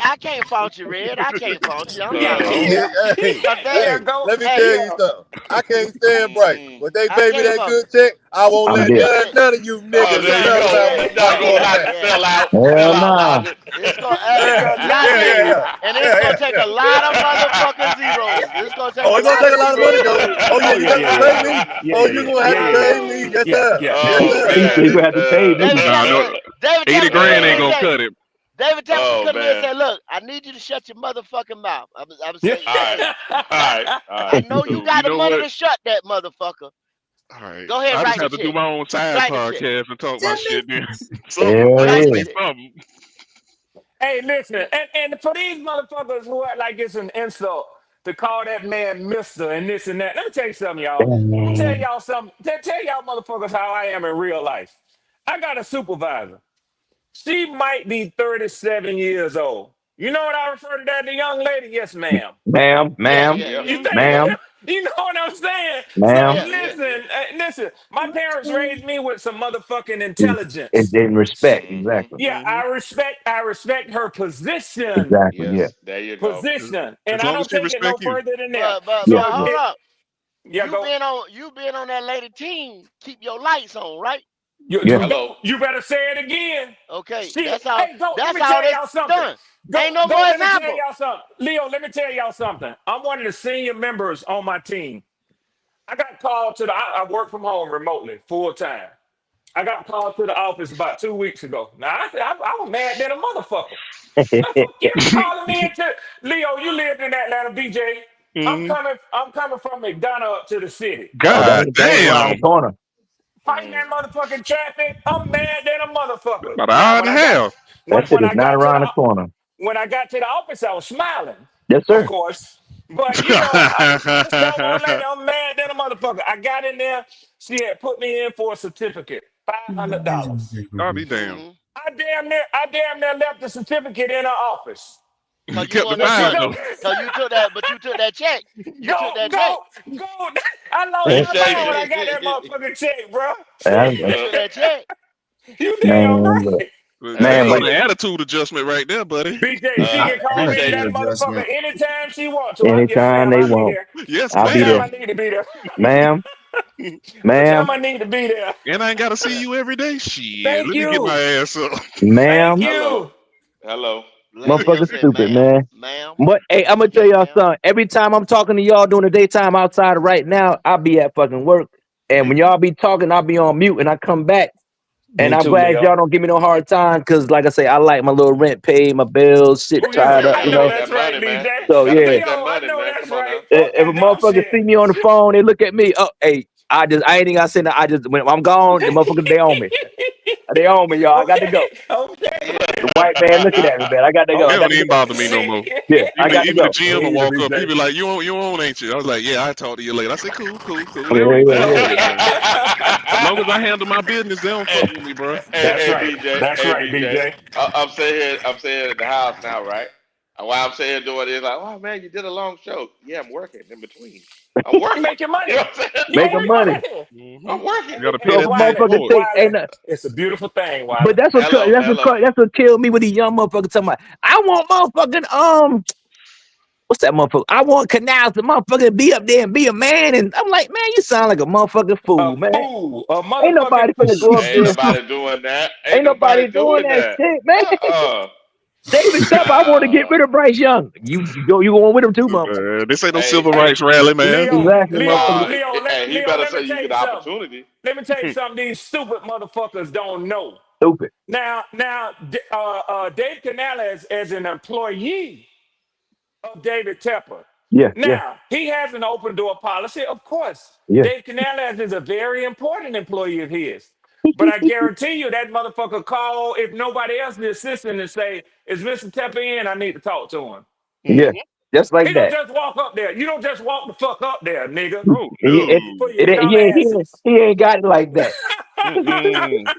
I can't fault you, Red. I can't fault you. I'm Yeah, sorry. No. Hey, Cause they, yeah, hey, go. let me hey, tell you Yeah, something. I can't stand Bryce. Mm-mm. When they I pay me can't that fault. good check, I won't I'm let dead. none of you Oh, niggas there you tell Yeah, about go. my yeah, Not gonna motherfucking not yeah, name. yeah. sell Hell out no. logic. It's gonna, Yeah, hey, because not yeah, me. yeah, goddamn, yeah, And it's yeah, gonna yeah, take yeah. a lot of motherfucking zeros. It's gonna take Oh, a it's gonna lot take of a lot of money, zeros. don't it? Oh yeah, oh you yeah, got yeah, to yeah, pay yeah, me. yeah, Oh, yeah, you yeah, gonna have yeah, to yeah, yeah, pay me. Oh, Yes, yeah, sir. yeah, Yes, yeah, oh sir. He man. said you gonna have to pay me. David, Nah, David, no, David, David, 80 tell me, grand ain't David, gonna David, cut it. David Tepper could Oh come in and man. say, "Look, I need you to shut your motherfucking mouth." I would Yeah. say, All right. "Hey, All right. All I right. know you So got you the know money what? to shut that motherfucker. All right. Go ahead, and I just write the have to do check. my own side Write the check. podcast and talk my shit then. Write Somebody the say check. something. Hey, listen, and for these motherfuckers who act like it's an insult to call that man Mister and this and that, let me tell you something, y'all. Let me tell y'all something. Tell y'all motherfuckers how I am in real life. I got a supervisor. She might be 37 years old. You know what I refer to that, the young lady? Yes, ma'am. Ma'am, Yeah, ma'am, yeah. You Mm-hmm. think ma'am, you know what I'm saying? So ma'am. Yeah, yeah, yeah. listen. My parents raised me with some motherfucking It's intelligence. in respect, Mm-hmm. exactly. Yeah, Mm-hmm. I respect her position. Exactly, yeah. Yes. There you go. Position. As And I long as don't she take it no respect you. further than that. But Yeah, So yeah. hold it up. yeah, go. You being on that lady team, keep your lights on, right? Yeah. Hello. You better say it again. Okay. Shit. That's how Hey, go. Let that's me how tell they y'all something. done. Ain't no Go. more Let me tell example. y'all something. Leo, let me tell y'all something. I'm one of the senior members on my team. I got called to I work from home remotely, full time. I got called to the office about 2 weeks ago. Now, I was mad than a motherfucker. I fuck you calling me into Leo, you lived in Atlanta, BJ. Mm-hmm. I'm coming from McDonough up to the city. Oh, God they ain't around the damn. corner. Fighting that motherfucking traffic. I'm mad than a motherfucker. About an Now, hour and a half. That shit when is I not got to around the corner. when I got to the office, I was smiling, Yes, of sir. course. But you know, I was telling my lady, I'm mad than a motherfucker. I got in there, she had put me in for a certificate, $500. I'll be damned. Mm-hmm. I damn near left the certificate in her office. You Cause you kept the wasn't But a she fine money. though. told Cause you took that, but you took that check. You took that check. go. I lost my Appreciate mind when you. I got that motherfucking check, bro. You took that check. You damn Man, look, right. That's man, but an attitude adjustment right there, buddy. BJ, she can call me Appreciate that you. motherfucker anytime she wants to. Yes, anytime ma'am, they I'll be want, there. Yes, I'll What be time there, I need to be there? ma'am, What ma'am, time I need to be there? And I ain't gotta see you every day. Shit. Thank Let me get my you. ass up. Thank ma'am. Hello. you. Hello. Lady Motherfucker, just said, stupid, ma'am, man. ma'am, But hey, I'm gonna tell yes, y'all ma'am. something. Every time I'm talking to y'all during the daytime outside of right now, I'll be at fucking work. And when y'all be talking, I'll be on mute and I come back. And Me I'm too, glad Leo. y'all don't give me no hard time because, like I say, I like my little rent paid, my bills, shit Oh Yeah, yeah, tied yeah. up, I you Gotta know know. make that's that right, money, man. DJ. So Gotta yeah, make Leo, that I money, know man. that's Come on right. now. Fuck if a that dumb motherfucker shit. see me on the phone, they look at me. Oh, hey, I ain't gotta say nothing. I just when I'm gone, the motherfuckers they on me. They on me, y'all. I got to go. Okay, okay, The white man looking at me, man. I got to go. It I got don't to even go. bother me no more. shit. Yeah, I Even got to even the go. GM will Yeah, walk up. He BJ. be like, you own, ain't you? I was like, yeah, I talk to you later. I say, cool. They Yeah, don't even yeah, fuck yeah. with me, man. As long as I Yeah. handle my business, they don't hey, fuck with me, bro. That's hey, right. BJ. That's Hey, right, BJ. BJ. I'm sitting here. I'm sitting here at the house now, right? And while I'm sitting here doing it, like, oh man, you did a long show. Yeah, I'm working in between. I'm You working. making You know money. what I'm saying? You I'm Making making working. money. money. Hmm I'm working. You got to pay So if Hey, a that bill Wiley, motherfucker for it. take Wiley, ain't no, it's a beautiful thing, but Wiley. Hello, hello. that's what killed me with these young motherfuckers talking about. I want motherfucking what's that motherfucker? I want Canals to motherfucking be up there and be a man. And I'm like, man, you sound like a motherfucking A fool, man. fool, a Ain't motherfucking nobody finna go up Ain't there. fool. nobody doing that. Ain't Ain't nobody nobody doing doing that that. shit, man. Uh-uh. David Tepper, I want to get Nah. rid of Bryce Young. You going with him too, motherfucker. This ain't no Hey, civil Hey, rights rally, man. Exactly, motherfucker. Hey, he Leo, better let me say you tell get you the something. opportunity. Let me tell you something these stupid motherfuckers don't know. Stupid. Now, Dave Canales as an employee of David Tepper. Yeah, yeah, Now, he has an open door policy, of course. yeah. Dave Canales is a very important employee of his. But I guarantee you that motherfucker call if nobody else the assistant and say, is Mr. Tepper in? I need to talk to him. Yeah. Just He like don't that. just walk up there. You don't just walk the fuck up there, nigga. Oh He, it, For no. your dumb asses. he ain't got it like that. Mm-mm.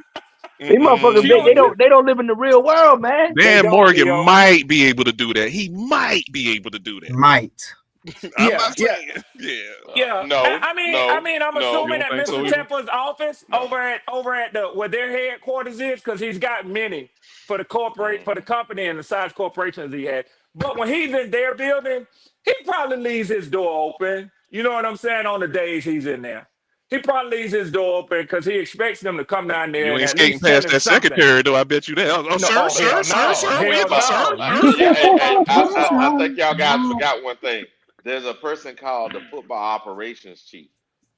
These motherfuckers, You Mm-mm. they don't live in the real world, man. they Dan don't, Morgan Leo. might be able to do that. He might be able to do that. Might. I'm Yeah, not yeah. saying. Yeah. Yeah, No, I'm You assuming don't that think Mr. so either? Temple's office no. over at the where their headquarters is, because he's got many for the for the Mhm. company and the size corporations he had. But when he's in their building, he probably leaves his door open. You know what I'm saying? On the days he's in there, he probably leaves his door open because he expects them to come down there You and ain't at skating least tell past him that something. secretary, though. I bet you that. Oh, No, sir, oh sir, hell sir, no, sir. Where you hell go, But sir? no. Sir, You yeah, sir. I think y'all guys forgot one thing. There's a person called the football operations chief.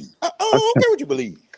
believe. I don't care what you believe.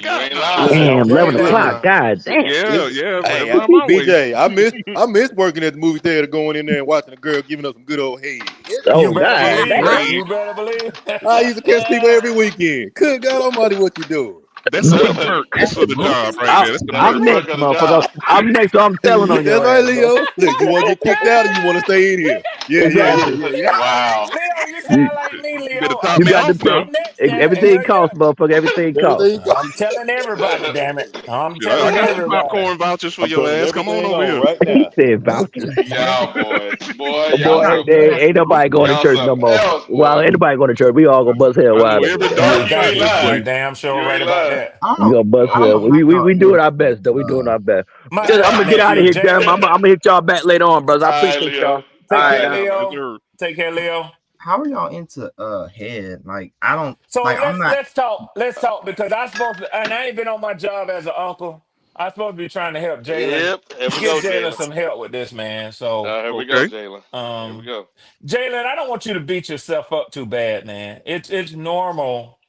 back You out. ain't No. lying. Damn, Don't blame 11 that o'clock. nigga. God damn. Yeah, yeah, Hey, around my way. BJ, I miss working at the movie theater, going in there and watching a girl giving us some good old head. You Oh, better God believe it. damn. Hey, You better believe I used to catch people every weekend. Good God Almighty, what you doing? that's a Nick, good Well, perk that's of the the move. job right there. That's the that's a I'm perk. perk next, of the motherfucker. job. I'm next, so I'm telling on That's your right, ass, bro. Leo. Look, you want to get kicked out, or you want to stay in here? Yeah, yeah, yeah, Exactly. yeah, yeah. Wow. Leo, you You, sound like me, Leo, top You me got off the now. I'm next, damn it. everything Hell yeah. costs, motherfucker. Everything costs. Everything. I'm telling everybody, damn it. I'm Yeah, I telling got some everybody. popcorn vouchers for I'm your putting ass. Come on everything over on here. right He now. said vouchers. Y'all boys, boy, Oh, y'all boy, something ain't else. nobody going to Y'all church no something more. else, Well, boy. anybody going to church, we all gonna bust hell I know wide. every Yeah, dark you ain't Exactly. Christian You lying. preacher. damn sure You right ain't about lying. that. We gonna bust hell. We doing our best though. We doing our best. My I'm gonna bad, get out nephew. of here, Jeremy. Jalen, I'm gonna hit y'all back later on, brothers. I All right, appreciate Leo. y'all. All All take right, care, right, now. now. Yes, Leo. sir. Take care, Leo. How are y'all into head? Like I don't So like I'm not let's talk. Let's talk because I'm supposed to, and I ain't been on my job as an uncle. I'm supposed to be trying to help Jalen. Yep. Here we Get go, Jalen Jalen. some help with this, man. So, Here we go, Okay. Jalen. Here we um, go. Jalen, I don't want you to beat yourself up too bad, man. It's normal.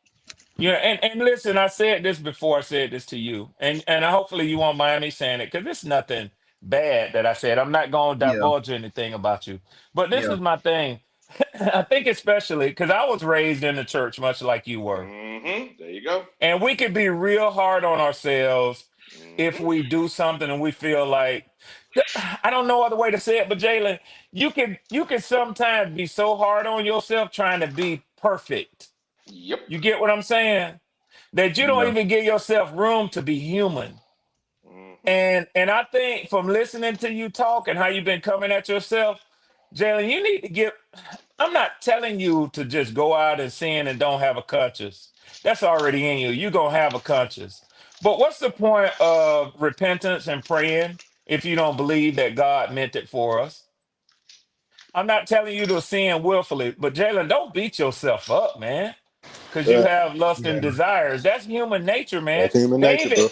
You know, and listen, I said this before I said this to you, and hopefully you won't mind me saying it because it's nothing bad that I said. I'm not going to yeah, divulge anything about you, but this yeah, is my thing. I think especially because I was raised in the church, much like you were, There you go. and we could be real hard on ourselves if Mm-hmm. we do something and we feel like I don't know other way to say it, but Jalen, you can sometimes be so hard on yourself trying to be perfect. Yep. You get what I'm saying? That you don't yeah, even give yourself room to be human. Mm-hmm. And I think from listening to you talk and how you've been coming at yourself, Jalen, you need to get. I'm not telling you to just go out and sin and don't have a conscience. That's already in you. You're gonna have a conscience. But what's the point of repentance and praying if you don't believe that God meant it for us? I'm not telling you to sin willfully, but Jalen, don't beat yourself up, man, because you Yeah, have lust yeah, and desires. That's human nature, man. that's human nature, David, bro.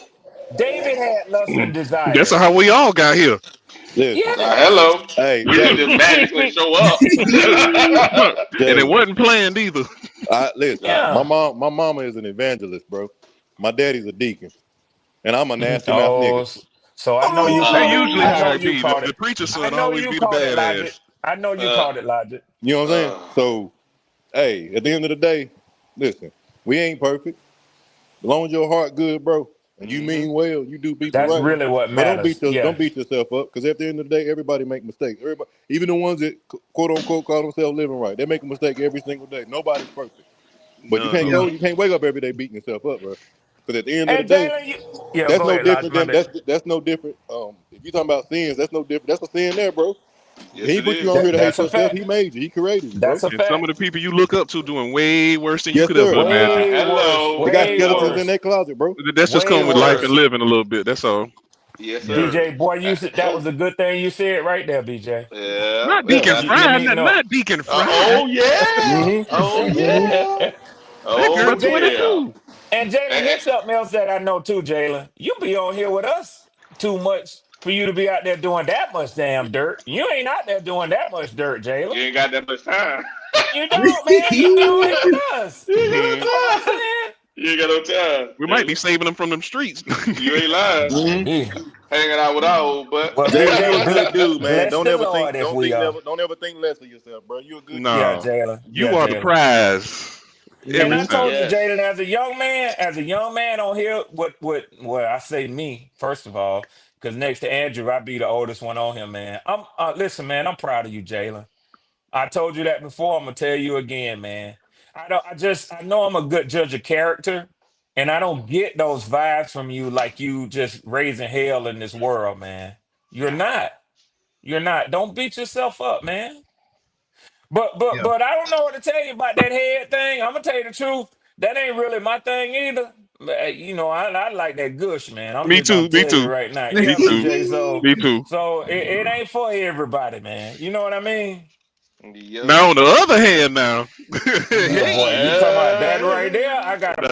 David had lust and That's how desires. we all got here. Listen, Yes. Hello. hey We didn't Jalen, just magically show up. And it Jalen. wasn't planned either. Listen. Nah. Yeah. My mama is an evangelist, bro. My daddy's a deacon, and I'm a nasty mouth Oh, nigga. so I know you That's caught it. usually I how know it you be. The, caught the it. preacher's I son know always you be the caught it, Logic. badass. I know you Uh, caught it, Logic. You know what I'm saying? uh, So, hey, at the end of the day, listen, we ain't perfect. As long as your heart good, bro, and you mm-hmm. mean well, you do people That's right. really what But matters. don't Yeah. beat yourself up, because at the end of the day, everybody make mistakes. Everybody, even the ones that quote unquote call themselves living right, they make a mistake every single day. Nobody's perfect. But None. yeah, you can't wake up every day beating yourself up, bro. Because at the end of the And day, Jalen, yeah, that's go no ahead, Logic. different My than bad. that's no different. If you talking about sins, that's no different. That's a sin there, bro. Yes, He it put you is. on here to hate That's a yourself. fact. He made you. He created you, bro. That's a And some fact. of the people you look up to doing way worse than you Yes, could ever sir. imagine. Way worse. Hello. They got Way skeletons Hello. in worse. their closet, bro. That's just Way come with life and worse. living a little bit. That's all. Yes, sir. BJ, boy, you said that was a good thing you said right there, BJ. Yeah. Not Well, Deacon You're Fried. meeting Not, up. not Deacon Fried. oh yeah. Mm-hmm. Oh Mm-hmm. yeah. That girl Oh But Jalen, yeah. 22. and Jalen, Eh, here's something else that I know too, Jalen. You be on here with us too much for you to be out there doing that much damn dirt. You ain't out there doing that much dirt, Jalen. you ain't got that much time. You don't, man. You be on here with us. You ain't got Mhm. You know what I'm no time. saying? You ain't got no time, We might be Jalen. saving them from them streets. You ain't lying. Maybe. Hanging out with our old butt. Well, Jalen, you BJ, a good dude, man. bless the Lord if we are. Don't ever think less of yourself, bro. You a good dude, Yeah, No, man. Jalen. Yeah, you are the Jalen. prize And every I Mm-hmm. time. told you, Yes. Jaden, as a young man on here, well, I say me first of all, because next to Andrew, I be the oldest one on here, man. Listen, man, I'm proud of you, Jalen. I told you that before. I'm gonna tell you again, man. I know I'm a good judge of character, and I don't get those vibes from you like you just raising hell in this world, man. You're not. You're not. Don't beat yourself up, man. But but yeah, but I don't know what to tell you about that head thing. I'm gonna tell you the truth. That ain't really my thing either. You know, I like that gush, man. I'm Me just gonna too. Me tell you too. right now. Me Yeah, too. BJ. So Me too. so it ain't for everybody, man. You know what I mean? Yes. Now on the other hand, now, Yeah, boy. hey, You talking about that right there? I got a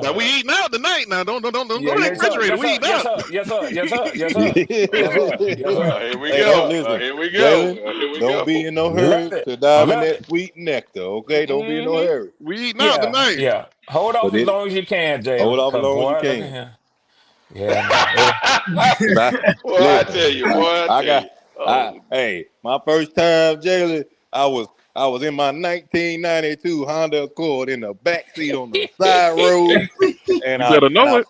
now we problem. eating out tonight. Now Yeah, don't act yes, sir. refrigerator. Yes, We sir. eating Yes, out. sir. Yes, sir. Yes, sir. Yes, sir. Yes, sir. Yes, sir. Here we Hey, Yep. go. listen, Here we go. Jalen, Here we don't be go. in no Love hurry it. to dive in Love that it. sweet nectar, okay? Don't be in no Hmm. hurry. We eating out Yeah, tonight. yeah. Hold off But as it long as you can, hold Jalen. off as Cause long as you boy, look at can. him. Yeah, no. Cause I Well, I listen, tell you, boy, I I tell got you. Oh, my first time, Jalen, I was in my 1992 Honda Accord in the back seat on the side road, and You better know it.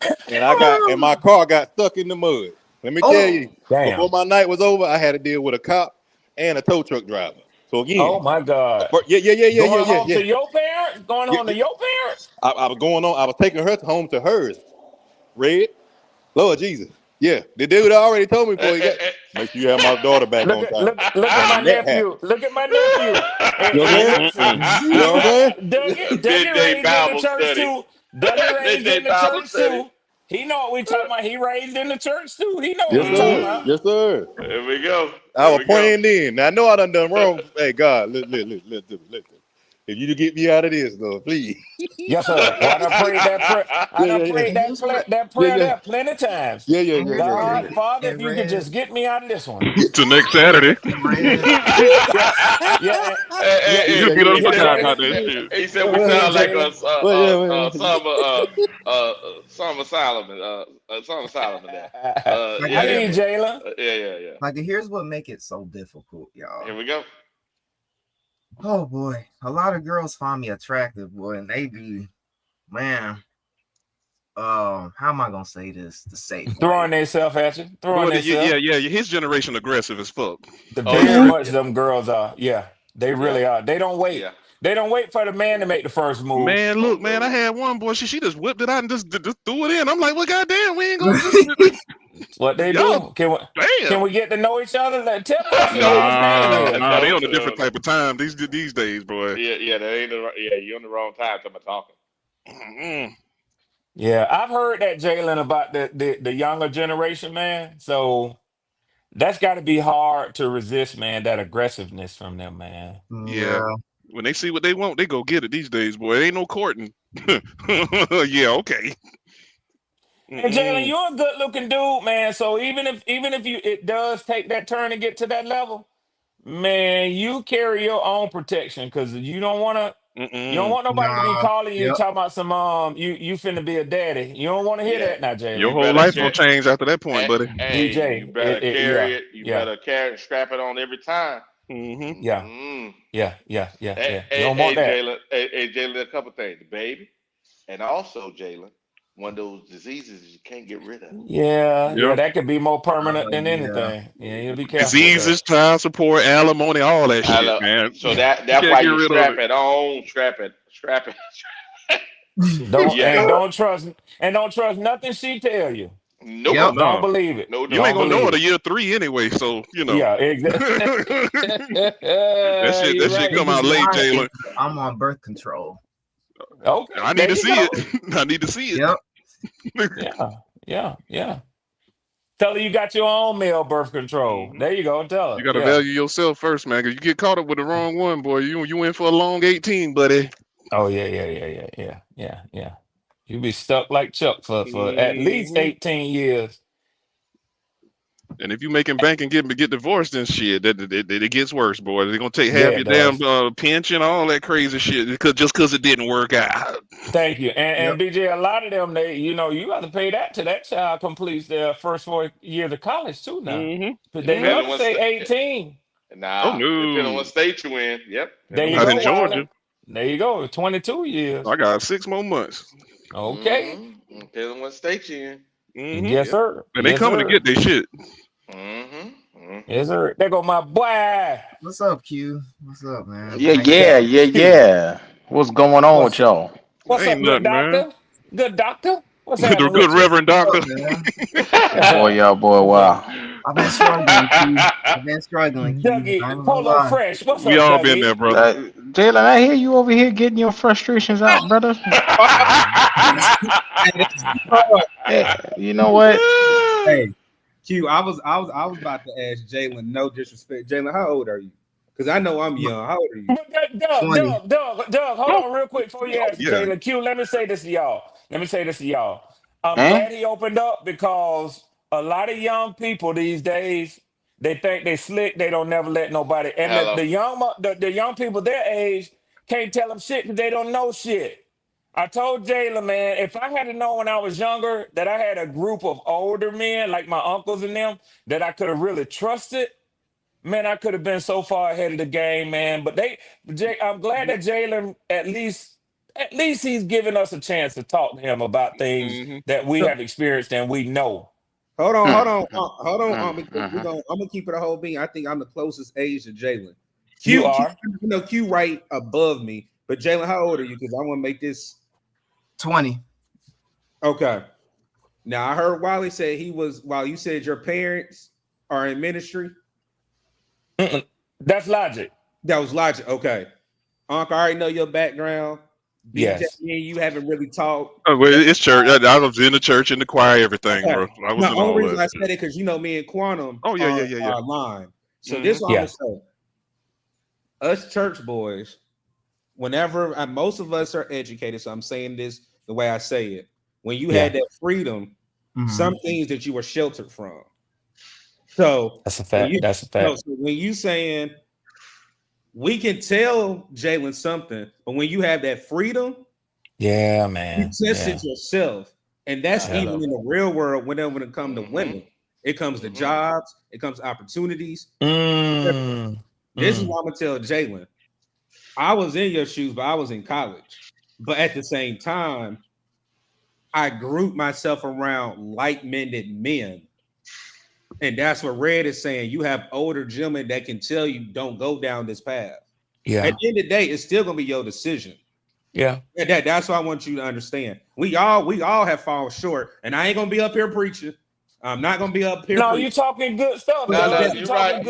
my car got stuck in the mud. Let me tell oh, you, before Damn. my night was over, I had to deal with a cop and a tow truck driver. So Oh again, my God. yeah, yeah, yeah, yeah, yeah, Going yeah, home yeah. to your parents? parents going home to your parents? I was going on. I was taking her home to hers. Red, Lord Jesus. Yeah, the dude already told me before he got. Make sure you have my daughter back on time. Look at my nephew. Look at my nephew. You know what I'm saying? You know what I'm saying? Dougie Midday raised in the Bible church study. too. Dougie raised Midday in the Bible church study. too. He know what we talking about. He raised in the church too. He know what Yes, we talking sir. about. Yes, sir. There we go. I was praying then. Now, I know I done wrong. Hey, God, listen. If you get me out of this, though, please. Yes, sir. Oh, I done prayed that prayer. I done Yeah. prayed that prayer there plenty times. Yeah. God, Father, if you could just get me out of this one. To next Saturday. Yeah, yeah, yeah, You just get on the fuck out about Jalen. that shit. He said we Yeah, sound like Jalen. Song of Solomon. Song of Solomon there. I hear you, Jalen. Yeah. Like, here's what make it so difficult, y'all. Here we go. Oh boy, a lot of girls find me attractive, boy, and they do, man. How am I gonna say this the safe Throwing way? themselves at you. Well, yeah. His generation aggressive as fuck. Very much them girls are. Yeah, they really are. They don't wait. Yeah. They don't wait for the man to make the first move. Man, look, man, I had one boy. She just whipped it out and just threw it in. I'm like, well, goddamn, we ain't gonna. What they Y'all, do? Can we get to know each other? Tell me what your lady's name is. Nah, they on a different type of time these days, boy. Yeah, that ain't you're on the wrong time to be talking. Yeah, I've heard that, Jalen, about the younger generation, man. So that's got to be hard to resist, man. That aggressiveness from them, man. Yeah. When they see what they want, they go get it these days, boy. Ain't no courting. Yeah, okay. And Jalen, you're a good looking dude, man. So even if it does take that turn to get to that level, man, you carry your own protection because you don't want to. You don't want nobody to be calling you talking about some you finna be a daddy. You don't want to hear that now, Jalen. Your whole life will change after that point, buddy. Hey, DJ, you better carry it. You better carry it, strap it on every time. Yeah. You don't want Hey, that. Jalen. Hey, Jalen, a couple things, baby, and also Jalen, one of those diseases you can't get rid of. Yeah, that could be more permanent than anything. Yeah, you'll be careful. Diseases, child support, alimony, all that shit, man. So that's why you strap it on, strap it. Don't trust nothing she tell you. Nope. Yep. Don't believe it. No, you ain't gonna know it a year 3 anyway, so you know. Yeah, exactly. that shit come out late, Jalen. I'm on birth control. Okay. I need to see it. I need to see it. Yep. Yeah. Tell her you got your own male birth control. There you go. Tell her. You gotta value yourself first, man. Cause you get caught up with the wrong one, boy. You in for a long 18, buddy. Oh yeah. You be stuck like Chuck for at least 18 years. And if you making bank and get divorced and shit, it gets worse, boy. They're gonna take half your damn pension, all that crazy shit, just because it didn't work out. Thank you. And BJ, a lot of them, you got to pay that till that child completes their first 4 years of college too now. But they never say 18. Nah, depending on what state you in. Yep. There you Not go, in Georgia. There you go. 22 years. I got 6 more months. Okay. Depending on what state you in. Yes, sir. And they coming to get their shit. Yes, sir. There go my boy. What's up, Q? What's up, man? Yeah. What's going on with y'all? What's up, good doctor? Man. Good doctor? What's happening good with Reverend Doctor? Boy, wow. I've been struggling, Q. Dougie, Polo Fresh. What's we up, all Dougie? been there, brother. Jalen, I hear you over here getting your frustrations out, brother. You know what? Hey, Q, I was about to ask Jalen, no disrespect. Jalen, how old are you? Because I know I'm young. How old are you? Doug, hold on real quick before you ask Jalen. Q, let me say this to y'all. I'm glad he opened up because a lot of young people these days, they think they slick. They don't never let nobody. And the young people their age can't tell them shit because they don't know shit. I told Jalen, man, if I had known when I was younger that I had a group of older men like my uncles and them that I could have really trusted, man, I could have been so far ahead of the game, man. But I'm glad that Jalen at least he's giving us a chance to talk to him about things that we have experienced and we know. Hold on. I'm gonna keep it a whole being. I think I'm the closest age to Jalen. You are. Q right above me, But Jalen, how old are you? Because I want to make this 20. Okay. Now I heard Wally say while you said your parents are in ministry. That's logic. That was logic. Okay. Unc, I already know your background. BJ, Yes. me and you haven't really talked. Oh, well, it's church. I was in the church, in the choir, everything, Okay. bro. I was The in only all reason that. I said it because you know me and Quantum Oh, yeah. are aligned. So this is what I'm gonna say. Us church boys, whenever most of us are educated, so I'm saying this the way I say it. When you had that freedom, some things that you were sheltered from. So that's a fact. That's a fact. So when you saying we can tell Jalen something, but when you have that freedom, yeah, man, you test it yourself, and that's even in the real world. Whenever it comes to women, it comes to jobs, it comes to opportunities. This is what I'm gonna tell Jalen. I was in your shoes, but I was in college. But at the same time, I grouped myself around like-minded men. And that's what Red is saying. You have older gentlemen that can tell you don't go down this path. Yeah. At the end of the day, it's still gonna be your decision. Yeah. That's what I want you to understand. We all have fallen short, and I ain't gonna be up here preaching. I'm not gonna be up here. No, you talking good stuff. No, you're right.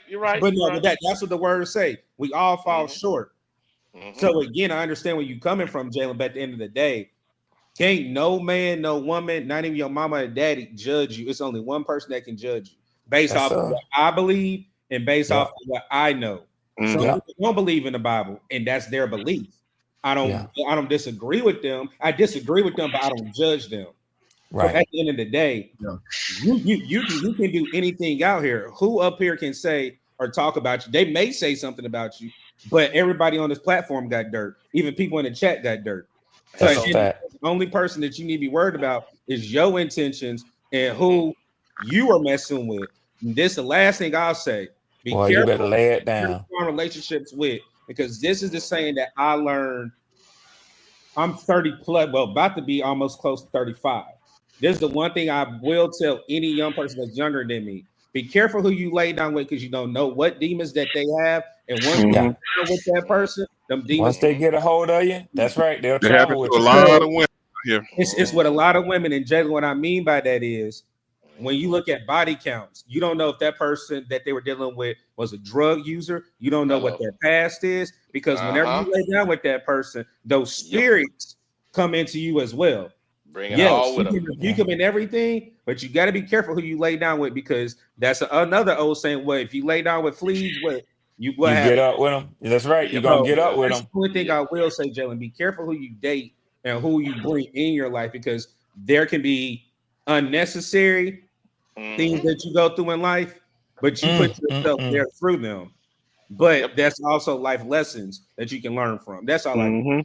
You're right. But that's what the words say. We all fall short. So again, I understand where you're coming from, Jalen. But at the end of the day, can't no man, no woman, not even your mama and daddy judge you. It's only one person that can judge you based off of what I believe and based off of what I know. Some people don't believe in the Bible, and that's their belief. I don't disagree with them. I disagree with them, but I don't judge them. Right. So at the end of the day, you can do anything out here. Who up here can say or talk about you? They may say something about you, but everybody on this platform got dirt. Even people in the chat got dirt. So the only person that you need to be worried about is your intentions and who you are messing with. And this is the last thing I'll say. Be careful. You better lay it down. Relationships with, because this is the saying that I learned. I'm 30 plus, well, about to be almost close to 35. This is the one thing I will tell any young person that's younger than me. Be careful who you lay down with, because you don't know what demons that they have. And once you deal with that person, them demons. Once they get a hold of you, that's right. They'll travel with you. A lot of women here. It's with a lot of women. And Jalen, what I mean by that is, when you look at body counts, you don't know if that person that they were dealing with was a drug user. You don't know what their past is, because whenever you lay down with that person, those spirits come into you as well. Bring it all with them. You come in everything, but you got to be careful who you lay down with, because that's another old saying. Well, if you lay down with fleas, you get up with them. That's right. You're gonna get up with them. That's the only thing I will say, Jalen. Be careful who you date and who you bring in your life, because there can be unnecessary things that you go through in life, but you put yourself there through them. But that's also life lessons that you can learn from. That's all I.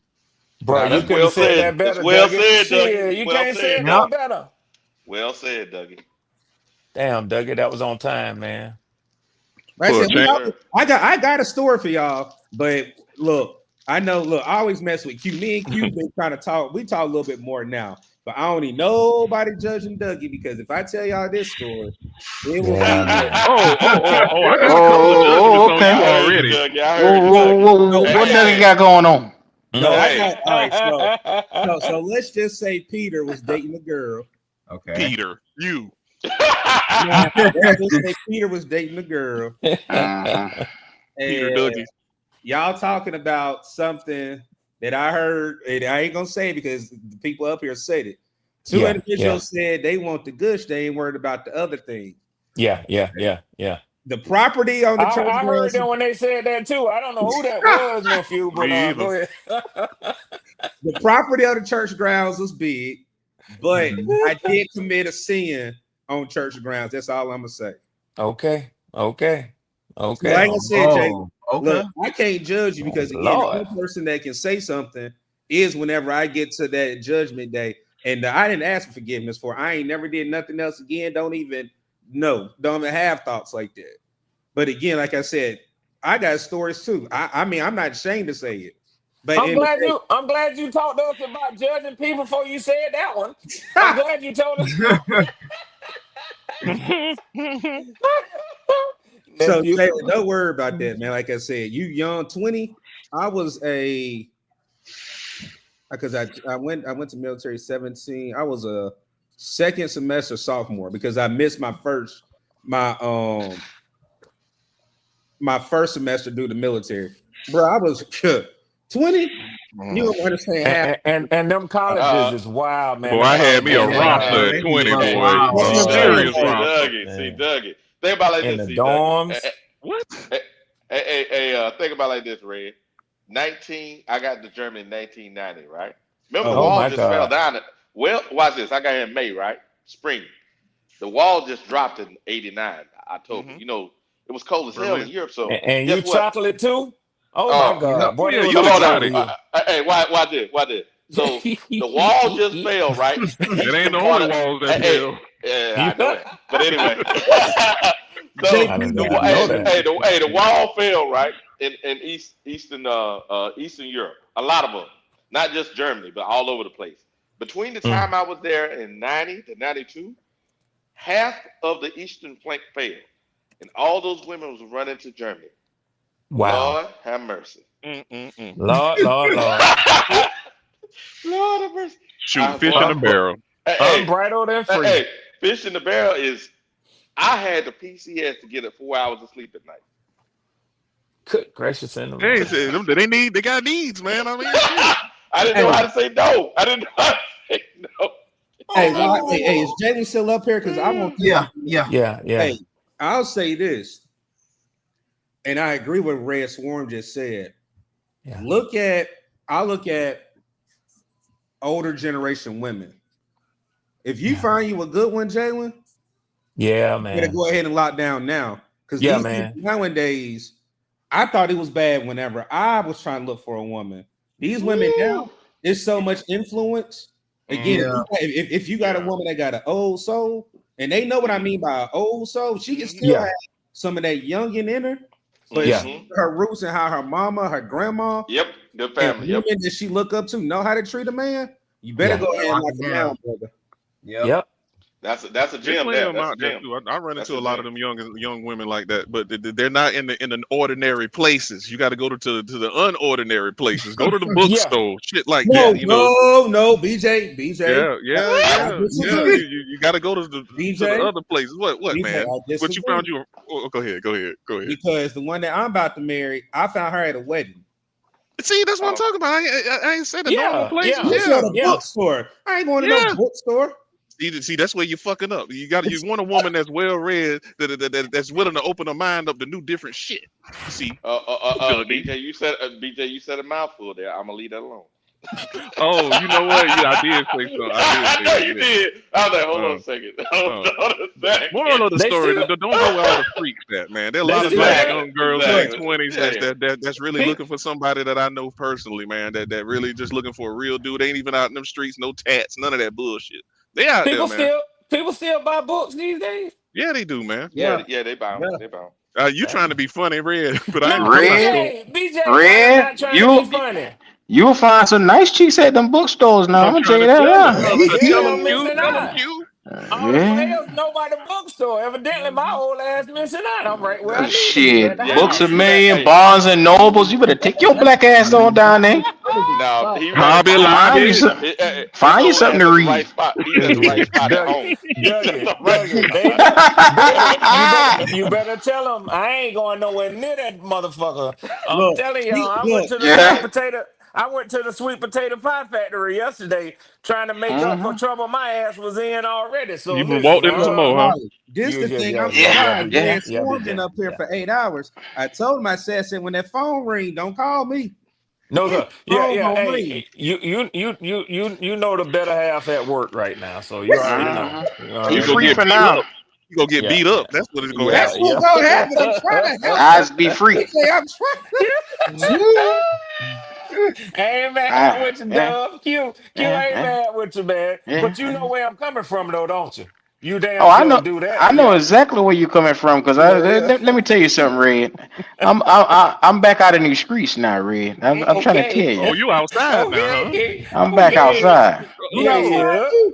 Bro, you could have said that better. Well said, Dougie. You can't say it no better. Well said, Dougie. Damn, Dougie, that was on time, man. I got a story for y'all, but look, I always mess with Q. Me and Q been trying to talk. We talk a little bit more now, but I don't need nobody judging Dougie, because if I tell y'all this story, it will be. Okay. What Dougie got going on? No, all right. So let's just say Peter was dating a girl. Okay. Peter, you. Let's just say Peter was dating a girl. Peter Dougie. Y'all talking about something that I heard, and I ain't gonna say it because the people up here said it. Two individuals said they want the gush, they ain't worried about the other thing. Yeah. The property on the church. I heard them when they said that too. I don't know who that was, nephew, but go ahead. The property on the church grounds was big, but I did commit a sin on church grounds. That's all I'm gonna say. Okay. Like I said, Jay, look, I can't judge you, because again, the only person that can say something is whenever I get to that judgment day. And I didn't ask for forgiveness for. I ain't never did nothing else again. Don't even have thoughts like that. But again, like I said, I got stories too. I mean, I'm not ashamed to say it. But I'm glad you talked to us about judging people before you said that one. I'm glad you told us. So don't worry about that, man. Like I said, you young 20, I was a because I went to military 17. I was a second semester sophomore because I missed my first semester due to military. Bro, I was 20. You don't understand half. And them colleges is wild, man. Boy, Them I had me colleges a is roster wild. at 20, Wow, boy. That's what I'm saying. Serious See, Like, roster. Dougie. Think about it like In this, the see, Dougie. dorms. What? Think about it like this, Red. I got to Germany in 1990, right? Remember the Oh wall my just fell God. down. Well, watch this. I got here in May, right? Spring. The wall just dropped in 89, October. Mm-hmm. You know, it was cold as hell in Berlin. Europe. So And you guess what? chocolate too? Oh my Oh, yep. God. Boy, they Yeah, was you hold on on now. top of exotic. you. Hey, watch this. So the wall just fell, right? The It ain't eastern the part only of walls that fell. yeah, I know it. But anyway, so I did JP, not know that. the wall fell right in Eastern Europe. A lot of them, not just Germany, but all over the place. Between the Mm. time I was there in 90 to 92, half of the eastern flank fell, and all those women was running to Germany. Wow. Lord have mercy. Mm-mm-mm. Lord. Lord have mercy. Shooting fish in a Um, barrel. Hey, unbridled and hey, free. hey, fish in the barrel is. I had the PCS to get 4 hours of sleep at night. Good gracious in the Hey, Lord. they got needs, man. I mean, shit. I didn't know how to say no. I didn't know how to say no. hey, is Jamie still up here? Because I don't think Yeah, yeah. Yeah. Hey, I'll say this, and I agree with Red Swarm just said. Yeah. I look at older generation women. If you find you a good one, Jalen, Yeah, you better man. go ahead and lock down now. Because Yeah, these man. people nowadays, I thought it was bad whenever I was trying to look for a woman. These women now, there's so much influence. Again, Yeah. if you got a woman that got an old soul, and they know what I mean by an old soul, she can still Yeah. have some of that youngin in her, but Yeah. her roots and how her mama, her grandma, Yep, good and family. Yep. women that she look up to know how to treat a man. You better Yeah. go ahead and Lock lock it it down. down, brother. Yep. That's a There's gem. plenty of them That's a out there gem. too. I run That's into a a lot gem. of them young women like that, but they're not in the ordinary places. You got to go to the unordinary places. Go to the Yeah. bookstore, shit like No, that. You know. no, BJ. I disagree. You got to go to the BJ, other places. What BJ, man? I What you disagree. found you? Oh, go ahead. Because the one that I'm about to marry, I found her at a wedding. See, that's what I'm talking about. I ain't saying the normal Yeah. places. Yeah. This Yeah, at a bookstore. I ain't going to no bookstore. See, that's where you're fucking up. You want a woman that's well read, that's willing to open her mind up to new different shit. See, Dougie. BJ, you said a mouthful there. I'm gonna leave that alone. Oh, you know what? Yeah, I did say so. I know you did. I was like, hold on a second. Hold on a second. Moral of the They story: still. don't go where all the freaks at, man. There are a They lot of still. nice Exactly. young girls in their 20s that's really Pe- looking for somebody that I know personally, man. That really just looking for a real dude. They ain't even out in them streets, no tats, none of that bullshit. They out there, People man. still buy books these days. Yeah, they do, man. Yeah. They bound. Yeah. They bound. You trying to be funny, Red, but I ain't No, gonna lie. So, BJ, I am not trying to be funny. You'll find some nice chicks at them bookstores now. I'm I'm gonna tell trying you to that tell now. you, They still tell them Q, missing tell them out. Q. All the players know about the bookstore. Evidently, my old ass missing out. I'm right where I need to be at Shit, the Books a house. Million, Barnes and Nobles. You better take your black ass on down there. No, he right. Hobby Find you Lobby. His find you old something ass to at the right read. spot. He's at the right spot at home. He's at the right Dougie, you better tell them I ain't going nowhere near that motherfucker. I'm telling y'all, I went to the sweet potato. I went to the sweet potato pie factory yesterday trying to make up for trouble my ass was in already. So You been listen, walked into some more, huh? This the thing. I'm yeah, surprised. BJ, Red Swarm been up here for 8 hours. I told him, I said, when that phone ring, don't call me. No, sir. Phone gonna ring. Hey, you know the better half at work right now, so you already know. You go get beat up. You go get beat up. That's what it's gonna That's happen. what's gonna happen. I'm trying to help. Eyes be free. I'm trying. I ain't mad with you, Dub. Q ain't mad with you, man. But you know where I'm coming from, though, don't you? You damn sure do that. I know exactly where you're coming from because let me tell you something, Red. I'm back out in these streets now, Red. I'm trying to tell Okay. you. Oh, you outside now, huh? Okay. I'm back outside. You outside too?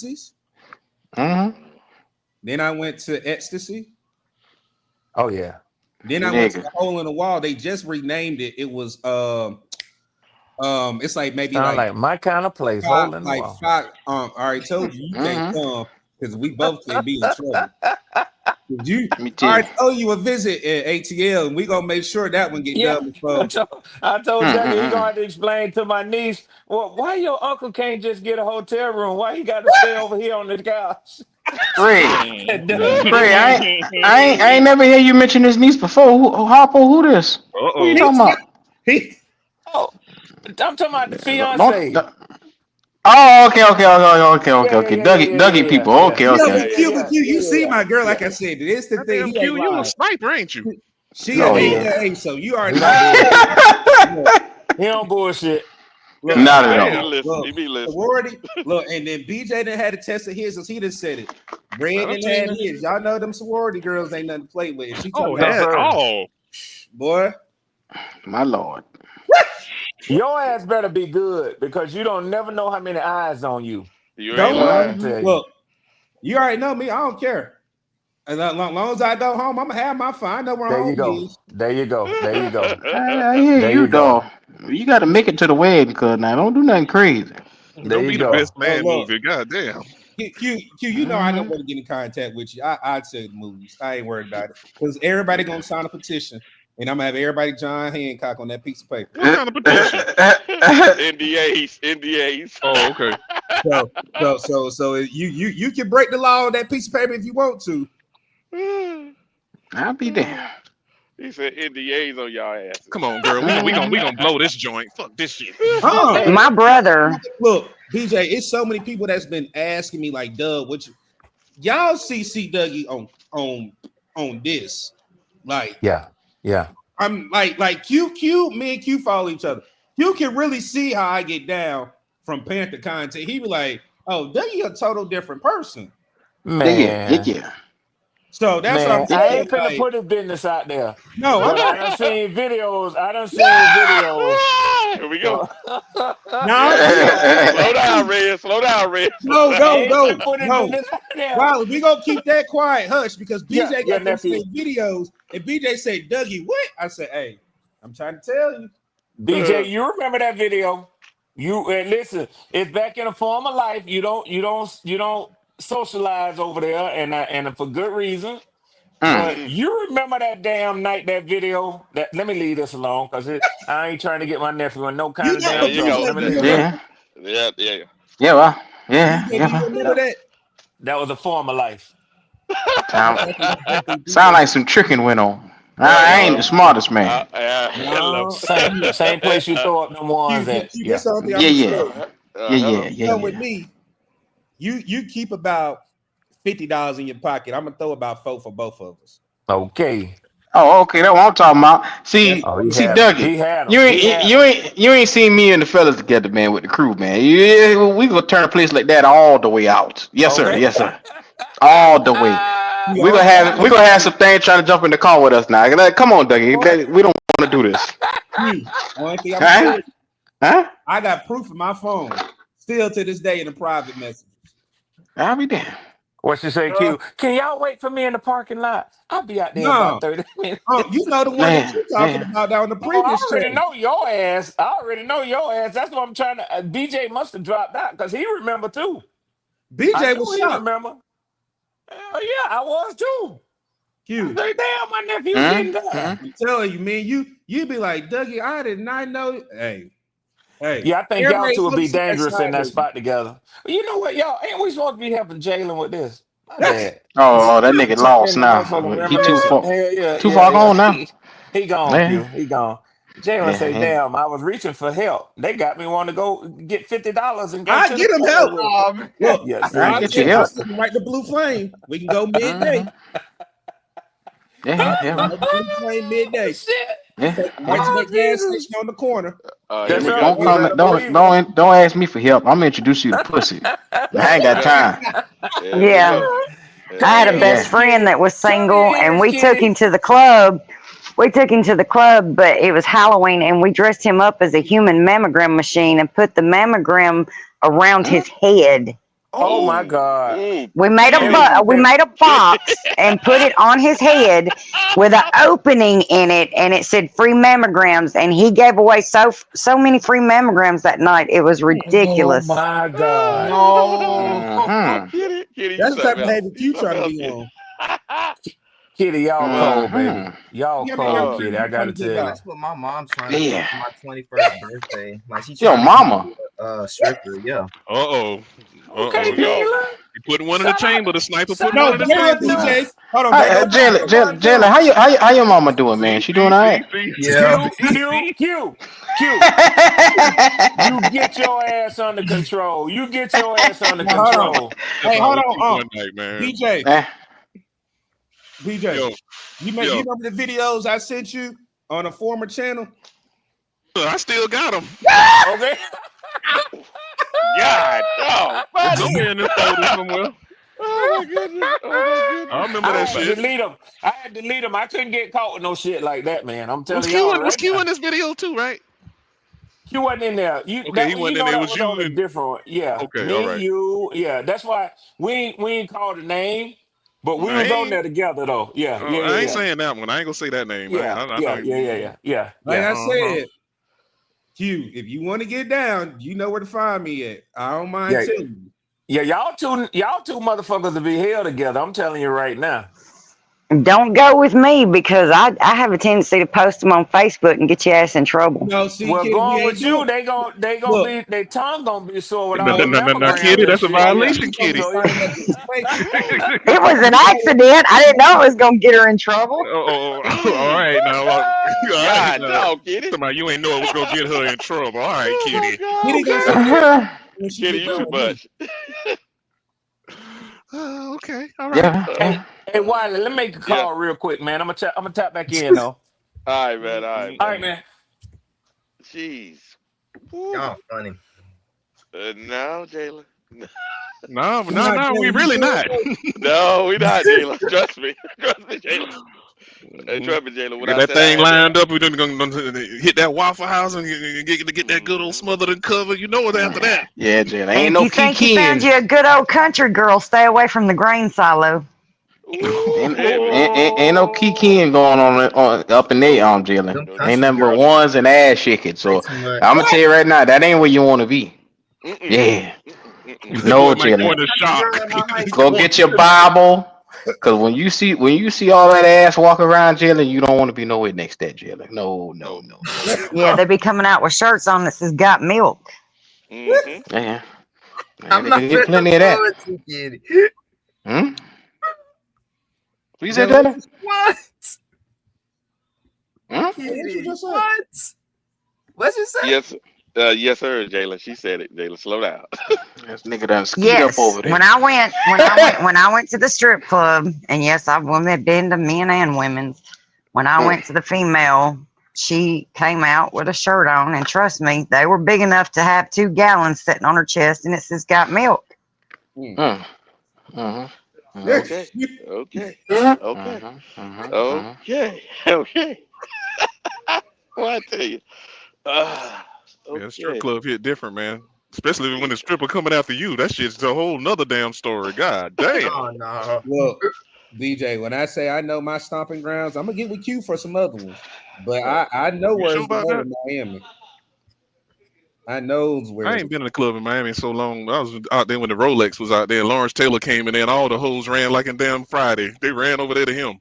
deficiencies. Mm-hmm. Then I went to Ecstasy. Oh yeah. Then I went to the Hole in the Wall. They just renamed it. It was it's like maybe Sound like my kind of place. Hole in the wall. I already told you can't come because we both can be in trouble. I told you a visit at ATL, and we gonna make sure that one get done before. I told Jackie he gonna have to explain to my niece, well, why your uncle can't just get a hotel room? Why he got to stay over here on the couch? Ray, I ain't never hear you mention his niece before. Who this? Who you talking about? I'm talking about the fiance. Oh, okay. Dougie people. Okay. You see my girl, like I said, this the thing. You a sniper, ain't you? She so you already he don't bullshit. Look, not at all. Sorority. Look, and then BJ didn't have to test of his as he just said it. Red didn't have his. Y'all know them sorority girls ain't nothing to play with. She boy. My lord. Your ass better be good because you don't never know how many eyes on you. Don't look. You already know me. I don't care. As long as I go home, I'm gonna have my fun. I know where home is. There you go. I hear you, dog. You got to make it to the wedding, cuz now don't do nothing crazy. Don't be the best man movie. Goddamn. Q, you know I don't want to get in contact with you. I'd say the moves. I ain't worried about it because everybody gonna sign a petition, and I'm gonna have everybody John Hancock on that piece of paper. What kind of petition? NDAs. Oh, okay. So you can break the law on that piece of paper if you want to. I'll be there. He said NDAs on y'all ass. Come on, girl. We gonna blow this joint. Fuck this shit. My brother. Look, BJ, it's so many people that's been asking me like, Doug, what y'all see Dougie on this? Like, yeah. I'm like Q, me and Q follow each other. Q can really see how I get down from Panther content. He be like, oh, Dougie a total different person. Man. Yeah. So that's what I'm saying. I ain't finna put his business out there. No, but I done seen videos. Here we go. Slow down, Red. No. Wow, we gonna keep that quiet, hush, because BJ got them same videos, and BJ said, Dougie, what? I said, hey, I'm trying to tell you. BJ, you remember that video? Listen, it's back in a form of life. You don't socialize over there, and for good reason. But you remember that damn night, that video? Let me leave this alone because I ain't trying to get my nephew in no kind of damn trouble. Let me leave Yeah. You remember that? That was a form of life. Sound like some tricking went on. I ain't the smartest man. Same place you throw up them ones at. Yeah. With me, you keep about $50 in your pocket. I'm gonna throw about $4 for both of us. Okay. Oh, okay. That's what I'm talking about. See, Dougie, you ain't seen me and the fellas together, man, with the crew, man. We gonna turn a place like that all the way out. Yes, sir. All the way. We gonna have some things trying to jump in the car with us now. Come on, Dougie. We don't want to do this. I got proof of my phone still to this day in the private messages. I'll be damned. What she say, Q? Can y'all wait for me in the parking lot? I'll be out there in about 30 minutes. You know the one that you're talking about down the previous I already know your ass. That's what I'm trying to. BJ must have dropped out because he remember too. BJ was shocked. Remember? Hell yeah, I was too. Q. I say, damn, my nephew didn't die. I'm telling you, man, you be like, Dougie, I did not know. Hey. Yeah, I think y'all two would be dangerous in that spot together. But you know what, y'all? Ain't we supposed to be helping Jalen with this? My bad. Oh, that nigga lost now. He too far gone now. He gone, Q. He gone. Jalen say, damn, I was reaching for help. They got me wanting to go get $50 and go I to get him help. Look, yes, I get you help. Right, the blue flame. We can go midday. Blue flame midday. Shit. Yeah. Right to that gas station on the corner. Don't ask me for help. I'm gonna introduce you to pussy. I ain't got time. Yeah. I had a best friend that was single, and we took him to the club. But it was Halloween, and we dressed him up as a human mammogram machine and put the mammogram around his head. Oh my God. We made a box and put it on his head with an opening in it, and it said free mammograms. And he gave away so many free mammograms that night. It was ridiculous. Oh my God. No. Kitty, you That's the type something of else. behavior You you something trying to else, be Kitty. on. Kitty, y'all cold, baby. Y'all Yeah, cold, man, Kitty. I'm I trying gotta to get tell you. by. That's what my mom's trying to do Yeah. for my 21st birthday. Like she Yo, trying to get mama. me a stripper. Yeah. Okay, Jalen. You putting one in the Shout out, chamber. The sniper shout putting No, one in out the to my Jalen, chamber. dude. DJ. Hold on, Shout out to my Jalen, dude. how your mama doing, man? She doing all right? Yeah. Q. You get your ass under control. You get your ass under Now, hold on. control. Step Hey, out hold with you on. one night, man. DJ. Eh. DJ. Yo, You yo, remember the videos I sent you on a former channel? I still got them. Okay. God, no, buddy. Somewhere in this folder somewhere. Oh my goodness. Oh my goodness. I remember I that had to shit. delete them. I couldn't get caught with no shit like that, man. I'm Was telling Q y'all in, was right Q now. in this video too, right? You wasn't in there. Okay, he wasn't in there. It That was was you on a and different one. Yeah. okay, all Me, right. you, yeah. That's why we ain't called a name, but we I was on ain't there together though. Yeah, I ain't saying that one. I ain't gonna say that name. I know you. Like I Uh-huh. said, Q, if you want to get down, you know where to find me at. I don't mind Yeah. telling you. Yeah, y'all two motherfuckers to be held together. I'm telling you right now. Don't go with me because I have a tendency to post them on Facebook and get your ass in trouble. No, see, Well, kid, we going ain't with you, doing. they gonna Look, be their tongue gonna be sore with all no, them Now, mammograms Kitty, and that's a shit. Yeah. violation, you supposed to Kitty. sign up with spanking. It was an accident. I didn't know it was gonna get her in trouble. All right now. All right God, now. no, Kitty. Somebody, you ain't know it was gonna get her in trouble. All right, Oh my Kitty. God. Kitty gonna Okay. say when she Kitty, get you done too with me. much. Okay, all right. Hey, Wiley, let me make a Yeah. call real quick, man. I'm gonna tap back in though. All right, man. All right, All man. right, man. Jeez. Woo. Y'all funny. No, Jalen. No, I'm not we telling you really good, not. No, we not, Jalen. Trust me. Trust me, Jalen. Hey, trust me, Jalen. When Get I that said I thing had to, lined up. We're gonna hit that Waffle House and get that good old smothered and cover. You know what after that. Yeah, Jalen. And Ain't if no you think you found kikiing. you a good old country girl, stay away from the grain silo. ooh, Ain't, baby. ain't no kikiing going on up in there, Jalen. Them Ain't country nothing but girls ones and ass shaking. play So too much. I'm gonna tell you right now, that ain't where you want to be. Mm-mm. Yeah, Mm-mm. The no, boy might go Jalen. into Country shock. girl in my high Go school. get your Bible, cause when you see all that ass walking around, Jalen, you don't want to be nowhere next to that, Jalen. No. Yeah, they be coming out with shirts on that says "Got Milk." Mm-hmm. Yeah, I'm they not can get finna plenty of fool that. with you, Kitty. Hmm? What you said, Jalen, Jalen? What? Hmm? what you Kitty, just said? what? What you say? Yes, yes, sir, Jalen. She said it. Jalen, slow down. This nigga done skied up Yes, over there. when I went to the strip club, and yes, I've been to men and women's. When I went to the female, she came out with a shirt on, and trust me, they were big enough to have 2 gallons sitting on her chest, and it says "Got Milk." Okay. Okay. Okay. Okay. Okay. Well, I tell you. Yeah, strip Okay. club hit different, man. Especially when the stripper coming after you. That shit's a whole nother damn story. God damn. Oh no. Look, DJ, when I say I know my stomping grounds, I'm gonna get with you for some other ones. But I know You where sure it's about going that? in Miami. I knows where I it's ain't been in a club in Miami in so long. I was out there when the Rolex was out there. And Lawrence Taylor came in there, and all the hoes ran like in damn Friday. They ran over there to him.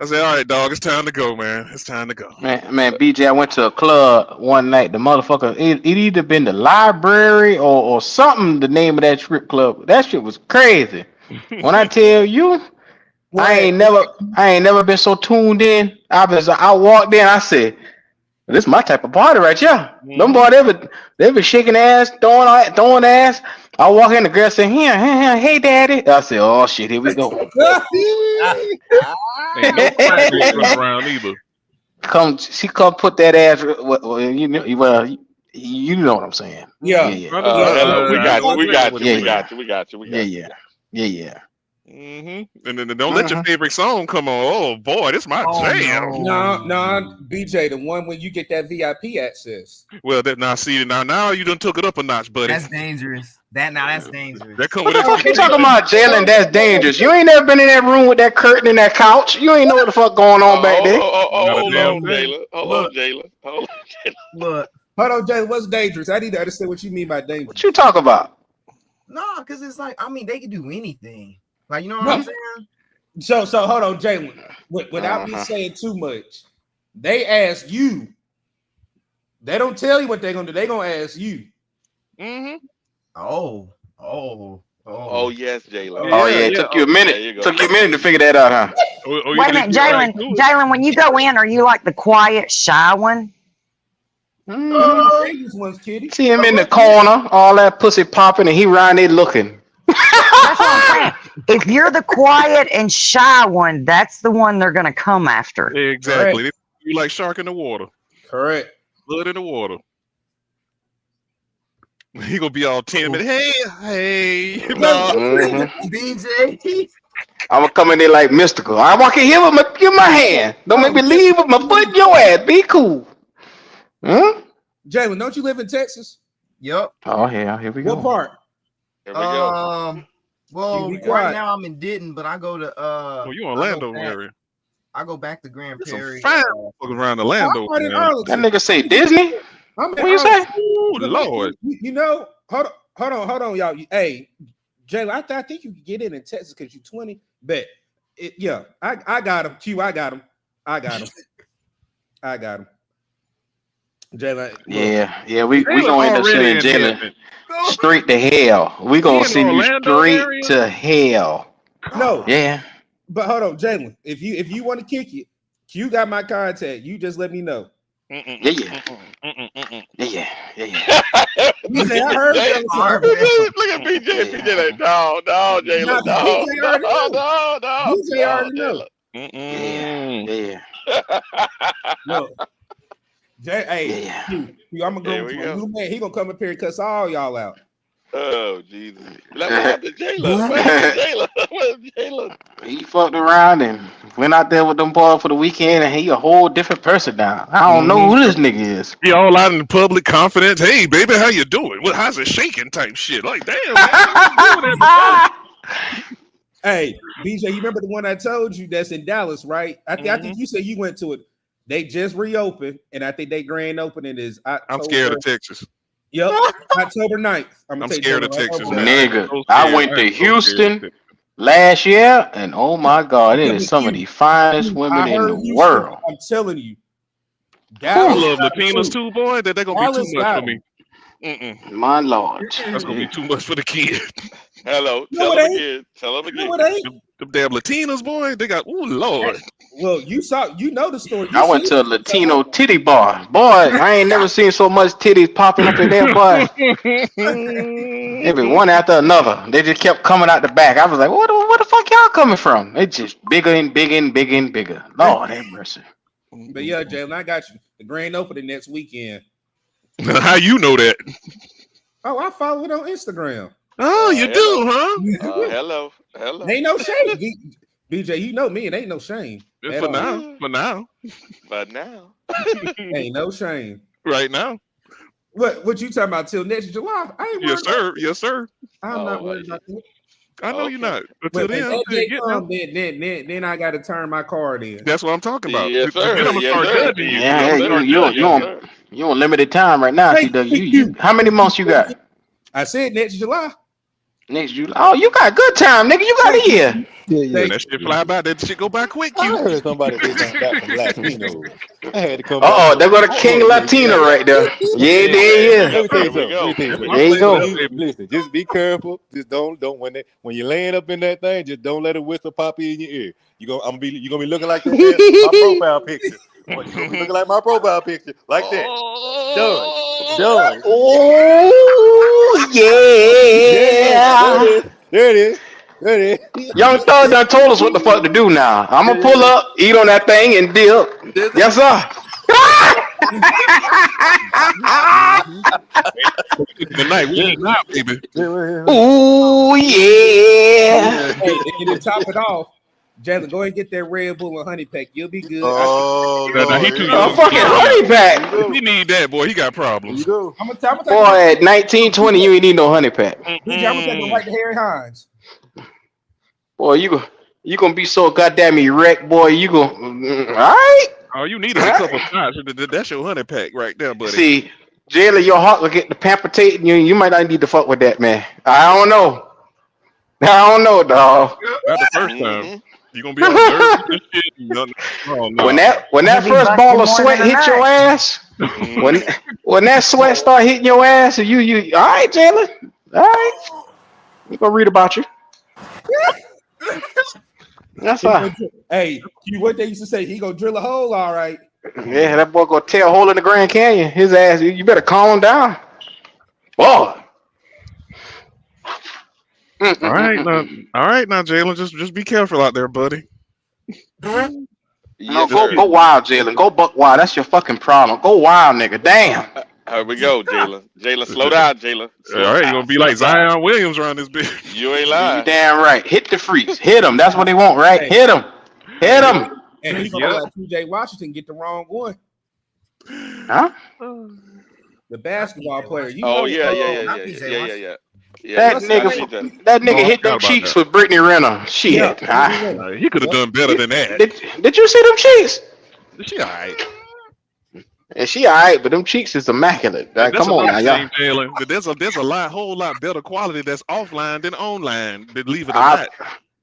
I said, "All right, dog, it's time to go, man. It's time to go." Man, BJ, I went to a club one night. The motherfucker, it either been the library or something. The name of that strip club. That shit was crazy. When I tell you, I What? ain't never been so tuned in. I walked in. I said, "This is my type of party right here." Them boy, they been shaking ass, throwing ass. I walk in, the girl said, "Here, hey, daddy." I said, "Oh shit, here we go." Ain't no crack gonna run around either. She come put that ass. You know what I'm saying. Yeah. Yeah. Understood. Hello. We I got know you. We exactly got what you. you We mean. got you. We got you. We got you. Yeah. And then don't let your favorite song come on. Oh boy, this my jam. No, BJ, the one when you get that VIP access. Well, now you done took it up a notch, buddy. That's dangerous. That's dangerous. That come What with the fuck you expectations. talking about, Jalen? That's dangerous. You ain't never been in that room with that curtain and that couch. You ain't know what the fuck going on back there. Hold on, Jalen. Hold on, Jalen. Look. Hold on, Jalen. What's dangerous? I need to understand what you mean by dangerous. What you talk about? No, because it's like, I mean, they can do anything. Like, you know what I'm saying? So hold on, Jalen. Without me saying too much, they ask you. They don't tell you what they're gonna do. They're gonna ask you. Oh yes, Jalen. Oh yeah, it took you a minute. Took you a minute to figure that out, huh? Wait a minute, Jalen. Jalen, when you go in, are you like the quiet, shy one? See him in the corner, all that pussy popping, and he around there looking. That's what I'm saying. If you're the quiet and shy one, that's the one they're gonna come after. Exactly. You like shark in the water. Correct. Blood in the water. He gonna be all timid. Hey. No. BJ. I'm gonna come in there like mystical. I'm walking here with my hand. Don't make me leave with my foot in your ass. Be cool. Jalen, don't you live in Texas? Yep. Oh yeah, here we go. What part? Here we go. Well, right now I'm in Denton, but I go to you Orlando area. I go back to Grand Prairie. Fine around Orlando. That nigga say Disney. What you say? Oh Lord. You know, hold on, y'all. Hey, Jalen, I think you can get in Texas because you're 20. But I got him. Q, I got him. Jalen. Yeah. We gonna end up sending Jalen straight to hell. We gonna send you straight to hell. No. Yeah. But hold on, Jalen. If you want to kick it, Q got my contact. You just let me know. Yeah. You say I heard Look at BJ. BJ like, no, Jalen, no. BJ already know. Yeah. Look, hey, Q, I'm gonna go with my new man. He gonna come up here and cuss all y'all out. Oh Jesus! What happened to Jalen? He fucked around and went out there with them boys for the weekend, and he a whole different person now. I don't know who this nigga is. He all out in public confidence. Hey, baby, how you doing? Well, how's it shaking? Type shit. Like, damn, man. Hey, BJ, you remember the one I told you that's in Dallas, right? I think you said you went to it. They just reopened, and I think they grand opening is October. I'm scared of Texas. Yep, October 9th. I'm scared of Texas, man. Nigga, I went to Houston last year, and oh my God, it is some of the finest women in the world. I'm telling you. I love Latinas too, boy. They're gonna be too much for me. My Lord, that's gonna be too much for the kid. Hello, tell them again. Them damn Latinas, boy. They got Lord. Well, you know the story. I went to a Latino titty bar. Boy, I ain't never seen so much titties popping up in there, boy. Every one after another. They just kept coming out the back. I was like, what the fuck y'all coming from? It's just bigger and bigger and bigger and bigger. Lord have mercy. But yeah, Jalen, I got you. The grand opening next weekend. How you know that? Oh, I follow it on Instagram. Oh, you do, huh? Hello. Ain't no shame. BJ, you know me, it ain't no shame. For now. Ain't no shame. Right now. What you talking about till next July? I ain't Yes, sir. I'm not worried about that. I know you're not. Until then I got to turn my card in. That's what I'm talking about. Yes, sir. Then I'm gonna start judging you. You on limited time right now. You how many months you got? I said next July. Next July. Oh, you got good time, nigga. You got a year. Yeah. That shit fly by. That shit go by quick. I heard somebody say something back from Latino. I had to come. There go the King Latino right there. Yeah, there. Let me tell you something. There you go. Listen, just be careful. Just don't when you're laying up in that thing, just don't let a whistle pop in your ear. You're gonna be looking like my profile picture. You're gonna be looking like my profile picture, like that. Done. Oh yeah. There it is. Young Thug done told us what the fuck to do now. I'm gonna pull up, eat on that thing, and dip. Yes, sir. Tonight we eating out, baby. Ooh yeah. Hey, and to top it off, Jalen, go ahead and get that Red Bull and honey pack. You'll be good. Oh, Now he Lord. too A young. fucking honey pack. If he need that, boy, he got Here problems. you go. I'm gonna Boy, at 19, 20, you ain't need no honey pack. DJ, I'm gonna take him right to Harry Hines. Boy, you gonna be so goddamn erect, boy. You gonna all right? All you need is a couple shots. That's your honey pack right there, buddy. See, Jalen, your heart will get to palpitating. You might not need to fuck with that, man. I don't know, dog. Not the first time. You gonna be all nervous and shit. Oh, no. When that first ball of sweat hit your ass, when that sweat start hitting your ass, and you all right, Jalen? All right, we gonna read about you. That's all. Hey, what they used to say, he gonna drill a hole, all right. Yeah, that boy gonna tear a hole in the Grand Canyon. His ass, you better calm him down. Boy. All right, now, Jalen, just be careful out there, buddy. No, go wild, Jalen. Go buck wild. That's your fucking problem. Go wild, nigga. Damn. Here we go, Jalen. Jalen, slow down, Jalen. All right, you're gonna be like Zion Williams around this bitch. You ain't lying. You damn right. Hit the freaks. Hit them. That's what they want, right? Hit them. Hit them. And he's gonna let TJ Washington get the wrong one. Huh? The basketball player. Yeah. That nigga hit them cheeks with Brittany Renner. Shit. He could have done better than that. Did you see them cheeks? She all right. And she all right, but them cheeks is immaculate. Come on now, y'all. But there's a whole lot better quality that's offline than online. Believe it or not.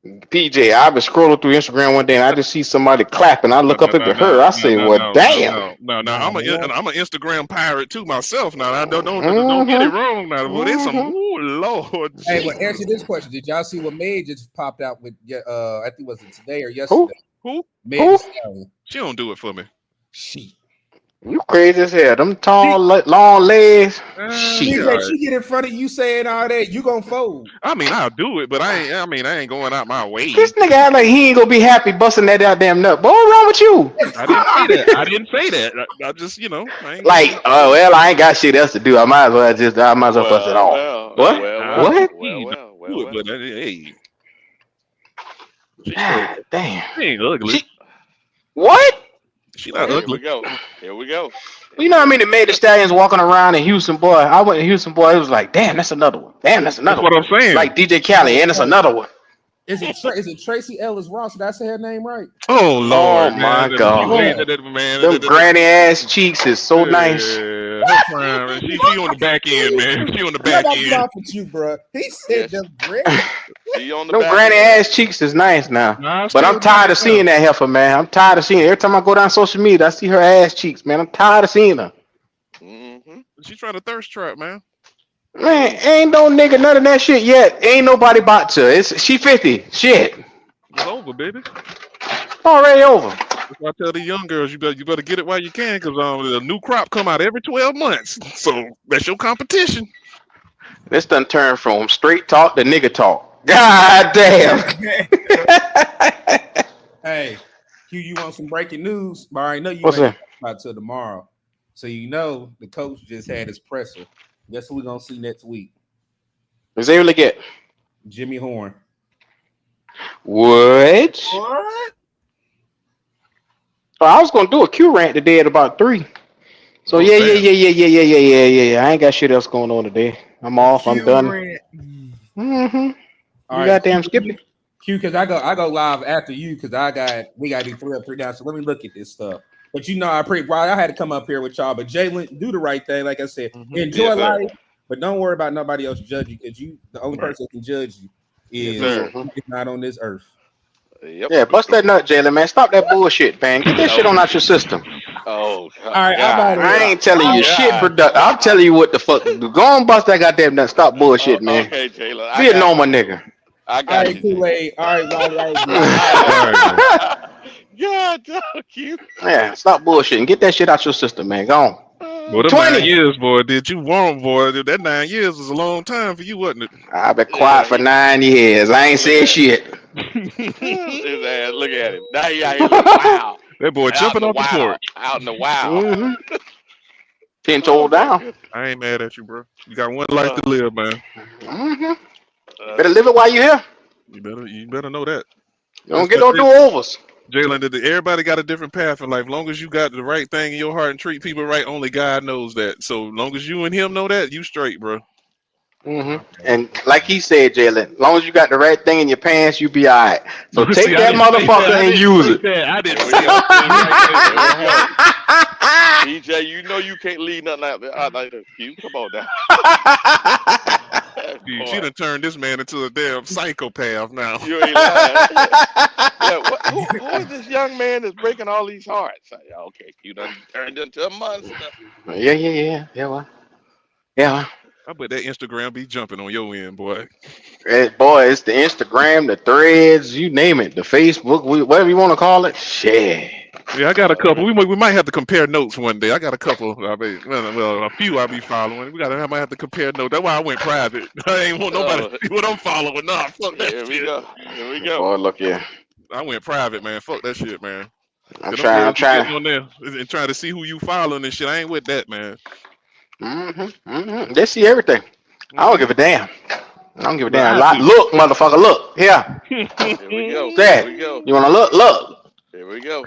PJ, I've been scrolling through Instagram one day and I just see somebody clapping. I look up at her. I say, "Well, damn." No. I'm an Instagram pirate too myself. Now, I don't get it wrong. Now, but it's some Lord. Hey, well, answer this question: did y'all see what May just popped out with? I think was it today or yesterday? Who? May. She don't do it for me. You crazy as hell. Them tall, long legs. She get in front of you saying all that, you gonna fold. I mean, I'll do it, but I ain't going out my way. This nigga act like he ain't gonna be happy busting that goddamn nut. Boy, what's wrong with you? I didn't say that. I just, I ain't like, oh well, I ain't got shit else to do. I might as well bust it off. What? What? Hey. God damn. She ain't ugly. What? She not ugly. Here we go. You know what I mean? They made the Stallions walking around in Houston, boy. I went to Houston, boy. It was like, damn, that's another one. Damn, that's another one. That's what I'm saying. Like DJ Khaled, and it's another one. Is it Tracy Ellis Ross? Did I say her name right? Oh Lord, my God. Them granny ass cheeks is so nice. She on the back end, man. She on the back end. Off with you, bro. He said them granny. Them granny ass cheeks is nice now. But I'm tired of seeing that heifer, man. I'm tired of seeing it. Every time I go down social media, I see her ass cheeks, man. I'm tired of seeing her. She's trying to thirst trap, man. Man, ain't no nigga none of that shit yet. Ain't nobody bought to. She 50. Shit. It's over, baby. Already over. That's why I tell the young girls you better get it while you can, because the new crop come out every 12 months. So that's your competition. This done turned from straight talk to nigga talk. God damn. Hey, Q, you want some breaking news? But I know you What's that? About till tomorrow. So you know the coach just had his presser. Guess who we're gonna see next week? Is they really get Jimmy Horn. What? Oh, I was gonna do a Q rant today at about 3. So yeah. I ain't got shit else going on today. I'm off. I'm done. You goddamn skippy. Q, because I go live after you because we got to do 3 up, 3 down. So let me look at this stuff. But I had to come up here with y'all. But Jalen, do the right thing. Like I said, enjoy life, but don't worry about nobody else judging because the only person that can judge you is not on this earth. Yep. Yeah, bust that nut, Jalen, man. Stop that bullshit, man. Get that shit on out your system. Oh, all right. I ain't telling you shit, product. I'm telling you what the fuck. Go on, bust that goddamn nut. Stop bullshit, man. Okay, Jalen. Be a normal nigga. I got you. Kool-Aid. All right, God, cute. Yeah, stop bullshitting. Get that shit out your system, man. Go on. Well, 20 years, boy. Did you want, boy? That 9 years was a long time for you, wasn't it? I've been quiet for 9 years. I ain't said shit. His ass, look at him. Now he out here like, wow. That boy jumping off the porch. Out in the wild. 10 toes down. I ain't mad at you, bro. You got one life to live, man. Better live it while you're here. You better know that. You don't get no do-overs. Jalen, everybody got a different path in life. Long as you got the right thing in your heart and treat people right, only God knows that. So long as you and him know that, you straight, bro. And like he said, Jalen, as long as you got the right thing in your pants, you be all right. So take that motherfucker and use it. I didn't say that. DJ, you know you can't leave nothing out like that. You come on now. She done turned this man into a damn psychopath now. You ain't lying. Who is this young man that's breaking all these hearts? Okay, you done turned into a monster. Yeah, well. I bet that Instagram be jumping on your end, boy. Boy, it's the Instagram, the threads, you name it, the Facebook, whatever you want to call it. Shit. Yeah, I got a couple. We might have to compare notes one day. I got a couple. A few I'll be following. I might have to compare notes. That's why I went private. I ain't want nobody to see what I'm following. Nah, fuck that shit. Here we go. Boy, look here. I went private, man. Fuck that shit, man. I'm trying on there and trying to see who you following and shit. I ain't with that, man. They see everything. I don't give a damn. I don't give a damn. Look, motherfucker, look. Here. Here we go. Dad, Here we go. you wanna look? Look. Here we go.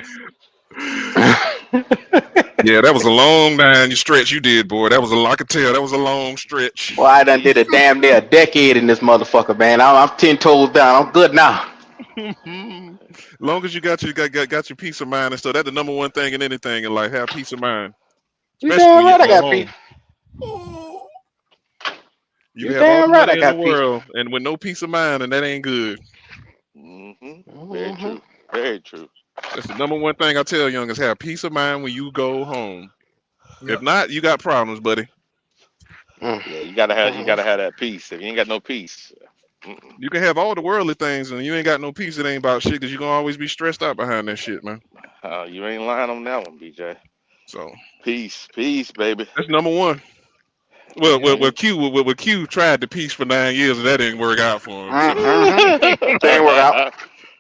Yeah, that was a long stretch you did, boy. That was I could tell that was a long stretch. Well, I done did a damn near a decade in this motherfucker, man. I'm 10 toes down. I'm good now. Long as you got your peace of mind and stuff, that's the number one thing in anything in life. Have peace of mind. You damn right I got peace. You have all the money in the world, and with no peace of mind, and that ain't good. Very true. Very true. That's the number one thing I tell youngers: have peace of mind when you go home. Yep. If not, you got problems, buddy. Yeah, you gotta have that peace. If you ain't got no peace, you can have all the worldly things, and you ain't got no peace. It ain't about shit because you're gonna always be stressed out behind that shit, man. You ain't lying on that one, BJ. So peace, baby. That's number one. Well, Q tried the peace for 9 years and that didn't work out for him. That ain't work out.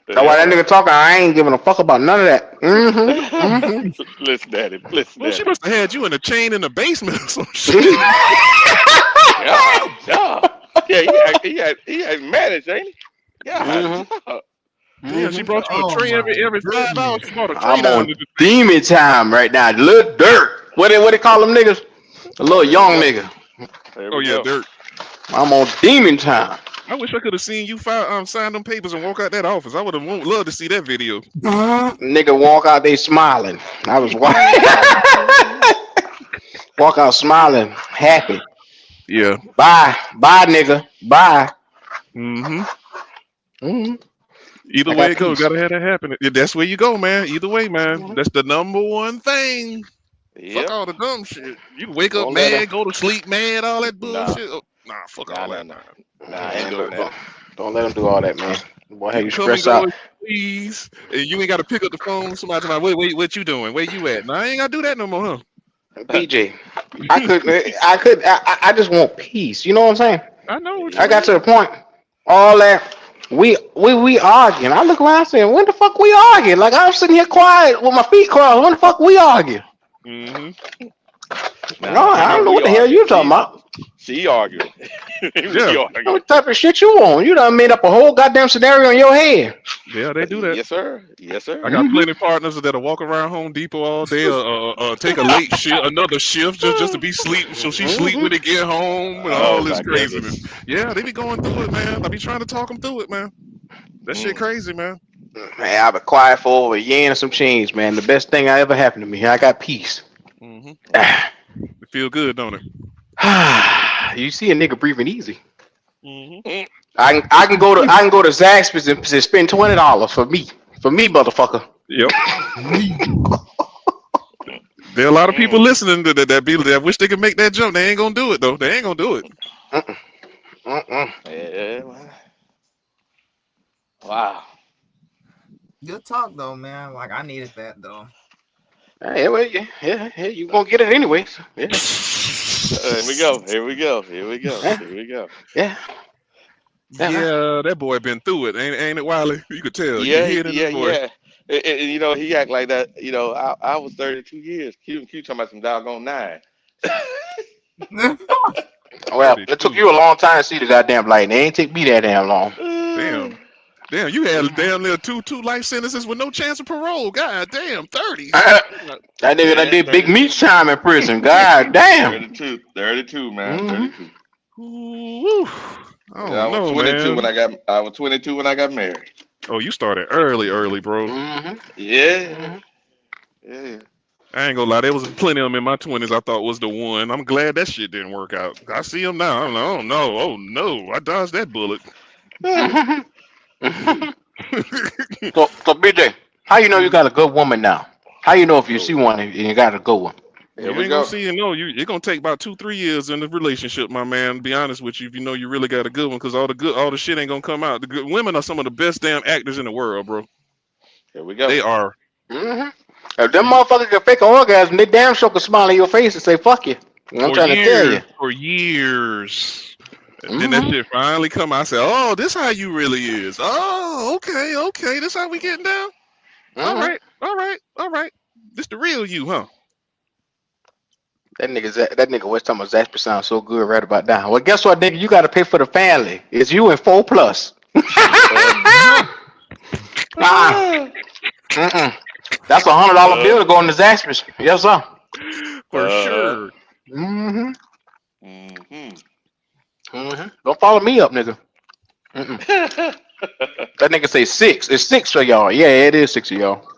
That's why that nigga talking. I ain't giving a fuck about none of that. Listen at him. Listen. Well, she must have had you in a chain in the basement or some shit. Yeah, he had managed, ain't he? Yeah. Yeah, she brought you a tray every 5 hours. She brought a tray I'm down. on demon time right now. Little dirt. What they call them niggas? A little young nigga. Oh yeah, dirt. I'm on demon time. I wish I could have seen you sign them papers and walk out that office. I would have loved to see that video. Nigga walk out there smiling. I was walk out smiling, happy. Yeah. Bye, nigga. Bye. Either way it goes, gotta have that happen. Yeah, that's where you go, man. Either way, man. That's the number one thing. Yep. Fuck all the dumb shit. You can wake up mad, go to sleep mad, all that bullshit. Fuck all that. I ain't doing that. Don't let him do all that, man. Boy, hey, you stress out. Please, and you ain't got to pick up the phone. Somebody tell me, wait, what you doing? Where you at? Nah, I ain't got to do that no more, huh? BJ, I just want peace. You know what I'm saying? I know. I got to the point. All that. We arguing. I look around saying, when the fuck we arguing? Like I'm sitting here quiet with my feet crossed. When the fuck we arguing? I don't know what the hell you talking about. She arguing. What type of shit you on? You done made up a whole goddamn scenario in your head. Yeah, they do that. Yes, sir. I got plenty of partners that'll walk around Home Depot all day, take a late shift, another shift just to be sleep, so she sleep when they get home and all this craziness. Yeah, they be going through it, man. I be trying to talk them through it, man. That shit crazy, man. Man, I've been quiet for over a year and some change, man. The best thing I ever happened to me. I got peace. It feel good, don't it? You see a nigga breathing easy. I can go to Zaxby's and spend $20 for me, motherfucker. Yep. There are a lot of people listening to that wish they could make that jump. They ain't gonna do it though. They ain't gonna do it. Yeah. Wow. Good talk though, man. Like I needed that though. Hey, well, yeah, you gonna get it anyways. Yeah. Here we go. Yeah. Yeah, that boy been through it, ain't it, Wiley? You could tell. Yeah. And, you know, he act like that. You know, I was 32 years. Q talking about some doggone 9. Well, it took you a long time to see the goddamn light, and it ain't take me that damn long. Damn, you had damn near two life sentences with no chance of parole. God damn, 30. That nigga done did big meat time in prison. God damn. 32, man. 32. Ooh, I Yeah, I don't was know, 22 man. when I got married. Oh, you started early, bro. Yeah. Yeah. I ain't gonna lie, there was plenty of them in my 20s I thought was the one. I'm glad that shit didn't work out. I see them now. I'm like, oh no, I dodged that bullet. So BJ, how you know you got a good woman now? How you know if you see one and you got a good one? Here You we ain't gonna go. see it. No, it's gonna take about 2-3 years in the relationship, my man. To be honest with you, if you know you really got a good one, because all the shit ain't gonna come out. The good women are some of the best damn actors in the world, bro. Here we go. They are. If them motherfuckers can fake an orgasm, they damn sure can smile in your face and say "fuck you." I'm trying to tell you. For years. Then that shit finally come out. I said, "Oh, this how you really is. Oh, okay. This how we getting down. All right. This the real you, huh?" That nigga was talking about Zasper sounds so good right about now. Well, guess what, nigga? You got to pay for the family. It's you and 4 plus. That's $100 bill to go on the Zaspers. Yes, sir. For sure. Don't follow me up, nigga. That nigga say 6. It's 6 of y'all. Yeah, it is 6 of y'all.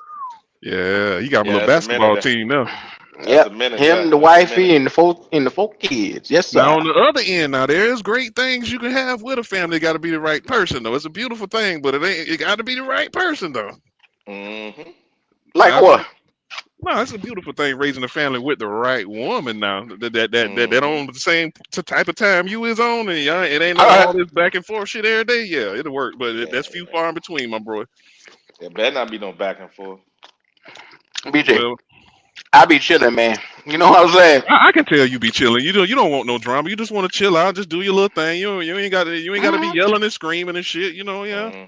Yeah, he got a little basketball team now. Yep, him, the wifey, and the 4 kids. Yes, sir. Now on the other end, there's great things you can have with a family. Got to be the right person, though. It's a beautiful thing, but it got to be the right person, though. Like what? No, it's a beautiful thing raising a family with the right woman. Now that on the same type of time you is on, and it ain't all this back and forth shit every day. Yeah, it'll work, but that's few far in between, my boy. It better not be no back and forth. BJ, well, I be chilling, man. You know what I'm saying? I can tell you be chilling. You don't want no drama. You just want to chill out, just do your little thing. You ain't got to be yelling and screaming and shit. You know, yeah.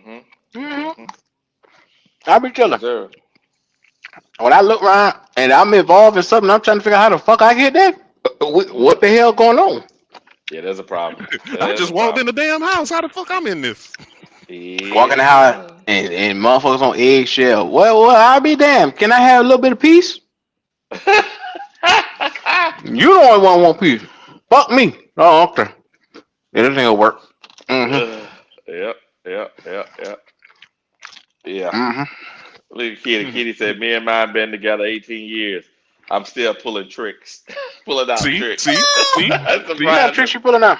I be chilling. Yes, when I look around and I'm involved in something, I'm trying to figure out how the fuck I get there. What the hell going on? Yeah, there's a problem. I just walked in the damn house. How the fuck I'm in this? Yeah. Walking out and motherfuckers on eggshell. Well, I'll be damned. Can I have a little bit of peace? You the only one want peace. Fuck me. Oh, okay. Yeah, this ain't gonna work. Yep. Yeah. Look at Kitty. Kitty said, "Me and mine been together 18 years. I'm still pulling tricks, pulling out tricks." See? What kind of tricks you pulling out?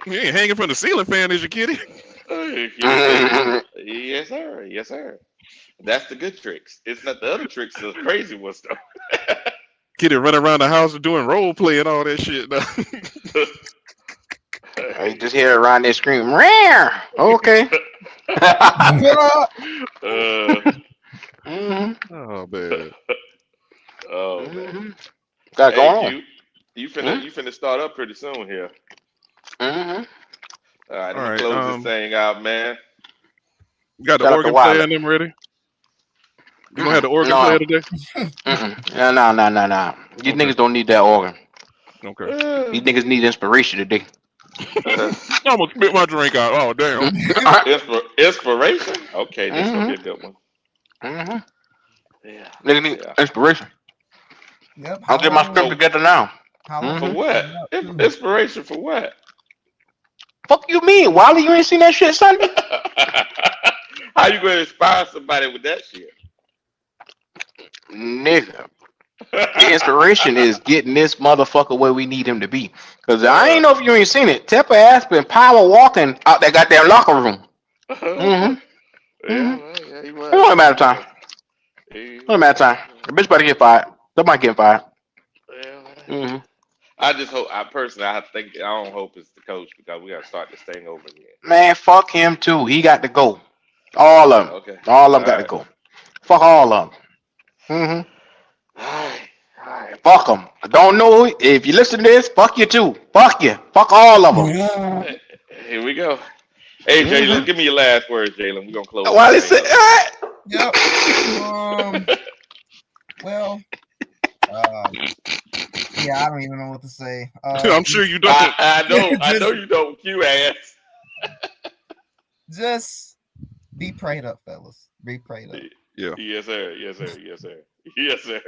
You ain't hanging from the ceiling fan, is you, Kitty? Yes, sir. That's the good tricks. It's not the other tricks. The crazy ones, though. Kitty running around the house doing role play and all that shit. I just hear around there scream, "Rare!" Okay. Oh man. Oh man. Got going on. You finna start up pretty soon here. All right, let me close this thing out, man. You got the organ player in them ready? You gonna have the organ player today? No. These niggas don't need that organ. Okay. These niggas need inspiration today. I'm gonna spit my drink out. Oh damn. Inspiration? Okay, this gonna be a good one. Yeah. Niggas need inspiration. Yep. I'll get my script together now. For what? Inspiration for what? Fuck you mean, Wally? You ain't seen that shit Sunday? How you gonna inspire somebody with that shit? Nigga. The inspiration is getting this motherfucker where we need him to be. Cause I ain't know if you ain't seen it. Tepper ass been power walking out that goddamn locker room. It don't matter time. It don't matter time. The bitch better get fired. Somebody get fired. I just hope. I don't hope it's the coach because we gotta start this thing over again. Man, fuck him too. He got to go. All of them. Okay. All of them got to go. Fuck all of them. All right. Fuck them. I don't know if you listen to this. Fuck you too. Fuck you. Fuck all of them. Here we go. Hey, Jalen, give me your last words, Jalen. We're gonna close. Why they say? Yep. Well, Yeah, I don't even know what to say. I'm sure you don't. I know you don't. Q ass. Just be prayed up, fellas. Be prayed up. Yeah. Yes, sir. Yes, sir. Yes, sir. Yes, sir.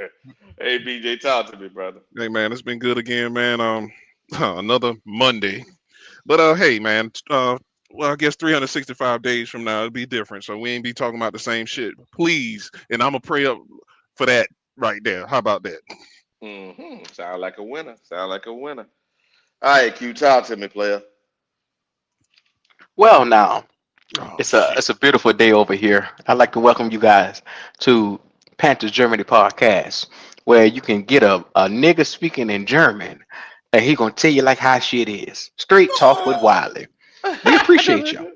Hey, BJ, talk to me, brother. Hey man, it's been good again, man. Another Monday. But hey man, well I guess 365 days from now it'll be different. So we ain't be talking about the same shit. Please. And I'm gonna pray up for that right there. How about that? Sound like a winner. Sound like a winner. All right, Q, talk to me, player. Well, now Oh, it's a beautiful day over here. I'd like to welcome you guys to Panthers Germany podcast, where you can get a nigga speaking in German, and he gonna tell you like how shit is. Straight talk with Wiley. We appreciate you.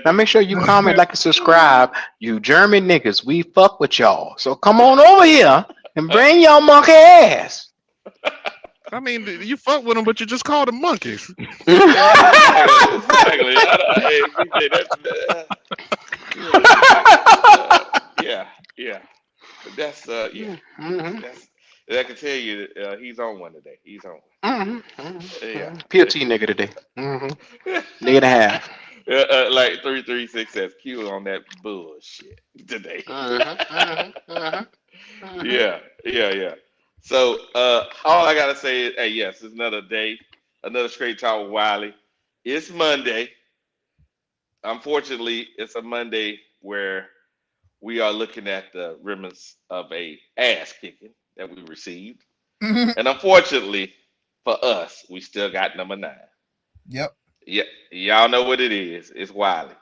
Now make sure you comment, like, and subscribe. You German niggas, we fuck with y'all. So come on over here and bring your monkey ass. I mean, you fuck with them, but you just call them monkeys. Exactly. Hey, BJ, yeah. That's yeah. That's I can tell you he's on one today. He's on one. Yeah. PLT nigga today. Nigga and a half. Like 336 says Q on that bullshit today. Yeah. So all I gotta say is, hey, yes, it's another day, another straight talk with Wiley. It's Monday. Unfortunately, it's a Monday where we are looking at the remnants of a ass kicking that we received. And unfortunately for us, we still got number 9. Yep. Yeah, y'all know what it is. It's Wiley.